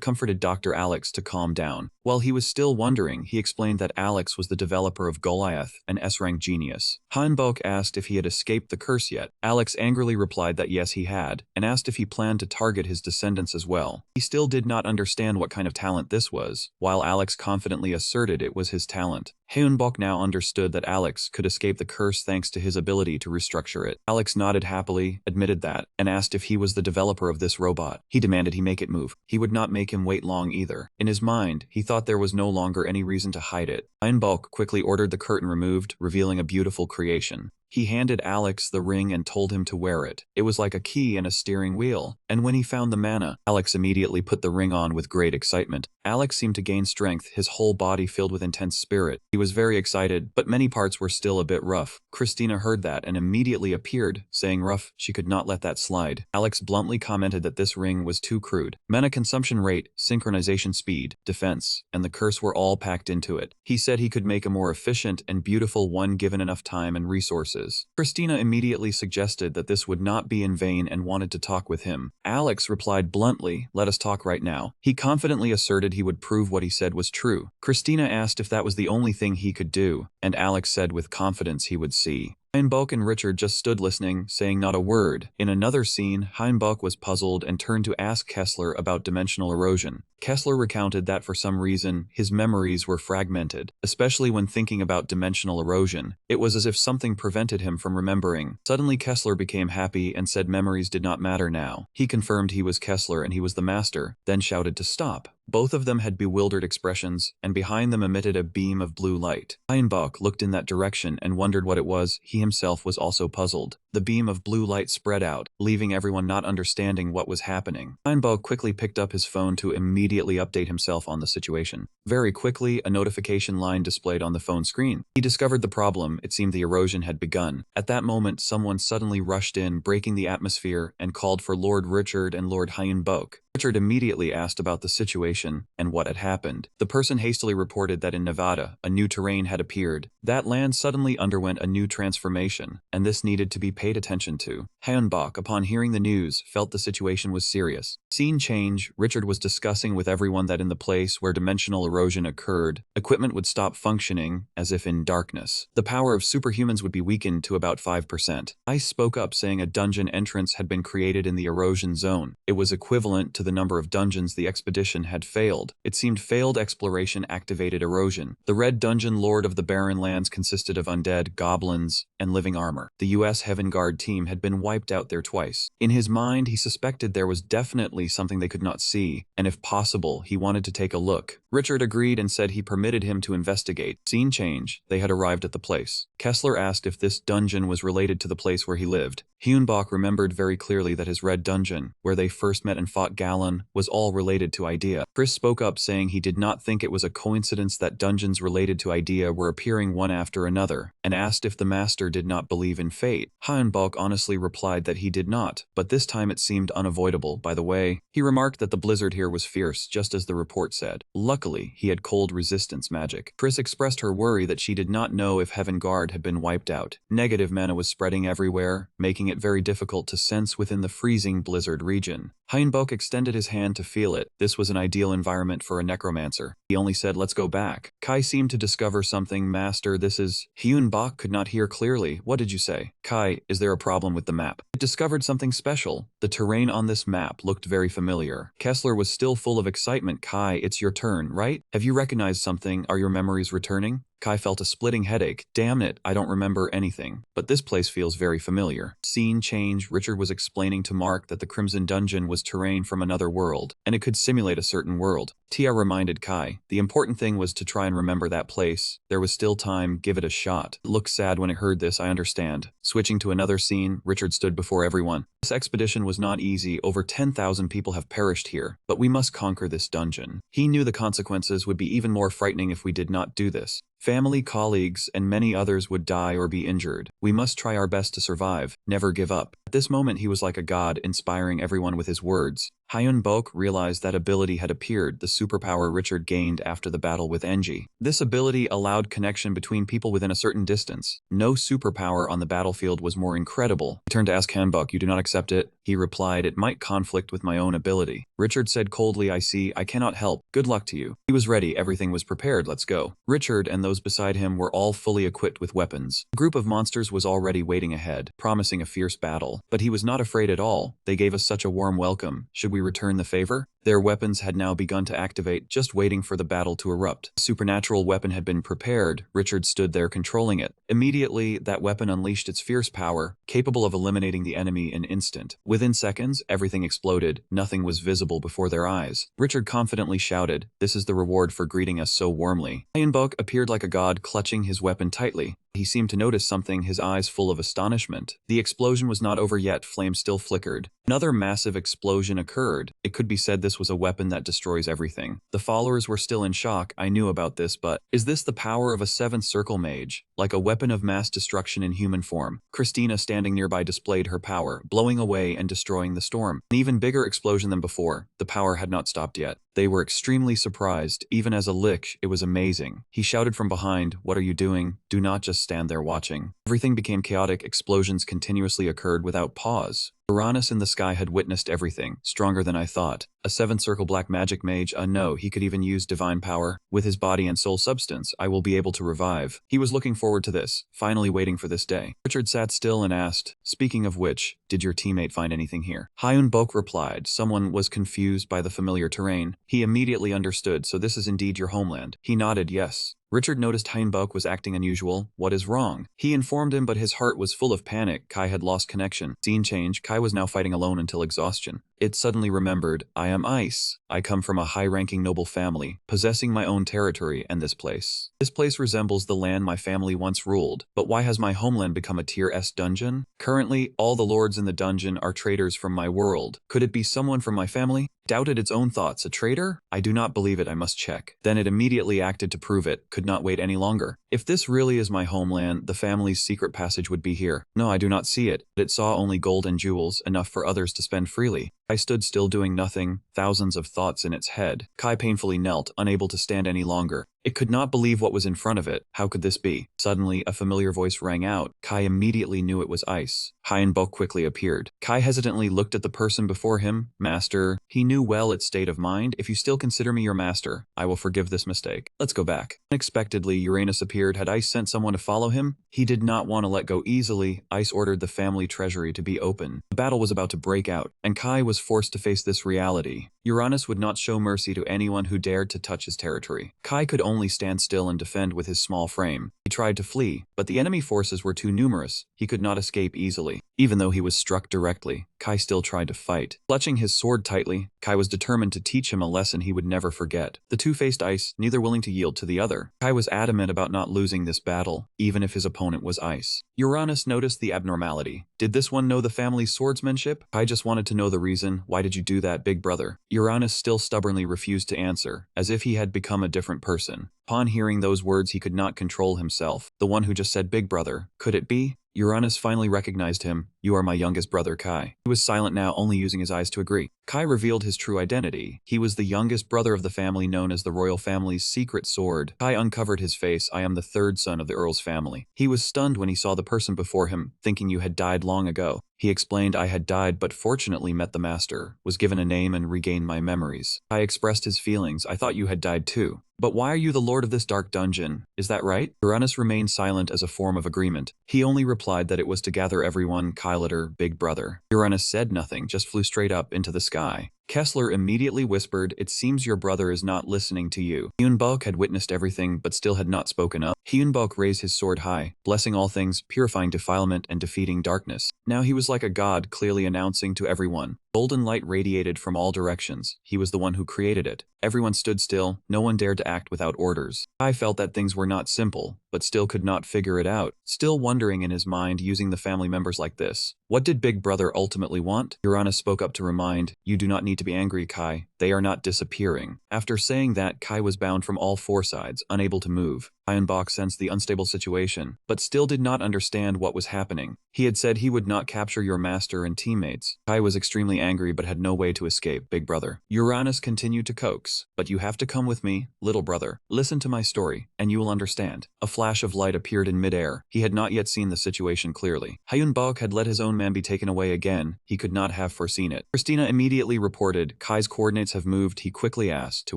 comforted Dr. Alex to calm down. While he was still wondering, he explained that Alex was the developer of Goliath, an S-rank genius. Hanbok asked if he had escaped the curse yet. Alex angrily replied that yes he had, and asked if he planned to target his descendants as well. He still did not understand what kind of talent this was, while Alex confidently asserted it was his talent. Hanbok now understood that Alex could escape the curse thanks to his ability to restructure it. Alex nodded happily, admitted that, and asked if he was the developer of this robot. He demanded he make it move. He would not make him wait long either. In his mind, he thought there was no longer any reason to hide it. Hanbok quickly ordered the curtain removed, revealing a beautiful creation. He handed Alex the ring and told him to wear it. It was like a key and a steering wheel. And when he found the mana, Alex immediately put the ring on with great excitement. Alex seemed to gain strength, his whole body filled with intense spirit. He was very excited, but many parts were still a bit rough. Christina heard that and immediately appeared, saying rough, she could not let that slide. Alex bluntly commented that this ring was too crude. Mana consumption rate, synchronization speed, defense, and the curse were all packed into it. He said he could make a more efficient and beautiful one given enough time and resources. Christina immediately suggested that this would not be in vain and wanted to talk with him. Alex replied bluntly, "Let us talk right now." He confidently asserted he would prove what he said was true. Christina asked if that was the only thing he could do, and Alex said with confidence he would see. Hanbok and Richard just stood listening, saying not a word. In another scene, Hanbok was puzzled and turned to ask Kessler about dimensional erosion. Kessler recounted that for some reason, his memories were fragmented, especially when thinking about dimensional erosion. It was as if something prevented him from remembering. Suddenly Kessler became happy and said memories did not matter now. He confirmed he was Kessler and he was the master, then shouted to stop. Both of them had bewildered expressions, and behind them emitted a beam of blue light. Hanbok looked in that direction and wondered what it was. He himself was also puzzled. The beam of blue light spread out, leaving everyone not understanding what was happening. Hanbok quickly picked up his phone to immediately update himself on the situation. Very quickly, a notification line displayed on the phone screen. He discovered the problem. It seemed the erosion had begun. At that moment, someone suddenly rushed in, breaking the atmosphere, and called for Lord Richard and Lord Hanbok. Richard immediately asked about the situation and what had happened. The person hastily reported that in Nevada, a new terrain had appeared. That land suddenly underwent a new transformation, and this needed to be paid attention to. Hanbok, upon hearing the news, felt the situation was serious. Scene change, Richard was discussing with everyone that in the place where dimensional erosion occurred, equipment would stop functioning, as if in darkness. The power of superhumans would be weakened to about 5%. Ice spoke up saying a dungeon entrance had been created in the erosion zone. It was equivalent to the number of dungeons the expedition had failed. It seemed failed exploration activated erosion. The Red Dungeon Lord of the Barren Lands consisted of undead, goblins, and living armor. The US Heaven Guard team had been wiped out there twice. In his mind, he suspected there was definitely something they could not see, and if possible, he wanted to take a look. Richard agreed and said he permitted him to investigate. Scene change, they had arrived at the place. Kessler asked if this dungeon was related to the place where he lived. Hanbok remembered very clearly that his Red Dungeon, where they first met and fought Gallon, was all related to Idea. Chris spoke up saying he did not think it was a coincidence that dungeons related to Idea were appearing one after another, and asked if the master did not believe in fate. Hanbok honestly replied that he did not, but this time it seemed unavoidable. By the way, he remarked that the blizzard here was fierce, just as the report said. Luckily, he had cold resistance magic. Chris expressed her worry that she did not know if Heaven Guard had been wiped out. Negative mana was spreading everywhere, making it very difficult to sense within the freezing blizzard region. Hanbok extended his hand to feel it. This was an ideal environment for a necromancer. He only said, "Let's go back." Kai seemed to discover something. "Master, this is..." Hanbok could not hear clearly. "What did you say?" "Kai, is there a problem with the map?" It discovered something special. The terrain on this map looked very familiar. Kessler was still full of excitement. "Kai, it's your turn, right? Have you recognized something? Are your memories returning?" Kai felt a splitting headache. "Damn it, I don't remember anything. But this place feels very familiar." Scene change, Richard was explaining to Mark that the Crimson Dungeon was terrain from another world, and it could simulate a certain world. Tia reminded Kai, the important thing was to try and remember that place. There was still time, give it a shot. It looked sad when it heard this, I understand. Switching to another scene, Richard stood before everyone. This expedition was not easy, over 10,000 people have perished here, but we must conquer this dungeon. He knew the consequences would be even more frightening if we did not do this. Family, colleagues, and many others would die or be injured. We must try our best to survive. never give up. At this moment he was like a god, inspiring everyone with his words. Hyun-bok realized that ability had appeared, the superpower Richard gained after the battle with Enji. This ability allowed connection between people within a certain distance. No superpower on the battlefield was more incredible. He turned to ask Hyun-bok, "You do not accept it?" He replied, "It might conflict with my own ability." Richard said coldly, "I see, I cannot help. Good luck to you." He was ready, everything was prepared, let's go. Richard and those beside him were all fully equipped with weapons. A group of monsters was already waiting ahead, promising a fierce battle. But he was not afraid at all. They gave us such a warm welcome. Should we return the favor? Their weapons had now begun to activate, just waiting for the battle to erupt. A supernatural weapon had been prepared. Richard stood there controlling it. Immediately, that weapon unleashed its fierce power, capable of eliminating the enemy in an instant. Within seconds, everything exploded. Nothing was visible before their eyes. Richard confidently shouted, "This is the reward for greeting us so warmly." Hyun-bok appeared like a god, clutching his weapon tightly. He seemed to notice something, his eyes full of astonishment. The explosion was not over yet, flames still flickered. Another massive explosion occurred. It could be said this was a weapon that destroys everything. The followers were still in shock. I knew about this, but is this the power of a seventh circle mage? Like a weapon of mass destruction in human form. Christina, standing nearby, displayed her power, blowing away and destroying the storm. An even bigger explosion than before. The power had not stopped yet. They were extremely surprised. Even as a lich, it was amazing. He shouted from behind, "What are you doing? Do not just stand there watching." Everything became chaotic. Explosions continuously occurred without pause. Uranus in the sky had witnessed everything, stronger than I thought. A seventh circle black magic mage, no, he could even use divine power. With his body and soul substance, I will be able to revive. He was looking forward to this, finally waiting for this day. Richard sat still and asked, "Speaking of which, did your teammate find anything here?" Hyun-bok replied, "Someone was confused by the familiar terrain." He immediately understood, "So this is indeed your homeland." He nodded, "Yes." Richard noticed Hyun-bok was acting unusual. What is wrong? He informed him, but his heart was full of panic. Kai had lost connection. Scene change. Kai was now fighting alone until exhaustion. It suddenly remembered, I am Ice. I come from a high-ranking noble family, possessing my own territory and this place. This place resembles the land my family once ruled. But why has my homeland become a tier S dungeon? Currently, all the lords in the dungeon are traitors from my world. Could it be someone from my family? Doubted its own thoughts. A traitor? I do not believe it, I must check. Then it immediately acted to prove it, could not wait any longer. If this really is my homeland, the family's secret passage would be here. No, I do not see it. It saw only gold and jewels, enough for others to spend freely. I stood still doing nothing, thousands of thoughts in its head. Kai painfully knelt, unable to stand any longer. It could not believe what was in front of it. How could this be? Suddenly, a familiar voice rang out. Kai immediately knew it was Ice. Hyun-bok quickly appeared. Kai hesitantly looked at the person before him. Master. He knew well its state of mind. If you still consider me your master, I will forgive this mistake. Let's go back. Unexpectedly, Uranus appeared. Had Ice sent someone to follow him? He did not want to let go easily. Ice ordered the family treasury to be open. The battle was about to break out, and Kai was forced to face this reality. Uranus would not show mercy to anyone who dared to touch his territory. Kai could only stand still and defend with his small frame. He tried to flee, but the enemy forces were too numerous. He could not escape easily. Even though he was struck directly, Kai still tried to fight. Clutching his sword tightly, Kai was determined to teach him a lesson he would never forget. The two faced Ice, neither willing to yield to the other. Kai was adamant about not losing this battle, even if his opponent was Ice. Uranus noticed the abnormality. Did this one know the family's swordsmanship? Kai just wanted to know the reason. Why did you do that, big brother? Uranus still stubbornly refused to answer, as if he had become a different person. Upon hearing those words, he could not control himself. The one who just said big brother. Could it be? Uranus finally recognized him. You are my youngest brother, Kai. He was silent now, only using his eyes to agree. Kai revealed his true identity. He was the youngest brother of the family known as the royal family's secret sword. Kai uncovered his face. I am the third son of the Earl's family. He was stunned when he saw the person before him, thinking you had died long ago. He explained, I had died but fortunately met the master, was given a name and regained my memories. Kai expressed his feelings. I thought you had died too. But why are you the lord of this dark dungeon? Is that right? Uranus remained silent as a form of agreement. He only replied that it was to gather everyone, Kylator, big brother. Uranus said nothing, just flew straight up into the sky. Kessler immediately whispered, it seems your brother is not listening to you. Hyun-bok had witnessed everything but still had not spoken up. Hyun-bok raised his sword high, blessing all things, purifying defilement and defeating darkness. Now he was like a god, clearly announcing to everyone. Golden light radiated from all directions. He was the one who created it. Everyone stood still. No one dared to act without orders. I felt that things were not simple, but still could not figure it out. Still wondering in his mind, using the family members like this. What did Big Brother ultimately want? Uranus spoke up to remind, you do not need to be angry, Kai. They are not disappearing. After saying that, Kai was bound from all four sides, unable to move. Hyunbok sensed the unstable situation, but still did not understand what was happening. He had said he would not capture your master and teammates. Kai was extremely angry but had no way to escape, big brother. Uranus continued to coax, but you have to come with me, little brother. Listen to my story, and you will understand. A flash of light appeared in midair. He had not yet seen the situation clearly. Hyunbok had let his own man be taken away again. He could not have foreseen it. Christina immediately reported, Kai's coordinates have moved. He quickly asked, to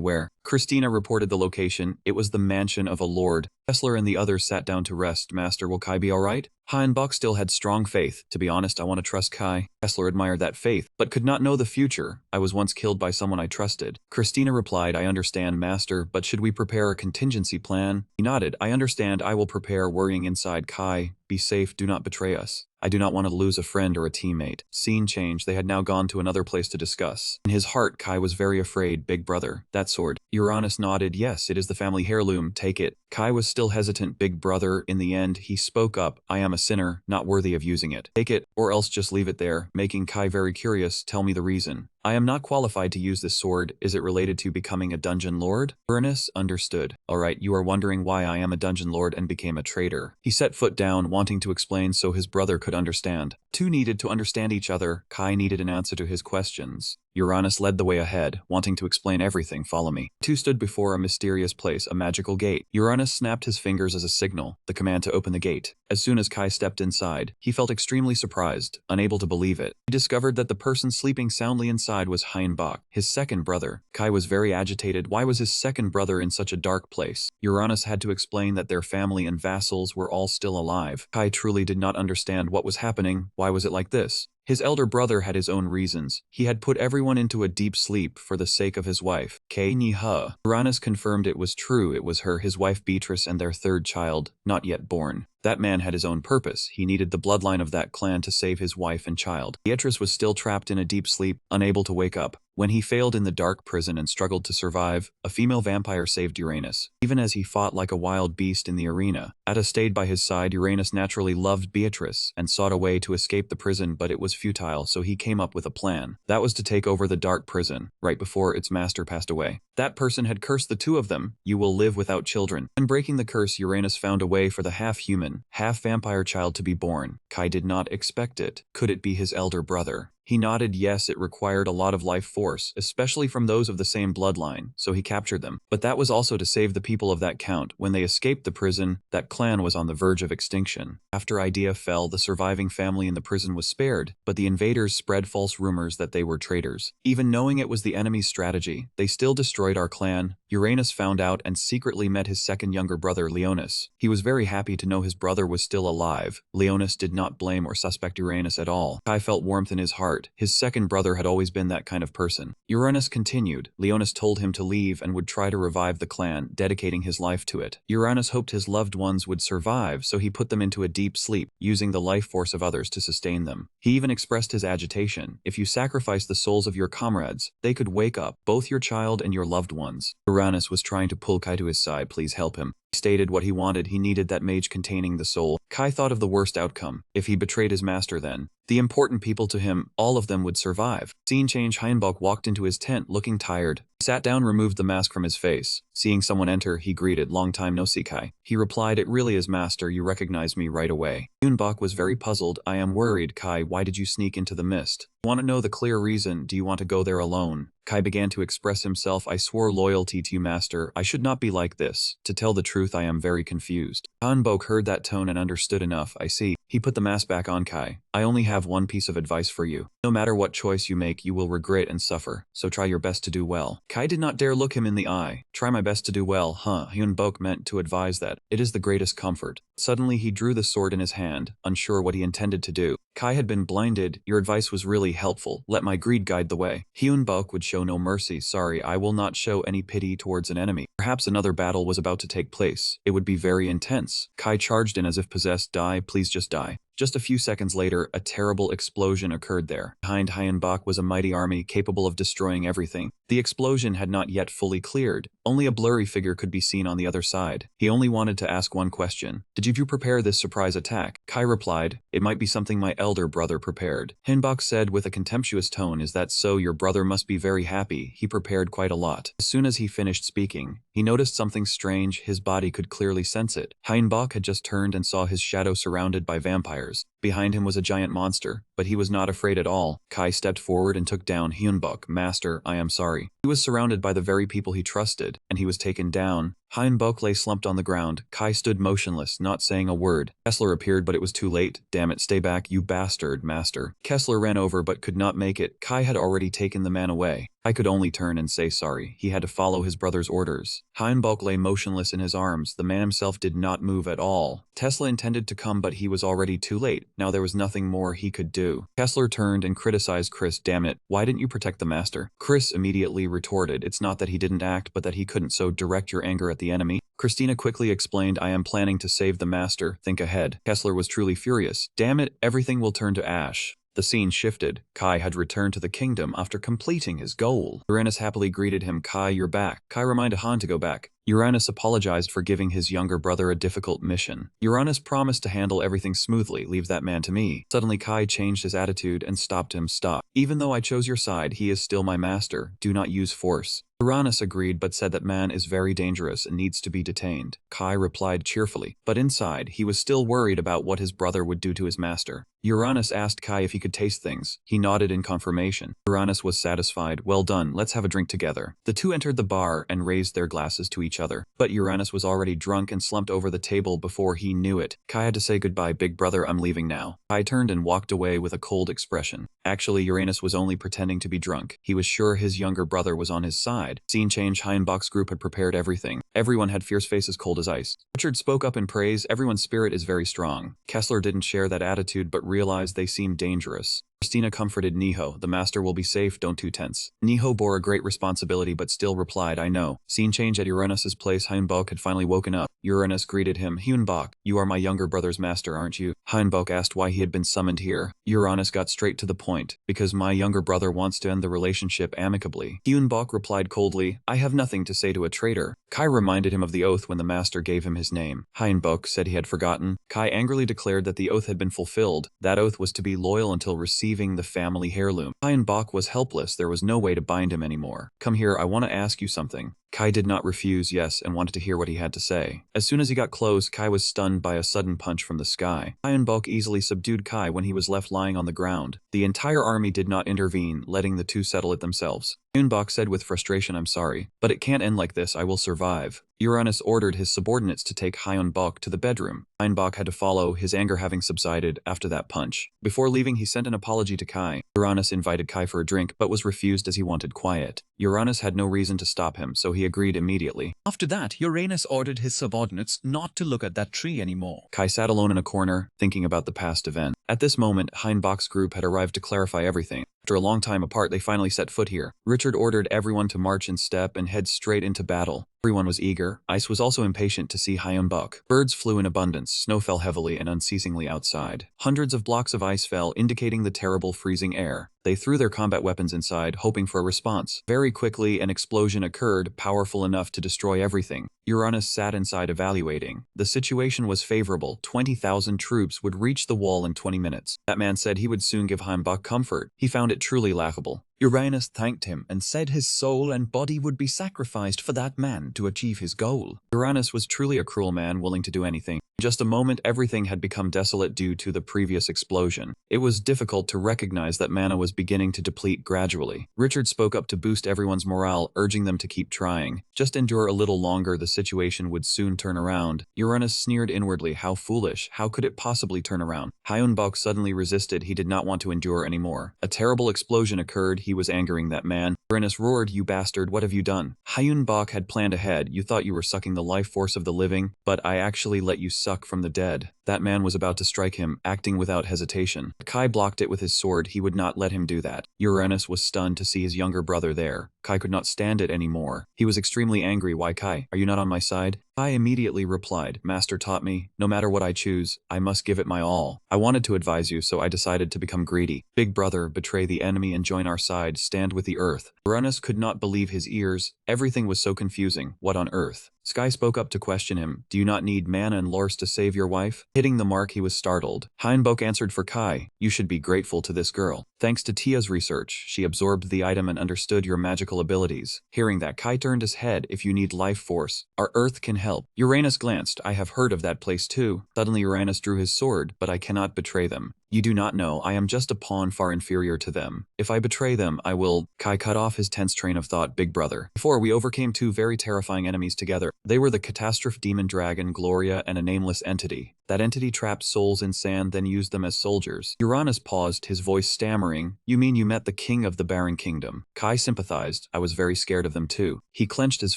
where? Christina reported the location. It was the mansion of a lord. Kessler and the others sat down to rest. Master, will Kai be alright? Hyunbok still had strong faith. To be honest, I want to trust Kai. Kessler admired that faith, but could not know the future. I was once killed by someone I trusted. Christina replied, I understand, Master, but should we prepare a contingency plan? He nodded. I understand. I will prepare. Worrying inside. Kai, be safe. Do not betray us. I do not want to lose a friend or a teammate. Scene change. They had now gone to another place to discuss. In his heart, Kai was very afraid. Big brother, that sword. Uranus nodded. Yes, it is the family heirloom. Take it. Kai was still hesitant. Big brother, in the end, he spoke up. I am a sinner, not worthy of using it. Take it, or else just leave it there, making Kai very curious. Tell me the reason. I am not qualified to use this sword. Is it related to becoming a dungeon lord? Uranus understood. Alright, you are wondering why I am a dungeon lord and became a traitor. He set foot down, wanting to explain so his brother could understand. Two needed to understand each other. Kai needed an answer to his questions. Uranus led the way ahead, wanting to explain everything. Follow me. Two stood before a mysterious place, a magical gate. Uranus snapped his fingers as a signal, the command to open the gate. As soon as Kai stepped inside, he felt extremely surprised, unable to believe it. He discovered that the person sleeping soundly inside was Hyunbok, his second brother. Kai was very agitated. Why was his second brother in such a dark place? Uranus had to explain that their family and vassals were all still alive. Kai truly did not understand what was happening. Why was it like this? His elder brother had his own reasons. He had put everyone into a deep sleep for the sake of his wife, Kei Ni-ha. Uranus confirmed it was true. It was her, his wife Beatrice, and their third child, not yet born. That man had his own purpose. He needed the bloodline of that clan to save his wife and child. Beatrice was still trapped in a deep sleep, unable to wake up. When he failed in the dark prison and struggled to survive, a female vampire saved Uranus. Even as he fought like a wild beast in the arena, Atta stayed by his side. Uranus naturally loved Beatrice and sought a way to escape the prison, but it was futile, so he came up with a plan. That was to take over the dark prison, right before its master passed away. That person had cursed the two of them. You will live without children. In breaking the curse, Uranus found a way for the half-human, half-vampire child to be born. Kai did not expect it. Could it be his elder brother? He nodded yes, it required a lot of life force, especially from those of the same bloodline, so he captured them. But that was also to save the people of that count. When they escaped the prison, that clan was on the verge of extinction. After Idea fell, the surviving family in the prison was spared, but the invaders spread false rumors that they were traitors. Even knowing it was the enemy's strategy, they still destroyed our clan. Uranus found out and secretly met his second younger brother, Leonis. He was very happy to know his brother was still alive. Leonis did not blame or suspect Uranus at all. Kai felt warmth in his heart. His second brother had always been that kind of person. Uranus continued. Leonis told him to leave and would try to revive the clan, dedicating his life to it. Uranus hoped his loved ones would survive, so he put them into a deep sleep, using the life force of others to sustain them. He even expressed his agitation. If you sacrifice the souls of your comrades, they could wake up, both your child and your loved ones. Uranus was trying to pull Kai to his side. Please help him. He stated what he wanted. He needed that mage containing the soul. Kai thought of the worst outcome. If he betrayed his master, then the important people to him, all of them would survive. Scene change. Hyunbok walked into his tent looking tired. He sat down, removed the mask from his face. Seeing someone enter, he greeted, long time no see, Kai. He replied, it really is, master. You recognize me right away. Hyunbok was very puzzled. I am worried, Kai. Why did you sneak into the mist? Want to know the clear reason? Do you want to go there alone? Kai began to express himself. I swore loyalty to you, master. I should not be like this. To tell the truth, I am very confused. Hyunbok heard that tone and understood enough. I see. He put the mask back on. Kai, I only have one piece of advice for you. No matter what choice you make, you will regret and suffer, so try your best to do well. Kai did not dare look him in the eye. Try my best to do well, huh? Hyunbok meant to advise that. It is the greatest comfort. Suddenly he drew the sword in his hand, unsure what he intended to do. Kai had been blinded. Your advice was really helpful. Let my greed guide the way. Hyunbok would show no mercy. Sorry, I will not show any pity towards an enemy. Perhaps another battle was about to take place. It would be very intense. Kai charged in as if possessed. Die, please just die. Just a few seconds later, a terrible explosion occurred there. Behind Hyunbok was a mighty army capable of destroying everything. The explosion had not yet fully cleared. Only a blurry figure could be seen on the other side. He only wanted to ask one question. Did you prepare this surprise attack? Kai replied, it might be something my elder brother prepared. Hyunbok said with a contemptuous tone, is that so? Your brother must be very happy. He prepared quite a lot. As soon as he finished speaking, he noticed something strange. His body could clearly sense it. Hyunbok had just turned and saw his shadow surrounded by vampires. Behind him was a giant monster, but he was not afraid at all. Kai stepped forward and took down Hyunbok. Master, I am sorry. He was surrounded by the very people he trusted, and he was taken down. Hyunbok lay slumped on the ground. Kai stood motionless, not saying a word. Kessler appeared, but it was too late. Damn it, stay back, you bastard, master. Kessler ran over but could not make it. Kai had already taken the man away. I could only turn and say sorry. He had to follow his brother's orders. Hyunbok lay motionless in his arms. The man himself did not move at all. Tesla intended to come, but he was already too late. Now there was nothing more he could do. Kessler turned and criticized Chris. Damn it, why didn't you protect the master? Chris immediately retorted, it's not that he didn't act, but that he couldn't, so direct your anger at the enemy. Christina quickly explained, I am planning to save the master. Think ahead. Kessler was truly furious. Damn it, everything will turn to ash. The scene shifted. Kai had returned to the kingdom after completing his goal. Uranus happily greeted him. Kai, you're back. Kai reminded Han to go back. Uranus apologized for giving his younger brother a difficult mission. Uranus promised to handle everything smoothly. Leave that man to me. Suddenly Kai changed his attitude and stopped him. Stop. Even though I chose your side, he is still my master. Do not use force. Uranus agreed but said that man is very dangerous and needs to be detained. Kai replied cheerfully, but inside he was still worried about what his brother would do to his master. Uranus asked Kai if he could taste things. He nodded in confirmation. Uranus was satisfied. Well done, let's have a drink together. The two entered the bar and raised their glasses to each other. But Uranus was already drunk and slumped over the table before he knew it. Kai had to say goodbye. Big brother, I'm leaving now. Kai turned and walked away with a cold expression. Actually, Uranus was only pretending to be drunk. He was sure his younger brother was on his side. Scene change. Hyunbok's group had prepared everything. Everyone had fierce faces cold as ice. Richard spoke up in praise. Everyone's spirit is very strong. Kessler didn't share that attitude but realized they seemed dangerous. Christina comforted Niho. The master will be safe, don't too tense. Niho bore a great responsibility but still replied, I know. Scene change at Uranus's place. Hyunbok had finally woken up. Uranus greeted him. Hyunbok, you are my younger brother's master, aren't you? Hyunbok asked why he had been summoned here. Uranus got straight to the point. Because my younger brother wants to end the relationship amicably. Hyunbok replied coldly, I have nothing to say to a traitor. Kai reminded him of the oath when the master gave him his name. Hyunbok said he had forgotten. Kai angrily declared that the oath had been fulfilled. That oath was to be loyal until receiving the family heirloom. Hyunbok was helpless. There was no way to bind him anymore. Come here, I want to ask you something. Kai did not refuse yes and wanted to hear what he had to say. As soon as he got close, Kai was stunned by a sudden punch from the sky. Hyunbok easily subdued Kai when he was left lying on the ground. The entire army did not intervene, letting the two settle it themselves. Hyunbok said with frustration, I'm sorry, but it can't end like this. I will survive. Uranus ordered his subordinates to take Hyunbok to the bedroom. Hyunbok had to follow, his anger having subsided after that punch. Before leaving, he sent an apology to Kai. Uranus invited Kai for a drink, but was refused as he wanted quiet. Uranus had no reason to stop him, so he agreed immediately. After that, Uranus ordered his subordinates not to look at that tree anymore. Kai sat alone in a corner, thinking about the past event. At this moment, Hyunbok's group had arrived to clarify everything. After a long time apart, they finally set foot here. Richard ordered everyone to march in step and head straight into battle. Everyone was eager. Ice was also impatient to see Hyunbok. Birds flew in abundance, snow fell heavily and unceasingly outside. Hundreds of blocks of ice fell, indicating the terrible freezing air. They threw their combat weapons inside, hoping for a response. Very quickly, an explosion occurred, powerful enough to destroy everything. Uranus sat inside evaluating. The situation was favorable. 20,000 troops would reach the wall in 20 minutes. That man said he would soon give Hyunbok comfort. He found it truly laughable. Uranus thanked him and said his soul and body would be sacrificed for that man to achieve his goal. Uranus was truly a cruel man, willing to do anything. In just a moment, everything had become desolate due to the previous explosion. It was difficult to recognize that mana was beginning to deplete gradually. Richard spoke up to boost everyone's morale, urging them to keep trying. Just endure a little longer, the situation would soon turn around. Uranus sneered inwardly, how foolish, how could it possibly turn around? Hyunbok suddenly resisted, he did not want to endure anymore. A terrible explosion occurred, he was angering that man. Uranus roared, you bastard, what have you done? Hyunbok had planned ahead, you thought you were sucking the life force of the living, but I actually let you suck from the dead. That man was about to strike him, acting without hesitation. Kai blocked it with his sword. He would not let him do that. Uranus was stunned to see his younger brother there. Kai could not stand it anymore. He was extremely angry. Why, Kai? Are you not on my side? Kai immediately replied, Master taught me, no matter what I choose, I must give it my all. I wanted to advise you, so I decided to become greedy. Big brother, betray the enemy and join our side, stand with the earth. Uranus could not believe his ears. Everything was so confusing. What on earth? Sky spoke up to question him. Do you not need mana and lores to save your wife? Hitting the mark, he was startled. Heinbok answered for Kai. You should be grateful to this girl. Thanks to Tia's research, she absorbed the item and understood your magical abilities. Hearing that, Kai turned his head. If you need life force, our earth can help. Uranus glanced. I have heard of that place too. Suddenly Uranus drew his sword, but I cannot betray them. You do not know, I am just a pawn far inferior to them. If I betray them, I will… Kai cut off his tense train of thought. Big brother. Before we overcame two very terrifying enemies together. They were the catastrophe demon dragon Gloria and a nameless entity. That entity trapped souls in sand, then used them as soldiers. Uranus paused, his voice stammering. You mean you met the king of the Barren Kingdom? Kai sympathized. I was very scared of them too. He clenched his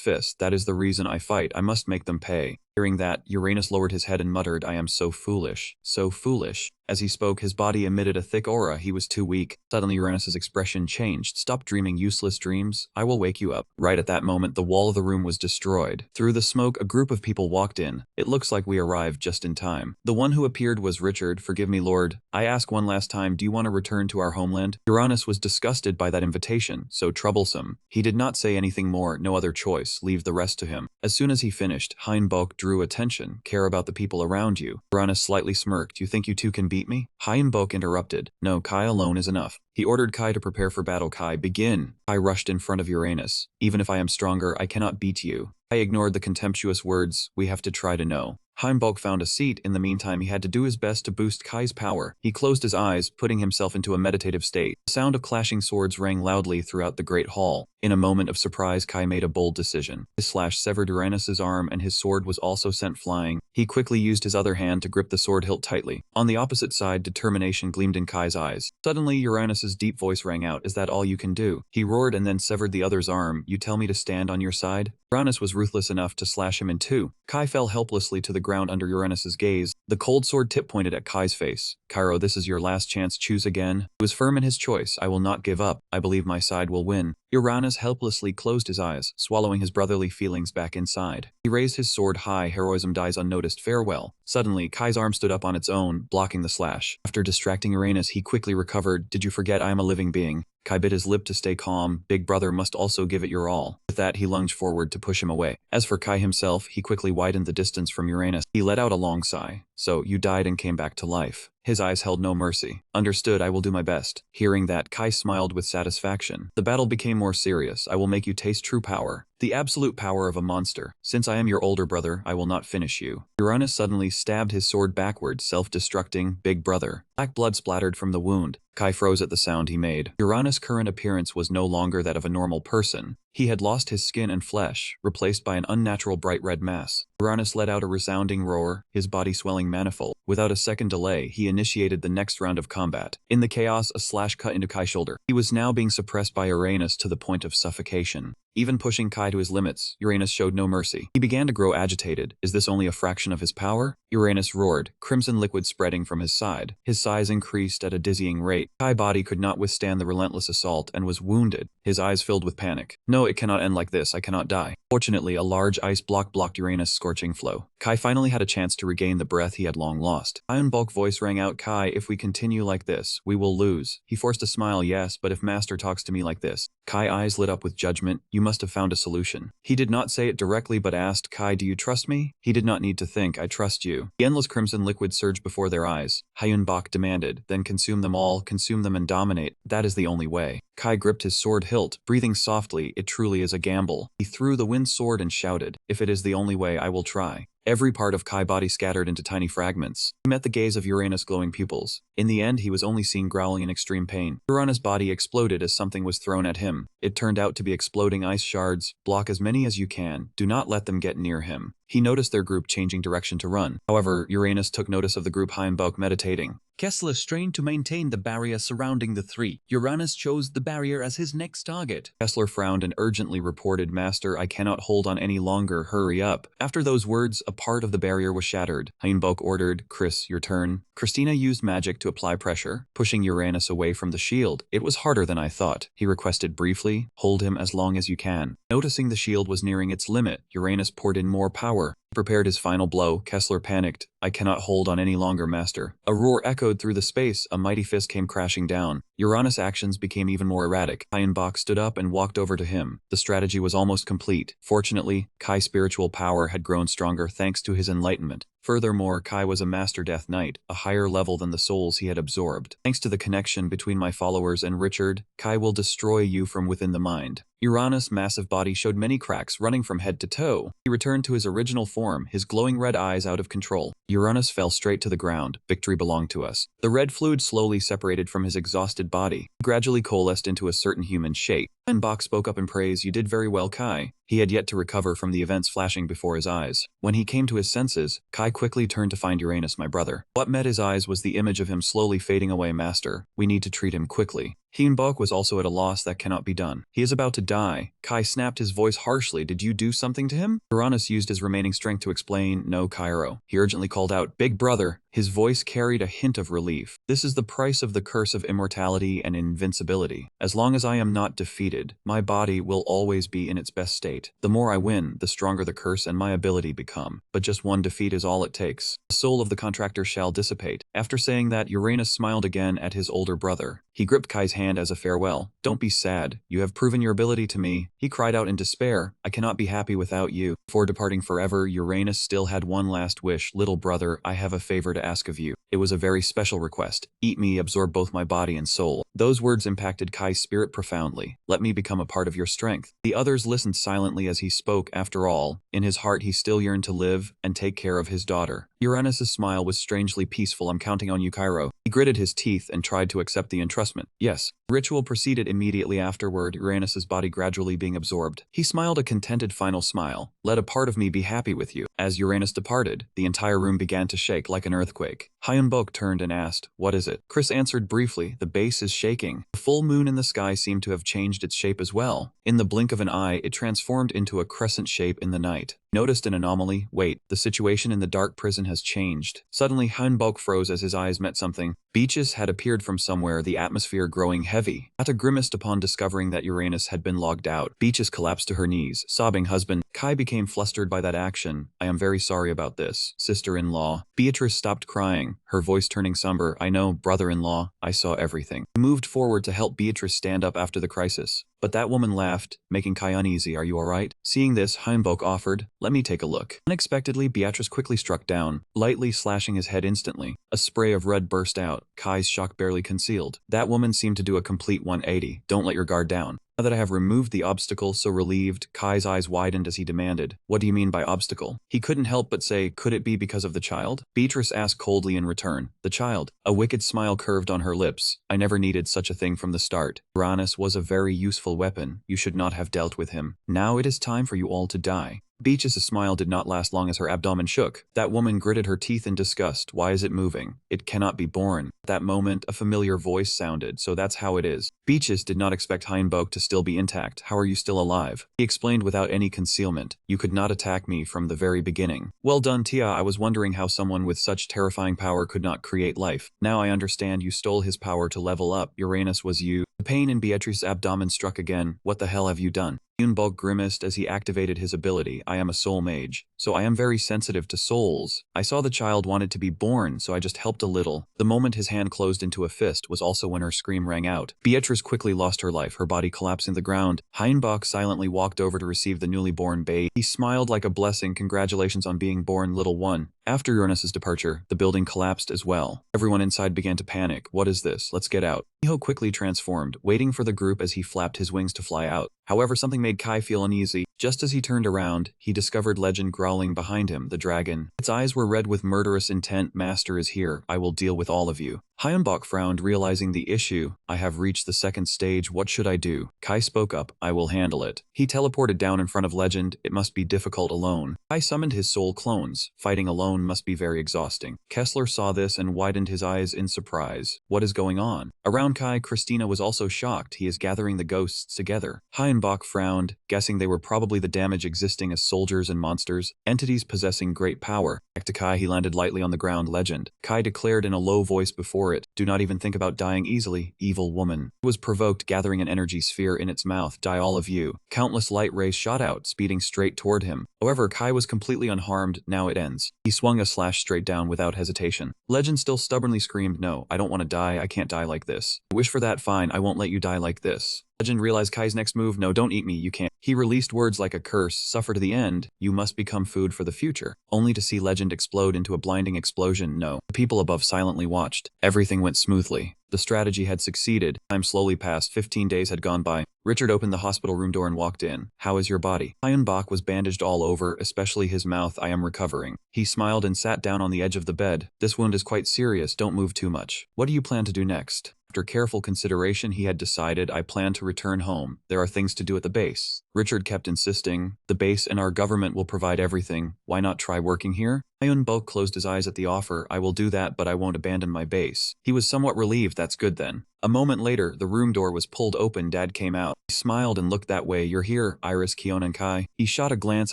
fist. That is the reason I fight. I must make them pay. Hearing that, Uranus lowered his head and muttered, I am so foolish. So foolish. As he spoke, his body emitted a thick aura. He was too weak. Suddenly Uranus's expression changed. Stop dreaming useless dreams. I will wake you up. Right at that moment, the wall of the room was destroyed. Through the smoke, a group of people walked in. It looks like we arrived just in time. The one who appeared was Richard. Forgive me, Lord. I ask one last time, do you want to return to our homeland? Uranus was disgusted by that invitation, so troublesome. He did not say anything more. No other choice. Leave the rest to him. As soon as he finished, Heinbok drew attention. Care about the people around you. Uranus slightly smirked. You think you two can beat me? Heinbok interrupted. No, Kai alone is enough. He ordered Kai to prepare for battle. Kai, begin. Kai rushed in front of Uranus. Even if I am stronger, I cannot beat you. Kai ignored the contemptuous words. We have to try to know. Heinbok found a seat. In the meantime, he had to do his best to boost Kai's power. He closed his eyes, putting himself into a meditative state. The sound of clashing swords rang loudly throughout the great hall. In a moment of surprise, Kai made a bold decision. His slash severed Uranus's arm and his sword was also sent flying. He quickly used his other hand to grip the sword hilt tightly. On the opposite side, determination gleamed in Kai's eyes. Suddenly, Uranus's deep voice rang out. Is that all you can do? He roared and then severed the other's arm. You tell me to stand on your side? Uranus was ruthless enough to slash him in two. Kai fell helplessly to the ground under Uranus's gaze. The cold sword tip pointed at Kai's face. Cairo, this is your last chance. Choose again. He was firm in his choice. I will not give up. I believe my side will win. Uranus helplessly closed his eyes, swallowing his brotherly feelings back inside. He raised his sword high. Heroism dies unnoticed. Farewell. Suddenly, Kai's arm stood up on its own, blocking the slash. After distracting Uranus, he quickly recovered. Did you forget I am a living being? Kai bit his lip to stay calm. Big brother must also give it your all. With that, he lunged forward to push him away. As for Kai himself, he quickly widened the distance from Uranus. He let out a long sigh. So, you died and came back to life. His eyes held no mercy. Understood, I will do my best. Hearing that, Kai smiled with satisfaction. The battle became more serious. I will make you taste true power. The absolute power of a monster. Since I am your older brother, I will not finish you. Uranus suddenly stabbed his sword backwards, self-destructing. Big brother. Black blood splattered from the wound. Kai froze at the sound he made. Uranus' current appearance was no longer that of a normal person. He had lost his skin and flesh, replaced by an unnatural bright red mass. Uranus let out a resounding roar, his body swelling manifold. Without a second delay, he initiated the next round of combat. In the chaos, a slash cut into Kai's shoulder. He was now being suppressed by Uranus to the point of suffocation. Even pushing Kai to his limits, Uranus showed no mercy. He began to grow agitated. Is this only a fraction of his power? Uranus roared, crimson liquid spreading from his side. His size increased at a dizzying rate. Kai's body could not withstand the relentless assault and was wounded. His eyes filled with panic. No, it cannot end like this. I cannot die. Fortunately, a large ice block blocked Uranus' scorching flow. Kai finally had a chance to regain the breath he had long lost. Iron Bulk voice rang out, Kai, if we continue like this, we will lose. He forced a smile, yes, but if Master talks to me like this. Kai's eyes lit up with judgment. You must have found a solution. He did not say it directly but asked, Kai, do you trust me? He did not need to think, I trust you. The endless crimson liquid surged before their eyes. Hyunbok demanded, then consume them all, consume them and dominate. That is the only way. Kai gripped his sword hilt, breathing softly. It truly is a gamble. He threw the wind sword and shouted, if it is the only way, I will try. Every part of Kai's body scattered into tiny fragments. He met the gaze of Uranus' glowing pupils. In the end, he was only seen growling in extreme pain. Uranus' body exploded as something was thrown at him. It turned out to be exploding ice shards. Block as many as you can. Do not let them get near him. He noticed their group changing direction to run. However, Uranus took notice of the group Heimbok meditating. Kessler strained to maintain the barrier surrounding the three. Uranus chose the barrier as his next target. Kessler frowned and urgently reported, "Master, I cannot hold on any longer, hurry up." After those words, a part of the barrier was shattered. Heinbok ordered, "Chris, your turn." Christina used magic to apply pressure, pushing Uranus away from the shield. "It was harder than I thought," he requested briefly. "Hold him as long as you can." Noticing the shield was nearing its limit, Uranus poured in more power. He prepared his final blow. Kessler panicked. "I cannot hold on any longer, Master." A roar echoed through the space. A mighty fist came crashing down. Uranus' actions became even more erratic. Heinbok stood up and walked over to him. The strategy was almost complete. Fortunately, Kai's spiritual power had grown stronger thanks to his enlightenment. Furthermore, Kai was a Master Death Knight, a higher level than the souls he had absorbed. "Thanks to the connection between my followers and Richard, Kai will destroy you from within the mind." Uranus' massive body showed many cracks running from head to toe. He returned to his original form, his glowing red eyes out of control. Uranus fell straight to the ground. "Victory belonged to us." The red fluid slowly separated from his exhausted body. He gradually coalesced into a certain human shape. Heinbok spoke up in praise. "You did very well, Kai." He had yet to recover from the events flashing before his eyes. When he came to his senses, Kai quickly turned to find Uranus, "My brother." What met his eyes was the image of him slowly fading away. "Master, we need to treat him quickly." Heinbok was also at a loss. "That cannot be done. He is about to die." Kai snapped, his voice harshly. "Did you do something to him?" Uranus used his remaining strength to explain. "No, Cairo." He urgently called out, "Big brother." His voice carried a hint of relief. "This is the price of the curse of immortality and invincibility. As long as I am not defeated, my body will always be in its best state. The more I win, the stronger the curse and my ability become. But just one defeat is all it takes. The soul of the contractor shall dissipate." After saying that, Uranus smiled again at his older brother. He gripped Kai's hand as a farewell. "Don't be sad. You have proven your ability to me." He cried out in despair, "I cannot be happy without you." Before departing forever, Uranus still had one last wish. "Little brother, I have a favor to ask of you." It was a very special request. "Eat me, absorb both my body and soul." Those words impacted Kai's spirit profoundly. "Let me become a part of your strength." The others listened silently as he spoke. After all, in his heart he still yearned to live and take care of his daughter. Uranus' smile was strangely peaceful. "I'm counting on you, Cairo." He gritted his teeth and tried to accept the entrustment. "Yes." Ritual proceeded immediately afterward, Uranus' body gradually being absorbed. He smiled a contented final smile. "Let a part of me be happy with you." As Uranus departed, the entire room began to shake like an earthquake. Heinbok turned and asked, "What is it?" Chris answered briefly, "The base is shaking." The full moon in the sky seemed to have changed its shape as well. In the blink of an eye, it transformed into a crescent shape in the night. Noticed an anomaly. "Wait, the situation in the dark prison has changed." Suddenly, Heinbok froze as his eyes met something. Beaches had appeared from somewhere, the atmosphere growing heavy. Ata grimaced upon discovering that Uranus had been logged out. Beaches collapsed to her knees, sobbing, "Husband." Kai became flustered by that action. "I am very sorry about this, sister-in-law." Beatrice stopped crying, her voice turning somber. "I know, brother-in-law, I saw everything." He moved forward to help Beatrice stand up after the crisis. But that woman laughed, making Kai uneasy. "Are you alright?" Seeing this, Heinbok offered, "Let me take a look." Unexpectedly, Beatrice quickly struck down, lightly slashing his head instantly. A spray of red burst out, Kai's shock barely concealed. That woman seemed to do a complete 180. "Don't let your guard down." Now that I have removed the obstacle, so relieved, Kai's eyes widened as he demanded, "What do you mean by obstacle?" He couldn't help but say, "Could it be because of the child?" Beatrice asked coldly in return, "The child?" A wicked smile curved on her lips. "I never needed such a thing from the start. Uranus was a very useful weapon. You should not have dealt with him. Now it is time for you all to die." Beatrice's smile did not last long as her abdomen shook. That woman gritted her teeth in disgust. "Why is it moving? It cannot be born." At that moment, a familiar voice sounded. "So that's how it is." Beatrice did not expect Heinbok to still be intact. "How are you still alive?" He explained without any concealment. "You could not attack me from the very beginning." "Well done, Tia. I was wondering how someone with such terrifying power could not create life. Now I understand. You stole his power to level up. Uranus was you." The pain in Beatrice's abdomen struck again. "What the hell have you done?" Heinbok grimaced as he activated his ability. "I am a soul mage, so I am very sensitive to souls. I saw the child wanted to be born, so I just helped a little." The moment his hand closed into a fist was also when her scream rang out. Beatrice quickly lost her life, her body collapsing to the ground. Heinbok silently walked over to receive the newly born babe. He smiled like a blessing. "Congratulations on being born, little one." After Uranus's departure, the building collapsed as well. Everyone inside began to panic. "What is this? Let's get out." Miho quickly transformed, waiting for the group as he flapped his wings to fly out. However, something made Kai feel uneasy. Just as he turned around, he discovered Legend growling behind him, the dragon. Its eyes were red with murderous intent. Master is here. I will deal with all of you. Hyunbok frowned, realizing the issue. I have reached the second stage. What should I do? Kai spoke up. I will handle it. He teleported down in front of Legend. It must be difficult alone. Kai summoned his soul clones. Fighting alone must be very exhausting. Kessler saw this and widened his eyes in surprise. What is going on? Around Kai, Christina was also shocked. He is gathering the ghosts together. Hyunbok frowned, guessing they were probably the damage existing as soldiers and monsters, entities possessing great power. Back to Kai, he landed lightly on the ground. Legend. Kai declared in a low voice before it, do not even think about dying easily, evil woman. It was provoked, gathering an energy sphere in its mouth. Die all of you. Countless light rays shot out, speeding straight toward him. However, Kai was completely unharmed. Now it ends. He swung a slash straight down without hesitation. Legend still stubbornly screamed, no, I don't want to die. I can't die like this. I wish for that. Fine, I won't let you die like this. Legend realized Kai's next move. No, don't eat me, you can't. He released words like a curse. Suffer to the end. You must become food for the future. Only to see Legend explode into a blinding explosion. No. The people above silently watched. Everything went smoothly. The strategy had succeeded. Time slowly passed. 15 days had gone by. Richard opened the hospital room door and walked in. How is your body? Hyunbok was bandaged all over, especially his mouth. I am recovering. He smiled and sat down on the edge of the bed. This wound is quite serious. Don't move too much. What do you plan to do next? After careful consideration, he had decided, I plan to return home. There are things to do at the base. Richard kept insisting, the base and our government will provide everything. Why not try working here? Hyunbok closed his eyes at the offer. I will do that, but I won't abandon my base. He was somewhat relieved. That's good then. A moment later, the room door was pulled open. Dad came out. He smiled and looked that way. You're here, Iris, Kion, and Kai. He shot a glance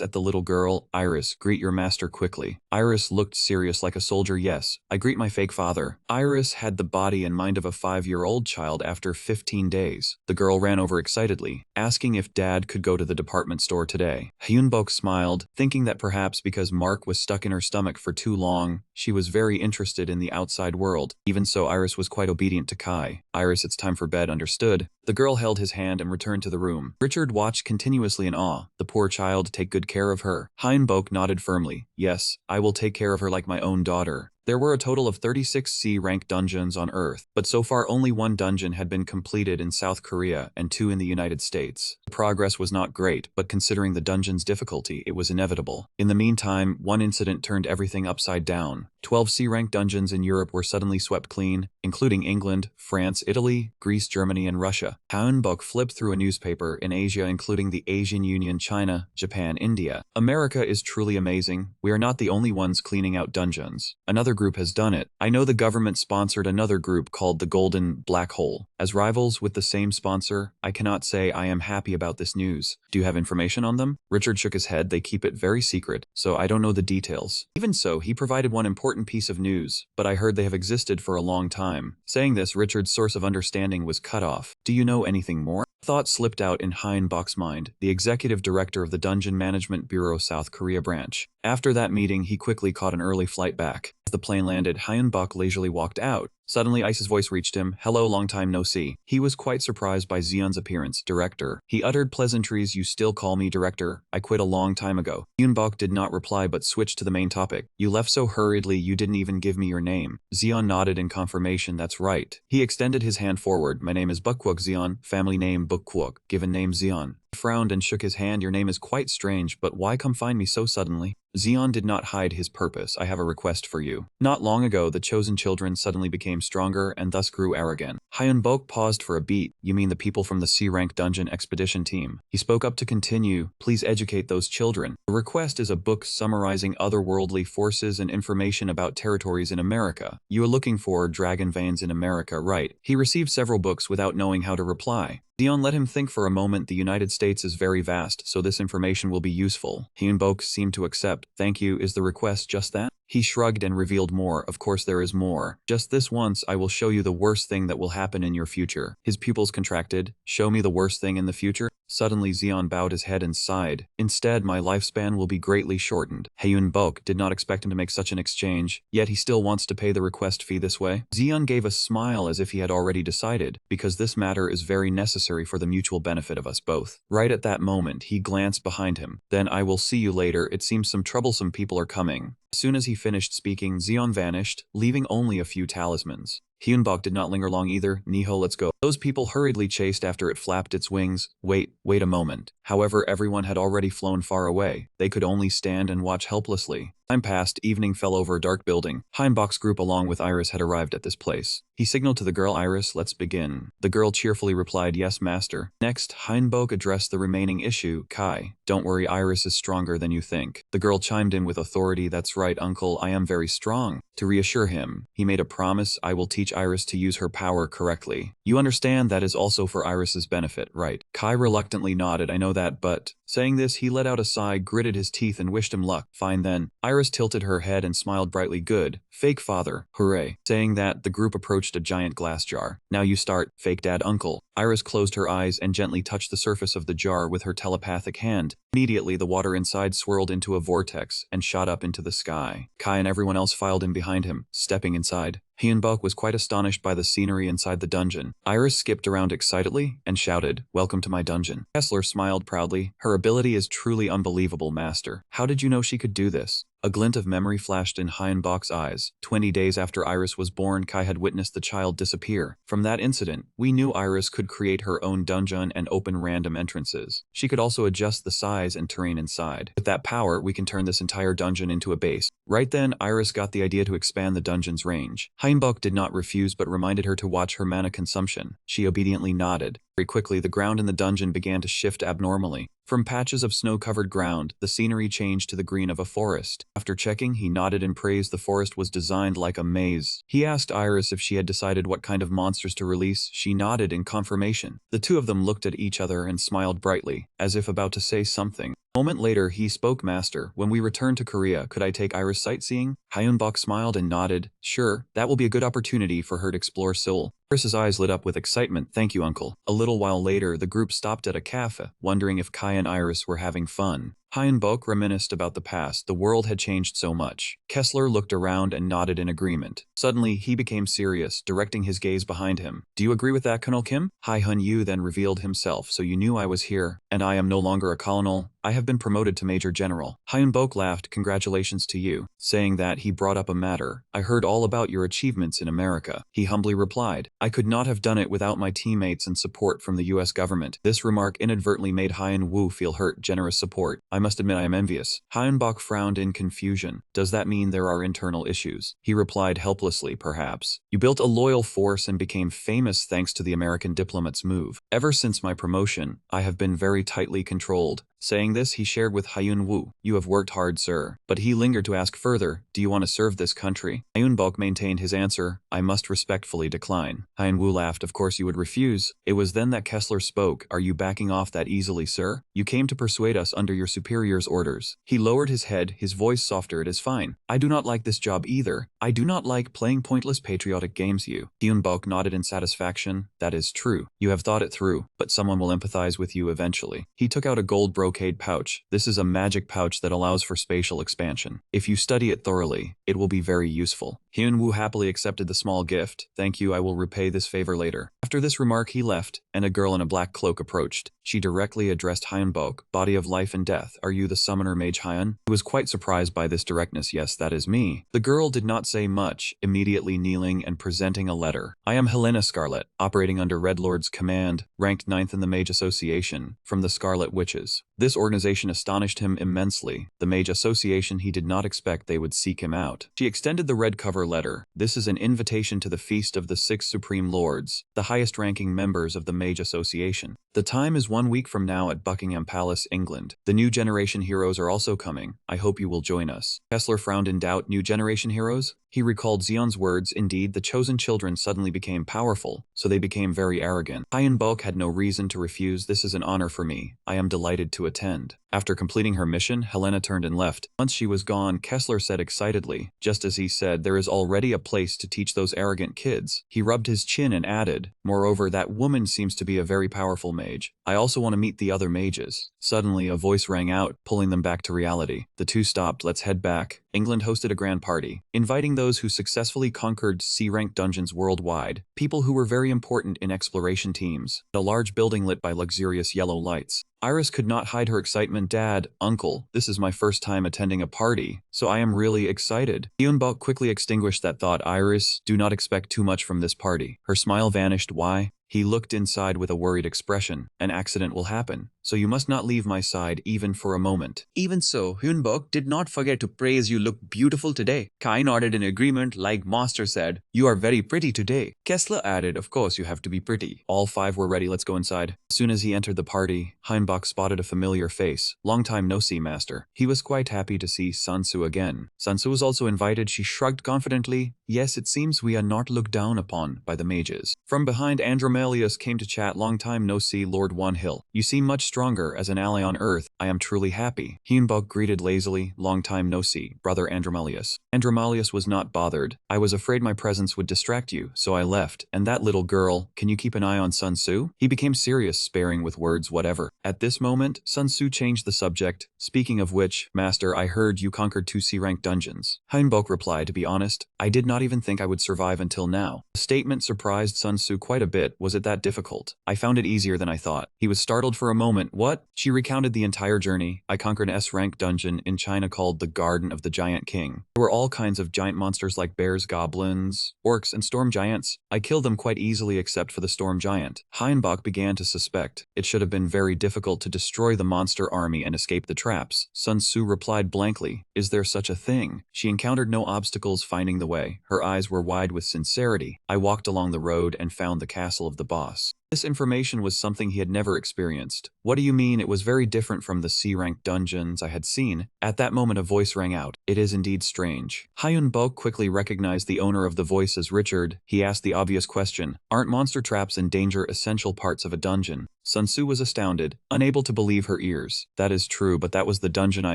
at the little girl. Iris, greet your master quickly. Iris looked serious like a soldier. Yes, I greet my fake father. Iris had the body and mind of a 5-year-old child after 15 days. The girl ran over excitedly, asking if Dad could go to the department store today. Hyunbok smiled, thinking that perhaps because Mark was stuck in her stomach for too long, she was very interested in the outside world. Even so, Iris was quite obedient to Kai. Iris, it's time for bed. Understood. The girl held his hand and returned to the room. Richard watched continuously in awe. The poor child, take good care of her. Hyunbok nodded firmly. Yes, I will take care of her like my own daughter. There were a total of 36 C-rank dungeons on Earth, but so far only 1 dungeon had been completed in South Korea and 2 in the United States. The progress was not great, but considering the dungeon's difficulty, it was inevitable. In the meantime, one incident turned everything upside down. 12 C-rank dungeons in Europe were suddenly swept clean, including England, France, Italy, Greece, Germany, and Russia. Hyunbok flipped through a newspaper in Asia, including the Asian Union, China, Japan, India. America is truly amazing. We are not the only ones cleaning out dungeons. Another group has done it. I know the government sponsored another group called the Golden Black Hole. As rivals with the same sponsor, I cannot say I am happy about this news. Do you have information on them? Richard shook his head. They keep it very secret, so I don't know the details. Even so, he provided one important piece of news, but I heard they have existed for a long time. Saying this, Richard's source of understanding was cut off. Do you know anything more? Thought slipped out in Hyunbok's mind, the executive director of the Dungeon Management Bureau South Korea branch. After that meeting, he quickly caught an early flight back. As the plane landed, Hyunbok leisurely walked out. Suddenly, Ice's voice reached him. Hello, long time no see. He was quite surprised by Zeon's appearance. Director. He uttered pleasantries. You still call me director? I quit a long time ago. Hyunbok did not reply but switched to the main topic. You left so hurriedly you didn't even give me your name. Zeon nodded in confirmation. That's right. He extended his hand forward. My name is Bukwook Zeon, family name Bukwook, given name Zeon. He frowned and shook his hand. Your name is quite strange, but why come find me so suddenly? Zeon did not hide his purpose. I have a request for you. Not long ago, the chosen children suddenly became stronger and thus grew arrogant. Hyunbok paused for a beat. You mean the people from the C-rank dungeon expedition team? He spoke up to continue. Please educate those children. The request is a book summarizing otherworldly forces and information about territories in America. You are looking for dragon veins in America, right? He received several books without knowing how to reply. Zeon let him think for a moment. The United States is very vast, so this information will be useful. Hyunbok seemed to accept. Thank you. Is the request just that? He shrugged and revealed more. Of course there is more. Just this once, I will show you the worst thing that will happen in your future. His pupils contracted. Show me the worst thing in the future? Suddenly Zeon bowed his head and sighed. Instead, my lifespan will be greatly shortened. Hyunbok did not expect him to make such an exchange, yet he still wants to pay the request fee this way. Zeon gave a smile as if he had already decided, because this matter is very necessary for the mutual benefit of us both. Right at that moment, he glanced behind him. Then I will see you later. It seems some troublesome people are coming. As soon as he finished speaking, Zeon vanished, leaving only a few talismans. Hyunbok did not linger long either. Niho, let's go. Those people hurriedly chased after it flapped its wings. Wait a moment. However, everyone had already flown far away. They could only stand and watch helplessly. Time passed, evening fell over a dark building. Hyunbok's group along with Iris had arrived at this place. He signaled to the girl, Iris, let's begin. The girl cheerfully replied, yes, master. Next, Hyunbok addressed the remaining issue, Kai. Don't worry, Iris is stronger than you think. The girl chimed in with authority, that's right, uncle, I am very strong. To reassure him, he made a promise, I will teach Iris to use her power correctly. You understand that is also for Iris's benefit, right? Kai reluctantly nodded, I know that, but... Saying this, he let out a sigh, gritted his teeth, and wished him luck. Fine then. Iris tilted her head and smiled brightly. Good. Fake father. Hooray. Saying that, the group approached a giant glass jar. Now you start, fake dad uncle. Iris closed her eyes and gently touched the surface of the jar with her telepathic hand. Immediately, the water inside swirled into a vortex and shot up into the sky. Kai and everyone else filed in behind him, stepping inside. Hyunbok was quite astonished by the scenery inside the dungeon. Iris skipped around excitedly and shouted, welcome to my dungeon. Kessler smiled proudly. Her ability is truly unbelievable, master. How did you know she could do this? A glint of memory flashed in Hyunbok's eyes. 20 days after Iris was born, Kai had witnessed the child disappear. From that incident, we knew Iris could create her own dungeon and open random entrances. She could also adjust the size and terrain inside. With that power, we can turn this entire dungeon into a base. Right then, Iris got the idea to expand the dungeon's range. Hyunbok did not refuse but reminded her to watch her mana consumption. She obediently nodded. Very quickly, the ground in the dungeon began to shift abnormally. From patches of snow-covered ground, the scenery changed to the green of a forest. After checking, he nodded and praised the forest was designed like a maze. He asked Iris if she had decided what kind of monsters to release. She nodded in confirmation. The two of them looked at each other and smiled brightly, as if about to say something. A moment later, he spoke, Master. When we return to Korea, could I take Iris sightseeing? Hyunbok smiled and nodded. Sure, that will be a good opportunity for her to explore Seoul. Iris's eyes lit up with excitement. Thank you, uncle. A little while later, the group stopped at a cafe, wondering if Kai and Iris were having fun. Hyunbok reminisced about the past. The world had changed so much. Kessler looked around and nodded in agreement. Suddenly, he became serious, directing his gaze behind him. Do you agree with that, Colonel Kim? Hyun-yu then revealed himself. So you knew I was here, and I am no longer a colonel. I have been promoted to Major General. Hyunbok laughed. Congratulations to you. Saying that, he brought up a matter. I heard all about your achievements in America. He humbly replied, I could not have done it without my teammates and support from the US government. This remark inadvertently made Hyun-woo feel hurt. Generous support. I must admit I am envious. Hyunbok frowned in confusion. Does that mean there are internal issues? He replied helplessly, perhaps. You built a loyal force and became famous thanks to the American diplomat's move. Ever since my promotion, I have been very tightly controlled. Saying this, he shared with Hyun-woo, you have worked hard, sir. But he lingered to ask further, do you want to serve this country? Hyunbok maintained his answer, I must respectfully decline. Hyun-woo laughed, of course you would refuse. It was then that Kessler spoke, are you backing off that easily, sir? You came to persuade us under your superior's orders. He lowered his head, his voice softer, it is fine. I do not like this job either. I do not like playing pointless patriotic games you. Hyunbok nodded in satisfaction, that is true. You have thought it through, but someone will empathize with you eventually. He took out a gold brocade pouch. This is a magic pouch that allows for spatial expansion. If you study it thoroughly, it will be very useful. Hyun-woo happily accepted the small gift. Thank you, I will repay this favor later. After this remark, he left, and a girl in a black cloak approached. She directly addressed Hyunbok, body of life and death. Are you the summoner mage Hyun? He was quite surprised by this directness. Yes, that is me. The girl did not say much, immediately kneeling and presenting a letter. I am Helena Scarlet, operating under Red Lord's command, ranked 9th in the Mage Association, from the Scarlet Witches. This organization astonished him immensely. The Mage Association, he did not expect they would seek him out. She extended the red cover letter. This is an invitation to the Feast of the Six Supreme Lords, the highest-ranking members of the Mage Association. The time is 1 week from now at Buckingham Palace, England. The new generation heroes are also coming. I hope you will join us. Kessler frowned in doubt. New generation heroes? He recalled Xion's words. Indeed, the chosen children suddenly became powerful, so they became very arrogant. Hyunbok had no reason to refuse. This is an honor for me. I am delighted to attend. After completing her mission, Helena turned and left. Once she was gone, Kessler said excitedly, just as he said, there is already a place to teach those arrogant kids. He rubbed his chin and added, moreover, that woman seems to be a very powerful mage. I also want to meet the other mages. Suddenly, a voice rang out, pulling them back to reality. The two stopped. Let's head back. England hosted a grand party, inviting those who successfully conquered C-rank dungeons worldwide, people who were very important in exploration teams, a large building lit by luxurious yellow lights. Iris could not hide her excitement. Dad, uncle, this is my first time attending a party, so I am really excited. Hyunbok quickly extinguished that thought. Iris, do not expect too much from this party. Her smile vanished. Why? He looked inside with a worried expression. An accident will happen, so you must not leave my side even for a moment. Even so, Hyunbok did not forget to praise you look beautiful today. Kai nodded in agreement like Master said, you are very pretty today. Kessler added, of course you have to be pretty. All five were ready. Let's go inside. As soon as he entered the party, Hyunbok spotted a familiar face. Long time no see, Master. He was quite happy to see Sansu again. Sansu was also invited. She shrugged confidently. Yes, it seems we are not looked down upon by the mages. From behind, Andromalius came to chat. Long time no see, Lord One Hill. You seem much stronger as an ally on Earth. I am truly happy. Hyunbok greeted lazily. Long time no see, Brother Andromalius. Andromalius was not bothered. I was afraid my presence would distract you, so I left. And that little girl, can you keep an eye on Sun Tzu? He became serious, sparing with words whatever. At this moment, Sun Tzu changed the subject. Speaking of which, Master, I heard you conquered 2 C-rank dungeons. Hyunbok replied, to be honest, I did not even think I would survive until now. The statement surprised Sun Tzu quite a bit. Was it that difficult? I found it easier than I thought. He was startled for a moment. What? She recounted the entire journey. I conquered an S-rank dungeon in China called the Garden of the Giant King. There were all kinds of giant monsters like bears, goblins, orcs, and storm giants. I killed them quite easily except for the storm giant. Hyunbok began to suspect. It should have been very difficult to destroy the monster army and escape the traps. Sun Tzu replied blankly, is there such a thing? She encountered no obstacles finding the way. Her eyes were wide with sincerity. I walked along the road and found the castle of the boss. This information was something he had never experienced. What do you mean? It was very different from the C-rank dungeons I had seen. At that moment a voice rang out. It is indeed strange. Hyunbok quickly recognized the owner of the voice as Richard. He asked the obvious question. Aren't monster traps and danger essential parts of a dungeon? Sun Tzu was astounded, unable to believe her ears. That is true, but that was the dungeon I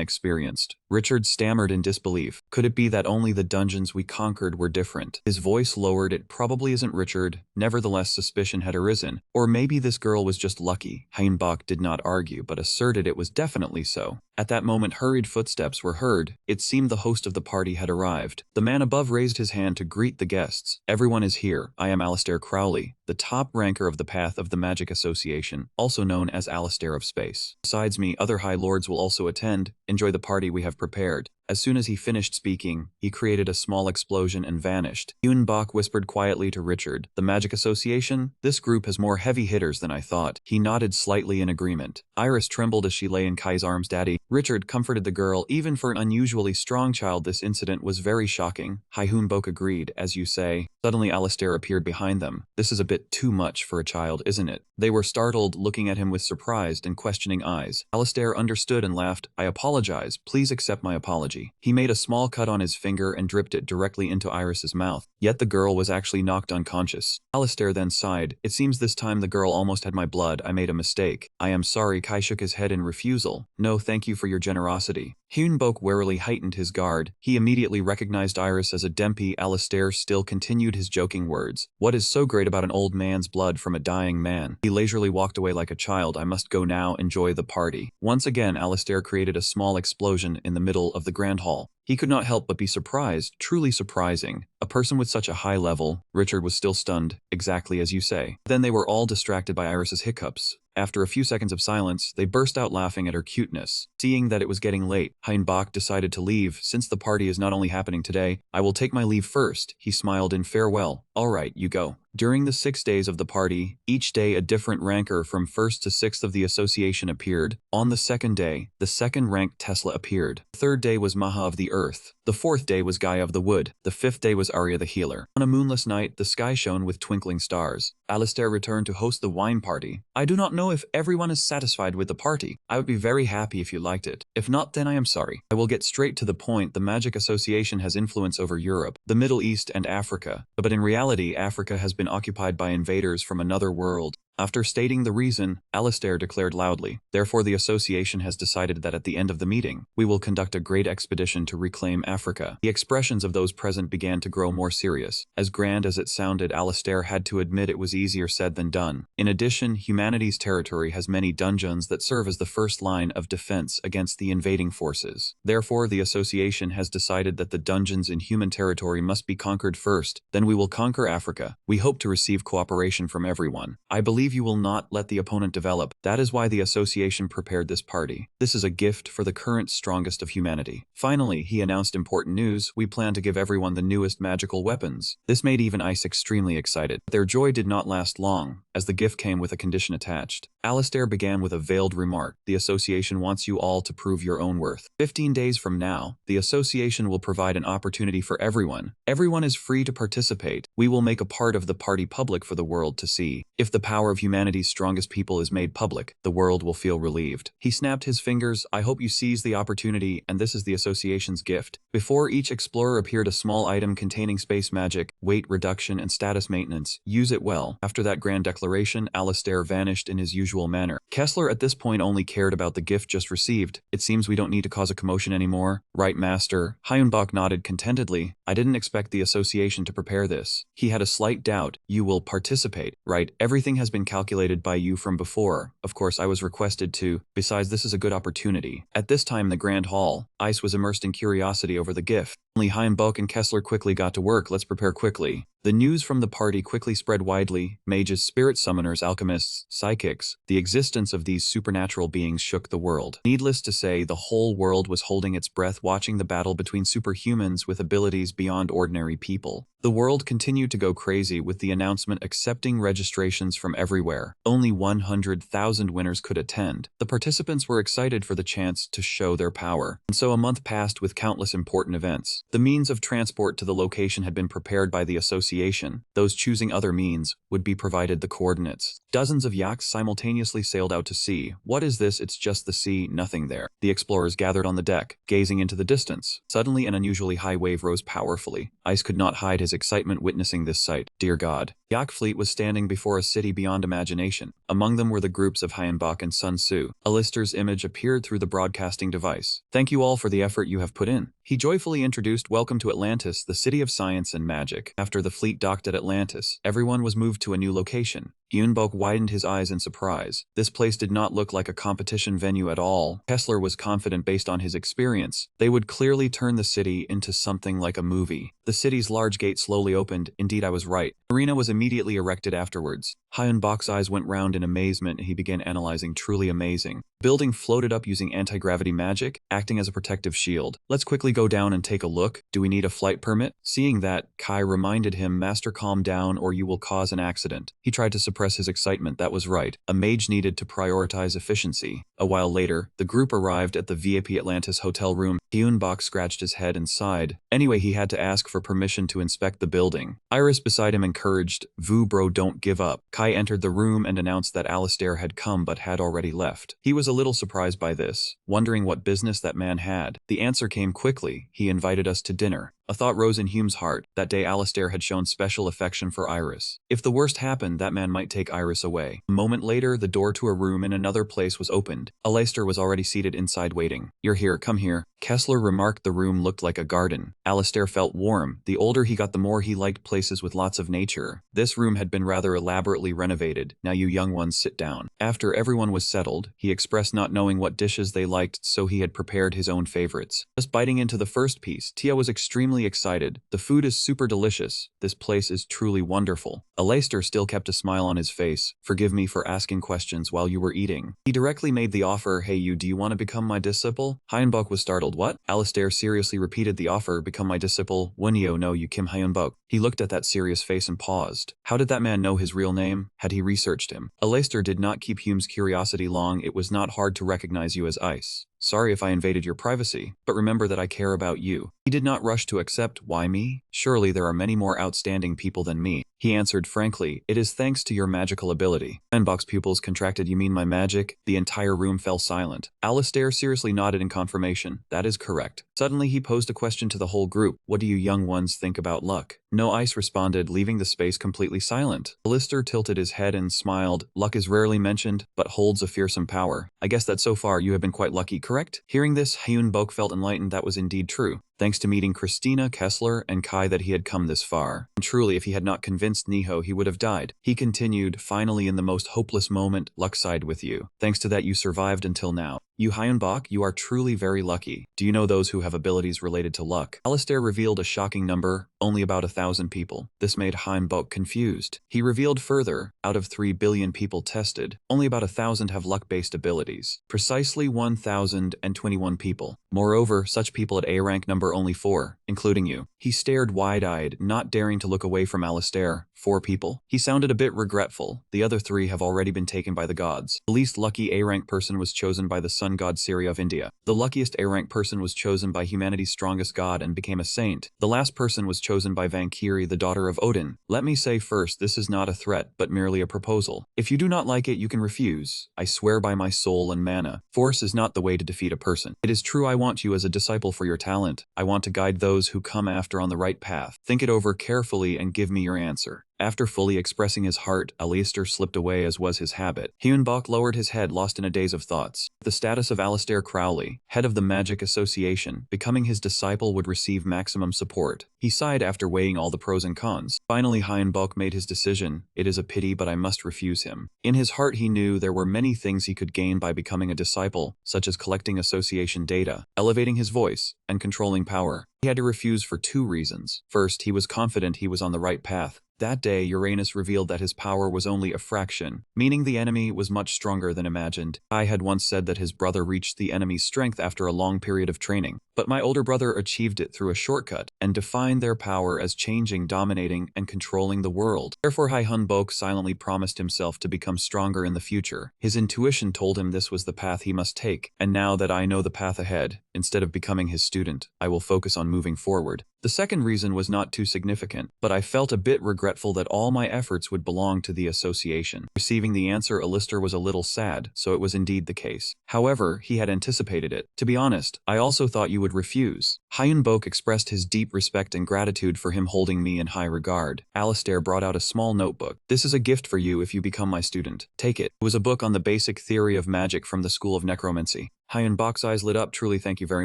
experienced. Richard stammered in disbelief. Could it be that only the dungeons we conquered were different? His voice lowered. It probably isn't Richard. Nevertheless, suspicion had arisen. Or maybe this girl was just lucky. Hyunbok did not argue, but asserted it was definitely so. At that moment, hurried footsteps were heard. It seemed the host of the party had arrived. The man above raised his hand to greet the guests. Everyone is here. I am Alistair Crowley, the top ranker of the Path of the Magic Association, also known as Alistair of Space. Besides me, other High Lords will also attend. Enjoy the party we have prepared. As soon as he finished speaking, he created a small explosion and vanished. Hyunbok whispered quietly to Richard, the Magic Association? This group has more heavy hitters than I thought. He nodded slightly in agreement. Iris trembled as she lay in Kai's arms. Daddy. Richard comforted the girl. Even for an unusually strong child, this incident was very shocking. Hyunbok agreed, as you say. Suddenly Alistair appeared behind them. This is a bit too much for a child, isn't it? They were startled, looking at him with surprised and questioning eyes. Alistair understood and laughed. I apologize. Please accept my apology. He made a small cut on his finger and dripped it directly into Iris's mouth. Yet the girl was actually knocked unconscious. Alistair then sighed. It seems this time the girl almost had my blood. I made a mistake. I am sorry. Kai shook his head in refusal. No, thank you for your generosity. Hyunbok warily heightened his guard. He immediately recognized Iris as a Dempy. Alistair still continued his joking words. What is so great about an old man's blood from a dying man? He leisurely walked away like a child. I must go now. Enjoy the party. Once again, Alistair created a small explosion in the middle of the grand hall. He could not help but be surprised, truly surprising. A person with such a high level. Richard was still stunned, exactly as you say. Then they were all distracted by Iris's hiccups. After a few seconds of silence, they burst out laughing at her cuteness. Seeing that it was getting late, Hyunbok decided to leave. Since the party is not only happening today, I will take my leave first. He smiled in farewell. All right, you go. During the 6 days of the party, each day a different ranker from 1st to 6th of the association appeared. On the 2nd day, the 2nd-ranked Tesla appeared. The 3rd day was Maha of the Earth. The 4th day was Gaia of the Wood. The 5th day was Arya the Healer. On a moonless night, the sky shone with twinkling stars. Alistair returned to host the wine party. I do not know if everyone is satisfied with the party. I would be very happy if you liked it. If not, then I am sorry. I will get straight to the point. The Magic Association has influence over Europe, the Middle East, and Africa. But in reality, Africa has been occupied by invaders from another world. After stating the reason, Alistair declared loudly, "Therefore the association has decided that at the end of the meeting, we will conduct a great expedition to reclaim Africa." The expressions of those present began to grow more serious. As grand as it sounded, Alistair had to admit it was easier said than done. In addition, humanity's territory has many dungeons that serve as the first line of defense against the invading forces. Therefore, the association has decided that the dungeons in human territory must be conquered first, then we will conquer Africa. We hope to receive cooperation from everyone. I believe you will not let the opponent develop. That is why the association prepared this party. This is a gift for the current strongest of humanity. Finally, he announced important news. We plan to give everyone the newest magical weapons. This made even Ice extremely excited. Their joy did not last long, as the gift came with a condition attached. Alistair began with a veiled remark. The association wants you all to prove your own worth. 15 days from now, the association will provide an opportunity for everyone. Everyone is free to participate. We will make a part of the party public for the world to see. If the power of humanity's strongest people is made public, the world will feel relieved. He snapped his fingers. I hope you seize the opportunity, and this is the association's gift. Before each explorer appeared a small item containing space magic, weight reduction, and status maintenance. Use it well. After that grand declaration, Alistair vanished in his usual manner. Kessler at this point only cared about the gift just received. It seems we don't need to cause a commotion anymore. Right, Master? Hyunbok nodded contentedly. I didn't expect the association to prepare this. He had a slight doubt. You will participate, right? Everything has been calculated by you from before. Of course, I was requested to. Besides, this is a good opportunity. At this time in the Grand Hall, Ice was immersed in curiosity over the gift. Only Hyunbok and Kessler quickly got to work. Let's prepare quickly. The news from the party quickly spread widely. Mages, spirit summoners, alchemists, psychics. The existence of these supernatural beings shook the world. Needless to say, the whole world was holding its breath watching the battle between superhumans with abilities beyond ordinary people. The world continued to go crazy with the announcement accepting registrations from everywhere. Only 100,000 winners could attend. The participants were excited for the chance to show their power. And so a month passed with countless important events. The means of transport to the location had been prepared by the association. Those choosing other means would be provided the coordinates. Dozens of yachts simultaneously sailed out to sea. What is this? It's just the sea, nothing there. The explorers gathered on the deck, gazing into the distance. Suddenly, an unusually high wave rose powerfully. Ice could not hide his excitement witnessing this sight. Dear God. Yak fleet was standing before a city beyond imagination. Among them were the groups of Hyunbok and Sun Tzu. Alistair's image appeared through the broadcasting device. Thank you all for the effort you have put in. He joyfully introduced Welcome to Atlantis, the city of science and magic. After the fleet docked at Atlantis, everyone was moved to a new location. Hyunbok widened his eyes in surprise. This place did not look like a competition venue at all. Kessler was confident based on his experience. They would clearly turn the city into something like a movie. The city's large gate slowly opened. Indeed, I was right. Arena was immediately erected afterwards. Hyunbok's eyes went round in amazement and he began analyzing. Truly amazing. Building floated up using anti-gravity magic, acting as a protective shield. Let's quickly go down and take a look. Do we need a flight permit? Seeing that, Kai reminded him, Master, calm down or you will cause an accident. He tried to suppress his excitement. That was right. A mage needed to prioritize efficiency. A while later, the group arrived at the VIP Atlantis hotel room. Hyunbok scratched his head and sighed. Anyway, he had to ask for permission to inspect the building. Iris beside him encouraged, Vu bro, don't give up. Kai entered the room and announced that Alistair had come but had already left. He was a little surprised by this, wondering what business that man had. The answer came quickly. He invited us to dinner. A thought rose in Hume's heart. That day Alistair had shown special affection for Iris. If the worst happened, that man might take Iris away. A moment later, the door to a room in another place was opened. Alistair was already seated inside waiting. You're here, come here. Kessler remarked the room looked like a garden. Alistair felt warm. The older he got, the more he liked places with lots of nature. This room had been rather elaborately renovated. Now you young ones sit down. After everyone was settled, he expressed not knowing what dishes they liked, so he had prepared his own favorites. Just biting into the first piece, Tia was extremely excited. The food is super delicious. This place is truly wonderful. Alistair still kept a smile on his face. Forgive me for asking questions while you were eating. He directly made the offer, hey you, do you want to become my disciple? Hyunbok was startled. What? Alistair seriously repeated the offer, become my disciple. Wunyo no you Kim Hyunbok. He looked at that serious face and paused. How did that man know his real name? Had he researched him? Alistair did not keep Hume's curiosity long. It was not hard to recognize you as Ice. Sorry if I invaded your privacy, but remember that I care about you. He did not rush to accept. Why me? Surely there are many more outstanding people than me. He answered frankly, "It is thanks to your magical ability." Hyunbok's pupils contracted. "You mean my magic?" The entire room fell silent. Alistair seriously nodded in confirmation. "That is correct." Suddenly he posed a question to the whole group. "What do you young ones think about luck?" No Ice responded, leaving the space completely silent. Alistair tilted his head and smiled. "Luck is rarely mentioned, but holds a fearsome power. I guess that so far you have been quite lucky, correct?" Hearing this, Hyunbok felt enlightened. That was indeed true. Thanks to meeting Christina, Kessler, and Kai that he had come this far. And truly, if he had not convinced Niho, he would have died. He continued, "Finally, in the most hopeless moment, luck sided with you. Thanks to that, you survived until now. You Hyunbok, you are truly very lucky. Do you know those who have abilities related to luck?" Alistair revealed a shocking number, only about 1,000 people. This made Hyunbok confused. He revealed further, out of 3 billion people tested, only about 1,000 have luck-based abilities. Precisely 1,021 people. Moreover, such people at A rank number only 4, including you. He stared wide-eyed, not daring to look away from Alistair. 4 people? He sounded a bit regretful. The other 3 have already been taken by the gods. The least lucky A-rank person was chosen by the sun god Syria of India. The luckiest A-rank person was chosen by humanity's strongest god and became a saint. The last person was chosen by Valkyrie, the daughter of Odin. Let me say first, this is not a threat, but merely a proposal. If you do not like it, you can refuse. I swear by my soul and mana. Force is not the way to defeat a person. It is true I want you as a disciple for your talent. I want to guide those who come after on the right path. Think it over carefully and give me your answer." After fully expressing his heart, Alistair slipped away as was his habit. Hyunbok lowered his head, lost in a daze of thoughts. The status of Alistair Crowley, head of the Magic Association, becoming his disciple would receive maximum support. He sighed after weighing all the pros and cons. Finally, Hyunbok made his decision. "It is a pity, but I must refuse him." In his heart he knew there were many things he could gain by becoming a disciple, such as collecting association data, elevating his voice, and controlling power. He had to refuse for 2 reasons. First, he was confident he was on the right path. That day, Uranus revealed that his power was only a fraction, meaning the enemy was much stronger than imagined. I had once said that his brother reached the enemy's strength after a long period of training, but my older brother achieved it through a shortcut and defined their power as changing, dominating, and controlling the world. Therefore, Hyunbok silently promised himself to become stronger in the future. His intuition told him this was the path he must take, and now that I know the path ahead, instead of becoming his student, I will focus on moving forward. The second reason was not too significant, but I felt a bit regretful that all my efforts would belong to the association. Receiving the answer, Alistair was a little sad, so it was indeed the case. However, he had anticipated it. "To be honest, I also thought you would refuse." Hyunbok expressed his deep respect and gratitude for him holding me in high regard. Alistair brought out a small notebook. "This is a gift for you if you become my student. Take it." It was a book on the basic theory of magic from the School of Necromancy. Hyunbok's eyes lit up. "Truly, thank you very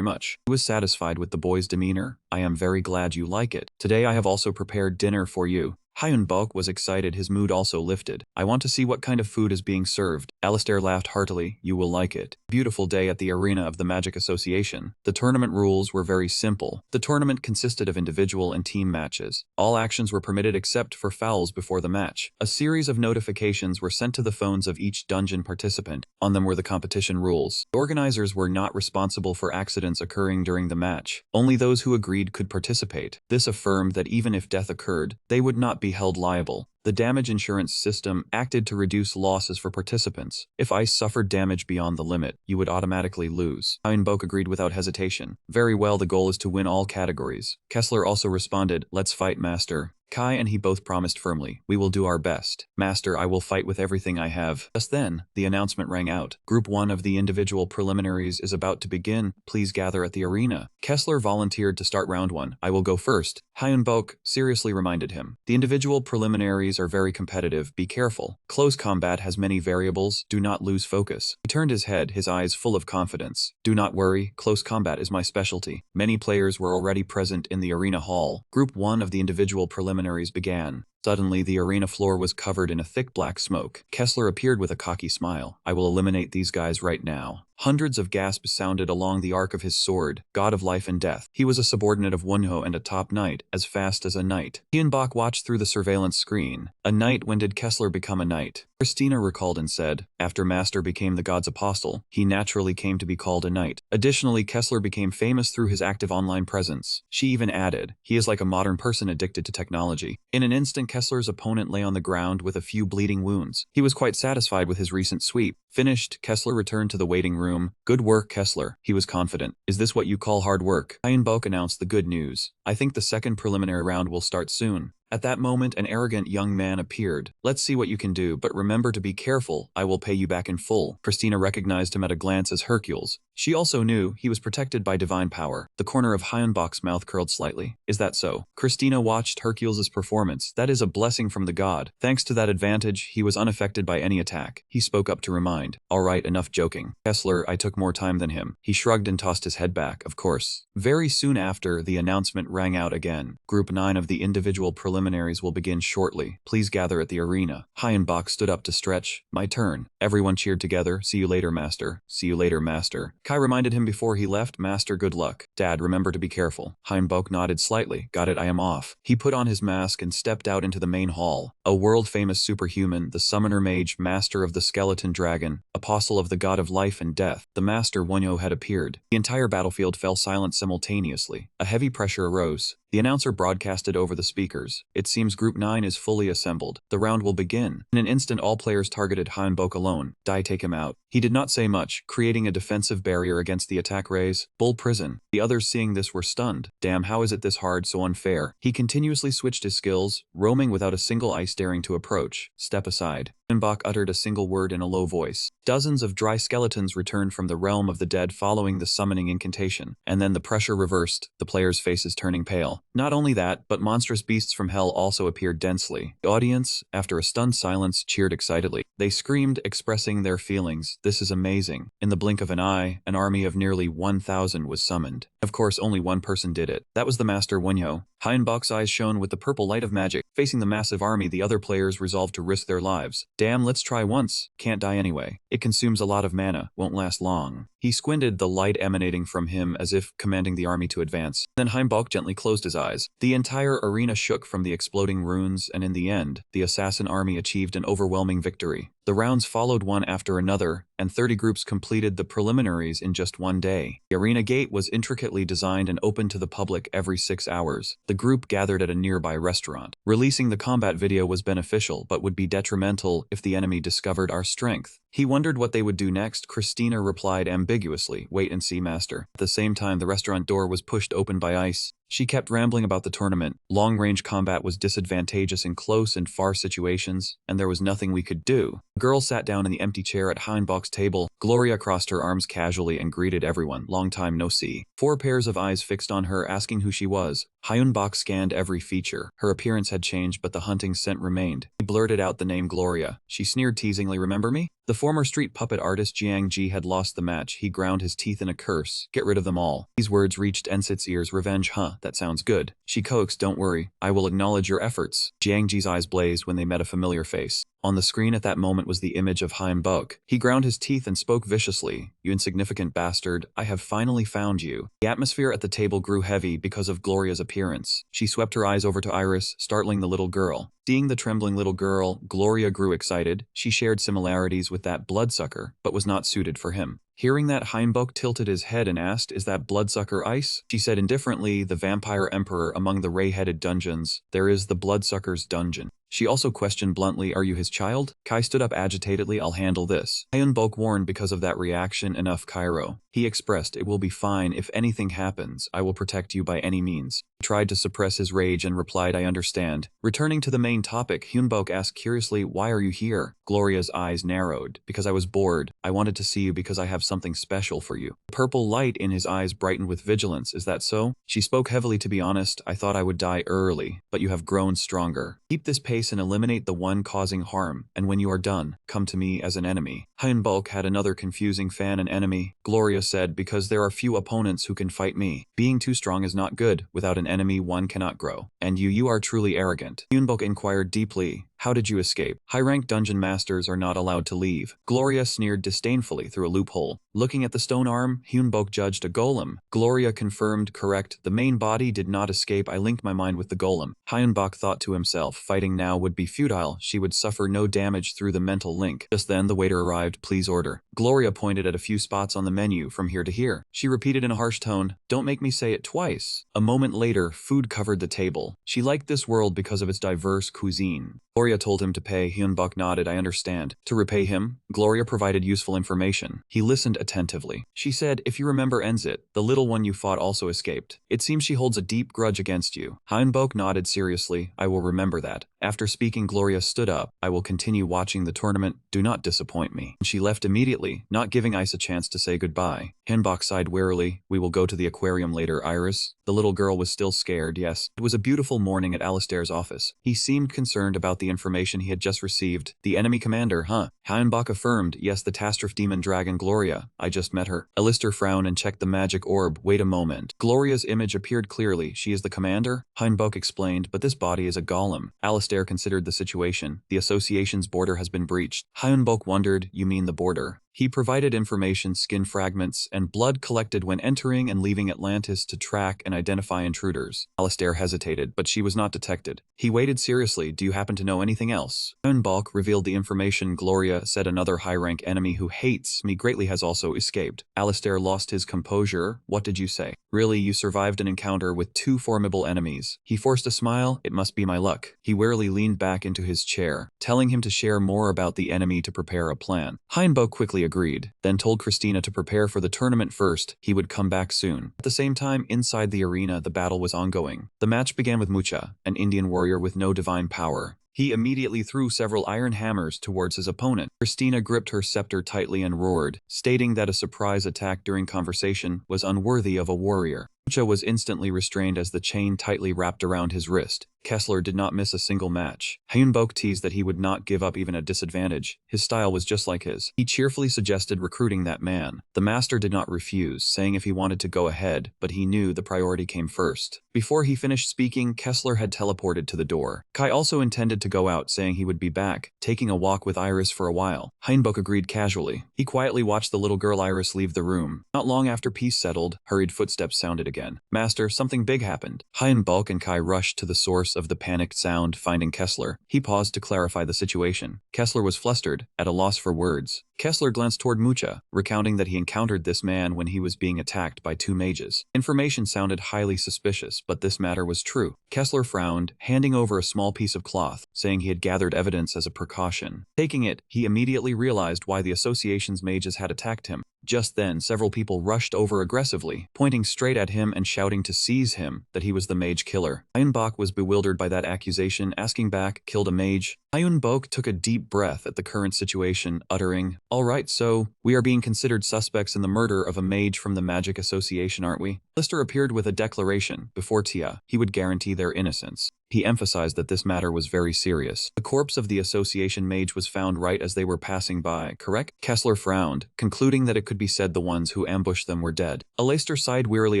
much." He was satisfied with the boy's demeanor. "I am very glad you like it. Today I have also prepared dinner for you." Hyunbok was excited, his mood also lifted. "I want to see what kind of food is being served." Alistair laughed heartily. "You will like it." Beautiful day at the arena of the Magic Association. The tournament rules were very simple. The tournament consisted of individual and team matches. All actions were permitted except for fouls before the match. A series of notifications were sent to the phones of each dungeon participant. On them were the competition rules. The organizers were not responsible for accidents occurring during the match. Only those who agreed could participate. This affirmed that even if death occurred, they would not be held liable. The damage insurance system acted to reduce losses for participants. If ice suffered damage beyond the limit, you would automatically lose. Hyunbok agreed without hesitation. "Very well, the goal is to win all categories." Kessler also responded, "Let's fight, Master." Kai and he both promised firmly, "We will do our best. Master, I will fight with everything I have." Just then, the announcement rang out. "Group 1 of the individual preliminaries is about to begin. Please gather at the arena." Kessler volunteered to start round 1. "I will go first." Hyunbok seriously reminded him. "The individual preliminaries are very competitive. Be careful. Close combat has many variables. Do not lose focus." He turned his head, his eyes full of confidence. "Do not worry. Close combat is my specialty." Many players were already present in the arena hall. Group 1 of the individual preliminaries began. Suddenly, the arena floor was covered in a thick black smoke. Kessler appeared with a cocky smile. "I will eliminate these guys right now." Hundreds of gasps sounded along the arc of his sword, god of life and death. He was a subordinate of Wonho and a top knight, as fast as a knight. Hyunbok watched through the surveillance screen. A knight? When did Kessler become a knight? Christina recalled and said, "After Master became the god's apostle, he naturally came to be called a knight." Additionally, Kessler became famous through his active online presence. She even added, "He is like a modern person addicted to technology." In an instant, Kessler's opponent lay on the ground with a few bleeding wounds. He was quite satisfied with his recent sweep. Finished, Kessler returned to the waiting room. "Good work, Kessler." He was confident. "Is this what you call hard work?" Hyunbok announced the good news. "I think the second preliminary round will start soon." At that moment, an arrogant young man appeared. "Let's see what you can do, but remember to be careful. I will pay you back in full." Christina recognized him at a glance as Hercules. She also knew he was protected by divine power. The corner of Hyunbok's mouth curled slightly. "Is that so?" Christina watched Hercules' performance. "That is a blessing from the god. Thanks to that advantage, he was unaffected by any attack." He spoke up to remind. "All right, enough joking. Kessler, I took more time than him." He shrugged and tossed his head back. "Of course." Very soon after, the announcement rang out again. Group 9 of the individual preliminaries will begin shortly. Please gather at the arena. Hyunbok stood up to stretch. "My turn." Everyone cheered together. "See you later, master. See you later, master." Kai reminded him before he left, "Master, good luck." "Dad, remember to be careful." Hyunbok nodded slightly. "Got it, I am off." He put on his mask and stepped out into the main hall. A world-famous superhuman, the summoner mage, master of the skeleton dragon, apostle of the god of life and death, the master Wonyo had appeared. The entire battlefield fell silent simultaneously. A heavy pressure arose. The announcer broadcasted over the speakers. "It seems Group 9 is fully assembled. The round will begin." In an instant, all players targeted Hyunbok alone. "Dai, take him out." He did not say much, creating a defensive barrier against the attack rays. "Bull prison." The others seeing this were stunned. "Damn, how is it this hard, so unfair?" He continuously switched his skills, roaming without a single ice daring to approach. "Step aside." Hyunbok uttered a single word in a low voice. Dozens of dry skeletons returned from the realm of the dead following the summoning incantation, and then the pressure reversed, the players' faces turning pale. Not only that, but monstrous beasts from hell also appeared densely. The audience, after a stunned silence, cheered excitedly. They screamed, expressing their feelings. "This is amazing." In the blink of an eye, an army of nearly 1,000 was summoned. Of course, only one person did it. That was the Master Wonyo. Hyunbok's eyes shone with the purple light of magic. Facing the massive army, the other players resolved to risk their lives. "Damn, let's try once. Can't die anyway. It consumes a lot of mana, won't last long." He squinted, the light emanating from him as if commanding the army to advance. Then Hyunbok gently closed his eyes. The entire arena shook from the exploding runes, and in the end, the assassin army achieved an overwhelming victory. The rounds followed one after another, and 30 groups completed the preliminaries in just one day. The arena gate was intricately designed and open to the public every 6 hours. The group gathered at a nearby restaurant. Releasing the combat video was beneficial, but would be detrimental if the enemy discovered our strength. He wondered what they would do next. Christina replied ambiguously, "Wait and see, master." At the same time, the restaurant door was pushed open by ice. She kept rambling about the tournament. Long-range combat was disadvantageous in close and far situations, and there was nothing we could do. The girl sat down in the empty chair at Hyunbok's table. Gloria crossed her arms casually and greeted everyone. "Long time no see." 4 pairs of eyes fixed on her, asking who she was. Hyunbok scanned every feature. Her appearance had changed, but the hunting scent remained. He blurted out the name Gloria. She sneered teasingly, "Remember me?" The former street puppet artist Jiang Ji had lost the match. He ground his teeth in a curse. "Get rid of them all." These words reached Ensit's ears. "Revenge, huh? That sounds good." She coaxed, "Don't worry. I will acknowledge your efforts." Jiang Ji's eyes blazed when they met a familiar face. On the screen at that moment was the image of Hyunbok. He ground his teeth and spoke viciously. "You insignificant bastard, I have finally found you." The atmosphere at the table grew heavy because of Gloria's appearance. She swept her eyes over to Iris, startling the little girl. Seeing the trembling little girl, Gloria grew excited. She shared similarities with that bloodsucker, but was not suited for him. Hearing that, Hyunbok tilted his head and asked, "Is that bloodsucker ice?" She said indifferently, "The vampire emperor among the ray-headed dungeons. There is the bloodsucker's dungeon." She also questioned bluntly, "Are you his child?" Kai stood up agitatedly, "I'll handle this." Hyunbok warned because of that reaction. "Enough, Cairo." He expressed, "It will be fine. If anything happens, I will protect you by any means." He tried to suppress his rage and replied, "I understand." Returning to the main topic, Hyunbok asked curiously, "Why are you here?" Gloria's eyes narrowed. "Because I was bored. I wanted to see you because I have something special for you." The purple light in his eyes brightened with vigilance. "Is that so?" She spoke heavily. "To be honest, I thought I would die early, but you have grown stronger. Keep this pace and eliminate the one causing harm, and when you are done, come to me as an enemy." Hyunbok had another confusing fan. "An enemy?" Gloria said, "Because there are few opponents who can fight me. Being too strong is not good. Without an enemy, one cannot grow. And you are truly arrogant." Hyunbok inquired deeply, "How did you escape?" "High-ranked dungeon masters are not allowed to leave." Gloria sneered disdainfully through a loophole. Looking at the stone arm, Hyunbok judged a golem. Gloria confirmed, "Correct. The main body did not escape. I linked my mind with the golem." Hyunbok thought to himself, fighting now would be futile. She would suffer no damage through the mental link. Just then, the waiter arrived. "Please order." Gloria pointed at a few spots on the menu from here to here. She repeated in a harsh tone, "Don't make me say it twice." A moment later, food covered the table. She liked this world because of its diverse cuisine. Gloria Gloria told him to pay. Hyunbok nodded. I understand. To repay him, Gloria provided useful information. He listened attentively. She said, if you remember Enzit, the little one you fought also escaped. It seems she holds a deep grudge against you. Hyunbok nodded seriously. I will remember that. After speaking, Gloria stood up. I will continue watching the tournament. Do not disappoint me. She left immediately, not giving Ice a chance to say goodbye. Hyunbok sighed wearily. We will go to the aquarium later, Iris. The little girl was still scared, yes. It was a beautiful morning at Alistair's office. He seemed concerned about the information he had just received. The enemy commander, huh? Hyunbok affirmed, yes, the Tastrif demon dragon Gloria. I just met her. Alistair frowned and checked the magic orb. Wait a moment. Gloria's image appeared clearly. She is the commander? Hyunbok explained, but this body is a golem. Alistair considered the situation. The association's border has been breached. Hyunbok wondered, you mean the border? He provided information, skin fragments, and blood collected when entering and leaving Atlantis to track and identify intruders. Alistair hesitated, but she was not detected. He waited seriously. Do you happen to know anything else? Hyunbok revealed the information. Gloria said another high-rank enemy who hates me greatly has also escaped. Alistair lost his composure. What did you say? Really, you survived an encounter with two formidable enemies. He forced a smile. It must be my luck. He warily leaned back into his chair, telling him to share more about the enemy to prepare a plan. Hyunbok quickly agreed, then told Christina to prepare for the tournament first. He would come back soon. At the same time, inside the arena, the battle was ongoing. The match began with Mucha, an Indian warrior with no divine power. He immediately threw several iron hammers towards his opponent. Christina gripped her scepter tightly and roared, stating that a surprise attack during conversation was unworthy of a warrior. Mucha was instantly restrained as the chain tightly wrapped around his wrist. Kessler did not miss a single match. Hyunbok teased that he would not give up even at disadvantage. His style was just like his. He cheerfully suggested recruiting that man. The master did not refuse, saying if he wanted to go ahead, but he knew the priority came first. Before he finished speaking, Kessler had teleported to the door. Kai also intended to go out, saying he would be back, taking a walk with Iris for a while. Hyunbok agreed casually. He quietly watched the little girl Iris leave the room. Not long after peace settled, hurried footsteps sounded again. Master, something big happened. Hyunbok and Kai rushed to the source of the panicked sound, finding Kessler. He paused to clarify the situation. Kessler was flustered, at a loss for words. Kessler glanced toward Mucha, recounting that he encountered this man when he was being attacked by two mages. Information sounded highly suspicious, but this matter was true. Kessler frowned, handing over a small piece of cloth, saying he had gathered evidence as a precaution. Taking it, he immediately realized why the association's mages had attacked him. Just then, several people rushed over aggressively, pointing straight at him and shouting to seize him, that he was the mage killer. Hyunbok was bewildered by that accusation, asking back, killed a mage? Hyunbok took a deep breath at the current situation, uttering, all right, so, we are being considered suspects in the murder of a mage from the Magic Association, aren't we? Lister appeared with a declaration, before Tia. He would guarantee their innocence. He emphasized that this matter was very serious. The corpse of the association mage was found right as they were passing by, correct? Kessler frowned, concluding that it could be said the ones who ambushed them were dead. Alastair sighed wearily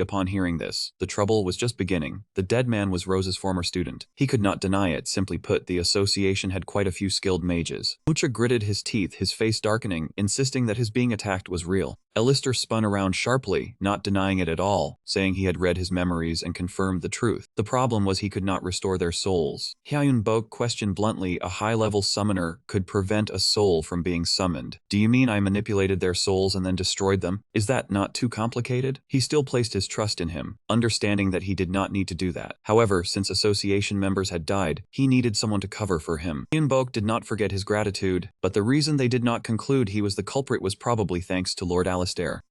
upon hearing this. The trouble was just beginning. The dead man was Rose's former student. He could not deny it. Simply put, the association had quite a few skilled mages. Mucha gritted his teeth, his face darkening, insisting that his being attacked was real. Alistair spun around sharply, not denying it at all, saying he had read his memories and confirmed the truth. The problem was he could not restore their souls. Hyunbok questioned bluntly, a high-level summoner could prevent a soul from being summoned. Do you mean I manipulated their souls and then destroyed them? Is that not too complicated? He still placed his trust in him, understanding that he did not need to do that. However, since association members had died, he needed someone to cover for him. Hyunbok did not forget his gratitude, but the reason they did not conclude he was the culprit was probably thanks to Lord Alistair.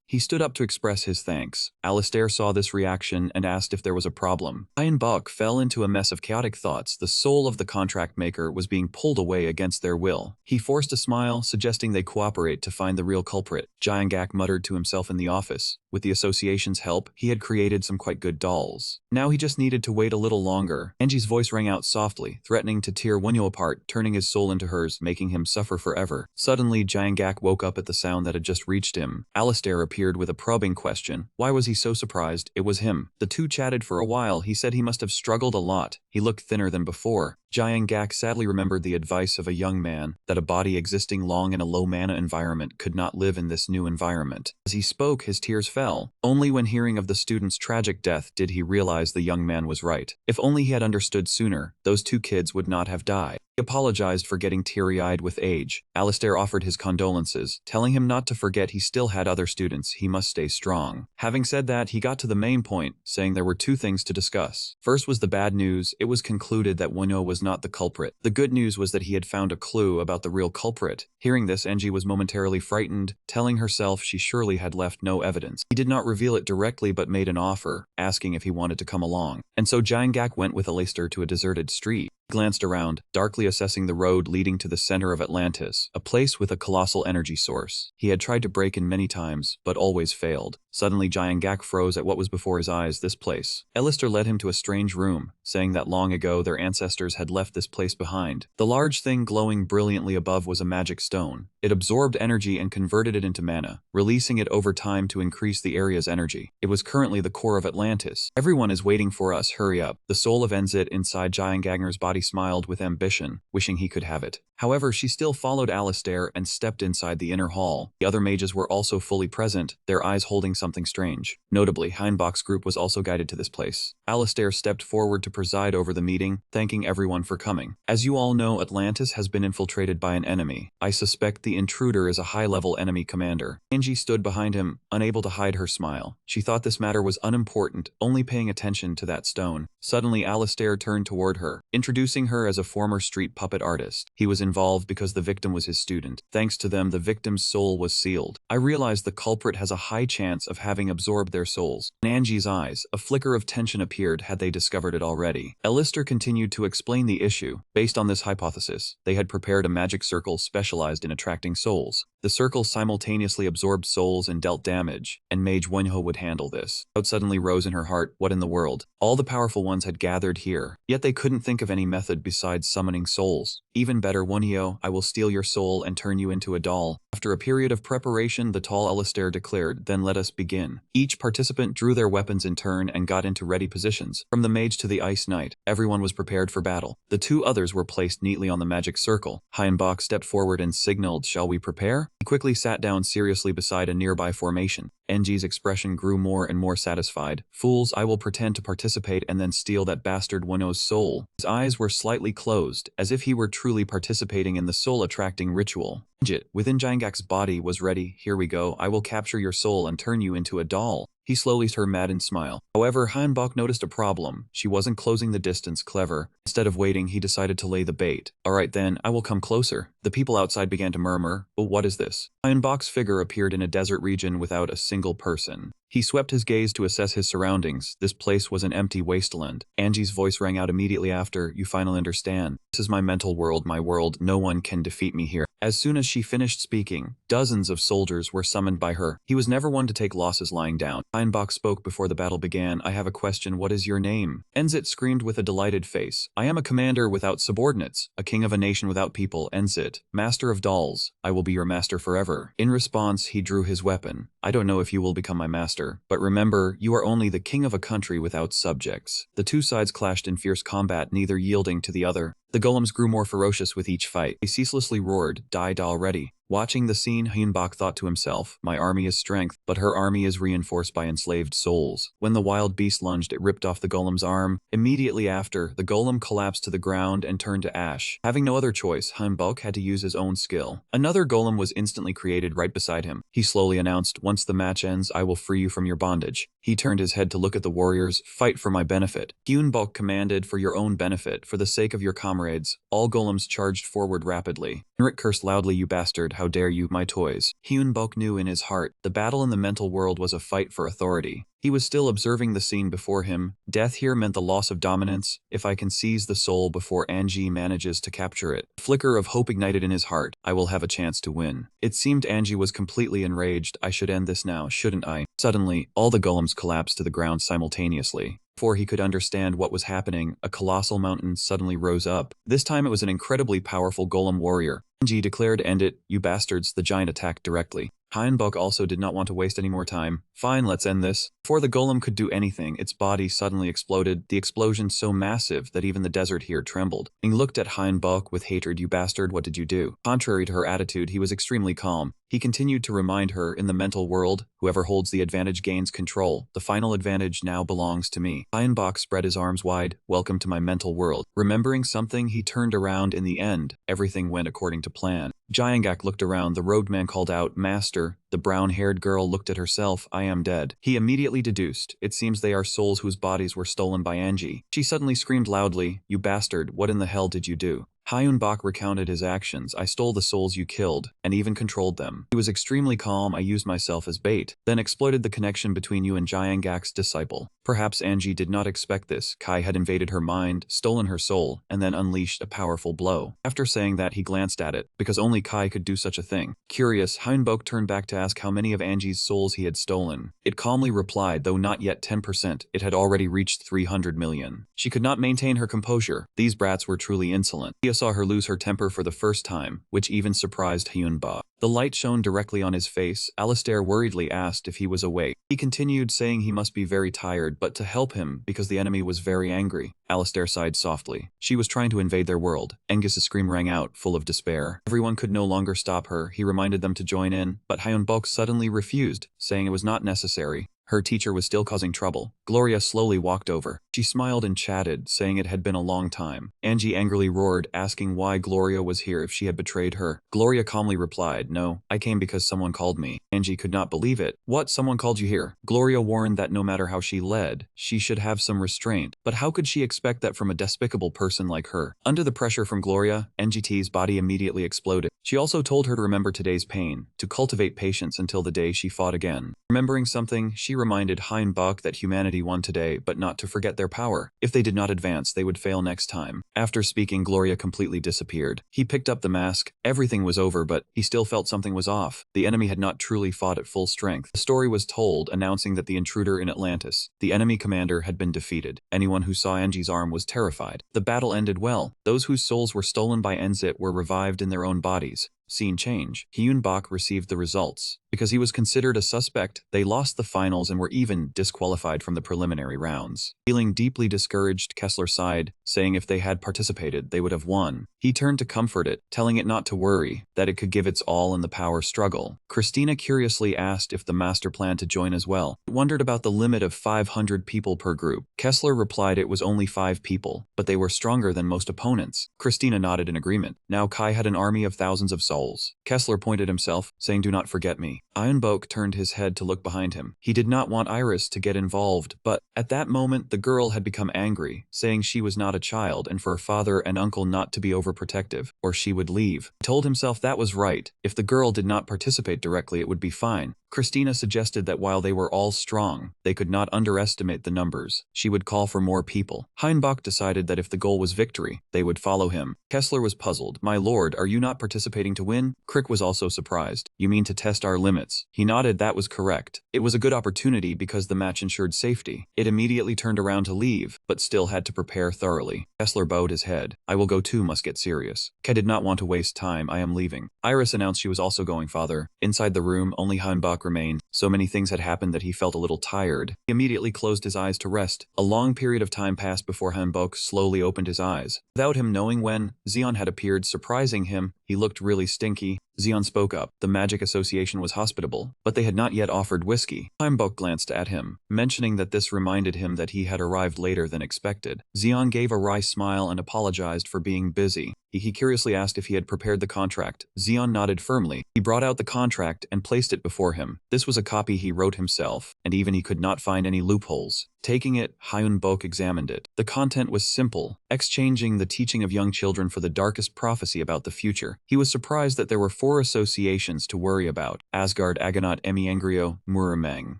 He stood up to express his thanks. Alistair saw this reaction and asked if there was a problem. Hyunbok fell into a mess of chaotic thoughts. The soul of the contract maker was being pulled away against their will. He forced a smile, suggesting they cooperate to find the real culprit. Jaengak muttered to himself in the office. With the association's help, he had created some quite good dolls. Now he just needed to wait a little longer. Enji's voice rang out softly, threatening to tear Wonyo apart, turning his soul into hers, making him suffer forever. Suddenly, Jaengak woke up at the sound that had just reached him. Alistair appeared with a probing question. Why was he so surprised? It was him. The two chatted for a while. He said he must have struggled a lot. He looked thinner than before. Jaengak sadly remembered the advice of a young man, that a body existing long in a low mana environment could not live in this new environment. As he spoke, his tears fell. Only when hearing of the student's tragic death did he realize the young man was right. If only he had understood sooner, those two kids would not have died. He apologized for getting teary-eyed with age. Alistair offered his condolences, telling him not to forget he still had other students, he must stay strong. Having said that, he got to the main point, saying there were two things to discuss. First was the bad news. It was concluded that Wonyo was not the culprit. The good news was that he had found a clue about the real culprit. Hearing this, Enji was momentarily frightened, telling herself she surely had left no evidence. He did not reveal it directly but made an offer, asking if he wanted to come along. And so Jiangak went with Alistair to a deserted street. He glanced around, darkly assessing the road leading to the center of Atlantis, a place with a colossal energy source. He had tried to break in many times, but always failed. Suddenly, Jiangak froze at what was before his eyes, this place. Alistair led him to a strange room, saying that long ago their ancestors had left this place behind. The large thing glowing brilliantly above was a magic stone. It absorbed energy and converted it into mana, releasing it over time to increase the area's energy. It was currently the core of Atlantis. Everyone is waiting for us, hurry up. The soul of Enzit inside Jiangagner's body smiled with ambition, wishing he could have it. However, she still followed Alistair and stepped inside the inner hall. The other mages were also fully present, their eyes holding something strange. Notably, Heinbach's group was also guided to this place. Alistair stepped forward to preside over the meeting, thanking everyone for coming. As you all know, Atlantis has been infiltrated by an enemy. I suspect the intruder is a high-level enemy commander. Angie stood behind him, unable to hide her smile. She thought this matter was unimportant, only paying attention to that stone. Suddenly, Alistair turned toward her, introducing her as a former street puppet artist. He was involved because the victim was his student. Thanks to them, the victim's soul was sealed. I realized the culprit has a high chance of having absorbed their souls. In Angie's eyes, a flicker of tension appeared had they discovered it already. Alistair continued to explain the issue. Based on this hypothesis, they had prepared a magic circle specialized in attracting souls. The circle simultaneously absorbed souls and dealt damage, and Mage Wenho would handle this. Doubt suddenly rose in her heart. What in the world? All the powerful ones had gathered here, yet they couldn't think of any method besides summoning souls. Even better, Wenho, I will steal your soul and turn you into a doll. After a period of preparation, the tall Alistair declared, then let us begin. Each participant drew their weapons in turn and got into ready positions. From the mage to the ice knight, everyone was prepared for battle. The two others were placed neatly on the magic circle. Heinbach stepped forward and signaled, shall we prepare? He quickly sat down seriously beside a nearby formation. Enji's expression grew more and more satisfied. Fools, I will pretend to participate and then steal that bastard Wenho's soul. His eyes were slightly closed, as if he were truly participating in the soul-attracting ritual. Enjit, within Jiangak's body, was ready. Here we go. I will capture your soul and turn you into a doll. He slowly turned mad and smiled. However, Heinbach noticed a problem. She wasn't closing the distance clever. Instead of waiting, he decided to lay the bait. Alright then, I will come closer. The people outside began to murmur, but what is this? Heinbach's figure appeared in a desert region without a single person. He swept his gaze to assess his surroundings. This place was an empty wasteland. Angie's voice rang out immediately after, you finally understand. This is my mental world, my world. No one can defeat me here. As soon as she finished speaking, dozens of soldiers were summoned by her. He was never one to take losses lying down. Heinbach spoke before the battle began. I have a question. What is your name? Enzit screamed with a delighted face. I am a commander without subordinates, a king of a nation without people. Enzit, master of dolls. I will be your master forever. In response, he drew his weapon. I don't know if you will become my master, but remember, you are only the king of a country without subjects. The two sides clashed in fierce combat, neither yielding to the other. The golems grew more ferocious with each fight. They ceaselessly roared, died already. Watching the scene, Heinbach thought to himself, my army is strength, but her army is reinforced by enslaved souls. When the wild beast lunged, it ripped off the golem's arm. Immediately after, the golem collapsed to the ground and turned to ash. Having no other choice, Heinbach had to use his own skill. Another golem was instantly created right beside him. He slowly announced, once the match ends, I will free you from your bondage. He turned his head to look at the warriors. Fight for my benefit. Heinbach commanded, for your own benefit, for the sake of your comrades. All golems charged forward rapidly. Henrik cursed loudly, you bastard, how dare you, my toys. Heinbach knew in his heart, the battle in the mental world was a fight for authority. He was still observing the scene before him. Death here meant the loss of dominance. If I can seize the soul before Angie manages to capture it. A flicker of hope ignited in his heart. I will have a chance to win. It seemed Angie was completely enraged. I should end this now, shouldn't I? Suddenly, all the golems collapsed to the ground simultaneously. Before he could understand what was happening, a colossal mountain suddenly rose up. This time it was an incredibly powerful golem warrior. Angie declared, end it, you bastards. The giant attacked directly. Heinbach also did not want to waste any more time. Fine, let's end this. Before the golem could do anything, its body suddenly exploded, the explosion so massive that even the desert here trembled. He looked at Heinbach with hatred. You bastard, what did you do? Contrary to her attitude, he was extremely calm. He continued to remind her, in the mental world, whoever holds the advantage gains control. The final advantage now belongs to me. Heinbach spread his arms wide. Welcome to my mental world. Remembering something, he turned around. In the end, everything went according to plan. Jiangak looked around. The roadman called out, "Master." The brown-haired girl looked at herself. "I am dead." He immediately deduced, "It seems they are souls whose bodies were stolen by Angie." She suddenly screamed loudly, "You bastard, what in the hell did you do?" Hyun-bak recounted his actions. "I stole the souls you killed, and even controlled them." He was extremely calm. "I used myself as bait, then exploited the connection between you and Jiangak's disciple." Perhaps Angie did not expect this. Kai had invaded her mind, stolen her soul, and then unleashed a powerful blow. After saying that, he glanced at it, because only Kai could do such a thing. Curious, Hyun-bok turned back to ask how many of Angie's souls he had stolen. It calmly replied, though not yet 10%, it had already reached 300 million. She could not maintain her composure. These brats were truly insolent. He saw her lose her temper for the first time, which even surprised Hyun-bok. The light shone directly on his face. Alistair worriedly asked if he was awake. He continued, saying he must be very tired, but to help him because the enemy was very angry. Alistair sighed softly. She was trying to invade their world. Engus's scream rang out, full of despair. Everyone could no longer stop her. He reminded them to join in, but Hyun-bok suddenly refused, saying it was not necessary. Her teacher was still causing trouble. Gloria slowly walked over. She smiled and chatted, saying it had been a long time. Angie angrily roared, asking why Gloria was here if she had betrayed her. Gloria calmly replied, "No, I came because someone called me." Angie could not believe it. "What, someone called you here?" Gloria warned that no matter how she led, she should have some restraint. But how could she expect that from a despicable person like her? Under the pressure from Gloria, NGT's body immediately exploded. She also told her to remember today's pain, to cultivate patience until the day she fought again. Remembering something, she reminded Hyun-bok that humanity won today, but not to forget their power. If they did not advance, they would fail next time. After speaking, Gloria completely disappeared. He picked up the mask. Everything was over, but he still felt something was off. The enemy had not truly fought at full strength. The story was told, announcing that the intruder in Atlantis, the enemy commander, had been defeated. Anyone who saw Angie's arm was terrified. The battle ended well. Those whose souls were stolen by Enzit were revived in their own bodies. Scene change. Hyun-bok received the results. Because he was considered a suspect, they lost the finals and were even disqualified from the preliminary rounds. Feeling deeply discouraged, Kessler sighed, saying if they had participated, they would have won. He turned to comfort it, telling it not to worry, that it could give its all in the power struggle. Christina curiously asked if the master planned to join as well. It wondered about the limit of 500 people per group. Kessler replied it was only 5 people, but they were stronger than most opponents. Christina nodded in agreement. Now Kai had an army of thousands of souls. Kessler pointed himself, saying, "Do not forget me." Hyun-bok turned his head to look behind him. He did not want Iris to get involved, but at that moment the girl had become angry, saying she was not a child and for her father and uncle not to be overprotective, or she would leave. He told himself that was right. If the girl did not participate directly, it would be fine. Christina suggested that while they were all strong, they could not underestimate the numbers. She would call for more people. Hyun-bok decided that if the goal was victory, they would follow him. Kessler was puzzled. "My lord, are you not participating to win?" Crick was also surprised. "You mean to test our limits?" He nodded. That was correct. It was a good opportunity because the match ensured safety. It immediately turned around to leave, but still had to prepare thoroughly. Kessler bowed his head. "I will go too, must get serious." Kai did not want to waste time. "I am leaving." Iris announced she was also going, father. Inside the room, only Hyun-bok remained. So many things had happened that he felt a little tired. He immediately closed his eyes to rest. A long period of time passed before Hyun-bok slowly opened his eyes. Without him knowing when, Zeon had appeared, surprising him. He looked really stinky. Zeon spoke up. The Magic Association was hospitable, but they had not yet offered whiskey. Hyun-bok glanced at him, mentioning that this reminded him that he had arrived later than expected. Zeon gave a wry smile and apologized for being busy. He curiously asked if he had prepared the contract. Zeon nodded firmly. He brought out the contract and placed it before him. This was a copy he wrote himself, and even he could not find any loopholes. Taking it, Hyun-bok examined it. The content was simple, exchanging the teaching of young children for the darkest prophecy about the future. He was surprised that there were 4 associations to worry about: Asgard, Agonot, Emi-Engrio, Murameng.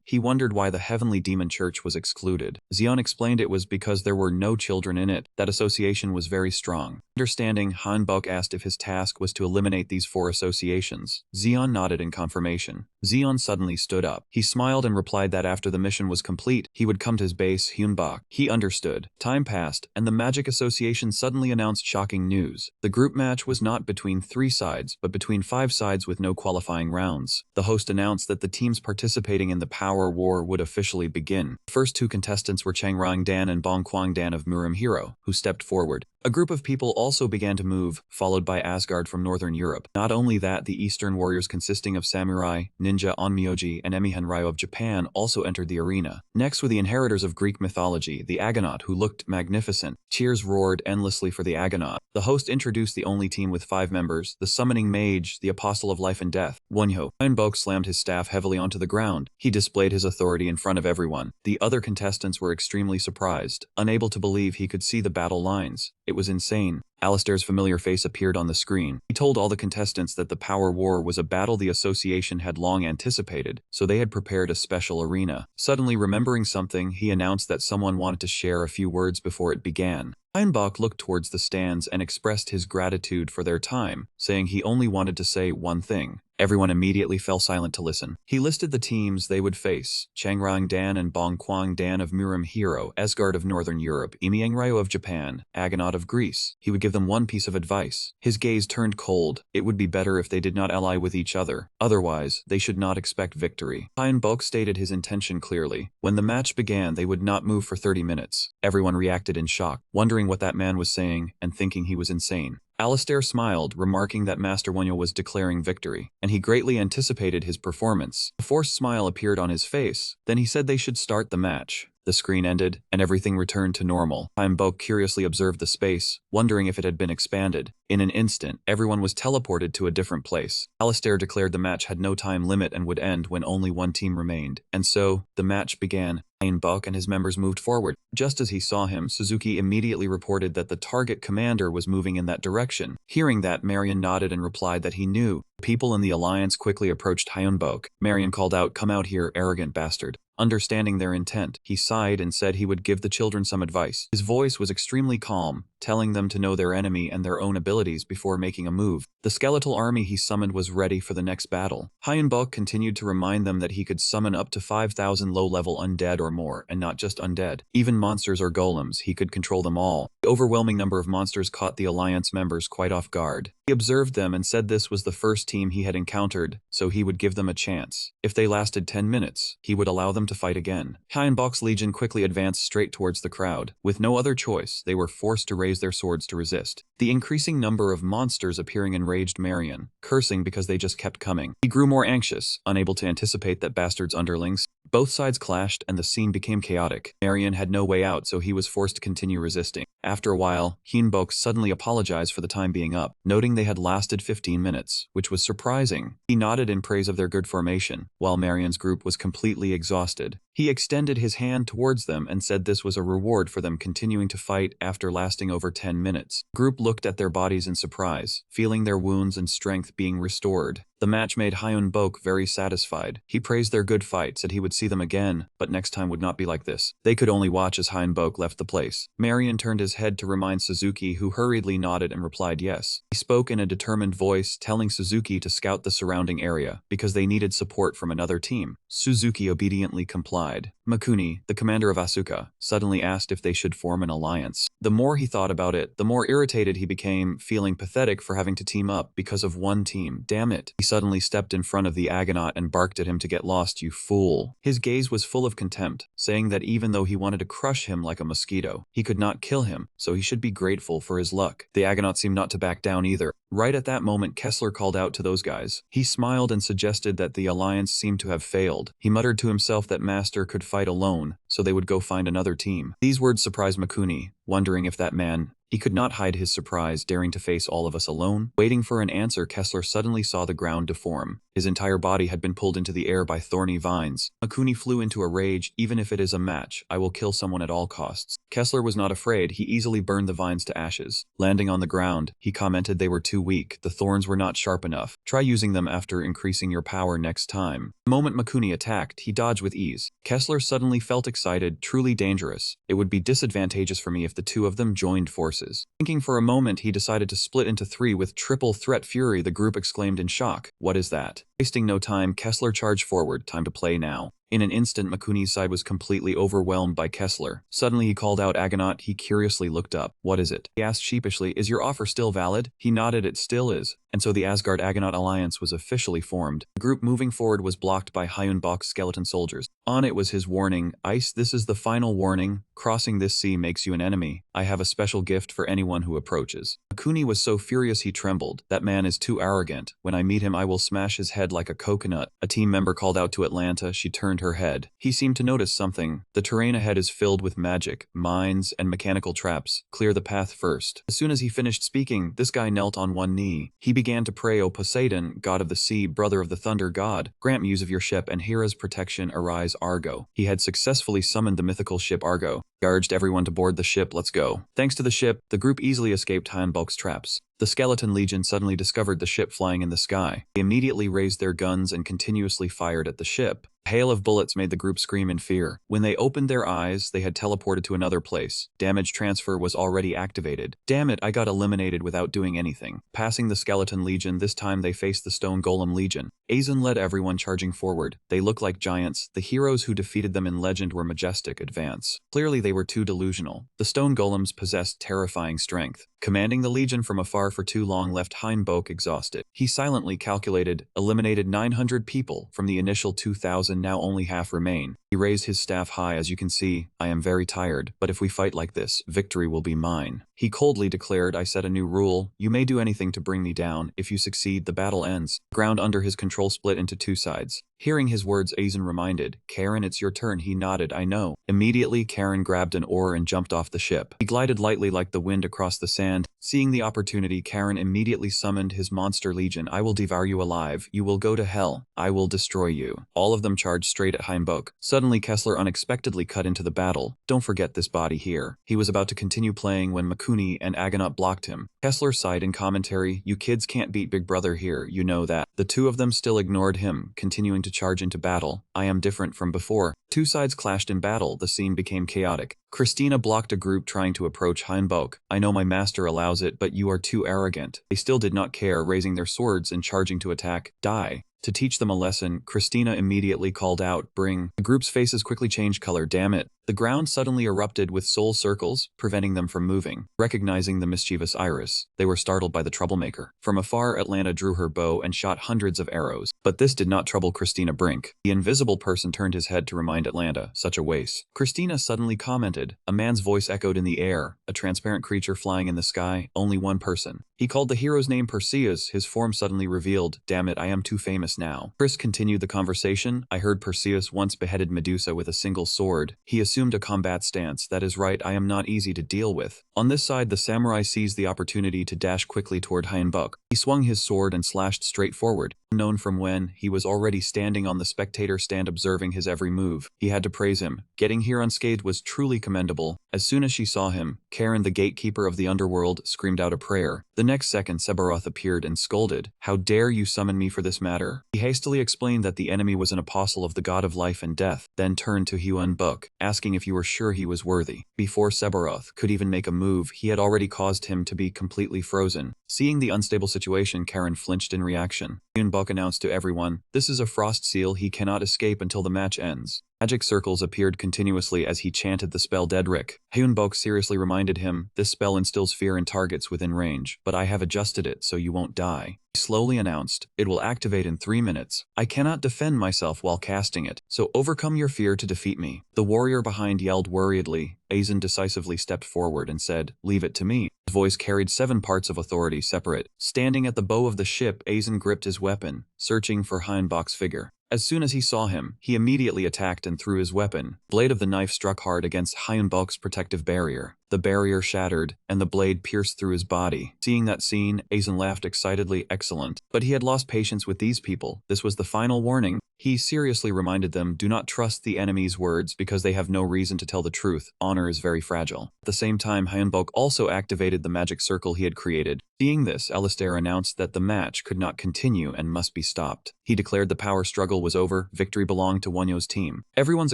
He wondered why the Heavenly Demon Church was excluded. Zeon explained it was because there were no children in it. That association was very strong. Understanding, Hyun-bok asked if his task was to eliminate these 4 associations. Zeon nodded in confirmation. Zeon suddenly stood up. He smiled and replied that after the mission was complete, he would come to his base, Hyun-bok. He understood. Time passed, and the Magic Association suddenly announced shocking news. The group match was not between 3 sides, but between 5 sides with no qualifying rounds. The host announced that the teams participating in the Power War would officially begin. The first 2 contestants were Chang Rang-dan and Bong Kwang-dan of Muram Hero, who stepped forward. A group of people also began to move, followed by Asgard from northern Europe. Not only that, the Eastern warriors consisting of samurai, ninja, onmyoji, and emihenryo of Japan also entered the arena. Next were the inheritors of Greek mythology, the Agonaut, who looked magnificent. Cheers roared endlessly for the Agonaut. The host introduced the only team with 5 members, the Summoning Mage, the Apostle of Life and Death. Wonhyo. Hyunbok slammed his staff heavily onto the ground. He displayed his authority in front of everyone. The other contestants were extremely surprised, unable to believe he could see the battle lines. It was insane. Alistair's familiar face appeared on the screen. He told all the contestants that the Power War was a battle the association had long anticipated, so they had prepared a special arena. Suddenly remembering something, he announced that someone wanted to share a few words before it began. Steinbach looked towards the stands and expressed his gratitude for their time, saying he only wanted to say one thing. Everyone immediately fell silent to listen. He listed the teams they would face: Changrang Dan and Bongkwang Dan of Muram Hero, Asgard of Northern Europe, Imiengryo of Japan, Agonaut of Greece. He would give them one piece of advice. His gaze turned cold. It would be better if they did not ally with each other. Otherwise, they should not expect victory. Steinbach stated his intention clearly. When the match began, they would not move for 30 minutes. Everyone reacted in shock, wondering what that man was saying and thinking he was insane. Alistair smiled, remarking that Master Wonyo was declaring victory, and he greatly anticipated his performance. A forced smile appeared on his face. Then he said they should start the match. The screen ended, and everything returned to normal. Hyunbok curiously observed the space, wondering if it had been expanded. In an instant, everyone was teleported to a different place. Alistair declared the match had no time limit and would end when only one team remained. And so, the match began. Hyunbok and his members moved forward. Just as he saw him, Suzuki immediately reported that the target commander was moving in that direction. Hearing that, Marion nodded and replied that he knew. People in the alliance quickly approached Hyunbok. Marion called out, "Come out here, arrogant bastard." Understanding their intent, he sighed and said he would give the children some advice. His voice was extremely calm, telling them to know their enemy and their own abilities before making a move. The skeletal army he summoned was ready for the next battle. Hyunbok continued to remind them that he could summon up to 5,000 low-level undead or more, and not just undead. Even monsters or golems, he could control them all. The overwhelming number of monsters caught the alliance members quite off guard. He observed them and said this was the first team he had encountered, so he would give them a chance. If they lasted 10 minutes, he would allow them to fight again. Hyunbok's legion quickly advanced straight towards the crowd. With no other choice, they were forced to raise their swords to resist. The increasing number of monsters appearing enraged Marion, cursing because they just kept coming. He grew more anxious, unable to anticipate that bastard's underlings. Both sides clashed and the scene became chaotic. Marion had no way out, so he was forced to continue resisting. After a while, Hyunbok suddenly apologized for the time being up, noting they had lasted 15 minutes, which was surprising. He nodded in praise of their good formation, while Marion's group was completely exhausted. He extended his hand towards them and said this was a reward for them continuing to fight after lasting over 10 minutes. The group looked at their bodies in surprise, feeling their wounds and strength being restored. The match made Hyunbok very satisfied. He praised their good fight, said he would see them again, but next time would not be like this. They could only watch as Hyunbok left the place. Marion turned his head to remind Suzuki, who hurriedly nodded and replied yes. He spoke in a determined voice, telling Suzuki to scout the surrounding area, because they needed support from another team. Suzuki obediently complied. Makuni, the commander of Asuka, suddenly asked if they should form an alliance. The more he thought about it, the more irritated he became, feeling pathetic for having to team up because of one team. Damn it. He suddenly stepped in front of the Agonaut and barked at him to get lost, you fool. His gaze was full of contempt, saying that even though he wanted to crush him like a mosquito, he could not kill him, so he should be grateful for his luck. The Agonaut seemed not to back down either. Right at that moment, Kessler called out to those guys. He smiled and suggested that the alliance seemed to have failed. He muttered to himself that Master could fight alone, so they would go find another team. These words surprised Makuni, wondering if that man... He could not hide his surprise, daring to face all of us alone. Waiting for an answer, Kessler suddenly saw the ground deform. His entire body had been pulled into the air by thorny vines. Makuni flew into a rage. Even if it is a match, I will kill someone at all costs. Kessler was not afraid. He easily burned the vines to ashes. Landing on the ground, he commented they were too weak. The thorns were not sharp enough. Try using them after increasing your power next time. The moment Makuni attacked, he dodged with ease. Kessler suddenly felt excited, truly dangerous. It would be disadvantageous for me if the two of them joined forces. Thinking for a moment, he decided to split into 3 with triple threat fury. The group exclaimed in shock. What is that? Wasting no time, Kessler charged forward. Time to play now. In an instant, Makuni's side was completely overwhelmed by Kessler. Suddenly he called out Agonaut. He curiously looked up. What is it? He asked sheepishly. Is your offer still valid? He nodded. It still is. And so the Asgard-Agonaut alliance was officially formed. The group moving forward was blocked by Hyunbok's skeleton soldiers. On it was his warning. Ice, this is the final warning. Crossing this sea makes you an enemy. I have a special gift for anyone who approaches. Makuni was so furious he trembled. That man is too arrogant. When I meet him, I will smash his head like a coconut. A team member called out to Atlanta. She turned her head. He seemed to notice something. The terrain ahead is filled with magic, mines, and mechanical traps. Clear the path first. As soon as he finished speaking, this guy knelt on one knee. He began to pray, O Poseidon, god of the sea, brother of the thunder god, grant me use of your ship and Hera's protection, arise Argo. He had successfully summoned the mythical ship Argo. He urged everyone to board the ship. Let's go. Thanks to the ship, the group easily escaped Hyunbok's traps. The Skeleton Legion suddenly discovered the ship flying in the sky. They immediately raised their guns and continuously fired at the ship. A hail of bullets made the group scream in fear. When they opened their eyes, they had teleported to another place. Damage transfer was already activated. Damn it, I got eliminated without doing anything. Passing the Skeleton Legion, this time they faced the Stone Golem Legion. Aizen led everyone charging forward. They looked like giants. The heroes who defeated them in legend were majestic advance. Clearly they were too delusional. The Stone Golems possessed terrifying strength. Commanding the Legion from afar for too long left Hyunbok exhausted. He silently calculated, eliminated 900 people from the initial 2,000, now only half remain. He raised his staff high. As you can see, I am very tired, but if we fight like this, victory will be mine. He coldly declared, I set a new rule. You may do anything to bring me down. If you succeed, the battle ends. The ground under his control split into two sides. Hearing his words, Aizen reminded, Karen, it's your turn. He nodded, I know. Immediately, Karen grabbed an oar and jumped off the ship. He glided lightly like the wind across the sand. Seeing the opportunity, Karen immediately summoned his monster legion. I will devour you alive. You will go to hell. I will destroy you. All of them charged straight at Hyunbok. Suddenly, Kessler unexpectedly cut into the battle. Don't forget this body here. He was about to continue playing when Makuni and Agonaut blocked him. Kessler sighed in commentary, you kids can't beat Big Brother here, you know that. The two of them still ignored him, continuing to charge into battle. I am different from before. Two sides clashed in battle. The scene became chaotic. Christina blocked a group trying to approach Hyunbok. I know my master allows it, but you are too arrogant. They still did not care, raising their swords and charging to attack. Die. To teach them a lesson, Christina immediately called out, bring. The group's faces quickly changed color. Damn it. The ground suddenly erupted with soul circles, preventing them from moving. Recognizing the mischievous Iris, they were startled by the troublemaker. From afar, Atlanta drew her bow and shot hundreds of arrows. But this did not trouble Christina Brink. The invisible person turned his head to remind Atlanta, such a waste. Christina suddenly commented. A man's voice echoed in the air, a transparent creature flying in the sky, only one person. He called the hero's name Perseus, his form suddenly revealed. Damn it, I am too famous now. Chris continued the conversation. I heard Perseus once beheaded Medusa with a single sword. He assumed a combat stance. That is right, I am not easy to deal with. On this side, the samurai seized the opportunity to dash quickly toward Hyunbok. He swung his sword and slashed straight forward. Unknown from when, he was already standing on the spectator stand observing his every move. He had to praise him. Getting here unscathed was truly commendable. As soon as she saw him, Karen, the gatekeeper of the underworld, screamed out a prayer. The next second, Sebaroth appeared and scolded. How dare you summon me for this matter? He hastily explained that the enemy was an apostle of the god of life and death, then turned to Hyunbok, asking if you were sure he was worthy. Before Sebaroth could even make a move, he had already caused him to be completely frozen. Seeing the unstable situation, Karen flinched in reaction. Hyunbok announced to everyone, this is a frost seal, he cannot escape until the match ends. Magic circles appeared continuously as he chanted the spell Dedrick. Hyunbok seriously reminded him, this spell instills fear in targets within range, but I have adjusted it so you won't die. He slowly announced, it will activate in 3 minutes. I cannot defend myself while casting it, so overcome your fear to defeat me. The warrior behind yelled worriedly. Aizen decisively stepped forward and said, leave it to me. His voice carried 7 parts of authority separate. Standing at the bow of the ship, Aizen gripped his weapon, searching for Hyunbok's figure. As soon as he saw him, he immediately attacked and threw his weapon. The blade of the knife struck hard against Hyunbok's protective barrier. The barrier shattered, and the blade pierced through his body. Seeing that scene, Aizen laughed excitedly. Excellent. But he had lost patience with these people. This was the final warning. He seriously reminded them, do not trust the enemy's words because they have no reason to tell the truth. Honor is very fragile. At the same time, Hyunbok also activated the magic circle he had created. Seeing this, Alistair announced that the match could not continue and must be stopped. He declared the power struggle was over, victory belonged to Wonyo's team. Everyone's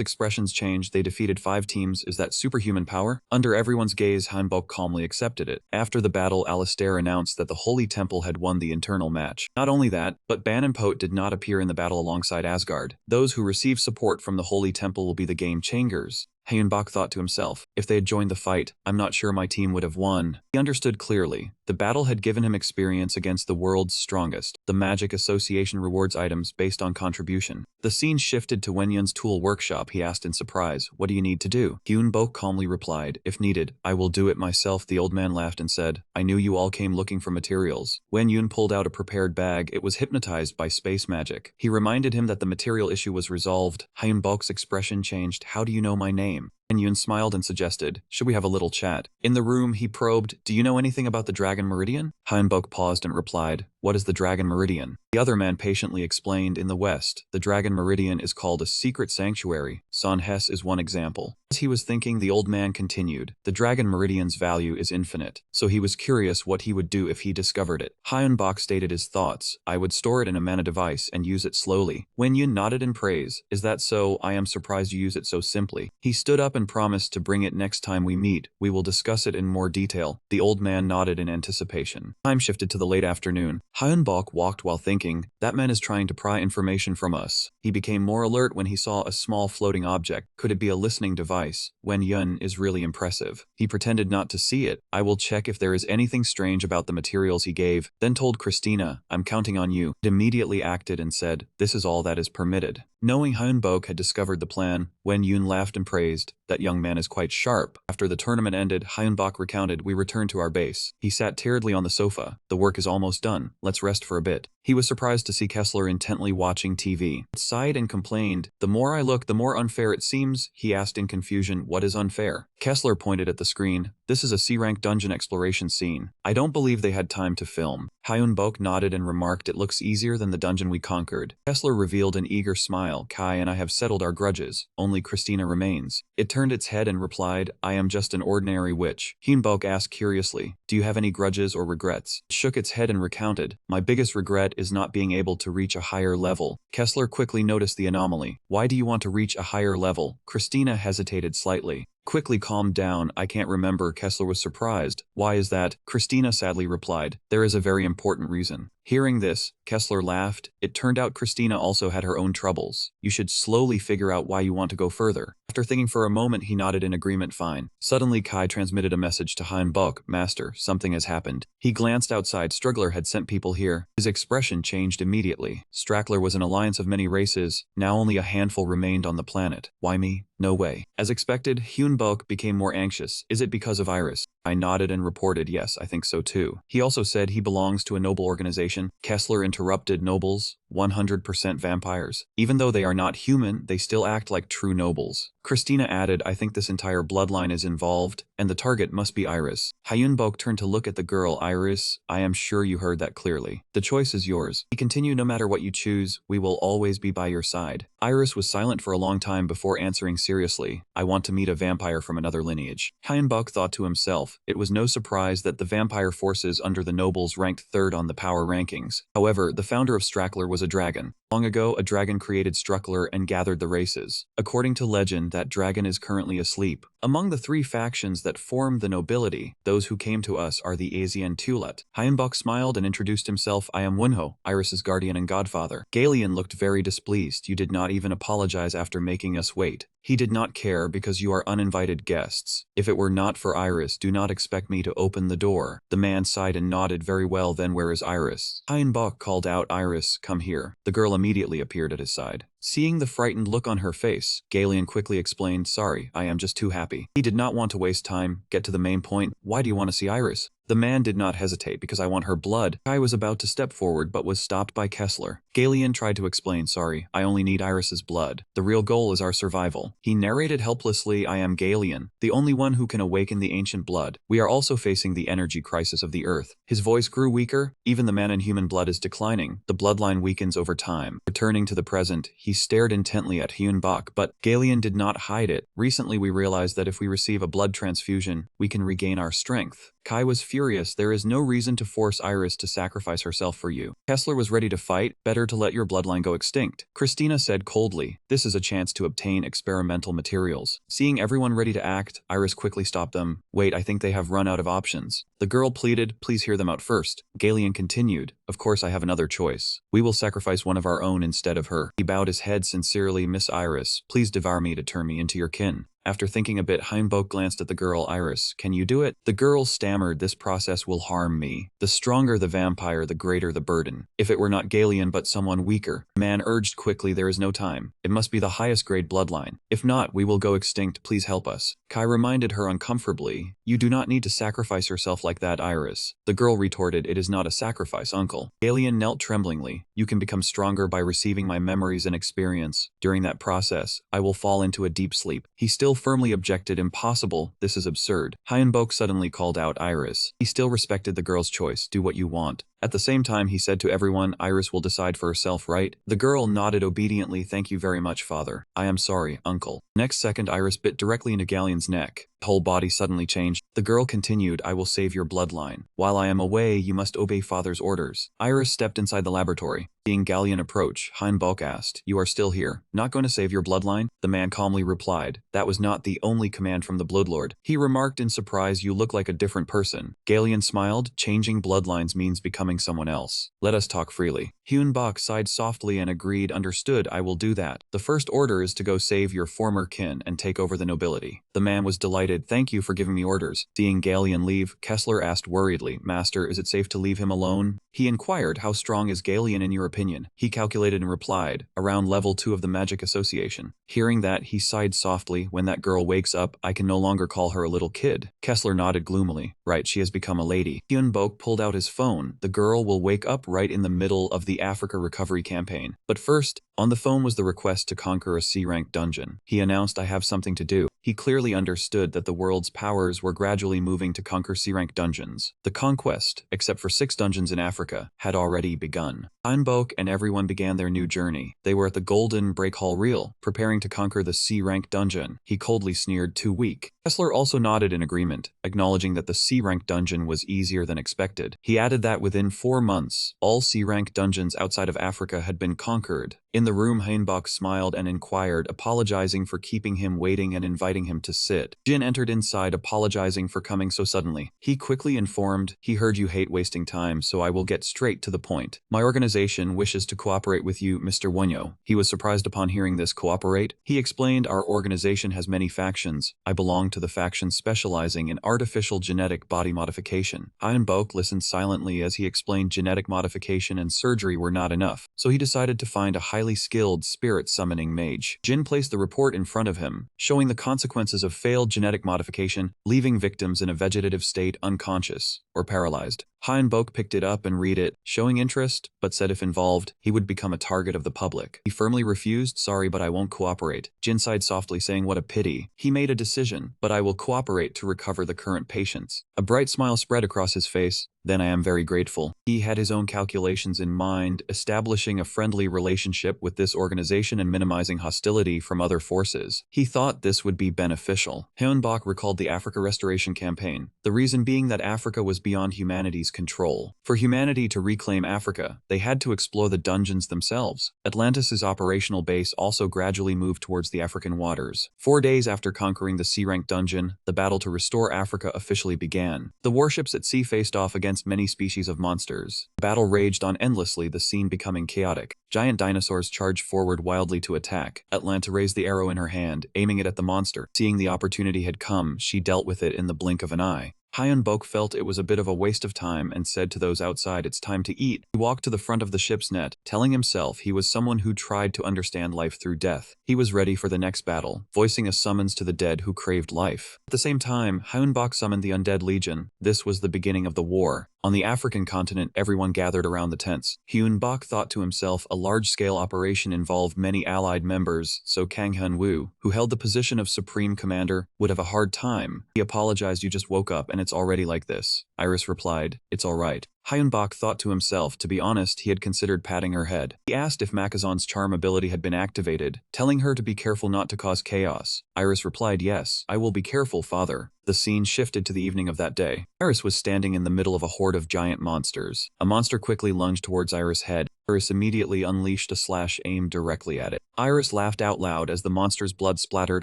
expressions changed, they defeated 5 teams. Is that superhuman power? Under everyone's gaze, Hanbok calmly accepted it. After the battle, Alistair announced that the Holy Temple had won the internal match. Not only that, but Ban and Pote did not appear in the battle alongside Asgard. Those who receive support from the Holy Temple will be the game changers. Hyunbok thought to himself, if they had joined the fight, I'm not sure my team would have won. He understood clearly. The battle had given him experience against the world's strongest. The Magic Association rewards items based on contribution. The scene shifted to Wenyun's tool workshop. He asked in surprise, what do you need to do? Hyunbok calmly replied, if needed, I will do it myself. The old man laughed and said, I knew you all came looking for materials. Wenyun pulled out a prepared bag. It was hypnotized by space magic. He reminded him that the material issue was resolved. Hyunbok's expression changed. How do you know my name? Wenyun smiled and suggested, should we have a little chat? In the room, he probed, do you know anything about the Dragon Meridian? Hyunbok paused and replied, what is the Dragon Meridian? The other man patiently explained, in the West, the Dragon Meridian is called a secret sanctuary. Son Hess is one example. As he was thinking, the old man continued, the Dragon Meridian's value is infinite, so he was curious what he would do if he discovered it. Hyunbok stated his thoughts, I would store it in a mana device and use it slowly. Wenyun nodded in praise, is that so? I am surprised you use it so simply. He stood up and promised to bring it next time we meet. We will discuss it in more detail. The old man nodded in anticipation. Time shifted to the late afternoon. Hyunbok walked while thinking, that man is trying to pry information from us. He became more alert when he saw a small floating object. Could it be a listening device? Wenyun is really impressive. He pretended not to see it. I will check if there is anything strange about the materials he gave, then told Christina, I'm counting on you. It immediately acted and said, this is all that is permitted. Knowing Hyunbok had discovered the plan, Wenyun laughed and praised, that young man is quite sharp. After the tournament ended, Hyunbok recounted, we returned to our base. He sat tiredly on the sofa. The work is almost done. Let's rest for a bit. He was surprised to see Kessler intently watching TV. He sighed and complained, the more I look, the more unfair it seems. He asked in confusion, what is unfair? Kessler pointed at the screen. This is a C-rank dungeon exploration scene. I don't believe they had time to film. Hyunbok nodded and remarked, it looks easier than the dungeon we conquered. Kessler revealed an eager smile. Kai and I have settled our grudges. Only Christina remains. It turned its head and replied, I am just an ordinary witch. Hyunbok asked curiously, do you have any grudges or regrets? It shook its head and recounted, my biggest regret is not being able to reach a higher level. Kessler quickly noticed the anomaly. Why do you want to reach a higher level? Christina hesitated slightly. Quickly calmed down, I can't remember. Kessler was surprised. Why is that? Christina sadly replied, there is a very important reason. Hearing this, Kessler laughed. It turned out Christina also had her own troubles. You should slowly figure out why you want to go further. After thinking for a moment, he nodded in agreement, fine. Suddenly Kai transmitted a message to Hyunbok, Master, something has happened. He glanced outside. Struggler had sent people here. His expression changed immediately. Straggler was an alliance of many races. Now only a handful remained on the planet. Why me? No way. As expected, Hyunbok became more anxious. Is it because of Iris? I nodded and reported, yes, I think so too. He also said he belongs to a noble organization. Kessler interrupted, nobles, 100% vampires. Even though they are not human, they still act like true nobles. Christina added, I think this entire bloodline is involved, and the target must be Iris. Hyunbok turned to look at the girl. Iris, I am sure you heard that clearly. The choice is yours. He continued, no matter what you choose, we will always be by your side. Iris was silent for a long time before answering seriously, I want to meet a vampire from another lineage. Hyunbok thought to himself, it was no surprise that the vampire forces under the nobles ranked third on the power rankings. However, the founder of Straggler was a dragon. Long ago, a dragon created Struggler and gathered the races. According to legend, that dragon is currently asleep. Among the 3 factions that form the nobility, those who came to us are the Asian Tulet. Hyunbok smiled and introduced himself, I am Wunho, Iris's guardian and godfather. Galian looked very displeased. You did not even apologize after making us wait. He did not care because you are uninvited guests. If it were not for Iris, do not expect me to open the door. The man sighed and nodded, very well, then where is Iris? Hyunbok called out, Iris, come here. The girl immediately appeared at his side. Seeing the frightened look on her face, Galian quickly explained, sorry, I am just too happy. He did not want to waste time, get to the main point. Why do you want to see Iris? The man did not hesitate, because I want her blood. Kai was about to step forward but was stopped by Kessler. Galian tried to explain, sorry, I only need Iris's blood. The real goal is our survival. He narrated helplessly, I am Galian, the only one who can awaken the ancient blood. We are also facing the energy crisis of the earth. His voice grew weaker. Even the man in human blood is declining. The bloodline weakens over time. Returning to the present, He stared intently at Hyun-bok, but Galion did not hide it. Recently we realized that if we receive a blood transfusion, we can regain our strength. Kai was furious. There is no reason to force Iris to sacrifice herself for you. Kessler was ready to fight. Better to let your bloodline go extinct. Christina said coldly, this is a chance to obtain experimental materials. Seeing everyone ready to act, Iris quickly stopped them. Wait, I think they have run out of options. The girl pleaded, please hear them out first. Galion continued, of course I have another choice. We will sacrifice one of our own instead of her. He bowed his head sincerely. Miss Iris, please devour me to turn me into your kin. After thinking a bit, Hyun-bok glanced at the girl. Iris, can you do it? The girl stammered, this process will harm me. The stronger the vampire, the greater the burden. If it were not Galion but someone weaker. The man urged quickly, there is no time. It must be the highest grade bloodline. If not, we will go extinct. Please help us. Kai reminded her uncomfortably, you do not need to sacrifice yourself like that, Iris. The girl retorted, it is not a sacrifice, uncle. Galion knelt tremblingly. You can become stronger by receiving my memories and experience. During that process, I will fall into a deep sleep. He still firmly objected, impossible, this is absurd. Hyun-bok suddenly called out Iris. He still respected the girl's choice, do what you want. At the same time, he said to everyone, Iris will decide for herself, right? The girl nodded obediently. Thank you very much, father. I am sorry, uncle. Next second, Iris bit directly into Galion's neck. The whole body suddenly changed. The girl continued, I will save your bloodline. While I am away, you must obey father's orders. Iris stepped inside the laboratory. Seeing Galion approach, Hyun-bok asked, you are still here, not going to save your bloodline? The man calmly replied, that was not the only command from the Bloodlord. He remarked in surprise, you look like a different person. Galion smiled, changing bloodlines means becoming someone else. Let us talk freely. Hyun-bok sighed softly and agreed, understood, I will do that. The first order is to go save your former kin and take over the nobility. The man was delighted, thank you for giving me orders. Seeing Galion leave, Kessler asked worriedly, Master, is it safe to leave him alone? He inquired, how strong is Galion in your opinion? He calculated and replied, around level 2 of the Magic Association. Hearing that, he sighed softly, when that girl wakes up, I can no longer call her a little kid. Kessler nodded gloomily, right, she has become a lady. Hyun-bok pulled out his phone. The girl will wake up right in the middle of the Africa recovery campaign. But first, on the phone was the request to conquer a C-rank dungeon. He announced, I have something to do. He clearly understood that the world's powers were gradually moving to conquer C-rank dungeons. The conquest, except for 6 dungeons in Africa, had already begun. Hyun-bok and everyone began their new journey. They were at the Golden Break Hall Reel, preparing to conquer the C-rank dungeon. He coldly sneered, too weak. Kessler also nodded in agreement, acknowledging that the C-rank dungeon was easier than expected. He added that within 4 months, all C-rank dungeons outside of Africa had been conquered. In the room, Hyun-bok smiled and inquired, apologizing for keeping him waiting and inviting him to sit. Jin entered inside, apologizing for coming so suddenly. He quickly informed, he heard you hate wasting time, so I will get straight to the point. My organization wishes to cooperate with you, Mr. Wonyo. He was surprised upon hearing this, cooperate. He explained, our organization has many factions. I belong to the faction specializing in artificial genetic body modification. Hyun-bok listened silently as he explained genetic modification and surgery were not enough, so he decided to find a highly skilled spirit summoning mage. Jin placed the report in front of him, showing the consequences of failed genetic modification, leaving victims in a vegetative state unconscious or paralyzed. Hyun-bok picked it up and read it, showing interest, but said if involved, he would become a target of the public. He firmly refused, sorry but I won't cooperate. Jin sighed softly saying what a pity. He made a decision, but I will cooperate to recover the current patients. A bright smile spread across his face. Then I am very grateful. He had his own calculations in mind, establishing a friendly relationship with this organization and minimizing hostility from other forces. He thought this would be beneficial. Hyun-bok recalled the Africa Restoration Campaign, the reason being that Africa was beyond humanity's control. For humanity to reclaim Africa, they had to explore the dungeons themselves. Atlantis' operational base also gradually moved towards the African waters. 4 days after conquering the C-rank dungeon, the battle to restore Africa officially began. The warships at sea faced off against many species of monsters. The battle raged on endlessly, the scene becoming chaotic. Giant dinosaurs charged forward wildly to attack. Atlanta raised the arrow in her hand, aiming it at the monster. Seeing the opportunity had come, she dealt with it in the blink of an eye. Hyun-bok felt it was a bit of a waste of time and said to those outside, it's time to eat. He walked to the front of the ship's net, telling himself he was someone who tried to understand life through death. He was ready for the next battle, voicing a summons to the dead who craved life. At the same time, Hyun-bok summoned the Undead Legion. This was the beginning of the war. On the African continent, everyone gathered around the tents. Hyun-bok thought to himself, a large-scale operation involved many allied members, so Kang Hyun-woo, who held the position of Supreme Commander, would have a hard time. He apologized, you just woke up and it's already like this. Iris replied, it's alright. Hyunbok thought to himself. To be honest, he had considered patting her head. He asked if Makazon's charm ability had been activated, telling her to be careful not to cause chaos. Iris replied, yes, I will be careful, father. The scene shifted to the evening of that day. Iris was standing in the middle of a horde of giant monsters. A monster quickly lunged towards Iris' head. Iris immediately unleashed a slash aimed directly at it. Iris laughed out loud as the monster's blood splattered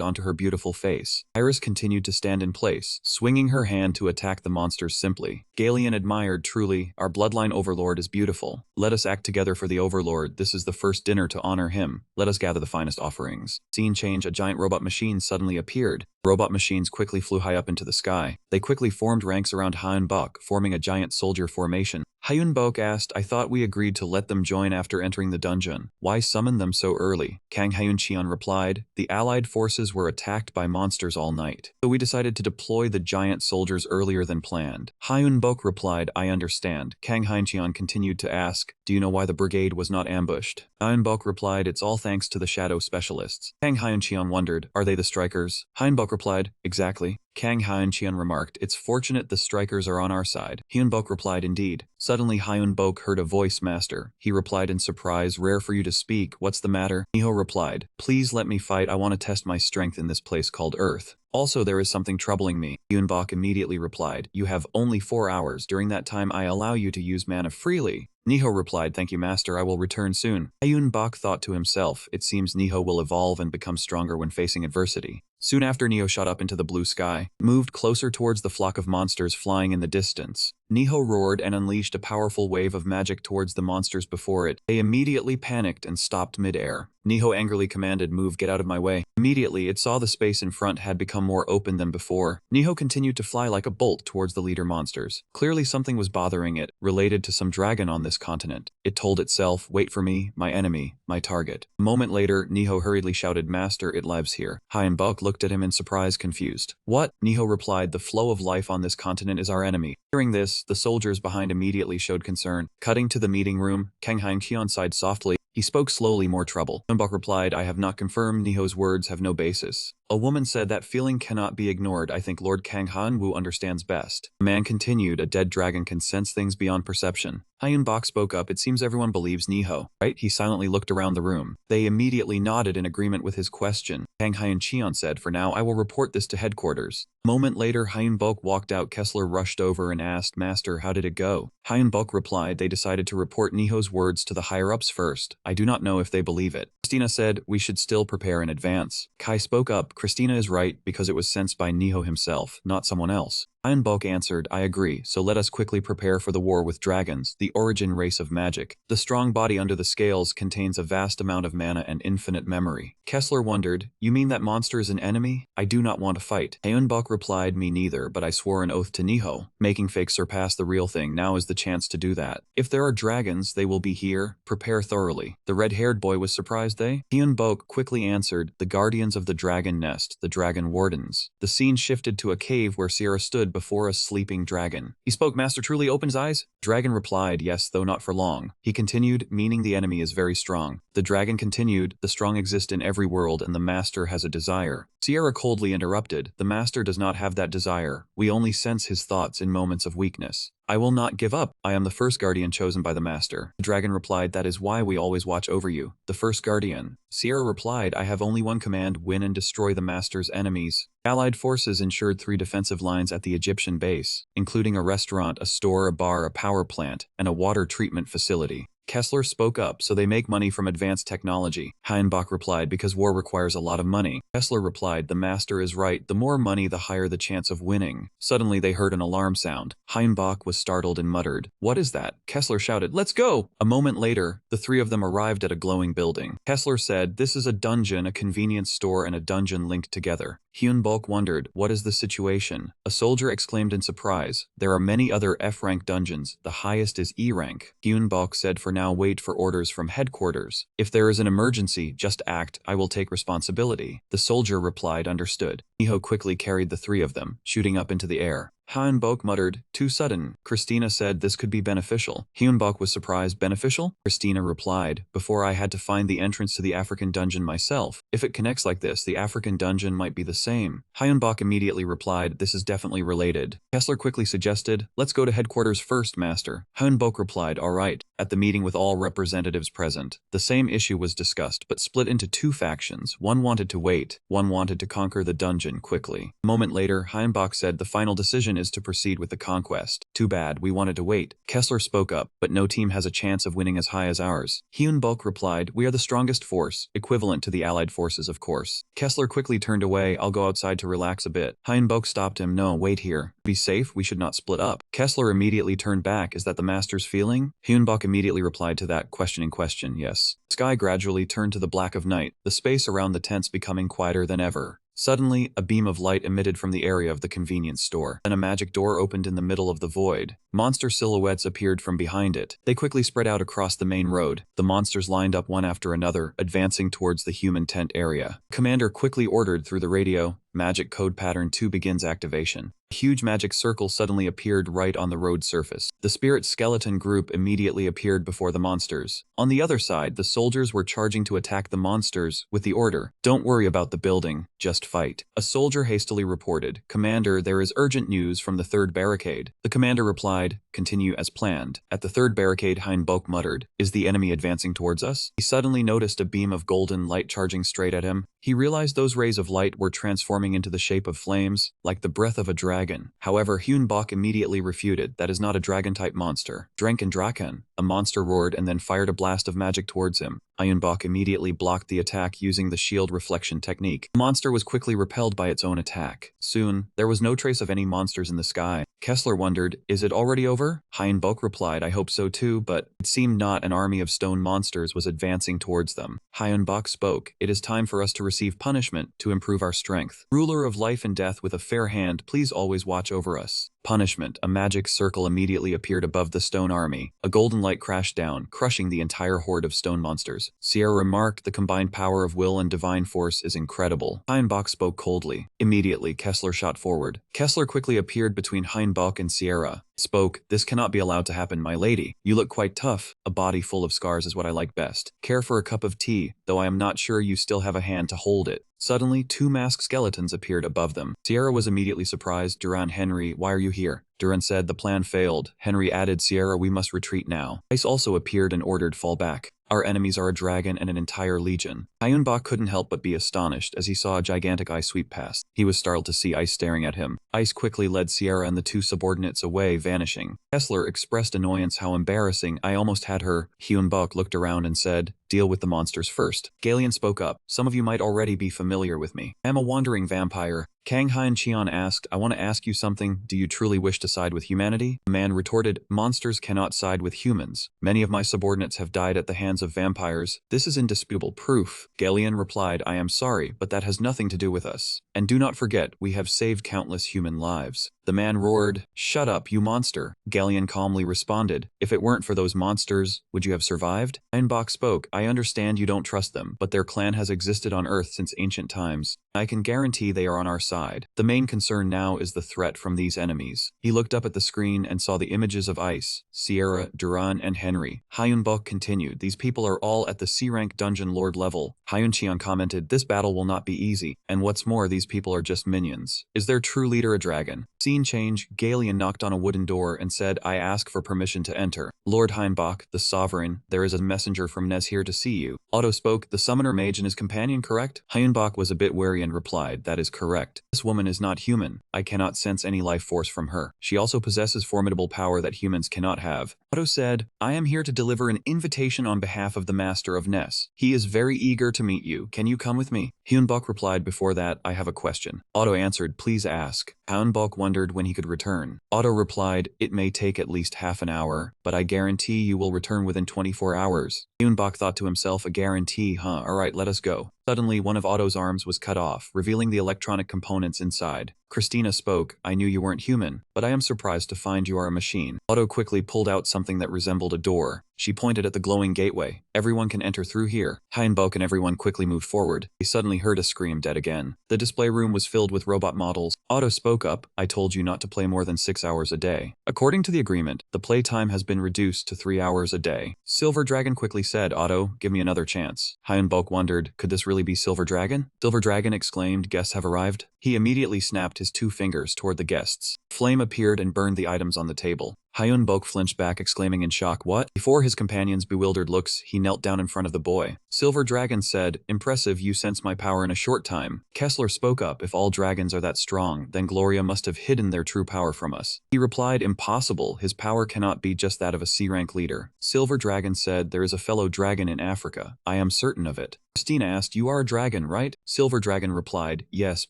onto her beautiful face. Iris continued to stand in place, swinging her hand to attack the monsters simply. Galeon admired, truly, our bloodline overlord is beautiful. Let us act together for the overlord. This is the first dinner to honor him. Let us gather the finest offerings. Scene change. A giant robot machine suddenly appeared. Robot machines quickly flew high up into the sky. They quickly formed ranks around Hyunbok, forming a giant soldier formation. Hyunbok asked, I thought we agreed to let them join after entering the dungeon. Why summon them so early? Kang Hyuncheon replied, the allied forces were attacked by monsters all night, so we decided to deploy the giant soldiers earlier than planned. Hyunbok replied, I understand. Kang Hyuncheon continued to ask, do you know why the brigade was not ambushed? Hyunbok replied, it's all thanks to the shadow specialists. Kang Hyuncheon wondered, are they the strikers? Hyunbok replied, exactly. Kang Hyuncheon remarked, it's fortunate the strikers are on our side. Hyunbok replied, indeed. Suddenly Hyunbok heard a voice, master. He replied in surprise, rare for you to speak, what's the matter? Miho replied, please let me fight, I want to test my strength in this place called Earth. Also, there is something troubling me. Hyunbok immediately replied, you have only 4 hours. During that time I allow you to use mana freely. Niho replied, thank you master, I will return soon. Hyunbok thought to himself, it seems Niho will evolve and become stronger when facing adversity. Soon after, Niho shot up into the blue sky, moved closer towards the flock of monsters flying in the distance. Niho roared and unleashed a powerful wave of magic towards the monsters before it. They immediately panicked and stopped mid-air. Niho angrily commanded, move, get out of my way. Immediately, it saw the space in front had become more open than before. Niho continued to fly like a bolt towards the leader monsters. Clearly something was bothering it, related to some dragon on this continent. It told itself, wait for me, my enemy, my target. A moment later, Niho hurriedly shouted, master, it lives here. Hyunbok looked at him in surprise, confused. What? Niho replied, the flow of life on this continent is our enemy. Hearing this, the soldiers behind immediately showed concern. Cutting to the meeting room, Kang Hyuncheon sighed softly. He spoke slowly, more trouble. Hyunbok replied, I have not confirmed. Niho's words have no basis. A woman said, that feeling cannot be ignored. I think Lord Kang Han-woo understands best. The man continued, a dead dragon can sense things beyond perception. Hyunbok spoke up, it seems everyone believes Niho, right? He silently looked around the room. They immediately nodded in agreement with his question. Kang Hyuncheon said, for now I will report this to headquarters. A moment later, Hyunbok walked out. Kessler rushed over and asked, master, how did it go? Hyunbok replied, they decided to report Niho's words to the higher-ups first. I do not know if they believe it. Christina said, we should still prepare in advance. Kai spoke up, Christina is right because it was sensed by Niho himself, not someone else. Hyunbok answered, I agree, so let us quickly prepare for the war with dragons, the origin race of magic. The strong body under the scales contains a vast amount of mana and infinite memory. Kessler wondered, you mean that monster is an enemy? I do not want to fight. Hyunbok replied, me neither, but I swore an oath to Niho. Making fake surpass the real thing, now is the chance to do that. If there are dragons, they will be here. Prepare thoroughly. The red-haired boy was surprised, Hyunbok quickly answered, the guardians of the dragon nest, the dragon wardens. The scene shifted to a cave where Sierra stood before a sleeping dragon. He spoke, master truly opens eyes? Dragon replied, yes, though not for long. He continued, meaning the enemy is very strong. The dragon continued, the strong exist in every world and the master has a desire. Sierra coldly interrupted, the master does not have that desire. We only sense his thoughts in moments of weakness. I will not give up. I am the first guardian chosen by the master. The dragon replied, that is why we always watch over you. The first guardian. Sierra replied, I have only one command, win and destroy the master's enemies. Allied forces ensured 3 defensive lines at the Egyptian base, including a restaurant, a store, a bar, a power plant, and a water treatment facility. Kessler spoke up, so they make money from advanced technology. Hyunbok replied, because war requires a lot of money. Kessler replied, the master is right, the more money the higher the chance of winning. Suddenly they heard an alarm sound. Hyunbok was startled and muttered, what is that? Kessler shouted, let's go! A moment later, the 3 of them arrived at a glowing building. Kessler said, this is a dungeon, a convenience store, and a dungeon linked together. Hyunbok wondered, what is the situation? A soldier exclaimed in surprise, there are many other F-rank dungeons, the highest is E-rank. Hyunbok said, for now wait for orders from headquarters. If there is an emergency, just act, I will take responsibility. The soldier replied, understood. Niho quickly carried the 3 of them, shooting up into the air. Hyunbok muttered, too sudden. Christina said this could be beneficial. Hyunbok was surprised, beneficial? Christina replied, before I had to find the entrance to the African dungeon myself. If it connects like this, the African dungeon might be the same. Hyunbok immediately replied, this is definitely related. Kessler quickly suggested, let's go to headquarters first, Master. Hyunbok replied, alright. At the meeting with all representatives present, the same issue was discussed but split into two factions. One wanted to wait, one wanted to conquer the dungeon quickly. A moment later, Hyunbok said the final decision is to proceed with the conquest. Too bad, we wanted to wait. Kessler spoke up, but no team has a chance of winning as high as ours. Hyunbok replied, we are the strongest force, equivalent to the allied forces of course. Kessler quickly turned away, I'll go outside to relax a bit. Hyunbok stopped him, no, wait here. Be safe, we should not split up. Kessler immediately turned back, is that the master's feeling? Hyunbok immediately replied to that questioning question, yes. The sky gradually turned to the black of night, the space around the tents becoming quieter than ever. Suddenly, a beam of light emitted from the area of the convenience store. Then a magic door opened in the middle of the void. Monster silhouettes appeared from behind it. They quickly spread out across the main road. The monsters lined up one after another, advancing towards the human tent area. Commander quickly ordered through the radio, Magic Code Pattern 2 begins activation. A huge magic circle suddenly appeared right on the road surface. The spirit skeleton group immediately appeared before the monsters. On the other side, the soldiers were charging to attack the monsters with the order, don't worry about the building, just fight. A soldier hastily reported, Commander, there is urgent news from the third barricade. The commander replied, continue as planned. At the third barricade, Hyunbok muttered, is the enemy advancing towards us? He suddenly noticed a beam of golden light charging straight at him. He realized those rays of light were transforming into the shape of flames, like the breath of a dragon. However, Hyunbok immediately refuted, that is not a dragon-type monster. Drenken Draken. A monster roared and then fired a blast of magic towards him. Hyunbok immediately blocked the attack using the shield reflection technique. The monster was quickly repelled by its own attack. Soon, there was no trace of any monsters in the sky. Kessler wondered, is it already over? Hyunbok replied, I hope so too, but it seemed not. An army of stone monsters was advancing towards them. Hyunbok spoke, it is time for us to receive punishment to improve our strength. Ruler of life and death with a fair hand, please always watch over us. Punishment. A magic circle immediately appeared above the stone army. A golden light crashed down, crushing the entire horde of stone monsters. Sierra remarked, the combined power of will and divine force is incredible. Hyunbok spoke coldly. Immediately, Kessler shot forward. Kessler quickly appeared between Hyunbok and Sierra. Spoke, this cannot be allowed to happen, my lady. You look quite tough. A body full of scars is what I like best. Care for a cup of tea, though I am not sure you still have a hand to hold it. Suddenly, two masked skeletons appeared above them. Sierra was immediately surprised. Duran, Henry, why are you here? Duran said, the plan failed. Henry added, Sierra, we must retreat now. Ice also appeared and ordered, fall back. Our enemies are a dragon and an entire legion. Hyunbok couldn't help but be astonished as he saw a gigantic ice sweep past. He was startled to see Ice staring at him. Ice quickly led Sierra and the two subordinates away, vanishing. Kessler expressed annoyance, how embarrassing, I almost had her. Hyunbok looked around and said, deal with the monsters first. Galian spoke up, some of you might already be familiar with me. I am a wandering vampire. Kang Hyun Cheon asked, I want to ask you something, do you truly wish to side with humanity? The man retorted, monsters cannot side with humans. Many of my subordinates have died at the hands of vampires. This is indisputable proof. Galian replied, I am sorry, but that has nothing to do with us. And do not forget, we have saved countless human lives. The man roared, shut up, you monster. Galian calmly responded, if it weren't for those monsters, would you have survived? Hyunbok spoke, I understand you don't trust them, but their clan has existed on Earth since ancient times. I can guarantee they are on our side. The main concern now is the threat from these enemies. He looked up at the screen and saw the images of Ice, Sierra, Duran, and Henry. Hyunbok continued, these people are all at the C-rank dungeon lord level. Hyuncheon commented, this battle will not be easy, and what's more, these people are just minions. Is their true leader a dragon? Scene change, Galian knocked on a wooden door and said, I ask for permission to enter. Lord Hyunbok, the sovereign, there is a messenger from Nez here to see you. Otto spoke, the summoner mage and his companion, correct? Hyunbok was a bit wary and replied, that is correct. This woman is not human. I cannot sense any life force from her. She also possesses formidable power that humans cannot have. Otto said, I am here to deliver an invitation on behalf of the master of Ness. He is very eager to meet you. Can you come with me? Hyunbok replied, before that, I have a question. Otto answered, please ask. Hyunbok wondered when he could return. Otto replied, it may take at least half an hour, but I guarantee you will return within 24 hours. Hyunbok thought to himself, a guarantee, huh? Alright, let us go. Suddenly, one of Otto's arms was cut off, revealing the electronic components inside. Christina spoke, I knew you weren't human, but I am surprised to find you are a machine. Otto quickly pulled out something that resembled a door. She pointed at the glowing gateway. Everyone can enter through here. Hyunbok and everyone quickly moved forward. They suddenly heard a scream dead again. The display room was filled with robot models. Otto spoke up, I told you not to play more than 6 hours a day. According to the agreement, the playtime has been reduced to 3 hours a day. Silver Dragon quickly said, Otto, give me another chance. Hyunbok wondered, could this really be Silver Dragon? Silver Dragon exclaimed, guests have arrived. He immediately snapped his 2 fingers toward the guests. Flame appeared and burned the items on the table. Hyunbok flinched back, exclaiming in shock, what? Before his companion's bewildered looks, he knelt down in front of the boy. Silver Dragon said, impressive, you sense my power in a short time. Kessler spoke up, if all dragons are that strong, then Gloria must have hidden their true power from us. He replied, impossible, his power cannot be just that of a C-rank leader. Silver Dragon said, there is a fellow dragon in Africa. I am certain of it. Christina asked, you are a dragon, right? Silver Dragon replied, yes,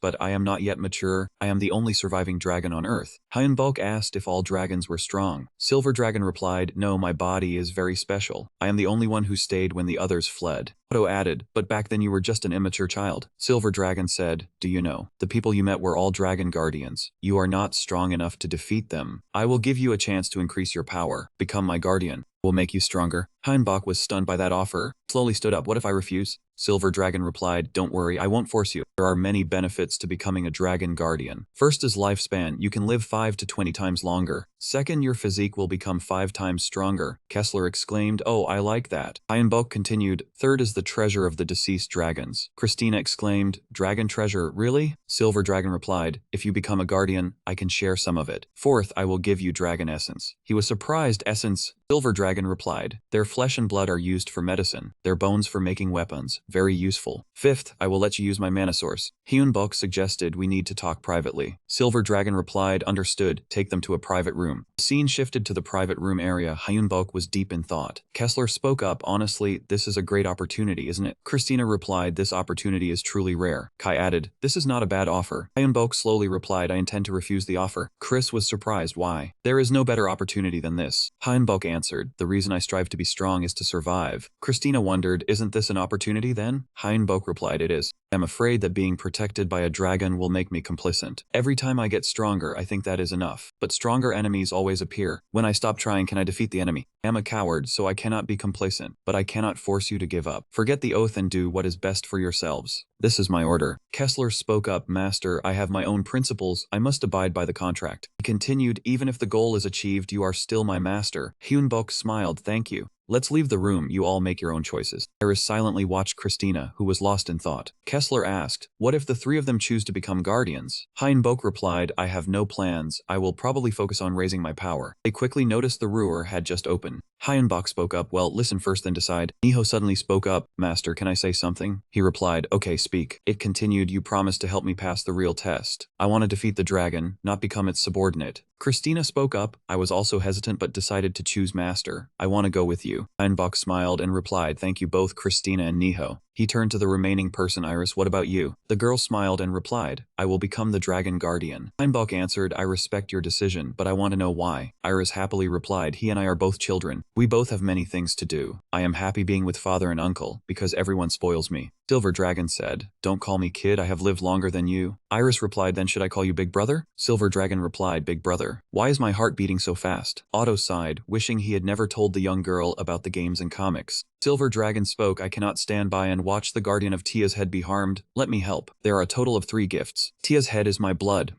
but I am not yet mature. I am the only surviving dragon on Earth. Hyunbok asked if all dragons were strong. Silver Dragon replied, no, my body is very special. I am the only one who stayed when the others fled. Otto added, but back then you were just an immature child. Silver Dragon said, do you know, the people you met were all dragon guardians. You are not strong enough to defeat them. I will give you a chance to increase your power. Become my guardian. Will make you stronger. Hyunbok was stunned by that offer. Slowly stood up. What if I refuse? Silver Dragon replied, don't worry, I won't force you. There are many benefits to becoming a dragon guardian. First is lifespan. You can live 5 to 20 times longer. Second, your physique will become 5 times stronger. Kessler exclaimed, oh, I like that. Hyunbok continued, third is the treasure of the deceased dragons. Christina exclaimed, dragon treasure, really? Silver Dragon replied, if you become a guardian, I can share some of it. Fourth, I will give you dragon essence. He was surprised. Essence? Silver Dragon replied, their flesh and blood are used for medicine, their bones for making weapons. Very useful. Fifth, I will let you use my mana source. Hyunbok suggested we need to talk privately. Silver Dragon replied, understood, take them to a private room. The scene shifted to the private room area. Hyunbok was deep in thought. Kessler spoke up, honestly, this is a great opportunity, isn't it? Christina replied, this opportunity is truly rare. Kai added, this is not a bad offer. Hyunbok slowly replied, I intend to refuse the offer. Chris was surprised, why? There is no better opportunity than this. Hyunbok answered, the reason I strive to be strong is to survive. Christina wondered, isn't this an opportunity then? Hyunbok replied, it is. I'm afraid that being protected by a dragon will make me complacent. Every time I get stronger, I think that is enough. But stronger enemies always appear. When I stop trying, can I defeat the enemy? I'm a coward, so I cannot be complacent. But I cannot force you to give up. Forget the oath and do what is best for yourselves. This is my order. Kessler spoke up, Master, I have my own principles. I must abide by the contract. He continued, even if the goal is achieved, you are still my master. Hyunbok smiled, thank you. Let's leave the room, you all make your own choices. Iris silently watched Christina, who was lost in thought. Kessler asked, what if the 3 of them choose to become guardians? Hyunbok replied, I have no plans. I will probably focus on raising my power. They quickly noticed the ruer had just opened. Hyunbok spoke up, well, listen first then decide. Niho suddenly spoke up, Master, can I say something? He replied, okay, speak. It continued, you promised to help me pass the real test. I want to defeat the dragon, not become its subordinate. Christina spoke up, I was also hesitant but decided to choose Master. I want to go with you. Hyunbok smiled and replied, thank you both Christina and Niho. He turned to the remaining person, Iris, what about you? The girl smiled and replied, I will become the dragon guardian. Hyunbok answered, I respect your decision, but I want to know why. Iris happily replied, he and I are both children. We both have many things to do. I am happy being with father and uncle, because everyone spoils me. Silver Dragon said, don't call me kid, I have lived longer than you. Iris replied, then should I call you big brother? Silver Dragon replied, big brother. Why is my heart beating so fast? Otto sighed, wishing he had never told the young girl about the games and comics. Silver Dragon spoke, I cannot stand by and watch the guardian of Tia's head be harmed. Let me help. There are a total of 3 gifts. Tia's head is my blood,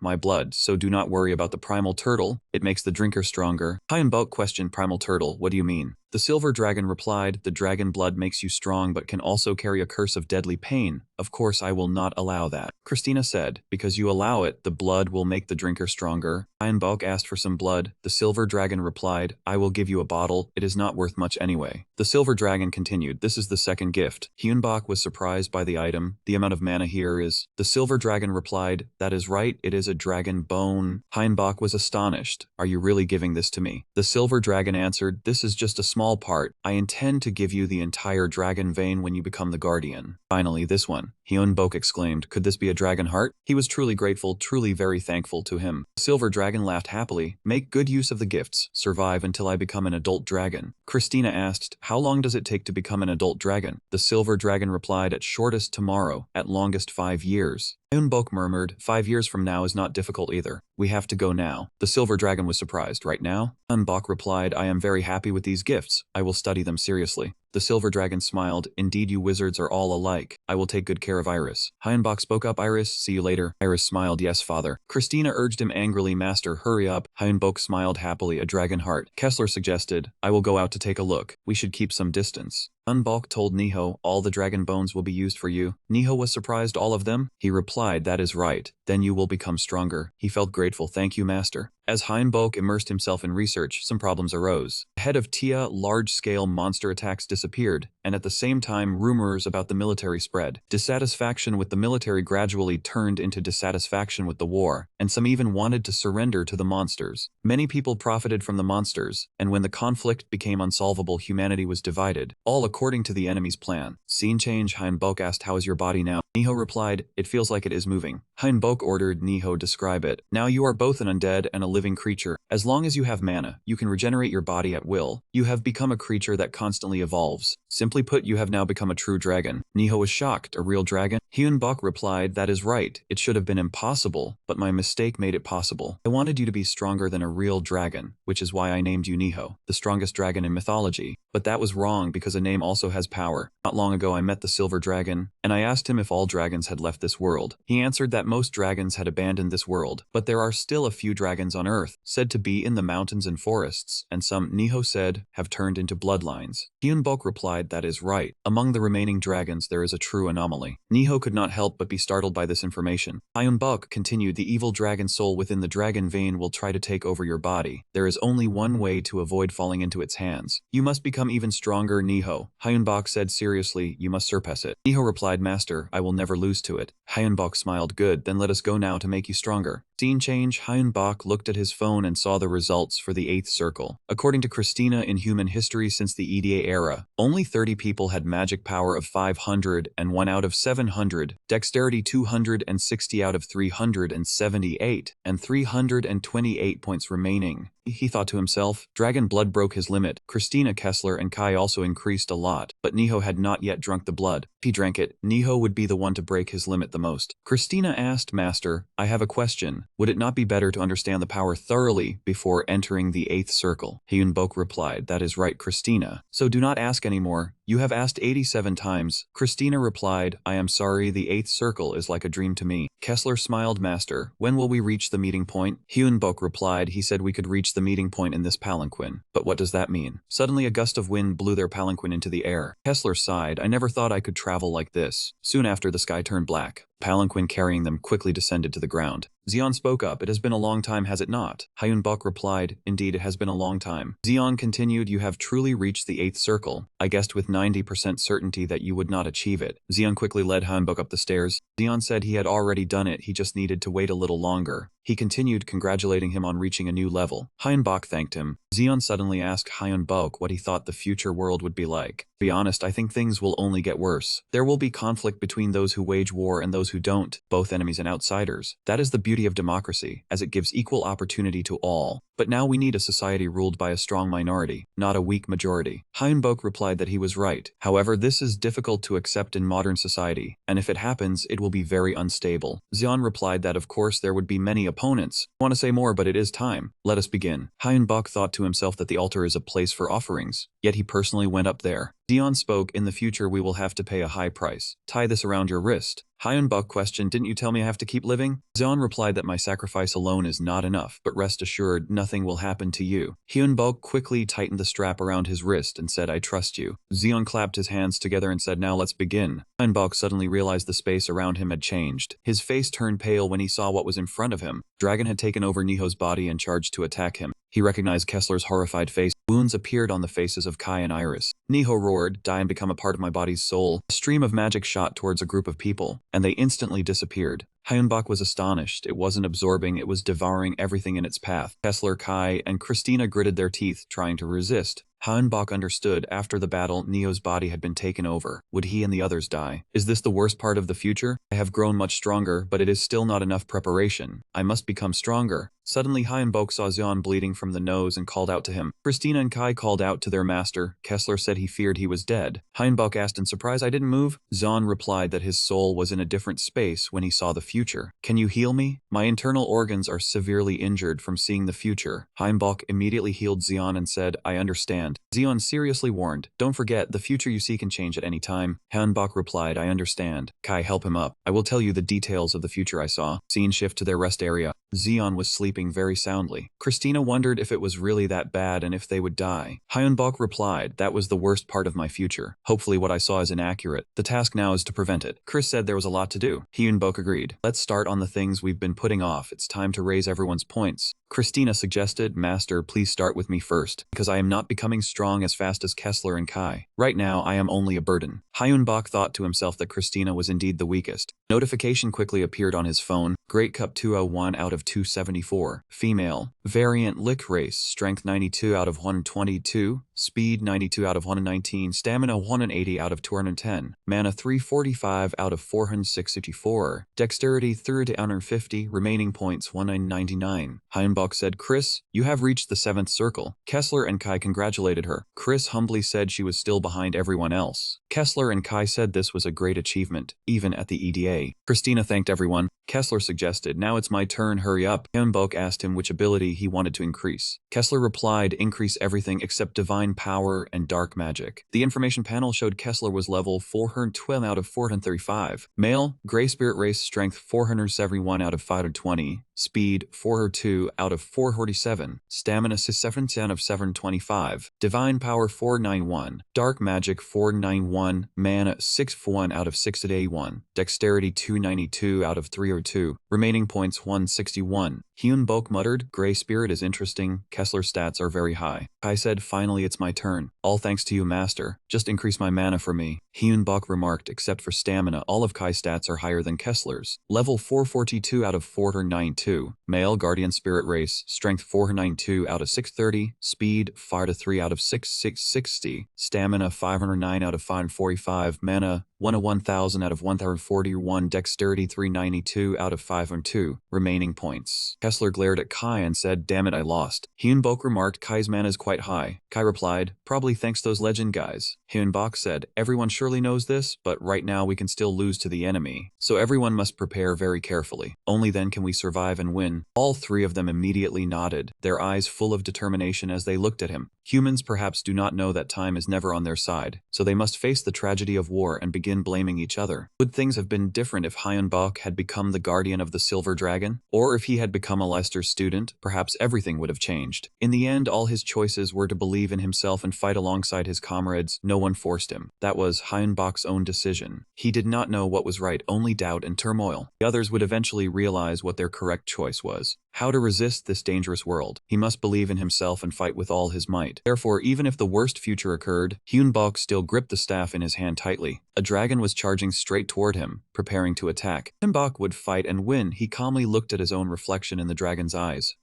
so do not worry about the primal turtle. It makes the drinker stronger. Hyunbok questioned primal turtle, what do you mean? The Silver Dragon replied, the dragon blood makes you strong but can also carry a curse of deadly pain. Of course I will not allow that. Christina said, because you allow it, the blood will make the drinker stronger. Hyunbok asked for some blood. The Silver Dragon replied, I will give you a bottle. It is not worth much anyway. The Silver Dragon continued, this is the second gift. Hyunbok was surprised by the item. The amount of mana here is... The Silver Dragon replied, that is right, it is a dragon bone. Hyunbok was astonished. Are you really giving this to me? The Silver Dragon answered, this is just a small part. I intend to give you the entire dragon vein when you become the guardian. Finally, this one. Hyunbok exclaimed, could this be a dragon heart? He was truly grateful, truly very thankful to him. The Silver Dragon laughed happily. Make good use of the gifts. Survive until I become an adult dragon. Christina asked, how long does it take to become an adult dragon? The Silver Dragon replied, at shortest tomorrow, at longest 5 years. Hyunbok murmured, 5 years from now is not difficult either. We have to go now. The silver dragon was surprised. Right now? Hyunbok replied, I am very happy with these gifts. I will study them seriously. The silver dragon smiled, indeed you wizards are all alike. I will take good care of Iris. Hyunbok spoke up, Iris, see you later. Iris smiled, yes father. Christina urged him angrily, master, hurry up. Hyunbok smiled happily, a dragon heart. Kessler suggested, I will go out to take a look. We should keep some distance. Hyunbok told Niho, all the dragon bones will be used for you. Niho was surprised, all of them? He replied, that is right. Then you will become stronger. He felt grateful, thank you master. As Hyunbok immersed himself in research, some problems arose. Ahead of Tia, large-scale monster attacks disappeared, and at the same time rumors about the military spread. Dissatisfaction with the military gradually turned into dissatisfaction with the war, and some even wanted to surrender to the monsters. Many people profited from the monsters, and when the conflict became unsolvable, humanity was divided, all according to the enemy's plan. Scene change, Hyunbok asked, how is your body now? Niho replied, it feels like it is moving. Hyunbok ordered Niho describe it. Now you are both an undead and a living creature. As long as you have mana, you can regenerate your body at will. You have become a creature that constantly evolves. Simply put, you have now become a true dragon. Niho was shocked, a real dragon? Hyunbok replied, that is right. It should have been impossible, but my mistake made it possible. I wanted you to be stronger than a real dragon, which is why I named you Niho, the strongest dragon in mythology. But that was wrong because a name also has power. Not long ago I met the silver dragon, and I asked him if all dragons had left this world. He answered that most dragons had abandoned this world, but there are still a few dragons on Earth, said to be in the mountains and forests, and some, Niho said, have turned into bloodlines. Hyunbok replied, that is right. Among the remaining dragons there is a true anomaly. Niho could not help but be startled by this information. Hyunbok continued, the evil dragon soul within the dragon vein will try to take over your body. There is only one way to avoid falling into its hands. You must become even stronger, Niho. Hyunbok said seriously, you must surpass it. Niho replied, master, I will never lose to it. Hyunbok smiled, good, then let us go now to make you stronger. Scene change, Hyunbok looked at his phone and saw the results for the 8th circle. According to Christina, in human history since the EDA era, only 30 people had magic power of 500 and 1 out of 700, dexterity 260 out of 378, and 328 points remaining. He thought to himself, dragon blood broke his limit. Christina, Kessler, and Kai also increased a lot, but Niho had not yet drunk the blood. If he drank it, Niho would be the one to break his limit the most. Christina asked, master, I have a question. Would it not be better to understand the power thoroughly before entering the 8th circle? Hyunbok replied, that is right, Christina. So do not ask anymore. You have asked 87 times. Christina replied, I am sorry, the 8th circle is like a dream to me. Kessler smiled, master, when will we reach the meeting point? Hyunbok replied, he said we could reach the meeting point in this palanquin. But what does that mean? Suddenly a gust of wind blew their palanquin into the air. Kessler sighed, I never thought I could travel like this. Soon after, the sky turned black. Palanquin carrying them quickly descended to the ground. Zeon spoke up, it has been a long time, has it not? Hyunbok replied, indeed it has been a long time. Zeon continued, you have truly reached the 8th circle. I guessed with 90% certainty that you would not achieve it. Zeon quickly led Hyunbok up the stairs. Zeon said he had already done it, he just needed to wait a little longer. He continued, congratulating him on reaching a new level. Hyunbok thanked him. Zeon suddenly asked Hyunbok what he thought the future world would be like. To be honest, I think things will only get worse. There will be conflict between those who wage war and those who don't, both enemies and outsiders. That is the beauty of democracy, as it gives equal opportunity to all. But now we need a society ruled by a strong minority, not a weak majority. Hyunbok replied that he was right. However, this is difficult to accept in modern society, and if it happens, it will be very unstable. Zeon replied that of course there would be many opponents. I want to say more, but it is time. Let us begin. Hyunbok thought to himself that the altar is a place for offerings, yet he personally went up there. Zeon spoke, in the future we will have to pay a high price. Tie this around your wrist. Hyunbok questioned, didn't you tell me I have to keep living? Zeon replied that my sacrifice alone is not enough, but rest assured, nothing will happen to you. Hyunbok quickly tightened the strap around his wrist and said, I trust you. Zeon clapped his hands together and said, now let's begin. Hyunbok suddenly realized the space around him had changed. His face turned pale when he saw what was in front of him. Dragon had taken over Niho's body and charged to attack him. He recognized Kessler's horrified face. Wounds appeared on the faces of Kai and Iris. Niho roared, die and become a part of my body's soul. A stream of magic shot towards a group of people, and they instantly disappeared. Hyunbok was astonished. It wasn't absorbing, it was devouring everything in its path. Kessler, Kai, and Christina gritted their teeth, trying to resist. Hyunbok understood, after the battle, Neo's body had been taken over. Would he and the others die? Is this the worst part of the future? I have grown much stronger, but it is still not enough preparation. I must become stronger. Suddenly Hyunbok saw Zeon bleeding from the nose and called out to him. Christina and Kai called out to their master. Kessler said he feared he was dead. Hyunbok asked in surprise, I didn't move? Zeon replied that his soul was in a different space when he saw the future. Can you heal me? My internal organs are severely injured from seeing the future. Hyunbok immediately healed Zeon and said, I understand. Zeon seriously warned, don't forget, the future you see can change at any time. Hyunbok replied, I understand. Kai, help him up. I will tell you the details of the future I saw. Scene shift to their rest area. Zeon was sleeping very soundly. Christina wondered if it was really that bad and if they would die. Hyunbok replied, that was the worst part of my future. Hopefully what I saw is inaccurate. The task now is to prevent it. Chris said there was a lot to do. Hyunbok agreed. Let's start on the things we've been putting off. It's time to raise everyone's points. Christina suggested, Master, please start with me first, because I am not becoming strong as fast as Kessler and Kai. Right now, I am only a burden. Hyunbok thought to himself that Christina was indeed the weakest. Notification quickly appeared on his phone. Great Cup 201 out of 274. Female. Variant Lick Race. Strength 92 out of 122. Speed 92 out of 119. Stamina 180 out of 210. Mana 345 out of 464. Dexterity 30 out of 50. Remaining points 1999. Hyunbok said, Chris, you have reached the 7th circle. Kessler and Kai congratulated her. Chris humbly said she was still behind everyone else. Kessler and Kai said this was a great achievement, even at the EDA. Christina thanked everyone. Kessler suggested, now it's my turn, hurry up. Hyunbok asked him which ability he wanted to increase. Kessler replied, increase everything except divine power and dark magic. The information panel showed Kessler was level 412 out of 435. Male, Gray Spirit Race, strength 471 out of 520. Speed 402 out of 447. Stamina 70 out of 725. Divine power 491. Dark magic 491. Mana 61 out of 681. Dexterity 292 out of 302. Remaining points 161. Hyunbok muttered, Gray Spirit is interesting. Kessler's stats are very high. Kai said, finally it's my turn. All thanks to you, Master. Just increase my mana for me. Hyunbok remarked, except for stamina, all of Kai's stats are higher than Kessler's. Level 442 out of 492. Male Guardian Spirit Race. Strength 492 out of 630. Speed 503 out of 660. Stamina 509 out of 545. Mana 101,000 out of 1,041. Dexterity 392 out of 502. Remaining points. Kessler glared at Kai and said, damn it, I lost. Hyunbok remarked, Kai's mana is quite high. Kai replied, probably thanks those legend guys. Hyunbok said, everyone surely knows this, but right now we can still lose to the enemy. So everyone must prepare very carefully. Only then can we survive and win. All three of them immediately nodded, their eyes full of determination as they looked at him. Humans perhaps do not know that time is never on their side, so they must face the tragedy of war and begin blaming each other. Would things have been different if Hyunbok had become the guardian of the Silver Dragon? Or if he had become a Leicester student, perhaps everything would have changed. In the end, all his choices were to believe in himself and fight alongside his comrades. No one forced him. That was Hyunbok's own decision. He did not know what was right, only doubt and turmoil. The others would eventually realize what their correct choice was. How to resist this dangerous world. He must believe in himself and fight with all his might. Therefore, even if the worst future occurred, Hyunbok still gripped the staff in his hand tightly. A dragon was charging straight toward him, preparing to attack. Hyunbok would fight and win. He calmly looked at his own reflection in the dragon's eyes.